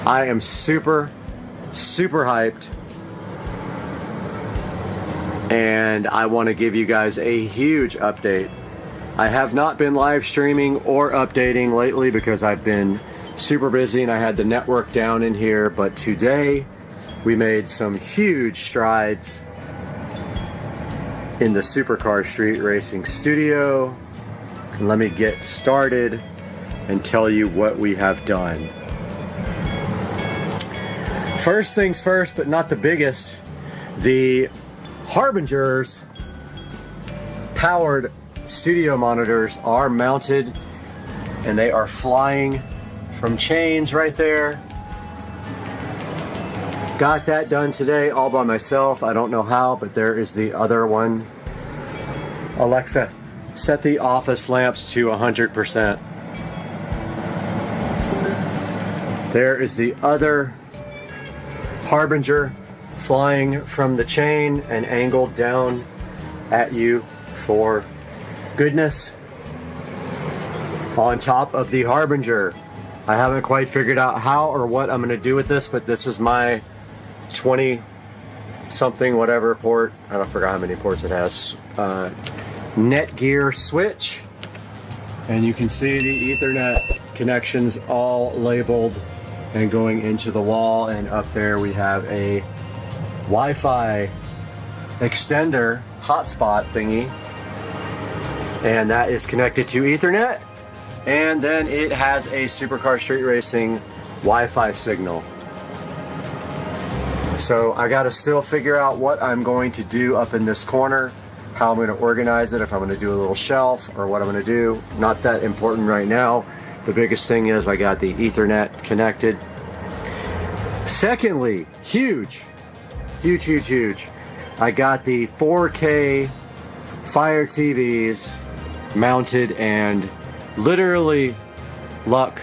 Speaker 11: I am super hyped, and I want to give you guys a huge update. I have not been live streaming or updating lately because I've been super busy and I had the network down in here, but today we made some huge strides in the Supercar Street Racing studio. Let me get started and tell you what we have done. First things first, but not the biggest, the Harbinger's powered studio monitors are mounted, and they are flying from chains right there. Got that done today all by myself. I don't know how, but there is the other one. Alexa, set the office lamps to 100%. There is the other Harbinger flying from the chain and angled down at you for goodness. On top of the Harbinger. I haven't quite figured out how or what I'm going to do with this, but this is my 20 something, whatever port. I don't forget how many ports it has. Netgear switch. And you can see the Ethernet connections all labeled and going into the wall. And up there we have a Wi-Fi extender hotspot thingy. And that is connected to Ethernet. And then it has a Supercar Street Racing Wi-Fi signal. So I got to still figure out what I'm going to do up in this corner, how I'm going to organize it, if I'm going to do a little shelf or what I'm going to do. Not that important right now. The biggest thing is I got the Ethernet connected. Secondly, huge. I got the 4K Fire TVs mounted, and literally luck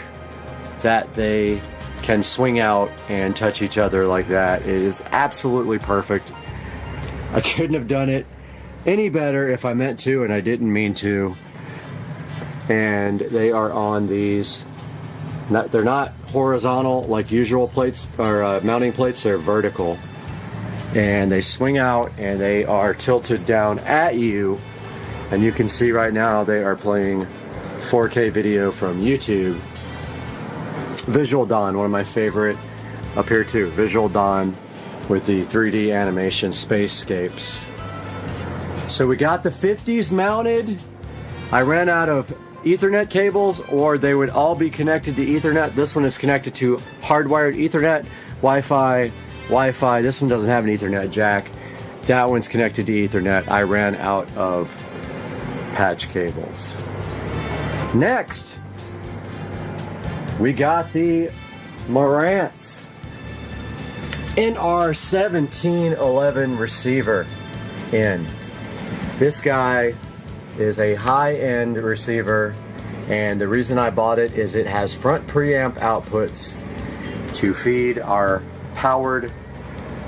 Speaker 11: that they can swing out and touch each other like that. It is absolutely perfect. I couldn't have done it any better if I meant to, and I didn't mean to. And they are on these, they're not horizontal like usual plates or mounting plates, they're vertical. And they swing out and they are tilted down at you. And you can see right now they are playing 4K video from YouTube. Visual Dawn, one of my favorite up here too. Visual Dawn with the 3D animation spacescapes. So we got the 50s mounted. I ran out of Ethernet cables, or they would all be connected to Ethernet. This one is connected to hardwired Ethernet, Wi-Fi. This one doesn't have an Ethernet jack. That one's connected to Ethernet. I ran out of patch cables. Next, we got the Marantz NR1711 receiver in. This guy is a high-end receiver, and the reason I bought it is it has front preamp outputs to feed our powered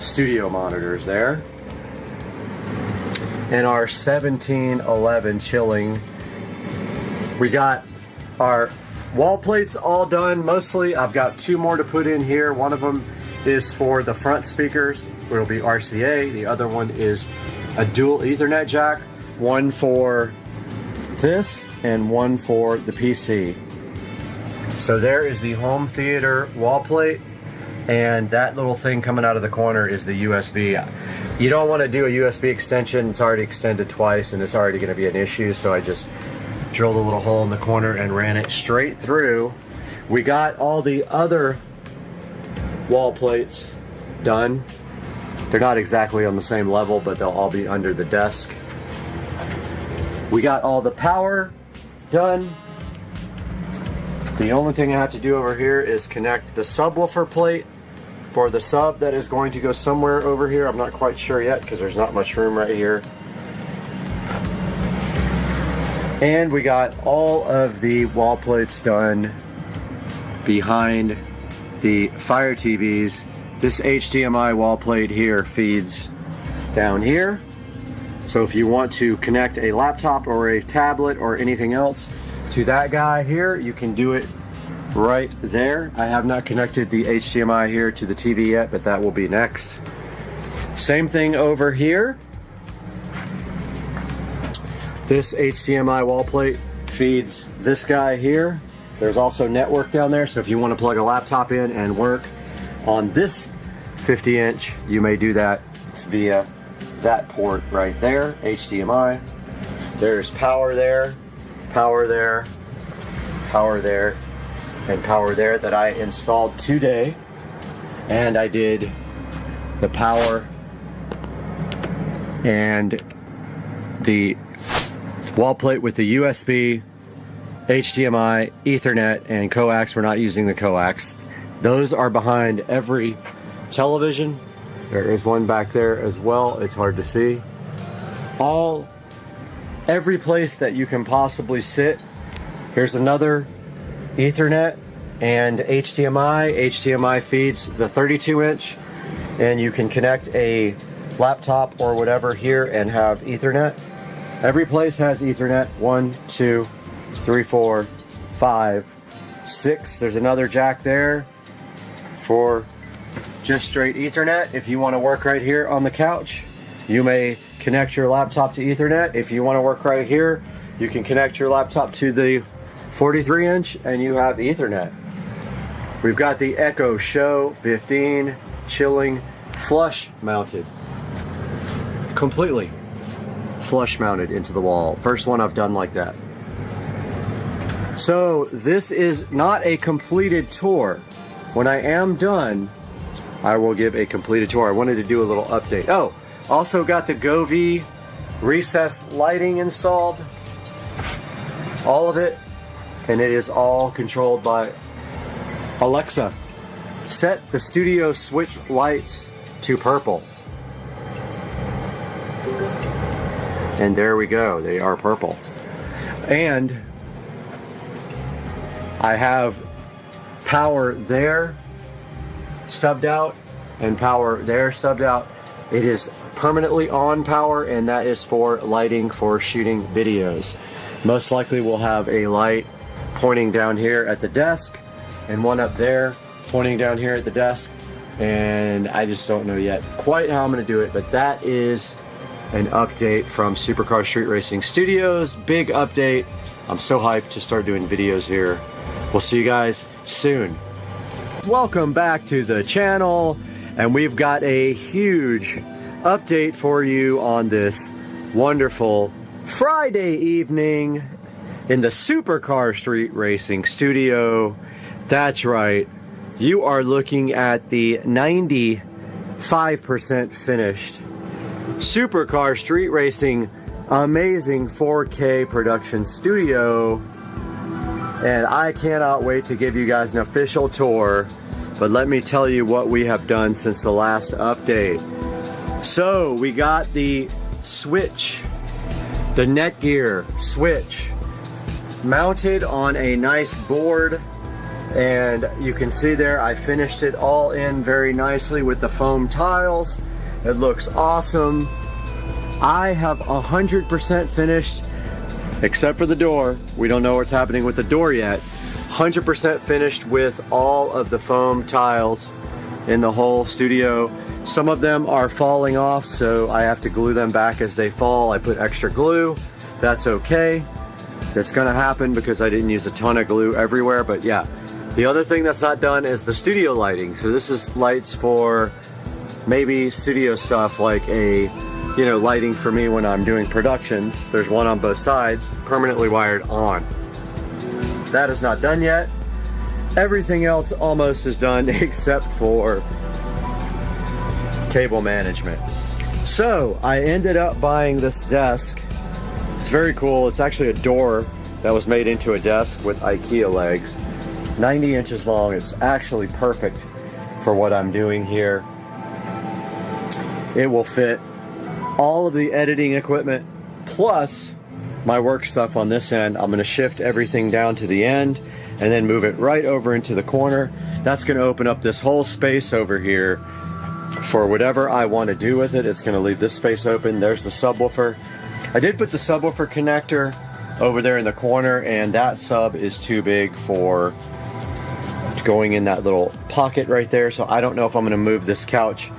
Speaker 11: studio monitors there, and our 1711 chilling. We got our wall plates all done mostly. I've got two more to put in here. One of them is for the front speakers, where it'll be RCA. The other one is a dual Ethernet jack, one for this and one for the PC. So there is the home theater wall plate, and that little thing coming out of the corner is the USB. You don't want to do a USB extension. It's already extended twice and it's already going to be an issue, so I just drilled a little hole in the corner and ran it straight through. We got all the other wall plates done. They're not exactly on the same level, but they'll all be under the desk. We got all the power done. The only thing I have to do over here is connect the subwoofer plate for the sub that is going to go somewhere over here. I'm not quite sure yet because there's not much room right here. And we got all of the wall plates done behind the Fire TVs. This HDMI wall plate here feeds down here. So if you want to connect a laptop or a tablet or anything else to that guy here, you can do it right there. I have not connected the HDMI here to the TV yet, but that will be next. Same thing over here. This HDMI wall plate feeds this guy here. There's also network down there, so if you want to plug a laptop in and work on this 50-inch, you may do that via that port right there, HDMI. There's power there, power there, power there, and power there that I installed today. And I did the power and the wall plate with the USB, HDMI, Ethernet, and coax. We're not using the coax. Those are behind every television. There is one back there as well. It's hard to see. Every place that you can possibly sit. Here's another Ethernet and HDMI. HDMI feeds the 32-inch, and you can connect a laptop or whatever here and have Ethernet. Every place has Ethernet. 1, 2, 3, 4, 5, 6. There's another jack there for just straight Ethernet. If you want to work right here on the couch, you may connect your laptop to Ethernet. If you want to work right here, you can connect your laptop to the 43-inch and you have Ethernet. We've got the Echo Show 15 chilling flush mounted. Completely flush mounted into the wall. First one I've done like that. So this is not a completed tour. When I am done, I will give a completed tour. I wanted to do a little update. Oh, also got the Govee recessed lighting installed. All of it. And it is all controlled by Alexa. Set the studio switch lights to purple. And there we go. They are purple. And I have power there stubbed out and power there stubbed out. It is permanently on power, and that is for lighting for shooting videos. Most likely we'll have a light pointing down here at the desk and one up there pointing down here at the desk, and I just don't know yet quite how I'm going to do it, but that is an update from Supercar Street Racing Studios. Big update. I'm so hyped to start doing videos here. We'll see you guys soon. Welcome back to the channel, and we've got a huge update for you on this wonderful Friday evening in the Supercar Street Racing Studio. That's right, you are looking at the 95% finished Supercar Street Racing amazing 4K production studio, and I cannot wait to give you guys an official tour. But let me tell you what we have done since the last update. So we got the switch, the Netgear switch, mounted on a nice board, and you can see there I finished it all in very nicely with the foam tiles. It looks awesome. I have 100% finished, except for the door. We don't know what's happening with the door yet. 100% finished with all of the foam tiles in the whole studio. Some of them are falling off, so I have to glue them back as they fall. I put extra glue. That's okay. That's gonna happen because I didn't use a ton of glue everywhere, but yeah. The other thing that's not done is the studio lighting. So this is lights for maybe studio stuff, like a, you know, lighting for me when I'm doing productions. There's one on both sides, permanently wired on. That is not done yet. Everything else almost is done except for table management. So I ended up buying this desk. It's very cool. It's actually a door that was made into a desk with IKEA legs. 90 inches long. It's actually perfect for what I'm doing here. It will fit all of the editing equipment plus my work stuff on this end. I'm going to shift everything down to the end and then move it right over into the corner. That's going to open up this whole space over here for whatever I want to do with it. It's going to leave this space open. There's the subwoofer. I did put the subwoofer connector over there in the corner, and that sub is too big for going in that little pocket right there. So I don't know if I'm going to move this couch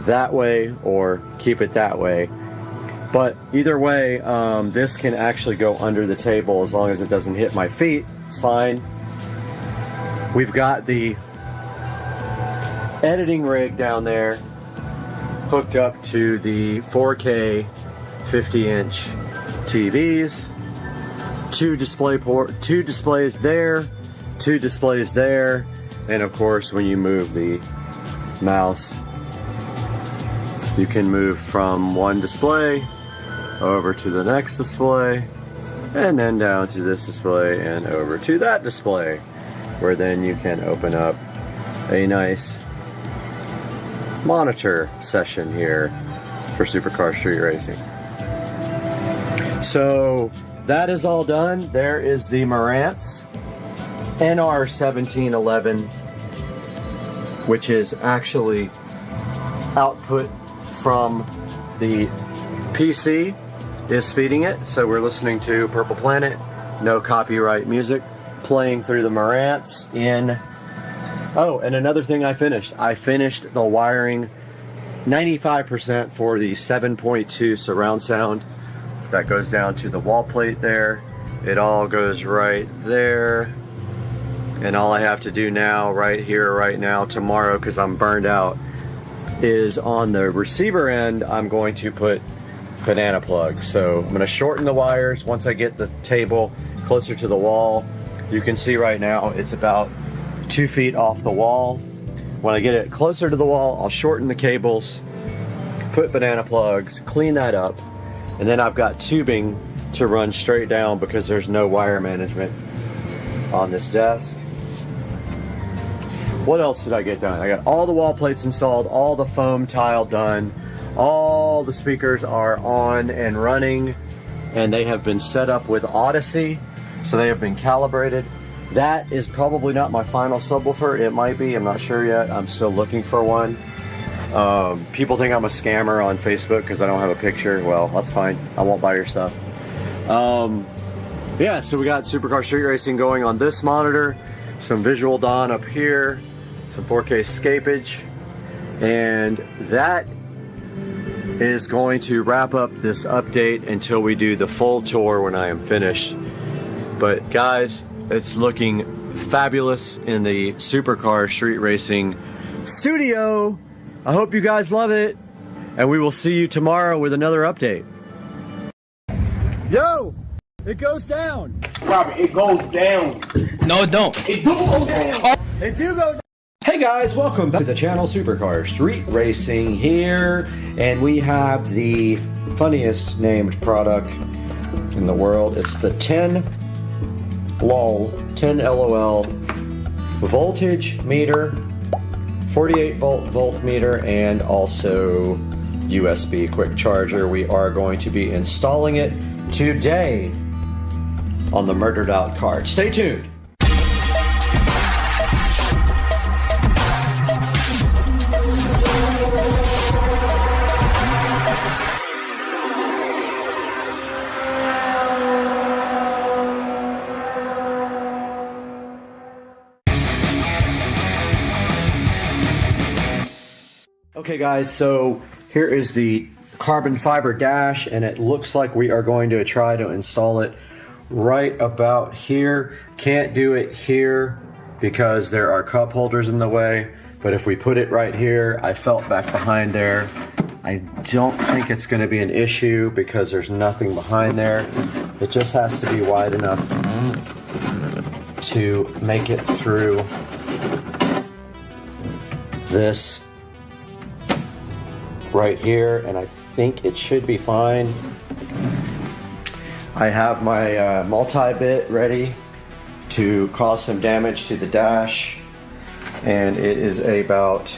Speaker 11: that way or keep it that way. But either way, this can actually go under the table as long as it doesn't hit my feet. It's fine. We've got the editing rig down there hooked up to the 4K 50-inch TVs. Two displays there, two displays there, and of course when you move the mouse, you can move from one display over to the next display, and then down to this display and over to that display, where then you can open up a nice monitor session here for Supercar Street Racing. So that is all done. There is the Marantz NR1711, which is actually output from the PC is feeding it. So we're listening to Purple Planet, no copyright music, playing through the Marantz in Oh, and another thing I finished the wiring 95% for the 7.2 surround sound. That goes down to the wall plate there. It all goes right there. And all I have to do now, right here, right now, tomorrow, because I'm burned out, is on the receiver end, I'm going to put banana plugs. So I'm going to shorten the wires once I get the table closer to the wall. You can see right now it's about 2 feet off the wall. When I get it closer to the wall, I'll shorten the cables, put banana plugs, clean that up, and then I've got tubing to run straight down because there's no wire management on this desk. What else did I get done? I got all the wall plates installed, all the foam tile done, all the speakers are on and running, and they have been set up with Odyssey, so they have been calibrated. That is probably not my final subwoofer. It might be, I'm not sure yet. I'm still looking for one. People think I'm a scammer on Facebook because I don't have a picture. Well, that's fine. I won't buy your stuff. Yeah, so we got Supercar Street Racing going on this monitor, some Visual Dawn up here, some 4K scapage, and that is going to wrap up this update until we do the full tour when I am finished. But guys, it's looking fabulous in the Supercar Street Racing studio. I hope you guys love it, and we will see you tomorrow with another update. Yo, it goes down.
Speaker 3: Robert, it goes down.
Speaker 10: No, it don't.
Speaker 3: It do go down.
Speaker 11: It do go down. Hey guys, welcome back to the channel. Supercar Street Racing here, and we have the funniest named product in the world. It's the 10 LOL voltage meter, 48 volt voltmeter, and also USB quick charger. We are going to be installing it today on the Murdered Out card. Stay tuned. Okay guys, so here is the carbon fiber dash, and it looks like we are going to try to install it right about here. Can't do it here because there are cup holders in the way, but if we put it right here, I felt back behind there. I don't think it's going to be an issue because there's nothing behind there. It just has to be wide enough to make it through this right here, and I think it should be fine. I have my multi-bit ready to cause some damage to the dash, and it is about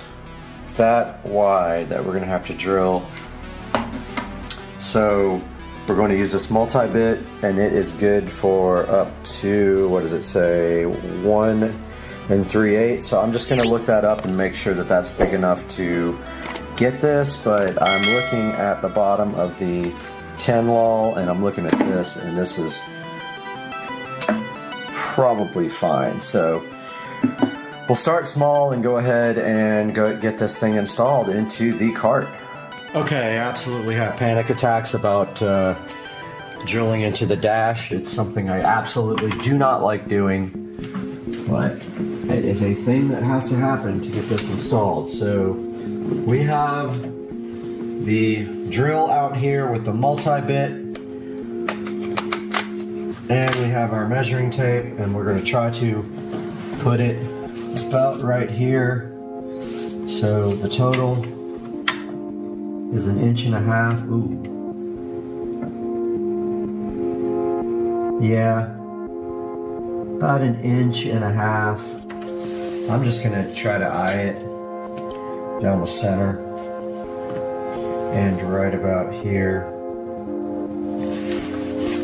Speaker 11: that wide that we're going to have to drill. So we're going to use this multi-bit, and it is good for up to, what does it say, 1 3/8. So I'm just going to look that up and make sure that that's big enough to get this, but I'm looking at the bottom of the 10 LOL, and I'm looking at this, and this is probably fine. So we'll start small and go ahead and go get this thing installed into the cart. Okay, I absolutely have panic attacks about drilling into the dash. It's something I absolutely do not like doing, but it is a thing that has to happen to get this installed. So we have the drill out here with the multi-bit, and we have our measuring tape, and we're going to try to put it about right here. So the total is 1.5 inches. Ooh. Yeah, about 1.5 inches. I'm just going to try to eye it down the center and right about here,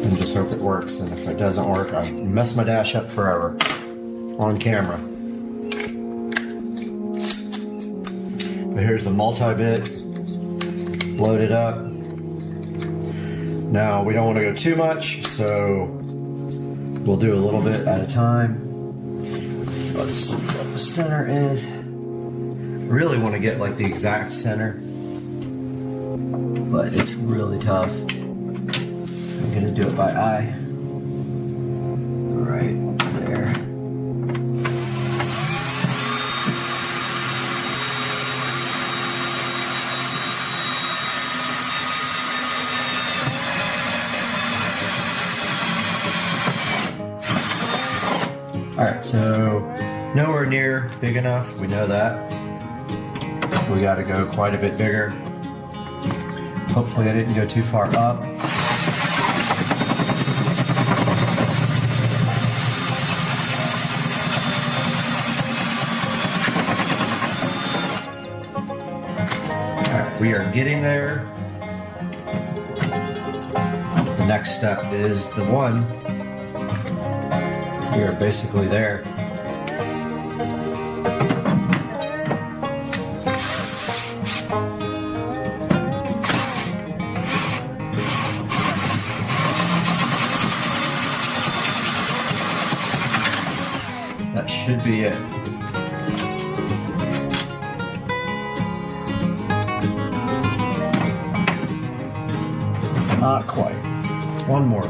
Speaker 11: and just hope it works. And if it doesn't work, I mess my dash up forever on camera. But here's the multi-bit loaded up. Now we don't want to go too much, so we'll do a little bit at a time. Let's see what the center is. I really want to get like the exact center, but it's really tough. I'm gonna do it by eye. Right there. Alright, so nowhere near big enough, we know that. We gotta go quite a bit bigger. Hopefully I didn't go too far up. Alright, we are getting there. The next step is the one. We are basically there. That should be it. Not quite. One more.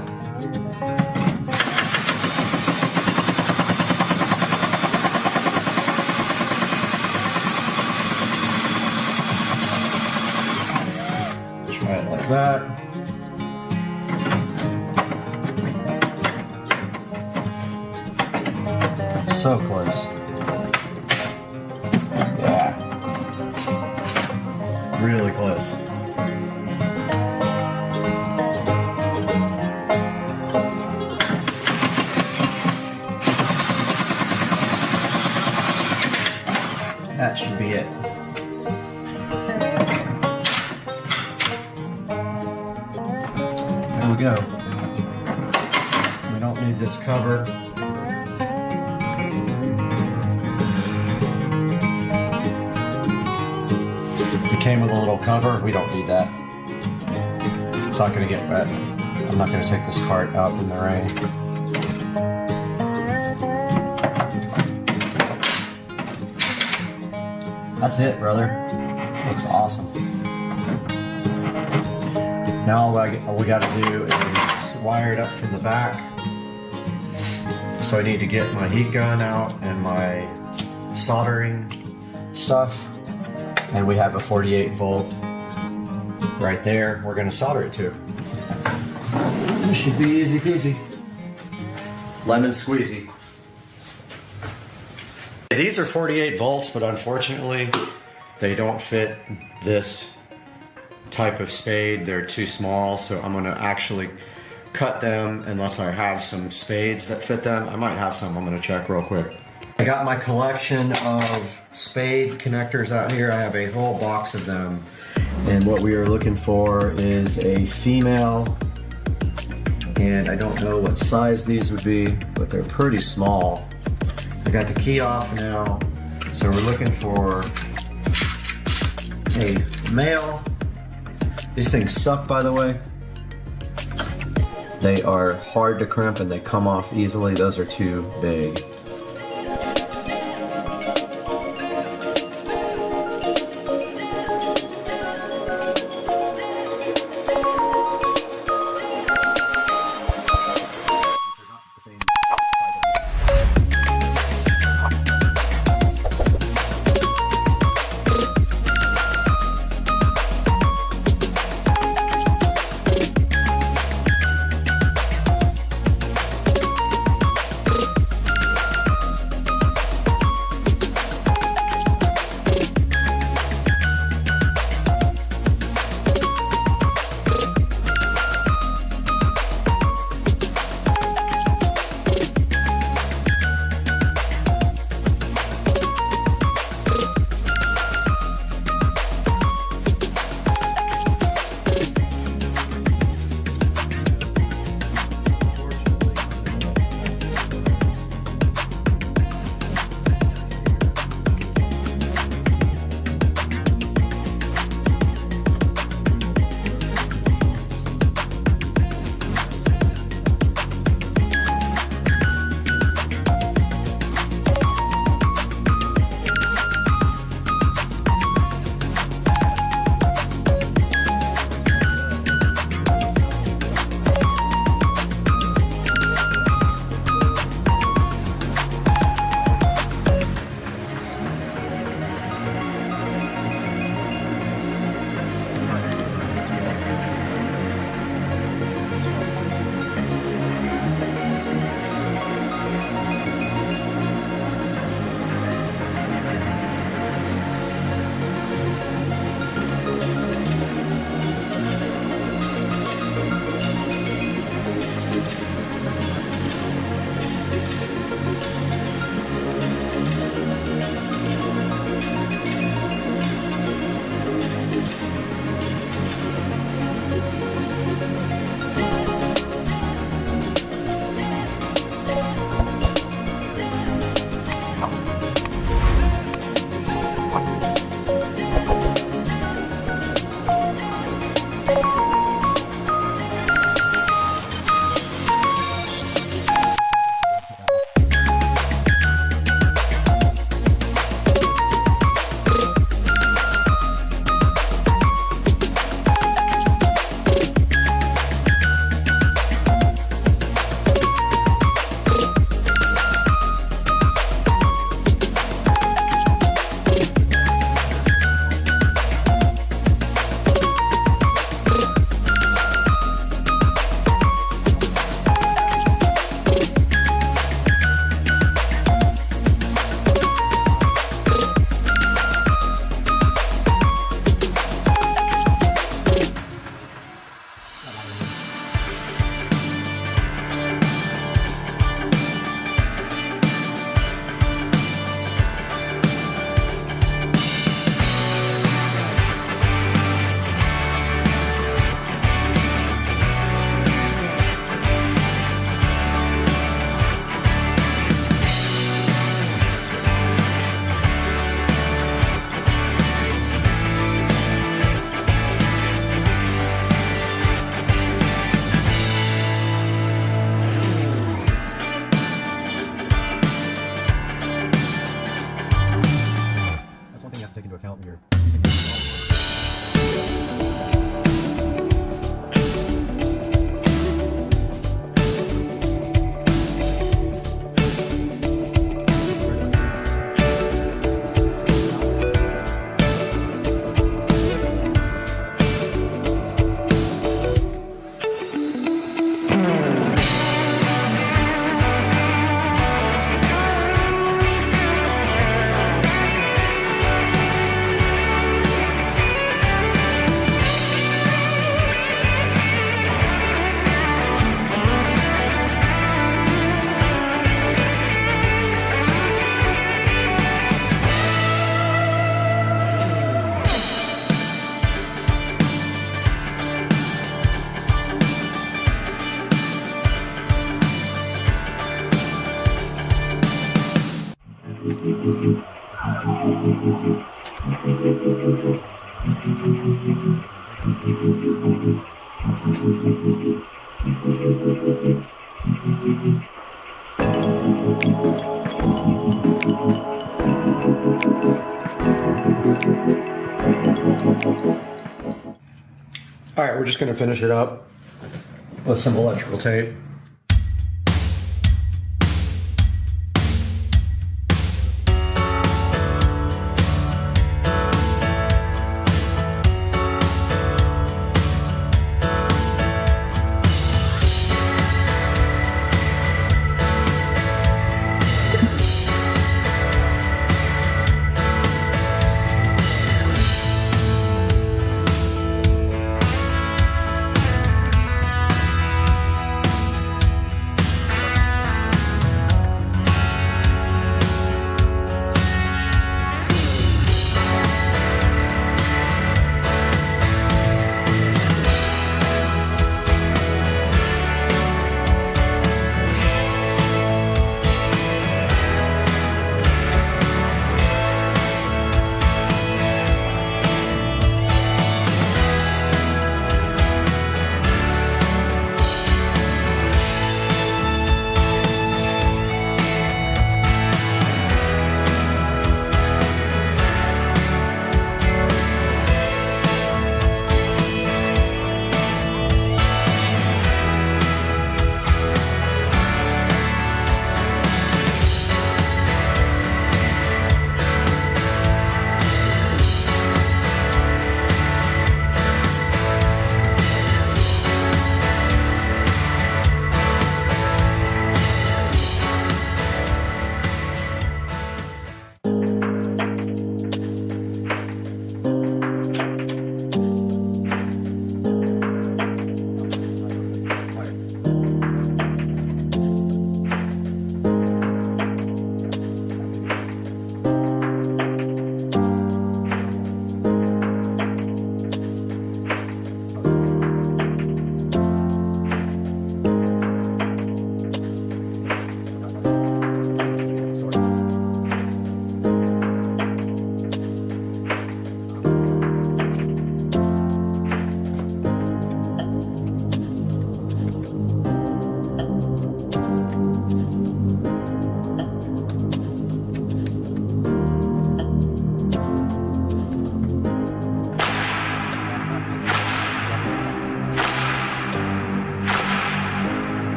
Speaker 11: That. So close. Yeah. Really close. That should be it. There we go. We don't need this cover. It came with a little cover. We don't need that. It's not going to get wet. I'm not going to take this cart out in the rain. That's it, brother. Looks awesome. Now all we got to do is wire it up from the back. So I need to get my heat gun out and my soldering stuff. And we have a 48 volt right there. We're going to solder it to. This should be easy peasy. Lemon squeezy. These are 48 volts, but unfortunately they don't fit this type of spade. They're too small, so I'm going to actually cut them unless I have some spades that fit them. I might have some. I'm going to check real quick. I got my collection of spade connectors out here. I have a whole box of them, and what we are looking for is a female, and I don't know what size these would be, but they're pretty small. I got the key off now, so we're looking for a male. These things suck, by the way. They are hard to crimp and they come off easily. Those are too big. All right, we're just going to finish it up with some electrical tape.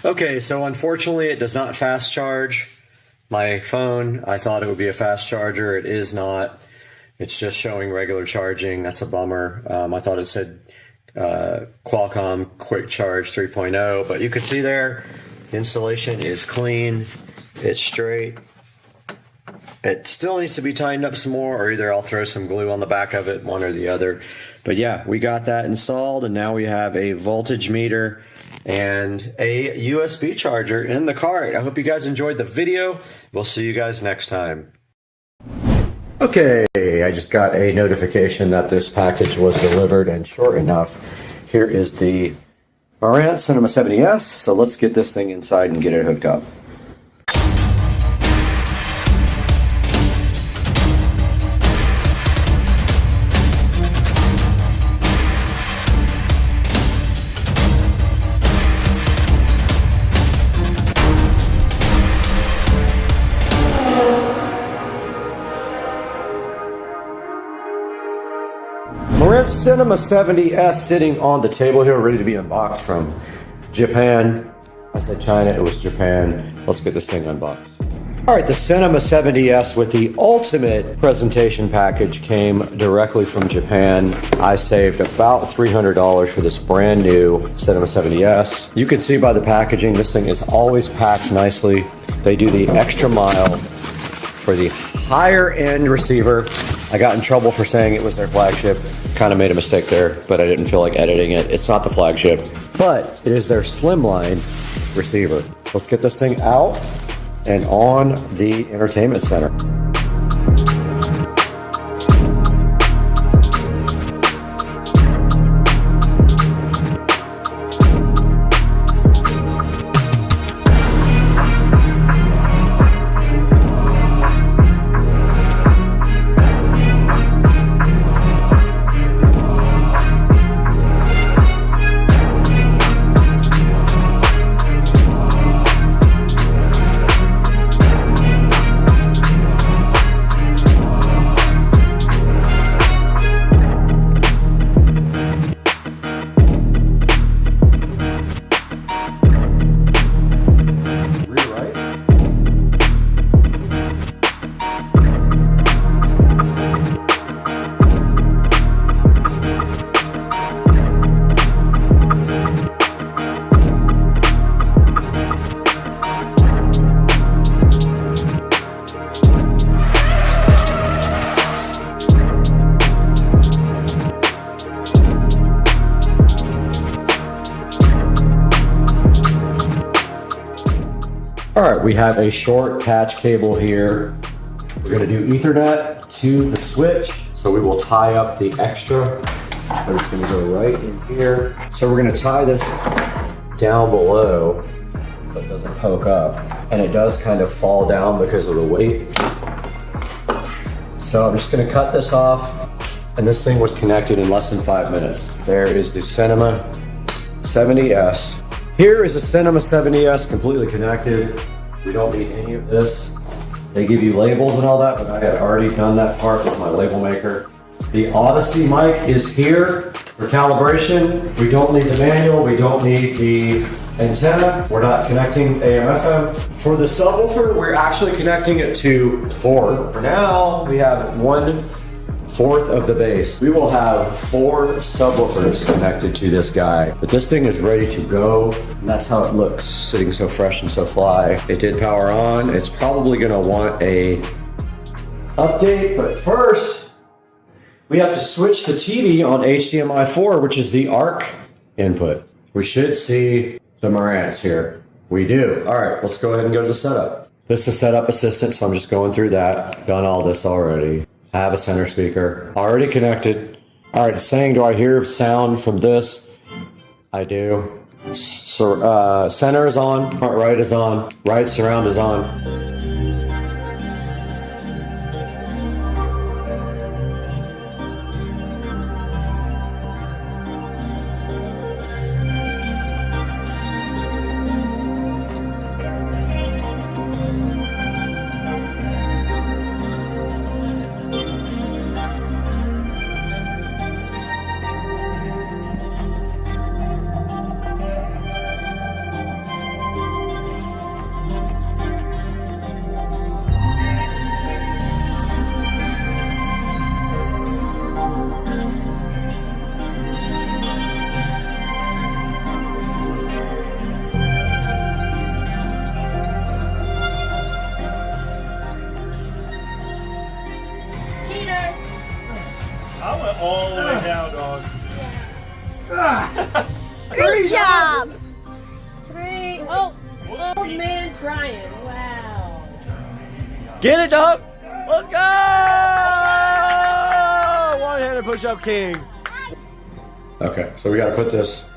Speaker 11: Okay, so unfortunately it does not fast charge my phone. I thought it would be a fast charger. It is not. It's just showing regular charging. That's a bummer. I thought it said Qualcomm Quick Charge 3.0, but you can see there the installation is clean. It's straight. It still needs to be tightened up some more, or either I'll throw some glue on the back of it, one or the other. But yeah, we got that installed, and now we have a voltage meter and a USB charger in the cart. I hope you guys enjoyed the video. We'll see you guys next time. Okay, I just got a notification that this package was delivered, and sure enough, here is the Marantz Cinema 70S. So let's get this thing inside and get it hooked up. Marantz Cinema 70S sitting on the table here, ready to be unboxed from Japan. I said China, it was Japan. Let's get this thing unboxed. All right, the Cinema 70S with the ultimate presentation package came directly from Japan. I saved about $300 for this brand new Cinema 70S. You can see by the packaging, this thing is always packed nicely. They do the extra mile for the higher end receiver. I got in trouble for saying it was their flagship. Kind of made a mistake there, but I didn't feel like editing it. It's not the flagship, but it is their slimline receiver. Let's get this thing out and on the entertainment center. All right, we have a short patch cable here. We're gonna do Ethernet to the switch. So we will tie up the extra, but it's gonna go right in here. So we're gonna tie this down below so it doesn't poke up. And it does kind of fall down because of the weight. So I'm just gonna cut this off, and this thing was connected in less than 5 minutes. There is the Cinema 70S. Here is a Cinema 70S completely connected. We don't need any of this. They give you labels and all that, but I had already done that part with my label maker. The Odyssey mic is here for calibration. We don't need the manual. We don't need the antenna. We're not connecting AM/FM. For the subwoofer, we're actually connecting it to 4. For now, we have 1/4 of the bass. We will have 4 subwoofers connected to this guy, but this thing is ready to go. And that's how it looks, sitting so fresh and so fly. It did power on. It's probably gonna want a update, but first, we have to switch the TV on HDMI 4, which is the ARC input. We should see the Marantz here. We do. All right, let's go ahead and go to the setup. This is setup assistant, so I'm just going through that. Done all this already. I have a center speaker already connected. All right, it's saying, do I hear sound from this? I do. So, center is on, front right is on, right surround is on.
Speaker 7: I went all the way down, dog.
Speaker 2: Good job.
Speaker 6: 3. Oh, old man trying. Wow.
Speaker 11: Get it, dog. Let's go! One-handed push-up king. Okay, so we got to put this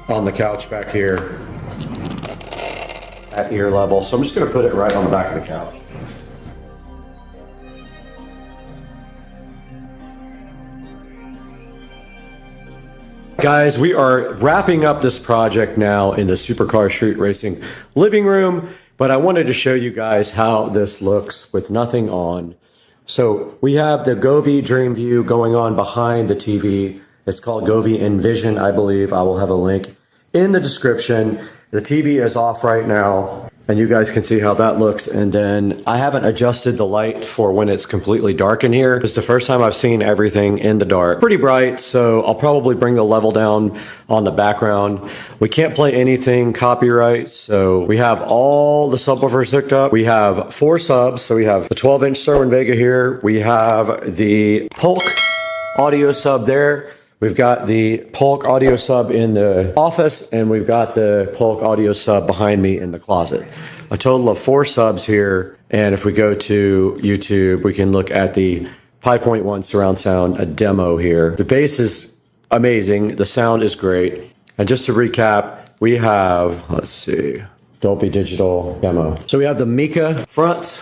Speaker 11: on the couch back here at ear level. So I'm just going to put it right on the back of the couch. Guys, we are wrapping up this project now in the Supercar Street Racing living room, but I wanted to show you guys how this looks with nothing on. So we have the Govee Dream View going on behind the TV. It's called Govee Envision, I believe. I will have a link in the description. The TV is off right now, and you guys can see how that looks. And then I haven't adjusted the light for when it's completely dark in here. It's the first time I've seen everything in the dark. Pretty bright, so I'll probably bring the level down on the background. We can't play anything copyright, so we have all the subwoofers hooked up. We have 4 subs, so we have the 12-inch Sherwin Vega here. We have the Polk audio sub there. We've got the Polk audio sub in the office, and we've got the Polk audio sub behind me in the closet. A total of 4 subs here, and if we go to YouTube, we can look at the 5.1 surround sound, a demo here. The bass is amazing, the sound is great, and just to recap, we have, let's see, Dolby Digital demo. So we have the Mika front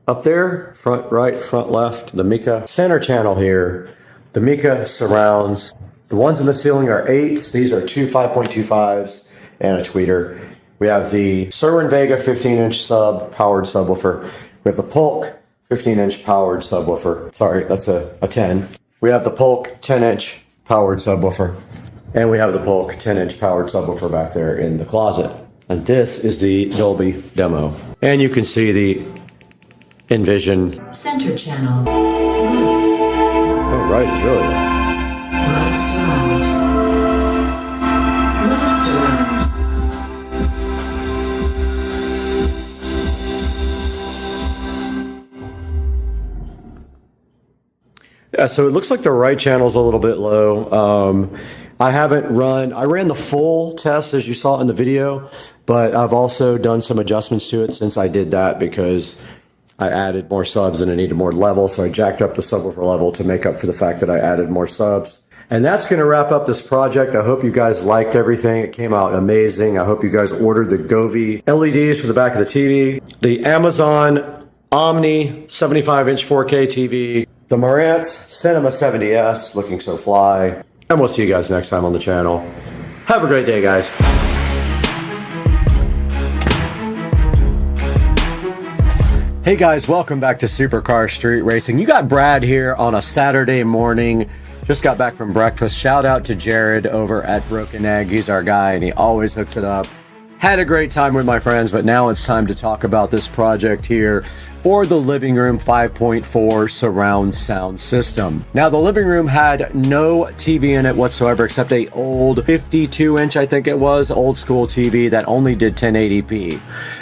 Speaker 11: up there, front right, front left, the Mika center channel here. The Mika surrounds. The ones in the ceiling are 8s. These are 2 5.25s and a tweeter. We have the Sherwin Vega 15-inch sub powered subwoofer. We have the Polk 15-inch powered subwoofer. Sorry, that's a 10. We have the Polk 10-inch powered subwoofer. And we have the Polk 10-inch powered subwoofer back there in the closet. And this is the Dolby demo. And you can see the Envision.
Speaker 9: Center channel.
Speaker 11: Oh, right, it's really right.
Speaker 9: Right surround. Left surround.
Speaker 11: Yeah, so it looks like the right channel's a little bit low. I ran the full test as you saw in the video, but I've also done some adjustments to it since I did that because I added more subs and I needed more level, so I jacked up the subwoofer level to make up for the fact that I added more subs. And that's going to wrap up this project. I hope you guys liked everything. It came out amazing. I hope you guys ordered the Govee LEDs for the back of the TV, the Amazon Omni 75-inch 4K TV, the Marantz Cinema 70S, looking so fly. And we'll see you guys next time on the channel. Have a great day, guys. Hey guys, welcome back to Supercar Street Racing. You got Brad here on a Saturday morning. Just got back from breakfast. Shout out to Jared over at Broken Egg. He's our guy and he always hooks it up. Had a great time with my friends, but now it's time to talk about this project here for the living room 5.4 surround sound system. Now the living room had no TV in it whatsoever except a old 52-inch, I think it was, old school TV that only did 1080p.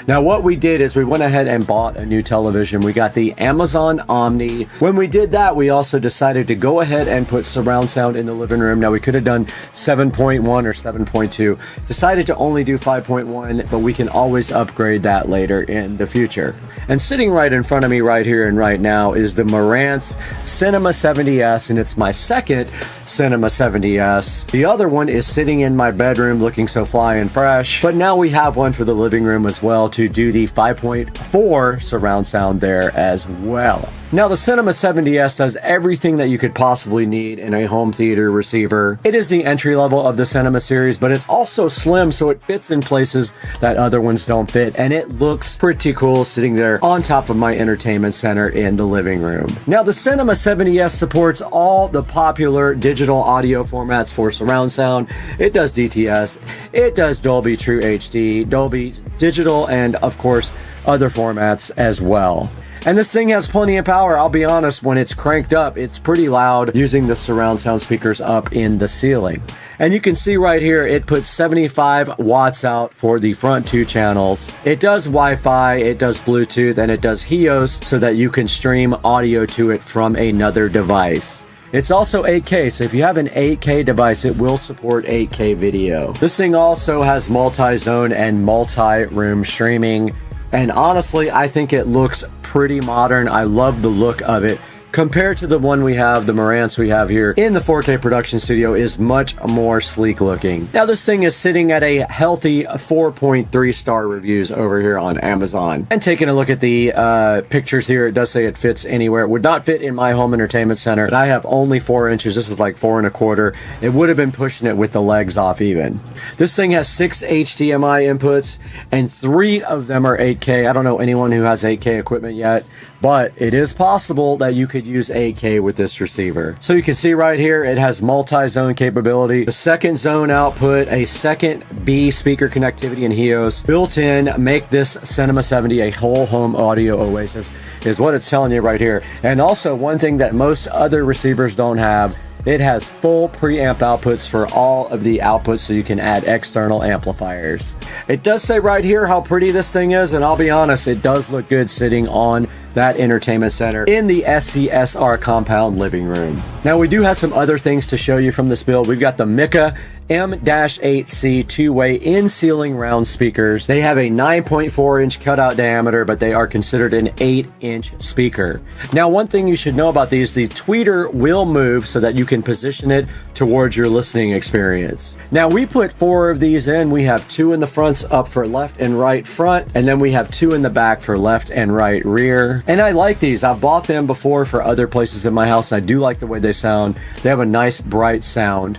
Speaker 11: Now what we did is we went ahead and bought a new television. We got the Amazon Omni. When we did that, we also decided to go ahead and put surround sound in the living room. Now we could have done 7.1 or 7.2. Decided to only do 5.1, but we can always upgrade that later in the future. And sitting right in front of me right here and right now is the Marantz Cinema 70S, and it's my second Cinema 70S. The other one is sitting in my bedroom looking so fly and fresh, but now we have one for the living room as well to do the 5.4 surround sound there as well. Now the Cinema 70S does everything that you could possibly need in a home theater receiver. It is the entry level of the Cinema series, but it's also slim, so it fits in places that other ones don't fit, and it looks pretty cool sitting there on top of my entertainment center in the living room. Now the Cinema 70S supports all the popular digital audio formats for surround sound. It does DTS, it does Dolby True HD, Dolby Digital, and of course other formats as well. And this thing has plenty of power. I'll be honest, when it's cranked up, it's pretty loud using the surround sound speakers up in the ceiling. And you can see right here, it puts 75 watts out for the front 2 channels. It does Wi-Fi, it does Bluetooth, and it does HEOS so that you can stream audio to it from another device. It's also 8K, so if you have an 8K device, it will support 8K video. This thing also has multi-zone and multi-room streaming, and honestly, I think it looks pretty modern. I love the look of it. Compared to the one we have, the Marantz we have here in the 4K production studio is much more sleek looking. Now this thing is sitting at a healthy 4.3 star reviews over here on Amazon. And taking a look at the pictures here, it does say it fits anywhere. It would not fit in my home entertainment center, but I have only 4 inches. This is like 4 1/4. It would have been pushing it with the legs off even. This thing has 6 HDMI inputs and 3 of them are 8K. I don't know anyone who has 8K equipment yet, but it is possible that you could use 8K with this receiver. So you can see right here, it has multi-zone capability, the second zone output, a second B speaker connectivity and HEOS built in, make this Cinema 70 a whole home audio oasis, is what it's telling you right here. And also one thing that most other receivers don't have, it has full preamp outputs for all of the outputs, so you can add external amplifiers. It does say right here how pretty this thing is, and I'll be honest, it does look good sitting on that entertainment center in the SCSR compound living room. Now we do have some other things to show you from this build. We've got the Mika M-8C two-way in-ceiling round speakers. They have a 9.4-inch cutout diameter, but they are considered an 8-inch speaker. Now, one thing you should know about these, the tweeter will move so that you can position it towards your listening experience. Now, we put 4 of these in. We have 2 in the fronts up for left and right front, and then we have 2 in the back for left and right rear. And I like these. I've bought them before for other places in my house. I do like the way they sound. They have a nice bright sound.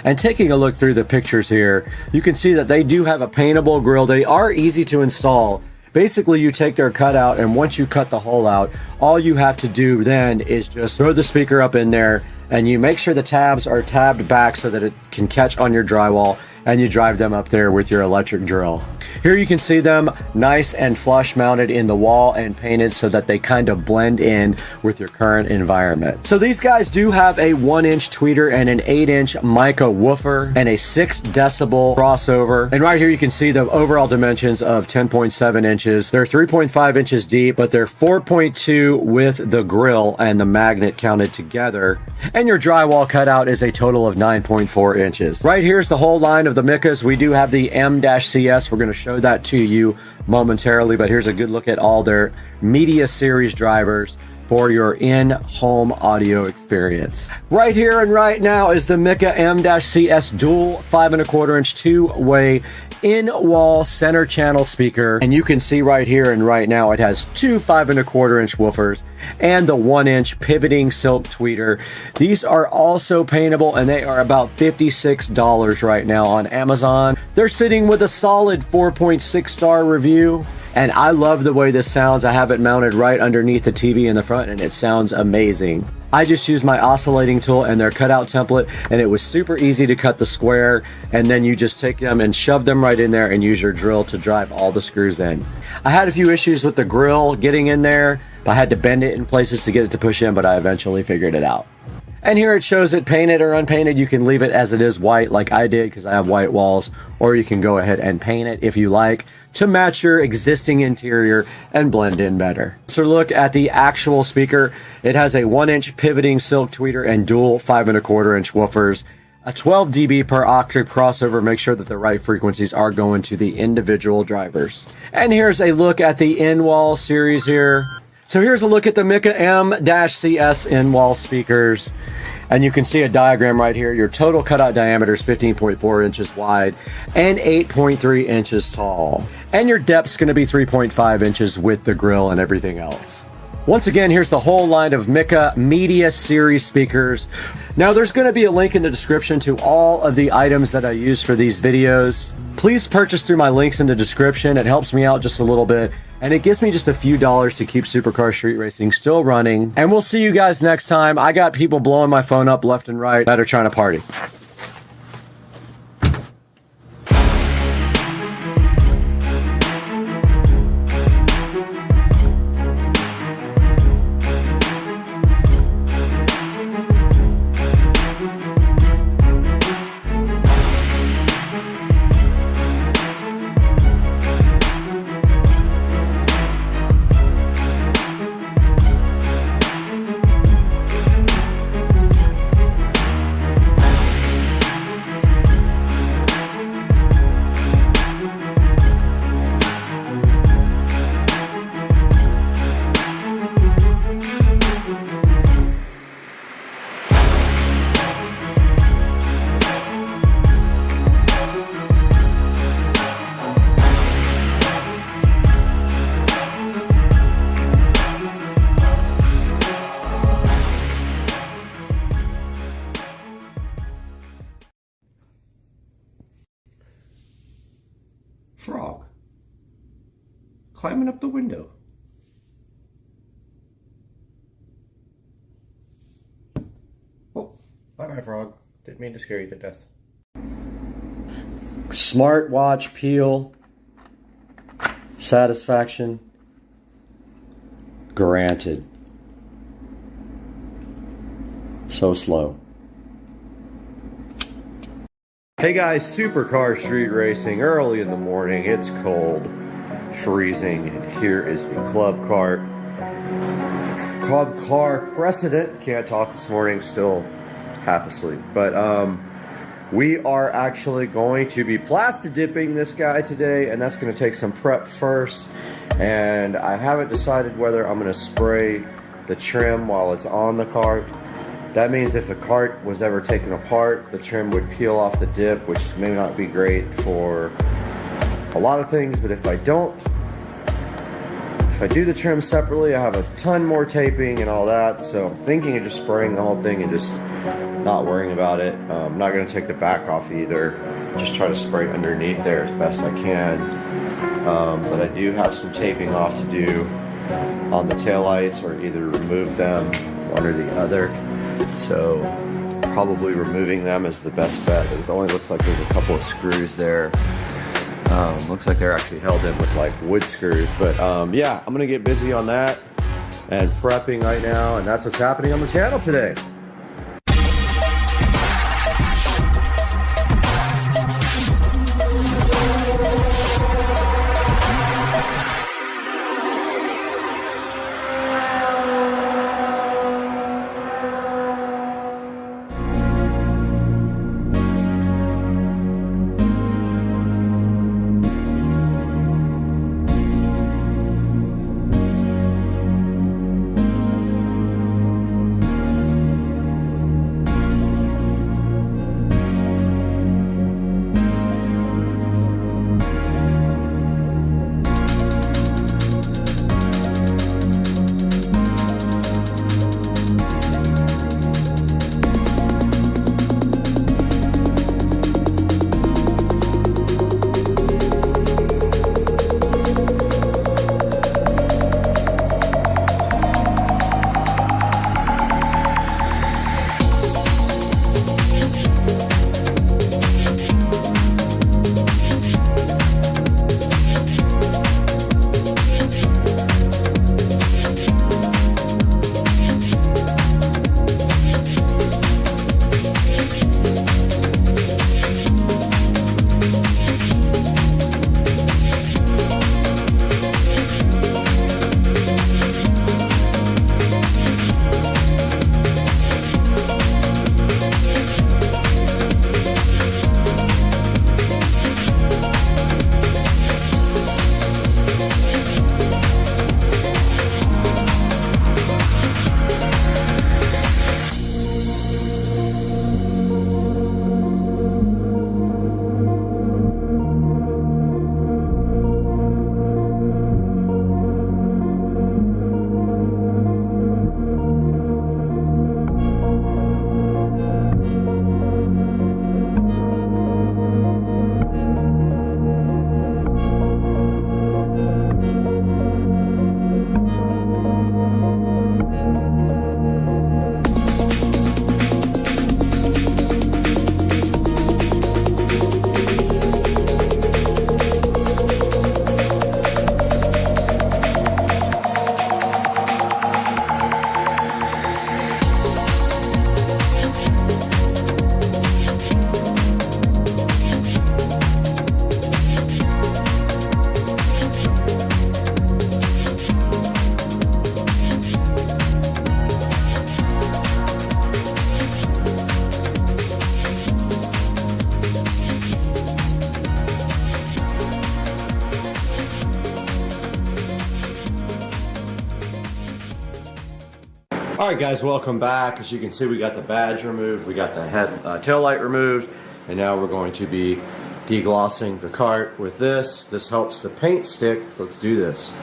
Speaker 11: And taking a look through the pictures here, you can see that they do have a paintable grill. They are easy to install. Basically, you take their cutout, and once you cut the hole out, all you have to do then is just throw the speaker up in there, and you make sure the tabs are tabbed back so that it can catch on your drywall, and you drive them up there with your electric drill. Here you can see them nice and flush mounted in the wall and painted so that they kind of blend in with your current environment. So these guys do have a 1-inch tweeter and an 8-inch mica woofer and a 6 decibel crossover. And right here you can see the overall dimensions of 10.7 inches. They're 3.5 inches deep, but they're 4.2 with the grill and the magnet counted together. And your drywall cutout is a total of 9.4 inches. Right here's the whole line of the Mikas. We do have the M-CS. We're going to show that to you momentarily, but here's a good look at all their media series drivers for your in-home audio experience. Right here and right now is the Mika M-CS dual 5 1/4-inch two-way in-wall center channel speaker, and you can see right here and right now it has 2 5 1/4-inch woofers and the 1-inch pivoting silk tweeter. These are also paintable, and they are about $56 right now on Amazon. They're sitting with a solid 4.6 star review. And I love the way this sounds. I have it mounted right underneath the TV in the front, and it sounds amazing. I just used my oscillating tool and their cutout template, and it was super easy to cut the square, and then you just take them and shove them right in there and use your drill to drive all the screws in. I had a few issues with the grill getting in there. I had to bend it in places to get it to push in, but I eventually figured it out. And here it shows it painted or unpainted. You can leave it as it is white like I did because I have white walls, or you can go ahead and paint it if you like to match your existing interior and blend in better. So look at the actual speaker. It has a 1-inch pivoting silk tweeter and dual 5 1/4-inch woofers, a 12 dB per octave crossover. Make sure that the right frequencies are going to the individual drivers. And here's a look at the in-wall series here. So here's a look at the Mika M-CS in-wall speakers. And you can see a diagram right here. Your total cutout diameter is 15.4 inches wide and 8.3 inches tall. And your depth's going to be 3.5 inches with the grill and everything else. Once again, here's the whole line of Mika Media Series speakers. Now, there's going to be a link in the description to all of the items that I use for these videos. Please purchase through my links in the description. It helps me out just a little bit, and it gives me just a few dollars to keep Supercar Street Racing still running. And we'll see you guys next time. I got people blowing my phone up left and right that are trying to party.
Speaker 1: Frog. Climbing up the window. Oh, bye-bye, frog. Didn't mean to scare you to death. Smartwatch peel. Satisfaction. Granted. So slow. Hey guys, supercar street racing early in the morning. It's cold, freezing, and here is the club car. Club car precedent. Can't talk this morning, still half asleep. But we are actually going to be plastic dipping this guy today, and that's going to take some prep first. And I haven't decided whether I'm going to spray the trim while it's on the cart. That means if the cart was ever taken apart, the trim would peel off the dip, which may not be great for a lot of things. But if I don't, if I do the trim separately, I have a ton more taping and all that. So I'm thinking of just spraying the whole thing and just not worrying about it. I'm not going to take the back off either. Just try to spray underneath there as best I can. But I do have some taping off to do on the taillights, or either remove them, one or the other. So probably removing them is the best bet. It only looks like there's a couple of screws there. Looks like they're actually held in with like wood screws. But yeah, I'm gonna get busy on that and prepping right now, and that's what's happening on the channel today. All right, guys, welcome back. As you can see, we got the badge removed, we got the tail light removed, and now we're going to be deglossing the cart with this. This helps the paint stick. Let's do this.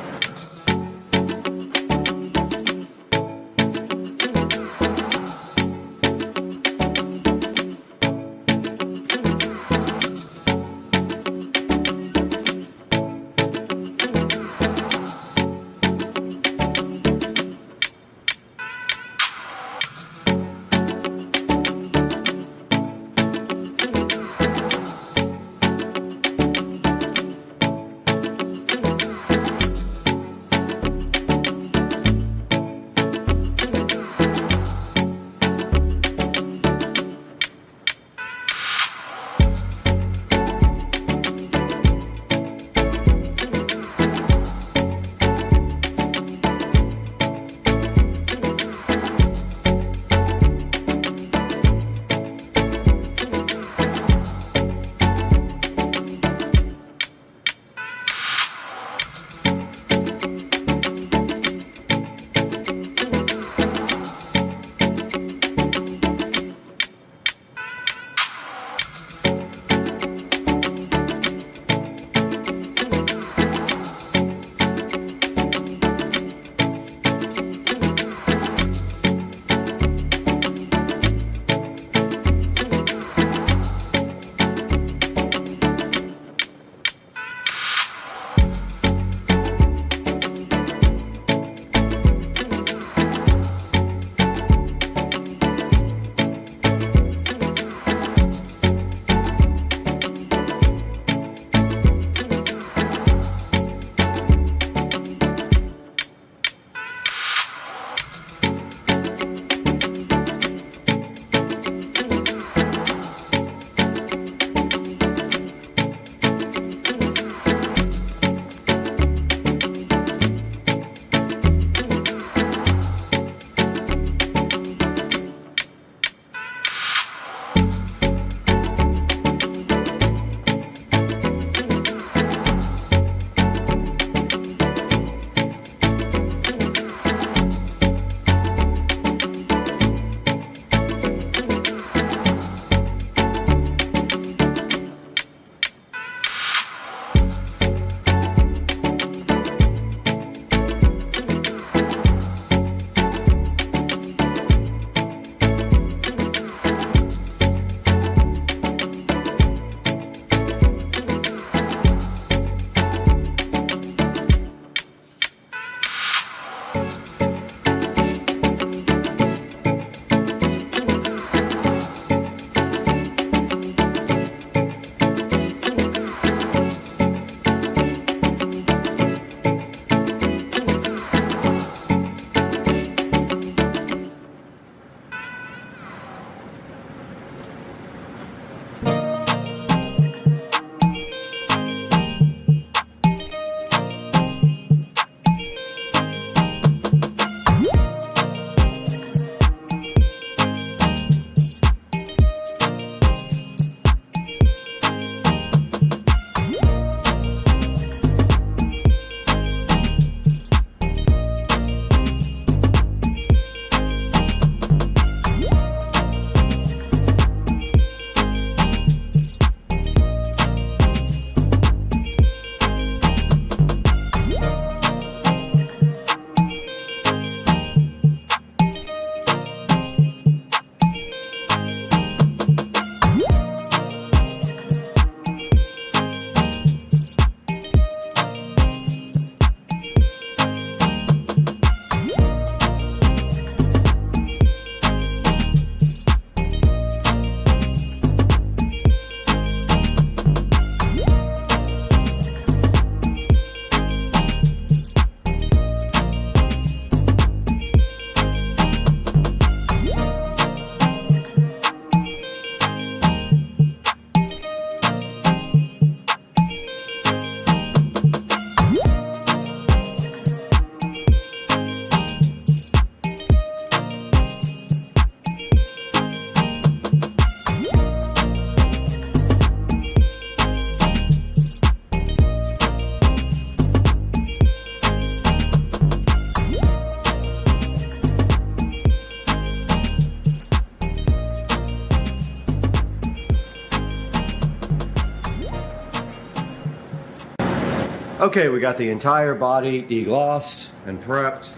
Speaker 11: Okay, we got the entire body deglossed and prepped.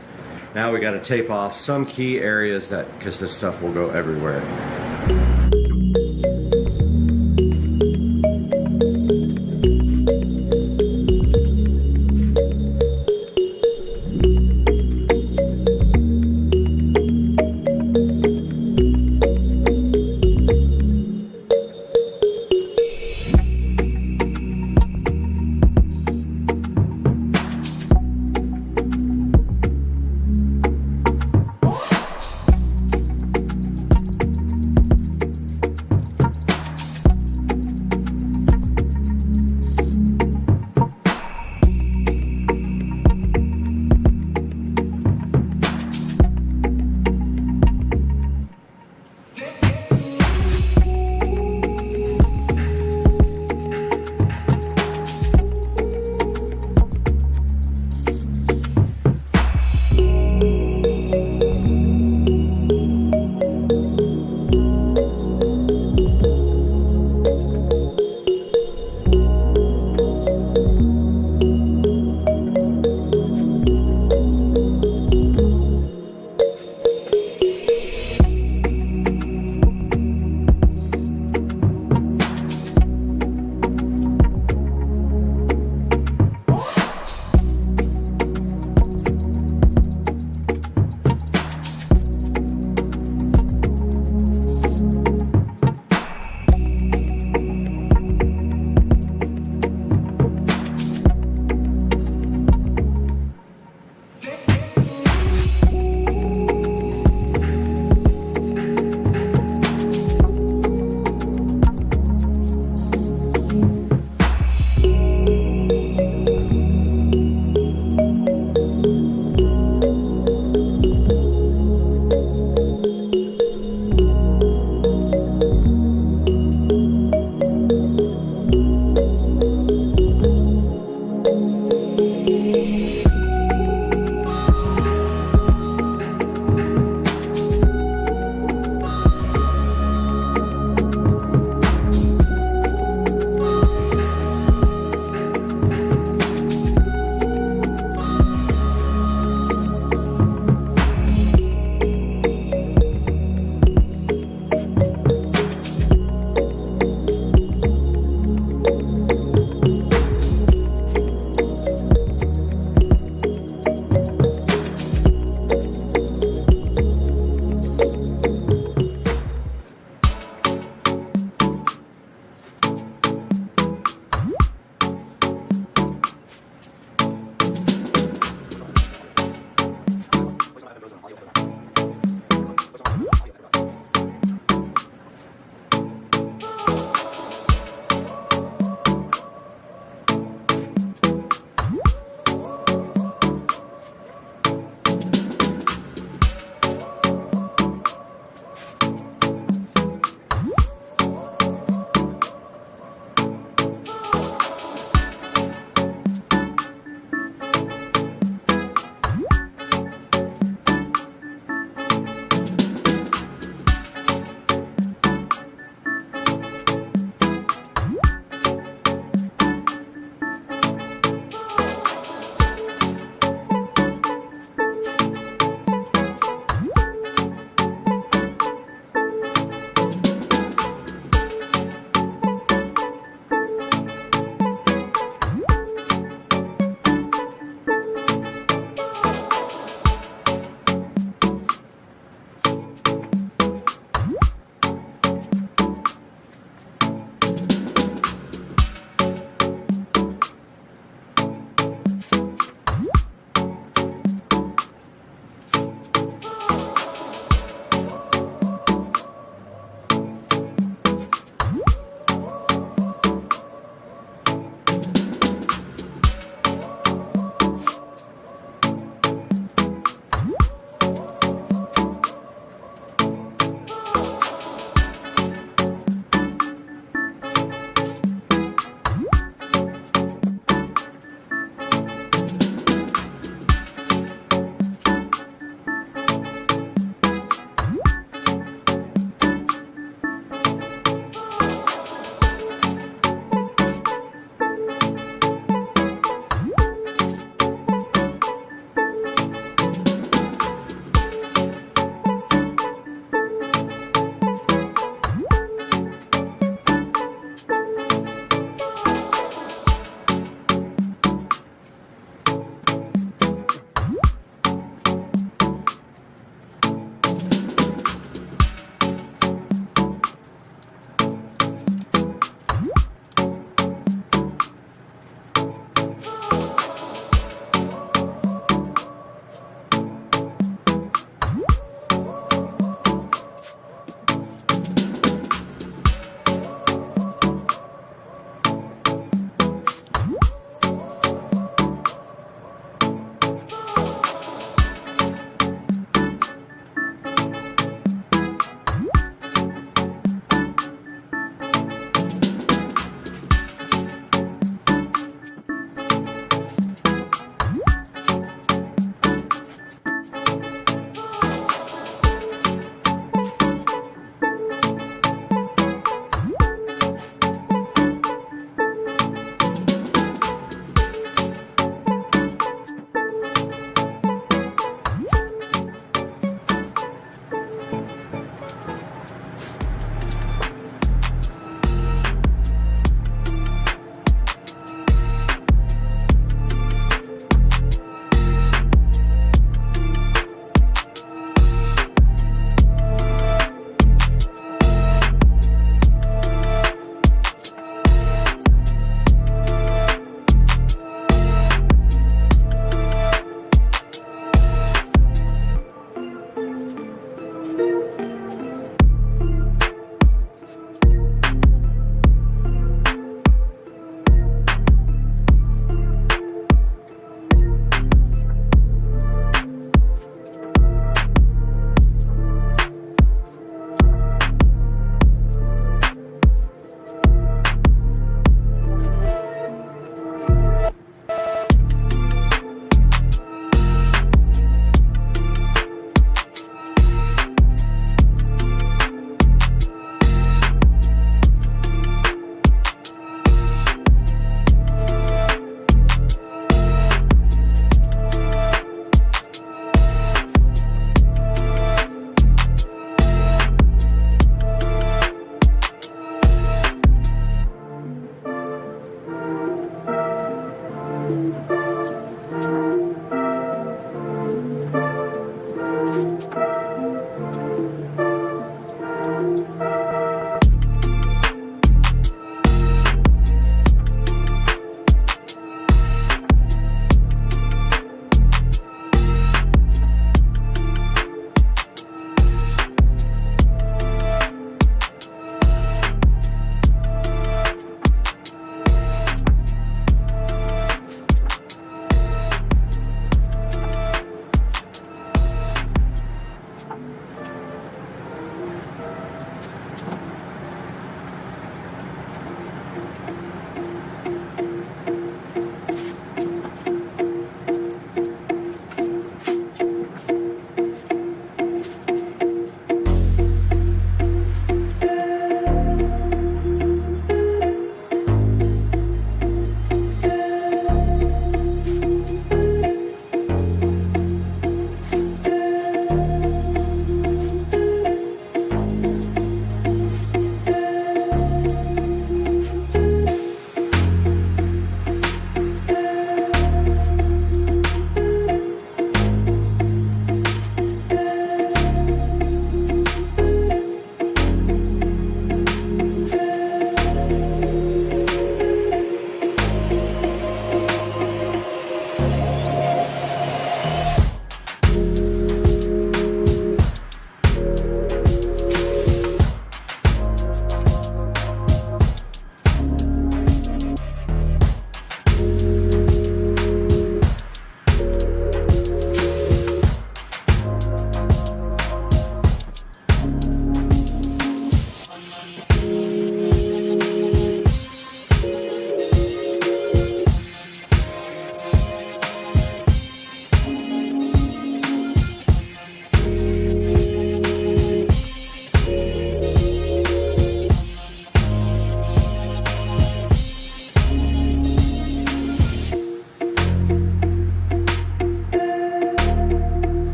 Speaker 11: Now we got to tape off some key areas because this stuff will go everywhere.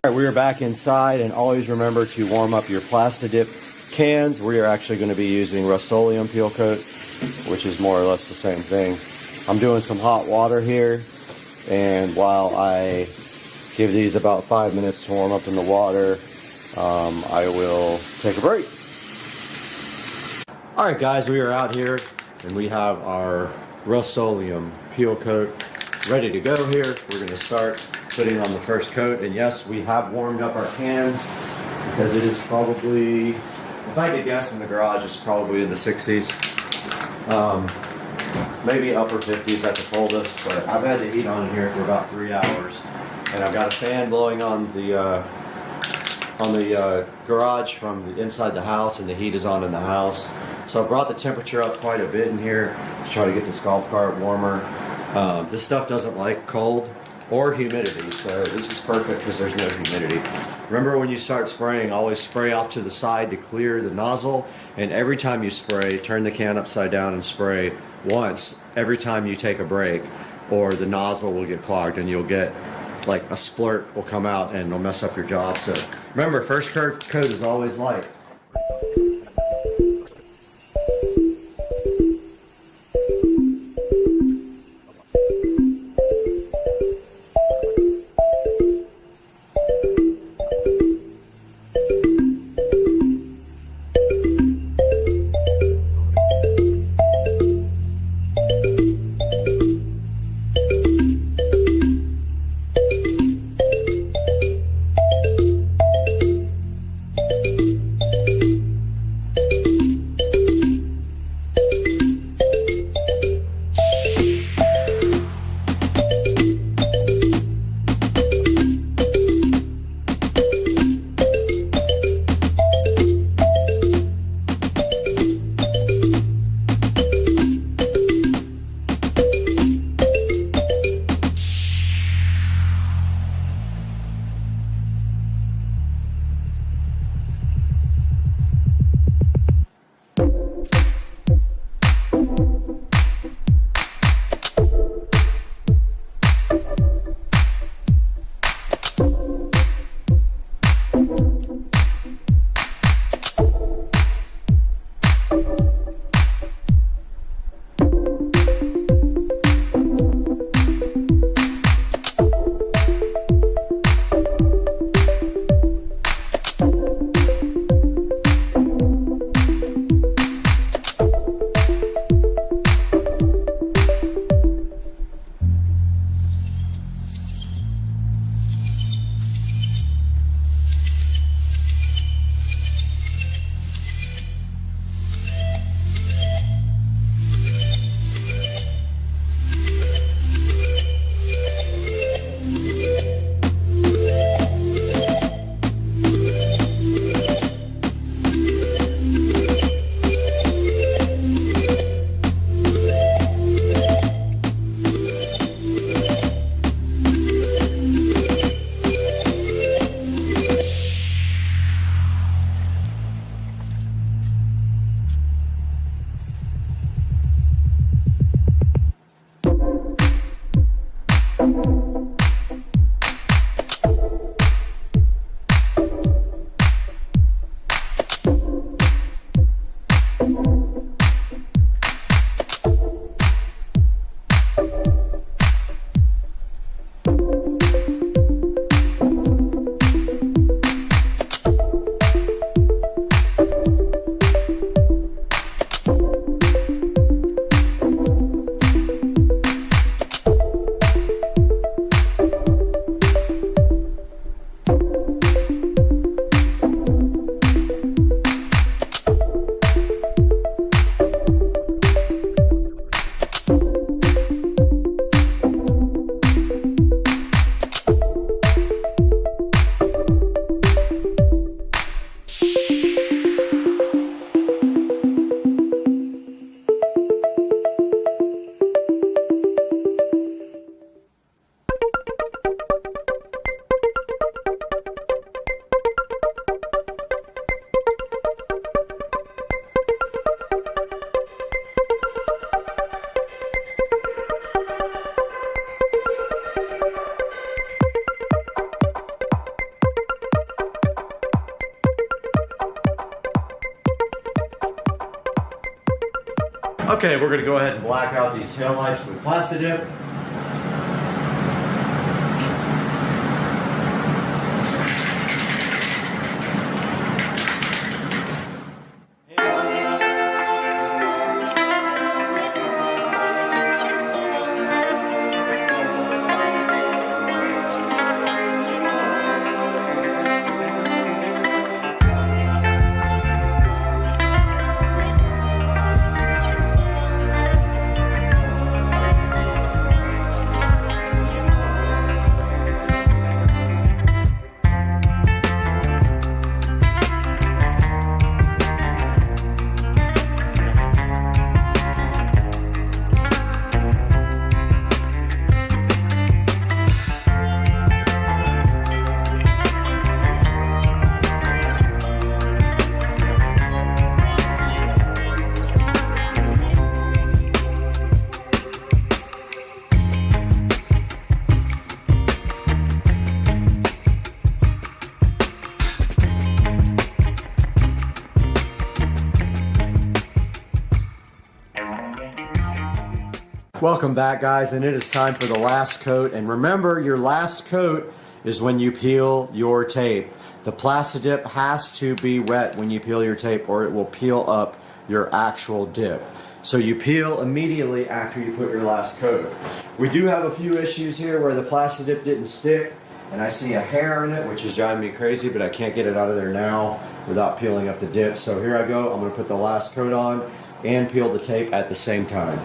Speaker 11: All right, we are back inside, and always remember to warm up your Plastidip cans. We are actually going to be using Rust-Oleum peel coat, which is more or less the same thing. I'm doing some hot water here, and while I give these about 5 minutes to warm up in the water, I will take a break. All right, guys, we are out here, and we have our Rust-Oleum peel coat ready to go here. We're going to start putting on the first coat, and yes, we have warmed up our cans because it is probably, if I could guess in the garage, it's probably in the 60s, maybe upper 50s at the coldest, but I've had the heat on in here for about 3 hours, and I've got a fan blowing on the garage from the inside the house, and the heat is on in the house. So I brought the temperature up quite a bit in here to try to get this golf cart warmer. This stuff doesn't like cold or humidity, so this is perfect because there's no humidity. Remember, when you start spraying, always spray off to the side to clear the nozzle, and every time you spray, turn the can upside down and spray once every time you take a break, or the nozzle will get clogged and you'll get like a splurt will come out and it'll mess up your job. So remember, first coat is always light. Okay, we're going to go ahead and black out these taillights with Plastidip. Welcome back, guys, and it is time for the last coat. And remember, your last coat is when you peel your tape. The Plastidip has to be wet when you peel your tape, or it will peel up your actual dip. So you peel immediately after you put your last coat. We do have a few issues here where the Plastidip didn't stick, and I see a hair in it, which is driving me crazy, but I can't get it out of there now without peeling up the dip. So here I go. I'm going to put the last coat on and peel the tape at the same time.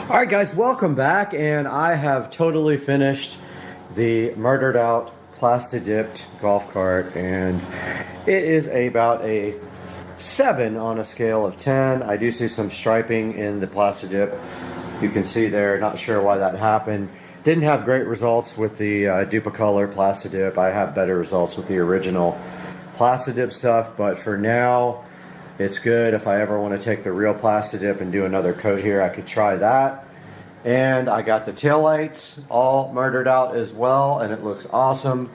Speaker 11: All right, guys, welcome back, and I have totally finished the murdered out Plastidip golf cart, and it is about a 7 on a scale of 10. I do see some striping in the Plastidip. You can see there, not sure why that happened. Didn't have great results with the Duplicolor Plastidip. I have better results with the original Plastidip stuff, but for now, It's good. If I ever want to take the real plasti dip and do another coat here, I could try that. And I got the taillights all murdered out as well, and it looks awesome.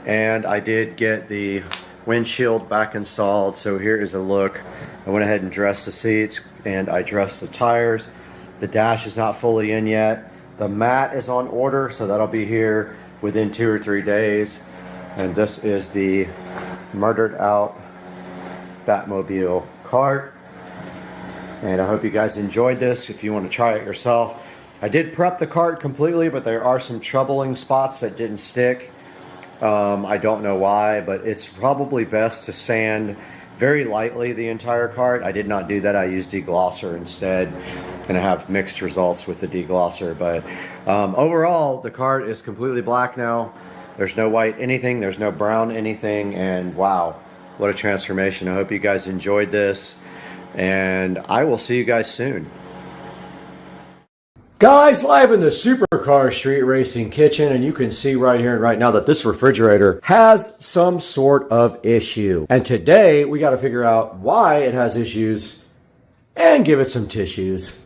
Speaker 11: And I did get the windshield back installed, so here is a look. I went ahead and dressed the seats, and I dressed the tires. The dash is not fully in yet. The mat is on order, so that'll be here within 2 or 3 days. And this is the murdered out Batmobile cart. And I hope you guys enjoyed this. If you want to try it yourself, I did prep the cart completely, but there are some troubling spots that didn't stick. I don't know why, but it's probably best to sand very lightly the entire cart. I did not do that. I used deglosser instead, and I have mixed results with the deglosser. But overall, the cart is completely black now. There's no white anything. There's no brown anything. And wow, what a transformation. I hope you guys enjoyed this, and I will see you guys soon. Guys, live in the Supercar Street Racing kitchen, and you can see right here and right now that this refrigerator has some sort of issue. And today we got to figure out why it has issues and give it some tissues.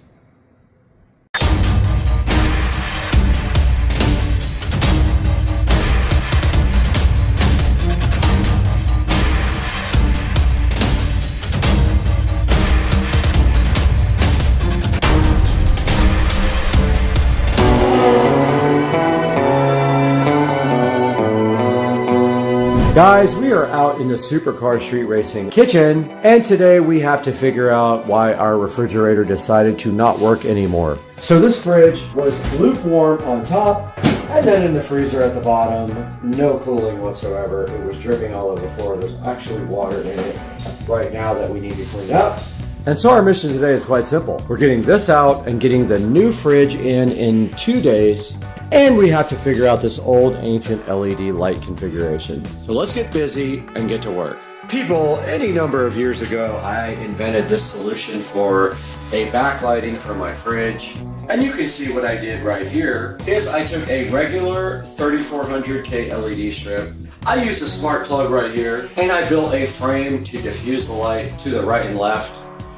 Speaker 11: Guys, we are out in the Supercar Street Racing kitchen, and today we have to figure out why our refrigerator decided to not work anymore. So this fridge was lukewarm on top, and then in the freezer at the bottom, no cooling whatsoever. It was dripping all over the floor. There's actually water in it right now that we need to clean up. And so our mission today is quite simple. We're getting this out and getting the new fridge in 2 days. And we have to figure out this old ancient LED light configuration. So let's get busy and get to work. People, any number of years ago, I invented this solution for a backlighting for my fridge. And you can see what I did right here is I took a regular 3400K LED strip. I used a smart plug right here, and I built a frame to diffuse the light to the right and left.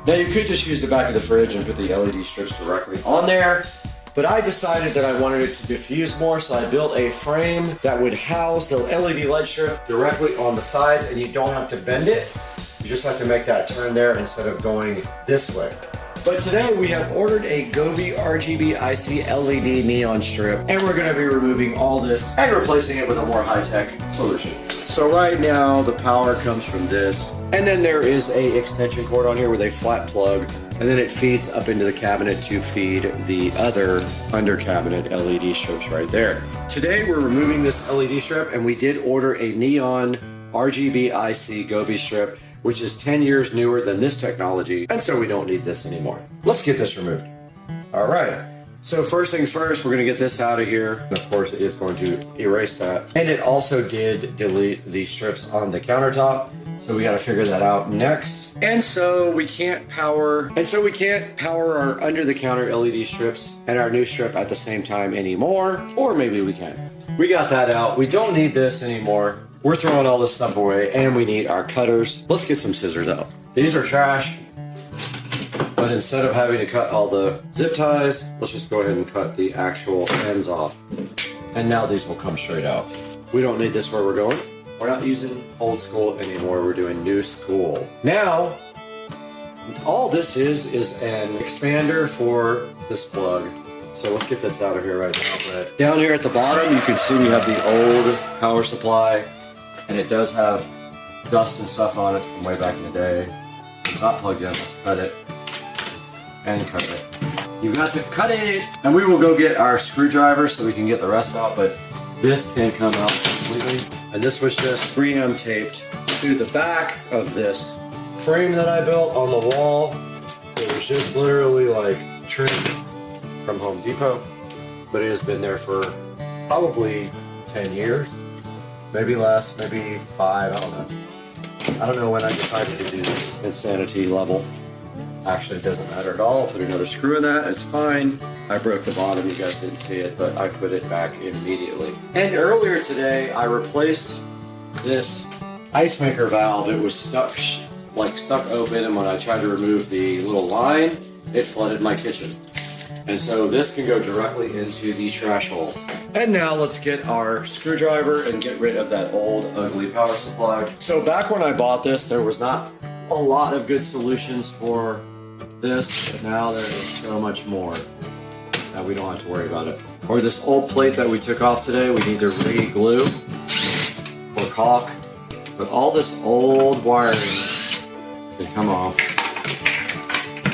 Speaker 11: Now you could just use the back of the fridge and put the LED strips directly on there. But I decided that I wanted it to diffuse more, so I built a frame that would house the LED light strip directly on the sides, and you don't have to bend it. You just have to make that turn there instead of going this way. But today we have ordered a Govee RGB IC LED neon strip, and we're going to be removing all this and replacing it with a more high-tech solution. So right now the power comes from this, and then there is a extension cord on here with a flat plug, and then it feeds up into the cabinet to feed the other under cabinet LED strips right there. Today we're removing this LED strip, and we did order a neon RGB IC Govee strip, which is 10 years newer than this technology, and so we don't need this anymore. Let's get this removed. All right. So first things first, we're gonna get this out of here. And of course, it is going to erase that. And it also did delete the strips on the countertop. So we gotta figure that out next. And so we can't power our under the counter LED strips and our new strip at the same time anymore. Or maybe we can. We got that out. We don't need this anymore. We're throwing all this stuff away, and we need our cutters. Let's get some scissors out. These are trash. But instead of having to cut all the zip ties, let's just go ahead and cut the actual ends off. And now these will come straight out. We don't need this where we're going. We're not using old school anymore. We're doing new school. Now, all this is an expander for this plug. So let's get this out of here right now. But down here at the bottom, you can see we have the old power supply, and it does have dust and stuff on it from way back in the day. It's not plugged in. Let's cut it. And cut it. You got to cut it! And we will go get our screwdriver so we can get the rest out, but this can come out completely. And this was just 3M taped to the back of this frame that I built on the wall. It was just literally like trimmed from Home Depot, but it has been there for probably 10 years. Maybe less, maybe 5, I don't know. I don't know when I decided to do this insanity level. Actually, it doesn't matter at all. I'll put another screw in that, it's fine. I broke the bottom, you guys didn't see it, but I put it back immediately. And earlier today, I replaced this ice maker valve. It was stuck like stuck open, and when I tried to remove the little line, it flooded my kitchen. And so this can go directly into the trash hole. And now let's get our screwdriver and get rid of that old ugly power supply. So back when I bought this, there was not a lot of good solutions for this, but now there is so much more that we don't have to worry about it. Or this old plate that we took off today, we need to re-glue or caulk. But all this old wiring can come off.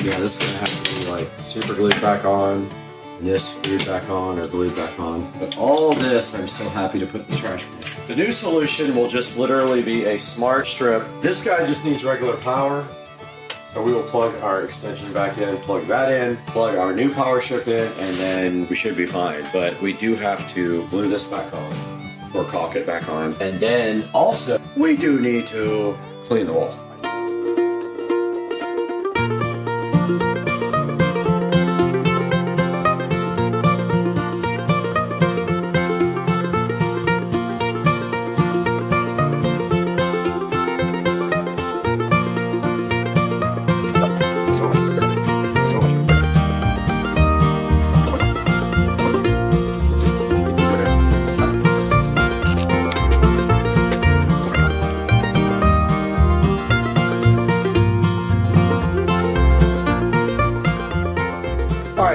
Speaker 11: Yeah, this is gonna have to be like super glued back on, and this screwed back on or glued back on. But all this, I'm so happy to put in the trash can. The new solution will just literally be a smart strip. This guy just needs regular power. So we will plug our extension back in, plug that in, plug our new power strip in, and then we should be fine. But we do have to glue this back on or caulk it back on. And then also, we do need to clean the wall.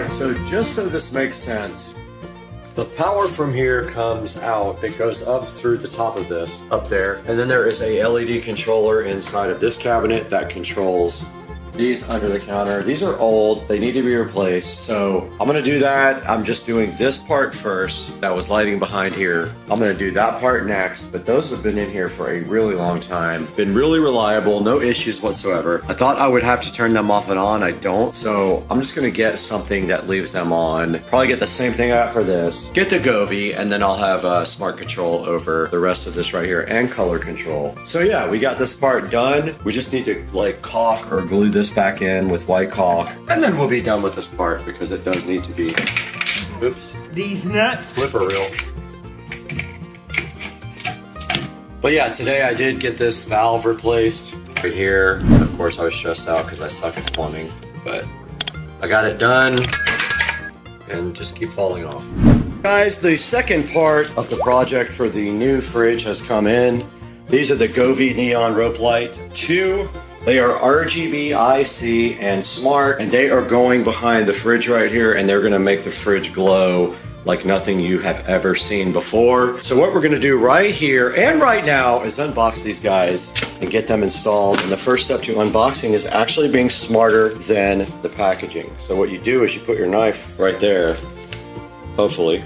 Speaker 11: So just so this makes sense, the power from here comes out, it goes up through the top of this, up there, and then there is a LED controller inside of this cabinet that controls these under the counter. These are old, they need to be replaced. So I'm gonna do that. I'm just doing this part first that was lighting behind here. I'm gonna do that part next, but those have been in here for a really long time. Been really reliable, no issues whatsoever. I thought I would have to turn them off and on, I don't. So I'm just gonna get something that leaves them on. Probably get the same thing I got for this. Get the Govee, and then I'll have smart control over the rest of this right here and color control. So yeah, we got this part done. We just need to like caulk or glue this back in with white caulk, and then we'll be done with this part because it does need to be, oops,
Speaker 18: These nuts.
Speaker 11: flipper reel. But yeah, today I did get this valve replaced right here. Of course I was stressed out because I suck at plumbing, but I got it done and just keep falling off. Guys, the second part of the project for the new fridge has come in. These are the Govee Neon Rope Light 2. They are RGB, IC, and smart, and they are going behind the fridge right here, and they're gonna make the fridge glow like nothing you have ever seen before. So what we're gonna do right here and right now is unbox these guys and get them installed. And the first step to unboxing is actually being smarter than the packaging. So what you do is you put your knife right there, hopefully,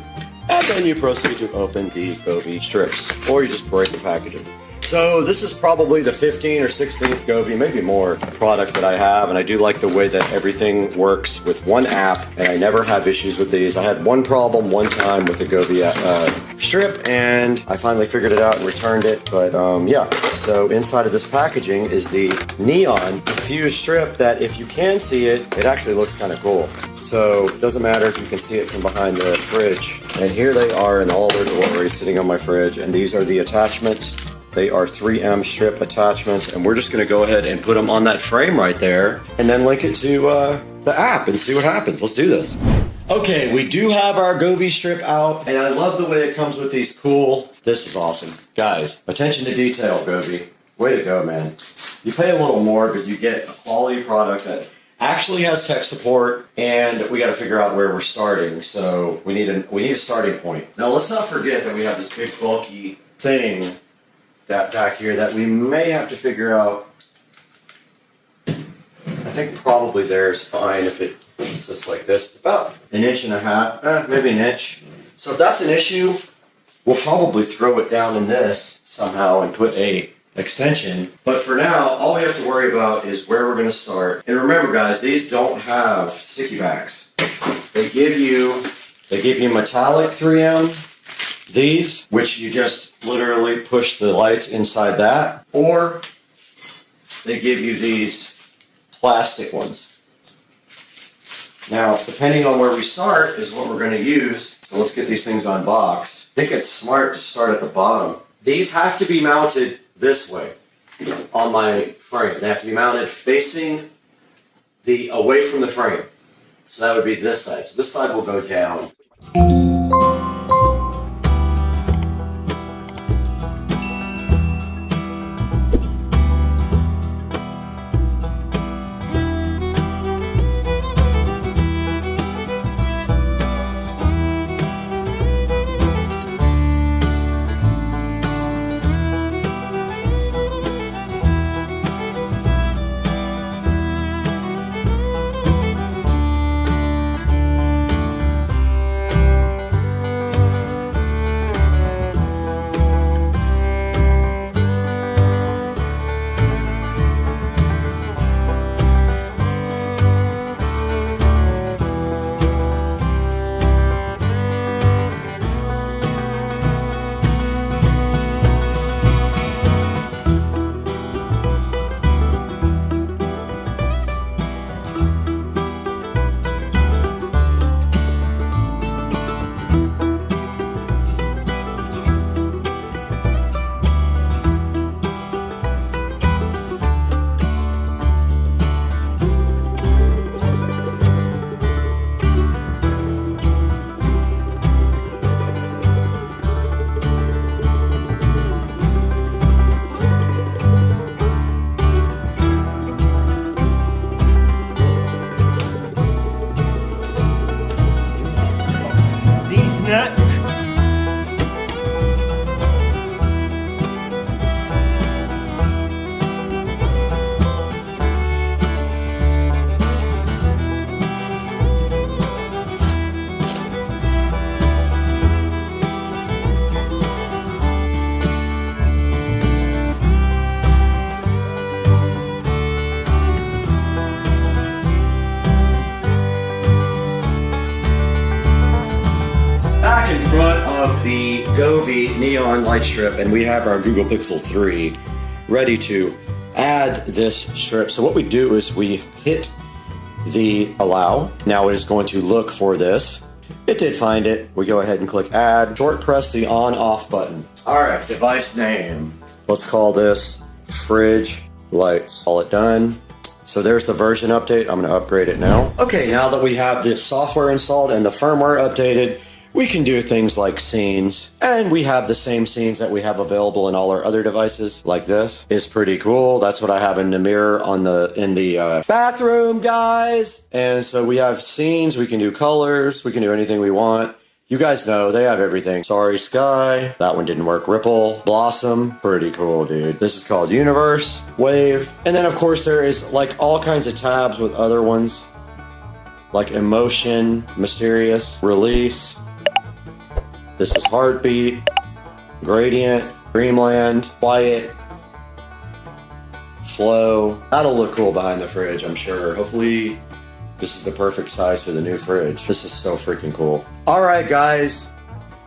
Speaker 11: and then you proceed to open these Govee strips, or you just break the packaging. So this is probably the 15th or 16th Govee, maybe more, product that I have, and I do like the way that everything works with one app, and I never have issues with these. I had one problem one time with the Govee strip, and I finally figured it out and returned it, but yeah. So inside of this packaging is the neon fused strip that, if you can see it, it actually looks kind of cool. So it doesn't matter if you can see it from behind the fridge. And here they are in all their glory sitting on my fridge, and these are the attachments. They are 3M strip attachments, and we're just gonna go ahead and put them on that frame right there and then link it to the app and see what happens. Let's do this. Okay, we do have our Govee strip out, and I love the way it comes with these cool, this is awesome. Guys, attention to detail, Govee. Way to go, man. You pay a little more, but you get a quality product that actually has tech support, and we gotta figure out where we're starting. So we need a starting point. Now let's not forget that we have this big bulky thing that back here that we may have to figure out. I think probably there is fine if it's just like this. It's about 1.5 inches, maybe an inch. So if that's an issue, we'll probably throw it down in this somehow and put a extension. But for now, all we have to worry about is where we're gonna start. And remember guys, these don't have sticky backs. They give you metallic 3M, these, which you just literally push the lights inside that, or they give you these plastic ones. Now, depending on where we start is what we're going to use. So let's get these things on box. I think it's smart to start at the bottom. These have to be mounted this way. on my frame. They have to be mounted facing away from the frame. So that would be this side. So this side will go down. The Govee neon light strip, and we have our Google Pixel 3 ready to add this strip. So what we do is we hit the allow. Now it is going to look for this. It did find it. We go ahead and click add. Short press the on off button. All right, device name. Let's call this fridge lights. Call it done. So there's the version update. I'm going to upgrade it now. Okay, now that we have the software installed and the firmware updated, we can do things like scenes, and we have the same scenes that we have available in all our other devices. Like this is pretty cool. That's what I have in the mirror in the bathroom, guys. And so we have scenes. We can do colors. We can do anything we want. You guys know they have everything. Sorry Sky, that one didn't work. Ripple, Blossom, pretty cool, dude. This is called Universe, Wave, and then of course there is like all kinds of tabs with other ones, like Emotion, Mysterious, Release. This is Heartbeat, Gradient, Dreamland, Quiet, Flow. That'll look cool behind the fridge, I'm sure. Hopefully, this is the perfect size for the new fridge. This is so freaking cool. All right, guys,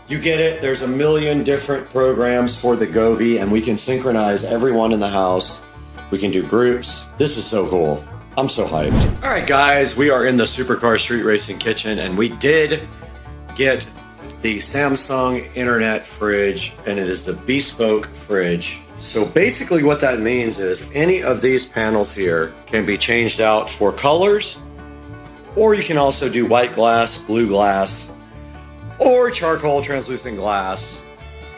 Speaker 11: you get it. There's a million different programs for the Govee, and we can synchronize everyone in the house. We can do groups. This is so cool. I'm so hyped. All right, guys, we are in the Supercar Street Racing kitchen, and we did get the Samsung Internet fridge, and it is the bespoke fridge. So basically what that means is any of these panels here can be changed out for colors, or you can also do white glass, blue glass, or charcoal translucent glass.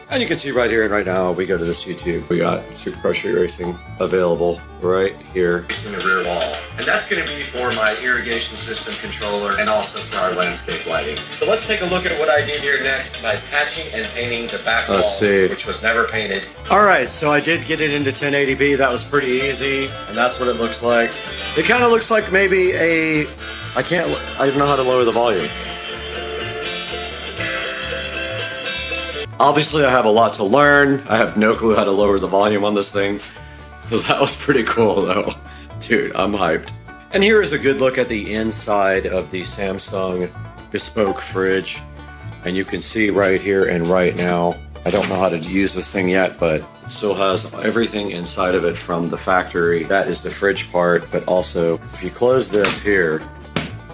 Speaker 11: And you can see right here and right now, we go to this YouTube, we got Supercar Street Racing available right here in the rear wall. And that's gonna be for my irrigation system controller and also for our landscape lighting. So let's take a look at what I did here next by patching and painting the back wall, which was never painted. All right, so I did get it into 1080p. That was pretty easy, and that's what it looks like. It kind of looks like maybe I don't know how to lower the volume. Obviously, I have a lot to learn. I have no clue how to lower the volume on this thing. That was pretty cool, though. Dude, I'm hyped. And here is a good look at the inside of the Samsung bespoke fridge. And you can see right here and right now, I don't know how to use this thing yet, but it still has everything inside of it from the factory. That is the fridge part, but also, if you close this here,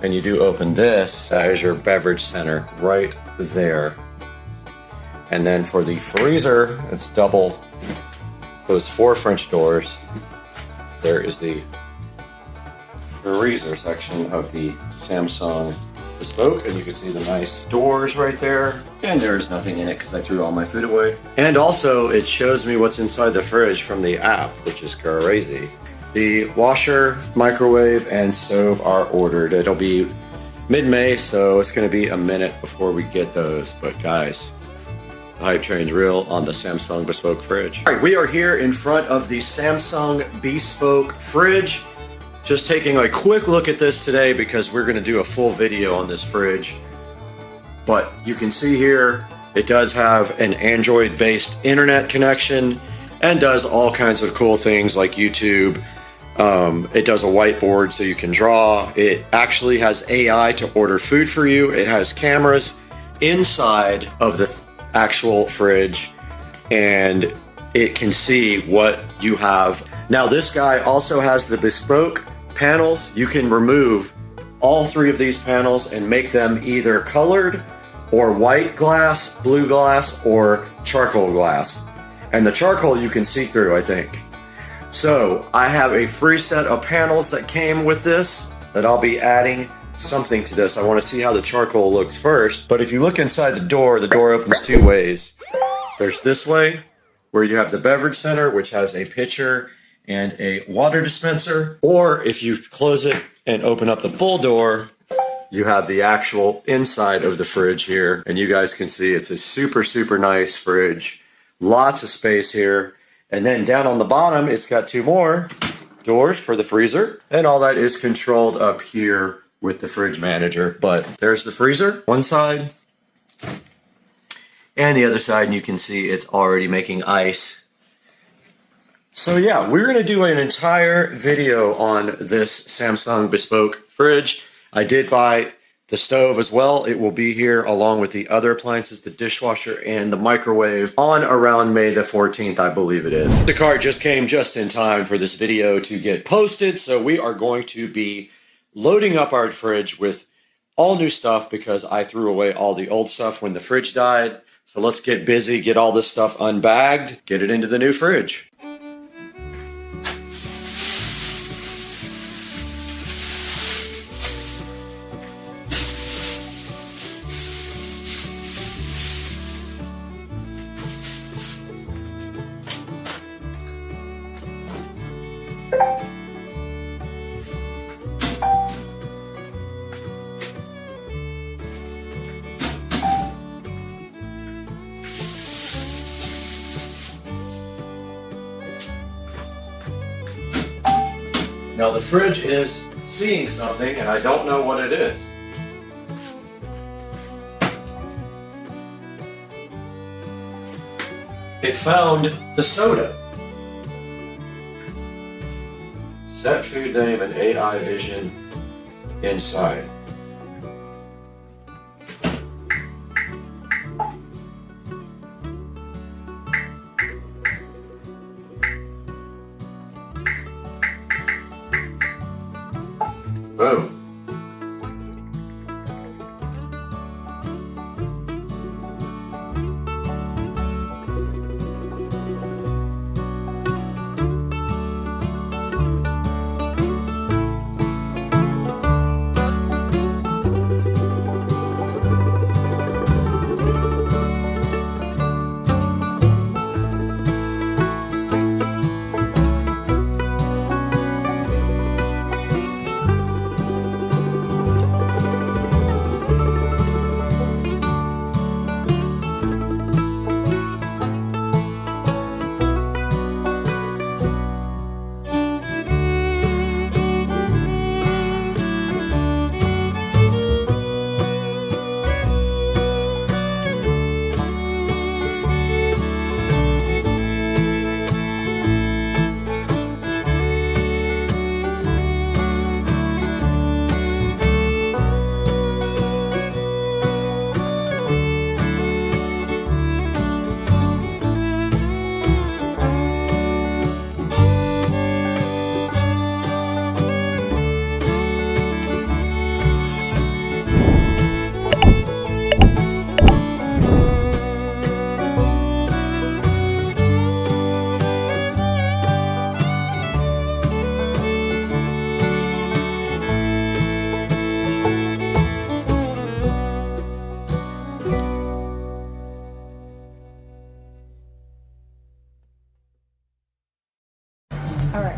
Speaker 11: and you do open this, that is your beverage center right there. And then for the freezer, it's double
Speaker 1: those 4 French doors, there is the freezer section of the Samsung Bespoke, and you can see the nice doors right there. And there's nothing in it because I threw all my food away. And also, it shows me what's inside the fridge from the app, which is crazy. The washer, microwave, and stove are ordered. It'll be mid-May, so it's going to be a minute before we get those. But guys, the hype train's real on the Samsung Bespoke fridge. All right, we are here in front of the Samsung Bespoke fridge. Just taking a quick look at this today because we're going to do a full video on this fridge. But you can see here, it does have an Android-based internet connection and does all kinds of cool things like YouTube. It does a whiteboard so you can draw. It actually has AI to order food for you. It has cameras inside of the actual fridge, and it can see what you have. Now, this guy also has the Bespoke panels. You can remove all 3 of these panels and make them either colored or white glass, blue glass, or charcoal glass. And the charcoal you can see through, I think. So I have a free set of panels that came with this that I'll be adding something to this. I want to see how the charcoal looks first. But if you look inside the door opens 2 ways. There's this way, where you have the beverage center, which has a pitcher and a water dispenser. Or if you close it and open up the full door, you have the actual inside of the fridge here. And you guys can see it's a super, super nice fridge. Lots of space here. And then down on the bottom, it's got 2 more doors for the freezer. And all that is controlled up here with the fridge manager. But there's the freezer, one side. And the other side, and you can see it's already making ice. So yeah, we're going to do an entire video on this Samsung Bespoke fridge. I did buy the stove as well. It will be here along with the other appliances, the dishwasher and the microwave, on around May the 14th, I believe it is. The card just came just in time for this video to get posted, so we are going to be loading up our fridge with all new stuff because I threw away all the old stuff when the fridge died. So let's get busy, get all this stuff unbagged, get it into the new fridge. Now the fridge is seeing something and I don't know what it is. It found the soda. Set food name and AI vision inside. Boom.
Speaker 2: All right.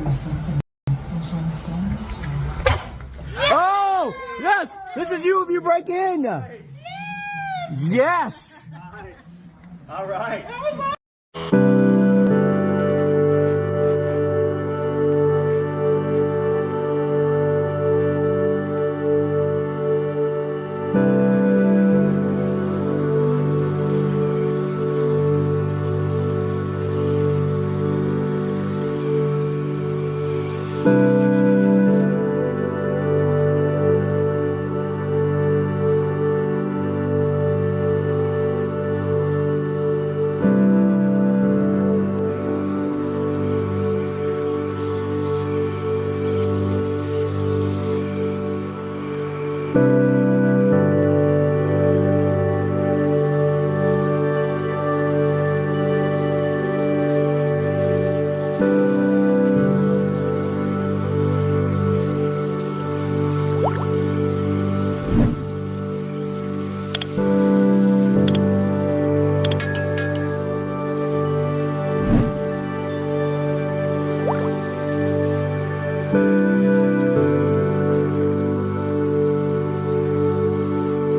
Speaker 8: Oh, yes! This is you if you break in! Yes!
Speaker 3: All right.
Speaker 2: That was